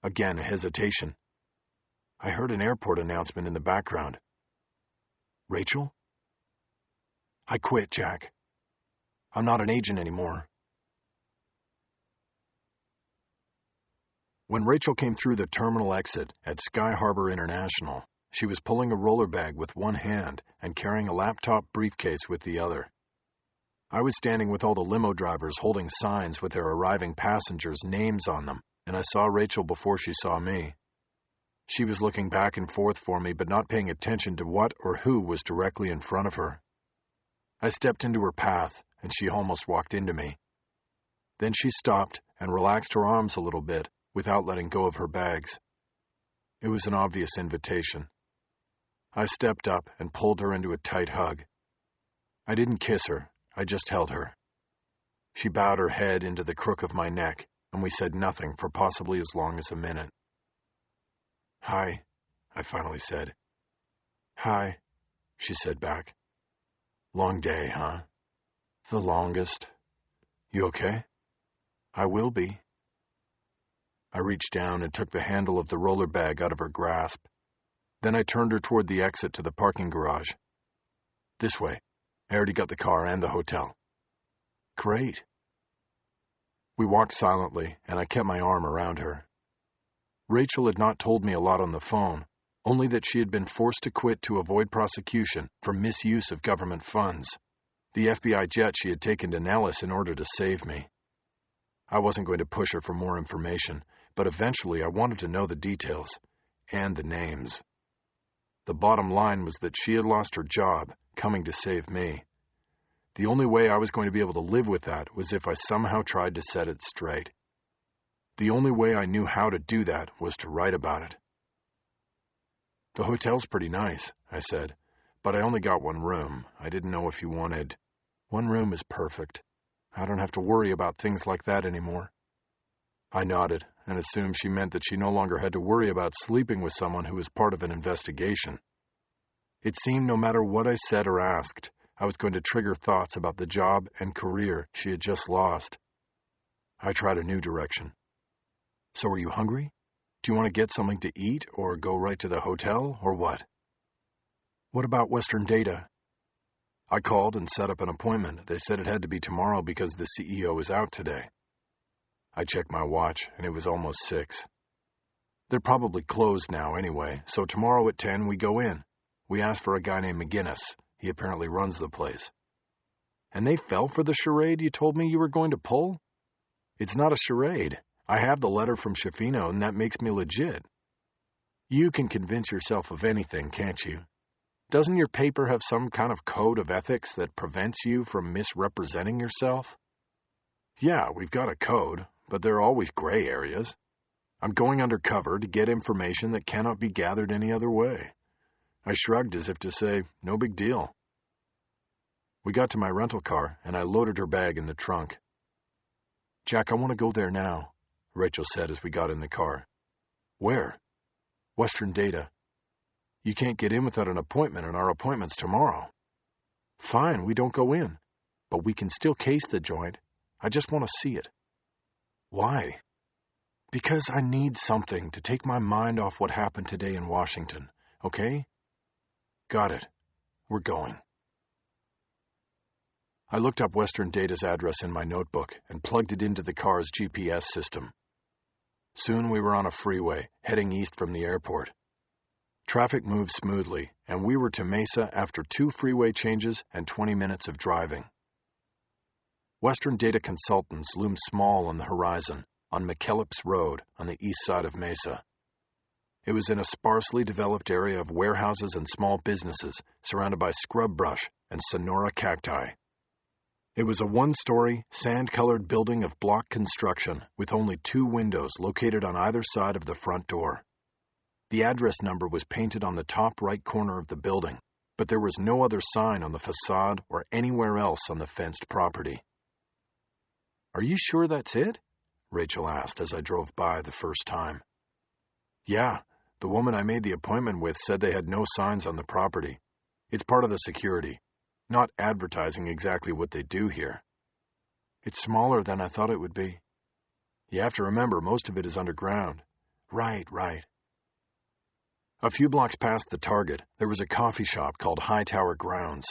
Again, a hesitation. I heard an airport announcement in the background. Rachel? I quit, Jack. I'm not an agent anymore. When Rachel came through the terminal exit at Sky Harbor International, she was pulling a roller bag with one hand and carrying a laptop briefcase with the other. I was standing with all the limo drivers holding signs with their arriving passengers' names on them, and I saw Rachel before she saw me. She was looking back and forth for me, but not paying attention to what or who was directly in front of her. I stepped into her path, and she almost walked into me. Then she stopped and relaxed her arms a little bit without letting go of her bags. It was an obvious invitation. I stepped up and pulled her into a tight hug. I didn't kiss her, I just held her. She bowed her head into the crook of my neck, and we said nothing for possibly as long as a minute. Hi, I finally said. Hi, she said back. Long day, huh? The longest. You okay? I will be. I reached down and took the handle of the roller bag out of her grasp. Then I turned her toward the exit to the parking garage. This way. I already got the car and the hotel. Great. We walked silently, and I kept my arm around her. Rachel had not told me a lot on the phone, only that she had been forced to quit to avoid prosecution for misuse of government funds. The FBI jet she had taken to Nellis in order to save me. I wasn't going to push her for more information, but eventually I wanted to know the details, and the names. The bottom line was that she had lost her job, coming to save me. The only way I was going to be able to live with that was if I somehow tried to set it straight. The only way I knew how to do that was to write about it. The hotel's pretty nice, I said, but I only got one room. I didn't know if you wanted... One room is perfect. I don't have to worry about things like that anymore. I nodded and assumed she meant that she no longer had to worry about sleeping with someone who was part of an investigation. It seemed no matter what I said or asked, I was going to trigger thoughts about the job and career she had just lost. I tried a new direction. So are you hungry? Do you want to get something to eat or go right to the hotel or what? What about Western Data? I called and set up an appointment. They said it had to be tomorrow because the CEO is out today. I checked my watch, and it was almost 6. They're probably closed now anyway, so tomorrow at 10 we go in. We asked for a guy named McGinnis. He apparently runs the place. And they fell for the charade you told me you were going to pull? It's not a charade. I have the letter from Schifino, and that makes me legit. You can convince yourself of anything, can't you? Doesn't your paper have some kind of code of ethics that prevents you from misrepresenting yourself? Yeah, we've got a code, but there are always gray areas. I'm going undercover to get information that cannot be gathered any other way. I shrugged as if to say, no big deal. We got to my rental car, and I loaded her bag in the trunk. Jack, I want to go there now, Rachel said as we got in the car. Where? Western Data. You can't get in without an appointment, and our appointment's tomorrow. Fine, we don't go in. But we can still case the joint. I just want to see it. Why? Because I need something to take my mind off what happened today in Washington, okay? Got it. We're going. I looked up Western Data's address in my notebook and plugged it into the car's GPS system. Soon we were on a freeway, heading east from the airport. Traffic moved smoothly, and we were to Mesa after 2 freeway changes and 20 minutes of driving. Western Data Consultants loomed small on the horizon, on McKellips Road on the east side of Mesa. It was in a sparsely developed area of warehouses and small businesses, surrounded by scrub brush and Sonora cacti. It was a 1-story, sand-colored building of block construction with only 2 windows located on either side of the front door. The address number was painted on the top right corner of the building, but there was no other sign on the facade or anywhere else on the fenced property. Are you sure that's it? Rachel asked as I drove by the first time. Yeah, the woman I made the appointment with said they had no signs on the property. It's part of the security. Not advertising exactly what they do here. It's smaller than I thought it would be. You have to remember, most of it is underground. Right. A few blocks past the Target, there was a coffee shop called Hightower Grounds.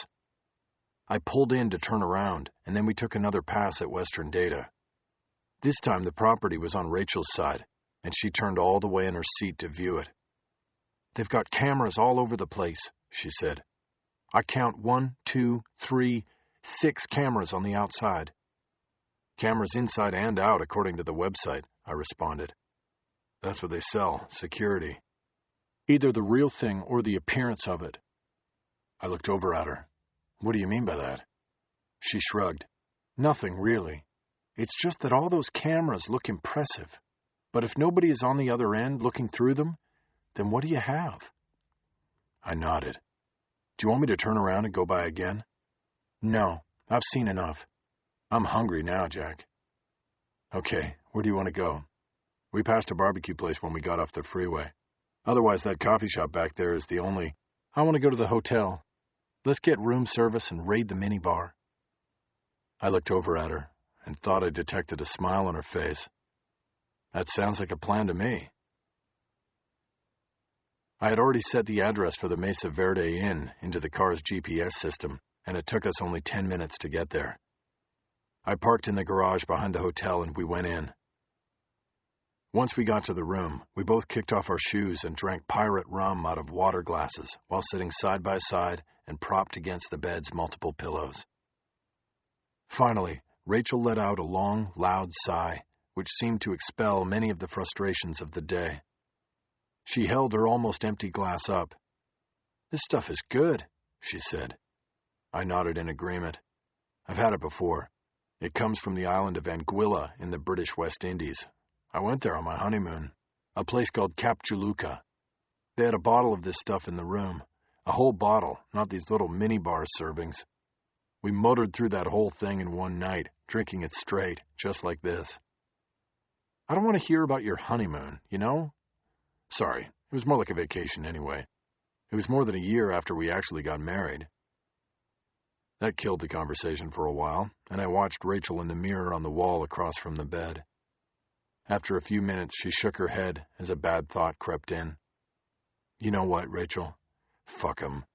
I pulled in to turn around, and then we took another pass at Western Data. This time the property was on Rachel's side, and she turned all the way in her seat to view it. They've got cameras all over the place, she said. I count 1, 2, 3, 6 cameras on the outside. Cameras inside and out, according to the website, I responded. That's what they sell, security. Either the real thing or the appearance of it. I looked over at her. What do you mean by that? She shrugged. Nothing, really. It's just that all those cameras look impressive. But if nobody is on the other end looking through them, then what do you have? I nodded. Do you want me to turn around and go by again? No, I've seen enough. I'm hungry now, Jack. Okay, where do you want to go? We passed a barbecue place when we got off the freeway. Otherwise, that coffee shop back there is the only... I want to go to the hotel. Let's get room service and raid the minibar. I looked over at her and thought I detected a smile on her face. That sounds like a plan to me. I had already set the address for the Mesa Verde Inn into the car's GPS system, and it took us only 10 minutes to get there. I parked in the garage behind the hotel and we went in. Once we got to the room, we both kicked off our shoes and drank pirate rum out of water glasses while sitting side by side and propped against the bed's multiple pillows. Finally, Rachel let out a long, loud sigh, which seemed to expel many of the frustrations of the day. She held her almost empty glass up. This stuff is good, she said. I nodded in agreement. I've had it before. It comes from the island of Anguilla in the British West Indies. I went there on my honeymoon. A place called Cap Juluca. They had a bottle of this stuff in the room. A whole bottle, not these little minibar servings. We motored through that whole thing in one night, drinking it straight, just like this. I don't want to hear about your honeymoon, you know? Sorry, it was more like a vacation anyway. It was more than a year after we actually got married. That killed the conversation for a while, and I watched Rachel in the mirror on the wall across from the bed. After a few minutes, she shook her head as a bad thought crept in. You know what, Rachel? Fuck 'em.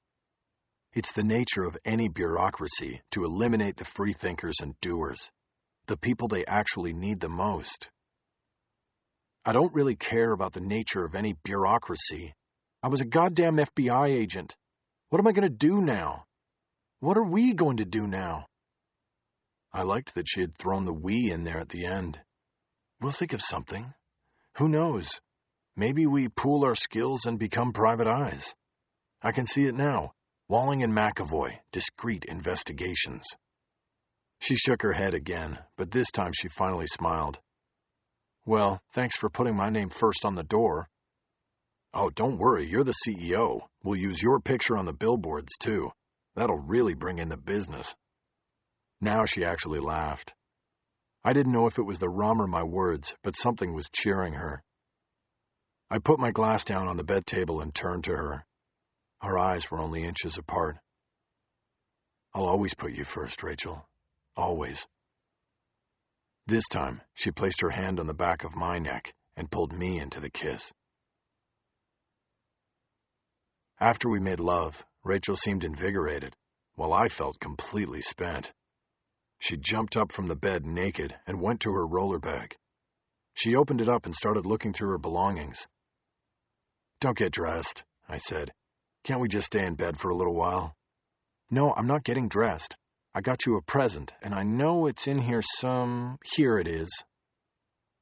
It's the nature of any bureaucracy to eliminate the freethinkers and doers, the people they actually need the most. I don't really care about the nature of any bureaucracy. I was a goddamn FBI agent. What am I going to do now? What are we going to do now? I liked that she had thrown the we in there at the end. We'll think of something. Who knows? Maybe we pool our skills and become private eyes. I can see it now. Walling and McAvoy, discreet investigations. She shook her head again, but this time she finally smiled. Well, thanks for putting my name first on the door. Oh, don't worry, you're the CEO. We'll use your picture on the billboards, too. That'll really bring in the business. Now she actually laughed. I didn't know if it was the rum or my words, but something was cheering her. I put my glass down on the bed table and turned to her. Our eyes were only inches apart. I'll always put you first, Rachel. Always. This time, she placed her hand on the back of my neck and pulled me into the kiss. After we made love, Rachel seemed invigorated, while I felt completely spent. She jumped up from the bed naked and went to her roller bag. She opened it up and started looking through her belongings. Don't get dressed, I said. Can't we just stay in bed for a little while? No, I'm not getting dressed. I got you a present, and I know it's in here Here it is.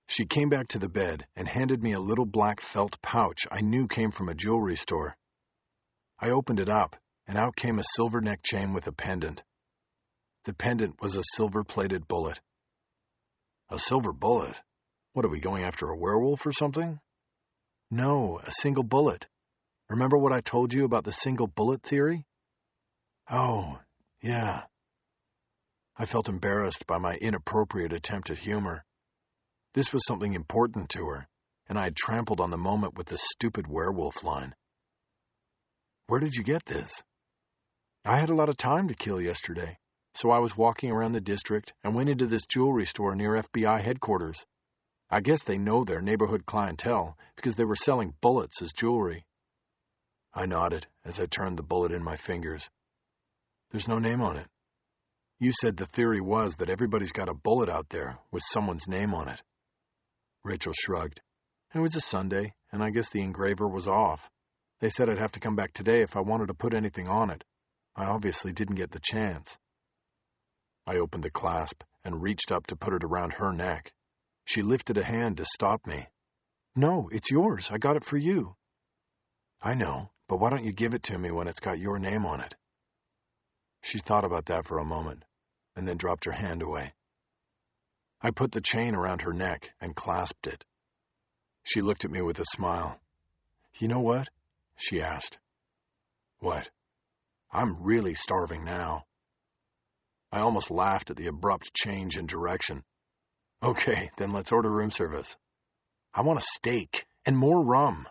She came back to the bed and handed me a little black felt pouch I knew came from a jewelry store. I opened it up, and out came a silver neck chain with a pendant. The pendant was a silver-plated bullet. A silver bullet? What, are we going after a werewolf or something? No, a single bullet. Remember what I told you about the single bullet theory? Oh, yeah. I felt embarrassed by my inappropriate attempt at humor. This was something important to her, and I had trampled on the moment with the stupid werewolf line. Where did you get this? I had a lot of time to kill yesterday, so I was walking around the district and went into this jewelry store near FBI headquarters. I guess they know their neighborhood clientele because they were selling bullets as jewelry. I nodded as I turned the bullet in my fingers. There's no name on it. You said the theory was that everybody's got a bullet out there with someone's name on it. Rachel shrugged. It was a Sunday, and I guess the engraver was off. They said I'd have to come back today if I wanted to put anything on it. I obviously didn't get the chance. I opened the clasp and reached up to put it around her neck. She lifted a hand to stop me. No, it's yours. I got it for you. I know, but why don't you give it to me when it's got your name on it? She thought about that for a moment, and then dropped her hand away. I put the chain around her neck and clasped it. She looked at me with a smile. You know what? She asked. What? I'm really starving now. I almost laughed at the abrupt change in direction. Okay, then let's order room service. I want a steak and more rum.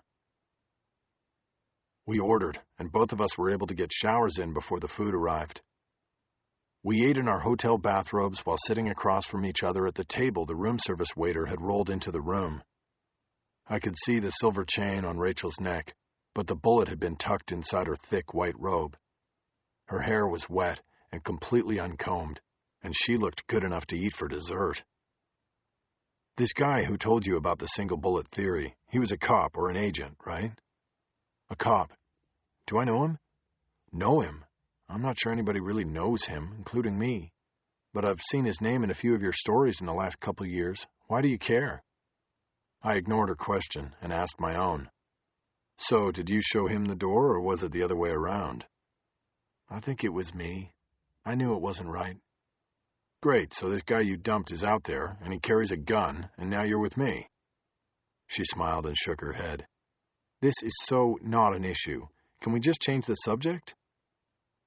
We ordered, and both of us were able to get showers in before the food arrived. We ate in our hotel bathrobes while sitting across from each other at the table the room service waiter had rolled into the room. I could see the silver chain on Rachel's neck, but the bullet had been tucked inside her thick white robe. Her hair was wet and completely uncombed, and she looked good enough to eat for dessert. This guy who told you about the single bullet theory, he was a cop or an agent, right? A cop. Do I know him? Know him? I'm not sure anybody really knows him, including me. But I've seen his name in a few of your stories in the last couple years. Why do you care? I ignored her question and asked my own. So, did you show him the door, or was it the other way around? I think it was me. I knew it wasn't right. Great, so this guy you dumped is out there, and he carries a gun, and now you're with me. She smiled and shook her head. This is so not an issue. Can we just change the subject?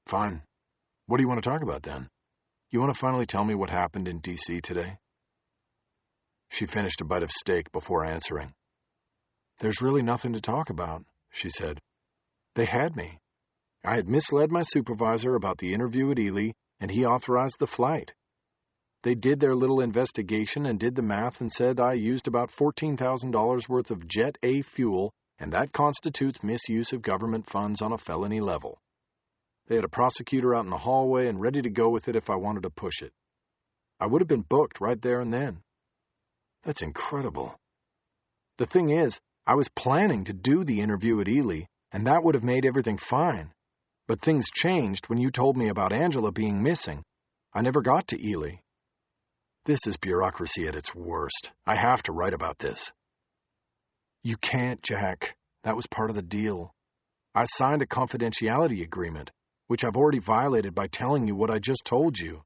Fine. What do you want to talk about then? You want to finally tell me what happened in D.C. today? She finished a bite of steak before answering. There's really nothing to talk about, she said. They had me. I had misled my supervisor about the interview at Ely, and he authorized the flight. They did their little investigation and did the math and said I used about $14,000 worth of Jet A fuel, and that constitutes misuse of government funds on a felony level. They had a prosecutor out in the hallway and ready to go with it if I wanted to push it. I would have been booked right there and then. That's incredible. The thing is, I was planning to do the interview at Ely, and that would have made everything fine. But things changed when you told me about Angela being missing. I never got to Ely. This is bureaucracy at its worst. I have to write about this. You can't, Jack. That was part of the deal. I signed a confidentiality agreement, which I've already violated by telling you what I just told you.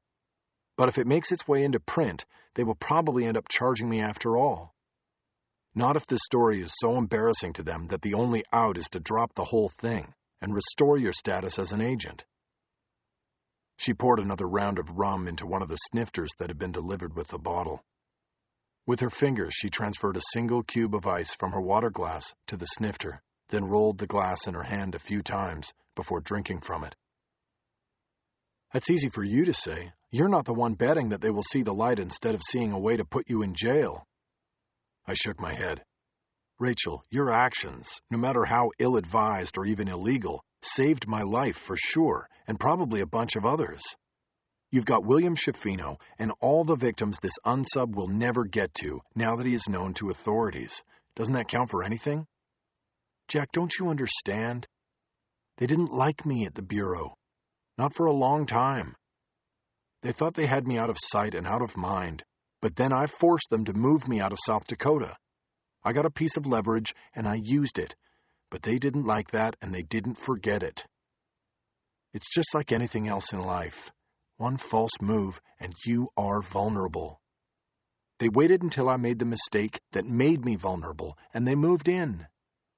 But if it makes its way into print, they will probably end up charging me after all. Not if this story is so embarrassing to them that the only out is to drop the whole thing and restore your status as an agent. She poured another round of rum into one of the snifters that had been delivered with the bottle. With her fingers, she transferred a single cube of ice from her water glass to the snifter, then rolled the glass in her hand a few times before drinking from it. That's easy for you to say. You're not the one betting that they will see the light instead of seeing a way to put you in jail. I shook my head. Rachel, your actions, no matter how ill-advised or even illegal, saved my life for sure, and probably a bunch of others. You've got William Schifino and all the victims this unsub will never get to now that he is known to authorities. Doesn't that count for anything? Jack, don't you understand? They didn't like me at the Bureau. Not for a long time. They thought they had me out of sight and out of mind, but then I forced them to move me out of South Dakota. I got a piece of leverage, and I used it, but they didn't like that, and they didn't forget it. It's just like anything else in life. One false move, and you are vulnerable. They waited until I made the mistake that made me vulnerable, and they moved in.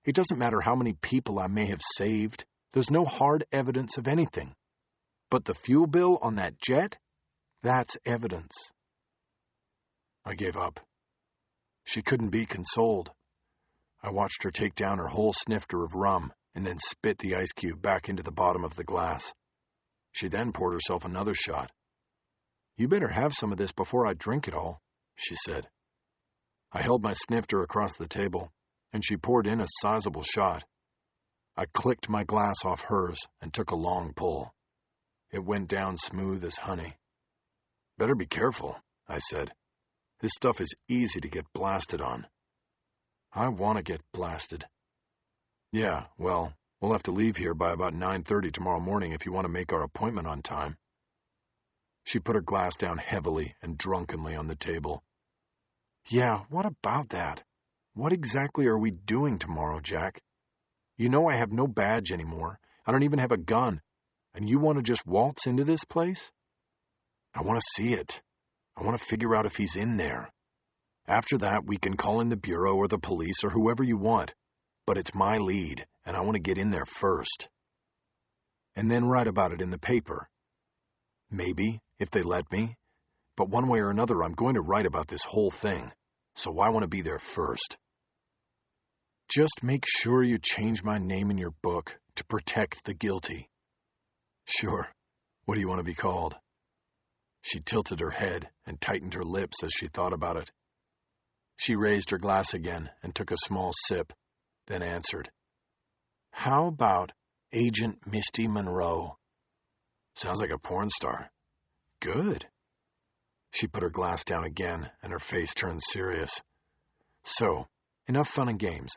It doesn't matter how many people I may have saved. There's no hard evidence of anything. But the fuel bill on that jet, that's evidence. I gave up. She couldn't be consoled. I watched her take down her whole snifter of rum and then spit the ice cube back into the bottom of the glass. She then poured herself another shot. You better have some of this before I drink it all, she said. I held my snifter across the table, and she poured in a sizable shot. I clicked my glass off hers and took a long pull. It went down smooth as honey. Better be careful, I said. This stuff is easy to get blasted on. I want to get blasted. Yeah, well, we'll have to leave here by about 9:30 tomorrow morning if you want to make our appointment on time. She put her glass down heavily and drunkenly on the table. Yeah, what about that? What exactly are we doing tomorrow, Jack? You know I have no badge anymore. I don't even have a gun. And you want to just waltz into this place? I want to see it. I want to figure out if he's in there. After that, we can call in the Bureau or the police or whoever you want. But it's my lead, and I want to get in there first. And then write about it in the paper. Maybe, if they let me. But one way or another, I'm going to write about this whole thing. So I want to be there first. Just make sure you change my name in your book to protect the guilty. Sure. What do you want to be called? She tilted her head and tightened her lips as she thought about it. She raised her glass again and took a small sip, then answered. How about Agent Misty Monroe? Sounds like a porn star. Good. She put her glass down again and her face turned serious. So, enough fun and games.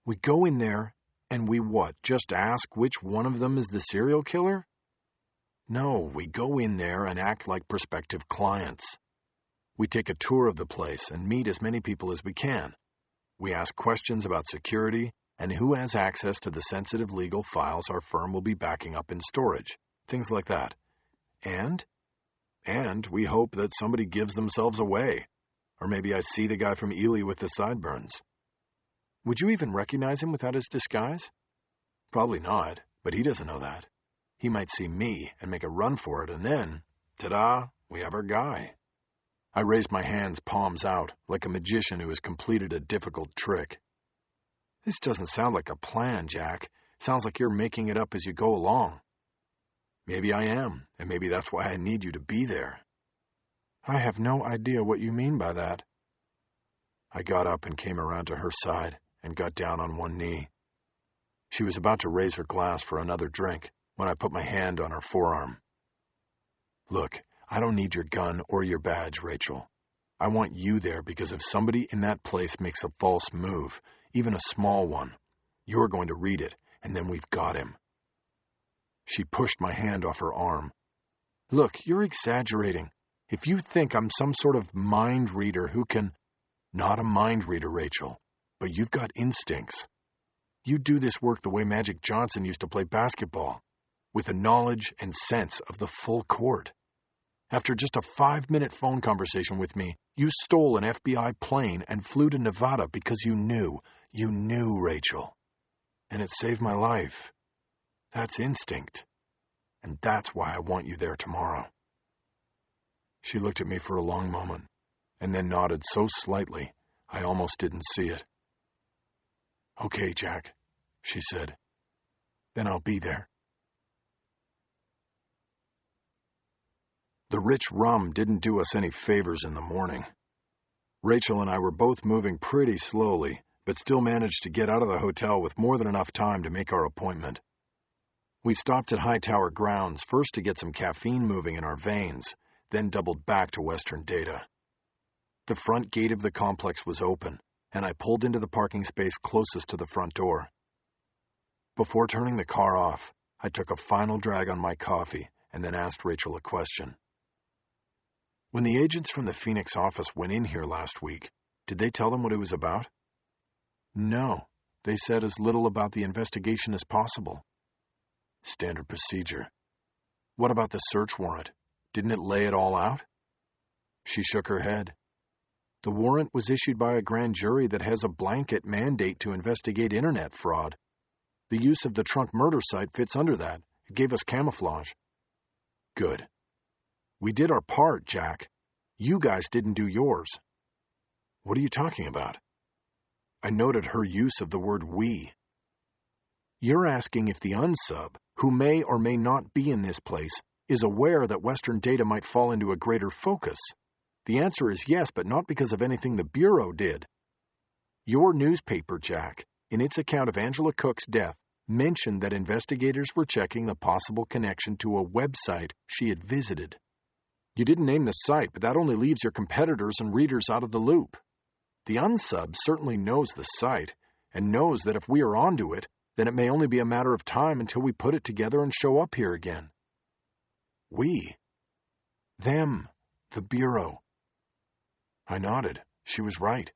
We go in there and we what, just ask which one of them is the serial killer? No, we go in there and act like prospective clients. We take a tour of the place and meet as many people as we can. We ask questions about security and who has access to the sensitive legal files our firm will be backing up in storage. Things like that. And we hope that somebody gives themselves away. Or maybe I see the guy from Ely with the sideburns. Would you even recognize him without his disguise? Probably not, but he doesn't know that. He might see me and make a run for it, and then, ta-da, we have our guy. I raised my hands palms out, like a magician who has completed a difficult trick. This doesn't sound like a plan, Jack. Sounds like you're making it up as you go along. Maybe I am, and maybe that's why I need you to be there. I have no idea what you mean by that. I got up and came around to her side and got down on one knee. She was about to raise her glass for another drink when I put my hand on her forearm. Look, I don't need your gun or your badge, Rachel. I want you there because if somebody in that place makes a false move, even a small one, you're going to read it, and then we've got him. She pushed my hand off her arm. Look, you're exaggerating. If you think I'm some sort of mind reader who can... Not a mind reader, Rachel. But you've got instincts. You do this work the way Magic Johnson used to play basketball, with the knowledge and sense of the full court. After just a 5-minute phone conversation with me, you stole an FBI plane and flew to Nevada because you knew, Rachel. And it saved my life. That's instinct. And that's why I want you there tomorrow. She looked at me for a long moment, and then nodded so slightly I almost didn't see it. Okay, Jack, she said. Then I'll be there. The rich rum didn't do us any favors in the morning. Rachel and I were both moving pretty slowly, but still managed to get out of the hotel with more than enough time to make our appointment. We stopped at Hightower Grounds first to get some caffeine moving in our veins, then doubled back to Western Data. The front gate of the complex was open, and I pulled into the parking space closest to the front door. Before turning the car off, I took a final drag on my coffee and then asked Rachel a question. When the agents from the Phoenix office went in here last week, did they tell them what it was about? No, they said as little about the investigation as possible. Standard procedure. What about the search warrant? Didn't it lay it all out? She shook her head. The warrant was issued by a grand jury that has a blanket mandate to investigate internet fraud. The use of the trunk murder site fits under that. It gave us camouflage. Good. We did our part, Jack. You guys didn't do yours. What are you talking about? I noted her use of the word we. You're asking if the unsub, who may or may not be in this place, is aware that Western Data might fall into a greater focus. The answer is yes, but not because of anything the Bureau did. Your newspaper, Jack, in its account of Angela Cook's death, mentioned that investigators were checking the possible connection to a website she had visited. You didn't name the site, but that only leaves your competitors and readers out of the loop. The unsub certainly knows the site, and knows that if we are onto it, then it may only be a matter of time until we put it together and show up here again. We? Them. The Bureau. I nodded. She was right.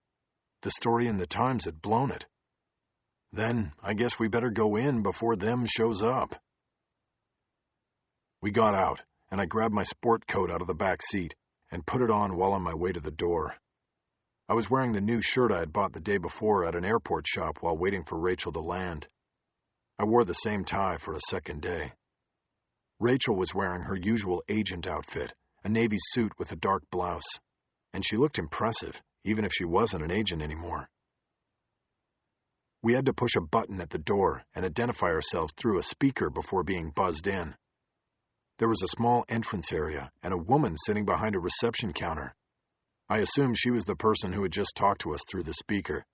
The story in the Times had blown it. Then, I guess we better go in before them shows up. We got out, and I grabbed my sport coat out of the back seat and put it on while on my way to the door. I was wearing the new shirt I had bought the day before at an airport shop while waiting for Rachel to land. I wore the same tie for a second day. Rachel was wearing her usual agent outfit, a navy suit with a dark blouse, and she looked impressive, even if she wasn't an agent anymore. We had to push a button at the door and identify ourselves through a speaker before being buzzed in. There was a small entrance area and a woman sitting behind a reception counter. I assumed she was the person who had just talked to us through the speaker.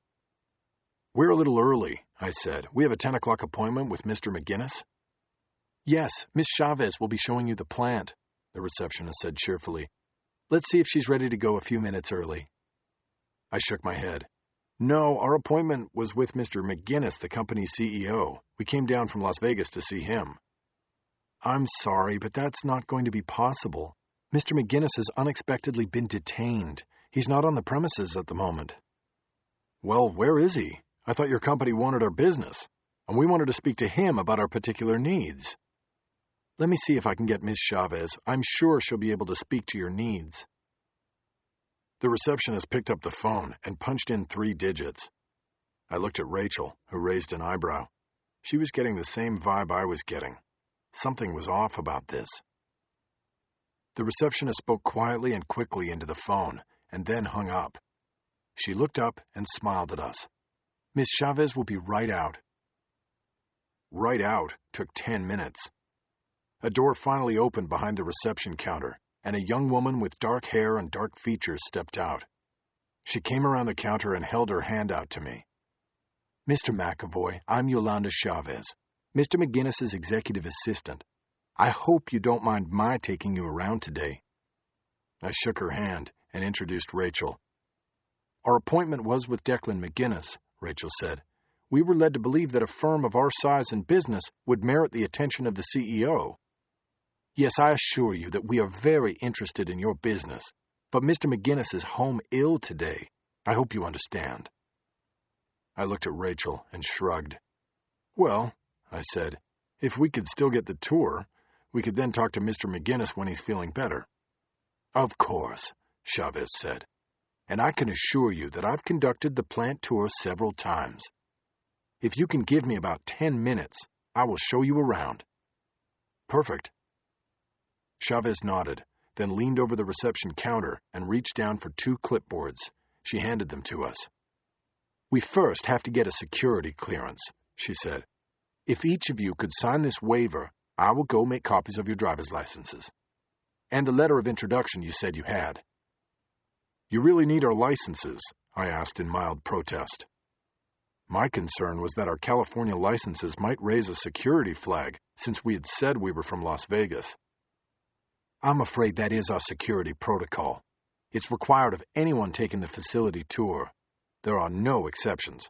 We're a little early, I said. We have a 10 o'clock appointment with Mr. McGinnis. Yes, Miss Chavez will be showing you the plant, the receptionist said cheerfully. Let's see if she's ready to go a few minutes early. I shook my head. No, our appointment was with Mr. McGinnis, the company's CEO. We came down from Las Vegas to see him. I'm sorry, but that's not going to be possible. Mr. McGinnis has unexpectedly been detained. He's not on the premises at the moment. Well, where is he? I thought your company wanted our business, and we wanted to speak to him about our particular needs. Let me see if I can get Miss Chavez. I'm sure she'll be able to speak to your needs. The receptionist picked up the phone and punched in 3 digits. I looked at Rachel, who raised an eyebrow. She was getting the same vibe I was getting. Something was off about this. The receptionist spoke quietly and quickly into the phone, and then hung up. She looked up and smiled at us. Miss Chavez will be right out. Right out took 10 minutes. A door finally opened behind the reception counter, and a young woman with dark hair and dark features stepped out. She came around the counter and held her hand out to me. Mr. McAvoy, I'm Yolanda Chavez, Mr. McGinnis's executive assistant. I hope you don't mind my taking you around today. I shook her hand and introduced Rachel. Our appointment was with Declan McGinnis, Rachel said. We were led to believe that a firm of our size and business would merit the attention of the CEO. Yes, I assure you that we are very interested in your business, but Mr. McGinnis is home ill today. I hope you understand. I looked at Rachel and shrugged. Well, I said, if we could still get the tour, we could then talk to Mr. McGinnis when he's feeling better. Of course, Chavez said. And I can assure you that I've conducted the plant tour several times. If you can give me about 10 minutes, I will show you around. Perfect. Chavez nodded, then leaned over the reception counter and reached down for 2 clipboards. She handed them to us. We first have to get a security clearance, she said. If each of you could sign this waiver, I will go make copies of your driver's licenses. And the letter of introduction you said you had. You really need our licenses? I asked in mild protest. My concern was that our California licenses might raise a security flag, since we had said we were from Las Vegas. I'm afraid that is our security protocol. It's required of anyone taking the facility tour. There are no exceptions.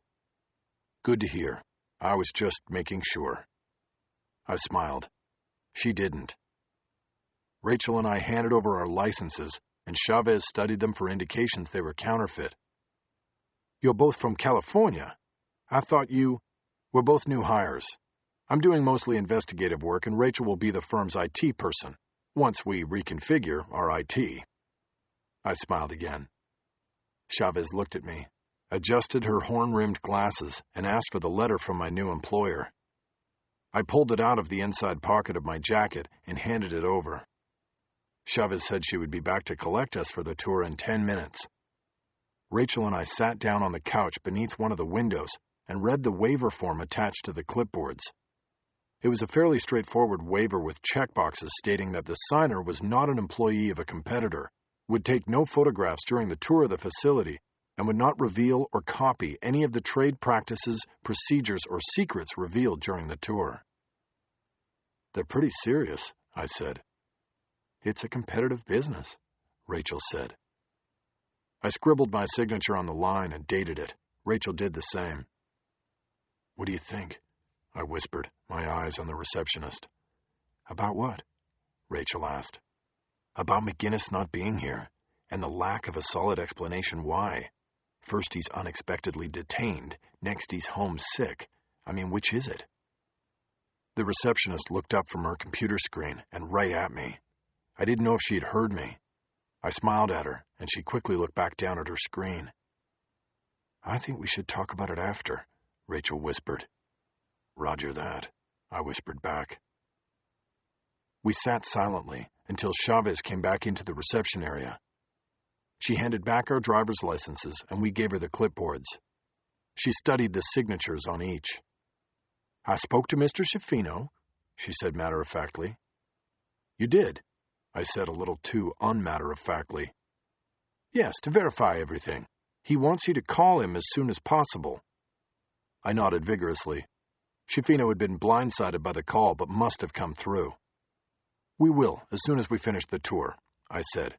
Good to hear. I was just making sure. I smiled. She didn't. Rachel and I handed over our licenses, and Chavez studied them for indications they were counterfeit. You're both from California. I thought we're both new hires. I'm doing mostly investigative work, and Rachel will be the firm's IT person, once we reconfigure our IT. I smiled again. Chavez looked at me, adjusted her horn-rimmed glasses, and asked for the letter from my new employer. I pulled it out of the inside pocket of my jacket and handed it over. Chavez said she would be back to collect us for the tour in 10 minutes. Rachel and I sat down on the couch beneath one of the windows and read the waiver form attached to the clipboards. It was a fairly straightforward waiver with checkboxes stating that the signer was not an employee of a competitor, would take no photographs during the tour of the facility, and would not reveal or copy any of the trade practices, procedures, or secrets revealed during the tour. They're pretty serious, I said. It's a competitive business, Rachel said. I scribbled my signature on the line and dated it. Rachel did the same. What do you think? I whispered, my eyes on the receptionist. About what? Rachel asked. About McGinnis not being here, and the lack of a solid explanation why. First he's unexpectedly detained, next he's homesick. I mean, which is it? The receptionist looked up from her computer screen and right at me. I didn't know if she had heard me. I smiled at her, and she quickly looked back down at her screen. I think we should talk about it after, Rachel whispered. Roger that, I whispered back. We sat silently until Chavez came back into the reception area. She handed back our driver's licenses, and we gave her the clipboards. She studied the signatures on each. I spoke to Mr. Schifino, she said matter-of-factly. You did, I said a little too unmatter-of-factly. Yes, to verify everything. He wants you to call him as soon as possible. I nodded vigorously. Schifino had been blindsided by the call, but must have come through. We will, as soon as we finish the tour, I said.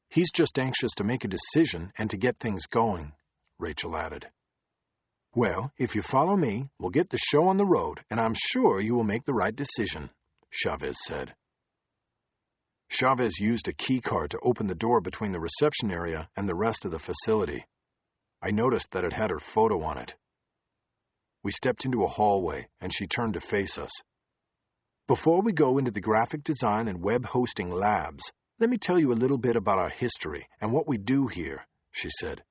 He's just anxious to make a decision and to get things going, Rachel added. Well, if you follow me, we'll get the show on the road, and I'm sure you will make the right decision, Chavez said. Chavez used a key card to open the door between the reception area and the rest of the facility. I noticed that it had her photo on it. We stepped into a hallway, and she turned to face us. Before we go into the graphic design and web hosting labs, let me tell you a little bit about our history and what we do here, she said.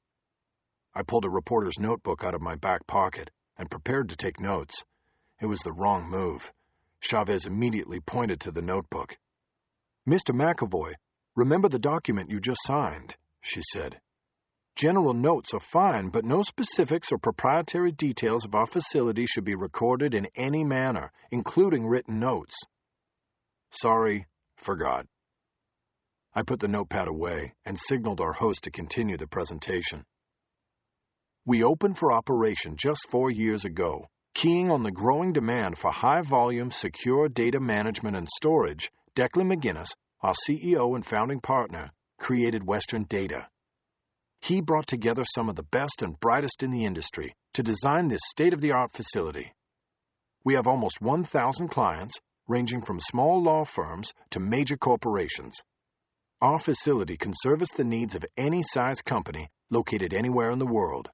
I pulled a reporter's notebook out of my back pocket and prepared to take notes. It was the wrong move. Chavez immediately pointed to the notebook. Mr. McAvoy, remember the document you just signed, she said. General notes are fine, but no specifics or proprietary details of our facility should be recorded in any manner, including written notes. Sorry, forgot. I put the notepad away and signaled our host to continue the presentation. We opened for operation just 4 years ago, keying on the growing demand for high-volume, secure data management and storage. Declan McGinnis, our CEO and founding partner, created Western Data. He brought together some of the best and brightest in the industry to design this state-of-the-art facility. We have almost 1,000 clients, ranging from small law firms to major corporations. Our facility can service the needs of any size company located anywhere in the world.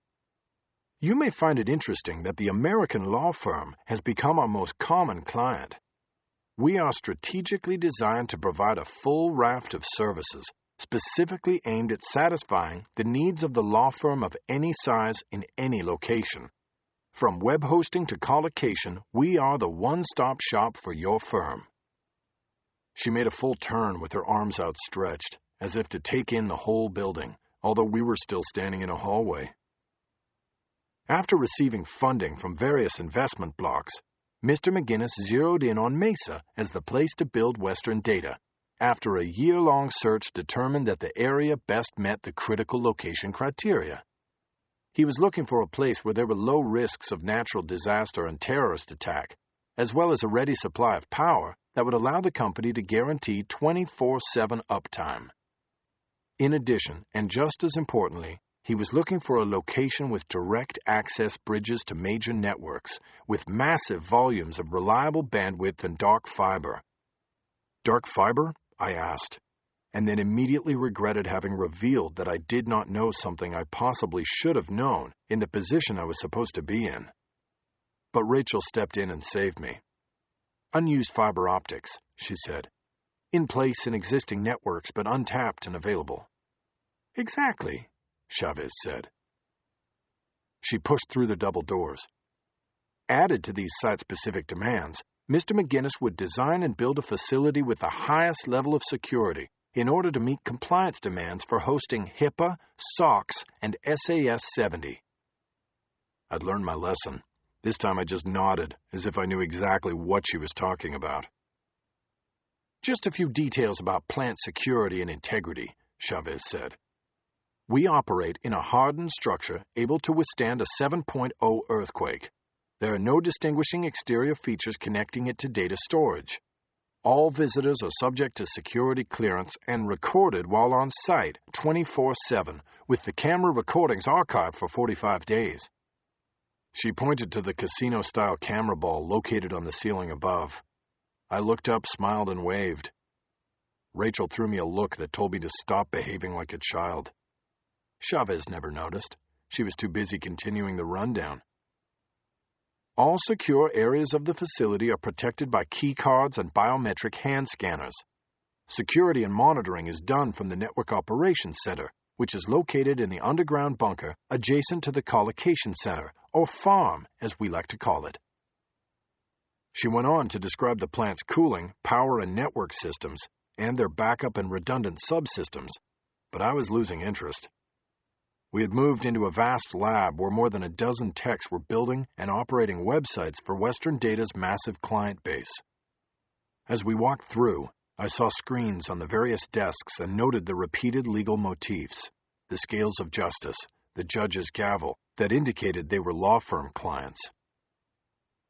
You may find it interesting that the American law firm has become our most common client. We are strategically designed to provide a full raft of services specifically aimed at satisfying the needs of the law firm of any size in any location. From web hosting to collocation, we are the one-stop shop for your firm. She made a full turn with her arms outstretched, as if to take in the whole building, although we were still standing in a hallway. After receiving funding from various investment blocks, Mr. McGinnis zeroed in on Mesa as the place to build Western Data, after a year-long search determined that the area best met the critical location criteria. He was looking for a place where there were low risks of natural disaster and terrorist attack, as well as a ready supply of power that would allow the company to guarantee 24/7 uptime. In addition, and just as importantly, he was looking for a location with direct access bridges to major networks, with massive volumes of reliable bandwidth and dark fiber. Dark fiber? I asked, and then immediately regretted having revealed that I did not know something I possibly should have known in the position I was supposed to be in. But Rachel stepped in and saved me. Unused fiber optics, she said. In place in existing networks, but untapped and available. Exactly, Chavez said. She pushed through the double doors. Added to these site-specific demands, Mr. McGinnis would design and build a facility with the highest level of security in order to meet compliance demands for hosting HIPAA, SOX, and SAS-70. I'd learned my lesson. This time I just nodded, as if I knew exactly what she was talking about. Just a few details about plant security and integrity, Chavez said. We operate in a hardened structure able to withstand a 7.0 earthquake. There are no distinguishing exterior features connecting it to data storage. All visitors are subject to security clearance and recorded while on site 24/7, with the camera recordings archived for 45 days. She pointed to the casino-style camera ball located on the ceiling above. I looked up, smiled, and waved. Rachel threw me a look that told me to stop behaving like a child. Chavez never noticed. She was too busy continuing the rundown. All secure areas of the facility are protected by key cards and biometric hand scanners. Security and monitoring is done from the Network Operations Center, which is located in the underground bunker adjacent to the Collocation Center, or farm, as we like to call it. She went on to describe the plant's cooling, power, and network systems, and their backup and redundant subsystems, but I was losing interest. We had moved into a vast lab where more than a dozen techs were building and operating websites for Western Data's massive client base. As we walked through, I saw screens on the various desks and noted the repeated legal motifs, the scales of justice, the judge's gavel, that indicated they were law firm clients.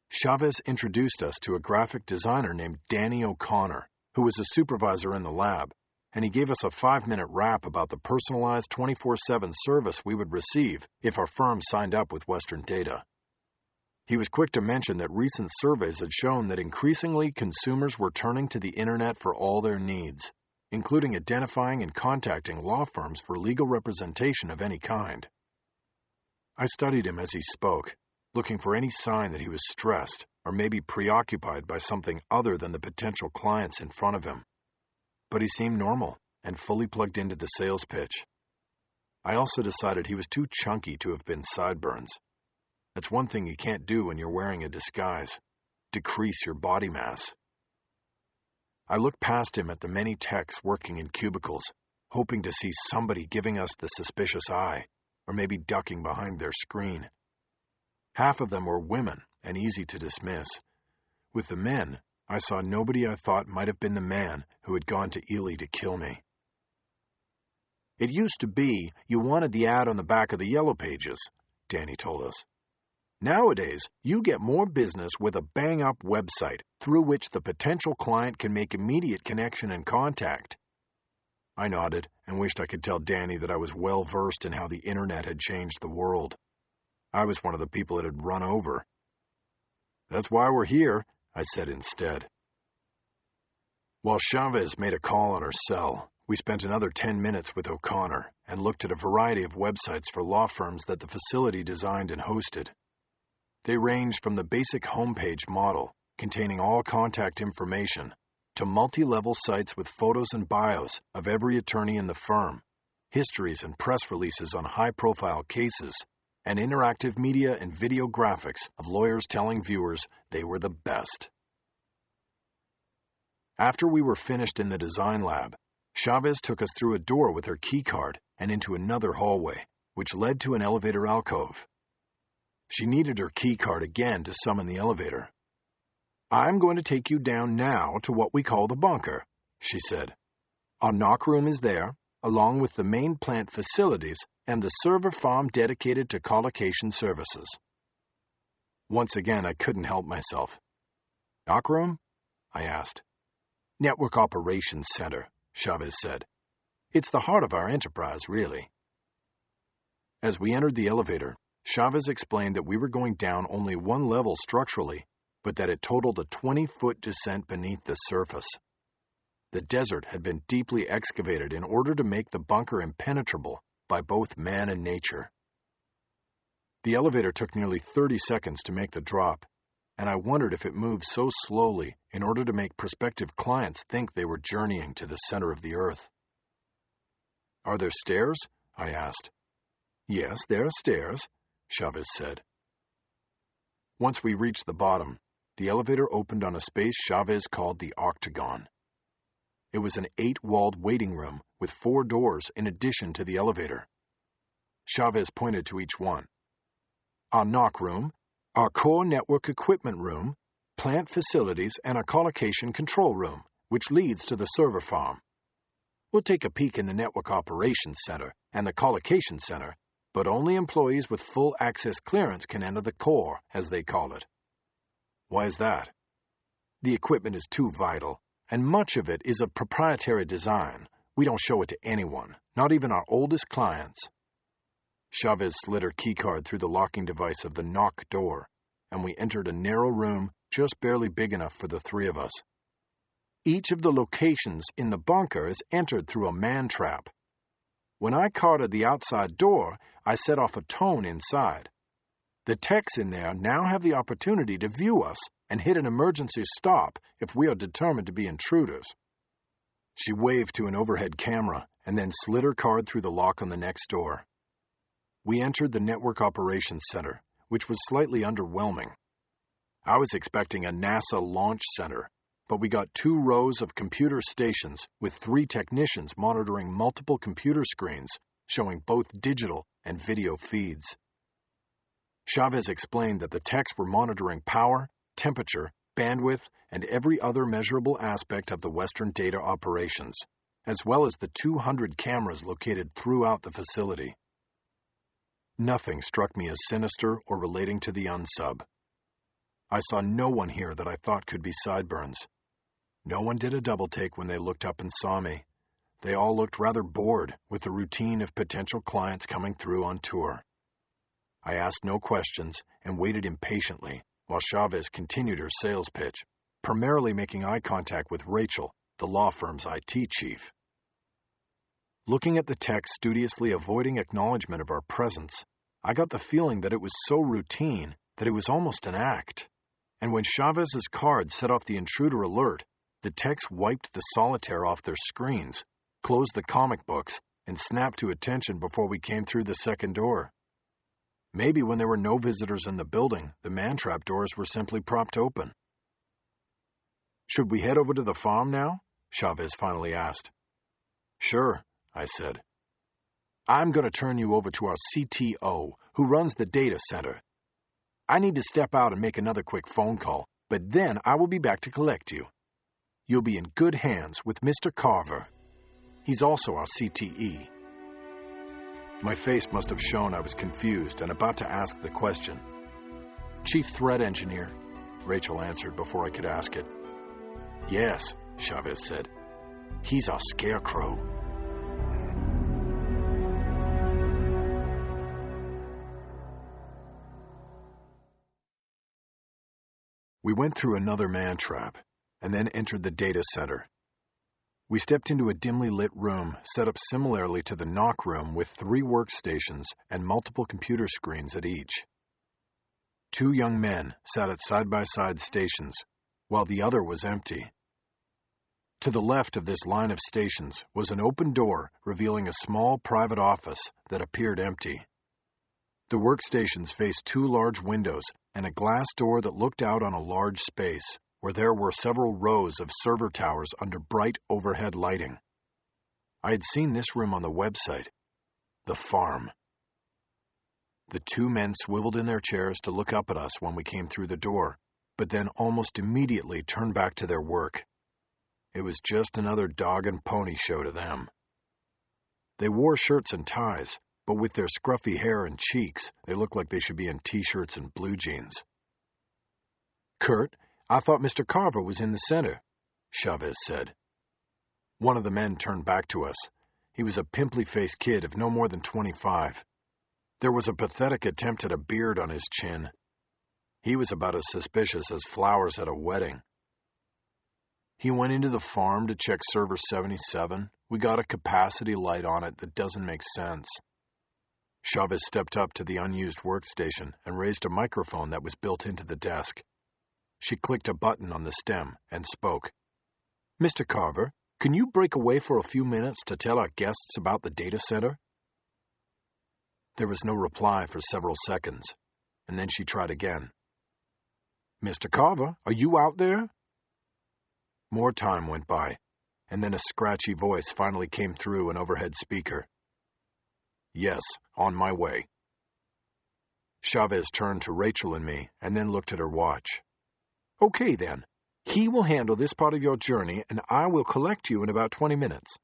Chavez introduced us to a graphic designer named Danny O'Connor, who was a supervisor in the lab, and he gave us a 5-minute rap about the personalized 24/7 service we would receive if our firm signed up with Western Data. He was quick to mention that recent surveys had shown that increasingly consumers were turning to the Internet for all their needs, including identifying and contacting law firms for legal representation of any kind. I studied him as he spoke, looking for any sign that he was stressed or maybe preoccupied by something other than the potential clients in front of him. But he seemed normal and fully plugged into the sales pitch. I also decided he was too chunky to have been sideburns. That's one thing you can't do when you're wearing a disguise: decrease your body mass. I looked past him at the many techs working in cubicles, hoping to see somebody giving us the suspicious eye, or maybe ducking behind their screen. Half of them were women and easy to dismiss. With the men, I saw nobody I thought might have been the man who had gone to Ely to kill me. It used to be you wanted the ad on the back of the Yellow Pages, Danny told us. Nowadays, you get more business with a bang-up website through which the potential client can make immediate connection and contact. I nodded and wished I could tell Danny that I was well-versed in how the Internet had changed the world. I was one of the people it had run over. That's why we're here, I said instead. While Chavez made a call on her cell, We spent another 10 minutes with O'Connor and looked at a variety of websites for law firms that the facility designed and hosted. They ranged from the basic homepage model, containing all contact information, to multi-level sites with photos and bios of every attorney in the firm, histories and press releases on high-profile cases, and interactive media and video graphics of lawyers telling viewers they were the best. After we were finished in the design lab, Chavez took us through a door with her keycard and into another hallway, which led to an elevator alcove. She needed her keycard again to summon the elevator. "I'm going to take you down now to what we call the bunker," she said. "Our knock room is there, along with the main plant facilities and the server farm dedicated to collocation services." Once again, I couldn't help myself. "Knock room?" I asked. "Network Operations Center," Chavez said. "It's the heart of our enterprise, really." As we entered the elevator, Chavez explained that we were going down only one level structurally, but that it totaled a 20-foot descent beneath the surface. The desert had been deeply excavated in order to make the bunker impenetrable by both man and nature. The elevator took nearly 30 seconds to make the drop, and I wondered if it moved so slowly in order to make prospective clients think they were journeying to the center of the earth. "Are there stairs?" I asked. "Yes, there are stairs," Chavez said. Once we reached the bottom, the elevator opened on a space Chavez called the Octagon. It was an 8-walled waiting room with 4 doors in addition to the elevator. Chavez pointed to each one. "Our knock room, our core network equipment room, plant facilities, and our collocation control room, which leads to the server farm. We'll take a peek in the Network Operations Center and the Collocation Center, but only employees with full access clearance can enter the core, as they call it." "Why is that?" "The equipment is too vital, and much of it is of proprietary design. We don't show it to anyone, not even our oldest clients." Chavez slid her keycard through the locking device of the knock door, and we entered a narrow room just barely big enough for the 3 of us. Each of the locations in the bunker is entered through a man-trap. When I carded the outside door, I set off a tone inside. The techs in there now have the opportunity to view us and hit an emergency stop if we are determined to be intruders. She waved to an overhead camera and then slid her card through the lock on the next door. We entered the Network Operations Center, which was slightly underwhelming. I was expecting a NASA launch center, but we got 2 rows of computer stations with 3 technicians monitoring multiple computer screens showing both digital and video feeds. Chavez explained that the techs were monitoring power, temperature, bandwidth, and every other measurable aspect of the Western data operations, as well as the 200 cameras located throughout the facility. Nothing struck me as sinister or relating to the unsub. I saw no one here that I thought could be sideburns. No one did a double take when they looked up and saw me. They all looked rather bored with the routine of potential clients coming through on tour. I asked no questions and waited impatiently while Chavez continued her sales pitch, primarily making eye contact with Rachel, the law firm's IT chief. Looking at the tech studiously avoiding acknowledgement of our presence, I got the feeling that it was so routine that it was almost an act. And when Chavez's card set off the intruder alert, the techs wiped the solitaire off their screens, closed the comic books, and snapped to attention before we came through the second door. Maybe when there were no visitors in the building, the man-trap doors were simply propped open. "Should we head over to the farm now?" Chavez finally asked. "Sure," I said. "I'm going to turn you over to our CTO, who runs the data center. I need to step out and make another quick phone call, but then I will be back to collect you. You'll be in good hands with Mr. Carver. He's also our CTE." My face must have shown I was confused and about to ask the question. "Chief Threat Engineer," Rachel answered before I could ask it. "Yes," Chavez said. "He's our Scarecrow." We went through another man-trap and then entered the data center. We stepped into a dimly lit room set up similarly to the knock room with 3 workstations and multiple computer screens at each. 2 young men sat at side-by-side stations, while the other was empty. To the left of this line of stations was an open door revealing a small private office that appeared empty. The workstations faced 2 large windows and a glass door that looked out on a large space, where there were several rows of server towers under bright overhead lighting. I had seen this room on the website. The farm. The 2 men swiveled in their chairs to look up at us when we came through the door, but then almost immediately turned back to their work. It was just another dog and pony show to them. They wore shirts and ties, but with their scruffy hair and cheeks, they looked like they should be in t-shirts and blue jeans. "Kurt, I thought Mr. Carver was in the center," Chavez said. One of the men turned back to us. He was a pimply-faced kid of no more than 25. There was a pathetic attempt at a beard on his chin. He was about as suspicious as flowers at a wedding. He went into the farm to check server 77. We got a capacity light on it that doesn't make sense. Chavez stepped up to the unused workstation and raised a microphone that was built into the desk. She clicked a button on the stem and spoke. "Mr. Carver, can you break away for a few minutes to tell our guests about the data center?" There was no reply for several seconds, and then she tried again. "Mr. Carver, are you out there?" More time went by, and then a scratchy voice finally came through an overhead speaker. "Yes, on my way." Chavez turned to Rachel and me, and then looked at her watch. "Okay, then. He will handle this part of your journey, and I will collect you in about 20 minutes.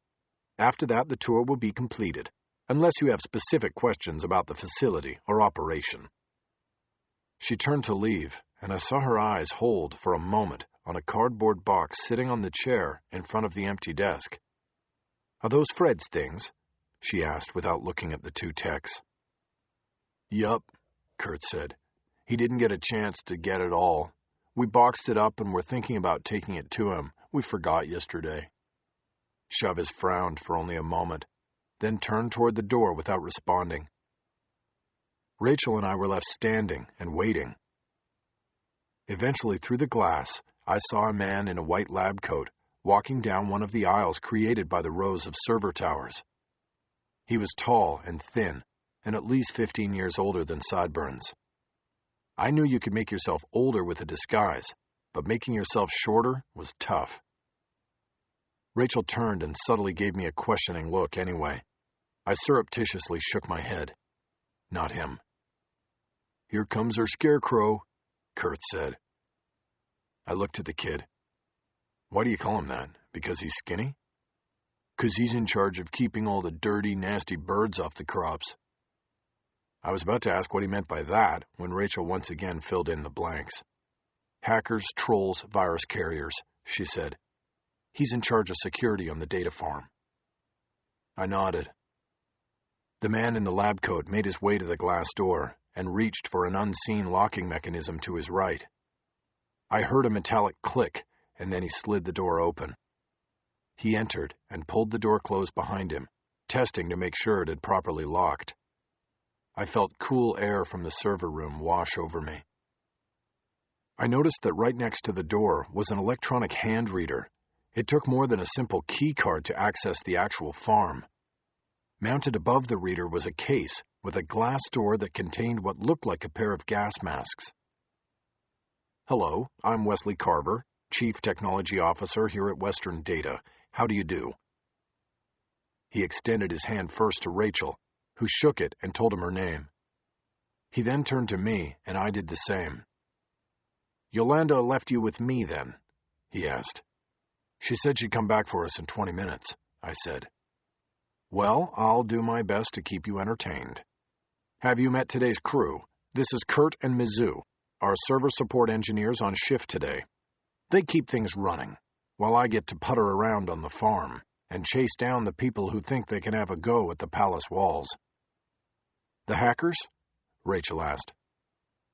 After that, the tour will be completed, unless you have specific questions about the facility or operation." She turned to leave, and I saw her eyes hold for a moment on a cardboard box sitting on the chair in front of the empty desk. "Are those Fred's things?" she asked without looking at the 2 techs. "Yup," Kurt said. "He didn't get a chance to get it all. We boxed it up and were thinking about taking it to him. We forgot yesterday." Chavez frowned for only a moment, then turned toward the door without responding. Rachel and I were left standing and waiting. Eventually, through the glass, I saw a man in a white lab coat walking down one of the aisles created by the rows of server towers. He was tall and thin, and at least 15 years older than Sideburns. I knew you could make yourself older with a disguise, but making yourself shorter was tough. Rachel turned and subtly gave me a questioning look anyway. I surreptitiously shook my head. Not him. "Here comes our Scarecrow," Kurt said. I looked at the kid. "Why do you call him that? Because he's skinny?" "'Cause he's in charge of keeping all the dirty, nasty birds off the crops." I was about to ask what he meant by that when Rachel once again filled in the blanks. "Hackers, trolls, virus carriers," she said. "He's in charge of security on the data farm." I nodded. The man in the lab coat made his way to the glass door and reached for an unseen locking mechanism to his right. I heard a metallic click, and then he slid the door open. He entered and pulled the door closed behind him, testing to make sure it had properly locked. I felt cool air from the server room wash over me. I noticed that right next to the door was an electronic hand reader. It took more than a simple key card to access the actual farm. Mounted above the reader was a case with a glass door that contained what looked like a pair of gas masks. "Hello, I'm Wesley Carver, Chief Technology Officer here at Western Data. How do you do?" He extended his hand first to Rachel, who shook it and told him her name. He then turned to me, and I did the same. "Yolanda left you with me, then?" he asked. "She said she'd come back for us in 20 minutes, I said. "Well, I'll do my best to keep you entertained. Have you met today's crew? This is Kurt and Mizzou, our server support engineers on shift today. They keep things running, while I get to putter around on the farm and chase down the people who think they can have a go at the palace walls." "The hackers?" Rachel asked.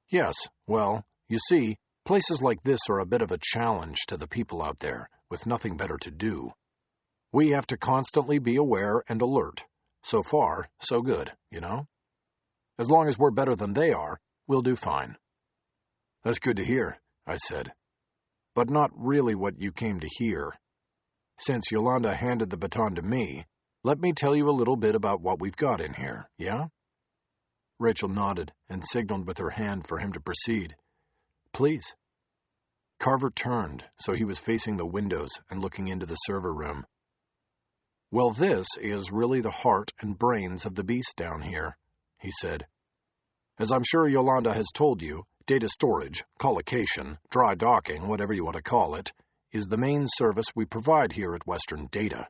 "Yes, well, you see, places like this are a bit of a challenge to the people out there with nothing better to do." We have to constantly be aware and alert. So far, so good, you know? As long as we're better than they are, we'll do fine." "That's good to hear," I said. "But not really what you came to hear. Since Yolanda handed the baton to me, let me tell you a little bit about what we've got in here, yeah?" Rachel nodded and signaled with her hand for him to proceed. "Please." Carver turned, so he was facing the windows and looking into the server room. "Well, this is really the heart and brains of the beast down here," he said. "As I'm sure Yolanda has told you, data storage, collocation, dry docking, whatever you want to call it, is the main service we provide here at Western Data.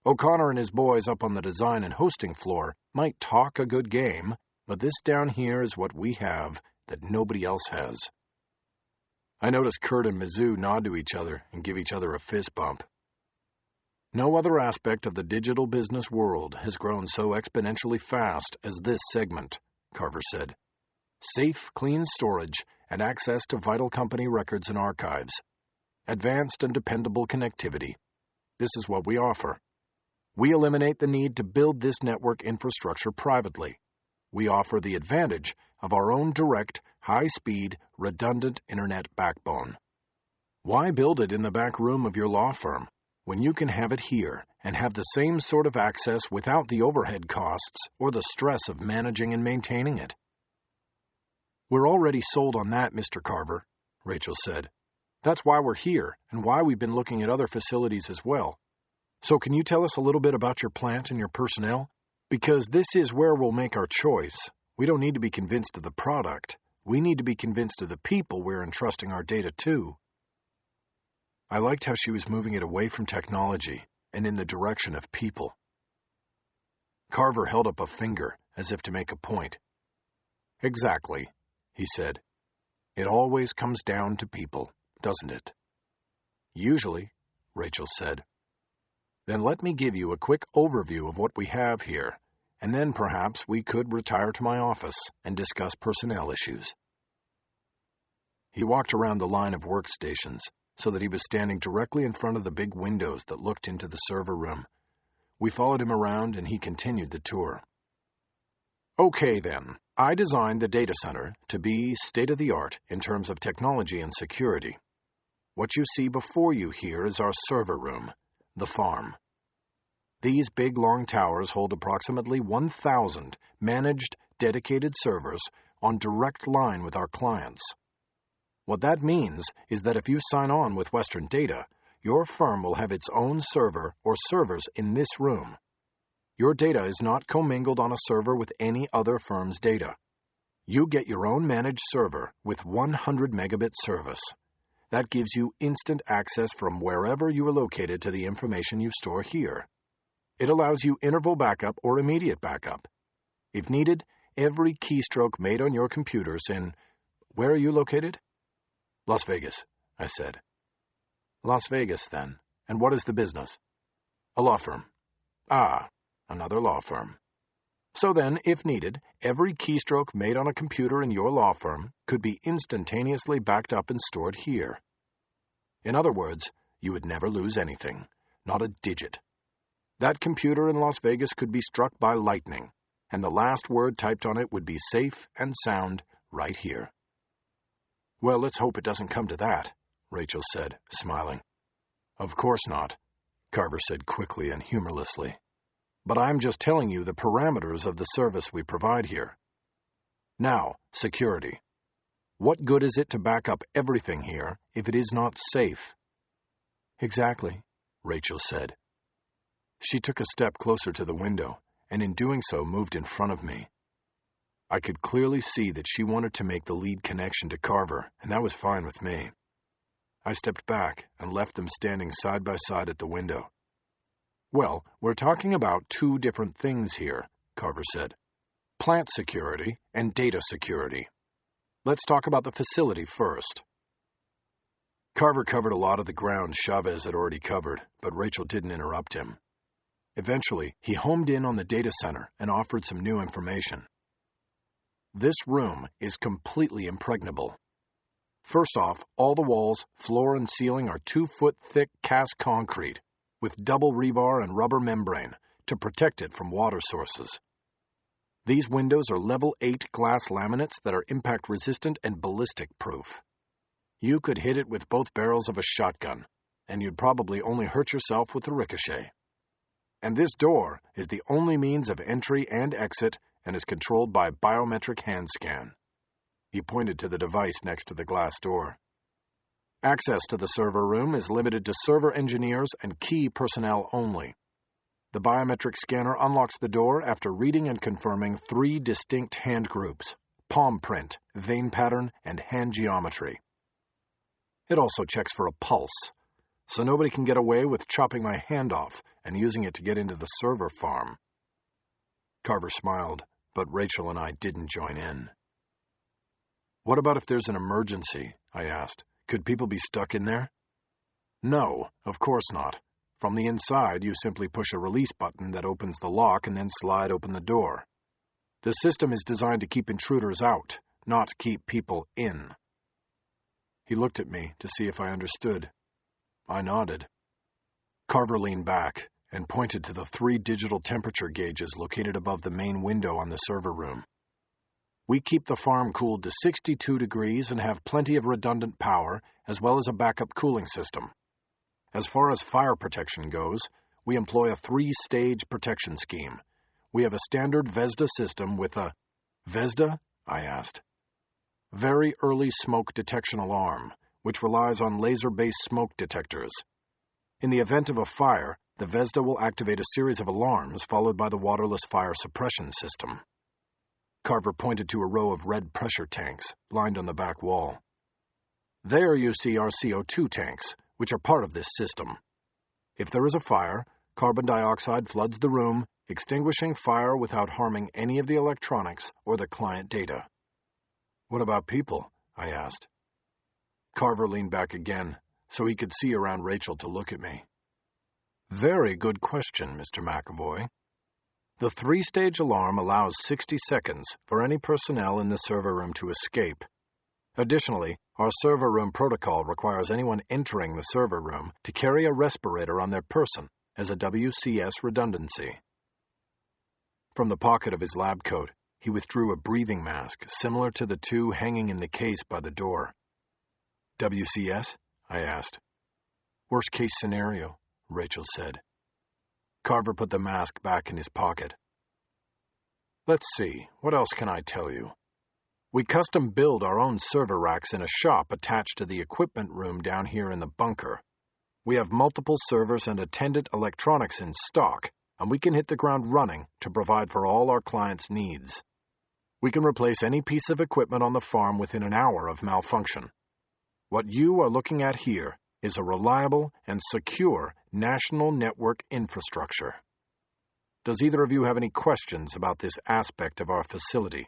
O'Connor and his boys up on the design and hosting floor might talk a good game, but this down here is what we have that nobody else has." I noticed Kurt and Mizzou nod to each other and give each other a fist bump. No other aspect of the digital business world has grown so exponentially fast as this segment, Carver said. Safe, clean storage and access to vital company records and archives. Advanced and dependable connectivity. This is what we offer. We eliminate the need to build this network infrastructure privately. We offer the advantage of our own direct, high-speed, redundant internet backbone. Why build it in the back room of your law firm when you can have it here and have the same sort of access without the overhead costs or the stress of managing and maintaining it? "We're already sold on that, Mr. Carver," Rachel said. "That's why we're here and why we've been looking at other facilities as well. So can you tell us a little bit about your plant and your personnel? Because this is where we'll make our choice. We don't need to be convinced of the product. We need to be convinced of the people we're entrusting our data to." I liked how she was moving it away from technology and in the direction of people. Carver held up a finger as if to make a point. "Exactly," he said. "It always comes down to people, doesn't it?" "Usually," Rachel said. "Then let me give you a quick overview of what we have here, and then perhaps we could retire to my office and discuss personnel issues." He walked around the line of workstations so that he was standing directly in front of the big windows that looked into the server room. We followed him around and he continued the tour. "Okay, then. I designed the data center to be state-of-the-art in terms of technology and security. What you see before you here is our server room, the farm. These big, long towers hold approximately 1,000 managed, dedicated servers on direct line with our clients. What that means is that if you sign on with Western Data, your firm will have its own server or servers in this room. Your data is not commingled on a server with any other firm's data. You get your own managed server with 100 megabit service. That gives you instant access from wherever you are located to the information you store here. It allows you interval backup or immediate backup. If needed, every keystroke made on your computers in... Where are you located?" "Las Vegas," I said. "Las Vegas, then. And what is the business?" "A law firm." "Ah, another law firm. So then, if needed, every keystroke made on a computer in your law firm could be instantaneously backed up and stored here. In other words, you would never lose anything, not a digit. That computer in Las Vegas could be struck by lightning, and the last word typed on it would be safe and sound right here." "Well, let's hope it doesn't come to that," Rachel said, smiling. "Of course not," Carver said quickly and humorlessly. "But I'm just telling you the parameters of the service we provide here. Now, security. What good is it to back up everything here if it is not safe?" "Exactly," Rachel said. She took a step closer to the window, and in doing so moved in front of me. I could clearly see that she wanted to make the lead connection to Carver, and that was fine with me. I stepped back and left them standing side by side at the window. "Well, we're talking about two different things here," Carver said. "Plant security and data security. Let's talk about the facility first." Carver covered a lot of the ground Chavez had already covered, but Rachel didn't interrupt him. Eventually, he homed in on the data center and offered some new information. "This room is completely impregnable. First off, all the walls, floor, and ceiling are 2-foot thick cast concrete, with double rebar and rubber membrane to protect it from water sources. These windows are level 8 glass laminates that are impact-resistant and ballistic-proof. You could hit it with both barrels of a shotgun, and you'd probably only hurt yourself with the ricochet. And this door is the only means of entry and exit and is controlled by biometric hand scan. He pointed to the device next to the glass door. Access to the server room is limited to server engineers and key personnel only. The biometric scanner unlocks the door after reading and confirming 3 distinct hand groups: palm print, vein pattern, and hand geometry. It also checks for a pulse, so nobody can get away with chopping my hand off and using it to get into the server farm. Carver smiled, but Rachel and I didn't join in. What about if there's an emergency? I asked. Could people be stuck in there? No, of course not. From the inside, you simply push a release button that opens the lock and then slide open the door. The system is designed to keep intruders out, not keep people in. He looked at me to see if I understood. I nodded. Carver leaned back and pointed to the 3 digital temperature gauges located above the main window on the server room. We keep the farm cooled to 62 degrees and have plenty of redundant power, as well as a backup cooling system. As far as fire protection goes, we employ a 3-stage protection scheme. We have a standard VESDA system with a... VESDA? I asked. Very Early Smoke Detection Alarm, which relies on laser-based smoke detectors. In the event of a fire, the VESDA will activate a series of alarms followed by the waterless fire suppression system. Carver pointed to a row of red pressure tanks lined on the back wall. There you see our CO2 tanks, which are part of this system. If there is a fire, carbon dioxide floods the room, extinguishing fire without harming any of the electronics or the client data. What about people? I asked. Carver leaned back again, so he could see around Rachel to look at me. Very good question, Mr. McAvoy. The 3-stage alarm allows 60 seconds for any personnel in the server room to escape. Additionally, our server room protocol requires anyone entering the server room to carry a respirator on their person as a WCS redundancy. From the pocket of his lab coat, he withdrew a breathing mask similar to the 2 hanging in the case by the door. WCS? I asked. Worst case scenario, Rachel said. Carver put the mask back in his pocket. Let's see, what else can I tell you? We custom build our own server racks in a shop attached to the equipment room down here in the bunker. We have multiple servers and attendant electronics in stock, and we can hit the ground running to provide for all our clients' needs. We can replace any piece of equipment on the farm within an hour of malfunction. What you are looking at here is a reliable and secure national network infrastructure. Does either of you have any questions about this aspect of our facility?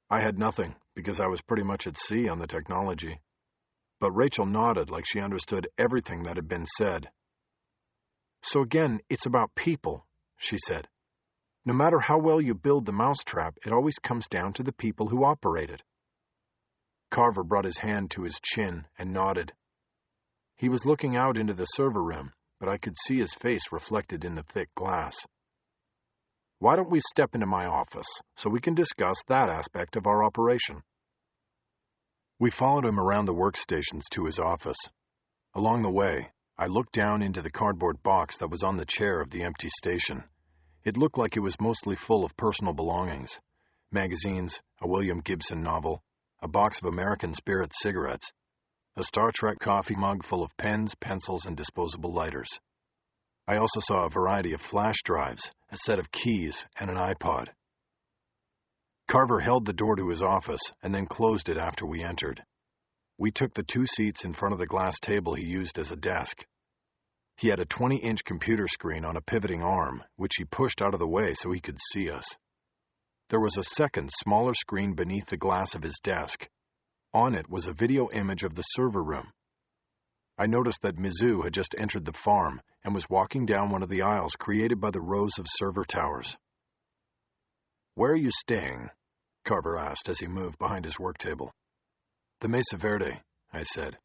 I had nothing, because I was pretty much at sea on the technology. But Rachel nodded like she understood everything that had been said. So again, it's about people, she said. No matter how well you build the mousetrap, it always comes down to the people who operate it. Carver brought his hand to his chin and nodded. He was looking out into the server room, but I could see his face reflected in the thick glass. Why don't we step into my office so we can discuss that aspect of our operation? We followed him around the workstations to his office. Along the way, I looked down into the cardboard box that was on the chair of the empty station. It looked like it was mostly full of personal belongings. Magazines, a William Gibson novel, a box of American Spirit cigarettes, a Star Trek coffee mug full of pens, pencils, and disposable lighters. I also saw a variety of flash drives, a set of keys, and an iPod. Carver held the door to his office and then closed it after we entered. We took the 2 seats in front of the glass table he used as a desk. He had a 20-inch computer screen on a pivoting arm, which he pushed out of the way so he could see us. There was a second, smaller screen beneath the glass of his desk. On it was a video image of the server room. I noticed that Mizzou had just entered the farm and was walking down one of the aisles created by the rows of server towers. "Where are you staying?" Carver asked as he moved behind his work table. "The Mesa Verde," I said.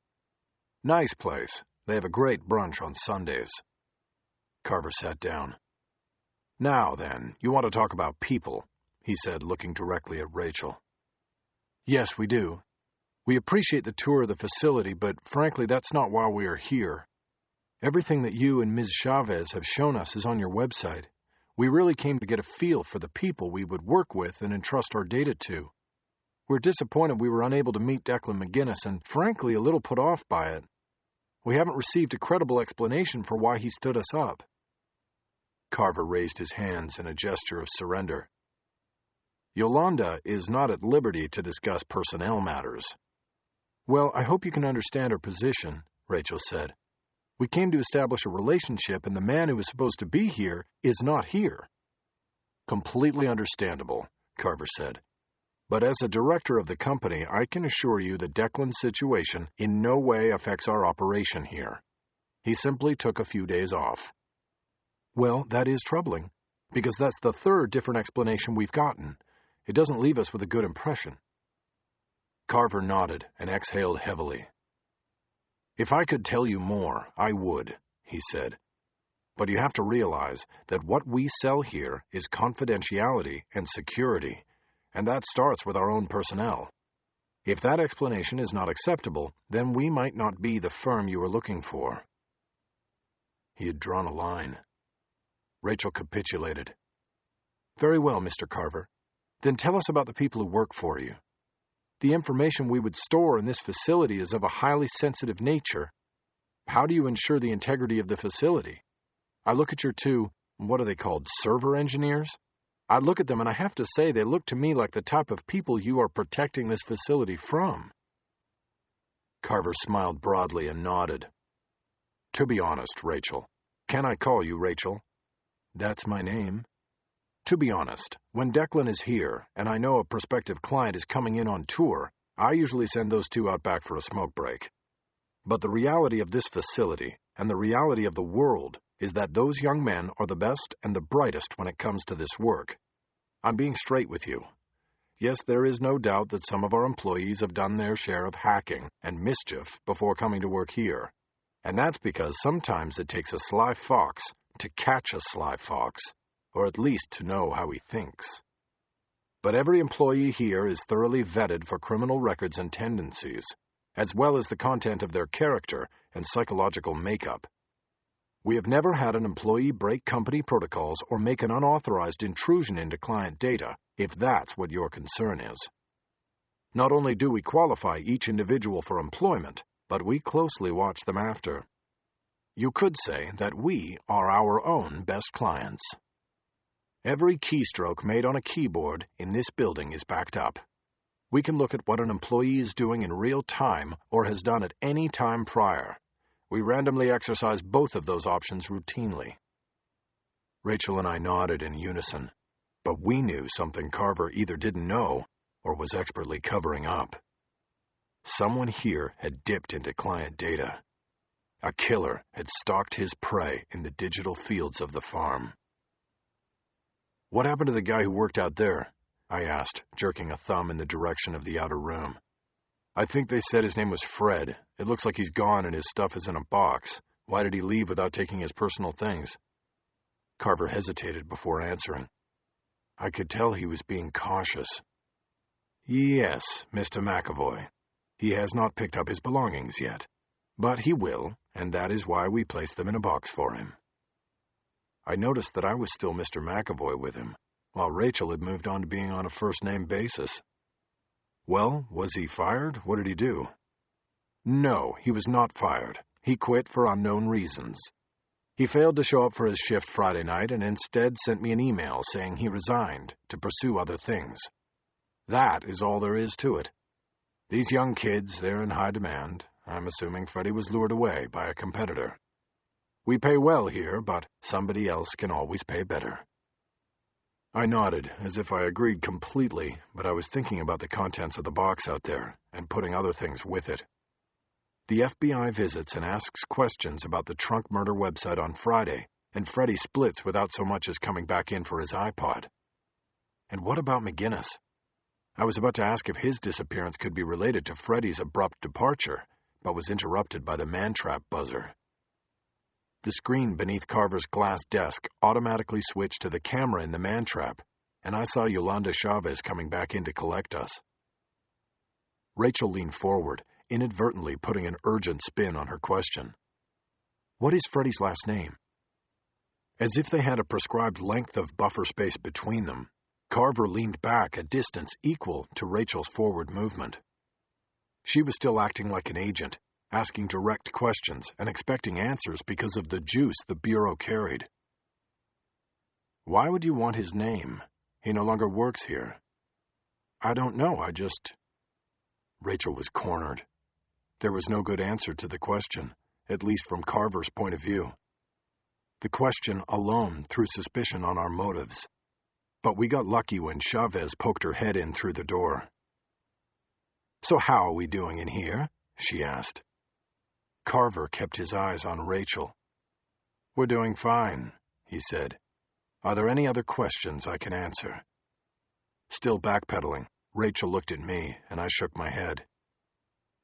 "Nice place. They have a great brunch on Sundays. Carver sat down. Now then, you want to talk about people, he said, looking directly at Rachel. Yes, we do. We appreciate the tour of the facility, but frankly, that's not why we are here. Everything that you and Ms. Chavez have shown us is on your website. We really came to get a feel for the people we would work with and entrust our data to. We're disappointed we were unable to meet Declan McGinnis and, frankly, a little put off by it. We haven't received a credible explanation for why he stood us up. Carver raised his hands in a gesture of surrender. Yolanda is not at liberty to discuss personnel matters. Well, I hope you can understand her position, Rachel said. We came to establish a relationship, and the man who was supposed to be here is not here. Completely understandable, Carver said. But as a director of the company, I can assure you that Declan's situation in no way affects our operation here. He simply took a few days off. Well, that is troubling, because that's the third different explanation we've gotten. It doesn't leave us with a good impression. Carver nodded and exhaled heavily. If I could tell you more, I would, he said. But you have to realize that what we sell here is confidentiality and security, and that starts with our own personnel. If that explanation is not acceptable, then we might not be the firm you are looking for. He had drawn a line. Rachel capitulated. Very well, Mr. Carver. Then tell us about the people who work for you. The information we would store in this facility is of a highly sensitive nature. How do you ensure the integrity of the facility? I look at your two, what are they called, server engineers? I look at them and I have to say they look to me like the type of people you are protecting this facility from. Carver smiled broadly and nodded. To be honest, Rachel. Can I call you Rachel? That's my name. To be honest, when Declan is here, and I know a prospective client is coming in on tour, I usually send those two out back for a smoke break. But the reality of this facility, and the reality of the world, is that those young men are the best and the brightest when it comes to this work. I'm being straight with you. Yes, there is no doubt that some of our employees have done their share of hacking and mischief before coming to work here. And that's because sometimes it takes a sly fox to catch a sly fox, or at least to know how he thinks. But every employee here is thoroughly vetted for criminal records and tendencies, as well as the content of their character and psychological makeup. We have never had an employee break company protocols or make an unauthorized intrusion into client data, if that's what your concern is. Not only do we qualify each individual for employment, but we closely watch them after. You could say that we are our own best clients. Every keystroke made on a keyboard in this building is backed up. We can look at what an employee is doing in real time or has done at any time prior. We randomly exercise both of those options routinely. Rachel and I nodded in unison, but we knew something Carver either didn't know or was expertly covering up. Someone here had dipped into client data. A killer had stalked his prey in the digital fields of the farm. What happened to the guy who worked out there? I asked, jerking a thumb in the direction of the outer room. I think they said his name was Fred. It looks like he's gone and his stuff is in a box. Why did he leave without taking his personal things? Carver hesitated before answering. I could tell he was being cautious. Yes, Mr. McAvoy. He has not picked up his belongings yet. But he will, and that is why we placed them in a box for him. I noticed that I was still Mr. McAvoy with him, while Rachel had moved on to being on a first-name basis. Well, was he fired? What did he do? No, he was not fired. He quit for unknown reasons. He failed to show up for his shift Friday night and instead sent me an email saying he resigned to pursue other things. That is all there is to it. These young kids, they're in high demand. I'm assuming Freddie was lured away by a competitor. We pay well here, but somebody else can always pay better. I nodded, as if I agreed completely, but I was thinking about the contents of the box out there, and putting other things with it. The FBI visits and asks questions about the trunk murder website on Friday, and Freddie splits without so much as coming back in for his iPod. And what about McGinnis? I was about to ask if his disappearance could be related to Freddie's abrupt departure, but was interrupted by the man-trap buzzer. The screen beneath Carver's glass desk automatically switched to the camera in the man-trap, and I saw Yolanda Chavez coming back in to collect us. Rachel leaned forward, inadvertently putting an urgent spin on her question. "What is Freddy's last name?" As if they had a prescribed length of buffer space between them, Carver leaned back a distance equal to Rachel's forward movement. She was still acting like an agent, asking direct questions and expecting answers because of the juice the Bureau carried. "Why would you want his name? He no longer works here." "I don't know, Rachel was cornered. There was no good answer to the question, at least from Carver's point of view. The question alone threw suspicion on our motives. But we got lucky when Chavez poked her head in through the door. "So how are we doing in here?" she asked. Carver kept his eyes on Rachel. "We're doing fine," he said. "Are there any other questions I can answer?" Still backpedaling, Rachel looked at me, and I shook my head.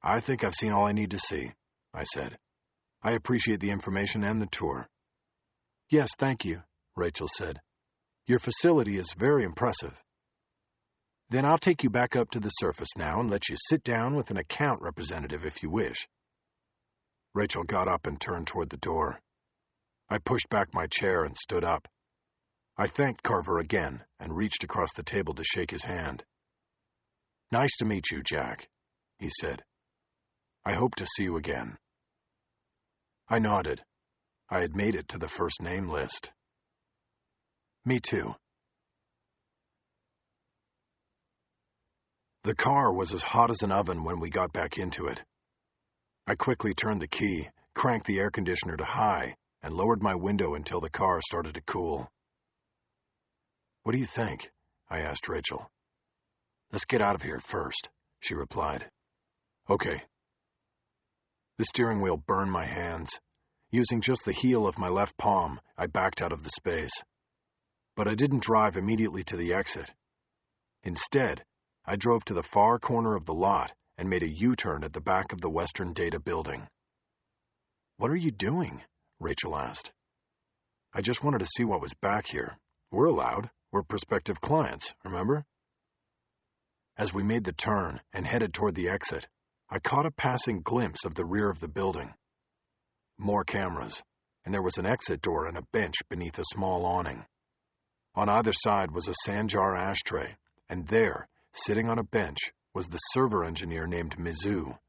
"I think I've seen all I need to see," I said. "I appreciate the information and the tour." "Yes, thank you," Rachel said. "Your facility is very impressive." "Then I'll take you back up to the surface now and let you sit down with an account representative if you wish." Rachel got up and turned toward the door. I pushed back my chair and stood up. I thanked Carver again and reached across the table to shake his hand. "Nice to meet you, Jack," he said. "I hope to see you again." I nodded. I had made it to the first name list. Me too. The car was as hot as an oven when we got back into it. I quickly turned the key, cranked the air conditioner to high, and lowered my window until the car started to cool. "What do you think?" I asked Rachel. "Let's get out of here first," she replied. "Okay." The steering wheel burned my hands. Using just the heel of my left palm, I backed out of the space. But I didn't drive immediately to the exit. Instead, I drove to the far corner of the lot and made a U-turn at the back of the Western Data building. "What are you doing?" Rachel asked. "I just wanted to see what was back here. We're allowed. We're prospective clients, remember?" As we made the turn and headed toward the exit, I caught a passing glimpse of the rear of the building. More cameras, and there was an exit door and a bench beneath a small awning. On either side was a sand-jar ashtray, and there, sitting on a bench, was the server engineer named Mizzou.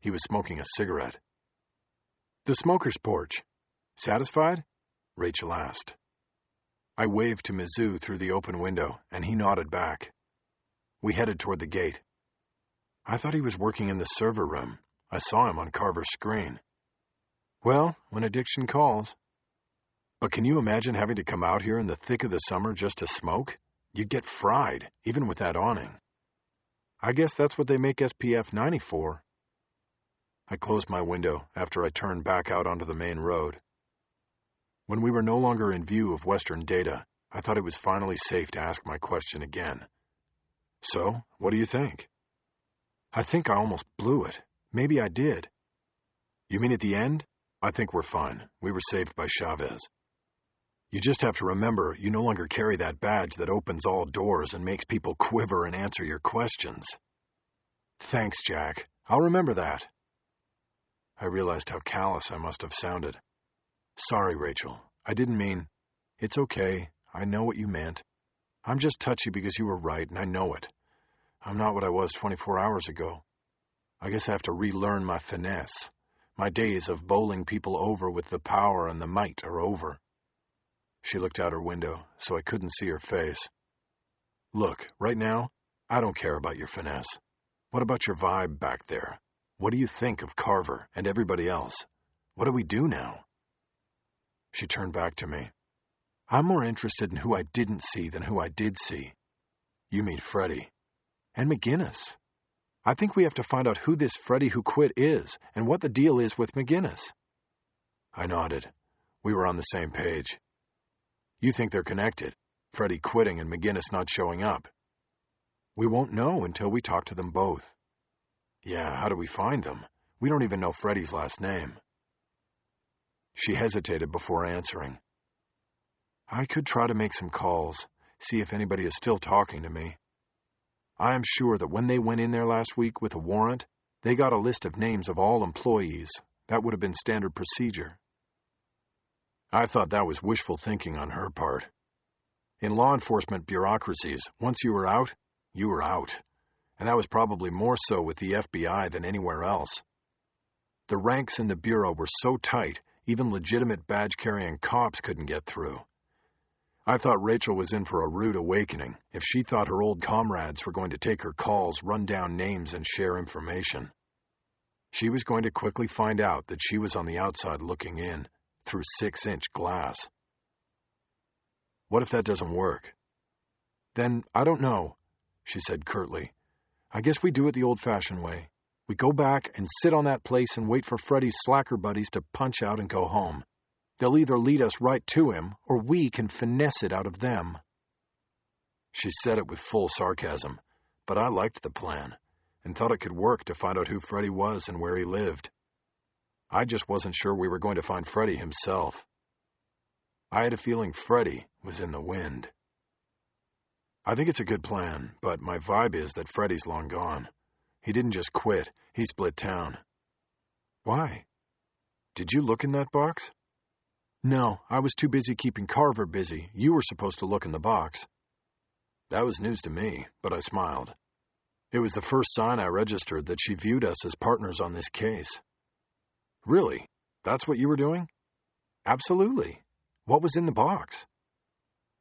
He was smoking a cigarette. "The smoker's porch. Satisfied?" Rachel asked. I waved to Mizzou through the open window, and he nodded back. We headed toward the gate. "I thought he was working in the server room. I saw him on Carver's screen." "Well, when addiction calls." "But can you imagine having to come out here in the thick of the summer just to smoke? You'd get fried, even with that awning." "I guess that's what they make SPF 90 for." I closed my window after I turned back out onto the main road. When we were no longer in view of Western Data, I thought it was finally safe to ask my question again. "So, what do you think?" "I think I almost blew it. Maybe I did." "You mean at the end?" "I think we're fine. We were saved by Chavez." "You just have to remember you no longer carry that badge that opens all doors and makes people quiver and answer your questions." "Thanks, Jack. I'll remember that." I realized how callous I must have sounded. "Sorry, Rachel. I didn't mean—" "It's okay. I know what you meant. I'm just touchy because you were right, and I know it. I'm not what I was 24 hours ago. I guess I have to relearn my finesse. My days of bowling people over with the power and the might are over." She looked out her window, so I couldn't see her face. "Look, right now, I don't care about your finesse. What about your vibe back there? What do you think of Carver and everybody else? What do we do now?" She turned back to me. "I'm more interested in who I didn't see than who I did see." "You mean Freddie." "And McGinnis. I think we have to find out who this Freddie who quit is and what the deal is with McGinnis." I nodded. We were on the same page. "You think they're connected, Freddie quitting and McGinnis not showing up?" "We won't know until we talk to them both." "Yeah, how do we find them? We don't even know Freddie's last name." She hesitated before answering. "I could try to make some calls, see if anybody is still talking to me. I am sure that when they went in there last week with a warrant, they got a list of names of all employees. That would have been standard procedure." I thought that was wishful thinking on her part. In law enforcement bureaucracies, once you were out, you were out. And that was probably more so with the FBI than anywhere else. The ranks in the Bureau were so tight, even legitimate badge-carrying cops couldn't get through. I thought Rachel was in for a rude awakening if she thought her old comrades were going to take her calls, run down names, and share information. She was going to quickly find out that she was on the outside looking in, through 6-inch glass. What if that doesn't work? "Then, I don't know," she said curtly. "I guess we do it the old-fashioned way. We go back and sit on that place and wait for Freddie's slacker buddies to punch out and go home. They'll either lead us right to him, or we can finesse it out of them." She said it with full sarcasm, but I liked the plan, and thought it could work to find out who Freddie was and where he lived. I just wasn't sure we were going to find Freddie himself. I had a feeling Freddie was in the wind. I think it's a good plan, but my vibe is that Freddie's long gone. He didn't just quit, he split town. "Why? Did you look in that box?" "No, I was too busy keeping Carver busy. You were supposed to look in the box." That was news to me, but I smiled. It was the first sign I registered that she viewed us as partners on this case. "Really? That's what you were doing?" "Absolutely. What was in the box?"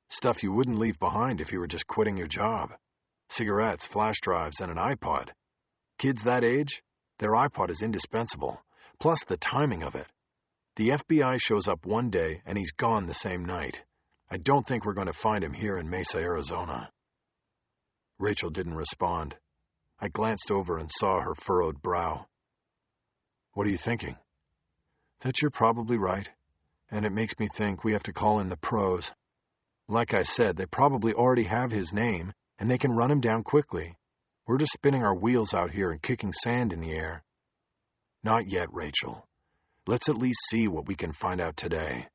"Stuff you wouldn't leave behind if you were just quitting your job. Cigarettes, flash drives, and an iPod. Kids that age, their iPod is indispensable, plus the timing of it. The FBI shows up one day and he's gone the same night. I don't think we're going to find him here in Mesa, Arizona." Rachel didn't respond. I glanced over and saw her furrowed brow. "What are you thinking?" "That you're probably right, and it makes me think we have to call in the pros. Like I said, they probably already have his name, and they can run him down quickly. We're just spinning our wheels out here and kicking sand in the air." "Not yet, Rachel. Let's at least see what we can find out today."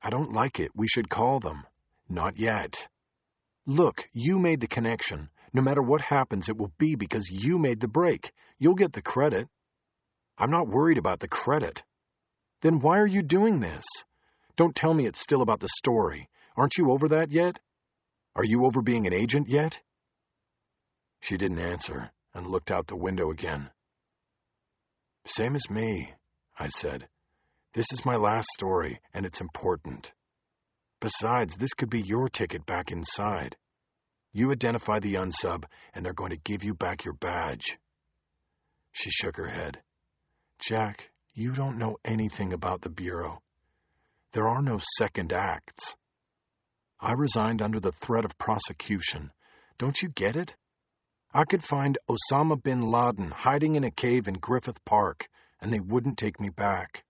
"I don't like it. We should call them." "Not yet." "Look, you made the connection. No matter what happens, it will be because you made the break. You'll get the credit." "I'm not worried about the credit." "Then why are you doing this? Don't tell me it's still about the story. Aren't you over that yet? Are you over being an agent yet?" She didn't answer and looked out the window again. "Same as me," I said. "This is my last story, and it's important. Besides, this could be your ticket back inside. You identify the unsub, and they're going to give you back your badge." She shook her head. "Jack, you don't know anything about the Bureau. There are no second acts. I resigned under the threat of prosecution. Don't you get it? I could find Osama bin Laden hiding in a cave in Griffith Park, and they wouldn't take me back."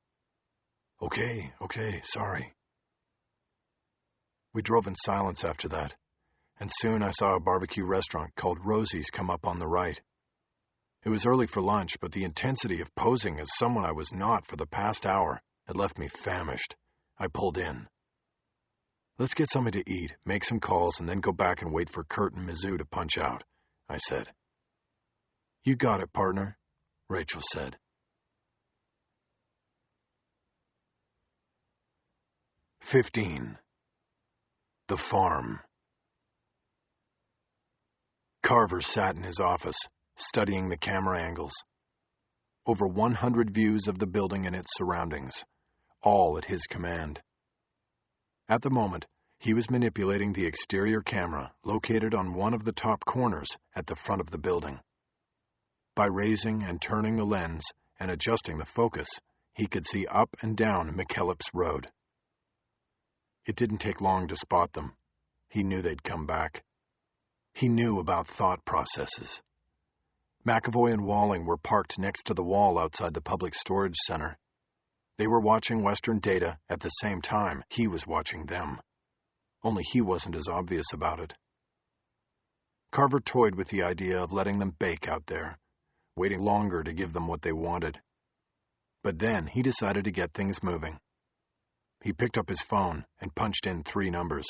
Okay, sorry." We drove in silence after that, and soon I saw a barbecue restaurant called Rosie's come up on the right. It was early for lunch, but the intensity of posing as someone I was not for the past hour had left me famished. I pulled in. "Let's get something to eat, make some calls, and then go back and wait for Kurt and Mizzou to punch out," I said. "You got it, partner," Rachel said. "15. The Farm." Carver sat in his office, studying the camera angles. Over 100 views of the building and its surroundings, all at his command. At the moment, he was manipulating the exterior camera located on one of the top corners at the front of the building. By raising and turning the lens and adjusting the focus, he could see up and down McKellips Road. It didn't take long to spot them. He knew they'd come back. He knew about thought processes. McAvoy and Walling were parked next to the wall outside the public storage center. They were watching Western Data at the same time he was watching them. Only he wasn't as obvious about it. Carver toyed with the idea of letting them bake out there, waiting longer to give them what they wanted. But then he decided to get things moving. He picked up his phone and punched in 3 numbers.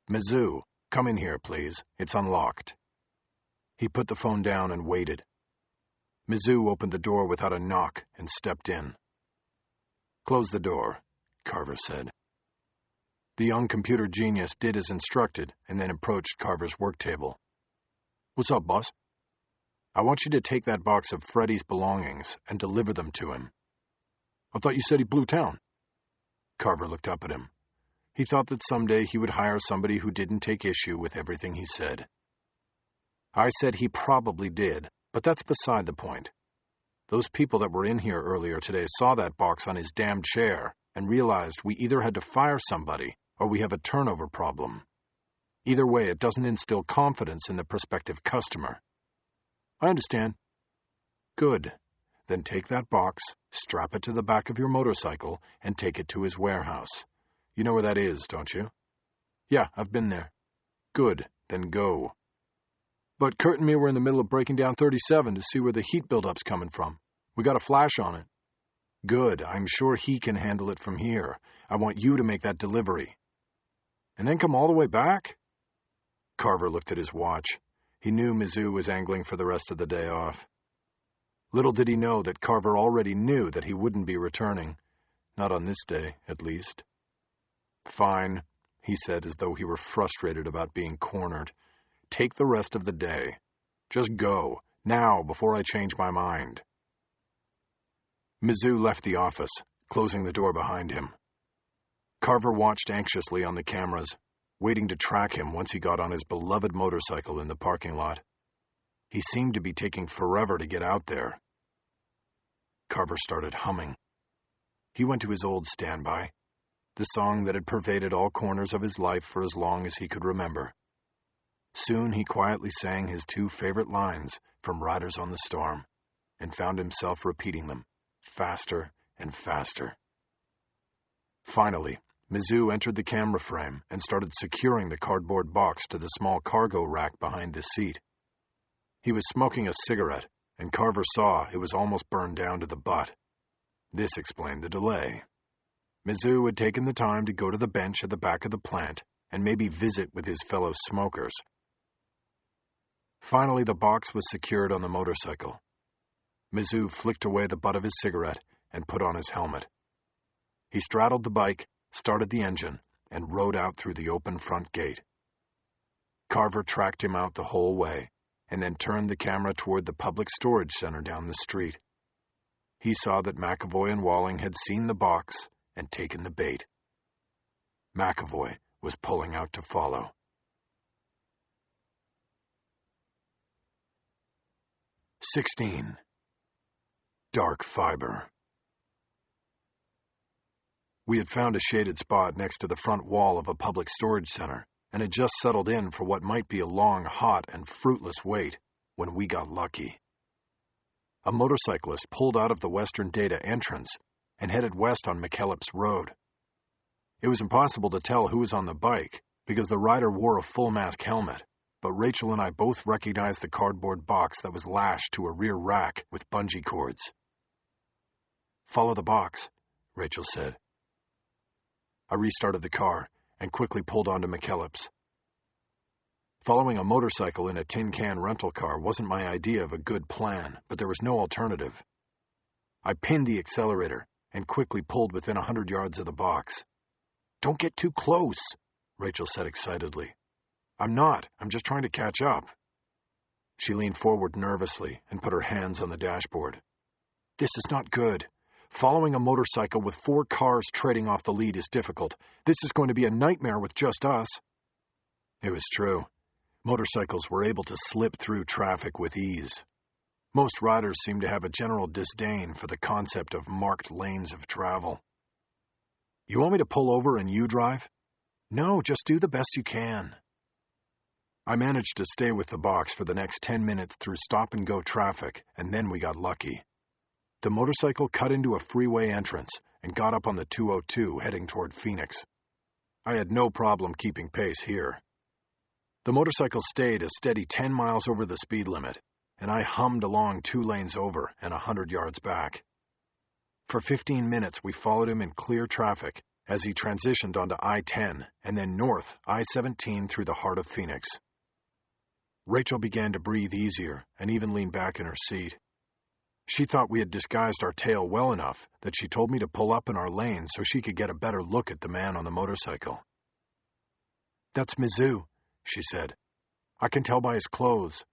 "Mizzou, come in here, please. It's unlocked." He put the phone down and waited. Mizzou opened the door without a knock and stepped in. "Close the door," Carver said. The young computer genius did as instructed and then approached Carver's work table. "What's up, boss?" "I want you to take that box of Freddy's belongings and deliver them to him." "I thought you said he blew town." Carver looked up at him. He thought that someday he would hire somebody who didn't take issue with everything he said. "I said he probably did, but that's beside the point. Those people that were in here earlier today saw that box on his damn chair and realized we either had to fire somebody or we have a turnover problem. Either way, it doesn't instill confidence in the prospective customer." "I understand." "Good. Then take that box, strap it to the back of your motorcycle, and take it to his warehouse. You know where that is, don't you?" "Yeah, I've been there." "Good. Then go." "But Kurt and me were in the middle of breaking down 37 to see where the heat buildup's coming from. We got a flash on it." "Good. I'm sure he can handle it from here. I want you to make that delivery." "And then come all the way back?" Carver looked at his watch. He knew Mizzou was angling for the rest of the day off. Little did he know that Carver already knew that he wouldn't be returning. Not on this day, at least. "Fine," he said as though he were frustrated about being cornered. "Take the rest of the day. Just go, now, before I change my mind." Mizzou left the office, closing the door behind him. Carver watched anxiously on the cameras, waiting to track him once he got on his beloved motorcycle in the parking lot. He seemed to be taking forever to get out there. Carver started humming. He went to his old standby, the song that had pervaded all corners of his life for as long as he could remember. Soon he quietly sang his 2 favorite lines from Riders on the Storm and found himself repeating them, faster and faster. Finally, Mizzou entered the camera frame and started securing the cardboard box to the small cargo rack behind the seat. He was smoking a cigarette, and Carver saw it was almost burned down to the butt. This explained the delay. Mizzou had taken the time to go to the bench at the back of the plant and maybe visit with his fellow smokers. Finally, the box was secured on the motorcycle. Mizzou flicked away the butt of his cigarette and put on his helmet. He straddled the bike, started the engine, and rode out through the open front gate. Carver tracked him out the whole way, and then turned the camera toward the public storage center down the street. He saw that McAvoy and Walling had seen the box and taken the bait. McAvoy was pulling out to follow. "16. Dark fiber." We had found a shaded spot next to the front wall of a public storage center, and had just settled in for what might be a long, hot, and fruitless wait when we got lucky. A motorcyclist pulled out of the Western Data entrance and headed west on McKellips Road. It was impossible to tell who was on the bike because the rider wore a full-mask helmet, but Rachel and I both recognized the cardboard box that was lashed to a rear rack with bungee cords. "Follow the box," Rachel said. I restarted the car and quickly pulled onto McKellips. Following a motorcycle in a tin can rental car wasn't my idea of a good plan, but there was no alternative. I pinned the accelerator and quickly pulled within 100 yards of the box. "Don't get too close," Rachel said excitedly. "I'm not. I'm just trying to catch up." She leaned forward nervously and put her hands on the dashboard. "This is not good. Following a motorcycle with 4 cars trading off the lead is difficult. This is going to be a nightmare with just us." It was true. Motorcycles were able to slip through traffic with ease. Most riders seemed to have a general disdain for the concept of marked lanes of travel. "You want me to pull over and you drive?" "No, just do the best you can." I managed to stay with the box for the next 10 minutes through stop-and-go traffic, and then we got lucky. The motorcycle cut into a freeway entrance and got up on the 202 heading toward Phoenix. I had no problem keeping pace here. The motorcycle stayed a steady 10 miles over the speed limit, and I hummed along 2 lanes over and 100 yards back. For 15 minutes, we followed him in clear traffic as he transitioned onto I-10 and then north I-17 through the heart of Phoenix. Rachel began to breathe easier and even leaned back in her seat. She thought we had disguised our tail well enough that she told me to pull up in our lane so she could get a better look at the man on the motorcycle. "That's Mizzou," she said. "I can tell by his clothes."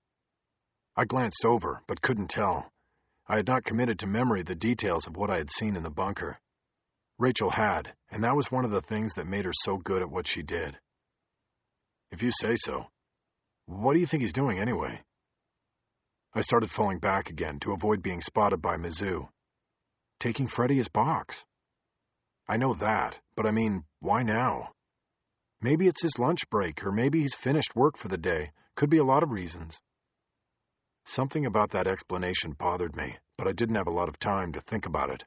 I glanced over, but couldn't tell. I had not committed to memory the details of what I had seen in the bunker. Rachel had, and that was one of the things that made her so good at what she did. "If you say so. What do you think he's doing anyway?" I started falling back again to avoid being spotted by Mizzou. "Taking Freddie his box." "I know that, but I mean, why now?" "Maybe it's his lunch break, or maybe he's finished work for the day. Could be a lot of reasons." Something about that explanation bothered me, but I didn't have a lot of time to think about it.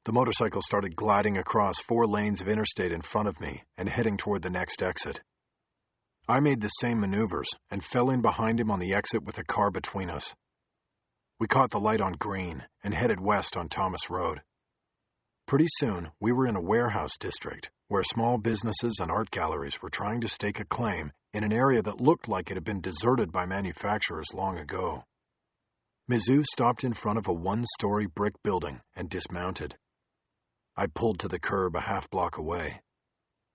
The motorcycle started gliding across 4 lanes of interstate in front of me and heading toward the next exit. I made the same maneuvers and fell in behind him on the exit with a car between us. We caught the light on green and headed west on Thomas Road. Pretty soon, we were in a warehouse district where small businesses and art galleries were trying to stake a claim in an area that looked like it had been deserted by manufacturers long ago. Mizzou stopped in front of a 1-story brick building and dismounted. I pulled to the curb a half block away.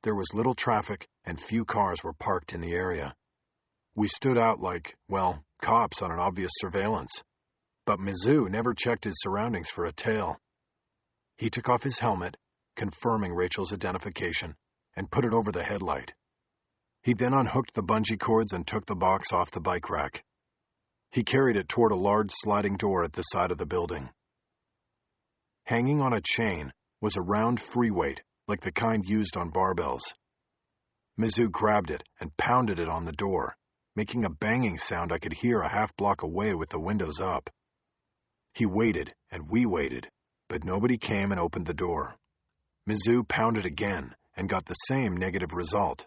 There was little traffic and few cars were parked in the area. We stood out like, well, cops on an obvious surveillance. But Mizzou never checked his surroundings for a tail. He took off his helmet, confirming Rachel's identification, and put it over the headlight. He then unhooked the bungee cords and took the box off the bike rack. He carried it toward a large sliding door at the side of the building. Hanging on a chain was a round free weight, like the kind used on barbells. Mizzou grabbed it and pounded it on the door, making a banging sound I could hear a half block away with the windows up. He waited, and we waited, but nobody came and opened the door. Mizzou pounded again and got the same negative result.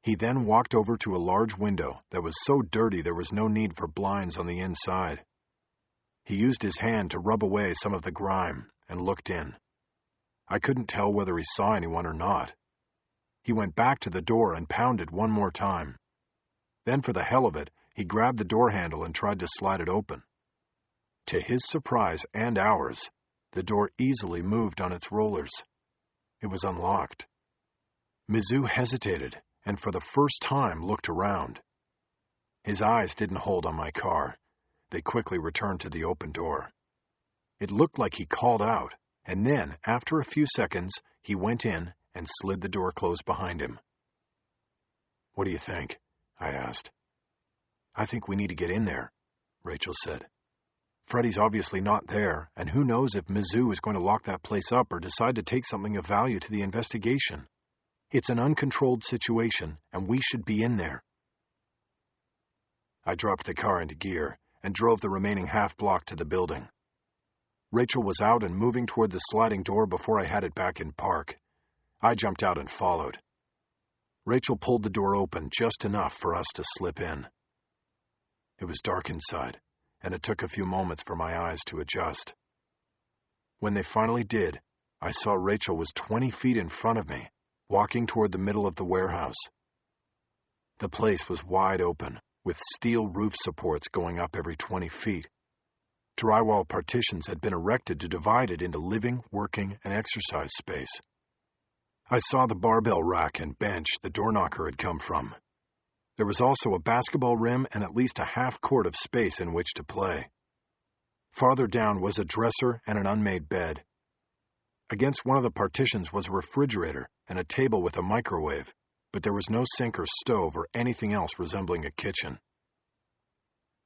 He then walked over to a large window that was so dirty there was no need for blinds on the inside. He used his hand to rub away some of the grime and looked in. I couldn't tell whether he saw anyone or not. He went back to the door and pounded one more time. Then, for the hell of it, he grabbed the door handle and tried to slide it open. To his surprise and ours, the door easily moved on its rollers. It was unlocked. Mizzou hesitated and for the first time looked around. His eyes didn't hold on my car. They quickly returned to the open door. It looked like he called out, and then, after a few seconds, he went in and slid the door closed behind him. "What do you think?" I asked. "I think we need to get in there," Rachel said. "Freddie's obviously not there, and who knows if Mizzou is going to lock that place up or decide to take something of value to the investigation. It's an uncontrolled situation, and we should be in there." I dropped the car into gear and drove the remaining half block to the building. Rachel was out and moving toward the sliding door before I had it back in park. I jumped out and followed. Rachel pulled the door open just enough for us to slip in. It was dark inside, and it took a few moments for my eyes to adjust. When they finally did, I saw Rachel was 20 feet in front of me, walking toward the middle of the warehouse. The place was wide open, with steel roof supports going up every 20 feet. Drywall partitions had been erected to divide it into living, working, and exercise space. I saw the barbell rack and bench the door knocker had come from. There was also a basketball rim and at least a half court of space in which to play. Farther down was a dresser and an unmade bed. Against one of the partitions was a refrigerator and a table with a microwave, but there was no sink or stove or anything else resembling a kitchen.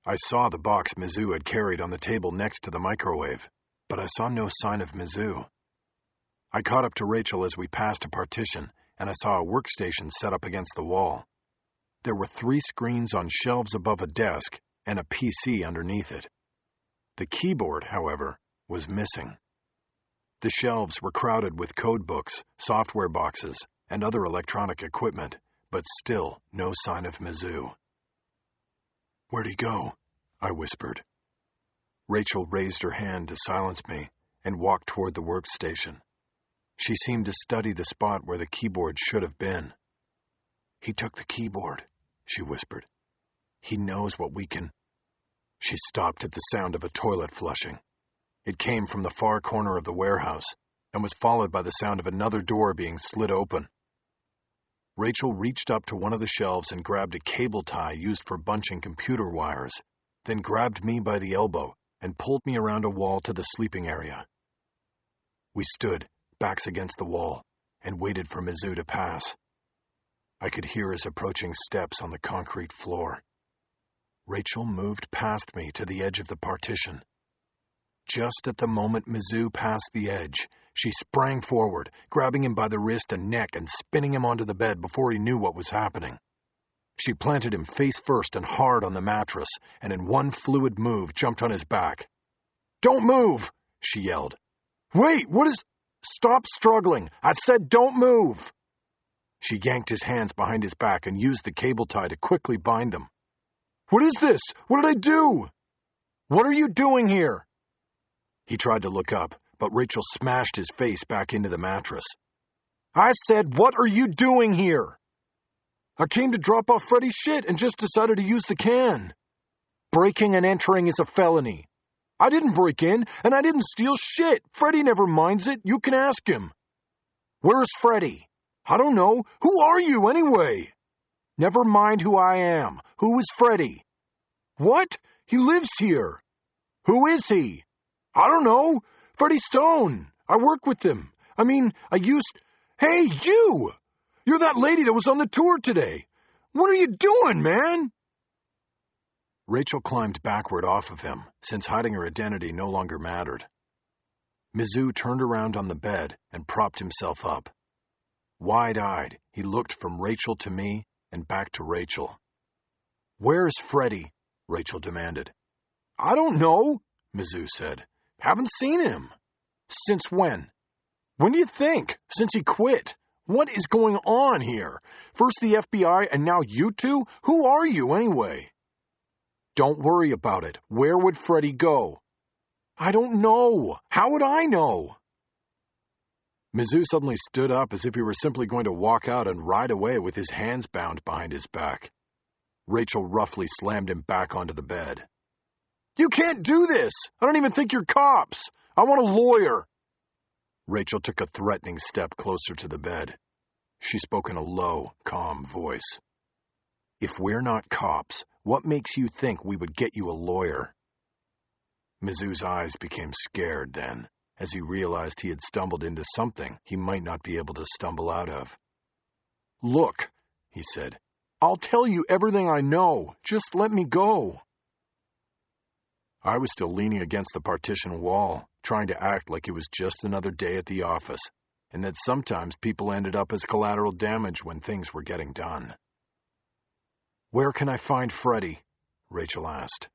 I saw the box Mizzou had carried on the table next to the microwave, but I saw no sign of Mizzou. I caught up to Rachel as we passed a partition, and I saw a workstation set up against the wall. There were 3 screens on shelves above a desk and a PC underneath it. The keyboard, however, was missing. The shelves were crowded with code books, software boxes, and other electronic equipment, but still no sign of Mizzou. "Where'd he go?" I whispered. Rachel raised her hand to silence me and walked toward the workstation. She seemed to study the spot where the keyboard should have been. "He took the keyboard," she whispered. "He knows what we can—" She stopped at the sound of a toilet flushing. It came from the far corner of the warehouse and was followed by the sound of another door being slid open. Rachel reached up to one of the shelves and grabbed a cable tie used for bunching computer wires, then grabbed me by the elbow and pulled me around a wall to the sleeping area. We stood, backs against the wall, and waited for Mizzou to pass. I could hear his approaching steps on the concrete floor. Rachel moved past me to the edge of the partition. Just at the moment Mizzou passed the edge, she sprang forward, grabbing him by the wrist and neck and spinning him onto the bed before he knew what was happening. She planted him face first and hard on the mattress, and in one fluid move jumped on his back. "Don't move!" she yelled. "Wait, what is—" "Stop struggling! I said don't move!" She yanked his hands behind his back and used the cable tie to quickly bind them. "What is this? What did I do? What are you doing here?" He tried to look up, but Rachel smashed his face back into the mattress. "I said, what are you doing here?" "I came to drop off Freddy's shit and just decided to use the can." "Breaking and entering is a felony." "I didn't break in, and I didn't steal shit. Freddy never minds it. You can ask him." "Where's Freddy?" "I don't know. Who are you, anyway?" "Never mind who I am. Who is Freddy?" "What? He lives here." "Who is he?" "I don't know. Freddy Stone. I work with him. Hey, you! You're that lady that was on the tour today. What are you doing, man?" Rachel climbed backward off of him, since hiding her identity no longer mattered. Mizzou turned around on the bed and propped himself up. Wide-eyed, he looked from Rachel to me and back to Rachel. "Where's Freddy?" Rachel demanded. "I don't know," Mizzou said. "Haven't seen him." "Since when?" "When do you think? Since he quit. What is going on here? First the FBI and now you two? Who are you, anyway?" "Don't worry about it. Where would Freddy go?" "I don't know. How would I know?" Mizzou suddenly stood up as if he were simply going to walk out and ride away with his hands bound behind his back. Rachel roughly slammed him back onto the bed. "You can't do this! I don't even think you're cops! I want a lawyer!" Rachel took a threatening step closer to the bed. She spoke in a low, calm voice. "If we're not cops, what makes you think we would get you a lawyer?" Mizzou's eyes became scared then, as he realized he had stumbled into something he might not be able to stumble out of. "Look," he said, "I'll tell you everything I know. Just let me go." I was still leaning against the partition wall, trying to act like it was just another day at the office, and that sometimes people ended up as collateral damage when things were getting done. "Where can I find Freddy?" Rachel asked.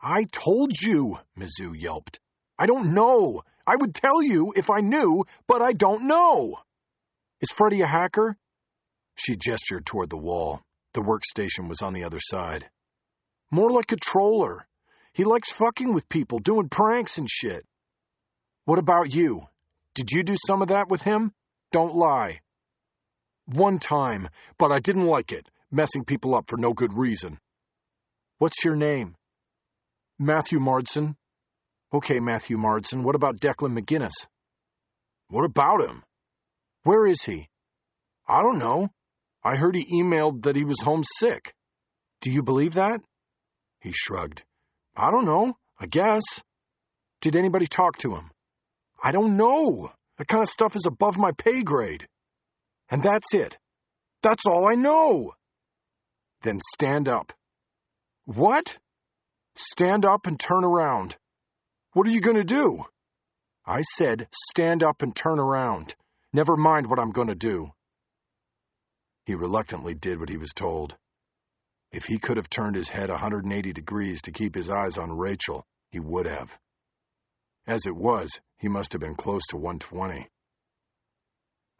"I told you," Mizzou yelped. "I don't know. I would tell you if I knew, but I don't know." "Is Freddy a hacker?" She gestured toward the wall. The workstation was on the other side. "More like a troller. He likes fucking with people, doing pranks and shit." "What about you? Did you do some of that with him? Don't lie." "One time, but I didn't like it, messing people up for no good reason." "What's your name?" "Matthew Mardson." "Okay, Matthew Mardson, what about Declan McGinnis?" "What about him?" "Where is he?" "I don't know. I heard he emailed that he was homesick." "Do you believe that?" He shrugged. "I don't know, I guess." "Did anybody talk to him?" "I don't know. That kind of stuff is above my pay grade." "And that's it?" "That's all I know." "Then stand up." "What?" "Stand up and turn around." "What are you going to do?" "I said stand up and turn around. Never mind what I'm going to do." He reluctantly did what he was told. If he could have turned his head 180 degrees to keep his eyes on Rachel, he would have. As it was, he must have been close to 120.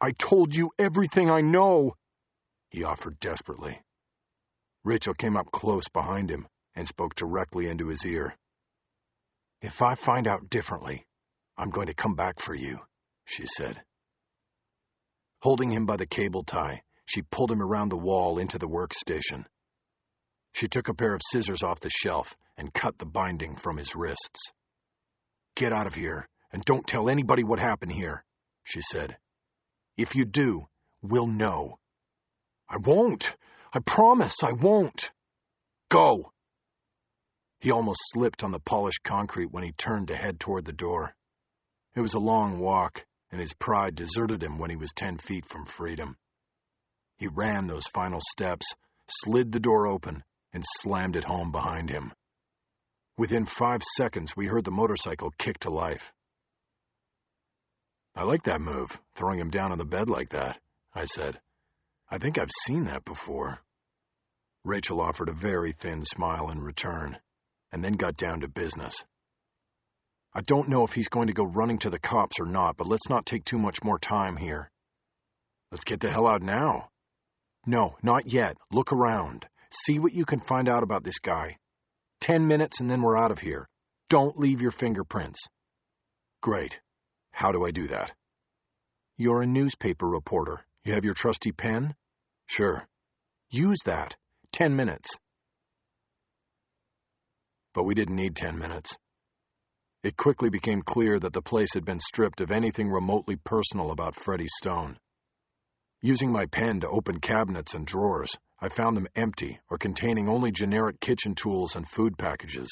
"I told you everything I know," he offered desperately. Rachel came up close behind him, and spoke directly into his ear. "If I find out differently, I'm going to come back for you," she said. Holding him by the cable tie, she pulled him around the wall into the workstation. She took a pair of scissors off the shelf and cut the binding from his wrists. "Get out of here, and don't tell anybody what happened here," she said. "If you do, we'll know." "I won't. I promise I won't." "Go!" He almost slipped on the polished concrete when he turned to head toward the door. It was a long walk, and his pride deserted him when he was 10 feet from freedom. He ran those final steps, slid the door open, and slammed it home behind him. Within 5 seconds, we heard the motorcycle kick to life. "I like that move, throwing him down on the bed like that," I said. "I think I've seen that before." Rachel offered a very thin smile in return, and then got down to business. "I don't know if he's going to go running to the cops or not, but let's not take too much more time here." "Let's get the hell out now." "No, not yet. Look around. See what you can find out about this guy. 10 minutes and then we're out of here. Don't leave your fingerprints." "Great. How do I do that?" "You're a newspaper reporter. You have your trusty pen?" "Sure." "Use that. 10 minutes. But we didn't need 10 minutes. It quickly became clear that the place had been stripped of anything remotely personal about Freddie Stone. Using my pen to open cabinets and drawers, I found them empty or containing only generic kitchen tools and food packages.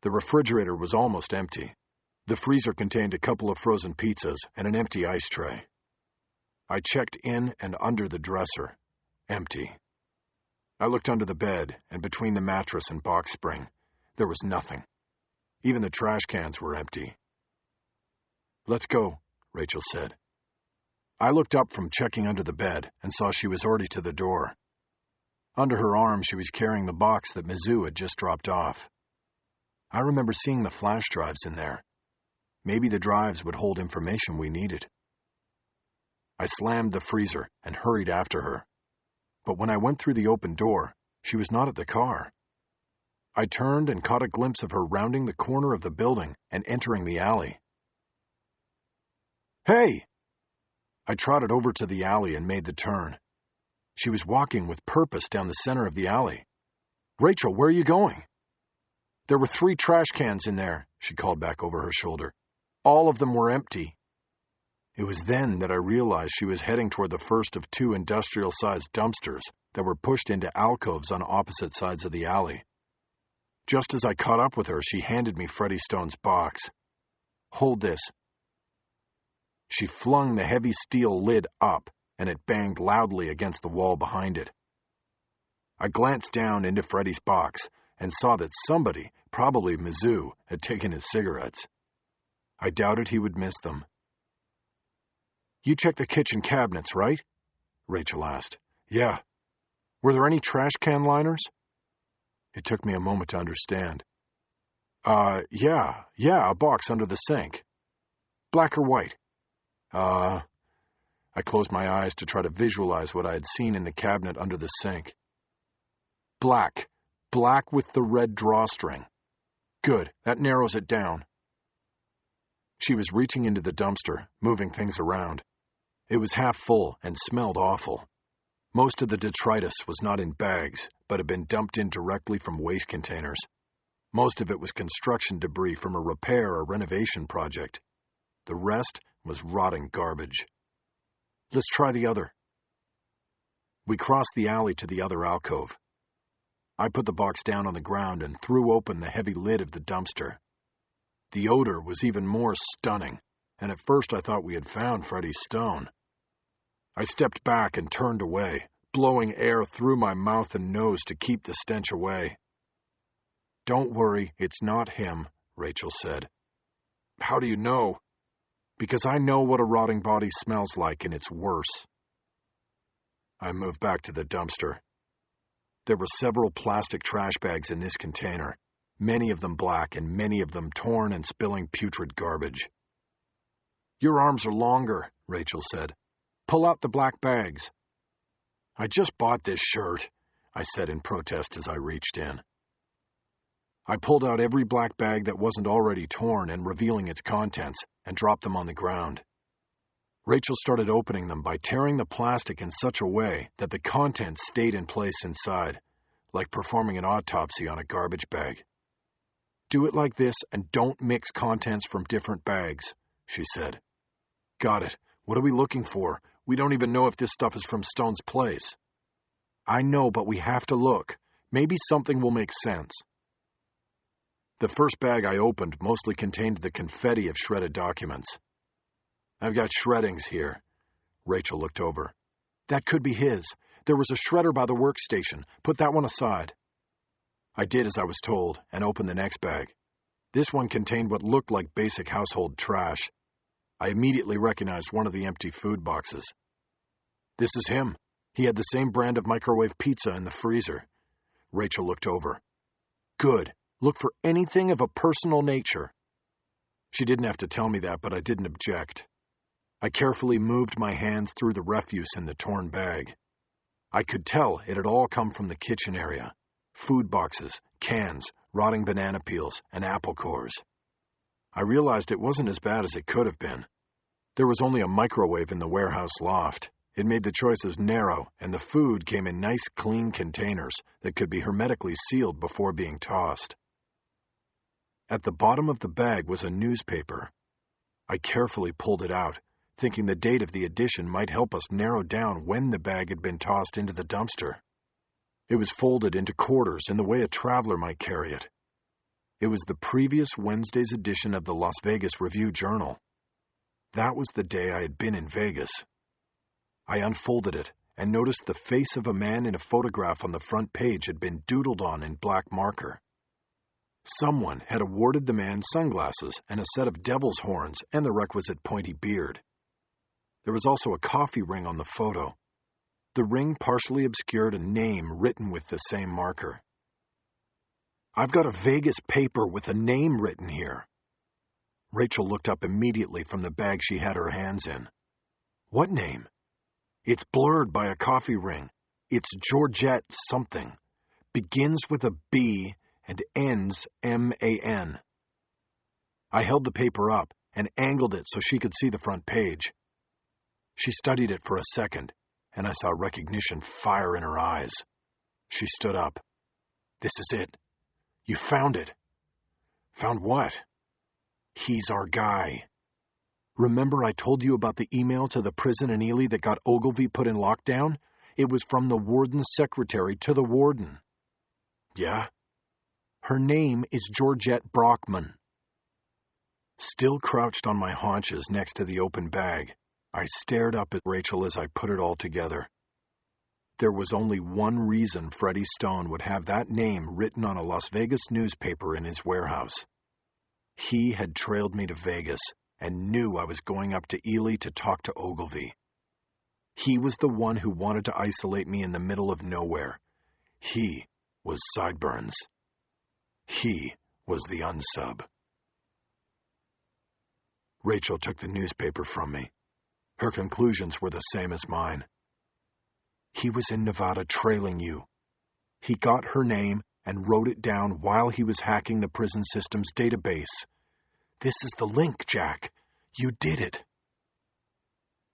The refrigerator was almost empty. The freezer contained a couple of frozen pizzas and an empty ice tray. I checked in and under the dresser. Empty. I looked under the bed and between the mattress and box spring. There was nothing. Even the trash cans were empty. "Let's go," Rachel said. I looked up from checking under the bed and saw she was already to the door. Under her arm, she was carrying the box that Mizzou had just dropped off. I remember seeing the flash drives in there. Maybe the drives would hold information we needed. I slammed the freezer and hurried after her. But when I went through the open door, she was not at the car. I turned and caught a glimpse of her rounding the corner of the building and entering the alley. "Hey!" I trotted over to the alley and made the turn. She was walking with purpose down the center of the alley. "Rachel, where are you going?" "There were 3 trash cans in there," she called back over her shoulder. "All of them were empty." It was then that I realized she was heading toward the first of 2 industrial-sized dumpsters that were pushed into alcoves on opposite sides of the alley. Just as I caught up with her, she handed me Freddie Stone's box. "Hold this." She flung the heavy steel lid up, and it banged loudly against the wall behind it. I glanced down into Freddie's box and saw that somebody, probably Mizzou, had taken his cigarettes. I doubted he would miss them. "You checked the kitchen cabinets, right?" Rachel asked. "Yeah." "Were there any trash can liners?" It took me a moment to understand. Yeah, a box under the sink." "Black or white?" I closed my eyes to try to visualize what I had seen in the cabinet under the sink. "Black. Black with the red drawstring." "Good, that narrows it down." She was reaching into the dumpster, moving things around. It was half full and smelled awful. Most of the detritus was not in bags, but had been dumped in directly from waste containers. Most of it was construction debris from a repair or renovation project. The rest was rotting garbage. "Let's try the other." We crossed the alley to the other alcove. I put the box down on the ground and threw open the heavy lid of the dumpster. The odor was even more stunning, and at first I thought we had found Freddie Stone. I stepped back and turned away, blowing air through my mouth and nose to keep the stench away. "Don't worry, it's not him," Rachel said. "How do you know?" "Because I know what a rotting body smells like, and it's worse." I moved back to the dumpster. There were several plastic trash bags in this container, many of them black and many of them torn and spilling putrid garbage. "Your arms are longer," Rachel said. "Pull out the black bags." "I just bought this shirt," I said in protest as I reached in. I pulled out every black bag that wasn't already torn and revealing its contents, and dropped them on the ground. Rachel started opening them by tearing the plastic in such a way that the contents stayed in place inside, like performing an autopsy on a garbage bag. "Do it like this and don't mix contents from different bags," she said. "Got it. What are we looking for? We don't even know if this stuff is from Stone's place." "I know, but we have to look. Maybe something will make sense." The first bag I opened mostly contained the confetti of shredded documents. "I've got shreddings here." Rachel looked over. "That could be his. There was a shredder by the workstation. Put that one aside." I did as I was told and opened the next bag. This one contained what looked like basic household trash. I immediately recognized one of the empty food boxes. "This is him. He had the same brand of microwave pizza in the freezer." Rachel looked over. "Good. Look for anything of a personal nature." She didn't have to tell me that, but I didn't object. I carefully moved my hands through the refuse in the torn bag. I could tell it had all come from the kitchen area. Food boxes, cans, rotting banana peels, and apple cores. I realized it wasn't as bad as it could have been. There was only a microwave in the warehouse loft. It made the choices narrow, and the food came in nice, clean containers that could be hermetically sealed before being tossed. At the bottom of the bag was a newspaper. I carefully pulled it out, thinking the date of the edition might help us narrow down when the bag had been tossed into the dumpster. It was folded into quarters in the way a traveler might carry it. It was the previous Wednesday's edition of the Las Vegas Review-Journal. That was the day I had been in Vegas. I unfolded it and noticed the face of a man in a photograph on the front page had been doodled on in black marker. Someone had awarded the man sunglasses and a set of devil's horns and the requisite pointy beard. There was also a coffee ring on the photo. The ring partially obscured a name written with the same marker. "I've got a Vegas paper with a name written here." Rachel looked up immediately from the bag she had her hands in. "What name?" "It's blurred by a coffee ring. It's Georgette something. Begins with a B and ends M-A-N. I held the paper up and angled it so she could see the front page. She studied it for a second, and I saw recognition fire in her eyes. She stood up. "This is it. You found it." "Found what?" "He's our guy. Remember I told you about the email to the prison in Ely that got Ogilvy put in lockdown? It was from the warden's secretary to the warden." "Yeah?" "Her name is Georgette Brockman." Still crouched on my haunches next to the open bag, I stared up at Rachel as I put it all together. There was only one reason Freddie Stone would have that name written on a Las Vegas newspaper in his warehouse. He had trailed me to Vegas and knew I was going up to Ely to talk to Ogilvy. He was the one who wanted to isolate me in the middle of nowhere. He was Sideburns. He was the unsub. Rachel took the newspaper from me. Her conclusions were the same as mine. "He was in Nevada trailing you. He got her name and wrote it down while he was hacking the prison system's database. This is the link, Jack. You did it."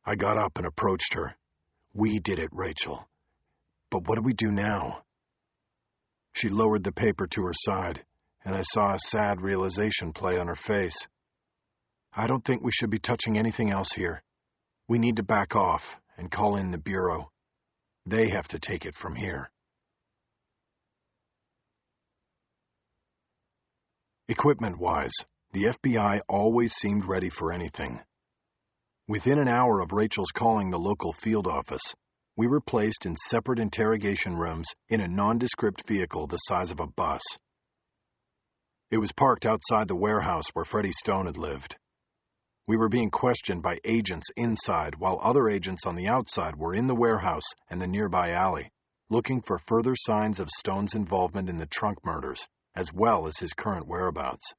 I got up and approached her. "We did it, Rachel. But what do we do now?" She lowered the paper to her side, and I saw a sad realization play on her face. "I don't think we should be touching anything else here. We need to back off and call in the Bureau. They have to take it from here." Equipment-wise, the FBI always seemed ready for anything. Within an hour of Rachel's calling the local field office, we were placed in separate interrogation rooms in a nondescript vehicle the size of a bus. It was parked outside the warehouse where Freddie Stone had lived. We were being questioned by agents inside while other agents on the outside were in the warehouse and the nearby alley, looking for further signs of Stone's involvement in the trunk murders, as well as his current whereabouts.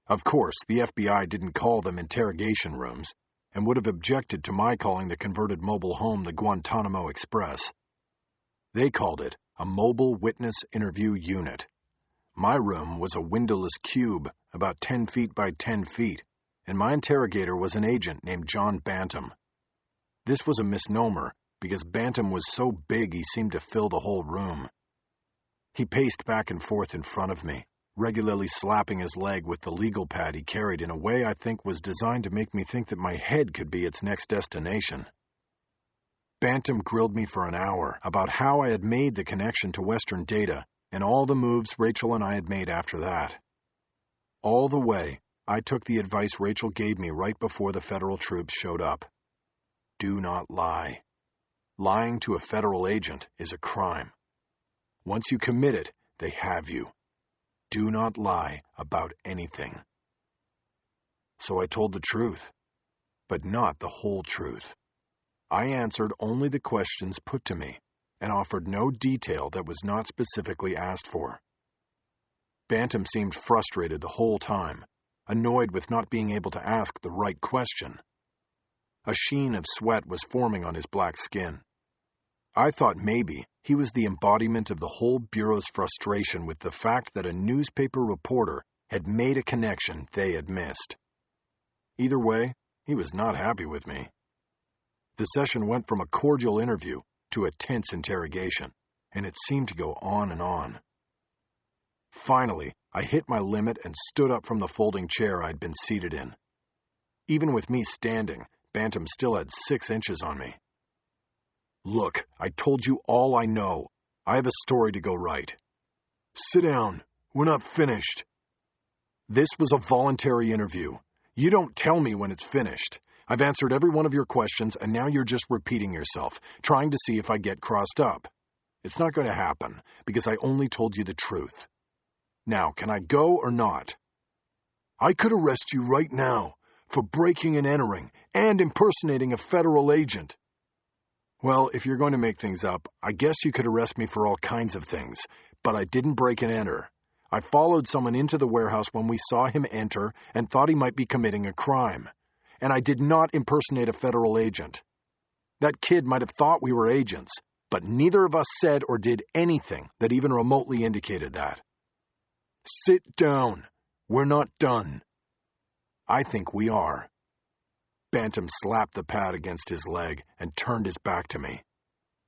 Of course, the FBI didn't call them interrogation rooms, and would have objected to my calling the converted mobile home the Guantanamo Express. They called it a mobile witness interview unit, My room was a windowless cube, about 10 feet by 10 feet, and my interrogator was an agent named John Bantam. This was a misnomer, because Bantam was so big he seemed to fill the whole room. He paced back and forth in front of me, regularly slapping his leg with the legal pad he carried in a way I think was designed to make me think that my head could be its next destination. Bantam grilled me for an hour about how I had made the connection to Western Data and all the moves Rachel and I had made after that. All the way, I took the advice Rachel gave me right before the federal troops showed up. Do not lie. Lying to a federal agent is a crime. Once you commit it, they have you. Do not lie about anything. So I told the truth, but not the whole truth. I answered only the questions put to me and offered no detail that was not specifically asked for. Bantam seemed frustrated the whole time, annoyed with not being able to ask the right question. A sheen of sweat was forming on his black skin. I thought maybe he was the embodiment of the whole Bureau's frustration with the fact that a newspaper reporter had made a connection they had missed. Either way, he was not happy with me. The session went from a cordial interview to a tense interrogation, and it seemed to go on and on. Finally, I hit my limit and stood up from the folding chair I'd been seated in. Even with me standing, Bantam still had 6 inches on me. Look, I told you all I know. I have a story to go write. Sit down. We're not finished. This was a voluntary interview. You don't tell me when it's finished. I've answered every one of your questions, and now you're just repeating yourself, trying to see if I get crossed up. It's not going to happen, because I only told you the truth. Now, can I go or not? I could arrest you right now for breaking and entering and impersonating a federal agent. Well, if you're going to make things up, I guess you could arrest me for all kinds of things, but I didn't break and enter. I followed someone into the warehouse when we saw him enter and thought he might be committing a crime. And I did not impersonate a federal agent. That kid might have thought we were agents, but neither of us said or did anything that even remotely indicated that. Sit down. We're not done. I think we are. Bantam slapped the pad against his leg and turned his back to me.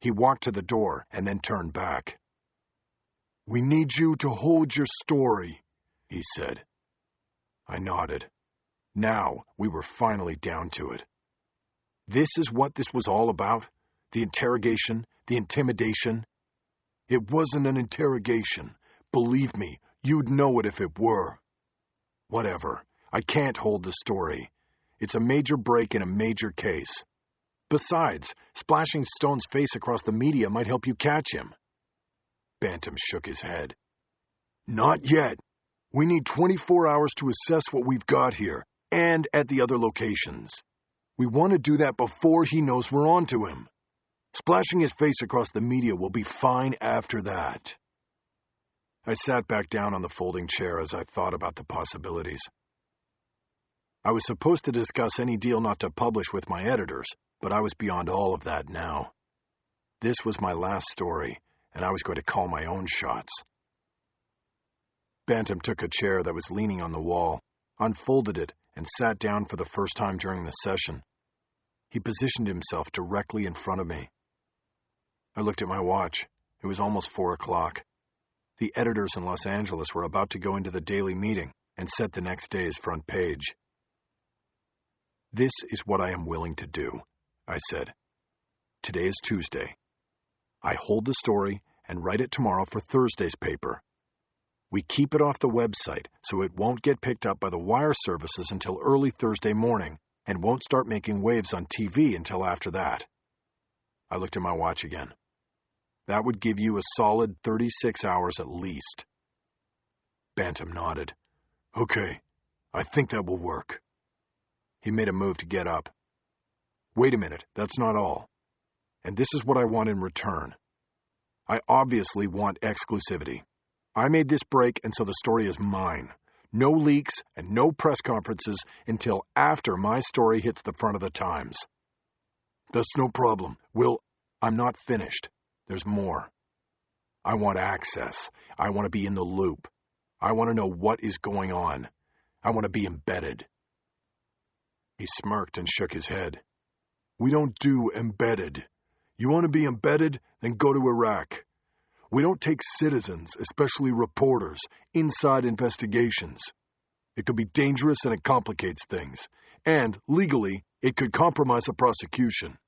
He walked to the door and then turned back. We need you to hold your story, he said. I nodded. Now we were finally down to it. This is what this was all about? The interrogation, the intimidation? It wasn't an interrogation. Believe me, you'd know it if it were. Whatever. I can't hold the story. It's a major break in a major case. Besides, splashing Stone's face across the media might help you catch him. Bantam shook his head. Not yet. We need 24 hours to assess what we've got here, and at the other locations. We want to do that before he knows we're onto him. Splashing his face across the media will be fine after that. I sat back down on the folding chair as I thought about the possibilities. I was supposed to discuss any deal not to publish with my editors, but I was beyond all of that now. This was my last story, and I was going to call my own shots. Bantam took a chair that was leaning on the wall, unfolded it, and sat down for the first time during the session. He positioned himself directly in front of me. I looked at my watch. It was almost 4 o'clock. The editors in Los Angeles were about to go into the daily meeting and set the next day's front page. This is what I am willing to do, I said. Today is Tuesday. I hold the story and write it tomorrow for Thursday's paper. We keep it off the website so it won't get picked up by the wire services until early Thursday morning and won't start making waves on TV until after that. I looked at my watch again. That would give you a solid 36 hours at least. Bantam nodded. Okay, I think that will work. He made a move to get up. Wait a minute, that's not all. And this is what I want in return. I obviously want exclusivity. I made this break, and so the story is mine. No leaks and no press conferences until after my story hits the front of the Times. That's no problem. I'm not finished. There's more. I want access. I want to be in the loop. I want to know what is going on. I want to be embedded." He smirked and shook his head. "We don't do embedded. You want to be embedded? Then go to Iraq. We don't take citizens, especially reporters, inside investigations. It could be dangerous and it complicates things. And, legally, it could compromise a prosecution."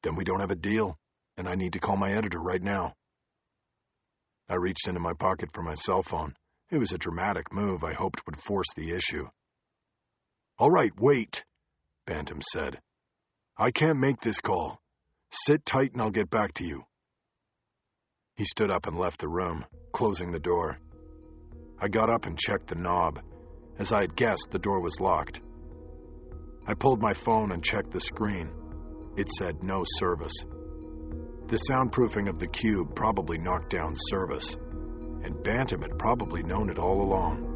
"Then we don't have a deal, and I need to call my editor right now." I reached into my pocket for my cell phone. It was a dramatic move I hoped would force the issue. "All right, wait," Bantam said. "I can't make this call. Sit tight and I'll get back to you." He stood up and left the room, closing the door. I got up and checked the knob. As I had guessed, the door was locked. I pulled my phone and checked the screen. It said no service. The soundproofing of the cube probably knocked down service, and Bantam had probably known it all along.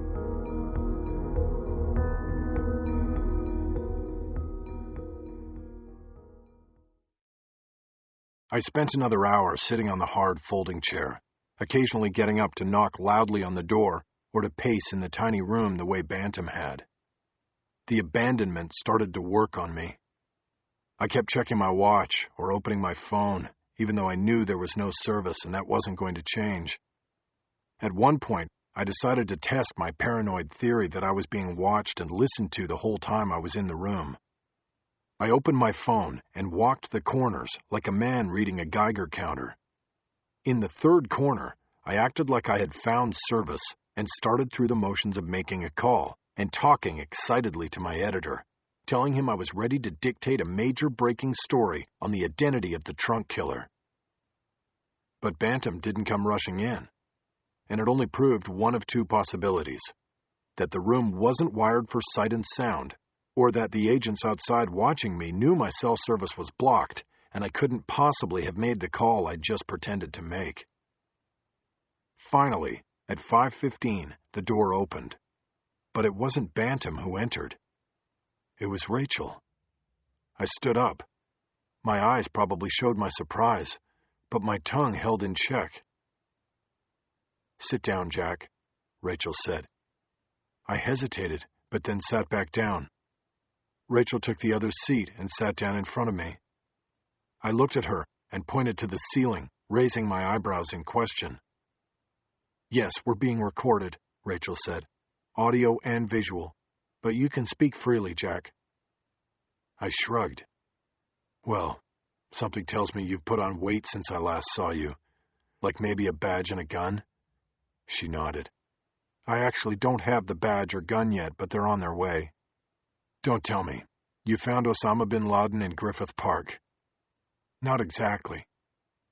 I spent another hour sitting on the hard folding chair, occasionally getting up to knock loudly on the door or to pace in the tiny room the way Bantam had. The abandonment started to work on me. I kept checking my watch or opening my phone, even though I knew there was no service and that wasn't going to change. At one point, I decided to test my paranoid theory that I was being watched and listened to the whole time I was in the room. I opened my phone and walked the corners like a man reading a Geiger counter. In the third corner, I acted like I had found service and started through the motions of making a call and talking excitedly to my editor, telling him I was ready to dictate a major breaking story on the identity of the trunk killer. But Bantam didn't come rushing in, and it only proved one of two possibilities: that the room wasn't wired for sight and sound, or that the agents outside watching me knew my cell service was blocked and I couldn't possibly have made the call I'd just pretended to make. Finally, at 5:15, the door opened. But it wasn't Bantam who entered. It was Rachel. I stood up. My eyes probably showed my surprise, but my tongue held in check. "Sit down, Jack," Rachel said. I hesitated, but then sat back down. Rachel took the other seat and sat down in front of me. I looked at her and pointed to the ceiling, raising my eyebrows in question. "Yes, we're being recorded," Rachel said. "Audio and visual. But you can speak freely, Jack." I shrugged. "Well, something tells me you've put on weight since I last saw you. Like maybe a badge and a gun?" She nodded. "I actually don't have the badge or gun yet, but they're on their way." "Don't tell me. You found Osama bin Laden in Griffith Park." "Not exactly.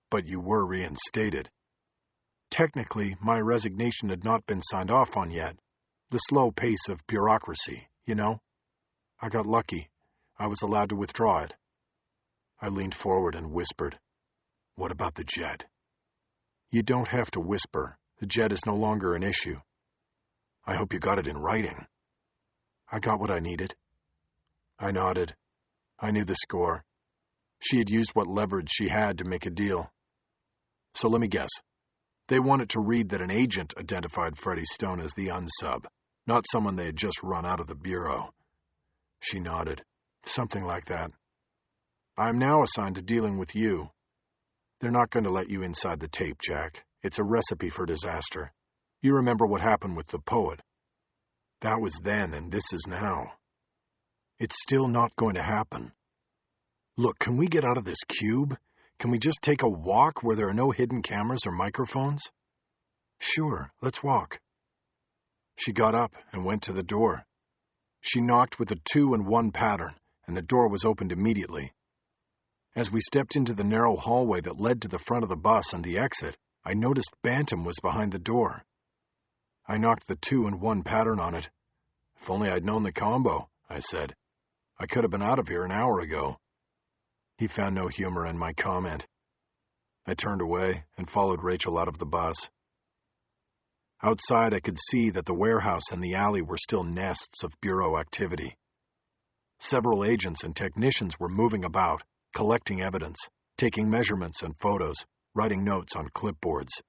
But you were reinstated." "Technically, my resignation had not been signed off on yet. The slow pace of bureaucracy, you know? I got lucky. I was allowed to withdraw it." I leaned forward and whispered, "What about the jet?" "You don't have to whisper. The jet is no longer an issue." "I hope you got it in writing." "I got what I needed." I nodded. I knew the score. She had used what leverage she had to make a deal. "So let me guess. They wanted to read that an agent identified Freddie Stone as the unsub, not someone they had just run out of the bureau." She nodded. "Something like that. I am now assigned to dealing with you. They're not going to let you inside the tape, Jack. It's a recipe for disaster. You remember what happened with the poet. That was then, and this is now. It's still not going to happen. Look, can we get out of this cube? Can we just take a walk where there are no hidden cameras or microphones?" "Sure, let's walk." She got up and went to the door. She knocked with a 2-in-1 pattern, and the door was opened immediately. As we stepped into the narrow hallway that led to the front of the bus and the exit, I noticed Bantam was behind the door. I knocked the 2-in-1 pattern on it. "If only I'd known the combo," I said. "I could have been out of here an hour ago." He found no humor in my comment. I turned away and followed Rachel out of the bus. Outside, I could see that the warehouse and the alley were still nests of bureau activity. Several agents and technicians were moving about, collecting evidence, taking measurements and photos, writing notes on clipboards.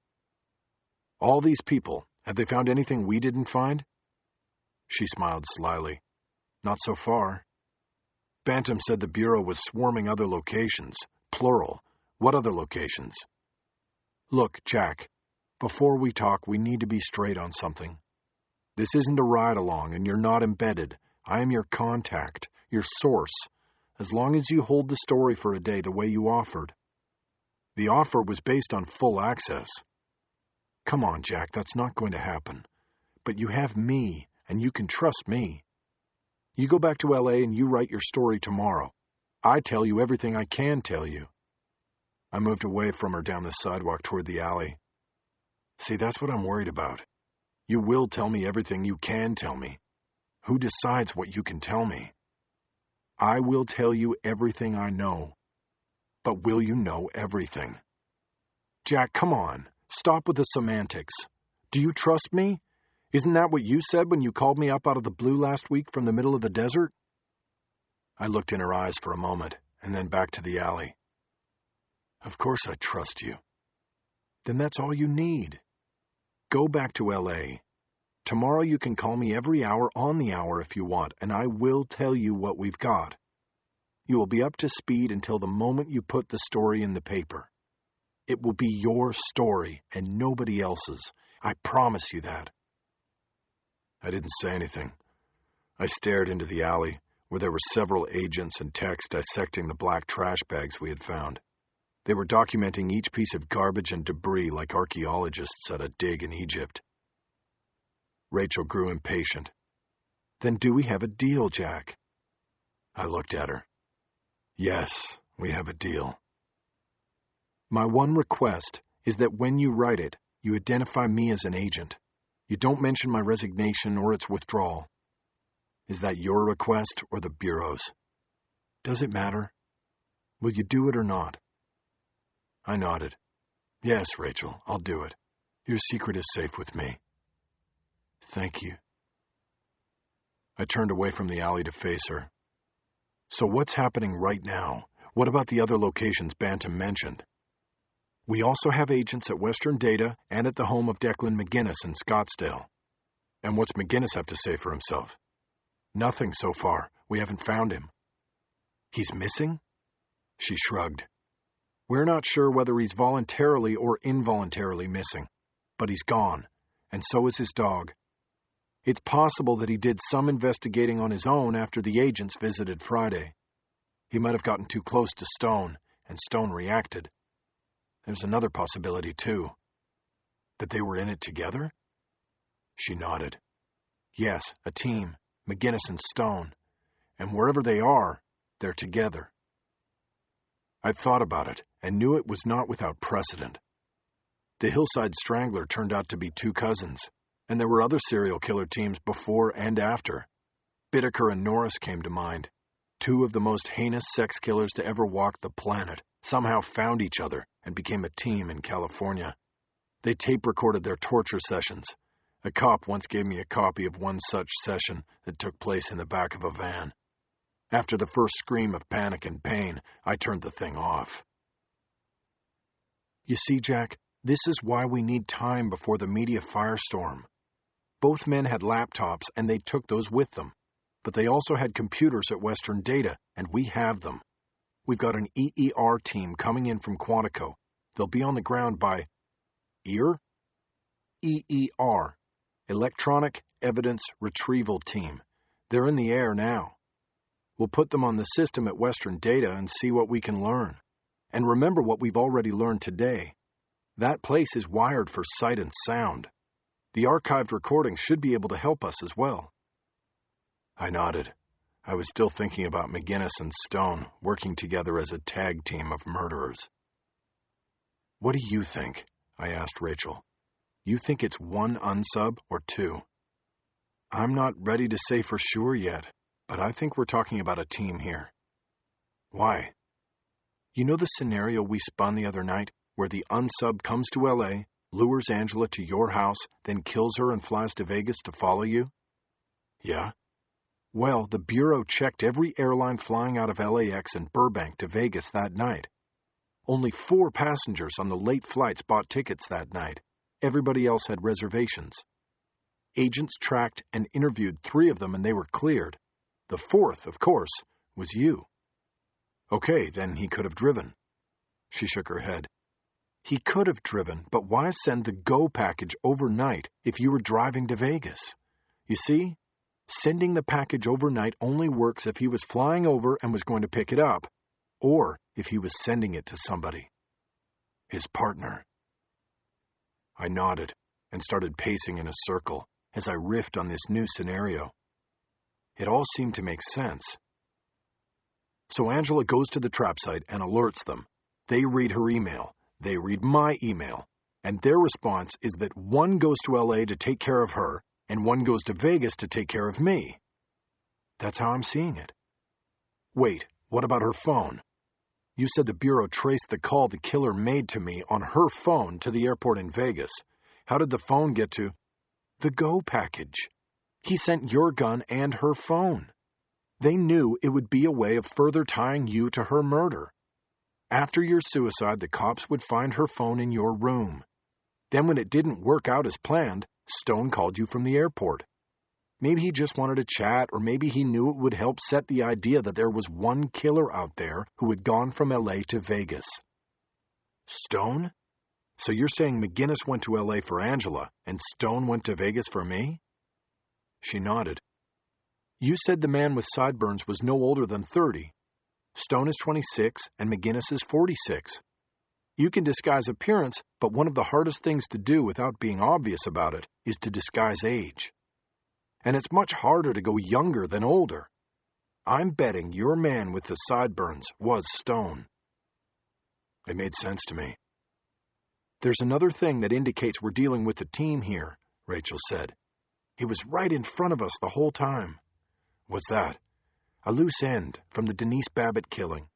All these people, Have they found anything we didn't find? She smiled slyly. Not so far. Bantam said the Bureau was swarming other locations. Plural. What other locations? Look, Jack, before we talk, we need to be straight on something. This isn't a ride-along, and you're not embedded. I am your contact, your source, as long as you hold the story for a day the way you offered. The offer was based on full access. Come on, Jack, that's not going to happen. But you have me, and you can trust me. You go back to L.A. and you write your story tomorrow. I tell you everything I can tell you. I moved away from her down the sidewalk toward the alley. See, that's what I'm worried about. You will tell me everything you can tell me. Who decides what you can tell me? I will tell you everything I know. But will you know everything? Jack, come on. Stop with the semantics. Do you trust me? Isn't that what you said when you called me up out of the blue last week from the middle of the desert? I looked in her eyes for a moment, and then back to the alley. Of course I trust you. Then that's all you need. Go back to L.A. Tomorrow you can call me every hour on the hour if you want, and I will tell you what we've got. You will be up to speed until the moment you put the story in the paper. It will be your story and nobody else's. I promise you that. I didn't say anything. I stared into the alley, where there were several agents and techs dissecting the black trash bags we had found. They were documenting each piece of garbage and debris like archaeologists at a dig in Egypt. Rachel grew impatient. Then do we have a deal, Jack? I looked at her. Yes, we have a deal. My one request is that when you write it, you identify me as an agent. You don't mention my resignation or its withdrawal. Is that your request or the Bureau's? Does it matter? Will you do it or not? I nodded. Yes, Rachel, I'll do it. Your secret is safe with me. Thank you. I turned away from the alley to face her. So what's happening right now? What about the other locations Bantam mentioned? We also have agents at Western Data and at the home of Declan McGinnis in Scottsdale. And what's McGinnis have to say for himself? Nothing so far. We haven't found him. He's missing? She shrugged. We're not sure whether he's voluntarily or involuntarily missing, but he's gone, and so is his dog. It's possible that he did some investigating on his own after the agents visited Friday. He might have gotten too close to Stone, and Stone reacted. There's another possibility, too. That they were in it together? She nodded. Yes, a team, McGinnis and Stone. And wherever they are, they're together. I'd thought about it, and knew it was not without precedent. The Hillside Strangler turned out to be two cousins, and there were other serial killer teams before and after. Bittaker and Norris came to mind. Two of the most heinous sex killers to ever walk the planet somehow found each other and became a team in California. They tape-recorded their torture sessions. A cop once gave me a copy of one such session that took place in the back of a van. After the first scream of panic and pain, I turned the thing off. You see, Jack, this is why we need time before the media firestorm. Both men had laptops, and they took those with them. But they also had computers at Western Data, and we have them. We've got an EER team coming in from Quantico. They'll be on the ground by... EAR? EER. Electronic Evidence Retrieval Team. They're in the air now. We'll put them on the system at Western Data and see what we can learn. And remember what we've already learned today. That place is wired for sight and sound. The archived recordings should be able to help us as well. I nodded. I was still thinking about McGinnis and Stone working together as a tag team of murderers. What do you think? I asked Rachel. You think it's one unsub or two? I'm not ready to say for sure yet, but I think we're talking about a team here. Why? You know the scenario we spun the other night, where the unsub comes to L.A., lures Angela to your house, then kills her and flies to Vegas to follow you? Yeah. Well, the Bureau checked every airline flying out of LAX and Burbank to Vegas that night. Only 4 passengers on the late flights bought tickets that night. Everybody else had reservations. Agents tracked and interviewed 3 of them and they were cleared. The 4th, of course, was you. Okay, then he could have driven. She shook her head. He could have driven, but why send the Go package overnight if you were driving to Vegas? You see, sending the package overnight only works if he was flying over and was going to pick it up, or if he was sending it to somebody. His partner. I nodded and started pacing in a circle as I riffed on this new scenario. It all seemed to make sense. So Angela goes to the trap site and alerts them. They read her email. They read my email. And their response is that one goes to LA to take care of her and one goes to Vegas to take care of me. That's how I'm seeing it. Wait, what about her phone? You said the Bureau traced the call the killer made to me on her phone to the airport in Vegas. How did the phone get to the Go package? He sent your gun and her phone. They knew it would be a way of further tying you to her murder. After your suicide, the cops would find her phone in your room. Then when it didn't work out as planned, Stone called you from the airport. Maybe he just wanted to chat, or maybe he knew it would help set the idea that there was one killer out there who had gone from LA to Vegas. Stone? So you're saying McGinnis went to LA for Angela, and Stone went to Vegas for me? She nodded. You said the man with sideburns was no older than 30. Stone is 26, and McGinnis is 46. You can disguise appearance, but one of the hardest things to do without being obvious about it is to disguise age. And it's much harder to go younger than older. I'm betting your man with the sideburns was Stone. It made sense to me. There's another thing that indicates we're dealing with a team here, Rachel said. He was right in front of us the whole time. What's that? A loose end from the Denise Babbitt killing.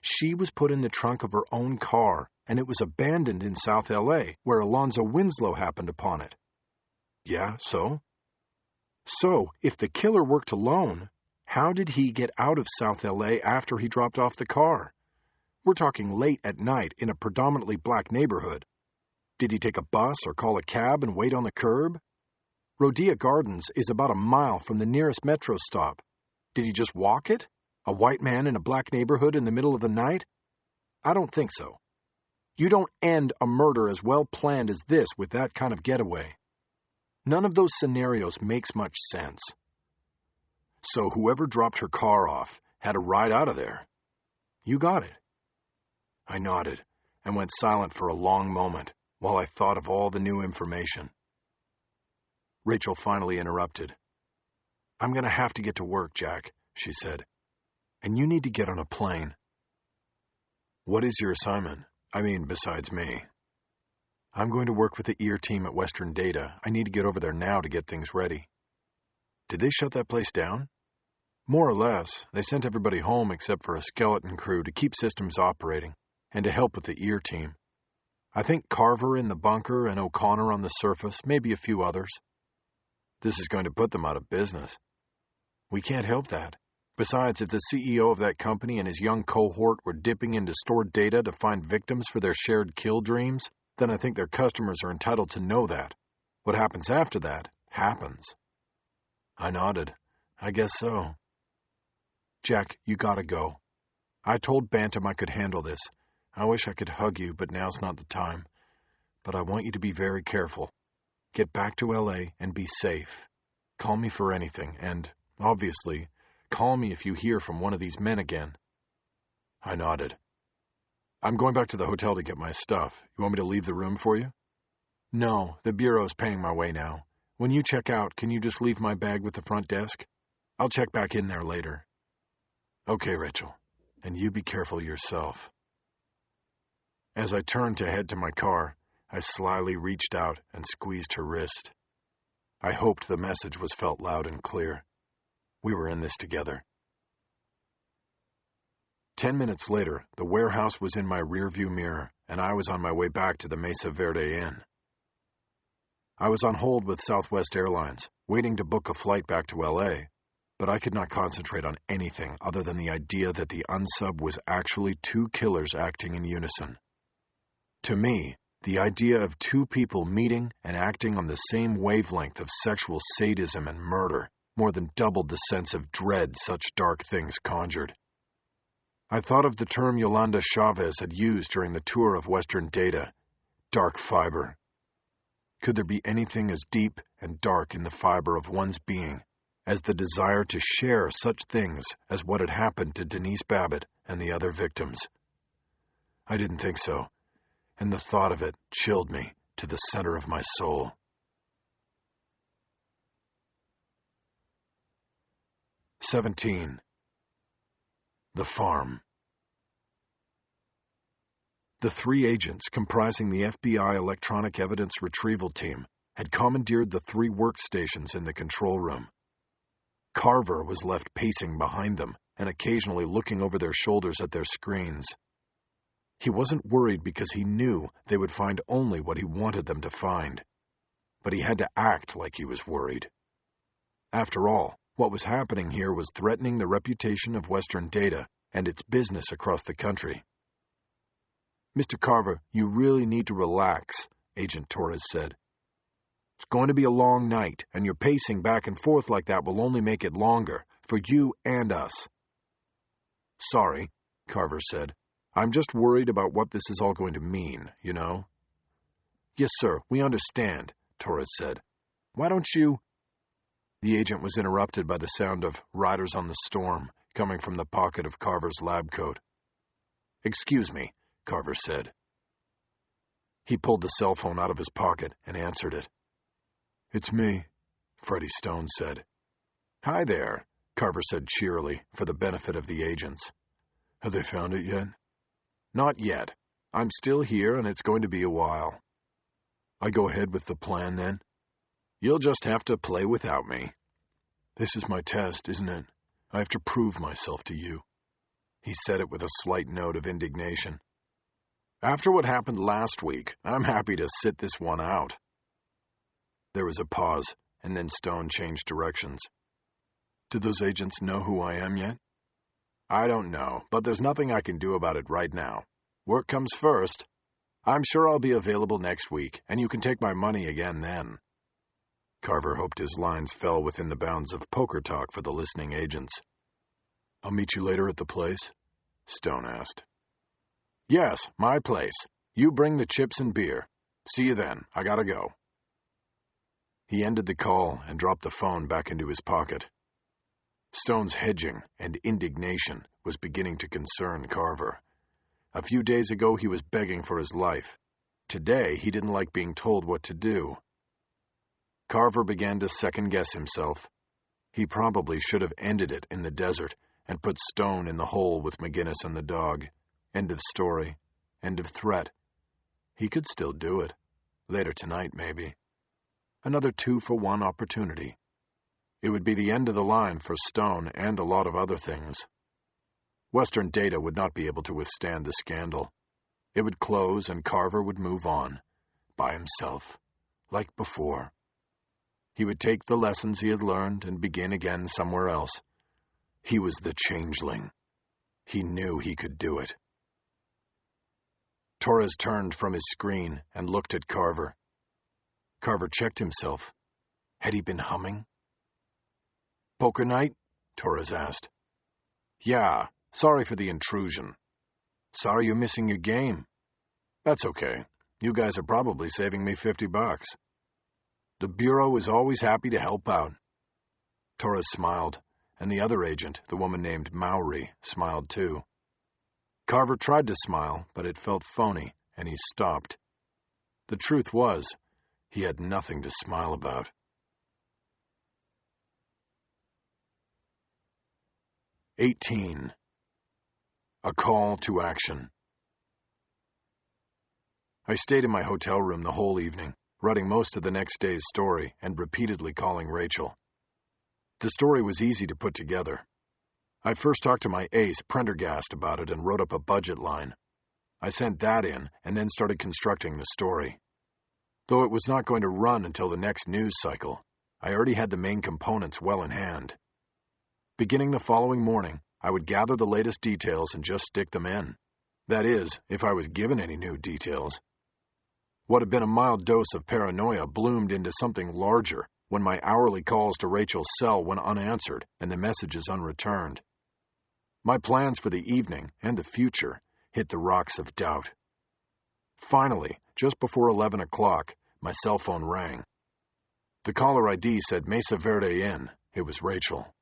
She was put in the trunk of her own car, and it was abandoned in South L.A., where Alonzo Winslow happened upon it. Yeah, so? So, if the killer worked alone, how did he get out of South L.A. after he dropped off the car? We're talking late at night in a predominantly black neighborhood. Did he take a bus or call a cab and wait on the curb? Rhodia Gardens is about a mile from the nearest metro stop. Did he just walk it? A white man in a black neighborhood in the middle of the night? I don't think so. You don't end a murder as well planned as this with that kind of getaway. None of those scenarios makes much sense. So whoever dropped her car off had a ride out of there. You got it. I nodded and went silent for a long moment while I thought of all the new information. Rachel finally interrupted. I'm going to have to get to work, Jack, she said. And you need to get on a plane. What is your assignment? I mean, besides me. I'm going to work with the EAR team at Western Data. I need to get over there now to get things ready. Did they shut that place down? More or less. They sent everybody home except for a skeleton crew to keep systems operating and to help with the EAR team. I think Carver in the bunker and O'Connor on the surface, maybe a few others. This is going to put them out of business. We can't help that. Besides, if the CEO of that company and his young cohort were dipping into stored data to find victims for their shared kill dreams, then I think their customers are entitled to know that. What happens after that, happens. I nodded. I guess so. Jack, you gotta go. I told Bantam I could handle this. I wish I could hug you, but now's not the time. But I want you to be very careful. Get back to L.A. and be safe. Call me for anything, and, obviously, call me if you hear from one of these men again. I nodded. I'm going back to the hotel to get my stuff. You want me to leave the room for you? No, the Bureau's paying my way now. When you check out, can you just leave my bag with the front desk? I'll check back in there later. Okay, Rachel. And you be careful yourself. As I turned to head to my car, I slyly reached out and squeezed her wrist. I hoped the message was felt loud and clear. We were in this together. 10 minutes later, the warehouse was in my rearview mirror, and I was on my way back to the Mesa Verde Inn. I was on hold with Southwest Airlines, waiting to book a flight back to L.A., but I could not concentrate on anything other than the idea that the unsub was actually 2 killers acting in unison. To me, The idea of two people meeting and acting on the same wavelength of sexual sadism and murder more than doubled the sense of dread such dark things conjured. I thought of the term Yolanda Chavez had used during the tour of Western Data, dark fiber. Could there be anything as deep and dark in the fiber of one's being as the desire to share such things as what had happened to Denise Babbitt and the other victims? I didn't think so, and the thought of it chilled me to the center of my soul. "17. The farm. The 3 agents comprising the FBI Electronic Evidence Retrieval Team had commandeered the 3 workstations in the control room. Carver was left pacing behind them and occasionally looking over their shoulders at their screens. He wasn't worried because he knew they would find only what he wanted them to find. But he had to act like he was worried. After all, what was happening here was threatening the reputation of Western Data and its business across the country. "Mr. Carver, you really need to relax," Agent Torres said. "It's going to be a long night, and your pacing back and forth like that will only make it longer, for you and us." "Sorry," Carver said. "I'm just worried about what this is all going to mean, you know." "Yes, sir, we understand," Torres said. "Why don't you—" The agent was interrupted by the sound of Riders on the Storm coming from the pocket of Carver's lab coat. "Excuse me," Carver said. He pulled the cell phone out of his pocket and answered it. "It's me," Freddie Stone said. "Hi there," Carver said cheerily for the benefit of the agents. "Have they found it yet?" "Not yet. I'm still here, and it's going to be a while." "I go ahead with the plan, then?" "You'll just have to play without me." "This is my test, isn't it? I have to prove myself to you." He said it with a slight note of indignation. "After what happened last week, I'm happy to sit this one out." There was a pause, and then Stone changed directions. "Do those agents know who I am yet?" "I don't know, but there's nothing I can do about it right now. Work comes first. I'm sure I'll be available next week, and you can take my money again then." Carver hoped his lines fell within the bounds of poker talk for the listening agents. "I'll meet you later at the place?" Stone asked. "Yes, my place. You bring the chips and beer. See you then. I gotta go." He ended the call and dropped the phone back into his pocket. Stone's hedging and indignation was beginning to concern Carver. A few days ago he was begging for his life. Today he didn't like being told what to do. Carver began to second-guess himself. He probably should have ended it in the desert and put Stone in the hole with McGinnis and the dog. End of story. End of threat. He could still do it. Later tonight, maybe. Another 2-for-1 opportunity. It would be the end of the line for Stone and a lot of other things. Western Data would not be able to withstand the scandal. It would close and Carver would move on. By himself. Like before. He would take the lessons he had learned and begin again somewhere else. He was the changeling. He knew he could do it. Torres turned from his screen and looked at Carver. Carver checked himself. Had he been humming? "Poker night?" Torres asked. "Yeah, sorry for the intrusion." "Sorry you're missing your game." "That's okay. You guys are probably saving me $50. The Bureau is always happy to help out." Torres smiled, and the other agent, the woman named Mowry, smiled too. Carver tried to smile, but it felt phony, and he stopped. The truth was, he had nothing to smile about. 18. A call to action. I stayed in my hotel room the whole evening, writing most of the next day's story and repeatedly calling Rachel. The story was easy to put together. I first talked to my ace, Prendergast, about it and wrote up a budget line. I sent that in and then started constructing the story. Though it was not going to run until the next news cycle, I already had the main components well in hand. Beginning the following morning, I would gather the latest details and just stick them in. That is, if I was given any new details. What had been a mild dose of paranoia bloomed into something larger when my hourly calls to Rachel's cell went unanswered and the messages unreturned. My plans for the evening and the future hit the rocks of doubt. Finally, just before 11 o'clock, my cell phone rang. The caller ID said Mesa Verde Inn. It was Rachel.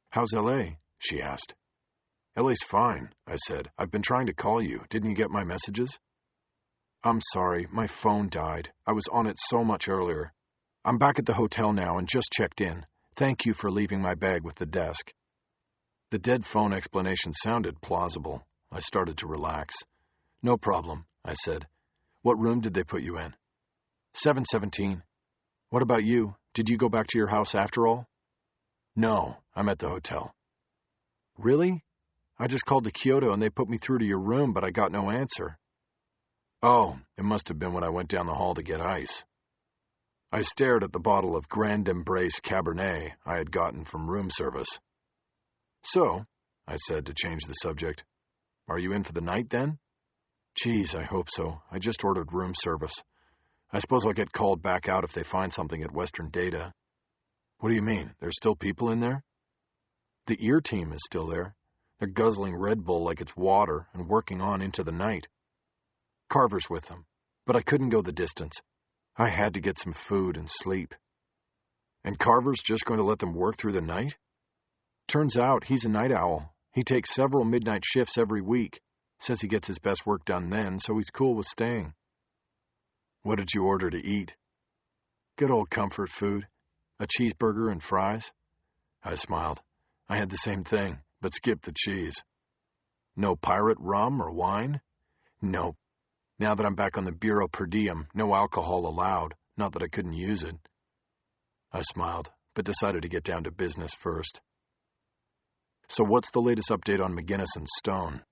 "How's L.A.?" she asked. "L.A.'s fine," I said. "I've been trying to call you. Didn't you get my messages?" "I'm sorry, my phone died. I was on it so much earlier. I'm back at the hotel now and just checked in. Thank you for leaving my bag with the desk." The dead phone explanation sounded plausible. I started to relax. "No problem," I said. "What room did they put you in?" 717. "What about you? Did you go back to your house after all?" "No, I'm at the hotel." "Really? I just called to Kyoto and they put me through to your room, but I got no answer." "Oh, it must have been when I went down the hall to get ice." I stared at the bottle of Grand Embrace Cabernet I had gotten from room service. "So," I said to change the subject, "are you in for the night then?" "Geez, I hope so. I just ordered room service. I suppose I'll get called back out if they find something at Western Data." "What do you mean? There's still people in there?" "The ear team is still there. They're guzzling Red Bull like it's water and working on into the night. Carver's with them, but I couldn't go the distance. I had to get some food and sleep." "And Carver's just going to let them work through the night?" "Turns out he's a night owl. He takes several midnight shifts every week. Says he gets his best work done then, so he's cool with staying." "What did you order to eat?" "Good old comfort food. A cheeseburger and fries." I smiled. I had the same thing, but skipped the cheese. "No pirate rum or wine?" "Nope. Now that I'm back on the Bureau per diem, no alcohol allowed, not that I couldn't use it." I smiled, but decided to get down to business first. "So what's the latest update on McGinnis and Stone?"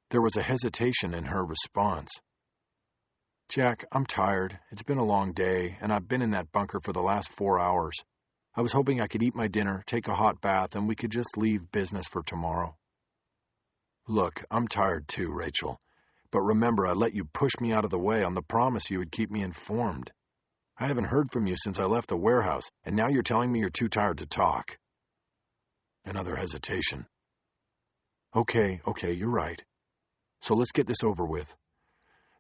There was a hesitation in her response. "Jack, I'm tired. It's been a long day, and I've been in that bunker for the last 4 hours. I was hoping I could eat my dinner, take a hot bath, and we could just leave business for tomorrow." "Look, I'm tired too, Rachel. But remember, I let you push me out of the way on the promise you would keep me informed. I haven't heard from you since I left the warehouse, and now you're telling me you're too tired to talk." Another hesitation. Okay, you're right. So let's get this over with.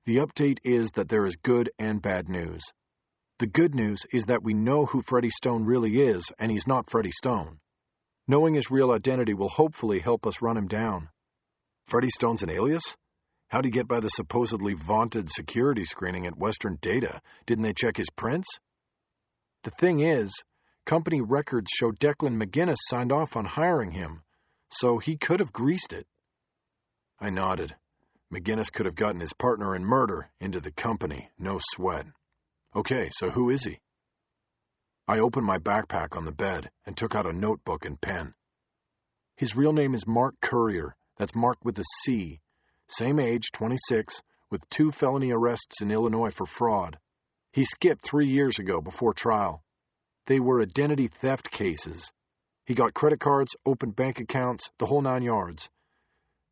The update is that there is good and bad news. The good news is that we know who Freddie Stone really is, and he's not Freddie Stone. Knowing his real identity will hopefully help us run him down. Freddie Stone's an alias? How'd he get by the supposedly vaunted security screening at Western Data? Didn't they check his prints? The thing is, company records show Declan McGinnis signed off on hiring him, so he could have greased it. I nodded. McGinnis could have gotten his partner in murder into the company, no sweat. Okay, so who is he? I opened my backpack on the bed and took out a notebook and pen. His real name is Mark Courier. That's Mark with a C. Same age, 26, with 2 felony arrests in Illinois for fraud. He skipped 3 years ago before trial. They were identity theft cases. He got credit cards, opened bank accounts, the whole 9 yards.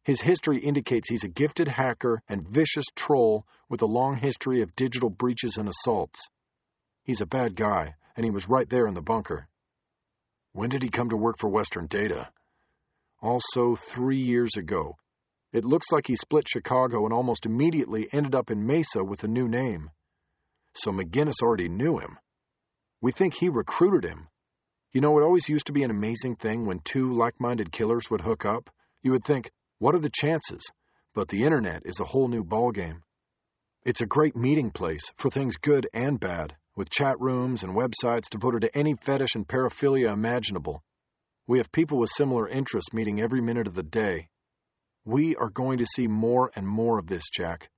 His history indicates he's a gifted hacker and vicious troll with a long history of digital breaches and assaults. He's a bad guy, and he was right there in the bunker. When did he come to work for Western Data? Also 3 years ago. It looks like he split Chicago and almost immediately ended up in Mesa with a new name. So McGinnis already knew him. We think he recruited him. You know, it always used to be an amazing thing when 2 like-minded killers would hook up. You would think, what are the chances? But the internet is a whole new ballgame. It's a great meeting place for things good and bad, with chat rooms and websites devoted to any fetish and paraphilia imaginable. We have people with similar interests meeting every minute of the day. We are going to see more and more of this, Jack,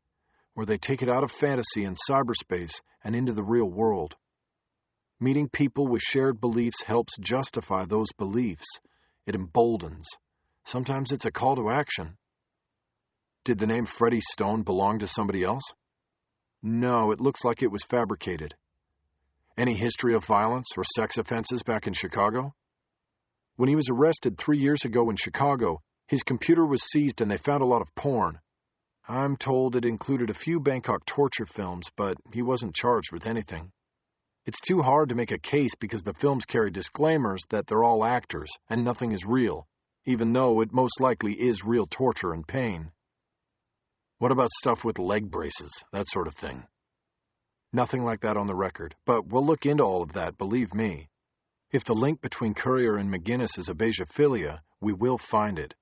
where they take it out of fantasy and cyberspace and into the real world. Meeting people with shared beliefs helps justify those beliefs. It emboldens. Sometimes it's a call to action. Did the name Freddie Stone belong to somebody else? No, it looks like it was fabricated. Any history of violence or sex offenses back in Chicago? When he was arrested 3 years ago in Chicago, his computer was seized and they found a lot of porn. I'm told it included a few Bangkok torture films, but he wasn't charged with anything. It's too hard to make a case because the films carry disclaimers that they're all actors and nothing is real, even though it most likely is real torture and pain. What about stuff with leg braces, that sort of thing? Nothing like that on the record, but we'll look into all of that, believe me. If the link between Courier and McGinnis is abeisiophilia, we will find it.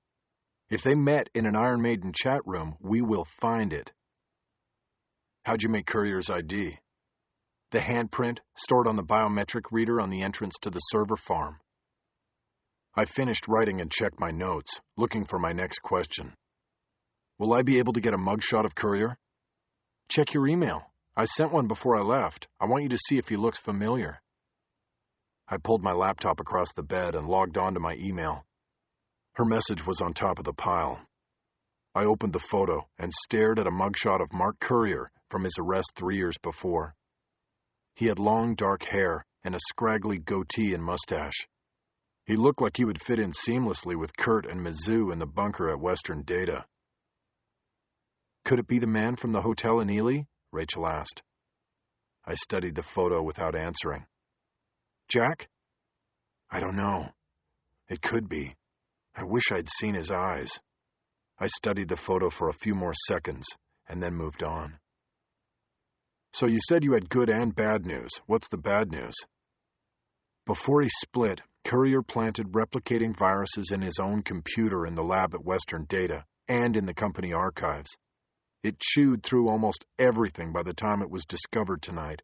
If they met in an Iron Maiden chat room, we will find it. How'd you make Courier's ID? The handprint stored on the biometric reader on the entrance to the server farm. I finished writing and checked my notes, looking for my next question. Will I be able to get a mugshot of Courier? Check your email. I sent one before I left. I want you to see if he looks familiar. I pulled my laptop across the bed and logged on to my email. Her message was on top of the pile. I opened the photo and stared at a mugshot of Mark Courier from his arrest 3 years before. He had long dark hair and a scraggly goatee and mustache. He looked like he would fit in seamlessly with Kurt and Mizzou in the bunker at Western Data. Could it be the man from the hotel in Ely? Rachel asked. I studied the photo without answering. Jack? I don't know. It could be. I wish I'd seen his eyes. I studied the photo for a few more seconds and then moved on. So you said you had good and bad news. What's the bad news? Before he split, Courier planted replicating viruses in his own computer in the lab at Western Data and in the company archives. It chewed through almost everything by the time it was discovered tonight.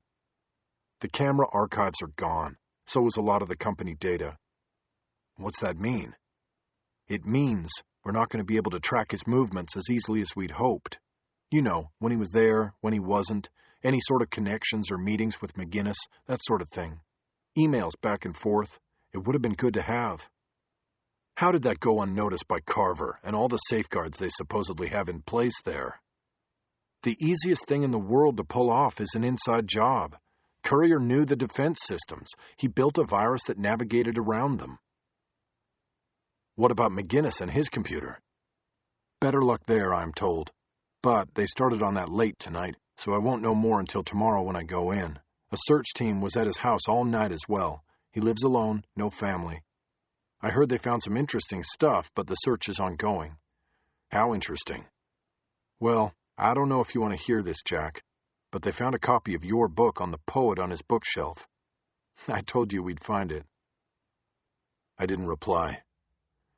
The camera archives are gone, so is a lot of the company data. What's that mean? It means we're not going to be able to track his movements as easily as we'd hoped. You know, when he was there, when he wasn't, any sort of connections or meetings with McGinnis, that sort of thing. Emails back and forth. It would have been good to have. How did that go unnoticed by Carver and all the safeguards they supposedly have in place there? The easiest thing in the world to pull off is an inside job. Courier knew the defense systems. He built a virus that navigated around them. What about McGinnis and his computer? Better luck there, I'm told. But they started on that late tonight, so I won't know more until tomorrow when I go in. A search team was at his house all night as well. He lives alone, no family. I heard they found some interesting stuff, but the search is ongoing. How interesting? Well, I don't know if you want to hear this, Jack, but they found a copy of your book on the poet on his bookshelf. I told you we'd find it. I didn't reply.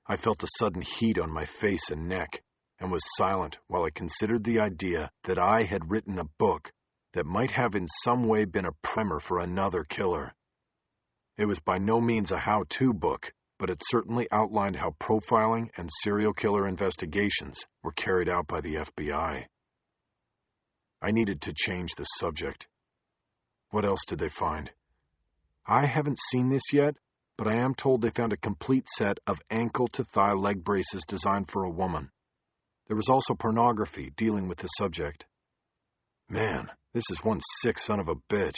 I felt a sudden heat on my face and neck, and was silent while I considered the idea that I had written a book that might have in some way been a primer for another killer. It was by no means a how-to book, but it certainly outlined how profiling and serial killer investigations were carried out by the FBI. I needed to change the subject. What else did they find? I haven't seen this yet, but I am told they found a complete set of ankle-to-thigh leg braces designed for a woman. There was also pornography dealing with the subject. Man, this is one sick son of a bitch.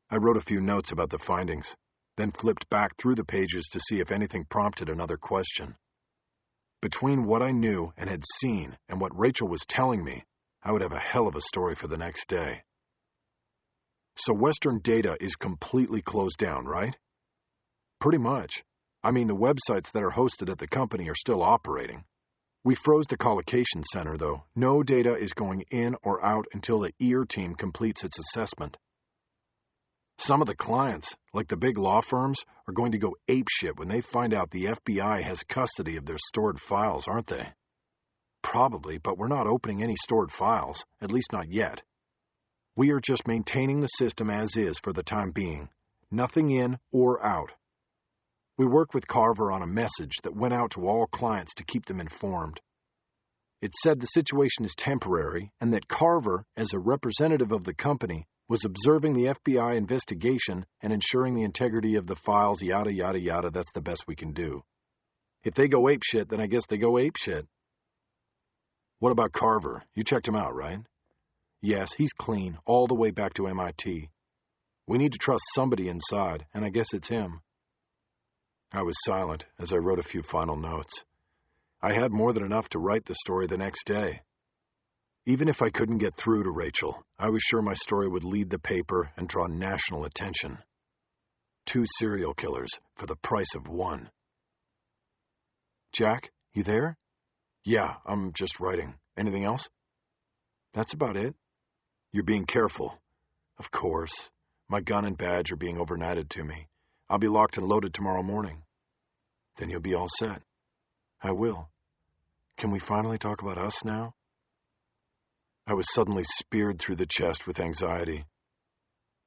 I wrote a few notes about the findings, then flipped back through the pages to see if anything prompted another question. Between what I knew and had seen and what Rachel was telling me, I would have a hell of a story for the next day. So Western Data is completely closed down, right? Pretty much. I mean, the websites that are hosted at the company are still operating. We froze the collocation center, though. No data is going in or out until the EAR team completes its assessment. Some of the clients, like the big law firms, are going to go apeshit when they find out the FBI has custody of their stored files, aren't they? Probably, but we're not opening any stored files, at least not yet. We are just maintaining the system as is for the time being. Nothing in or out. We work with Carver on a message that went out to all clients to keep them informed. It said the situation is temporary and that Carver, as a representative of the company, was observing the FBI investigation and ensuring the integrity of the files, yada, yada, yada. That's the best we can do. If they go apeshit, then I guess they go apeshit. What about Carver? You checked him out, right? Yes, he's clean, all the way back to MIT. We need to trust somebody inside, and I guess it's him. I was silent as I wrote a few final notes. I had more than enough to write the story the next day. Even if I couldn't get through to Rachel, I was sure my story would lead the paper and draw national attention. 2 serial killers for the price of 1. Jack, you there? Yeah, I'm just writing. Anything else? That's about it. You're being careful. Of course. My gun and badge are being overnighted to me. I'll be locked and loaded tomorrow morning. Then you'll be all set. I will. Can we finally talk about us now? I was suddenly speared through the chest with anxiety.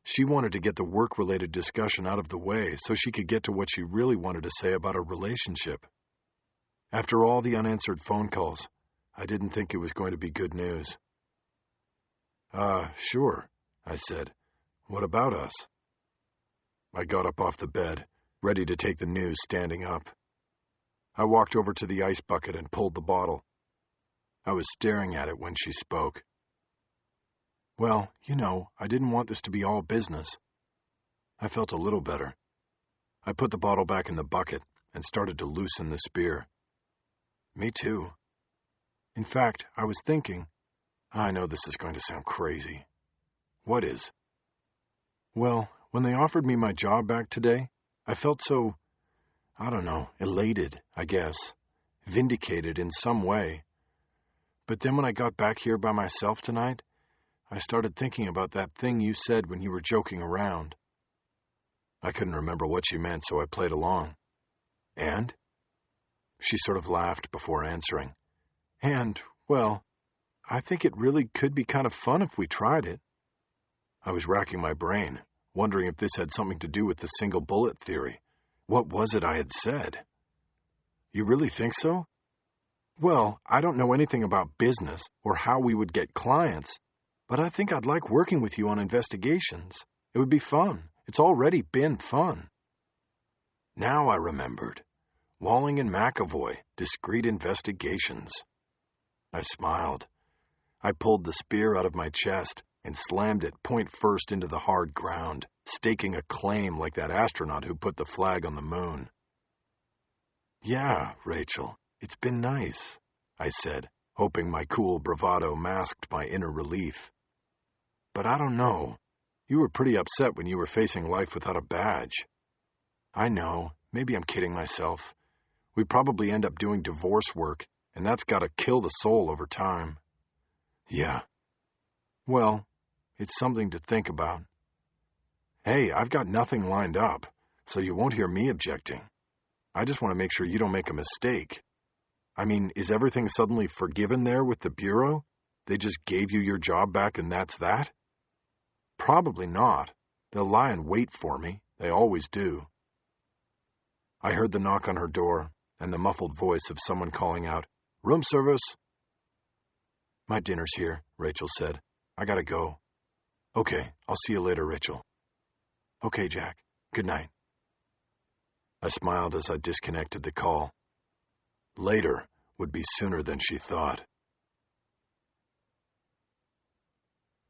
She wanted to get the work-related discussion out of the way so she could get to what she really wanted to say about our relationship. After all the unanswered phone calls, I didn't think it was going to be good news. Sure, I said. What about us? I got up off the bed, ready to take the news standing up. I walked over to the ice bucket and pulled the bottle. I was staring at it when she spoke. Well, I didn't want this to be all business. I felt a little better. I put the bottle back in the bucket and started to loosen the spear. Me too. In fact, I was thinking, I know this is going to sound crazy. What is? Well, when they offered me my job back today, I felt so, elated, I guess, vindicated in some way. But then when I got back here by myself tonight, I started thinking about that thing you said when you were joking around. I couldn't remember what she meant, so I played along. And? She sort of laughed before answering. Well, I think it really could be kind of fun if we tried it. I was racking my brain, wondering if this had something to do with the single bullet theory. What was it I had said? You really think so? Well, I don't know anything about business or how we would get clients, but I think I'd like working with you on investigations. It would be fun. It's already been fun. Now I remembered. Walling and McAvoy, discreet investigations. I smiled. I pulled the spear out of my chest and slammed it point first into the hard ground, staking a claim like that astronaut who put the flag on the moon. Yeah, Rachel, it's been nice, I said, hoping my cool bravado masked my inner relief. But I don't know. You were pretty upset when you were facing life without a badge. I know. Maybe I'm kidding myself. We'd probably end up doing divorce work, and that's got to kill the soul over time. Yeah. Well, it's something to think about. Hey, I've got nothing lined up, so you won't hear me objecting. I just want to make sure you don't make a mistake. I mean, is everything suddenly forgiven there with the Bureau? They just gave you your job back and that's that? Probably not. They'll lie in wait for me. They always do. I heard the knock on her door and the muffled voice of someone calling out, "Room service." My dinner's here, Rachel said. I gotta go. Okay, I'll see you later, Rachel. Okay, Jack. Good night. I smiled as I disconnected the call. Later would be sooner than she thought.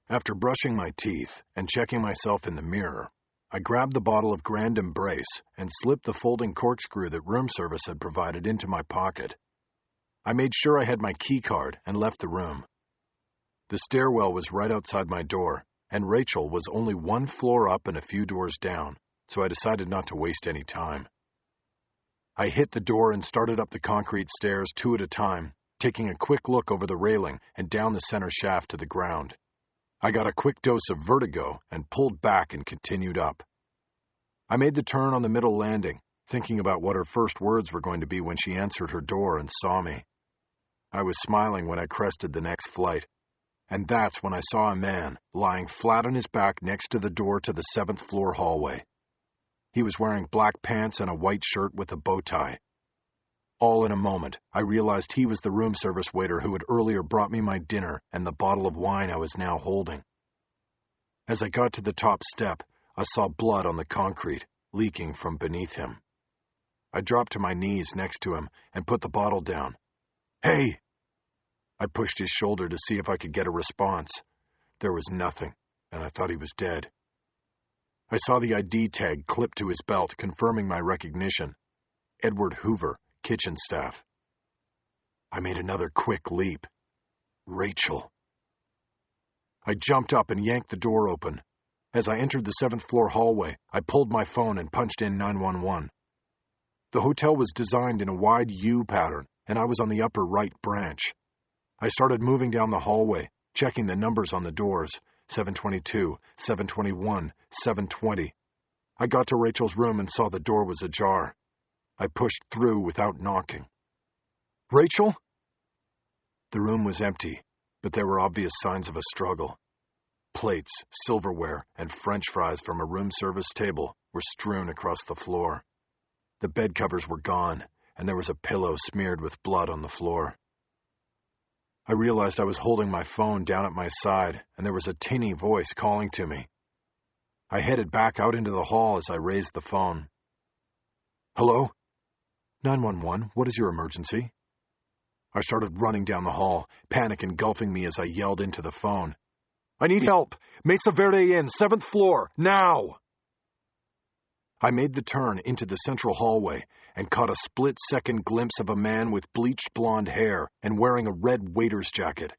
After brushing my teeth and checking myself in the mirror, I grabbed the bottle of Grand Embrace and slipped the folding corkscrew that room service had provided into my pocket. I made sure I had my key card and left the room. The stairwell was right outside my door, and Rachel was only 1 floor up and a few doors down, so I decided not to waste any time. I hit the door and started up the concrete stairs 2 at a time, taking a quick look over the railing and down the center shaft to the ground. I got a quick dose of vertigo and pulled back and continued up. I made the turn on the middle landing, thinking about what her first words were going to be when she answered her door and saw me. I was smiling when I crested the next flight, and that's when I saw a man lying flat on his back next to the door to the 7th floor hallway. He was wearing black pants and a white shirt with a bow tie. All in a moment, I realized he was the room service waiter who had earlier brought me my dinner and the bottle of wine I was now holding. As I got to the top step, I saw blood on the concrete, leaking from beneath him. I dropped to my knees next to him and put the bottle down. "Hey!" I pushed his shoulder to see if I could get a response. There was nothing, and I thought he was dead. I saw the ID tag clipped to his belt, confirming my recognition. Edward Hoover, kitchen staff. I made another quick leap. Rachel. I jumped up and yanked the door open. As I entered the 7th floor hallway, I pulled my phone and punched in 911. The hotel was designed in a wide U pattern, and I was on the upper right branch. I started moving down the hallway, checking the numbers on the doors, 722, 721, 720. I got to Rachel's room and saw the door was ajar. I pushed through without knocking. "Rachel?" The room was empty, but there were obvious signs of a struggle. Plates, silverware, and French fries from a room service table were strewn across the floor. The bed covers were gone, and there was a pillow smeared with blood on the floor. I realized I was holding my phone down at my side, and there was a tinny voice calling to me. I headed back out into the hall as I raised the phone. "Hello? 911, what is your emergency?" I started running down the hall, panic engulfing me as I yelled into the phone. "I need help! Mesa Verde Inn, 7th floor, now!" I made the turn into the central hallway and caught a split-second glimpse of a man with bleached blonde hair and wearing a red waiter's jacket.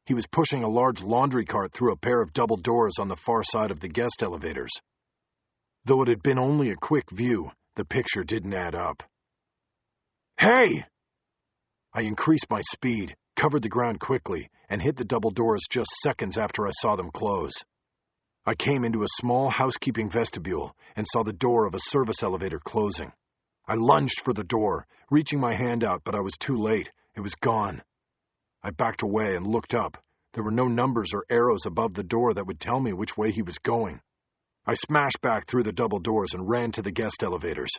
He was pushing a large laundry cart through a pair of double doors on the far side of the guest elevators. Though it had been only a quick view, the picture didn't add up. "Hey!" I increased my speed, covered the ground quickly, and hit the double doors just seconds after I saw them close. I came into a small housekeeping vestibule and saw the door of a service elevator closing. I lunged for the door, reaching my hand out, but I was too late. It was gone. I backed away and looked up. There were no numbers or arrows above the door that would tell me which way he was going. I smashed back through the double doors and ran to the guest elevators.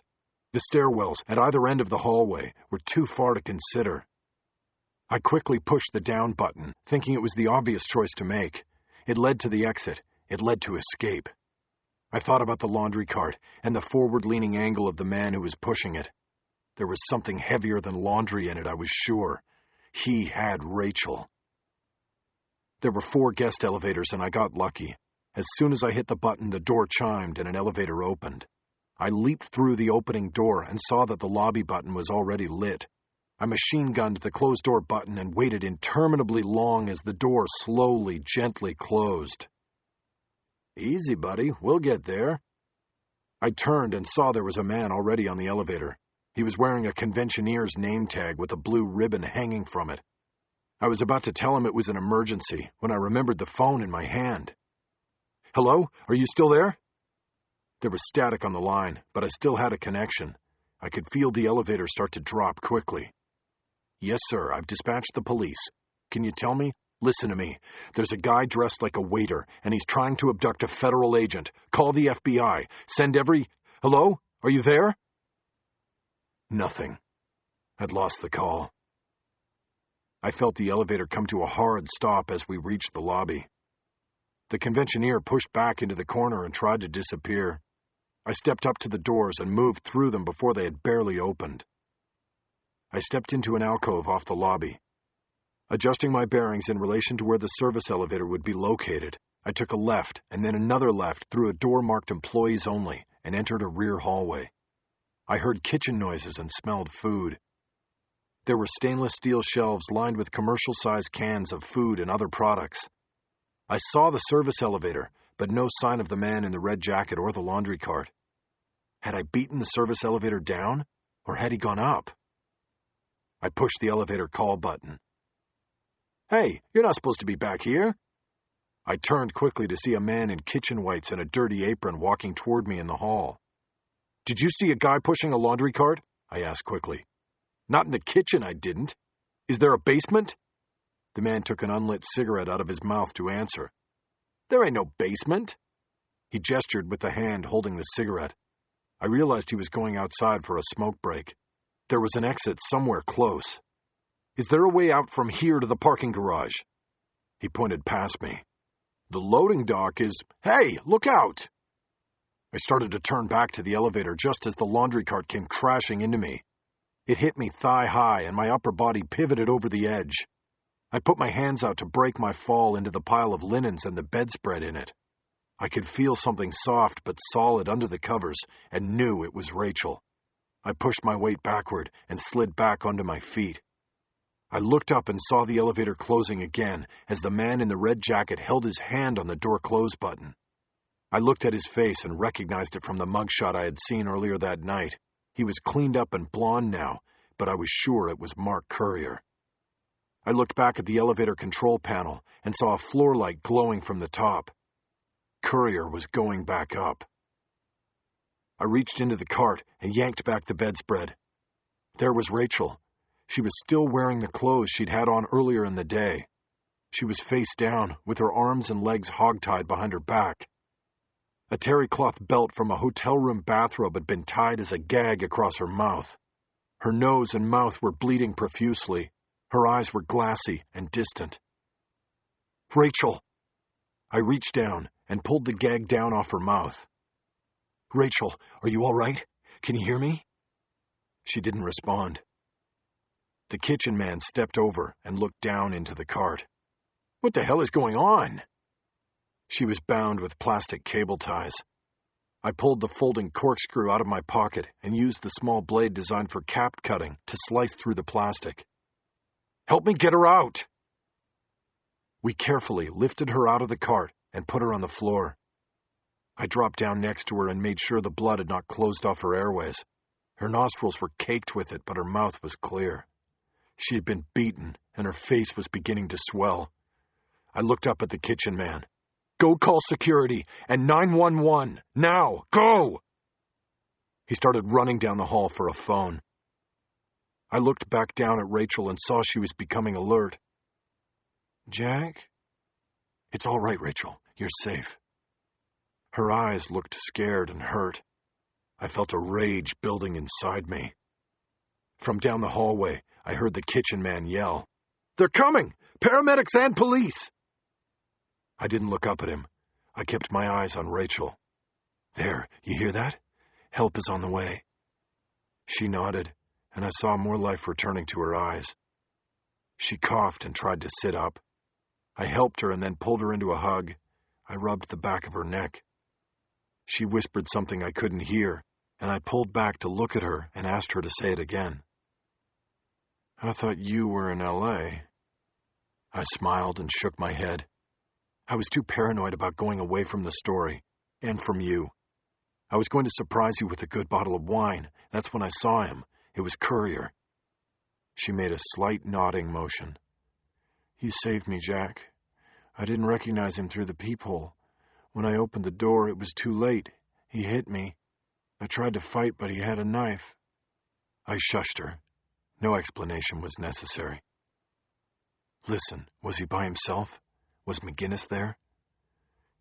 The stairwells at either end of the hallway were too far to consider. I quickly pushed the down button, thinking it was the obvious choice to make. It led to the exit. It led to escape. I thought about the laundry cart and the forward-leaning angle of the man who was pushing it. There was something heavier than laundry in it, I was sure. He had Rachel. There were 4 guest elevators, and I got lucky. As soon as I hit the button, the door chimed and an elevator opened. I leaped through the opening door and saw that the lobby button was already lit. I machine-gunned the closed-door button and waited interminably long as the door slowly, gently closed. "Easy, buddy. We'll get there." I turned and saw there was a man already on the elevator. He was wearing a conventioneer's name tag with a blue ribbon hanging from it. I was about to tell him it was an emergency when I remembered the phone in my hand. "Hello? Are you still there?" There was static on the line, but I still had a connection. I could feel the elevator start to drop quickly. "Yes, sir. I've dispatched the police. Can you tell me? Listen to me. There's a guy dressed like a waiter, and he's trying to abduct a federal agent. Call the FBI. Send every... Hello? Are you there?" Nothing. I'd lost the call. I felt the elevator come to a hard stop as we reached the lobby. The conventioneer pushed back into the corner and tried to disappear. I stepped up to the doors and moved through them before they had barely opened. I stepped into an alcove off the lobby. Adjusting my bearings in relation to where the service elevator would be located, I took a left and then another left through a door marked Employees Only and entered a rear hallway. I heard kitchen noises and smelled food. There were stainless steel shelves lined with commercial-sized cans of food and other products. I saw the service elevator, but no sign of the man in the red jacket or the laundry cart. Had I beaten the service elevator down, or had he gone up? I pushed the elevator call button. "Hey, you're not supposed to be back here." I turned quickly to see a man in kitchen whites and a dirty apron walking toward me in the hall. "Did you see a guy pushing a laundry cart?" I asked quickly. "Not in the kitchen, I didn't. Is there a basement?" The man took an unlit cigarette out of his mouth to answer. "There ain't no basement." He gestured with the hand holding the cigarette. I realized he was going outside for a smoke break. There was an exit somewhere close. "Is there a way out from here to the parking garage?" He pointed past me. "The loading dock is... Hey, look out!" I started to turn back to the elevator just as the laundry cart came crashing into me. It hit me thigh-high and my upper body pivoted over the edge. I put my hands out to break my fall into the pile of linens and the bedspread in it. I could feel something soft but solid under the covers and knew it was Rachel. I pushed my weight backward and slid back onto my feet. I looked up and saw the elevator closing again as the man in the red jacket held his hand on the door close button. I looked at his face and recognized it from the mugshot I had seen earlier that night. He was cleaned up and blonde now, but I was sure it was Mark Courier. I looked back at the elevator control panel and saw a floor light glowing from the top. Courier was going back up. I reached into the cart and yanked back the bedspread. There was Rachel. She was still wearing the clothes she'd had on earlier in the day. She was face down, with her arms and legs hogtied behind her back. A terry cloth belt from a hotel room bathrobe had been tied as a gag across her mouth. Her nose and mouth were bleeding profusely. Her eyes were glassy and distant. Rachel! I reached down and pulled the gag down off her mouth. Rachel, are you all right? Can you hear me? She didn't respond. The kitchen man stepped over and looked down into the cart. What the hell is going on? She was bound with plastic cable ties. I pulled the folding corkscrew out of my pocket and used the small blade designed for cap cutting to slice through the plastic. Help me get her out! We carefully lifted her out of the cart and put her on the floor. I dropped down next to her and made sure the blood had not closed off her airways. Her nostrils were caked with it, but her mouth was clear. She had been beaten, and her face was beginning to swell. I looked up at the kitchen man. Go call security and 911. Now, go! He started running down the hall for a phone. I looked back down at Rachel and saw she was becoming alert. Jack? It's all right, Rachel. You're safe. Her eyes looked scared and hurt. I felt a rage building inside me. From down the hallway, I heard the kitchen man yell, They're coming! Paramedics and police! I didn't look up at him. I kept my eyes on Rachel. There, you hear that? Help is on the way. She nodded, and I saw more life returning to her eyes. She coughed and tried to sit up. I helped her and then pulled her into a hug. I rubbed the back of her neck. She whispered something I couldn't hear, and I pulled back to look at her and asked her to say it again. I thought you were in L.A. I smiled and shook my head. I was too paranoid about going away from the story, and from you. I was going to surprise you with a good bottle of wine. That's when I saw him. It was Courier. She made a slight nodding motion. You saved me, Jack. I didn't recognize him through the peephole. When I opened the door, it was too late. He hit me. I tried to fight, but he had a knife. I shushed her. No explanation was necessary. Listen, was he by himself? Was McGinnis there?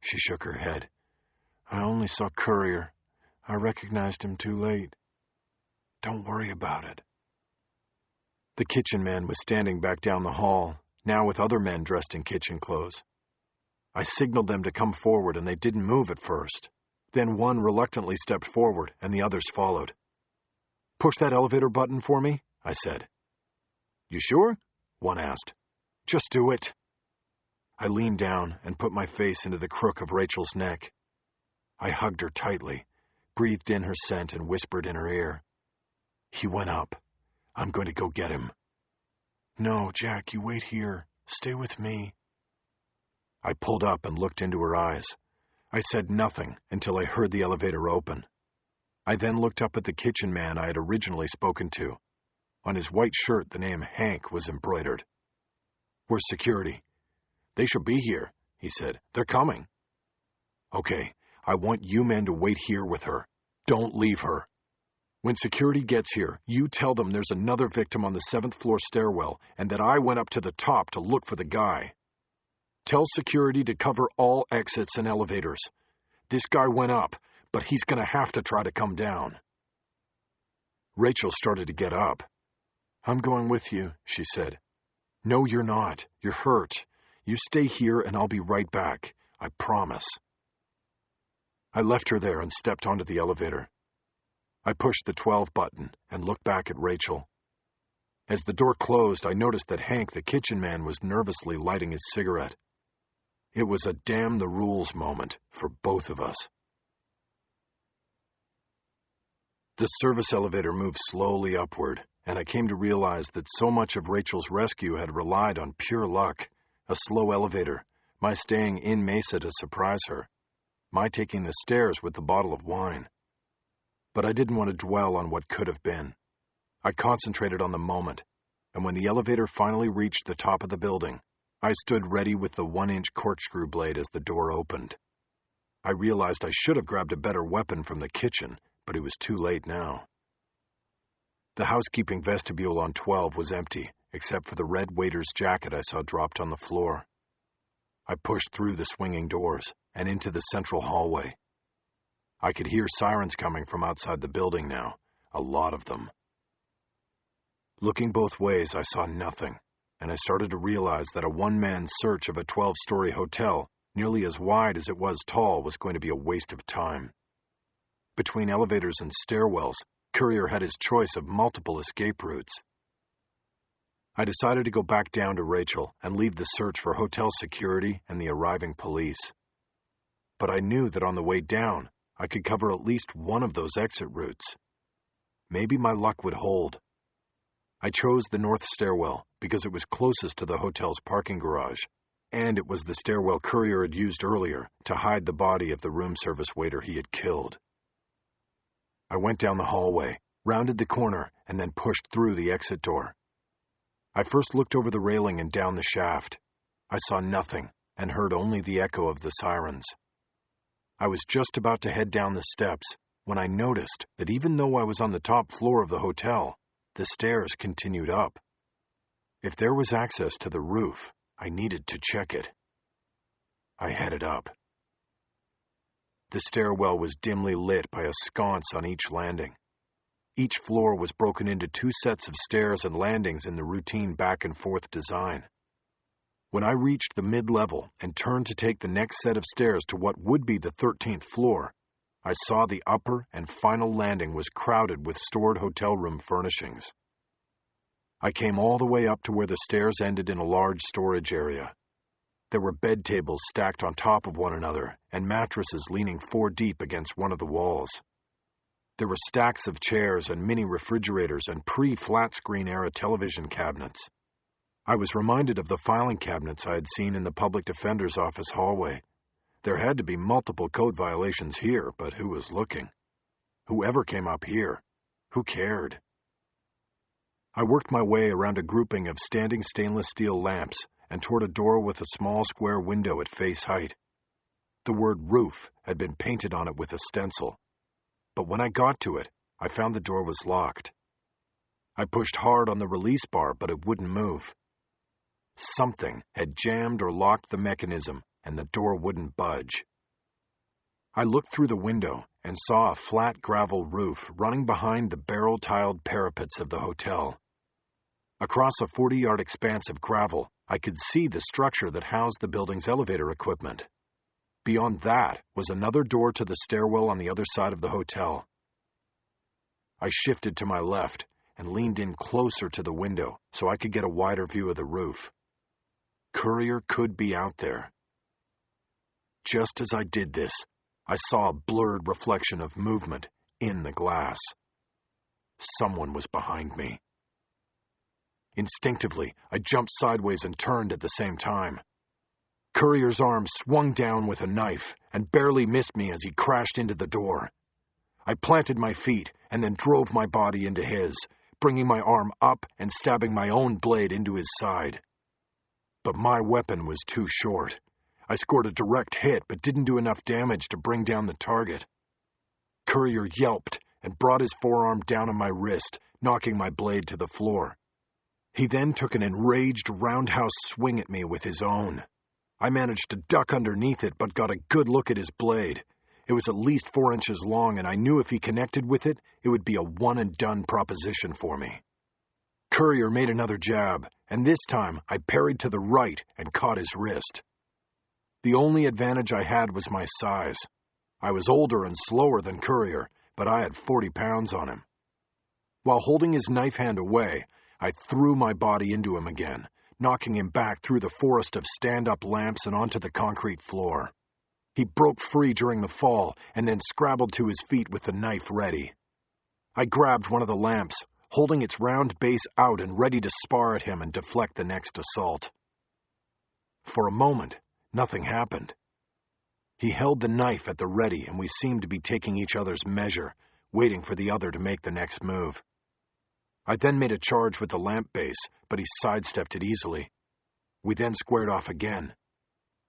She shook her head. I only saw Courier. I recognized him too late. Don't worry about it. The kitchen man was standing back down the hall, now with other men dressed in kitchen clothes. I signaled them to come forward, and they didn't move at first. Then one reluctantly stepped forward, and the others followed. Push that elevator button for me, I said. You sure? One asked. Just do it. I leaned down and put my face into the crook of Rachel's neck. I hugged her tightly, breathed in her scent, and whispered in her ear. He went up. I'm going to go get him. No, Jack, you wait here. Stay with me. I pulled up and looked into her eyes. I said nothing until I heard the elevator open. I then looked up at the kitchen man I had originally spoken to. On his white shirt, the name Hank was embroidered. Where's security? They should be here, he said. They're coming. Okay, I want you men to wait here with her. Don't leave her. When security gets here, you tell them there's another victim on the 7th floor stairwell and that I went up to the top to look for the guy. Tell security to cover all exits and elevators. This guy went up, but he's going to have to try to come down. Rachel started to get up. I'm going with you, she said. No, you're not. You're hurt. You stay here and I'll be right back. I promise. I left her there and stepped onto the elevator. I pushed the 12 button and looked back at Rachel. As the door closed, I noticed that Hank, the kitchen man, was nervously lighting his cigarette. It was a damn the rules moment for both of us. The service elevator moved slowly upward, and I came to realize that so much of Rachel's rescue had relied on pure luck. A slow elevator, my staying in Mesa to surprise her, my taking the stairs with the bottle of wine. But I didn't want to dwell on what could have been. I concentrated on the moment, and when the elevator finally reached the top of the building, I stood ready with the 1-inch corkscrew blade as the door opened. I realized I should have grabbed a better weapon from the kitchen, but it was too late now. The housekeeping vestibule on 12 was empty, except for the red waiter's jacket I saw dropped on the floor. I pushed through the swinging doors and into the central hallway. I could hear sirens coming from outside the building now, a lot of them. Looking both ways, I saw nothing, and I started to realize that a one-man search of a 12-story hotel, nearly as wide as it was tall, was going to be a waste of time. Between elevators and stairwells, Courier had his choice of multiple escape routes. I decided to go back down to Rachel and leave the search for hotel security and the arriving police. But I knew that on the way down, I could cover at least one of those exit routes. Maybe my luck would hold. I chose the north stairwell because it was closest to the hotel's parking garage, and it was the stairwell Courier had used earlier to hide the body of the room service waiter he had killed. I went down the hallway, rounded the corner, and then pushed through the exit door. I first looked over the railing and down the shaft. I saw nothing and heard only the echo of the sirens. I was just about to head down the steps when I noticed that even though I was on the top floor of the hotel, the stairs continued up. If there was access to the roof, I needed to check it. I headed up. The stairwell was dimly lit by a sconce on each landing. Each floor was broken into 2 sets of stairs and landings in the routine back-and-forth design. When I reached the mid-level and turned to take the next set of stairs to what would be the 13th floor, I saw the upper and final landing was crowded with stored hotel room furnishings. I came all the way up to where the stairs ended in a large storage area. There were bed tables stacked on top of one another and mattresses leaning 4 deep against one of the walls. There were stacks of chairs and mini refrigerators and pre-flat-screen era television cabinets. I was reminded of the filing cabinets I had seen in the public defender's office hallway. There had to be multiple code violations here, but who was looking? Whoever came up here, who cared? I worked my way around a grouping of standing stainless steel lamps and toward a door with a small square window at face height. The word roof had been painted on it with a stencil. But when I got to it, I found the door was locked. I pushed hard on the release bar, but it wouldn't move. Something had jammed or locked the mechanism, and the door wouldn't budge. I looked through the window and saw a flat gravel roof running behind the barrel-tiled parapets of the hotel. Across a 40-yard expanse of gravel, I could see the structure that housed the building's elevator equipment. Beyond that was another door to the stairwell on the other side of the hotel. I shifted to my left and leaned in closer to the window so I could get a wider view of the roof. Courier could be out there. Just as I did this, I saw a blurred reflection of movement in the glass. Someone was behind me. Instinctively, I jumped sideways and turned at the same time. Courier's arm swung down with a knife and barely missed me as he crashed into the door. I planted my feet and then drove my body into his, bringing my arm up and stabbing my own blade into his side. But my weapon was too short. I scored a direct hit but didn't do enough damage to bring down the target. Courier yelped and brought his forearm down on my wrist, knocking my blade to the floor. He then took an enraged roundhouse swing at me with his own. I managed to duck underneath it, but got a good look at his blade. It was at least 4 inches long, and I knew if he connected with it, it would be a one-and-done proposition for me. Courier made another jab, and this time I parried to the right and caught his wrist. The only advantage I had was my size. I was older and slower than Courier, but I had 40 pounds on him. While holding his knife hand away, I threw my body into him again, knocking him back through the forest of stand-up lamps and onto the concrete floor. He broke free during the fall and then scrabbled to his feet with the knife ready. I grabbed one of the lamps, holding its round base out and ready to spar at him and deflect the next assault. For a moment, nothing happened. He held the knife at the ready, and we seemed to be taking each other's measure, waiting for the other to make the next move. I then made a charge with the lamp base, but he sidestepped it easily. We then squared off again.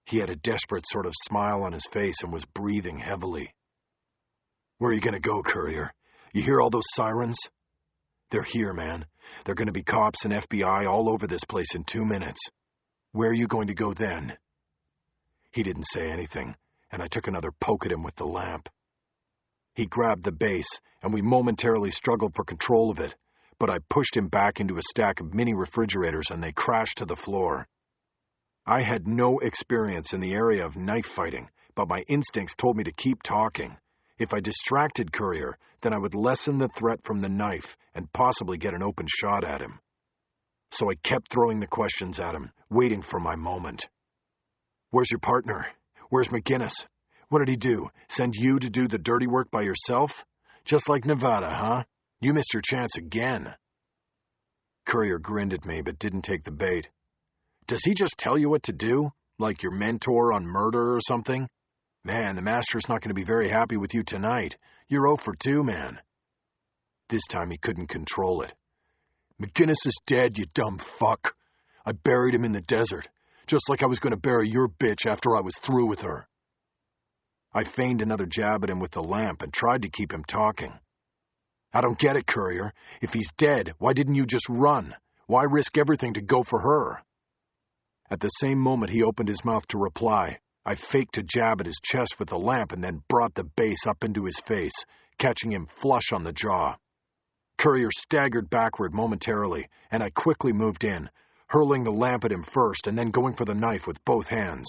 He had a desperate sort of smile on his face and was breathing heavily. "Where are you going to go, Courier? You hear all those sirens? They're here, man. They're going to be cops and FBI all over this place in 2 minutes. Where are you going to go then?" He didn't say anything, and I took another poke at him with the lamp. He grabbed the base, and we momentarily struggled for control of it, but I pushed him back into a stack of mini refrigerators and they crashed to the floor. I had no experience in the area of knife fighting, but my instincts told me to keep talking. If I distracted Courier, then I would lessen the threat from the knife and possibly get an open shot at him. So I kept throwing the questions at him, waiting for my moment. "Where's your partner? Where's McGinnis? What did he do? Send you to do the dirty work by yourself? Just like Nevada, huh? You missed your chance again." Courier grinned at me but didn't take the bait. "Does he just tell you what to do? Like your mentor on murder or something? Man, the master's not going to be very happy with you tonight. You're 0 for 2, man." This time he couldn't control it. "McGinnis is dead, you dumb fuck. I buried him in the desert, just like I was going to bury your bitch after I was through with her." I feigned another jab at him with the lamp and tried to keep him talking. "I don't get it, Courier. If he's dead, why didn't you just run? Why risk everything to go for her?" At the same moment he opened his mouth to reply, I faked a jab at his chest with the lamp and then brought the base up into his face, catching him flush on the jaw. Courier staggered backward momentarily, and I quickly moved in, hurling the lamp at him first and then going for the knife with both hands.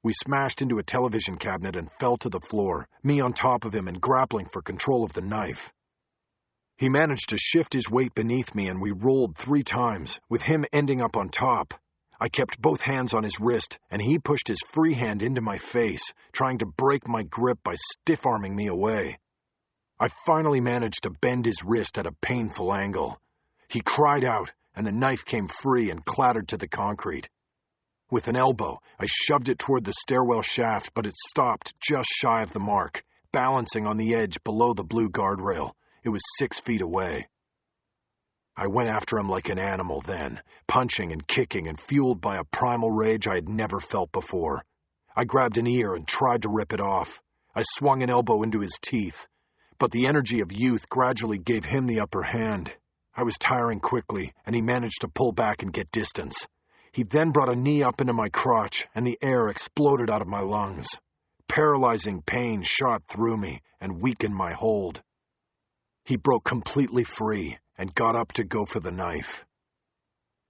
We smashed into a television cabinet and fell to the floor, me on top of him and grappling for control of the knife. He managed to shift his weight beneath me and we rolled 3 times, with him ending up on top. I kept both hands on his wrist, and he pushed his free hand into my face, trying to break my grip by stiff-arming me away. I finally managed to bend his wrist at a painful angle. He cried out, and the knife came free and clattered to the concrete. With an elbow, I shoved it toward the stairwell shaft, but it stopped just shy of the mark, balancing on the edge below the blue guardrail. It was 6 feet away. I went after him like an animal then, punching and kicking and fueled by a primal rage I had never felt before. I grabbed an ear and tried to rip it off. I swung an elbow into his teeth, but the energy of youth gradually gave him the upper hand. I was tiring quickly, and he managed to pull back and get distance. He then brought a knee up into my crotch, and the air exploded out of my lungs. Paralyzing pain shot through me and weakened my hold. He broke completely free and got up to go for the knife.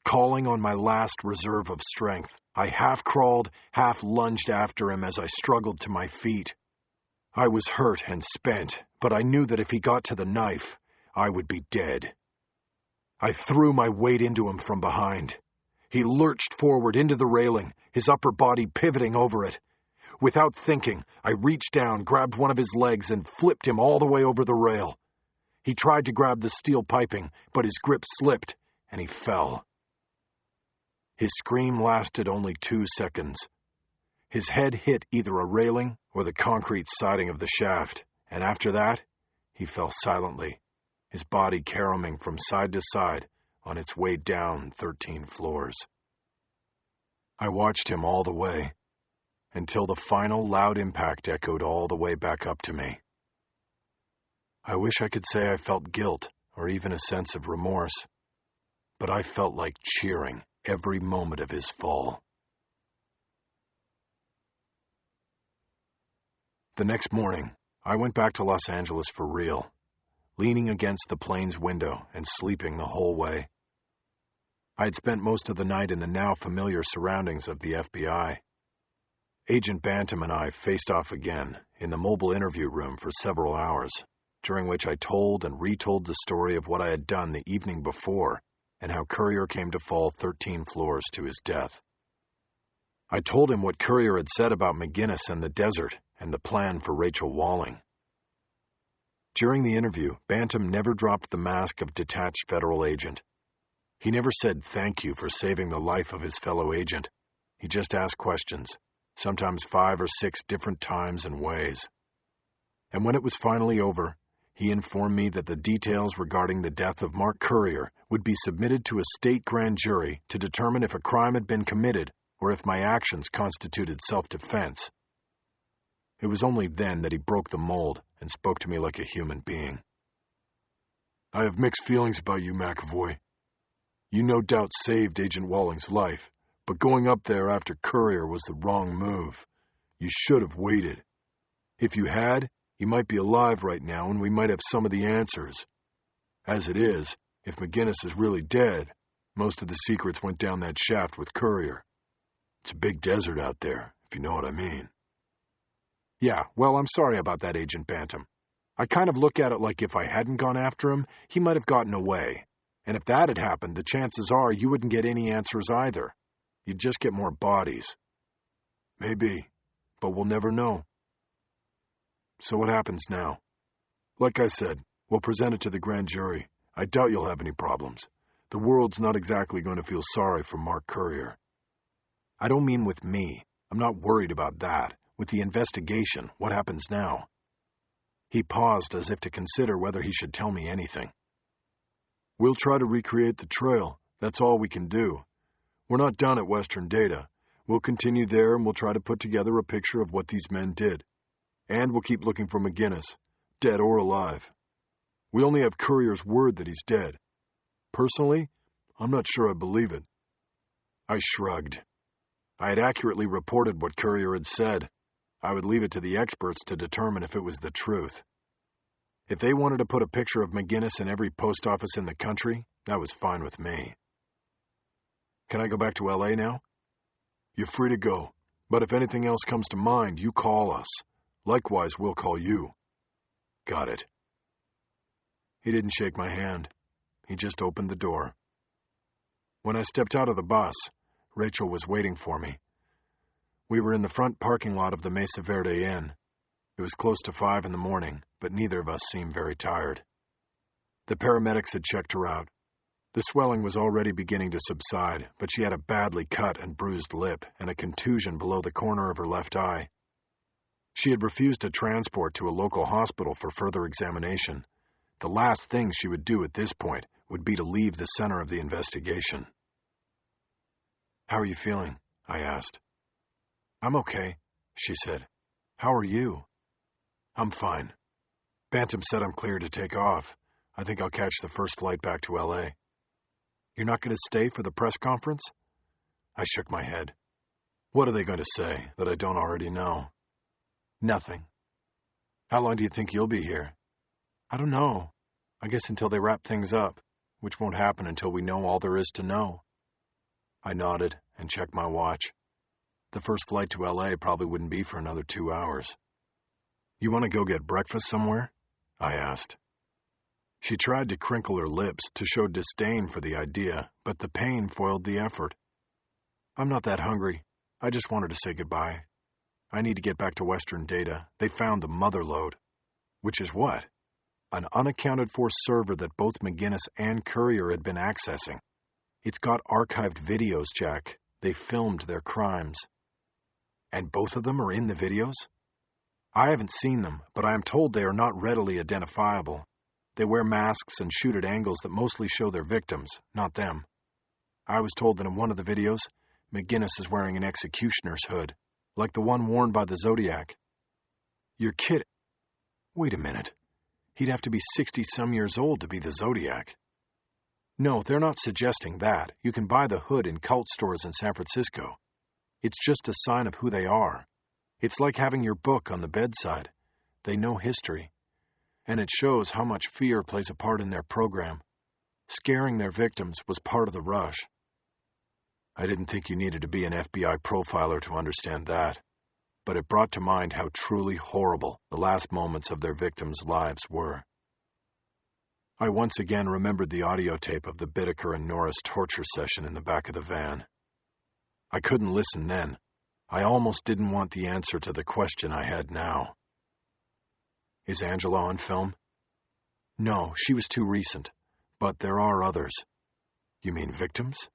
Calling on my last reserve of strength, I half-crawled, half-lunged after him as I struggled to my feet. I was hurt and spent, but I knew that if he got to the knife, I would be dead. I threw my weight into him from behind. He lurched forward into the railing, his upper body pivoting over it. Without thinking, I reached down, grabbed one of his legs, and flipped him all the way over the rail. He tried to grab the steel piping, but his grip slipped, and he fell. His scream lasted only 2 seconds. His head hit either a railing or the concrete siding of the shaft, and after that, he fell silently, his body caroming from side to side on its way down 13 floors. I watched him all the way, until the final loud impact echoed all the way back up to me. I wish I could say I felt guilt or even a sense of remorse, but I felt like cheering every moment of his fall. The next morning, I went back to Los Angeles for real, leaning against the plane's window and sleeping the whole way. I had spent most of the night in the now familiar surroundings of the FBI. Agent Bantam and I faced off again in the mobile interview room for several hours, during which I told and retold the story of what I had done the evening before and how Courier came to fall 13 floors to his death. I told him what Courier had said about McGinnis and the desert and the plan for Rachel Walling. During the interview, Bantam never dropped the mask of detached federal agent. He never said thank you for saving the life of his fellow agent. He just asked questions, sometimes 5 or 6 different times and ways. And when it was finally over, he informed me that the details regarding the death of Mark Currier would be submitted to a state grand jury to determine if a crime had been committed or if my actions constituted self-defense. It was only then that he broke the mold and spoke to me like a human being. I have mixed feelings about you, McAvoy. You no doubt saved Agent Walling's life, but going up there after Currier was the wrong move. You should have waited. If you had, he might be alive right now and we might have some of the answers. As it is, if McGinnis is really dead, most of the secrets went down that shaft with Currier. It's a big desert out there, if you know what I mean. Yeah, well, I'm sorry about that, Agent Bantam. I kind of look at it like if I hadn't gone after him, he might have gotten away. And if that had happened, the chances are you wouldn't get any answers either. You'd just get more bodies. Maybe, but we'll never know. So what happens now? Like I said, we'll present it to the grand jury. I doubt you'll have any problems. The world's not exactly going to feel sorry for Mark Currier. I don't mean with me. I'm not worried about that. With the investigation, what happens now? He paused as if to consider whether he should tell me anything. We'll try to recreate the trail. That's all we can do. We're not done at Western Data. We'll continue there and we'll try to put together a picture of what these men did. And we'll keep looking for McGinnis, dead or alive. We only have Currier's word that he's dead. Personally, I'm not sure I believe it. I shrugged. I had accurately reported what Currier had said. I would leave it to the experts to determine if it was the truth. If they wanted to put a picture of McGinnis in every post office in the country, that was fine with me. Can I go back to L.A. now? You're free to go, but if anything else comes to mind, you call us. Likewise, we'll call you. Got it. He didn't shake my hand. He just opened the door. When I stepped out of the bus, Rachel was waiting for me. We were in the front parking lot of the Mesa Verde Inn. It was close to 5 in the morning, but neither of us seemed very tired. The paramedics had checked her out. The swelling was already beginning to subside, but she had a badly cut and bruised lip and a contusion below the corner of her left eye. She had refused to transport to a local hospital for further examination. The last thing she would do at this point would be to leave the center of the investigation. How are you feeling? I asked. I'm okay, she said. How are you? I'm fine. Bantam said I'm clear to take off. I think I'll catch the first flight back to L.A. You're not going to stay for the press conference? I shook my head. What are they going to say that I don't already know? Nothing. How long do you think you'll be here? I don't know. I guess until they wrap things up, which won't happen until we know all there is to know. I nodded and checked my watch. The first flight to L.A. probably wouldn't be for another 2 hours. You want to go get breakfast somewhere? I asked. She tried to crinkle her lips to show disdain for the idea, but the pain foiled the effort. I'm not that hungry. I just wanted to say goodbye. I need to get back to Western Data. They found the mother lode. Which is what? An unaccounted-for server that both McGinnis and Currier had been accessing. It's got archived videos, Jack. They filmed their crimes. And both of them are in the videos? I haven't seen them, but I am told they are not readily identifiable. They wear masks and shoot at angles that mostly show their victims, not them. I was told that in one of the videos, McGinnis is wearing an executioner's hood, like the one worn by the Zodiac. You're kidding. Wait a minute. He'd have to be 60-some years old to be the Zodiac. No, they're not suggesting that. You can buy the hood in cult stores in San Francisco. It's just a sign of who they are. It's like having your book on the bedside. They know history. And it shows how much fear plays a part in their program. Scaring their victims was part of the rush. I didn't think you needed to be an FBI profiler to understand that, but it brought to mind how truly horrible the last moments of their victims' lives were. I once again remembered the audio tape of the Bittaker and Norris torture session in the back of the van. I couldn't listen then. I almost didn't want the answer to the question I had now. Is Angela on film? No, she was too recent. But there are others. You mean victims?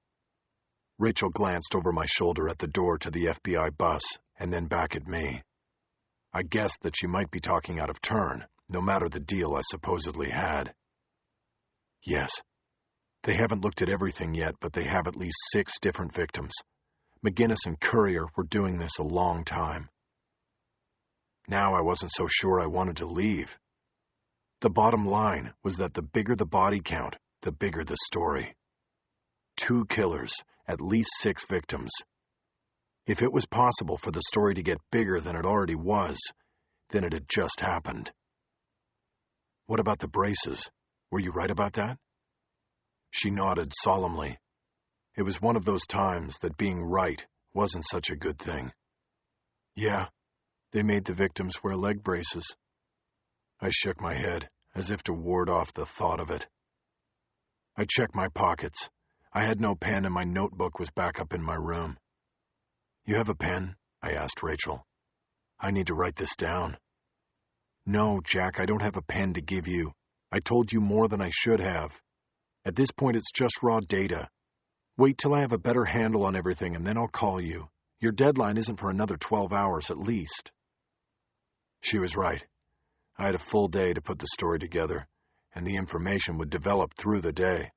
Rachel glanced over my shoulder at the door to the FBI bus and then back at me. I guessed that she might be talking out of turn, no matter the deal I supposedly had. Yes. They haven't looked at everything yet, but they have at least 6 different victims. McGinnis and Courier were doing this a long time. Now I wasn't so sure I wanted to leave. The bottom line was that the bigger the body count, the bigger the story. 2 killers, at least 6 victims. If it was possible for the story to get bigger than it already was, then it had just happened. What about the braces? Were you right about that? She nodded solemnly. It was one of those times that being right wasn't such a good thing. Yeah, they made the victims wear leg braces. I shook my head, as if to ward off the thought of it. I checked my pockets. I had no pen and my notebook was back up in my room. You have a pen? I asked Rachel. I need to write this down. No, Jack, I don't have a pen to give you. I told you more than I should have. At this point, it's just raw data. Wait till I have a better handle on everything and then I'll call you. Your deadline isn't for another 12 hours at least. She was right. I had a full day to put the story together, and the information would develop through the day.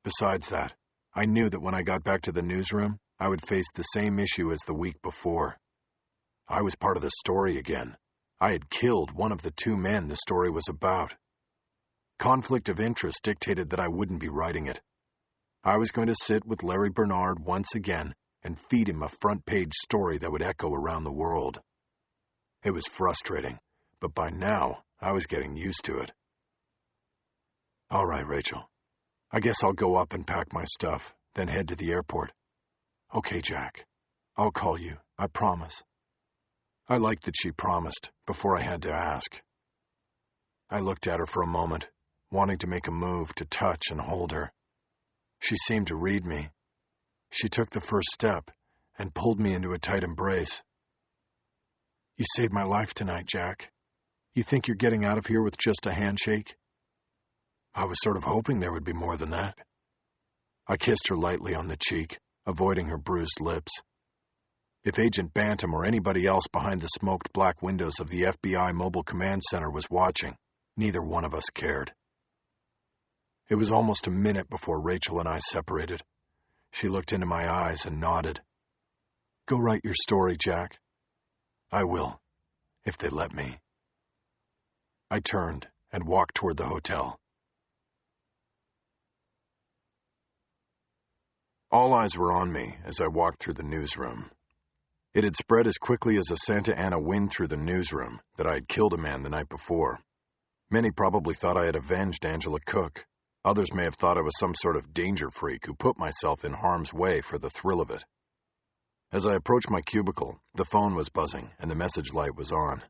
Besides that, I knew that when I got back to the newsroom, I would face the same issue as the week before. I was part of the story again. I had killed one of the 2 men the story was about. Conflict of interest dictated that I wouldn't be writing it. I was going to sit with Larry Bernard once again and feed him a front-page story that would echo around the world. It was frustrating, but by now I was getting used to it. All right, Rachel. I guess I'll go up and pack my stuff, then head to the airport. Okay, Jack. I'll call you, I promise. I liked that she promised before I had to ask. I looked at her for a moment, wanting to make a move to touch and hold her. She seemed to read me. She took the first step and pulled me into a tight embrace. You saved my life tonight, Jack. You think you're getting out of here with just a handshake? I was sort of hoping there would be more than that. I kissed her lightly on the cheek, avoiding her bruised lips. If Agent Bantam or anybody else behind the smoked black windows of the FBI Mobile Command Center was watching, neither one of us cared. It was almost a minute before Rachel and I separated. She looked into my eyes and nodded. Go write your story, Jack. I will, if they let me. I turned and walked toward the hotel. All eyes were on me as I walked through the newsroom. It had spread as quickly as a Santa Ana wind through the newsroom that I had killed a man the night before. Many probably thought I had avenged Angela Cook. Others may have thought I was some sort of danger freak who put myself in harm's way for the thrill of it. As I approached my cubicle, the phone was buzzing and the message light was on.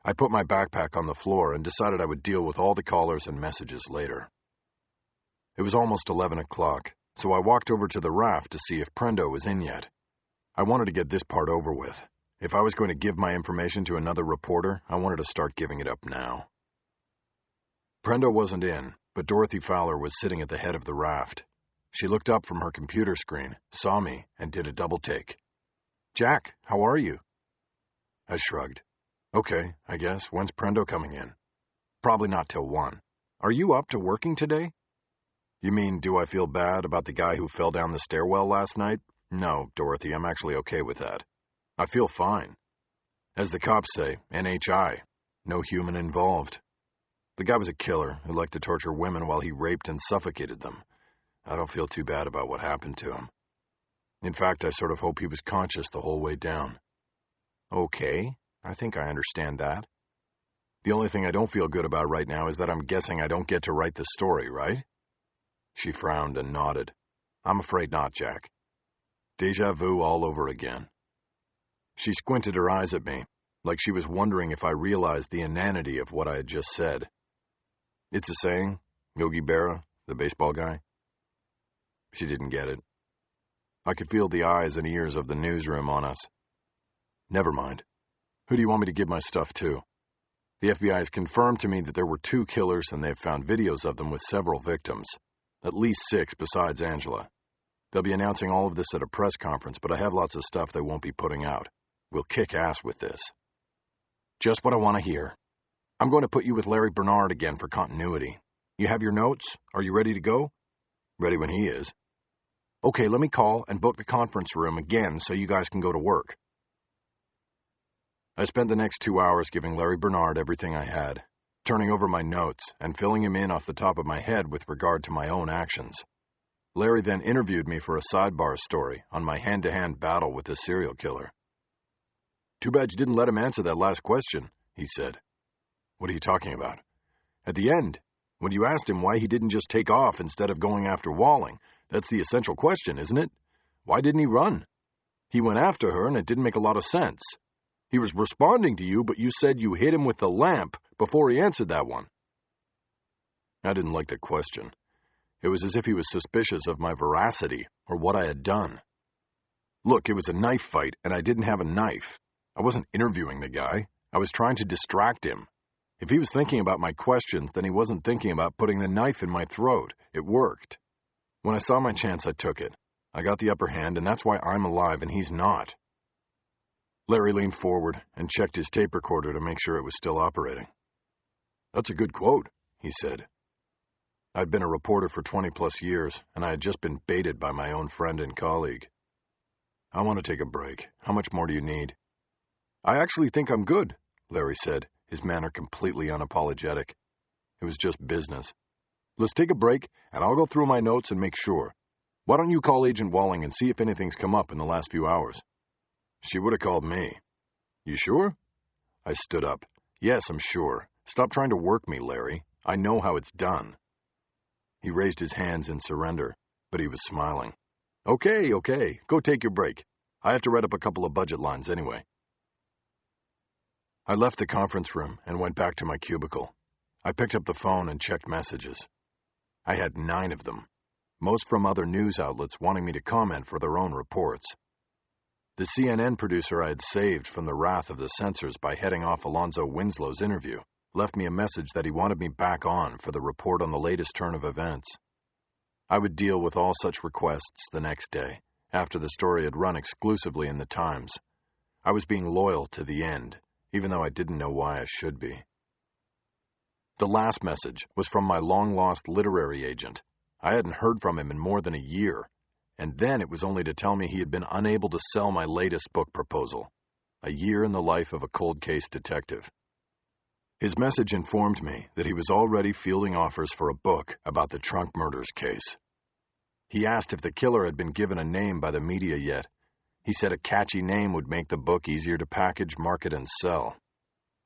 I put my backpack on the floor and decided I would deal with all the callers and messages later. It was almost 11 o'clock, so I walked over to the raft to see if Prendo was in yet. I wanted to get this part over with. If I was going to give my information to another reporter, I wanted to start giving it up now. Prendo wasn't in, but Dorothy Fowler was sitting at the head of the raft. She looked up from her computer screen, saw me, and did a double take. Jack, how are you? I shrugged. Okay, I guess. When's Prendo coming in? Probably not till 1. Are you up to working today? You mean, do I feel bad about the guy who fell down the stairwell last night? No, Dorothy, I'm actually okay with that. I feel fine. As the cops say, NHI. No human involved. The guy was a killer who liked to torture women while he raped and suffocated them. I don't feel too bad about what happened to him. In fact, I sort of hope he was conscious the whole way down. Okay, I think I understand that. The only thing I don't feel good about right now is that I'm guessing I don't get to write the story, right? She frowned and nodded. I'm afraid not, Jack. Déjà vu all over again. She squinted her eyes at me, like she was wondering if I realized the inanity of what I had just said. It's a saying, Yogi Berra, the baseball guy. She didn't get it. I could feel the eyes and ears of the newsroom on us. Never mind. Who do you want me to give my stuff to? The FBI has confirmed to me that there were 2 killers and they have found videos of them with several victims. At least 6 besides Angela. They'll be announcing all of this at a press conference, but I have lots of stuff they won't be putting out. We'll kick ass with this. Just what I want to hear. I'm going to put you with Larry Bernard again for continuity. You have your notes? Are you ready to go? Ready when he is. Okay, let me call and book the conference room again so you guys can go to work. I spent the next 2 hours giving Larry Bernard everything I had, turning over my notes and filling him in off the top of my head with regard to my own actions. Larry then interviewed me for a sidebar story on my hand-to-hand battle with the serial killer. Too bad you didn't let him answer that last question, he said. What are you talking about? At the end, when you asked him why he didn't just take off instead of going after Walling, that's the essential question, isn't it? Why didn't he run? He went after her and it didn't make a lot of sense. He was responding to you, but you said you hit him with the lamp before he answered that one. I didn't like the question. It was as if he was suspicious of my veracity or what I had done. Look, it was a knife fight, and I didn't have a knife. I wasn't interviewing the guy. I was trying to distract him. If he was thinking about my questions, then he wasn't thinking about putting the knife in my throat. It worked. When I saw my chance, I took it. I got the upper hand, and that's why I'm alive and he's not. Larry leaned forward and checked his tape recorder to make sure it was still operating. That's a good quote, he said. I'd been a reporter for 20-plus years, and I had just been baited by my own friend and colleague. I want to take a break. How much more do you need? I actually think I'm good, Larry said, his manner completely unapologetic. It was just business. Let's take a break, and I'll go through my notes and make sure. Why don't you call Agent Walling and see if anything's come up in the last few hours? She would have called me. You sure? I stood up. Yes, I'm sure. Stop trying to work me, Larry. I know how it's done. He raised his hands in surrender, but he was smiling. Okay. Go take your break. I have to write up a couple of budget lines anyway. I left the conference room and went back to my cubicle. I picked up the phone and checked messages. I had 9 of them, most from other news outlets wanting me to comment for their own reports. The CNN producer I had saved from the wrath of the censors by heading off Alonzo Winslow's interview left me a message that he wanted me back on for the report on the latest turn of events. I would deal with all such requests the next day, after the story had run exclusively in the Times. I was being loyal to the end, even though I didn't know why I should be. The last message was from my long-lost literary agent. I hadn't heard from him in more than a year, and then it was only to tell me he had been unable to sell my latest book proposal, A Year in the Life of a Cold Case Detective. His message informed me that he was already fielding offers for a book about the Trunk murders case. He asked if the killer had been given a name by the media yet. He said a catchy name would make the book easier to package, market, and sell.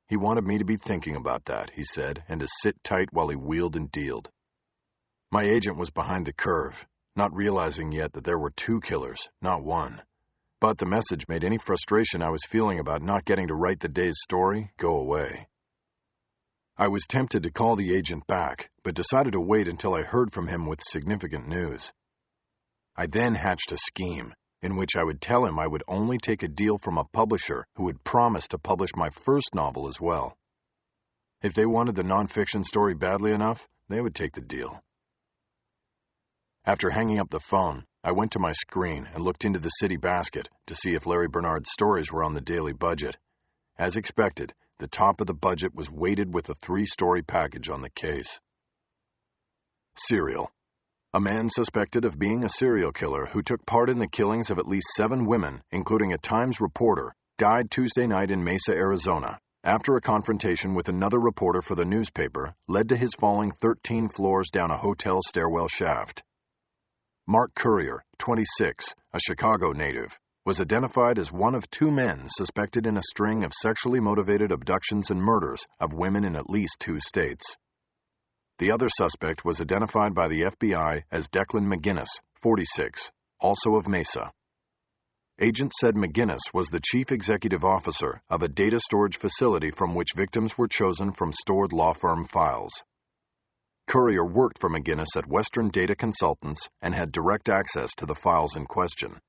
He wanted me to be thinking about that, he said, and to sit tight while he wheeled and dealed. My agent was behind the curve, not realizing yet that there were 2 killers, not 1. But the message made any frustration I was feeling about not getting to write the day's story go away. I was tempted to call the agent back, but decided to wait until I heard from him with significant news. I then hatched a scheme in which I would tell him I would only take a deal from a publisher who would promise to publish my first novel as well. If they wanted the nonfiction story badly enough, they would take the deal. After hanging up the phone, I went to my screen and looked into the city basket to see if Larry Bernard's stories were on the daily budget. As expected, the top of the budget was weighted with a 3-story package on the case. Serial. A man suspected of being a serial killer who took part in the killings of at least 7 women, including a Times reporter, died Tuesday night in Mesa, Arizona, after a confrontation with another reporter for the newspaper led to his falling 13 floors down a hotel stairwell shaft. Mark Currier, 26, a Chicago native, was identified as one of 2 men suspected in a string of sexually motivated abductions and murders of women in at least 2 states. The other suspect was identified by the FBI as Declan McGinnis, 46, also of Mesa. Agents said McGinnis was the chief executive officer of a data storage facility from which victims were chosen from stored law firm files. Currier worked for McGinnis at Western Data Consultants and had direct access to the files in question.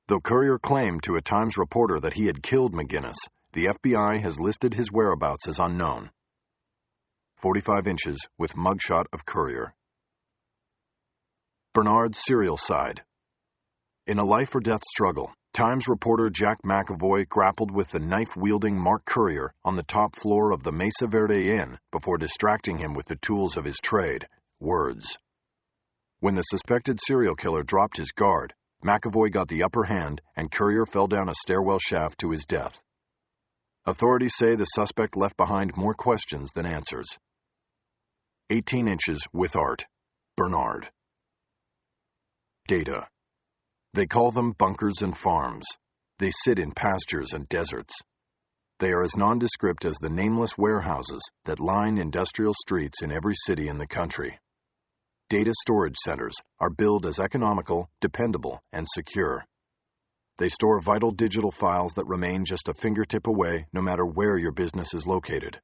Though Currier claimed to a Times reporter that he had killed McGinnis, The FBI has listed his whereabouts as unknown. 45 inches with mugshot of Courier. Bernard's serial side. In a life-or-death struggle, Times reporter Jack McAvoy grappled with the knife-wielding Mark Courier on the top floor of the Mesa Verde Inn before distracting him with the tools of his trade, words. When the suspected serial killer dropped his guard, McAvoy got the upper hand and Courier fell down a stairwell shaft to his death. Authorities say the suspect left behind more questions than answers. 18 inches with art. Bernard. Data. They call them bunkers and farms. They sit in pastures and deserts. They are as nondescript as the nameless warehouses that line industrial streets in every city in the country. Data storage centers are billed as economical, dependable, and secure. They store vital digital files that remain just a fingertip away no matter where your business is located.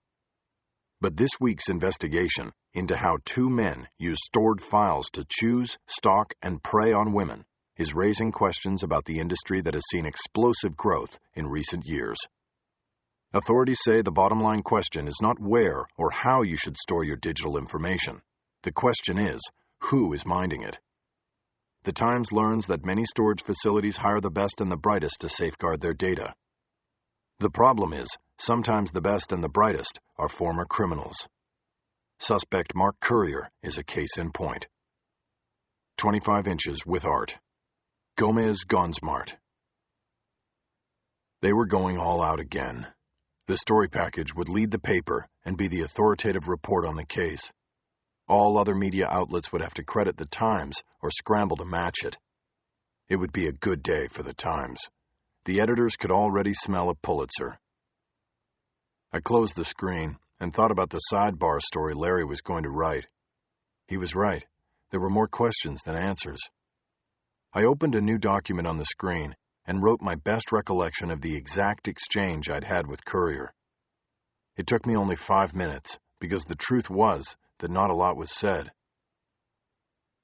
But this week's investigation into how two men use stored files to choose, stalk, and prey on women is raising questions about the industry that has seen explosive growth in recent years. Authorities say the bottom line question is not where or how you should store your digital information. The question is, who is minding it? The Times learns that many storage facilities hire the best and the brightest to safeguard their data. The problem is, sometimes the best and the brightest are former criminals. Suspect Mark Courier is a case in point. 25 inches with art. Gomez Gonsmart. They were going all out again. The story package would lead the paper and be the authoritative report on the case. All other media outlets would have to credit the Times or scramble to match it. It would be a good day for the Times. The editors could already smell a Pulitzer. I closed the screen and thought about the sidebar story Larry was going to write. He was right. There were more questions than answers. I opened a new document on the screen and wrote my best recollection of the exact exchange I'd had with Courier. It took me only 5 minutes, because the truth was that not a lot was said.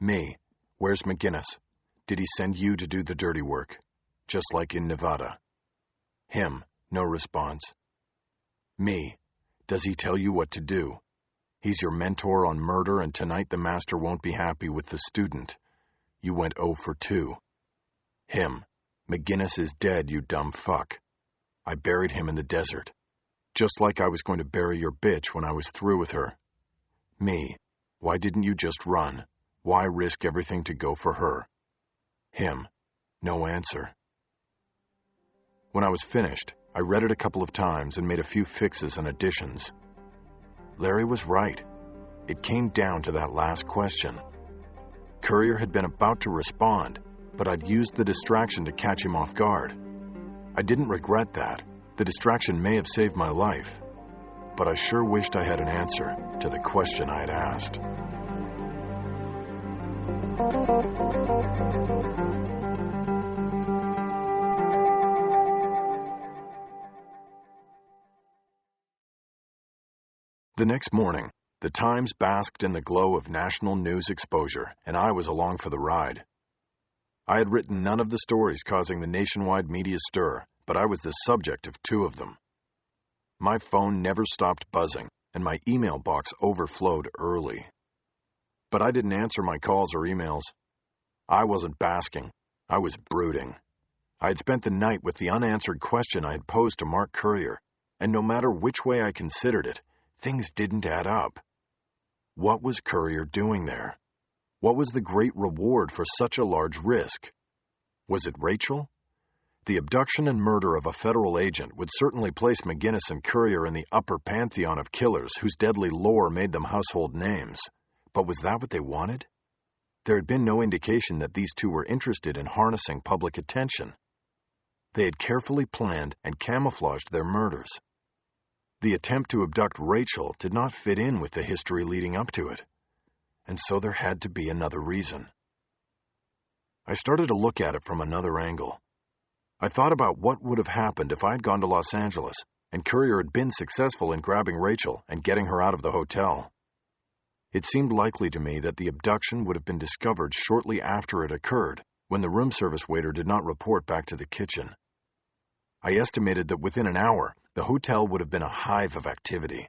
Me, where's McGinnis? Did he send you to do the dirty work? Just like in Nevada. Him, no response. Me, does he tell you what to do? He's your mentor on murder, and tonight the master won't be happy with the student. You went 0 for 2. Him, McGinnis is dead, you dumb fuck. I buried him in the desert. Just like I was going to bury your bitch when I was through with her. Me, why didn't you just run? Why risk everything to go for her? Him, no answer. When I was finished, I read it a couple of times and made a few fixes and additions. Larry was right. It came down to that last question. Courier had been about to respond, but I'd used the distraction to catch him off guard. I didn't regret that. The distraction may have saved my life, but I sure wished I had an answer to the question I had asked. The next morning, the Times basked in the glow of national news exposure, and I was along for the ride. I had written none of the stories causing the nationwide media stir, but I was the subject of 2 of them. My phone never stopped buzzing, and my email box overflowed early. But I didn't answer my calls or emails. I wasn't basking. I was brooding. I had spent the night with the unanswered question I had posed to Mark Courier, and no matter which way I considered it, things didn't add up. What was Courier doing there? What was the great reward for such a large risk? Was it Rachel? The abduction and murder of a federal agent would certainly place McGinnis and Courier in the upper pantheon of killers whose deadly lore made them household names. But was that what they wanted? There had been no indication that these two were interested in harnessing public attention. They had carefully planned and camouflaged their murders. The attempt to abduct Rachel did not fit in with the history leading up to it, and so there had to be another reason. I started to look at it from another angle. I thought about what would have happened if I had gone to Los Angeles and Courier had been successful in grabbing Rachel and getting her out of the hotel. It seemed likely to me that the abduction would have been discovered shortly after it occurred, when the room service waiter did not report back to the kitchen. I estimated that within an hour, The hotel would have been a hive of activity.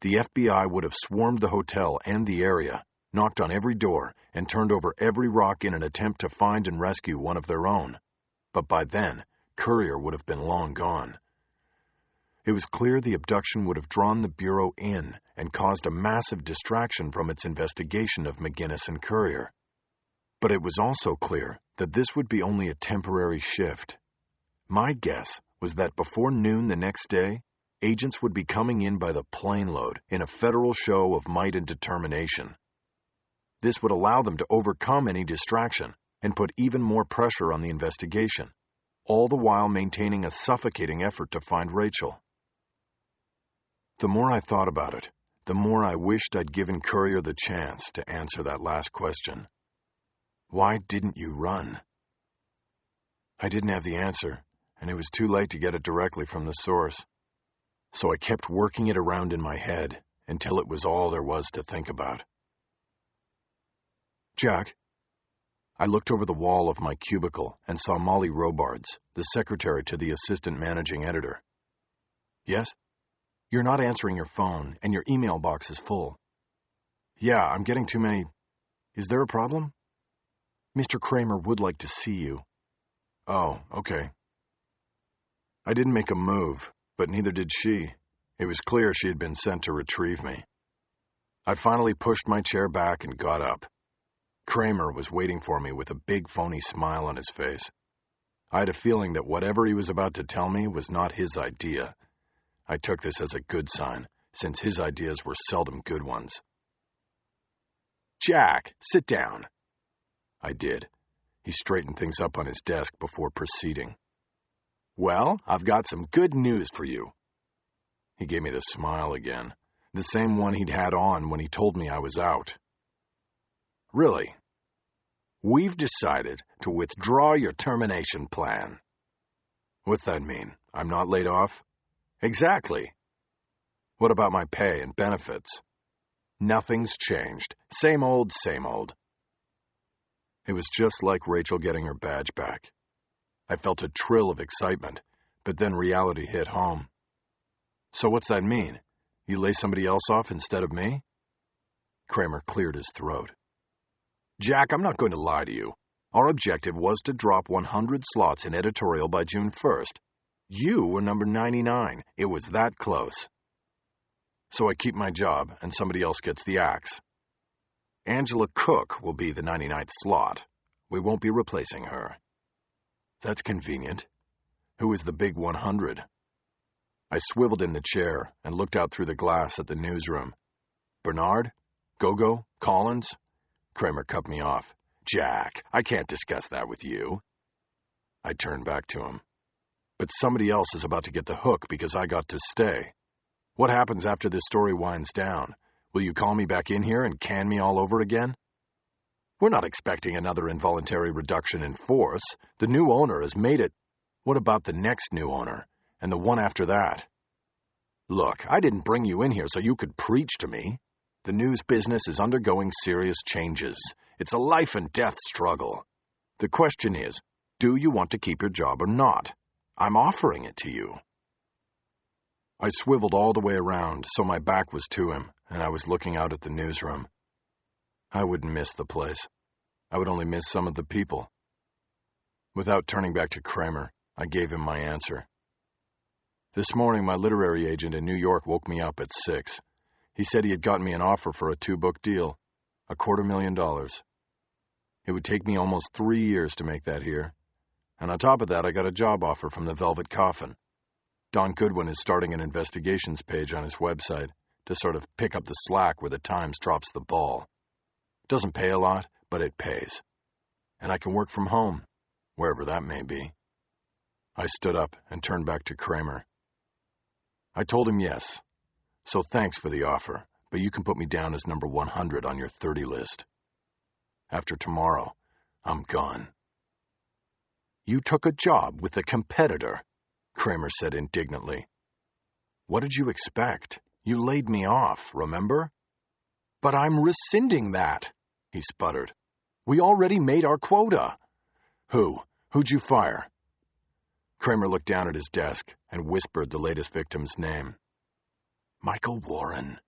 The FBI would have swarmed the hotel and the area, knocked on every door, and turned over every rock in an attempt to find and rescue one of their own. But by then, Courier would have been long gone. It was clear the abduction would have drawn the Bureau in and caused a massive distraction from its investigation of McGinnis and Courier. But it was also clear that this would be only a temporary shift. My guess was that before noon the next day, agents would be coming in by the planeload in a federal show of might and determination. This would allow them to overcome any distraction and put even more pressure on the investigation, all the while maintaining a suffocating effort to find Rachel. The more I thought about it, the more I wished I'd given Courier the chance to answer that last question. Why didn't you run? I didn't have the answer, and it was too late to get it directly from the source. So I kept working it around in my head until it was all there was to think about. Jack. I looked over the wall of my cubicle and saw Molly Robards, the secretary to the assistant managing editor. Yes? You're not answering your phone, and your email box is full. Yeah, I'm getting too many. Is there a problem? Mr. Kramer would like to see you. Oh, okay. I didn't make a move, but neither did she. It was clear she had been sent to retrieve me. I finally pushed my chair back and got up. Kramer was waiting for me with a big phony smile on his face. I had a feeling that whatever he was about to tell me was not his idea. I took this as a good sign, since his ideas were seldom good ones. Jack, sit down. I did. He straightened things up on his desk before proceeding. Well, I've got some good news for you. He gave me the smile again, the same one he'd had on when he told me I was out. Really? We've decided to withdraw your termination plan. What's that mean? I'm not laid off? Exactly. What about my pay and benefits? Nothing's changed. Same old, same old. It was just like Rachel getting her badge back. I felt a trill of excitement, but then reality hit home. So what's that mean? You lay somebody else off instead of me? Kramer cleared his throat. Jack, I'm not going to lie to you. Our objective was to drop 100 slots in editorial by June 1st. You were number 99. It was that close. So I keep my job, and somebody else gets the axe. Angela Cook will be the 99th slot. We won't be replacing her. That's convenient. Who is the big 100? I swiveled in the chair and looked out through the glass at the newsroom. Bernard? Gogo? Collins? Kramer cut me off. Jack, I can't discuss that with you. I turned back to him. But somebody else is about to get the hook because I got to stay. What happens after this story winds down? Will you call me back in here and can me all over again? We're not expecting another involuntary reduction in force. The new owner has made it. What about the next new owner? And the one after that? Look, I didn't bring you in here so you could preach to me. The news business is undergoing serious changes. It's a life and death struggle. The question is, do you want to keep your job or not? I'm offering it to you. I swiveled all the way around so my back was to him, and I was looking out at the newsroom. I wouldn't miss the place. I would only miss some of the people. Without turning back to Kramer, I gave him my answer. This morning, my literary agent in New York woke me up at 6. He said he had gotten me an offer for a 2-book deal, $250,000. It would take me almost 3 years to make that here. And on top of that, I got a job offer from the Velvet Coffin. Don Goodwin is starting an investigations page on his website to sort of pick up the slack where the Times drops the ball. It doesn't pay a lot, but it pays. And I can work from home, wherever that may be. I stood up and turned back to Kramer. I told him yes. So thanks for the offer, but you can put me down as number 100 on your 30 list. After tomorrow, I'm gone. You took a job with a competitor, Kramer said indignantly. What did you expect? You laid me off, remember? But I'm rescinding that, he sputtered. We already made our quota. Who'd you fire? Kramer looked down at his desk and whispered the latest victim's name. Michael Warren.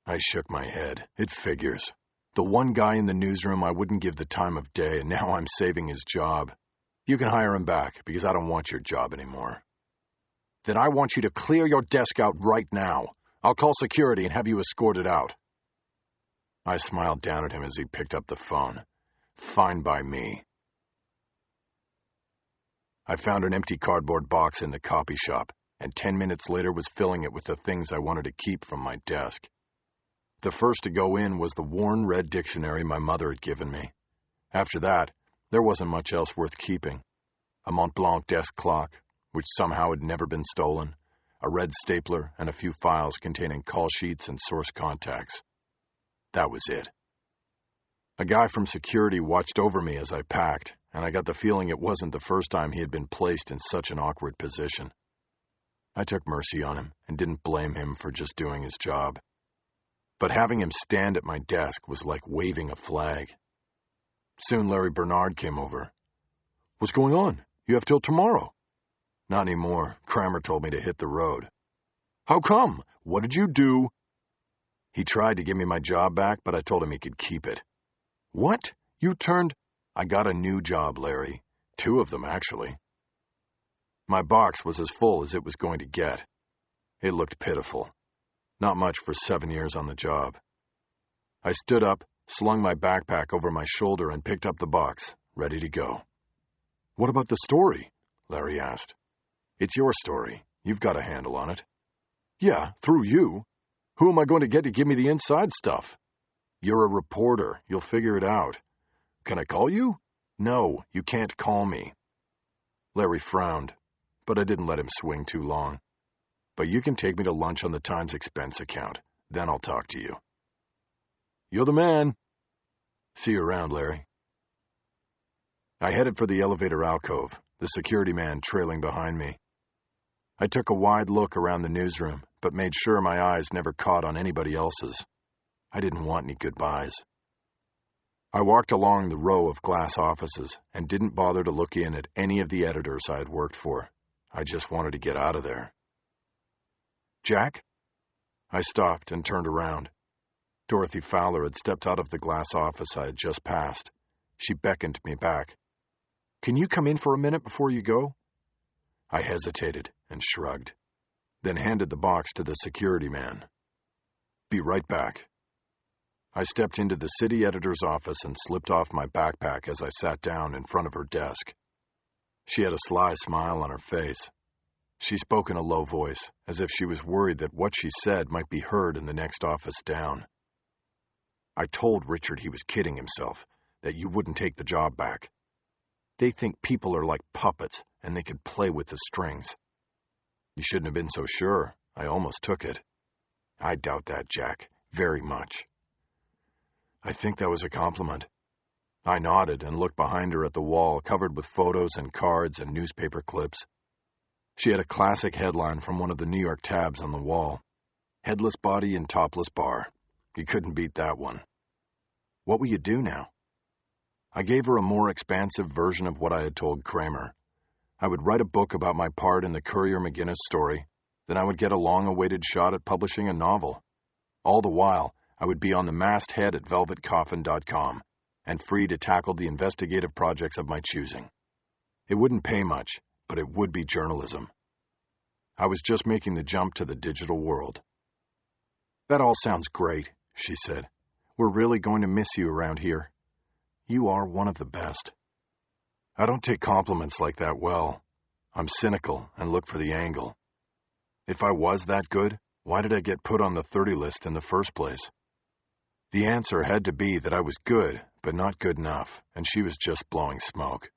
I shook my head. It figures. The one guy in the newsroom I wouldn't give the time of day, and now I'm saving his job. You can hire him back, because I don't want your job anymore. Then I want you to clear your desk out right now. I'll call security and have you escorted out. I smiled down at him as he picked up the phone. Fine by me. I found an empty cardboard box in the copy shop, and 10 minutes later was filling it with the things I wanted to keep from my desk. The first to go in was the worn red dictionary my mother had given me. After that, there wasn't much else worth keeping. A Mont Blanc desk clock, which somehow had never been stolen, a red stapler, and a few files containing call sheets and source contacts. That was it. A guy from security watched over me as I packed, and I got the feeling it wasn't the first time he had been placed in such an awkward position. I took mercy on him and didn't blame him for just doing his job. But having him stand at my desk was like waving a flag. Soon Larry Bernard came over. What's going on? You have till tomorrow. Not anymore. Kramer told me to hit the road. How come? What did you do? He tried to give me my job back, but I told him he could keep it. What? You turned... I got a new job, Larry. 2 of them, actually. My box was as full as it was going to get. It looked pitiful. Not much for 7 years on the job. I stood up, slung my backpack over my shoulder, and picked up the box, ready to go. What about the story? Larry asked. It's your story. You've got a handle on it. Yeah, through you. Who am I going to get to give me the inside stuff? You're a reporter. You'll figure it out. Can I call you? No, you can't call me. Larry frowned, but I didn't let him swing too long. But you can take me to lunch on the Times expense account. Then I'll talk to you. You're the man. See you around, Larry. I headed for the elevator alcove, the security man trailing behind me. I took a wide look around the newsroom, but made sure my eyes never caught on anybody else's. I didn't want any goodbyes. I walked along the row of glass offices and didn't bother to look in at any of the editors I had worked for. I just wanted to get out of there. Jack? I stopped and turned around. Dorothy Fowler had stepped out of the glass office I had just passed. She beckoned me back. Can you come in for a minute before you go? I hesitated and shrugged, then handed the box to the security man. Be right back. I stepped into the city editor's office and slipped off my backpack as I sat down in front of her desk. She had a sly smile on her face. She spoke in a low voice, as if she was worried that what she said might be heard in the next office down. I told Richard he was kidding himself, that you wouldn't take the job back. They think people are like puppets, and they could play with the strings. You shouldn't have been so sure. I almost took it. I doubt that, Jack, very much. I think that was a compliment. I nodded and looked behind her at the wall covered with photos and cards and newspaper clips. She had a classic headline from one of the New York tabs on the wall. Headless body and topless bar. You couldn't beat that one. What will you do now? I gave her a more expansive version of what I had told Kramer. I would write a book about my part in the Courier McGinnis story. Then I would get a long-awaited shot at publishing a novel. All the while, I would be on the masthead at velvetcoffin.com and free to tackle the investigative projects of my choosing. It wouldn't pay much, but it would be journalism. I was just making the jump to the digital world. That all sounds great, she said. We're really going to miss you around here. You are one of the best. I don't take compliments like that well. I'm cynical and look for the angle. If I was that good, why did I get put on the 30 list in the first place? The answer had to be that I was good, but not good enough, and she was just blowing smoke.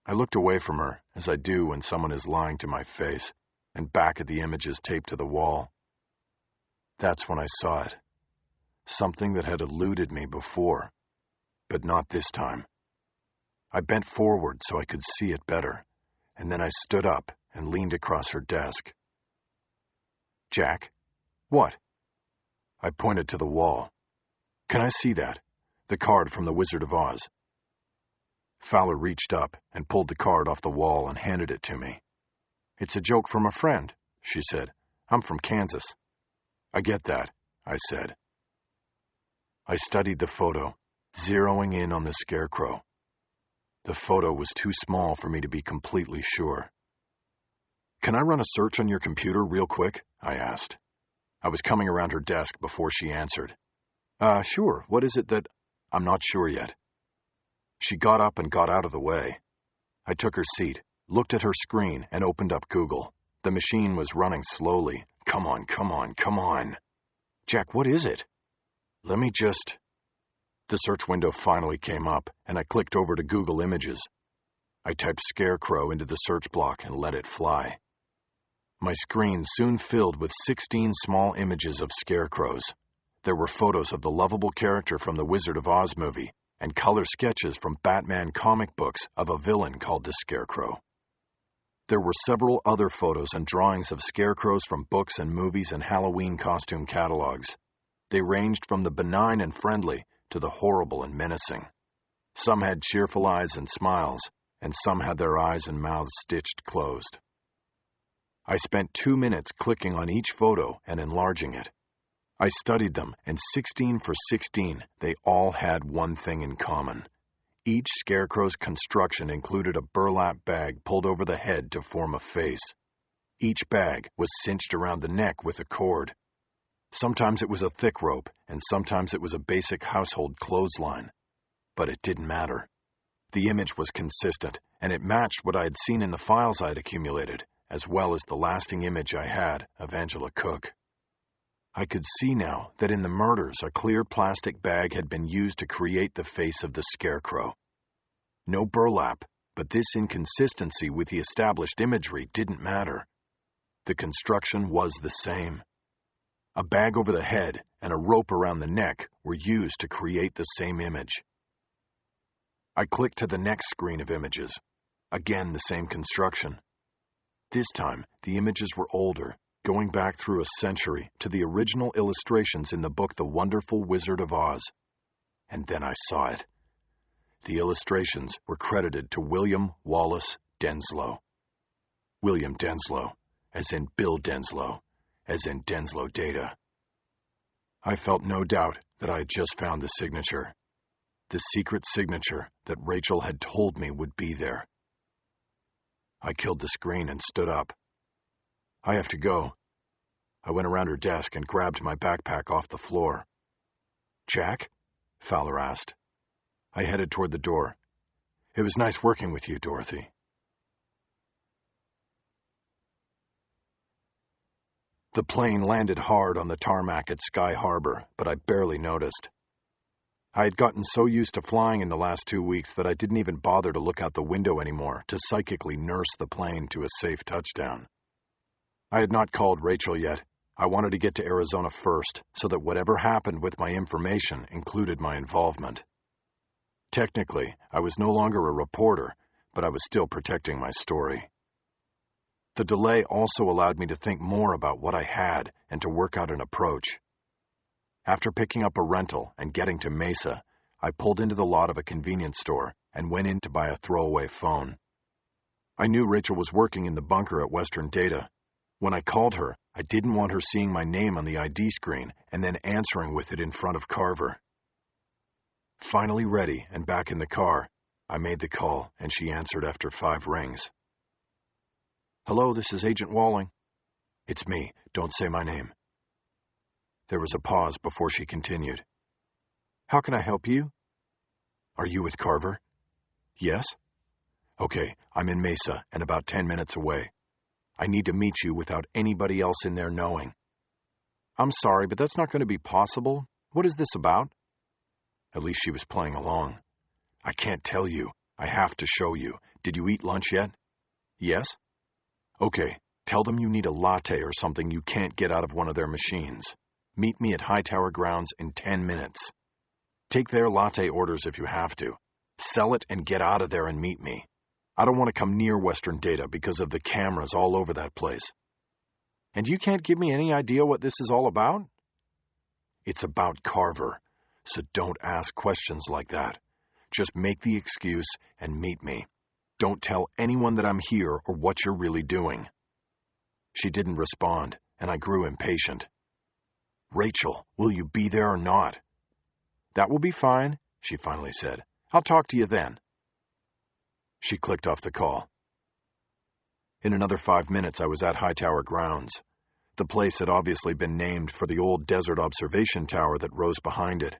I looked away from her, as I do when someone is lying to my face, and back at the images taped to the wall. That's when I saw it. Something that had eluded me before, but not this time. I bent forward so I could see it better, and then I stood up and leaned across her desk. Jack? What? I pointed to the wall. Can I see that? The card from the Wizard of Oz. Fowler reached up and pulled the card off the wall and handed it to me. "It's a joke from a friend," she said. "I'm from Kansas." "I get that," I said. I studied the photo, zeroing in on the Scarecrow. The photo was too small for me to be completely sure. "Can I run a search on your computer real quick?" I asked. I was coming around her desk before she answered. Sure. What is it that—" "I'm not sure yet." She got up and got out of the way. I took her seat, looked at her screen, and opened up Google. The machine was running slowly. Come on, come on, come on. "Jack, what is it?" "Let me just—" The search window finally came up, and I clicked over to Google Images. I typed Scarecrow into the search block and let it fly. My screen soon filled with 16 small images of scarecrows. There were photos of the lovable character from the Wizard of Oz movie and color sketches from Batman comic books of a villain called the Scarecrow. There were several other photos and drawings of scarecrows from books and movies and Halloween costume catalogs. They ranged from the benign and friendly to the horrible and menacing. Some had cheerful eyes and smiles, and some had their eyes and mouths stitched closed. I spent 2 minutes clicking on each photo and enlarging it. I studied them, and 16 for 16, they all had one thing in common. Each scarecrow's construction included a burlap bag pulled over the head to form a face. Each bag was cinched around the neck with a cord. Sometimes it was a thick rope, and sometimes it was a basic household clothesline. But it didn't matter. The image was consistent, and it matched what I had seen in the files I had accumulated, as well as the lasting image I had of Angela Cook. I could see now that in the murders a clear plastic bag had been used to create the face of the Scarecrow. No burlap, but this inconsistency with the established imagery didn't matter. The construction was the same. A bag over the head and a rope around the neck were used to create the same image. I clicked to the next screen of images. Again, the same construction. This time, the images were older, going back through a century to the original illustrations in the book The Wonderful Wizard of Oz. And then I saw it. The illustrations were credited to William Wallace Denslow. William Denslow, as in Bill Denslow, as in Denslow Data. I felt no doubt that I had just found the signature. The secret signature that Rachel had told me would be there. I killed the screen and stood up. "I have to go." I went around her desk and grabbed my backpack off the floor. "Jack?" Fowler asked. I headed toward the door. "It was nice working with you, Dorothy." The plane landed hard on the tarmac at Sky Harbor, but I barely noticed. I had gotten so used to flying in the last 2 weeks that I didn't even bother to look out the window anymore to psychically nurse the plane to a safe touchdown. I had not called Rachel yet. I wanted to get to Arizona first, so that whatever happened with my information included my involvement. Technically, I was no longer a reporter, but I was still protecting my story. The delay also allowed me to think more about what I had and to work out an approach. After picking up a rental and getting to Mesa, I pulled into the lot of a convenience store and went in to buy a throwaway phone. I knew Rachel was working in the bunker at Western Data. When I called her, I didn't want her seeing my name on the ID screen and then answering with it in front of Carver. Finally ready and back in the car, I made the call and she answered after 5 rings. "Hello, this is Agent Walling." "It's me. Don't say my name." There was a pause before she continued. "How can I help you?" "Are you with Carver?" "Yes." "Okay, I'm in Mesa and about 10 minutes away. I need to meet you without anybody else in there knowing." "I'm sorry, but that's not going to be possible. What is this about?" At least she was playing along. "I can't tell you. I have to show you. Did you eat lunch yet?" "Yes." "Okay, tell them you need a latte or something you can't get out of one of their machines. Meet me at Hightower Grounds in 10 minutes. Take their latte orders if you have to. Sell it and get out of there and meet me. I don't want to come near Western Data because of the cameras all over that place." "And you can't give me any idea what this is all about?" "It's about Carver, so don't ask questions like that. Just make the excuse and meet me. Don't tell anyone that I'm here or what you're really doing." She didn't respond, and I grew impatient. "Rachel, will you be there or not?" "That will be fine," she finally said. "I'll talk to you then." She clicked off the call. In another 5 minutes, I was at Hightower Grounds. The place had obviously been named for the old desert observation tower that rose behind it.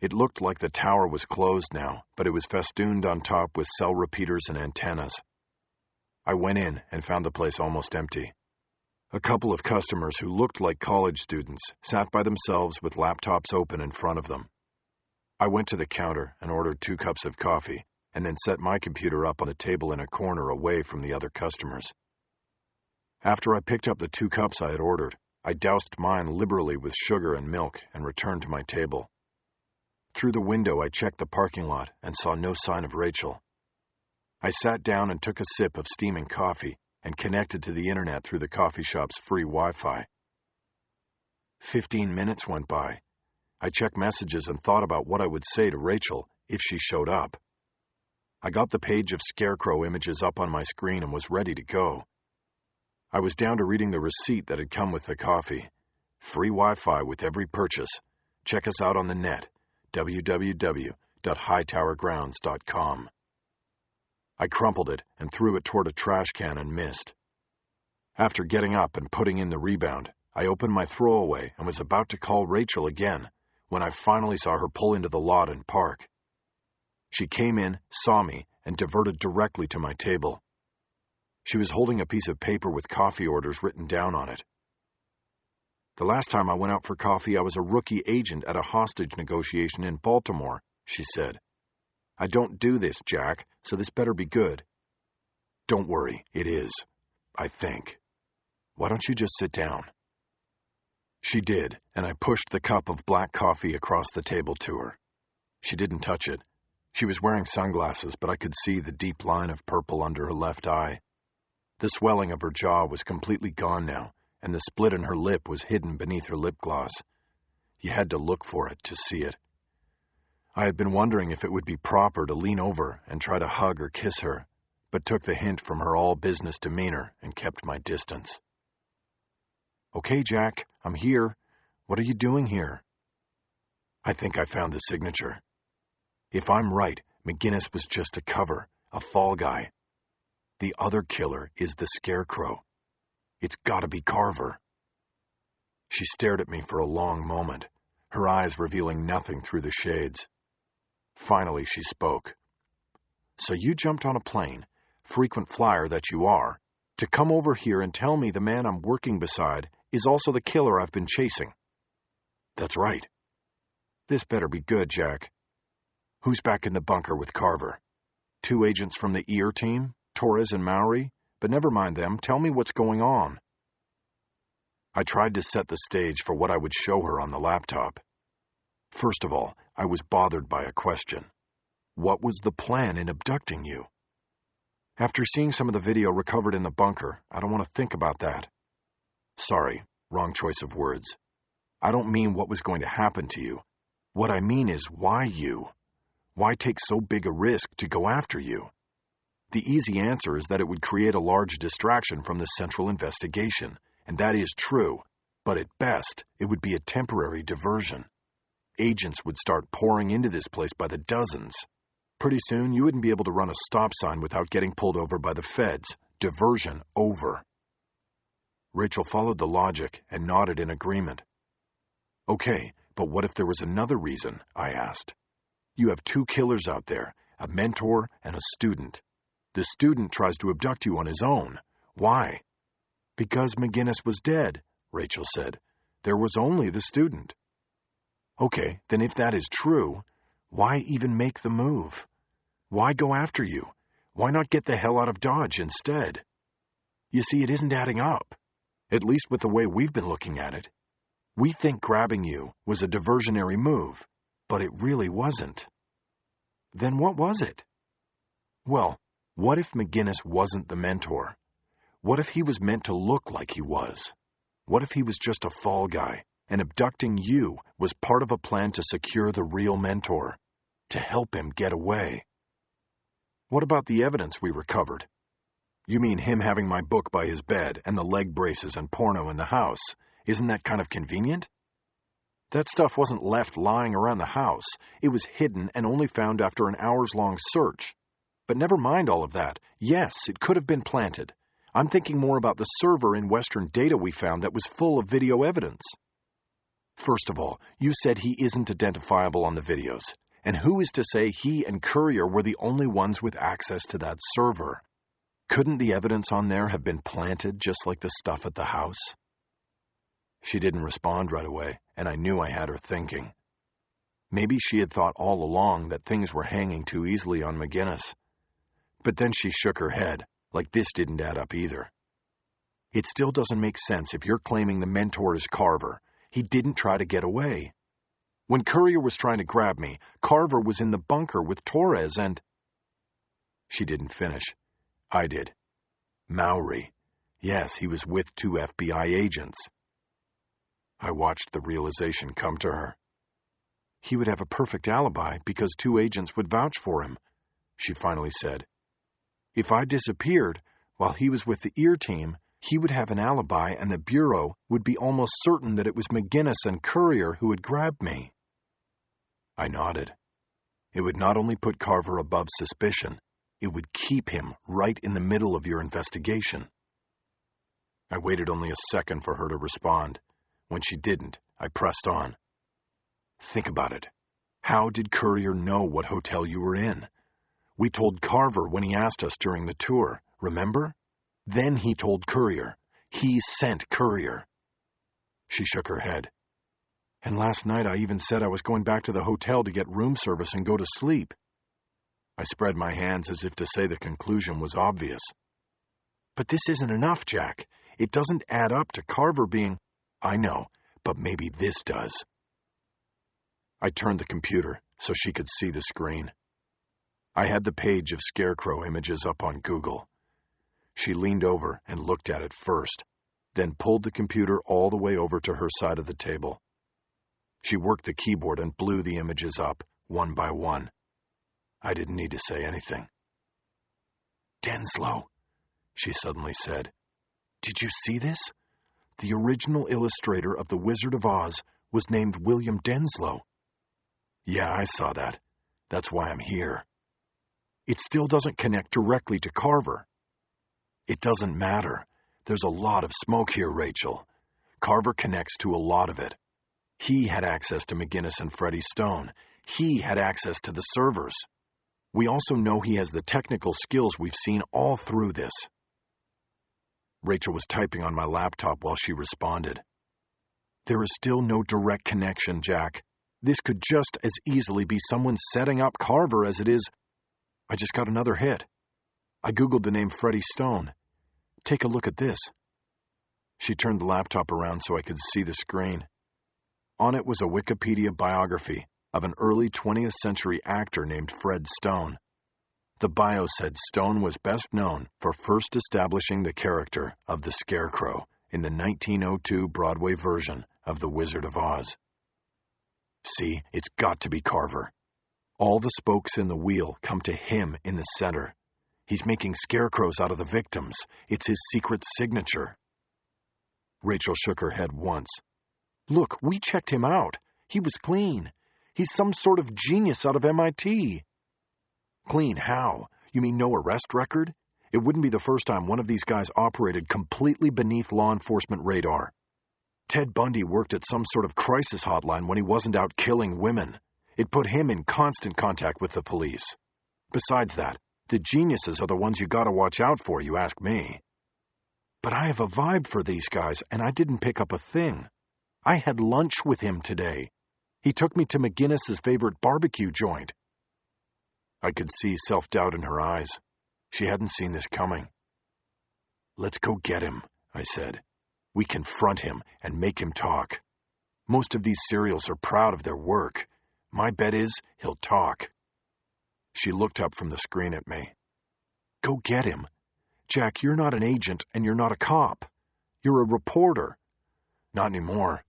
It looked like the tower was closed now, but it was festooned on top with cell repeaters and antennas. I went in and found the place almost empty. A couple of customers who looked like college students sat by themselves with laptops open in front of them. I went to the counter and ordered 2 cups of coffee, and then set my computer up on the table in a corner away from the other customers. After I picked up the 2 cups I had ordered, I doused mine liberally with sugar and milk and returned to my table. Through the window, I checked the parking lot and saw no sign of Rachel. I sat down and took a sip of steaming coffee and connected to the internet through the coffee shop's free Wi-Fi. 15 minutes went by. I checked messages and thought about what I would say to Rachel if she showed up. I got the page of Scarecrow images up on my screen and was ready to go. I was down to reading the receipt that had come with the coffee. Free Wi-Fi with every purchase. Check us out on the net, www.hightowergrounds.com. I crumpled it and threw it toward a trash can and missed. After getting up and putting in the rebound, I opened my throwaway and was about to call Rachel again when I finally saw her pull into the lot and park. She came in, saw me, and diverted directly to my table. She was holding a piece of paper with coffee orders written down on it. "The last time I went out for coffee, I was a rookie agent at a hostage negotiation in Baltimore," she said. "I don't do this, Jack, so this better be good." "Don't worry, it is. I think. Why don't you just sit down?" She did, and I pushed the cup of black coffee across the table to her. She didn't touch it. She was wearing sunglasses, but I could see the deep line of purple under her left eye. The swelling of her jaw was completely gone now, and the split in her lip was hidden beneath her lip gloss. You had to look for it to see it. I had been wondering if it would be proper to lean over and try to hug or kiss her, but took the hint from her all-business demeanor and kept my distance. "Okay, Jack, I'm here. What are you doing here?" I think I found the signature. If I'm right, McGinnis was just a cover, a fall guy. The other killer is the Scarecrow. It's gotta be Carver. She stared at me for a long moment, her eyes revealing nothing through the shades. Finally, she spoke. "So you jumped on a plane, frequent flyer that you are, to come over here and tell me the man I'm working beside is also the killer I've been chasing." "That's right." "This better be good, Jack. Who's back in the bunker with Carver? 2 agents from the EAR team, Torres and Mowry? But never mind them. Tell me what's going on." I tried to set the stage for what I would show her on the laptop. First of all, I was bothered by a question. What was the plan in abducting you? After seeing some of the video recovered in the bunker, I don't want to think about that. Sorry, wrong choice of words. I don't mean what was going to happen to you. What I mean is why you? Why take so big a risk to go after you? The easy answer is that it would create a large distraction from the central investigation, and that is true, but at best, it would be a temporary diversion. Agents would start pouring into this place by the dozens. Pretty soon, you wouldn't be able to run a stop sign without getting pulled over by the feds. Diversion over. Rachel followed the logic and nodded in agreement. "Okay, but what if there was another reason?" I asked. "You have 2 killers out there, a mentor and a student. The student tries to abduct you on his own. Why?" "Because McGinnis was dead," Rachel said. "There was only the student." "Okay, then if that is true, why even make the move? Why go after you? Why not get the hell out of Dodge instead? You see, it isn't adding up, at least with the way we've been looking at it. We think grabbing you was a diversionary move, but it really wasn't." "Then what was it?" "Well, what if McGinnis wasn't the mentor? What if he was meant to look like he was? What if he was just a fall guy, and abducting you was part of a plan to secure the real mentor? to help him get away. What about the evidence we recovered? You mean him having my book by his bed and the leg braces and porno in the house? Isn't that kind of convenient? That stuff wasn't left lying around the house. It was hidden and only found after an hours-long search. But never mind all of that. Yes, it could have been planted. I'm thinking more about the server in Western Data we found that was full of video evidence. First of all, you said he isn't identifiable on the videos. And who is to say he and Courier were the only ones with access to that server? Couldn't the evidence on there have been planted just like the stuff at the house? She didn't respond right away, and I knew I had her thinking. Maybe she had thought all along that things were hanging too easily on McGinnis. But then she shook her head, like this didn't add up either. It still doesn't make sense if you're claiming the mentor is Carver. He didn't try to get away. When Courier was trying to grab me, Carver was in the bunker with Torres and... She didn't finish. I did. Mowry. Yes, he was with 2 FBI agents. I watched the realization come to her. He would have a perfect alibi because 2 agents would vouch for him, she finally said. If I disappeared while he was with the EAR team, he would have an alibi and the Bureau would be almost certain that it was McGinnis and Courier who had grabbed me. I nodded. It would not only put Carver above suspicion, it would keep him right in the middle of your investigation. I waited only a second for her to respond. When she didn't, I pressed on. Think about it. How did Courier know what hotel you were in? We told Carver when he asked us during the tour, remember? Then he told Courier. He sent Courier. She shook her head. And last night I even said I was going back to the hotel to get room service and go to sleep. I spread my hands as if to say the conclusion was obvious. But this isn't enough, Jack. It doesn't add up to Carver being... I know, but maybe this does. I turned the computer so she could see the screen. I had the page of Scarecrow images up on Google. She leaned over and looked at it first, then pulled the computer all the way over to her side of the table. She worked the keyboard and blew the images up, one by one. I didn't need to say anything. Denslow, she suddenly said. Did you see this? The original illustrator of The Wizard of Oz was named William Denslow. Yeah, I saw that. That's why I'm here. It still doesn't connect directly to Carver. It doesn't matter. There's a lot of smoke here, Rachel. Carver connects to a lot of it. He had access to McGinnis and Freddie Stone. He had access to the servers. We also know he has the technical skills we've seen all through this. Rachel was typing on my laptop while she responded. There is still no direct connection, Jack. This could just as easily be someone setting up Carver as it is... I just got another hit. I Googled the name Freddie Stone. Take a look at this. She turned the laptop around so I could see the screen. On it was a Wikipedia biography of an early 20th century actor named Fred Stone. The bio said Stone was best known for first establishing the character of the Scarecrow in the 1902 Broadway version of The Wizard of Oz. See, it's got to be Carver. All the spokes in the wheel come to him in the center. He's making scarecrows out of the victims. It's his secret signature. Rachel shook her head once. Look, we checked him out. He was clean. He's some sort of genius out of MIT. Clean how? You mean no arrest record? It wouldn't be the first time one of these guys operated completely beneath law enforcement radar. Ted Bundy worked at some sort of crisis hotline when he wasn't out killing women. It put him in constant contact with the police. Besides that, the geniuses are the ones you gotta watch out for, you ask me. But I have a vibe for these guys, and I didn't pick up a thing. I had lunch with him today. He took me to McGinnis's favorite barbecue joint. I could see self-doubt in her eyes. She hadn't seen this coming. Let's go get him, I said. We confront him and make him talk. Most of these serials are proud of their work. My bet is he'll talk. She looked up from the screen at me. Go get him. Jack, you're not an agent and you're not a cop. You're a reporter. Not anymore.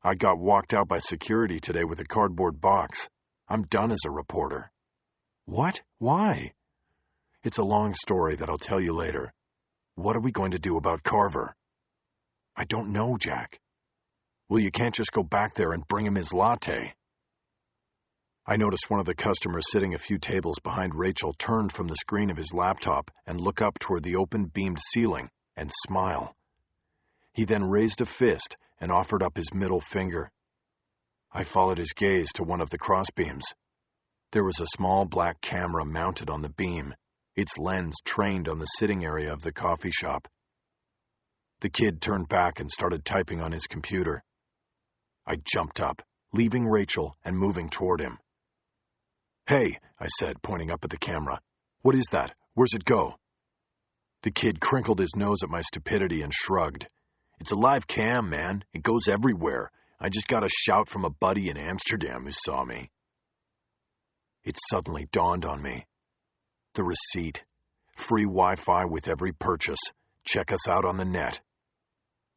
I got walked out by security today with a cardboard box. I'm done as a reporter. What? Why? It's a long story that I'll tell you later. What are we going to do about Carver? I don't know, Jack. Well, you can't just go back there and bring him his latte. I noticed one of the customers sitting a few tables behind Rachel turned from the screen of his laptop and look up toward the open-beamed ceiling and smile. He then raised a fist and offered up his middle finger. I followed his gaze to one of the crossbeams. There was a small black camera mounted on the beam, its lens trained on the sitting area of the coffee shop. The kid turned back and started typing on his computer. I jumped up, leaving Rachel and moving toward him. "Hey," I said, pointing up at the camera. "What is that? Where's it go?" The kid crinkled his nose at my stupidity and shrugged. "It's a live cam, man. It goes everywhere. I just got a shout from a buddy in Amsterdam who saw me." It suddenly dawned on me. The receipt. Free Wi-Fi with every purchase. Check us out on the net.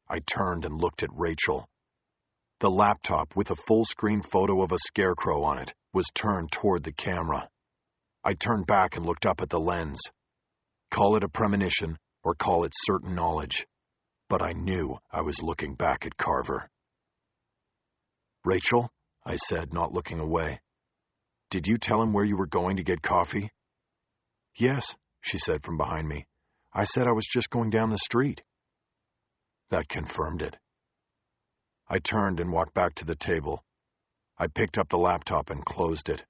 I turned and looked at Rachel. The laptop with a full-screen photo of a Scarecrow on it was turned toward the camera. I turned back and looked up at the lens. Call it a premonition or call it certain knowledge, but I knew I was looking back at Carver. "Rachel," I said, not looking away, "did you tell him where you were going to get coffee?" "Yes," she said from behind me. "I said I was just going down the street." That confirmed it. I turned and walked back to the table. I picked up the laptop and closed it.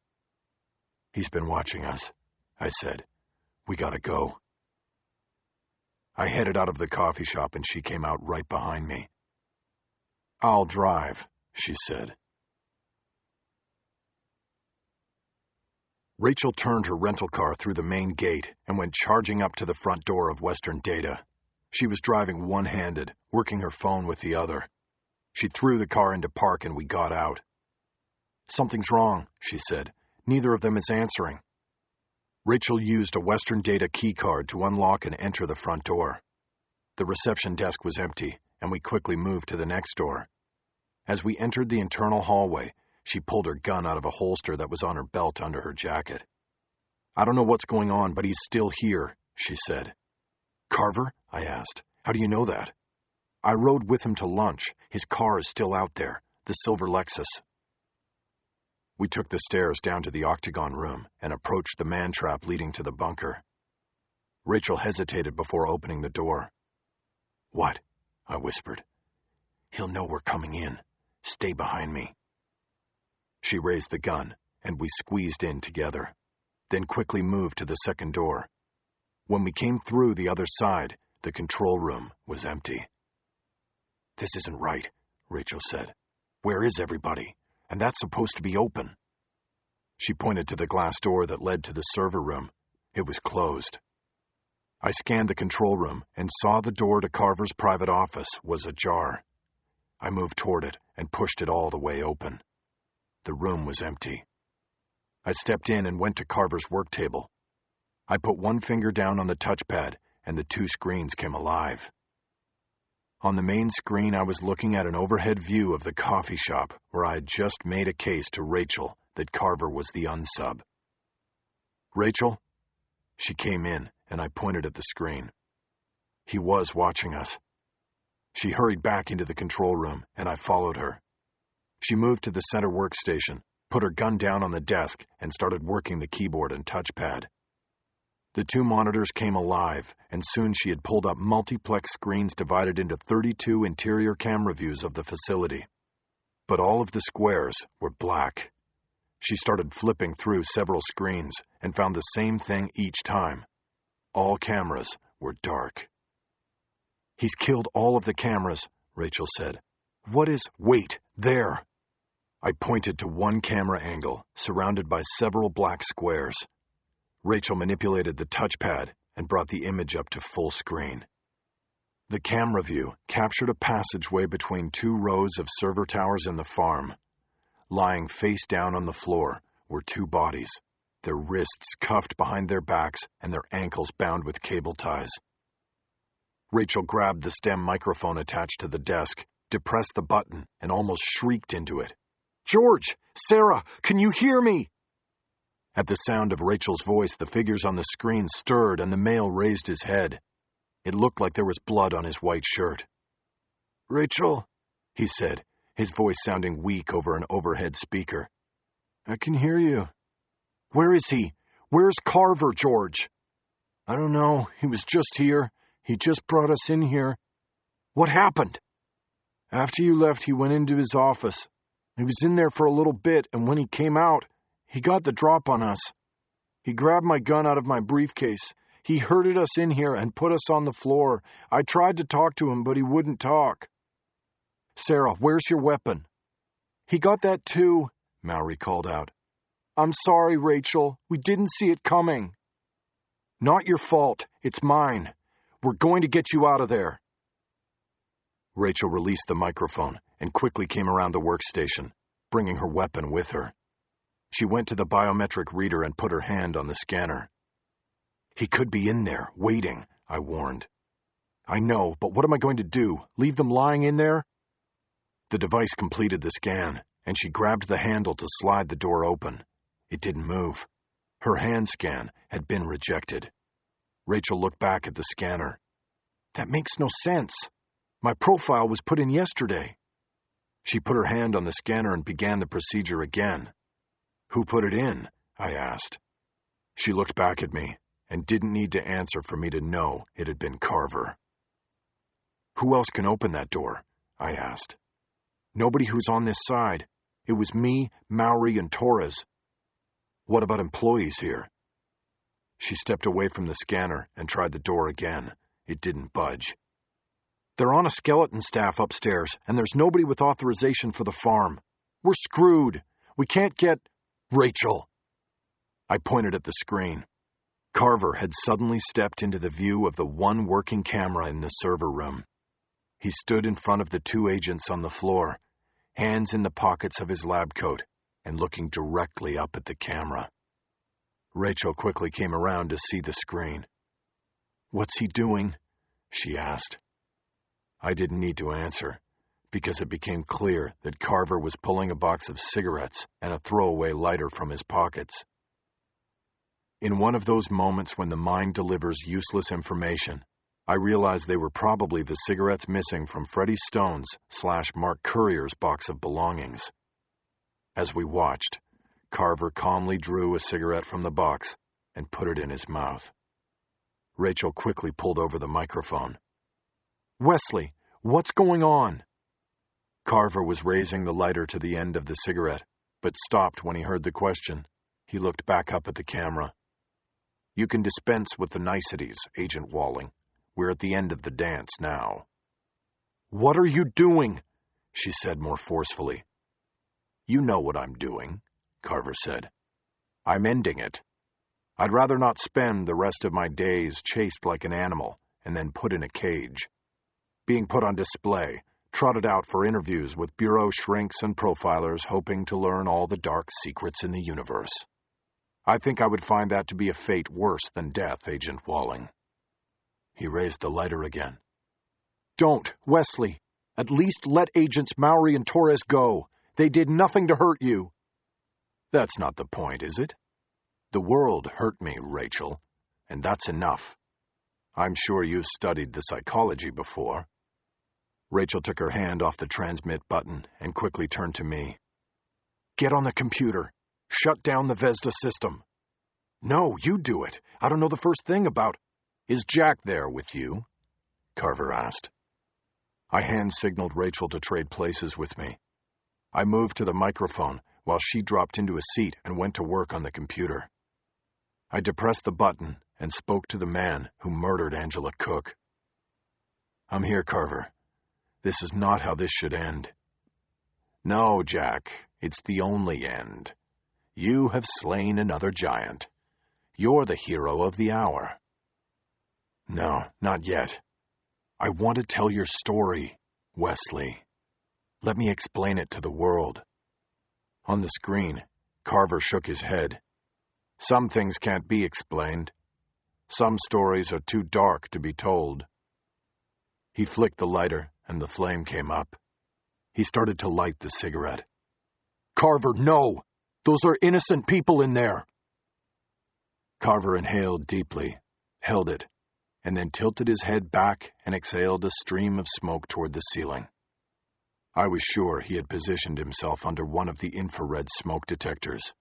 "He's been watching us," I said. "We gotta go." I headed out of the coffee shop and she came out right behind me. "I'll drive," she said. Rachel turned her rental car through the main gate and went charging up to the front door of Western Data. She was driving one-handed, working her phone with the other. She threw the car into park and we got out. "Something's wrong," she said. "Neither of them is answering." Rachel used a Western Data keycard to unlock and enter the front door. The reception desk was empty, and we quickly moved to the next door. As we entered the internal hallway, she pulled her gun out of a holster that was on her belt under her jacket. "I don't know what's going on, but he's still here," she said. "Carver?" I asked. "How do you know that?" "I rode with him to lunch. His car is still out there, the silver Lexus." We took the stairs down to the octagon room and approached the man-trap leading to the bunker. Rachel hesitated before opening the door. "What?" I whispered. "He'll know we're coming in. Stay behind me." She raised the gun, and we squeezed in together, then quickly moved to the second door. When we came through the other side, the control room was empty. "This isn't right," Rachel said. "Where is everybody? And that's supposed to be open." She pointed to the glass door that led to the server room. It was closed. I scanned the control room and saw the door to Carver's private office was ajar. I moved toward it and pushed it all the way open. The room was empty. I stepped in and went to Carver's work table. I put one finger down on the touchpad, and the two screens came alive. On the main screen, I was looking at an overhead view of the coffee shop where I had just made a case to Rachel that Carver was the unsub. "Rachel?" She came in, and I pointed at the screen. He was watching us. She hurried back into the control room, and I followed her. She moved to the center workstation, put her gun down on the desk, and started working the keyboard and touchpad. The two monitors came alive, and soon she had pulled up multiplex screens divided into 32 interior camera views of the facility. But all of the squares were black. She started flipping through several screens and found the same thing each time. All cameras were dark. "He's killed all of the cameras," Rachel said. "What is—" "Wait, there!" I pointed to one camera angle, surrounded by several black squares. Rachel manipulated the touchpad and brought the image up to full screen. The camera view captured a passageway between two rows of server towers in the farm. Lying face down on the floor were two bodies, their wrists cuffed behind their backs and their ankles bound with cable ties. Rachel grabbed the stem microphone attached to the desk, depressed the button, and almost shrieked into it. "George! Sarah! Can you hear me?" At the sound of Rachel's voice, the figures on the screen stirred and the male raised his head. It looked like there was blood on his white shirt. "Rachel," he said, his voice sounding weak over an overhead speaker. "I can hear you." "Where is he? Where's Carver, George?" "I don't know. He was just here. He just brought us in here." "What happened?" "After you left, he went into his office. He was in there for a little bit, and when he came out, he got the drop on us. He grabbed my gun out of my briefcase. He herded us in here and put us on the floor. I tried to talk to him, but he wouldn't talk." "Sarah, where's your weapon?" "He got that too," Mallory called out. "I'm sorry, Rachel. We didn't see it coming." "Not your fault. It's mine. We're going to get you out of there." Rachel released the microphone and quickly came around the workstation, bringing her weapon with her. She went to the biometric reader and put her hand on the scanner. "He could be in there, waiting," I warned. "I know, but what am I going to do? Leave them lying in there?" The device completed the scan, and she grabbed the handle to slide the door open. It didn't move. Her hand scan had been rejected. Rachel looked back at the scanner. "That makes no sense. My profile was put in yesterday." She put her hand on the scanner and began the procedure again. "Who put it in?" I asked. She looked back at me and didn't need to answer for me to know it had been Carver. "Who else can open that door?" I asked. "Nobody who's on this side. It was me, Mallory, and Torres." "What about employees here?" She stepped away from the scanner and tried the door again. It didn't budge. "They're on a skeleton staff upstairs, and there's nobody with authorization for the farm. We're screwed. We can't get—" "Rachel!" I pointed at the screen. Carver had suddenly stepped into the view of the one working camera in the server room. He stood in front of the two agents on the floor, hands in the pockets of his lab coat, and looking directly up at the camera. Rachel quickly came around to see the screen. "What's he doing?" she asked. I didn't need to answer, because it became clear that Carver was pulling a box of cigarettes and a throwaway lighter from his pockets. In one of those moments when the mind delivers useless information, I realized they were probably the cigarettes missing from Freddie Stone's / Mark Courier's box of belongings. As we watched, Carver calmly drew a cigarette from the box and put it in his mouth. Rachel quickly pulled over the microphone. "Wesley, what's going on?" Carver was raising the lighter to the end of the cigarette, but stopped when he heard the question. He looked back up at the camera. "You can dispense with the niceties, Agent Walling. We're at the end of the dance now." "What are you doing?" she said more forcefully. "You know what I'm doing," Carver said. "I'm ending it. I'd rather not spend the rest of my days chased like an animal and then put in a cage. Being put on display, trotted out for interviews with bureau shrinks and profilers hoping to learn all the dark secrets in the universe. I think I would find that to be a fate worse than death, Agent Walling." He raised the lighter again. "Don't, Wesley. At least let Agents Mallory and Torres go. They did nothing to hurt you." "That's not the point, is it? The world hurt me, Rachel, and that's enough. I'm sure you've studied the psychology before." Rachel took her hand off the transmit button and quickly turned to me. "Get on the computer. Shut down the Vesda system." "No, you do it. I don't know the first thing about—" "Is Jack there with you?" Carver asked. I hand-signaled Rachel to trade places with me. I moved to the microphone while she dropped into a seat and went to work on the computer. I depressed the button and spoke to the man who murdered Angela Cook. "I'm here, Carver. This is not how this should end." "No, Jack, it's the only end. You have slain another giant. You're the hero of the hour." "No, not yet. I want to tell your story, Wesley. Let me explain it to the world." On the screen, Carver shook his head. "Some things can't be explained. Some stories are too dark to be told." He flicked the lighter, and the flame came up. He started to light the cigarette. "Carver, no! Those are innocent people in there. Carver inhaled deeply, held it, and then tilted his head back and exhaled a stream of smoke toward the ceiling. I was sure he had positioned himself under one of the infrared smoke detectors.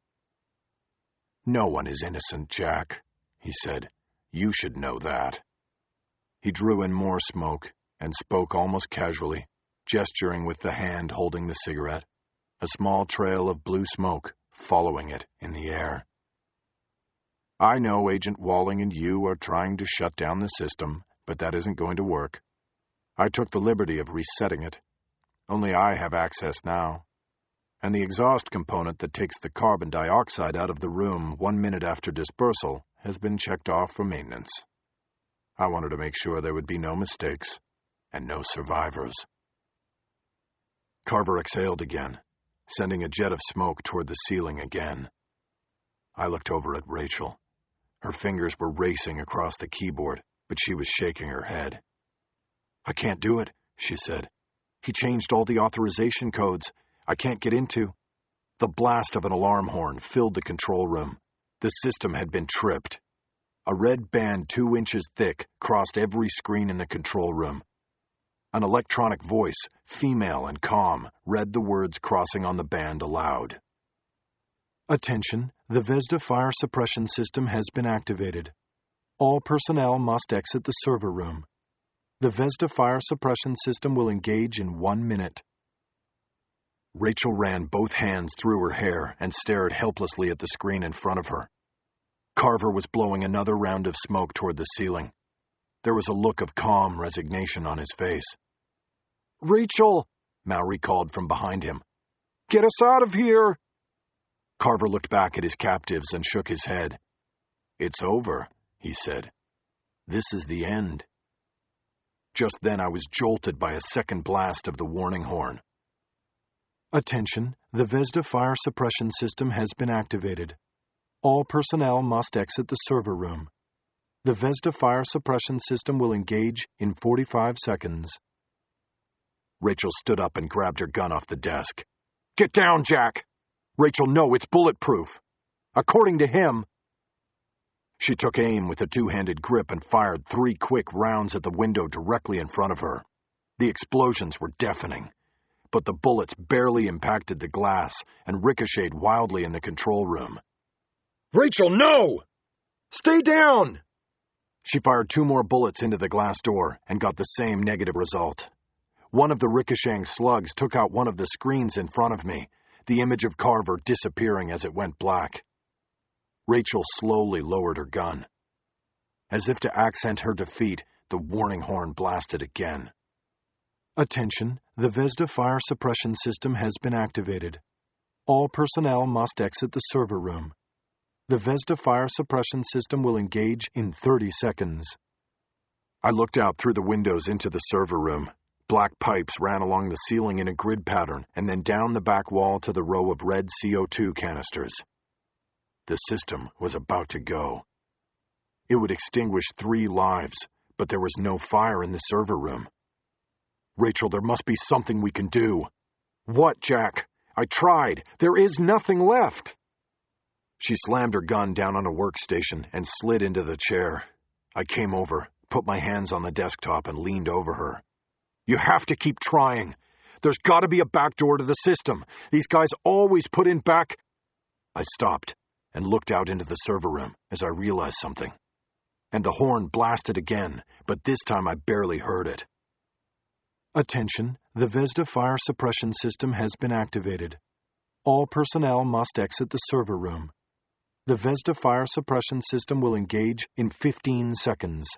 "No one is innocent, Jack," he said. "You should know that." He drew in more smoke and spoke almost casually, gesturing with the hand holding the cigarette, a small trail of blue smoke following it in the air. "I know Agent Walling and you are trying to shut down the system, but that isn't going to work. I took the liberty of resetting it. Only I have access now. And the exhaust component that takes the carbon dioxide out of the room 1 minute after dispersal has been checked off for maintenance. I wanted to make sure there would be no mistakes and no survivors." Carver exhaled again, sending a jet of smoke toward the ceiling again. I looked over at Rachel. Her fingers were racing across the keyboard, but she was shaking her head. "I can't do it," she said. "He changed all the authorization codes. I can't get into." The blast of an alarm horn filled the control room. The system had been tripped. A red band 2 inches thick crossed every screen in the control room. An electronic voice, female and calm, read the words crossing on the band aloud. "Attention, the Vesda fire suppression system has been activated. All personnel must exit the server room. The Vesda fire suppression system will engage in 1 minute. Rachel ran both hands through her hair and stared helplessly at the screen in front of her. Carver was blowing another round of smoke toward the ceiling. There was a look of calm resignation on his face. "Rachel!" Mallory called from behind him. "Get us out of here!" Carver looked back at his captives and shook his head. "It's over," he said. "This is the end." Just then I was jolted by a second blast of the warning horn. "Attention, the Vesda fire suppression system has been activated. All personnel must exit the server room. The Vesda fire suppression system will engage in 45 seconds. Rachel stood up and grabbed her gun off the desk. "Get down, Jack!" "Rachel, no, it's bulletproof. According to him." She took aim with a two-handed grip and fired 3 quick rounds at the window directly in front of her. The explosions were deafening, but the bullets barely impacted the glass and ricocheted wildly in the control room. "Rachel, no! Stay down!" She fired 2 more bullets into the glass door and got the same negative result. One of the ricocheting slugs took out one of the screens in front of me, the image of Carver disappearing as it went black. Rachel slowly lowered her gun. As if to accent her defeat, the warning horn blasted again. "Attention, the Vesda fire suppression system has been activated. All personnel must exit the server room. The Vesda fire suppression system will engage in 30 seconds. I looked out through the windows into the server room. Black pipes ran along the ceiling in a grid pattern and then down the back wall to the row of red CO2 canisters. The system was about to go. It would extinguish 3 lives, but there was no fire in the server room. "Rachel, there must be something we can do." "What, Jack? I tried. There is nothing left." She slammed her gun down on a workstation and slid into the chair. I came over, put my hands on the desktop, and leaned over her. "You have to keep trying. There's got to be a back door to the system. These guys always put in back—" I stopped and looked out into the server room as I realized something. And the horn blasted again, but this time I barely heard it. "Attention, the Vesda fire suppression system has been activated. All personnel must exit the server room. The Vesda fire suppression system will engage in 15 seconds.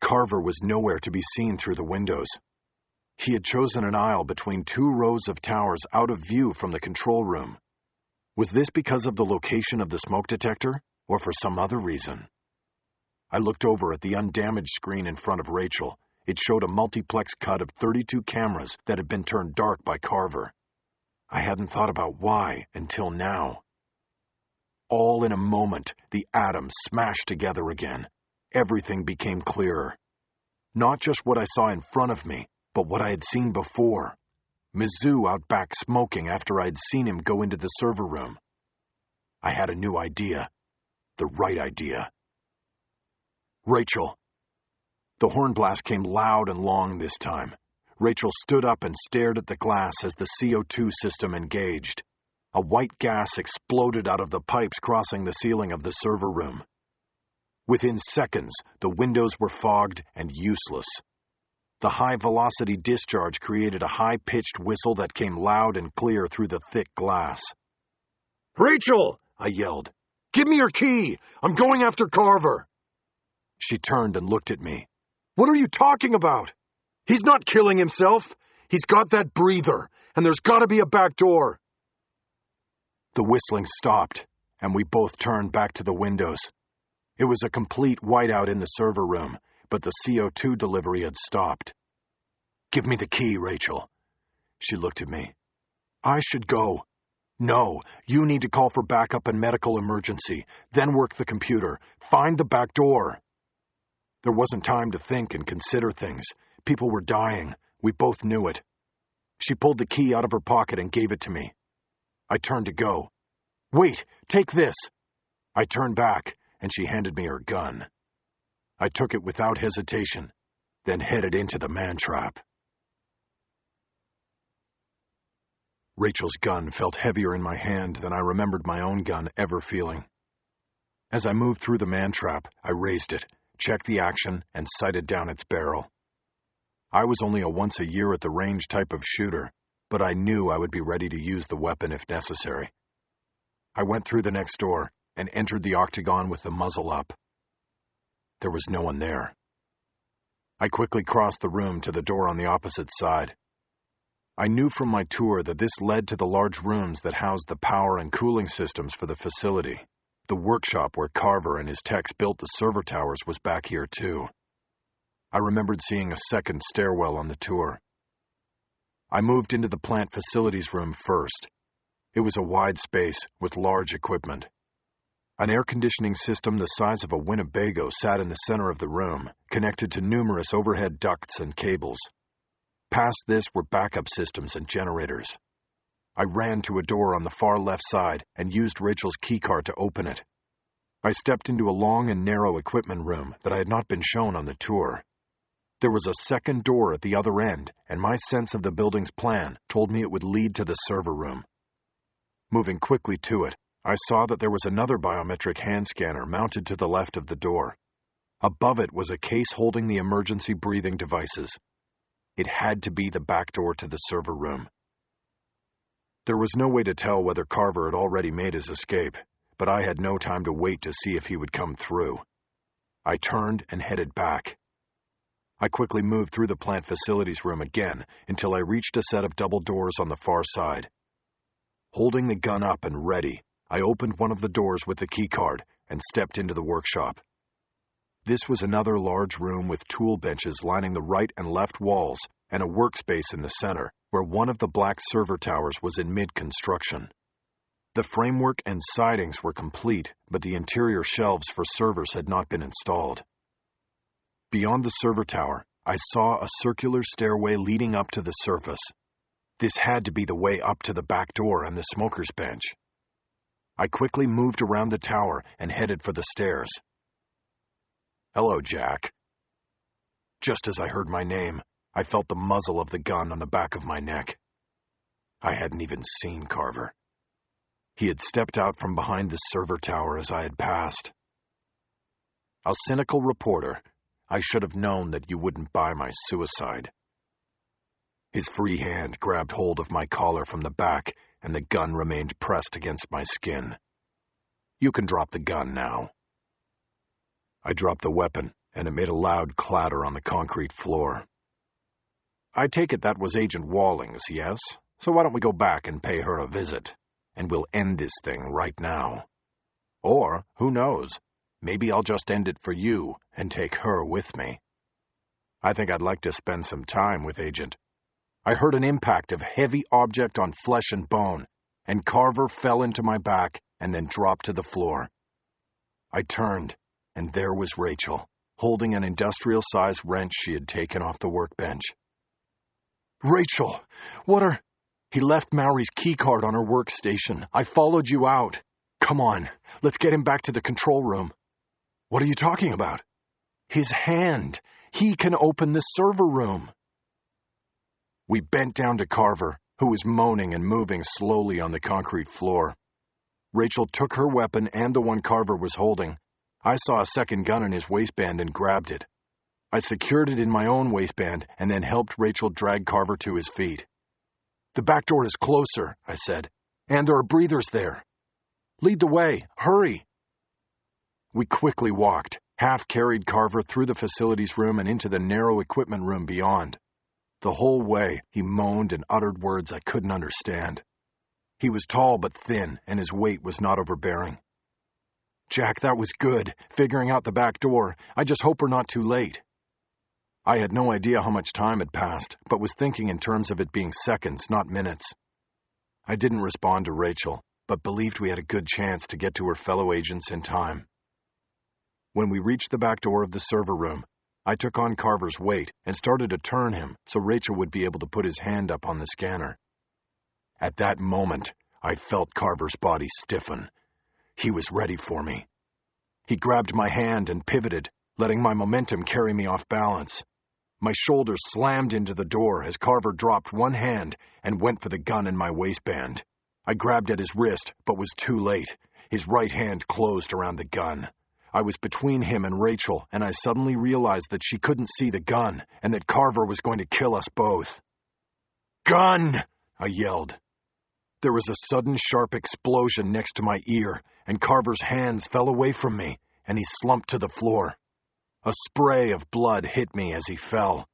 Carver was nowhere to be seen through the windows. He had chosen an aisle between 2 rows of towers out of view from the control room. Was this because of the location of the smoke detector, or for some other reason? I looked over at the undamaged screen in front of Rachel. It showed a multiplex cut of 32 cameras that had been turned dark by Carver. I hadn't thought about why until now. All in a moment, the atoms smashed together again. Everything became clearer. Not just what I saw in front of me, but what I had seen before. Mizzou out back smoking after I had seen him go into the server room. I had a new idea. The right idea. Rachel. The horn blast came loud and long this time. Rachel stood up and stared at the glass as the CO2 system engaged. A white gas exploded out of the pipes crossing the ceiling of the server room. Within seconds, the windows were fogged and useless. The high-velocity discharge created a high-pitched whistle that came loud and clear through the thick glass. "Rachel!" I yelled. "Give me your key! I'm going after Carver!" She turned and looked at me. "What are you talking about? He's not killing himself. He's got that breather, and there's got to be a back door." The whistling stopped, and we both turned back to the windows. It was a complete whiteout in the server room, but the CO2 delivery had stopped. "Give me the key, Rachel." She looked at me. "I should go." "No, you need to call for backup and medical emergency, then work the computer. Find the back door." There wasn't time to think and consider things. People were dying. We both knew it. She pulled the key out of her pocket and gave it to me. I turned to go. "Wait, take this." I turned back, and she handed me her gun. I took it without hesitation, then headed into the man-trap. Rachel's gun felt heavier in my hand than I remembered my own gun ever feeling. As I moved through the man-trap, I raised it, checked the action, and sighted down its barrel. I was only a once-a-year-at-the-range type of shooter, but I knew I would be ready to use the weapon if necessary. I went through the next door and entered the octagon with the muzzle up. There was no one there. I quickly crossed the room to the door on the opposite side. I knew from my tour that this led to the large rooms that housed the power and cooling systems for the facility. The workshop where Carver and his techs built the server towers was back here too. I remembered seeing a second stairwell on the tour. I moved into the plant facilities room first. It was a wide space with large equipment. An air conditioning system the size of a Winnebago sat in the center of the room, connected to numerous overhead ducts and cables. Past this were backup systems and generators. I ran to a door on the far left side and used Rachel's keycard to open it. I stepped into a long and narrow equipment room that I had not been shown on the tour. There was a second door at the other end, and my sense of the building's plan told me it would lead to the server room. Moving quickly to it, I saw that there was another biometric hand scanner mounted to the left of the door. Above it was a case holding the emergency breathing devices. It had to be the back door to the server room. There was no way to tell whether Carver had already made his escape, but I had no time to wait to see if he would come through. I turned and headed back. I quickly moved through the plant facilities room again until I reached a set of double doors on the far side. Holding the gun up and ready, I opened one of the doors with the keycard and stepped into the workshop. This was another large room with tool benches lining the right and left walls and a workspace in the center, where one of the black server towers was in mid-construction. The framework and sidings were complete, but the interior shelves for servers had not been installed. Beyond the server tower, I saw a circular stairway leading up to the surface. This had to be the way up to the back door and the smoker's bench. I quickly moved around the tower and headed for the stairs. "Hello, Jack." Just as I heard my name, I felt the muzzle of the gun on the back of my neck. I hadn't even seen Carver. He had stepped out from behind the server tower as I had passed. "A cynical reporter. I should have known that you wouldn't buy my suicide." His free hand grabbed hold of my collar from the back, and the gun remained pressed against my skin. "You can drop the gun now." I dropped the weapon, and it made a loud clatter on the concrete floor. "I take it that was Agent Wallings, yes? So why don't we go back and pay her a visit, and we'll end this thing right now. Or, who knows, maybe I'll just end it for you and take her with me. I think I'd like to spend some time with Agent." I heard an impact of heavy object on flesh and bone, and Carver fell into my back and then dropped to the floor. I turned, and there was Rachel, holding an industrial-sized wrench she had taken off the workbench. "Rachel, what are—" "He left Mauri's keycard on her workstation. I followed you out." Come on, let's get him back to the control room. What are you talking about? His hand. He can open the server room. We bent down to Carver, who was moaning and moving slowly on the concrete floor. Rachel took her weapon and the one Carver was holding. I saw a second gun in his waistband and grabbed it. I secured it in my own waistband and then helped Rachel drag Carver to his feet. The back door is closer, I said, and there are breathers there. Lead the way, hurry. We quickly walked, half-carried Carver through the facilities room and into the narrow equipment room beyond. The whole way, he moaned and uttered words I couldn't understand. He was tall but thin, and his weight was not overbearing. Jack, that was good, figuring out the back door. I just hope we're not too late. I had no idea how much time had passed, but was thinking in terms of it being seconds, not minutes. I didn't respond to Rachel, but believed we had a good chance to get to her fellow agents in time. When we reached the back door of the server room, I took on Carver's weight and started to turn him so Rachel would be able to put his hand up on the scanner. At that moment, I felt Carver's body stiffen. He was ready for me. He grabbed my hand and pivoted, letting my momentum carry me off balance. My shoulders slammed into the door as Carver dropped one hand and went for the gun in my waistband. I grabbed at his wrist, but was too late. His right hand closed around the gun. I was between him and Rachel, and I suddenly realized that she couldn't see the gun and that Carver was going to kill us both. "Gun!" I yelled. There was a sudden sharp explosion next to my ear, and Carver's hands fell away from me, and he slumped to the floor. A spray of blood hit me as he fell.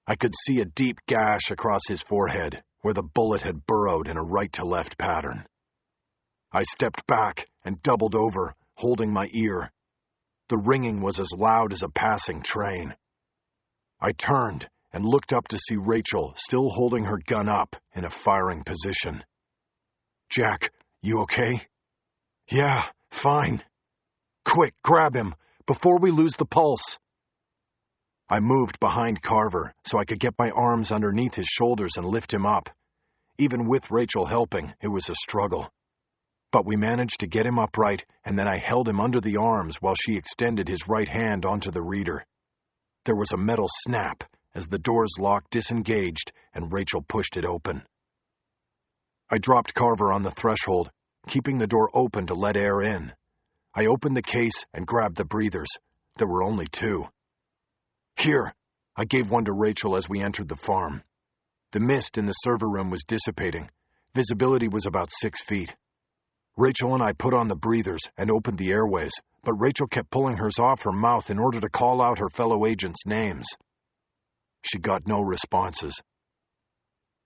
I could see a deep gash across his forehead, where the bullet had burrowed in a right-to-left pattern. I stepped back and doubled over, holding my ear. The ringing was as loud as a passing train. I turned and looked up to see Rachel still holding her gun up in a firing position. "Jack, you okay?" "Yeah, fine." "Quick, grab him, before we lose the pulse." I moved behind Carver so I could get my arms underneath his shoulders and lift him up. Even with Rachel helping, it was a struggle. But we managed to get him upright, and then I held him under the arms while she extended his right hand onto the reader. There was a metal snap as the door's lock disengaged and Rachel pushed it open. I dropped Carver on the threshold, keeping the door open to let air in. I opened the case and grabbed the breathers. There were only 2. "Here," I gave one to Rachel as we entered the farm. The mist in the server room was dissipating. Visibility was about 6 feet. Rachel and I put on the breathers and opened the airways, but Rachel kept pulling hers off her mouth in order to call out her fellow agents' names. She got no responses.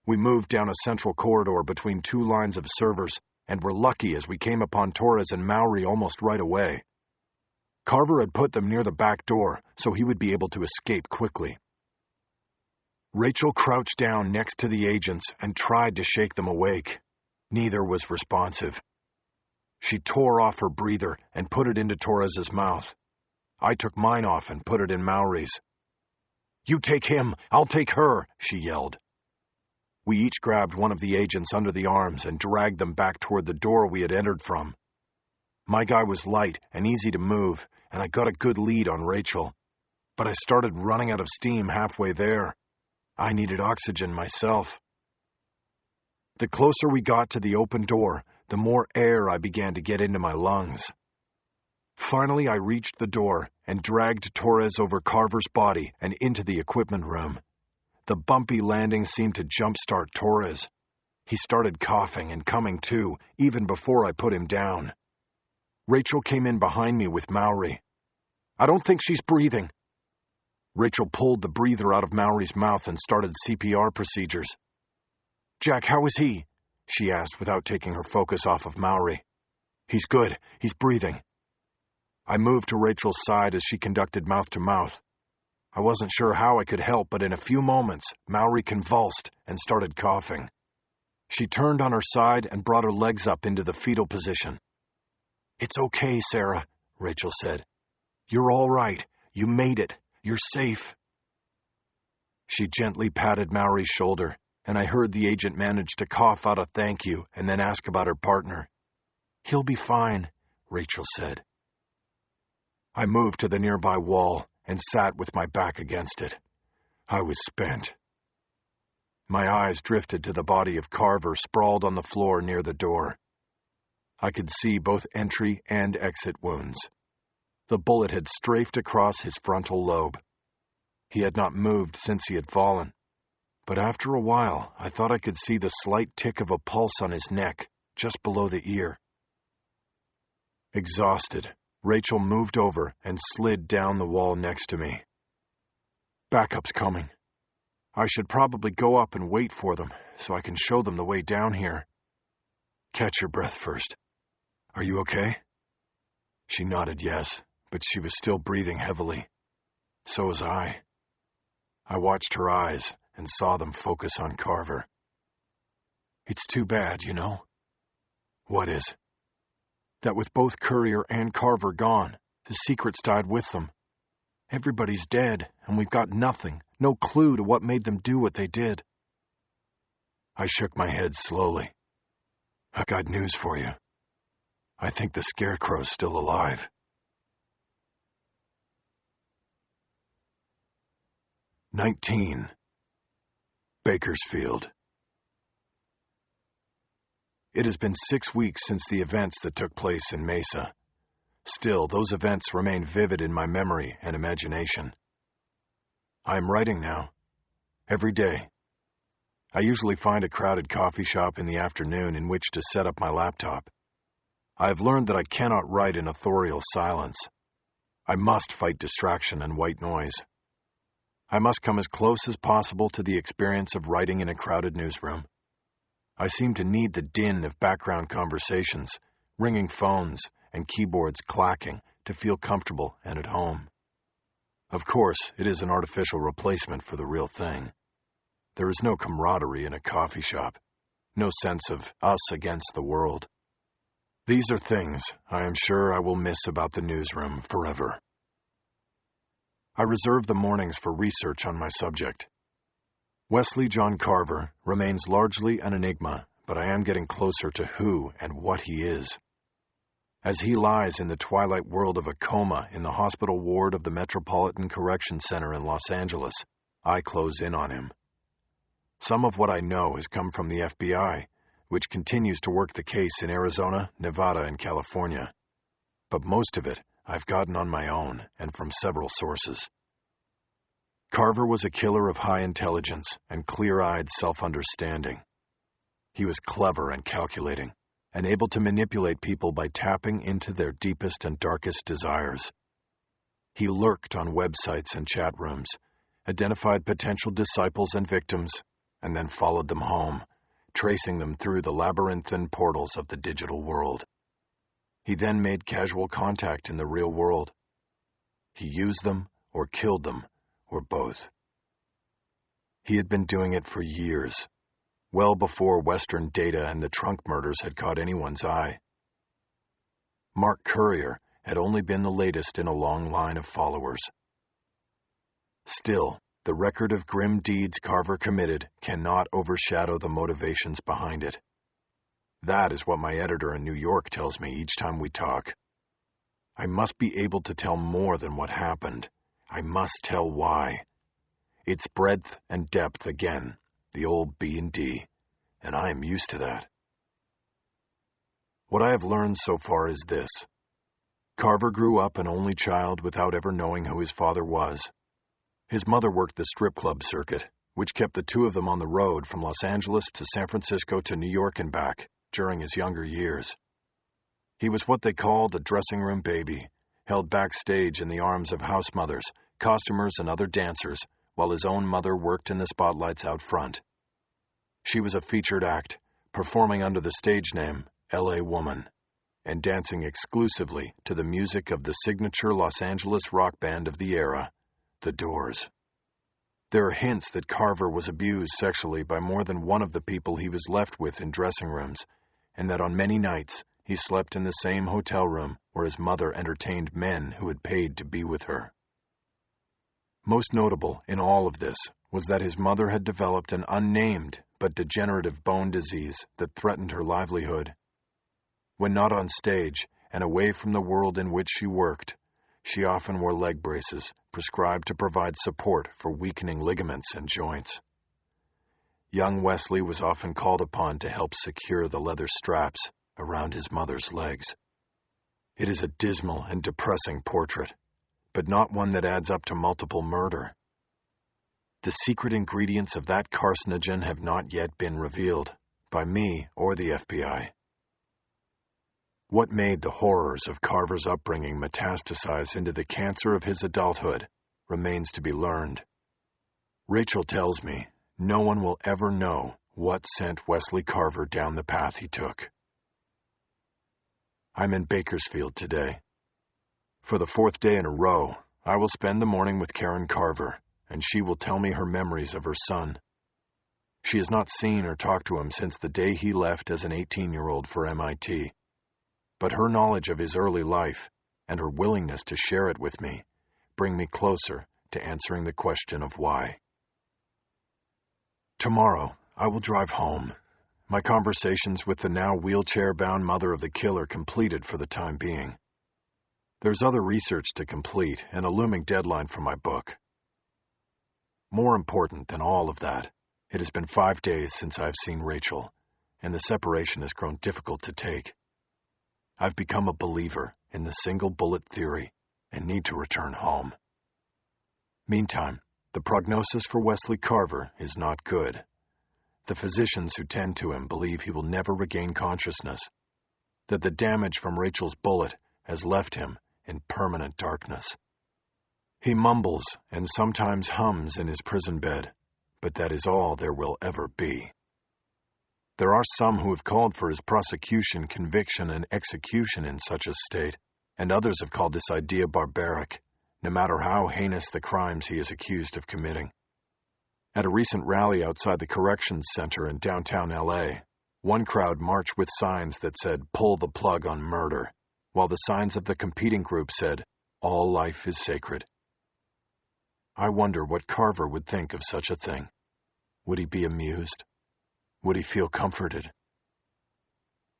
We moved down a central corridor between 2 lines of servers and were lucky as we came upon Torres and Mowry almost right away. Carver had put them near the back door so he would be able to escape quickly. Rachel crouched down next to the agents and tried to shake them awake. Neither was responsive. She tore off her breather and put it into Torres's mouth. I took mine off and put it in Mowry's. "You take him, I'll take her," she yelled. We each grabbed one of the agents under the arms and dragged them back toward the door we had entered from. My guy was light and easy to move, and I got a good lead on Rachel. But I started running out of steam halfway there. I needed oxygen myself. The closer we got to the open door, the more air I began to get into my lungs. Finally, I reached the door and dragged Torres over Carver's body and into the equipment room. The bumpy landing seemed to jumpstart Torres. He started coughing and coming to, even before I put him down. Rachel came in behind me with Mowry. "I don't think she's breathing." Rachel pulled the breather out of Mowry's mouth and started CPR procedures. "Jack, how is he?" she asked without taking her focus off of Mowry. "He's good. He's breathing." I moved to Rachel's side as she conducted mouth-to-mouth. I wasn't sure how I could help, but in a few moments, Mowry convulsed and started coughing. She turned on her side and brought her legs up into the fetal position. "It's okay, Sarah," Rachel said. "You're all right. You made it. You're safe." She gently patted Mowry's shoulder, and I heard the agent manage to cough out a thank you and then ask about her partner. "He'll be fine," Rachel said. I moved to the nearby wall and sat with my back against it. I was spent. My eyes drifted to the body of Carver sprawled on the floor near the door. I could see both entry and exit wounds. The bullet had strafed across his frontal lobe. He had not moved since he had fallen, but after a while I thought I could see the slight tick of a pulse on his neck, just below the ear. Exhausted, Rachel moved over and slid down the wall next to me. "Backup's coming. I should probably go up and wait for them, so I can show them the way down here." "Catch your breath first. Are you okay?" She nodded yes, but she was still breathing heavily. So was I. I watched her eyes and saw them focus on Carver. "It's too bad, you know." "What is?" "That with both Courier and Carver gone, the secrets died with them. Everybody's dead, and we've got nothing, no clue to what made them do what they did." I shook my head slowly. "I've got news for you. I think the Scarecrow's still alive." (19) Bakersfield. It has been 6 weeks since the events that took place in Mesa. Still, those events remain vivid in my memory and imagination. I am writing now. Every day. I usually find a crowded coffee shop in the afternoon in which to set up my laptop. I have learned that I cannot write in authorial silence. I must fight distraction and white noise. I must come as close as possible to the experience of writing in a crowded newsroom. I seem to need the din of background conversations, ringing phones, and keyboards clacking to feel comfortable and at home. Of course, it is an artificial replacement for the real thing. There is no camaraderie in a coffee shop, no sense of us against the world. These are things I am sure I will miss about the newsroom forever. I reserve the mornings for research on my subject. Wesley John Carver remains largely an enigma, but I am getting closer to who and what he is. As he lies in the twilight world of a coma in the hospital ward of the Metropolitan Correction Center in Los Angeles, I close in on him. Some of what I know has come from the FBI, which continues to work the case in Arizona, Nevada, and California. But most of it I've gotten on my own and from several sources. Carver was a killer of high intelligence and clear-eyed self-understanding. He was clever and calculating, and able to manipulate people by tapping into their deepest and darkest desires. He lurked on websites and chat rooms, identified potential disciples and victims, and then followed them home, tracing them through the labyrinthine portals of the digital world. He then made casual contact in the real world. He used them or killed them, or both. He had been doing it for years, well before Western data and the trunk murders had caught anyone's eye. Mark Courier had only been the latest in a long line of followers. Still, the record of grim deeds Carver committed cannot overshadow the motivations behind it. That is what my editor in New York tells me each time we talk. I must be able to tell more than what happened. I must tell why. It's breadth and depth again, the old B&D, and I am used to that. What I have learned so far is this. Carver grew up an only child without ever knowing who his father was. His mother worked the strip club circuit, which kept the two of them on the road from Los Angeles to San Francisco to New York and back during his younger years. He was what they called a dressing room baby, held backstage in the arms of house mothers, costumers, and other dancers, while his own mother worked in the spotlights out front. She was a featured act, performing under the stage name L.A. Woman, and dancing exclusively to the music of the signature Los Angeles rock band of the era, The Doors. There are hints that Carver was abused sexually by more than one of the people he was left with in dressing rooms, and that on many nights he slept in the same hotel room where his mother entertained men who had paid to be with her. Most notable in all of this was that his mother had developed an unnamed but degenerative bone disease that threatened her livelihood. When not on stage and away from the world in which she worked, she often wore leg braces prescribed to provide support for weakening ligaments and joints. Young Wesley was often called upon to help secure the leather straps around his mother's legs. It is a dismal and depressing portrait, but not one that adds up to multiple murder. The secret ingredients of that carcinogen have not yet been revealed by me or the FBI. What made the horrors of Carver's upbringing metastasize into the cancer of his adulthood remains to be learned. Rachel tells me no one will ever know what sent Wesley Carver down the path he took. I'm in Bakersfield today. For the 4th day in a row, I will spend the morning with Karen Carver, and she will tell me her memories of her son. She has not seen or talked to him since the day he left as an 18-year-old for MIT. But her knowledge of his early life and her willingness to share it with me bring me closer to answering the question of why. Tomorrow, I will drive home. My conversations with the now wheelchair-bound mother of the killer completed for the time being. There's other research to complete and a looming deadline for my book. More important than all of that, it has been 5 days since I've seen Rachel, and the separation has grown difficult to take. I've become a believer in the single bullet theory and need to return home. Meantime, the prognosis for Wesley Carver is not good. The physicians who tend to him believe he will never regain consciousness, that the damage from Rachel's bullet has left him in permanent darkness. He mumbles and sometimes hums in his prison bed, but that is all there will ever be. There are some who have called for his prosecution, conviction, and execution in such a state, and others have called this idea barbaric, no matter how heinous the crimes he is accused of committing. At a recent rally outside the Corrections Center in downtown LA, one crowd marched with signs that said, "Pull the plug on murder," while the signs of the competing group said, "All life is sacred." I wonder what Carver would think of such a thing. Would he be amused? Would he feel comforted?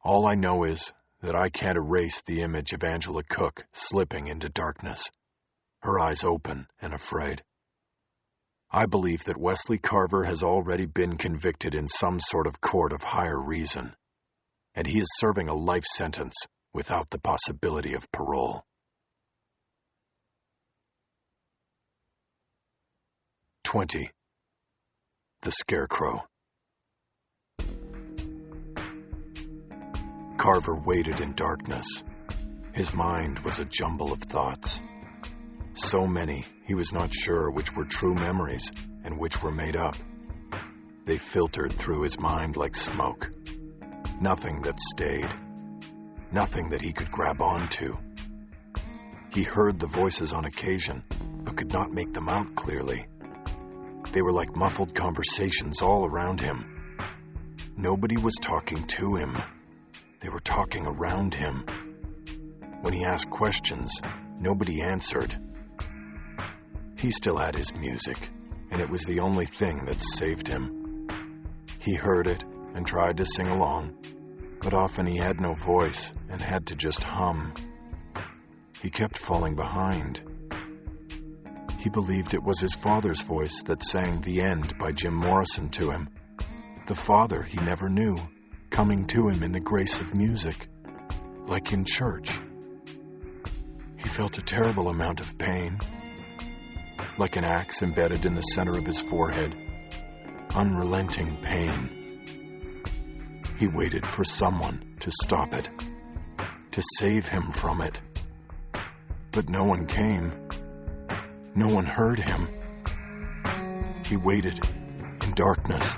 All I know is that I can't erase the image of Angela Cook slipping into darkness, her eyes open and afraid. I believe that Wesley Carver has already been convicted in some sort of court of higher reason, and he is serving a life sentence without the possibility of parole. 20. The Scarecrow. Carver waited in darkness. His mind was a jumble of thoughts. So many, he was not sure which were true memories and which were made up. They filtered through his mind like smoke. Nothing that stayed. Nothing that he could grab onto. He heard the voices on occasion, but could not make them out clearly. They were like muffled conversations all around him. Nobody was talking to him. They were talking around him. When he asked questions, nobody answered. He still had his music, and it was the only thing that saved him. He heard it and tried to sing along, but often he had no voice and had to just hum. He kept falling behind. He believed it was his father's voice that sang "The End" by Jim Morrison to him. The father he never knew, coming to him in the grace of music, like in church. He felt a terrible amount of pain, like an axe embedded in the center of his forehead, unrelenting pain. He waited for someone to stop it, to save him from it. But no one came. No one heard him. He waited in darkness.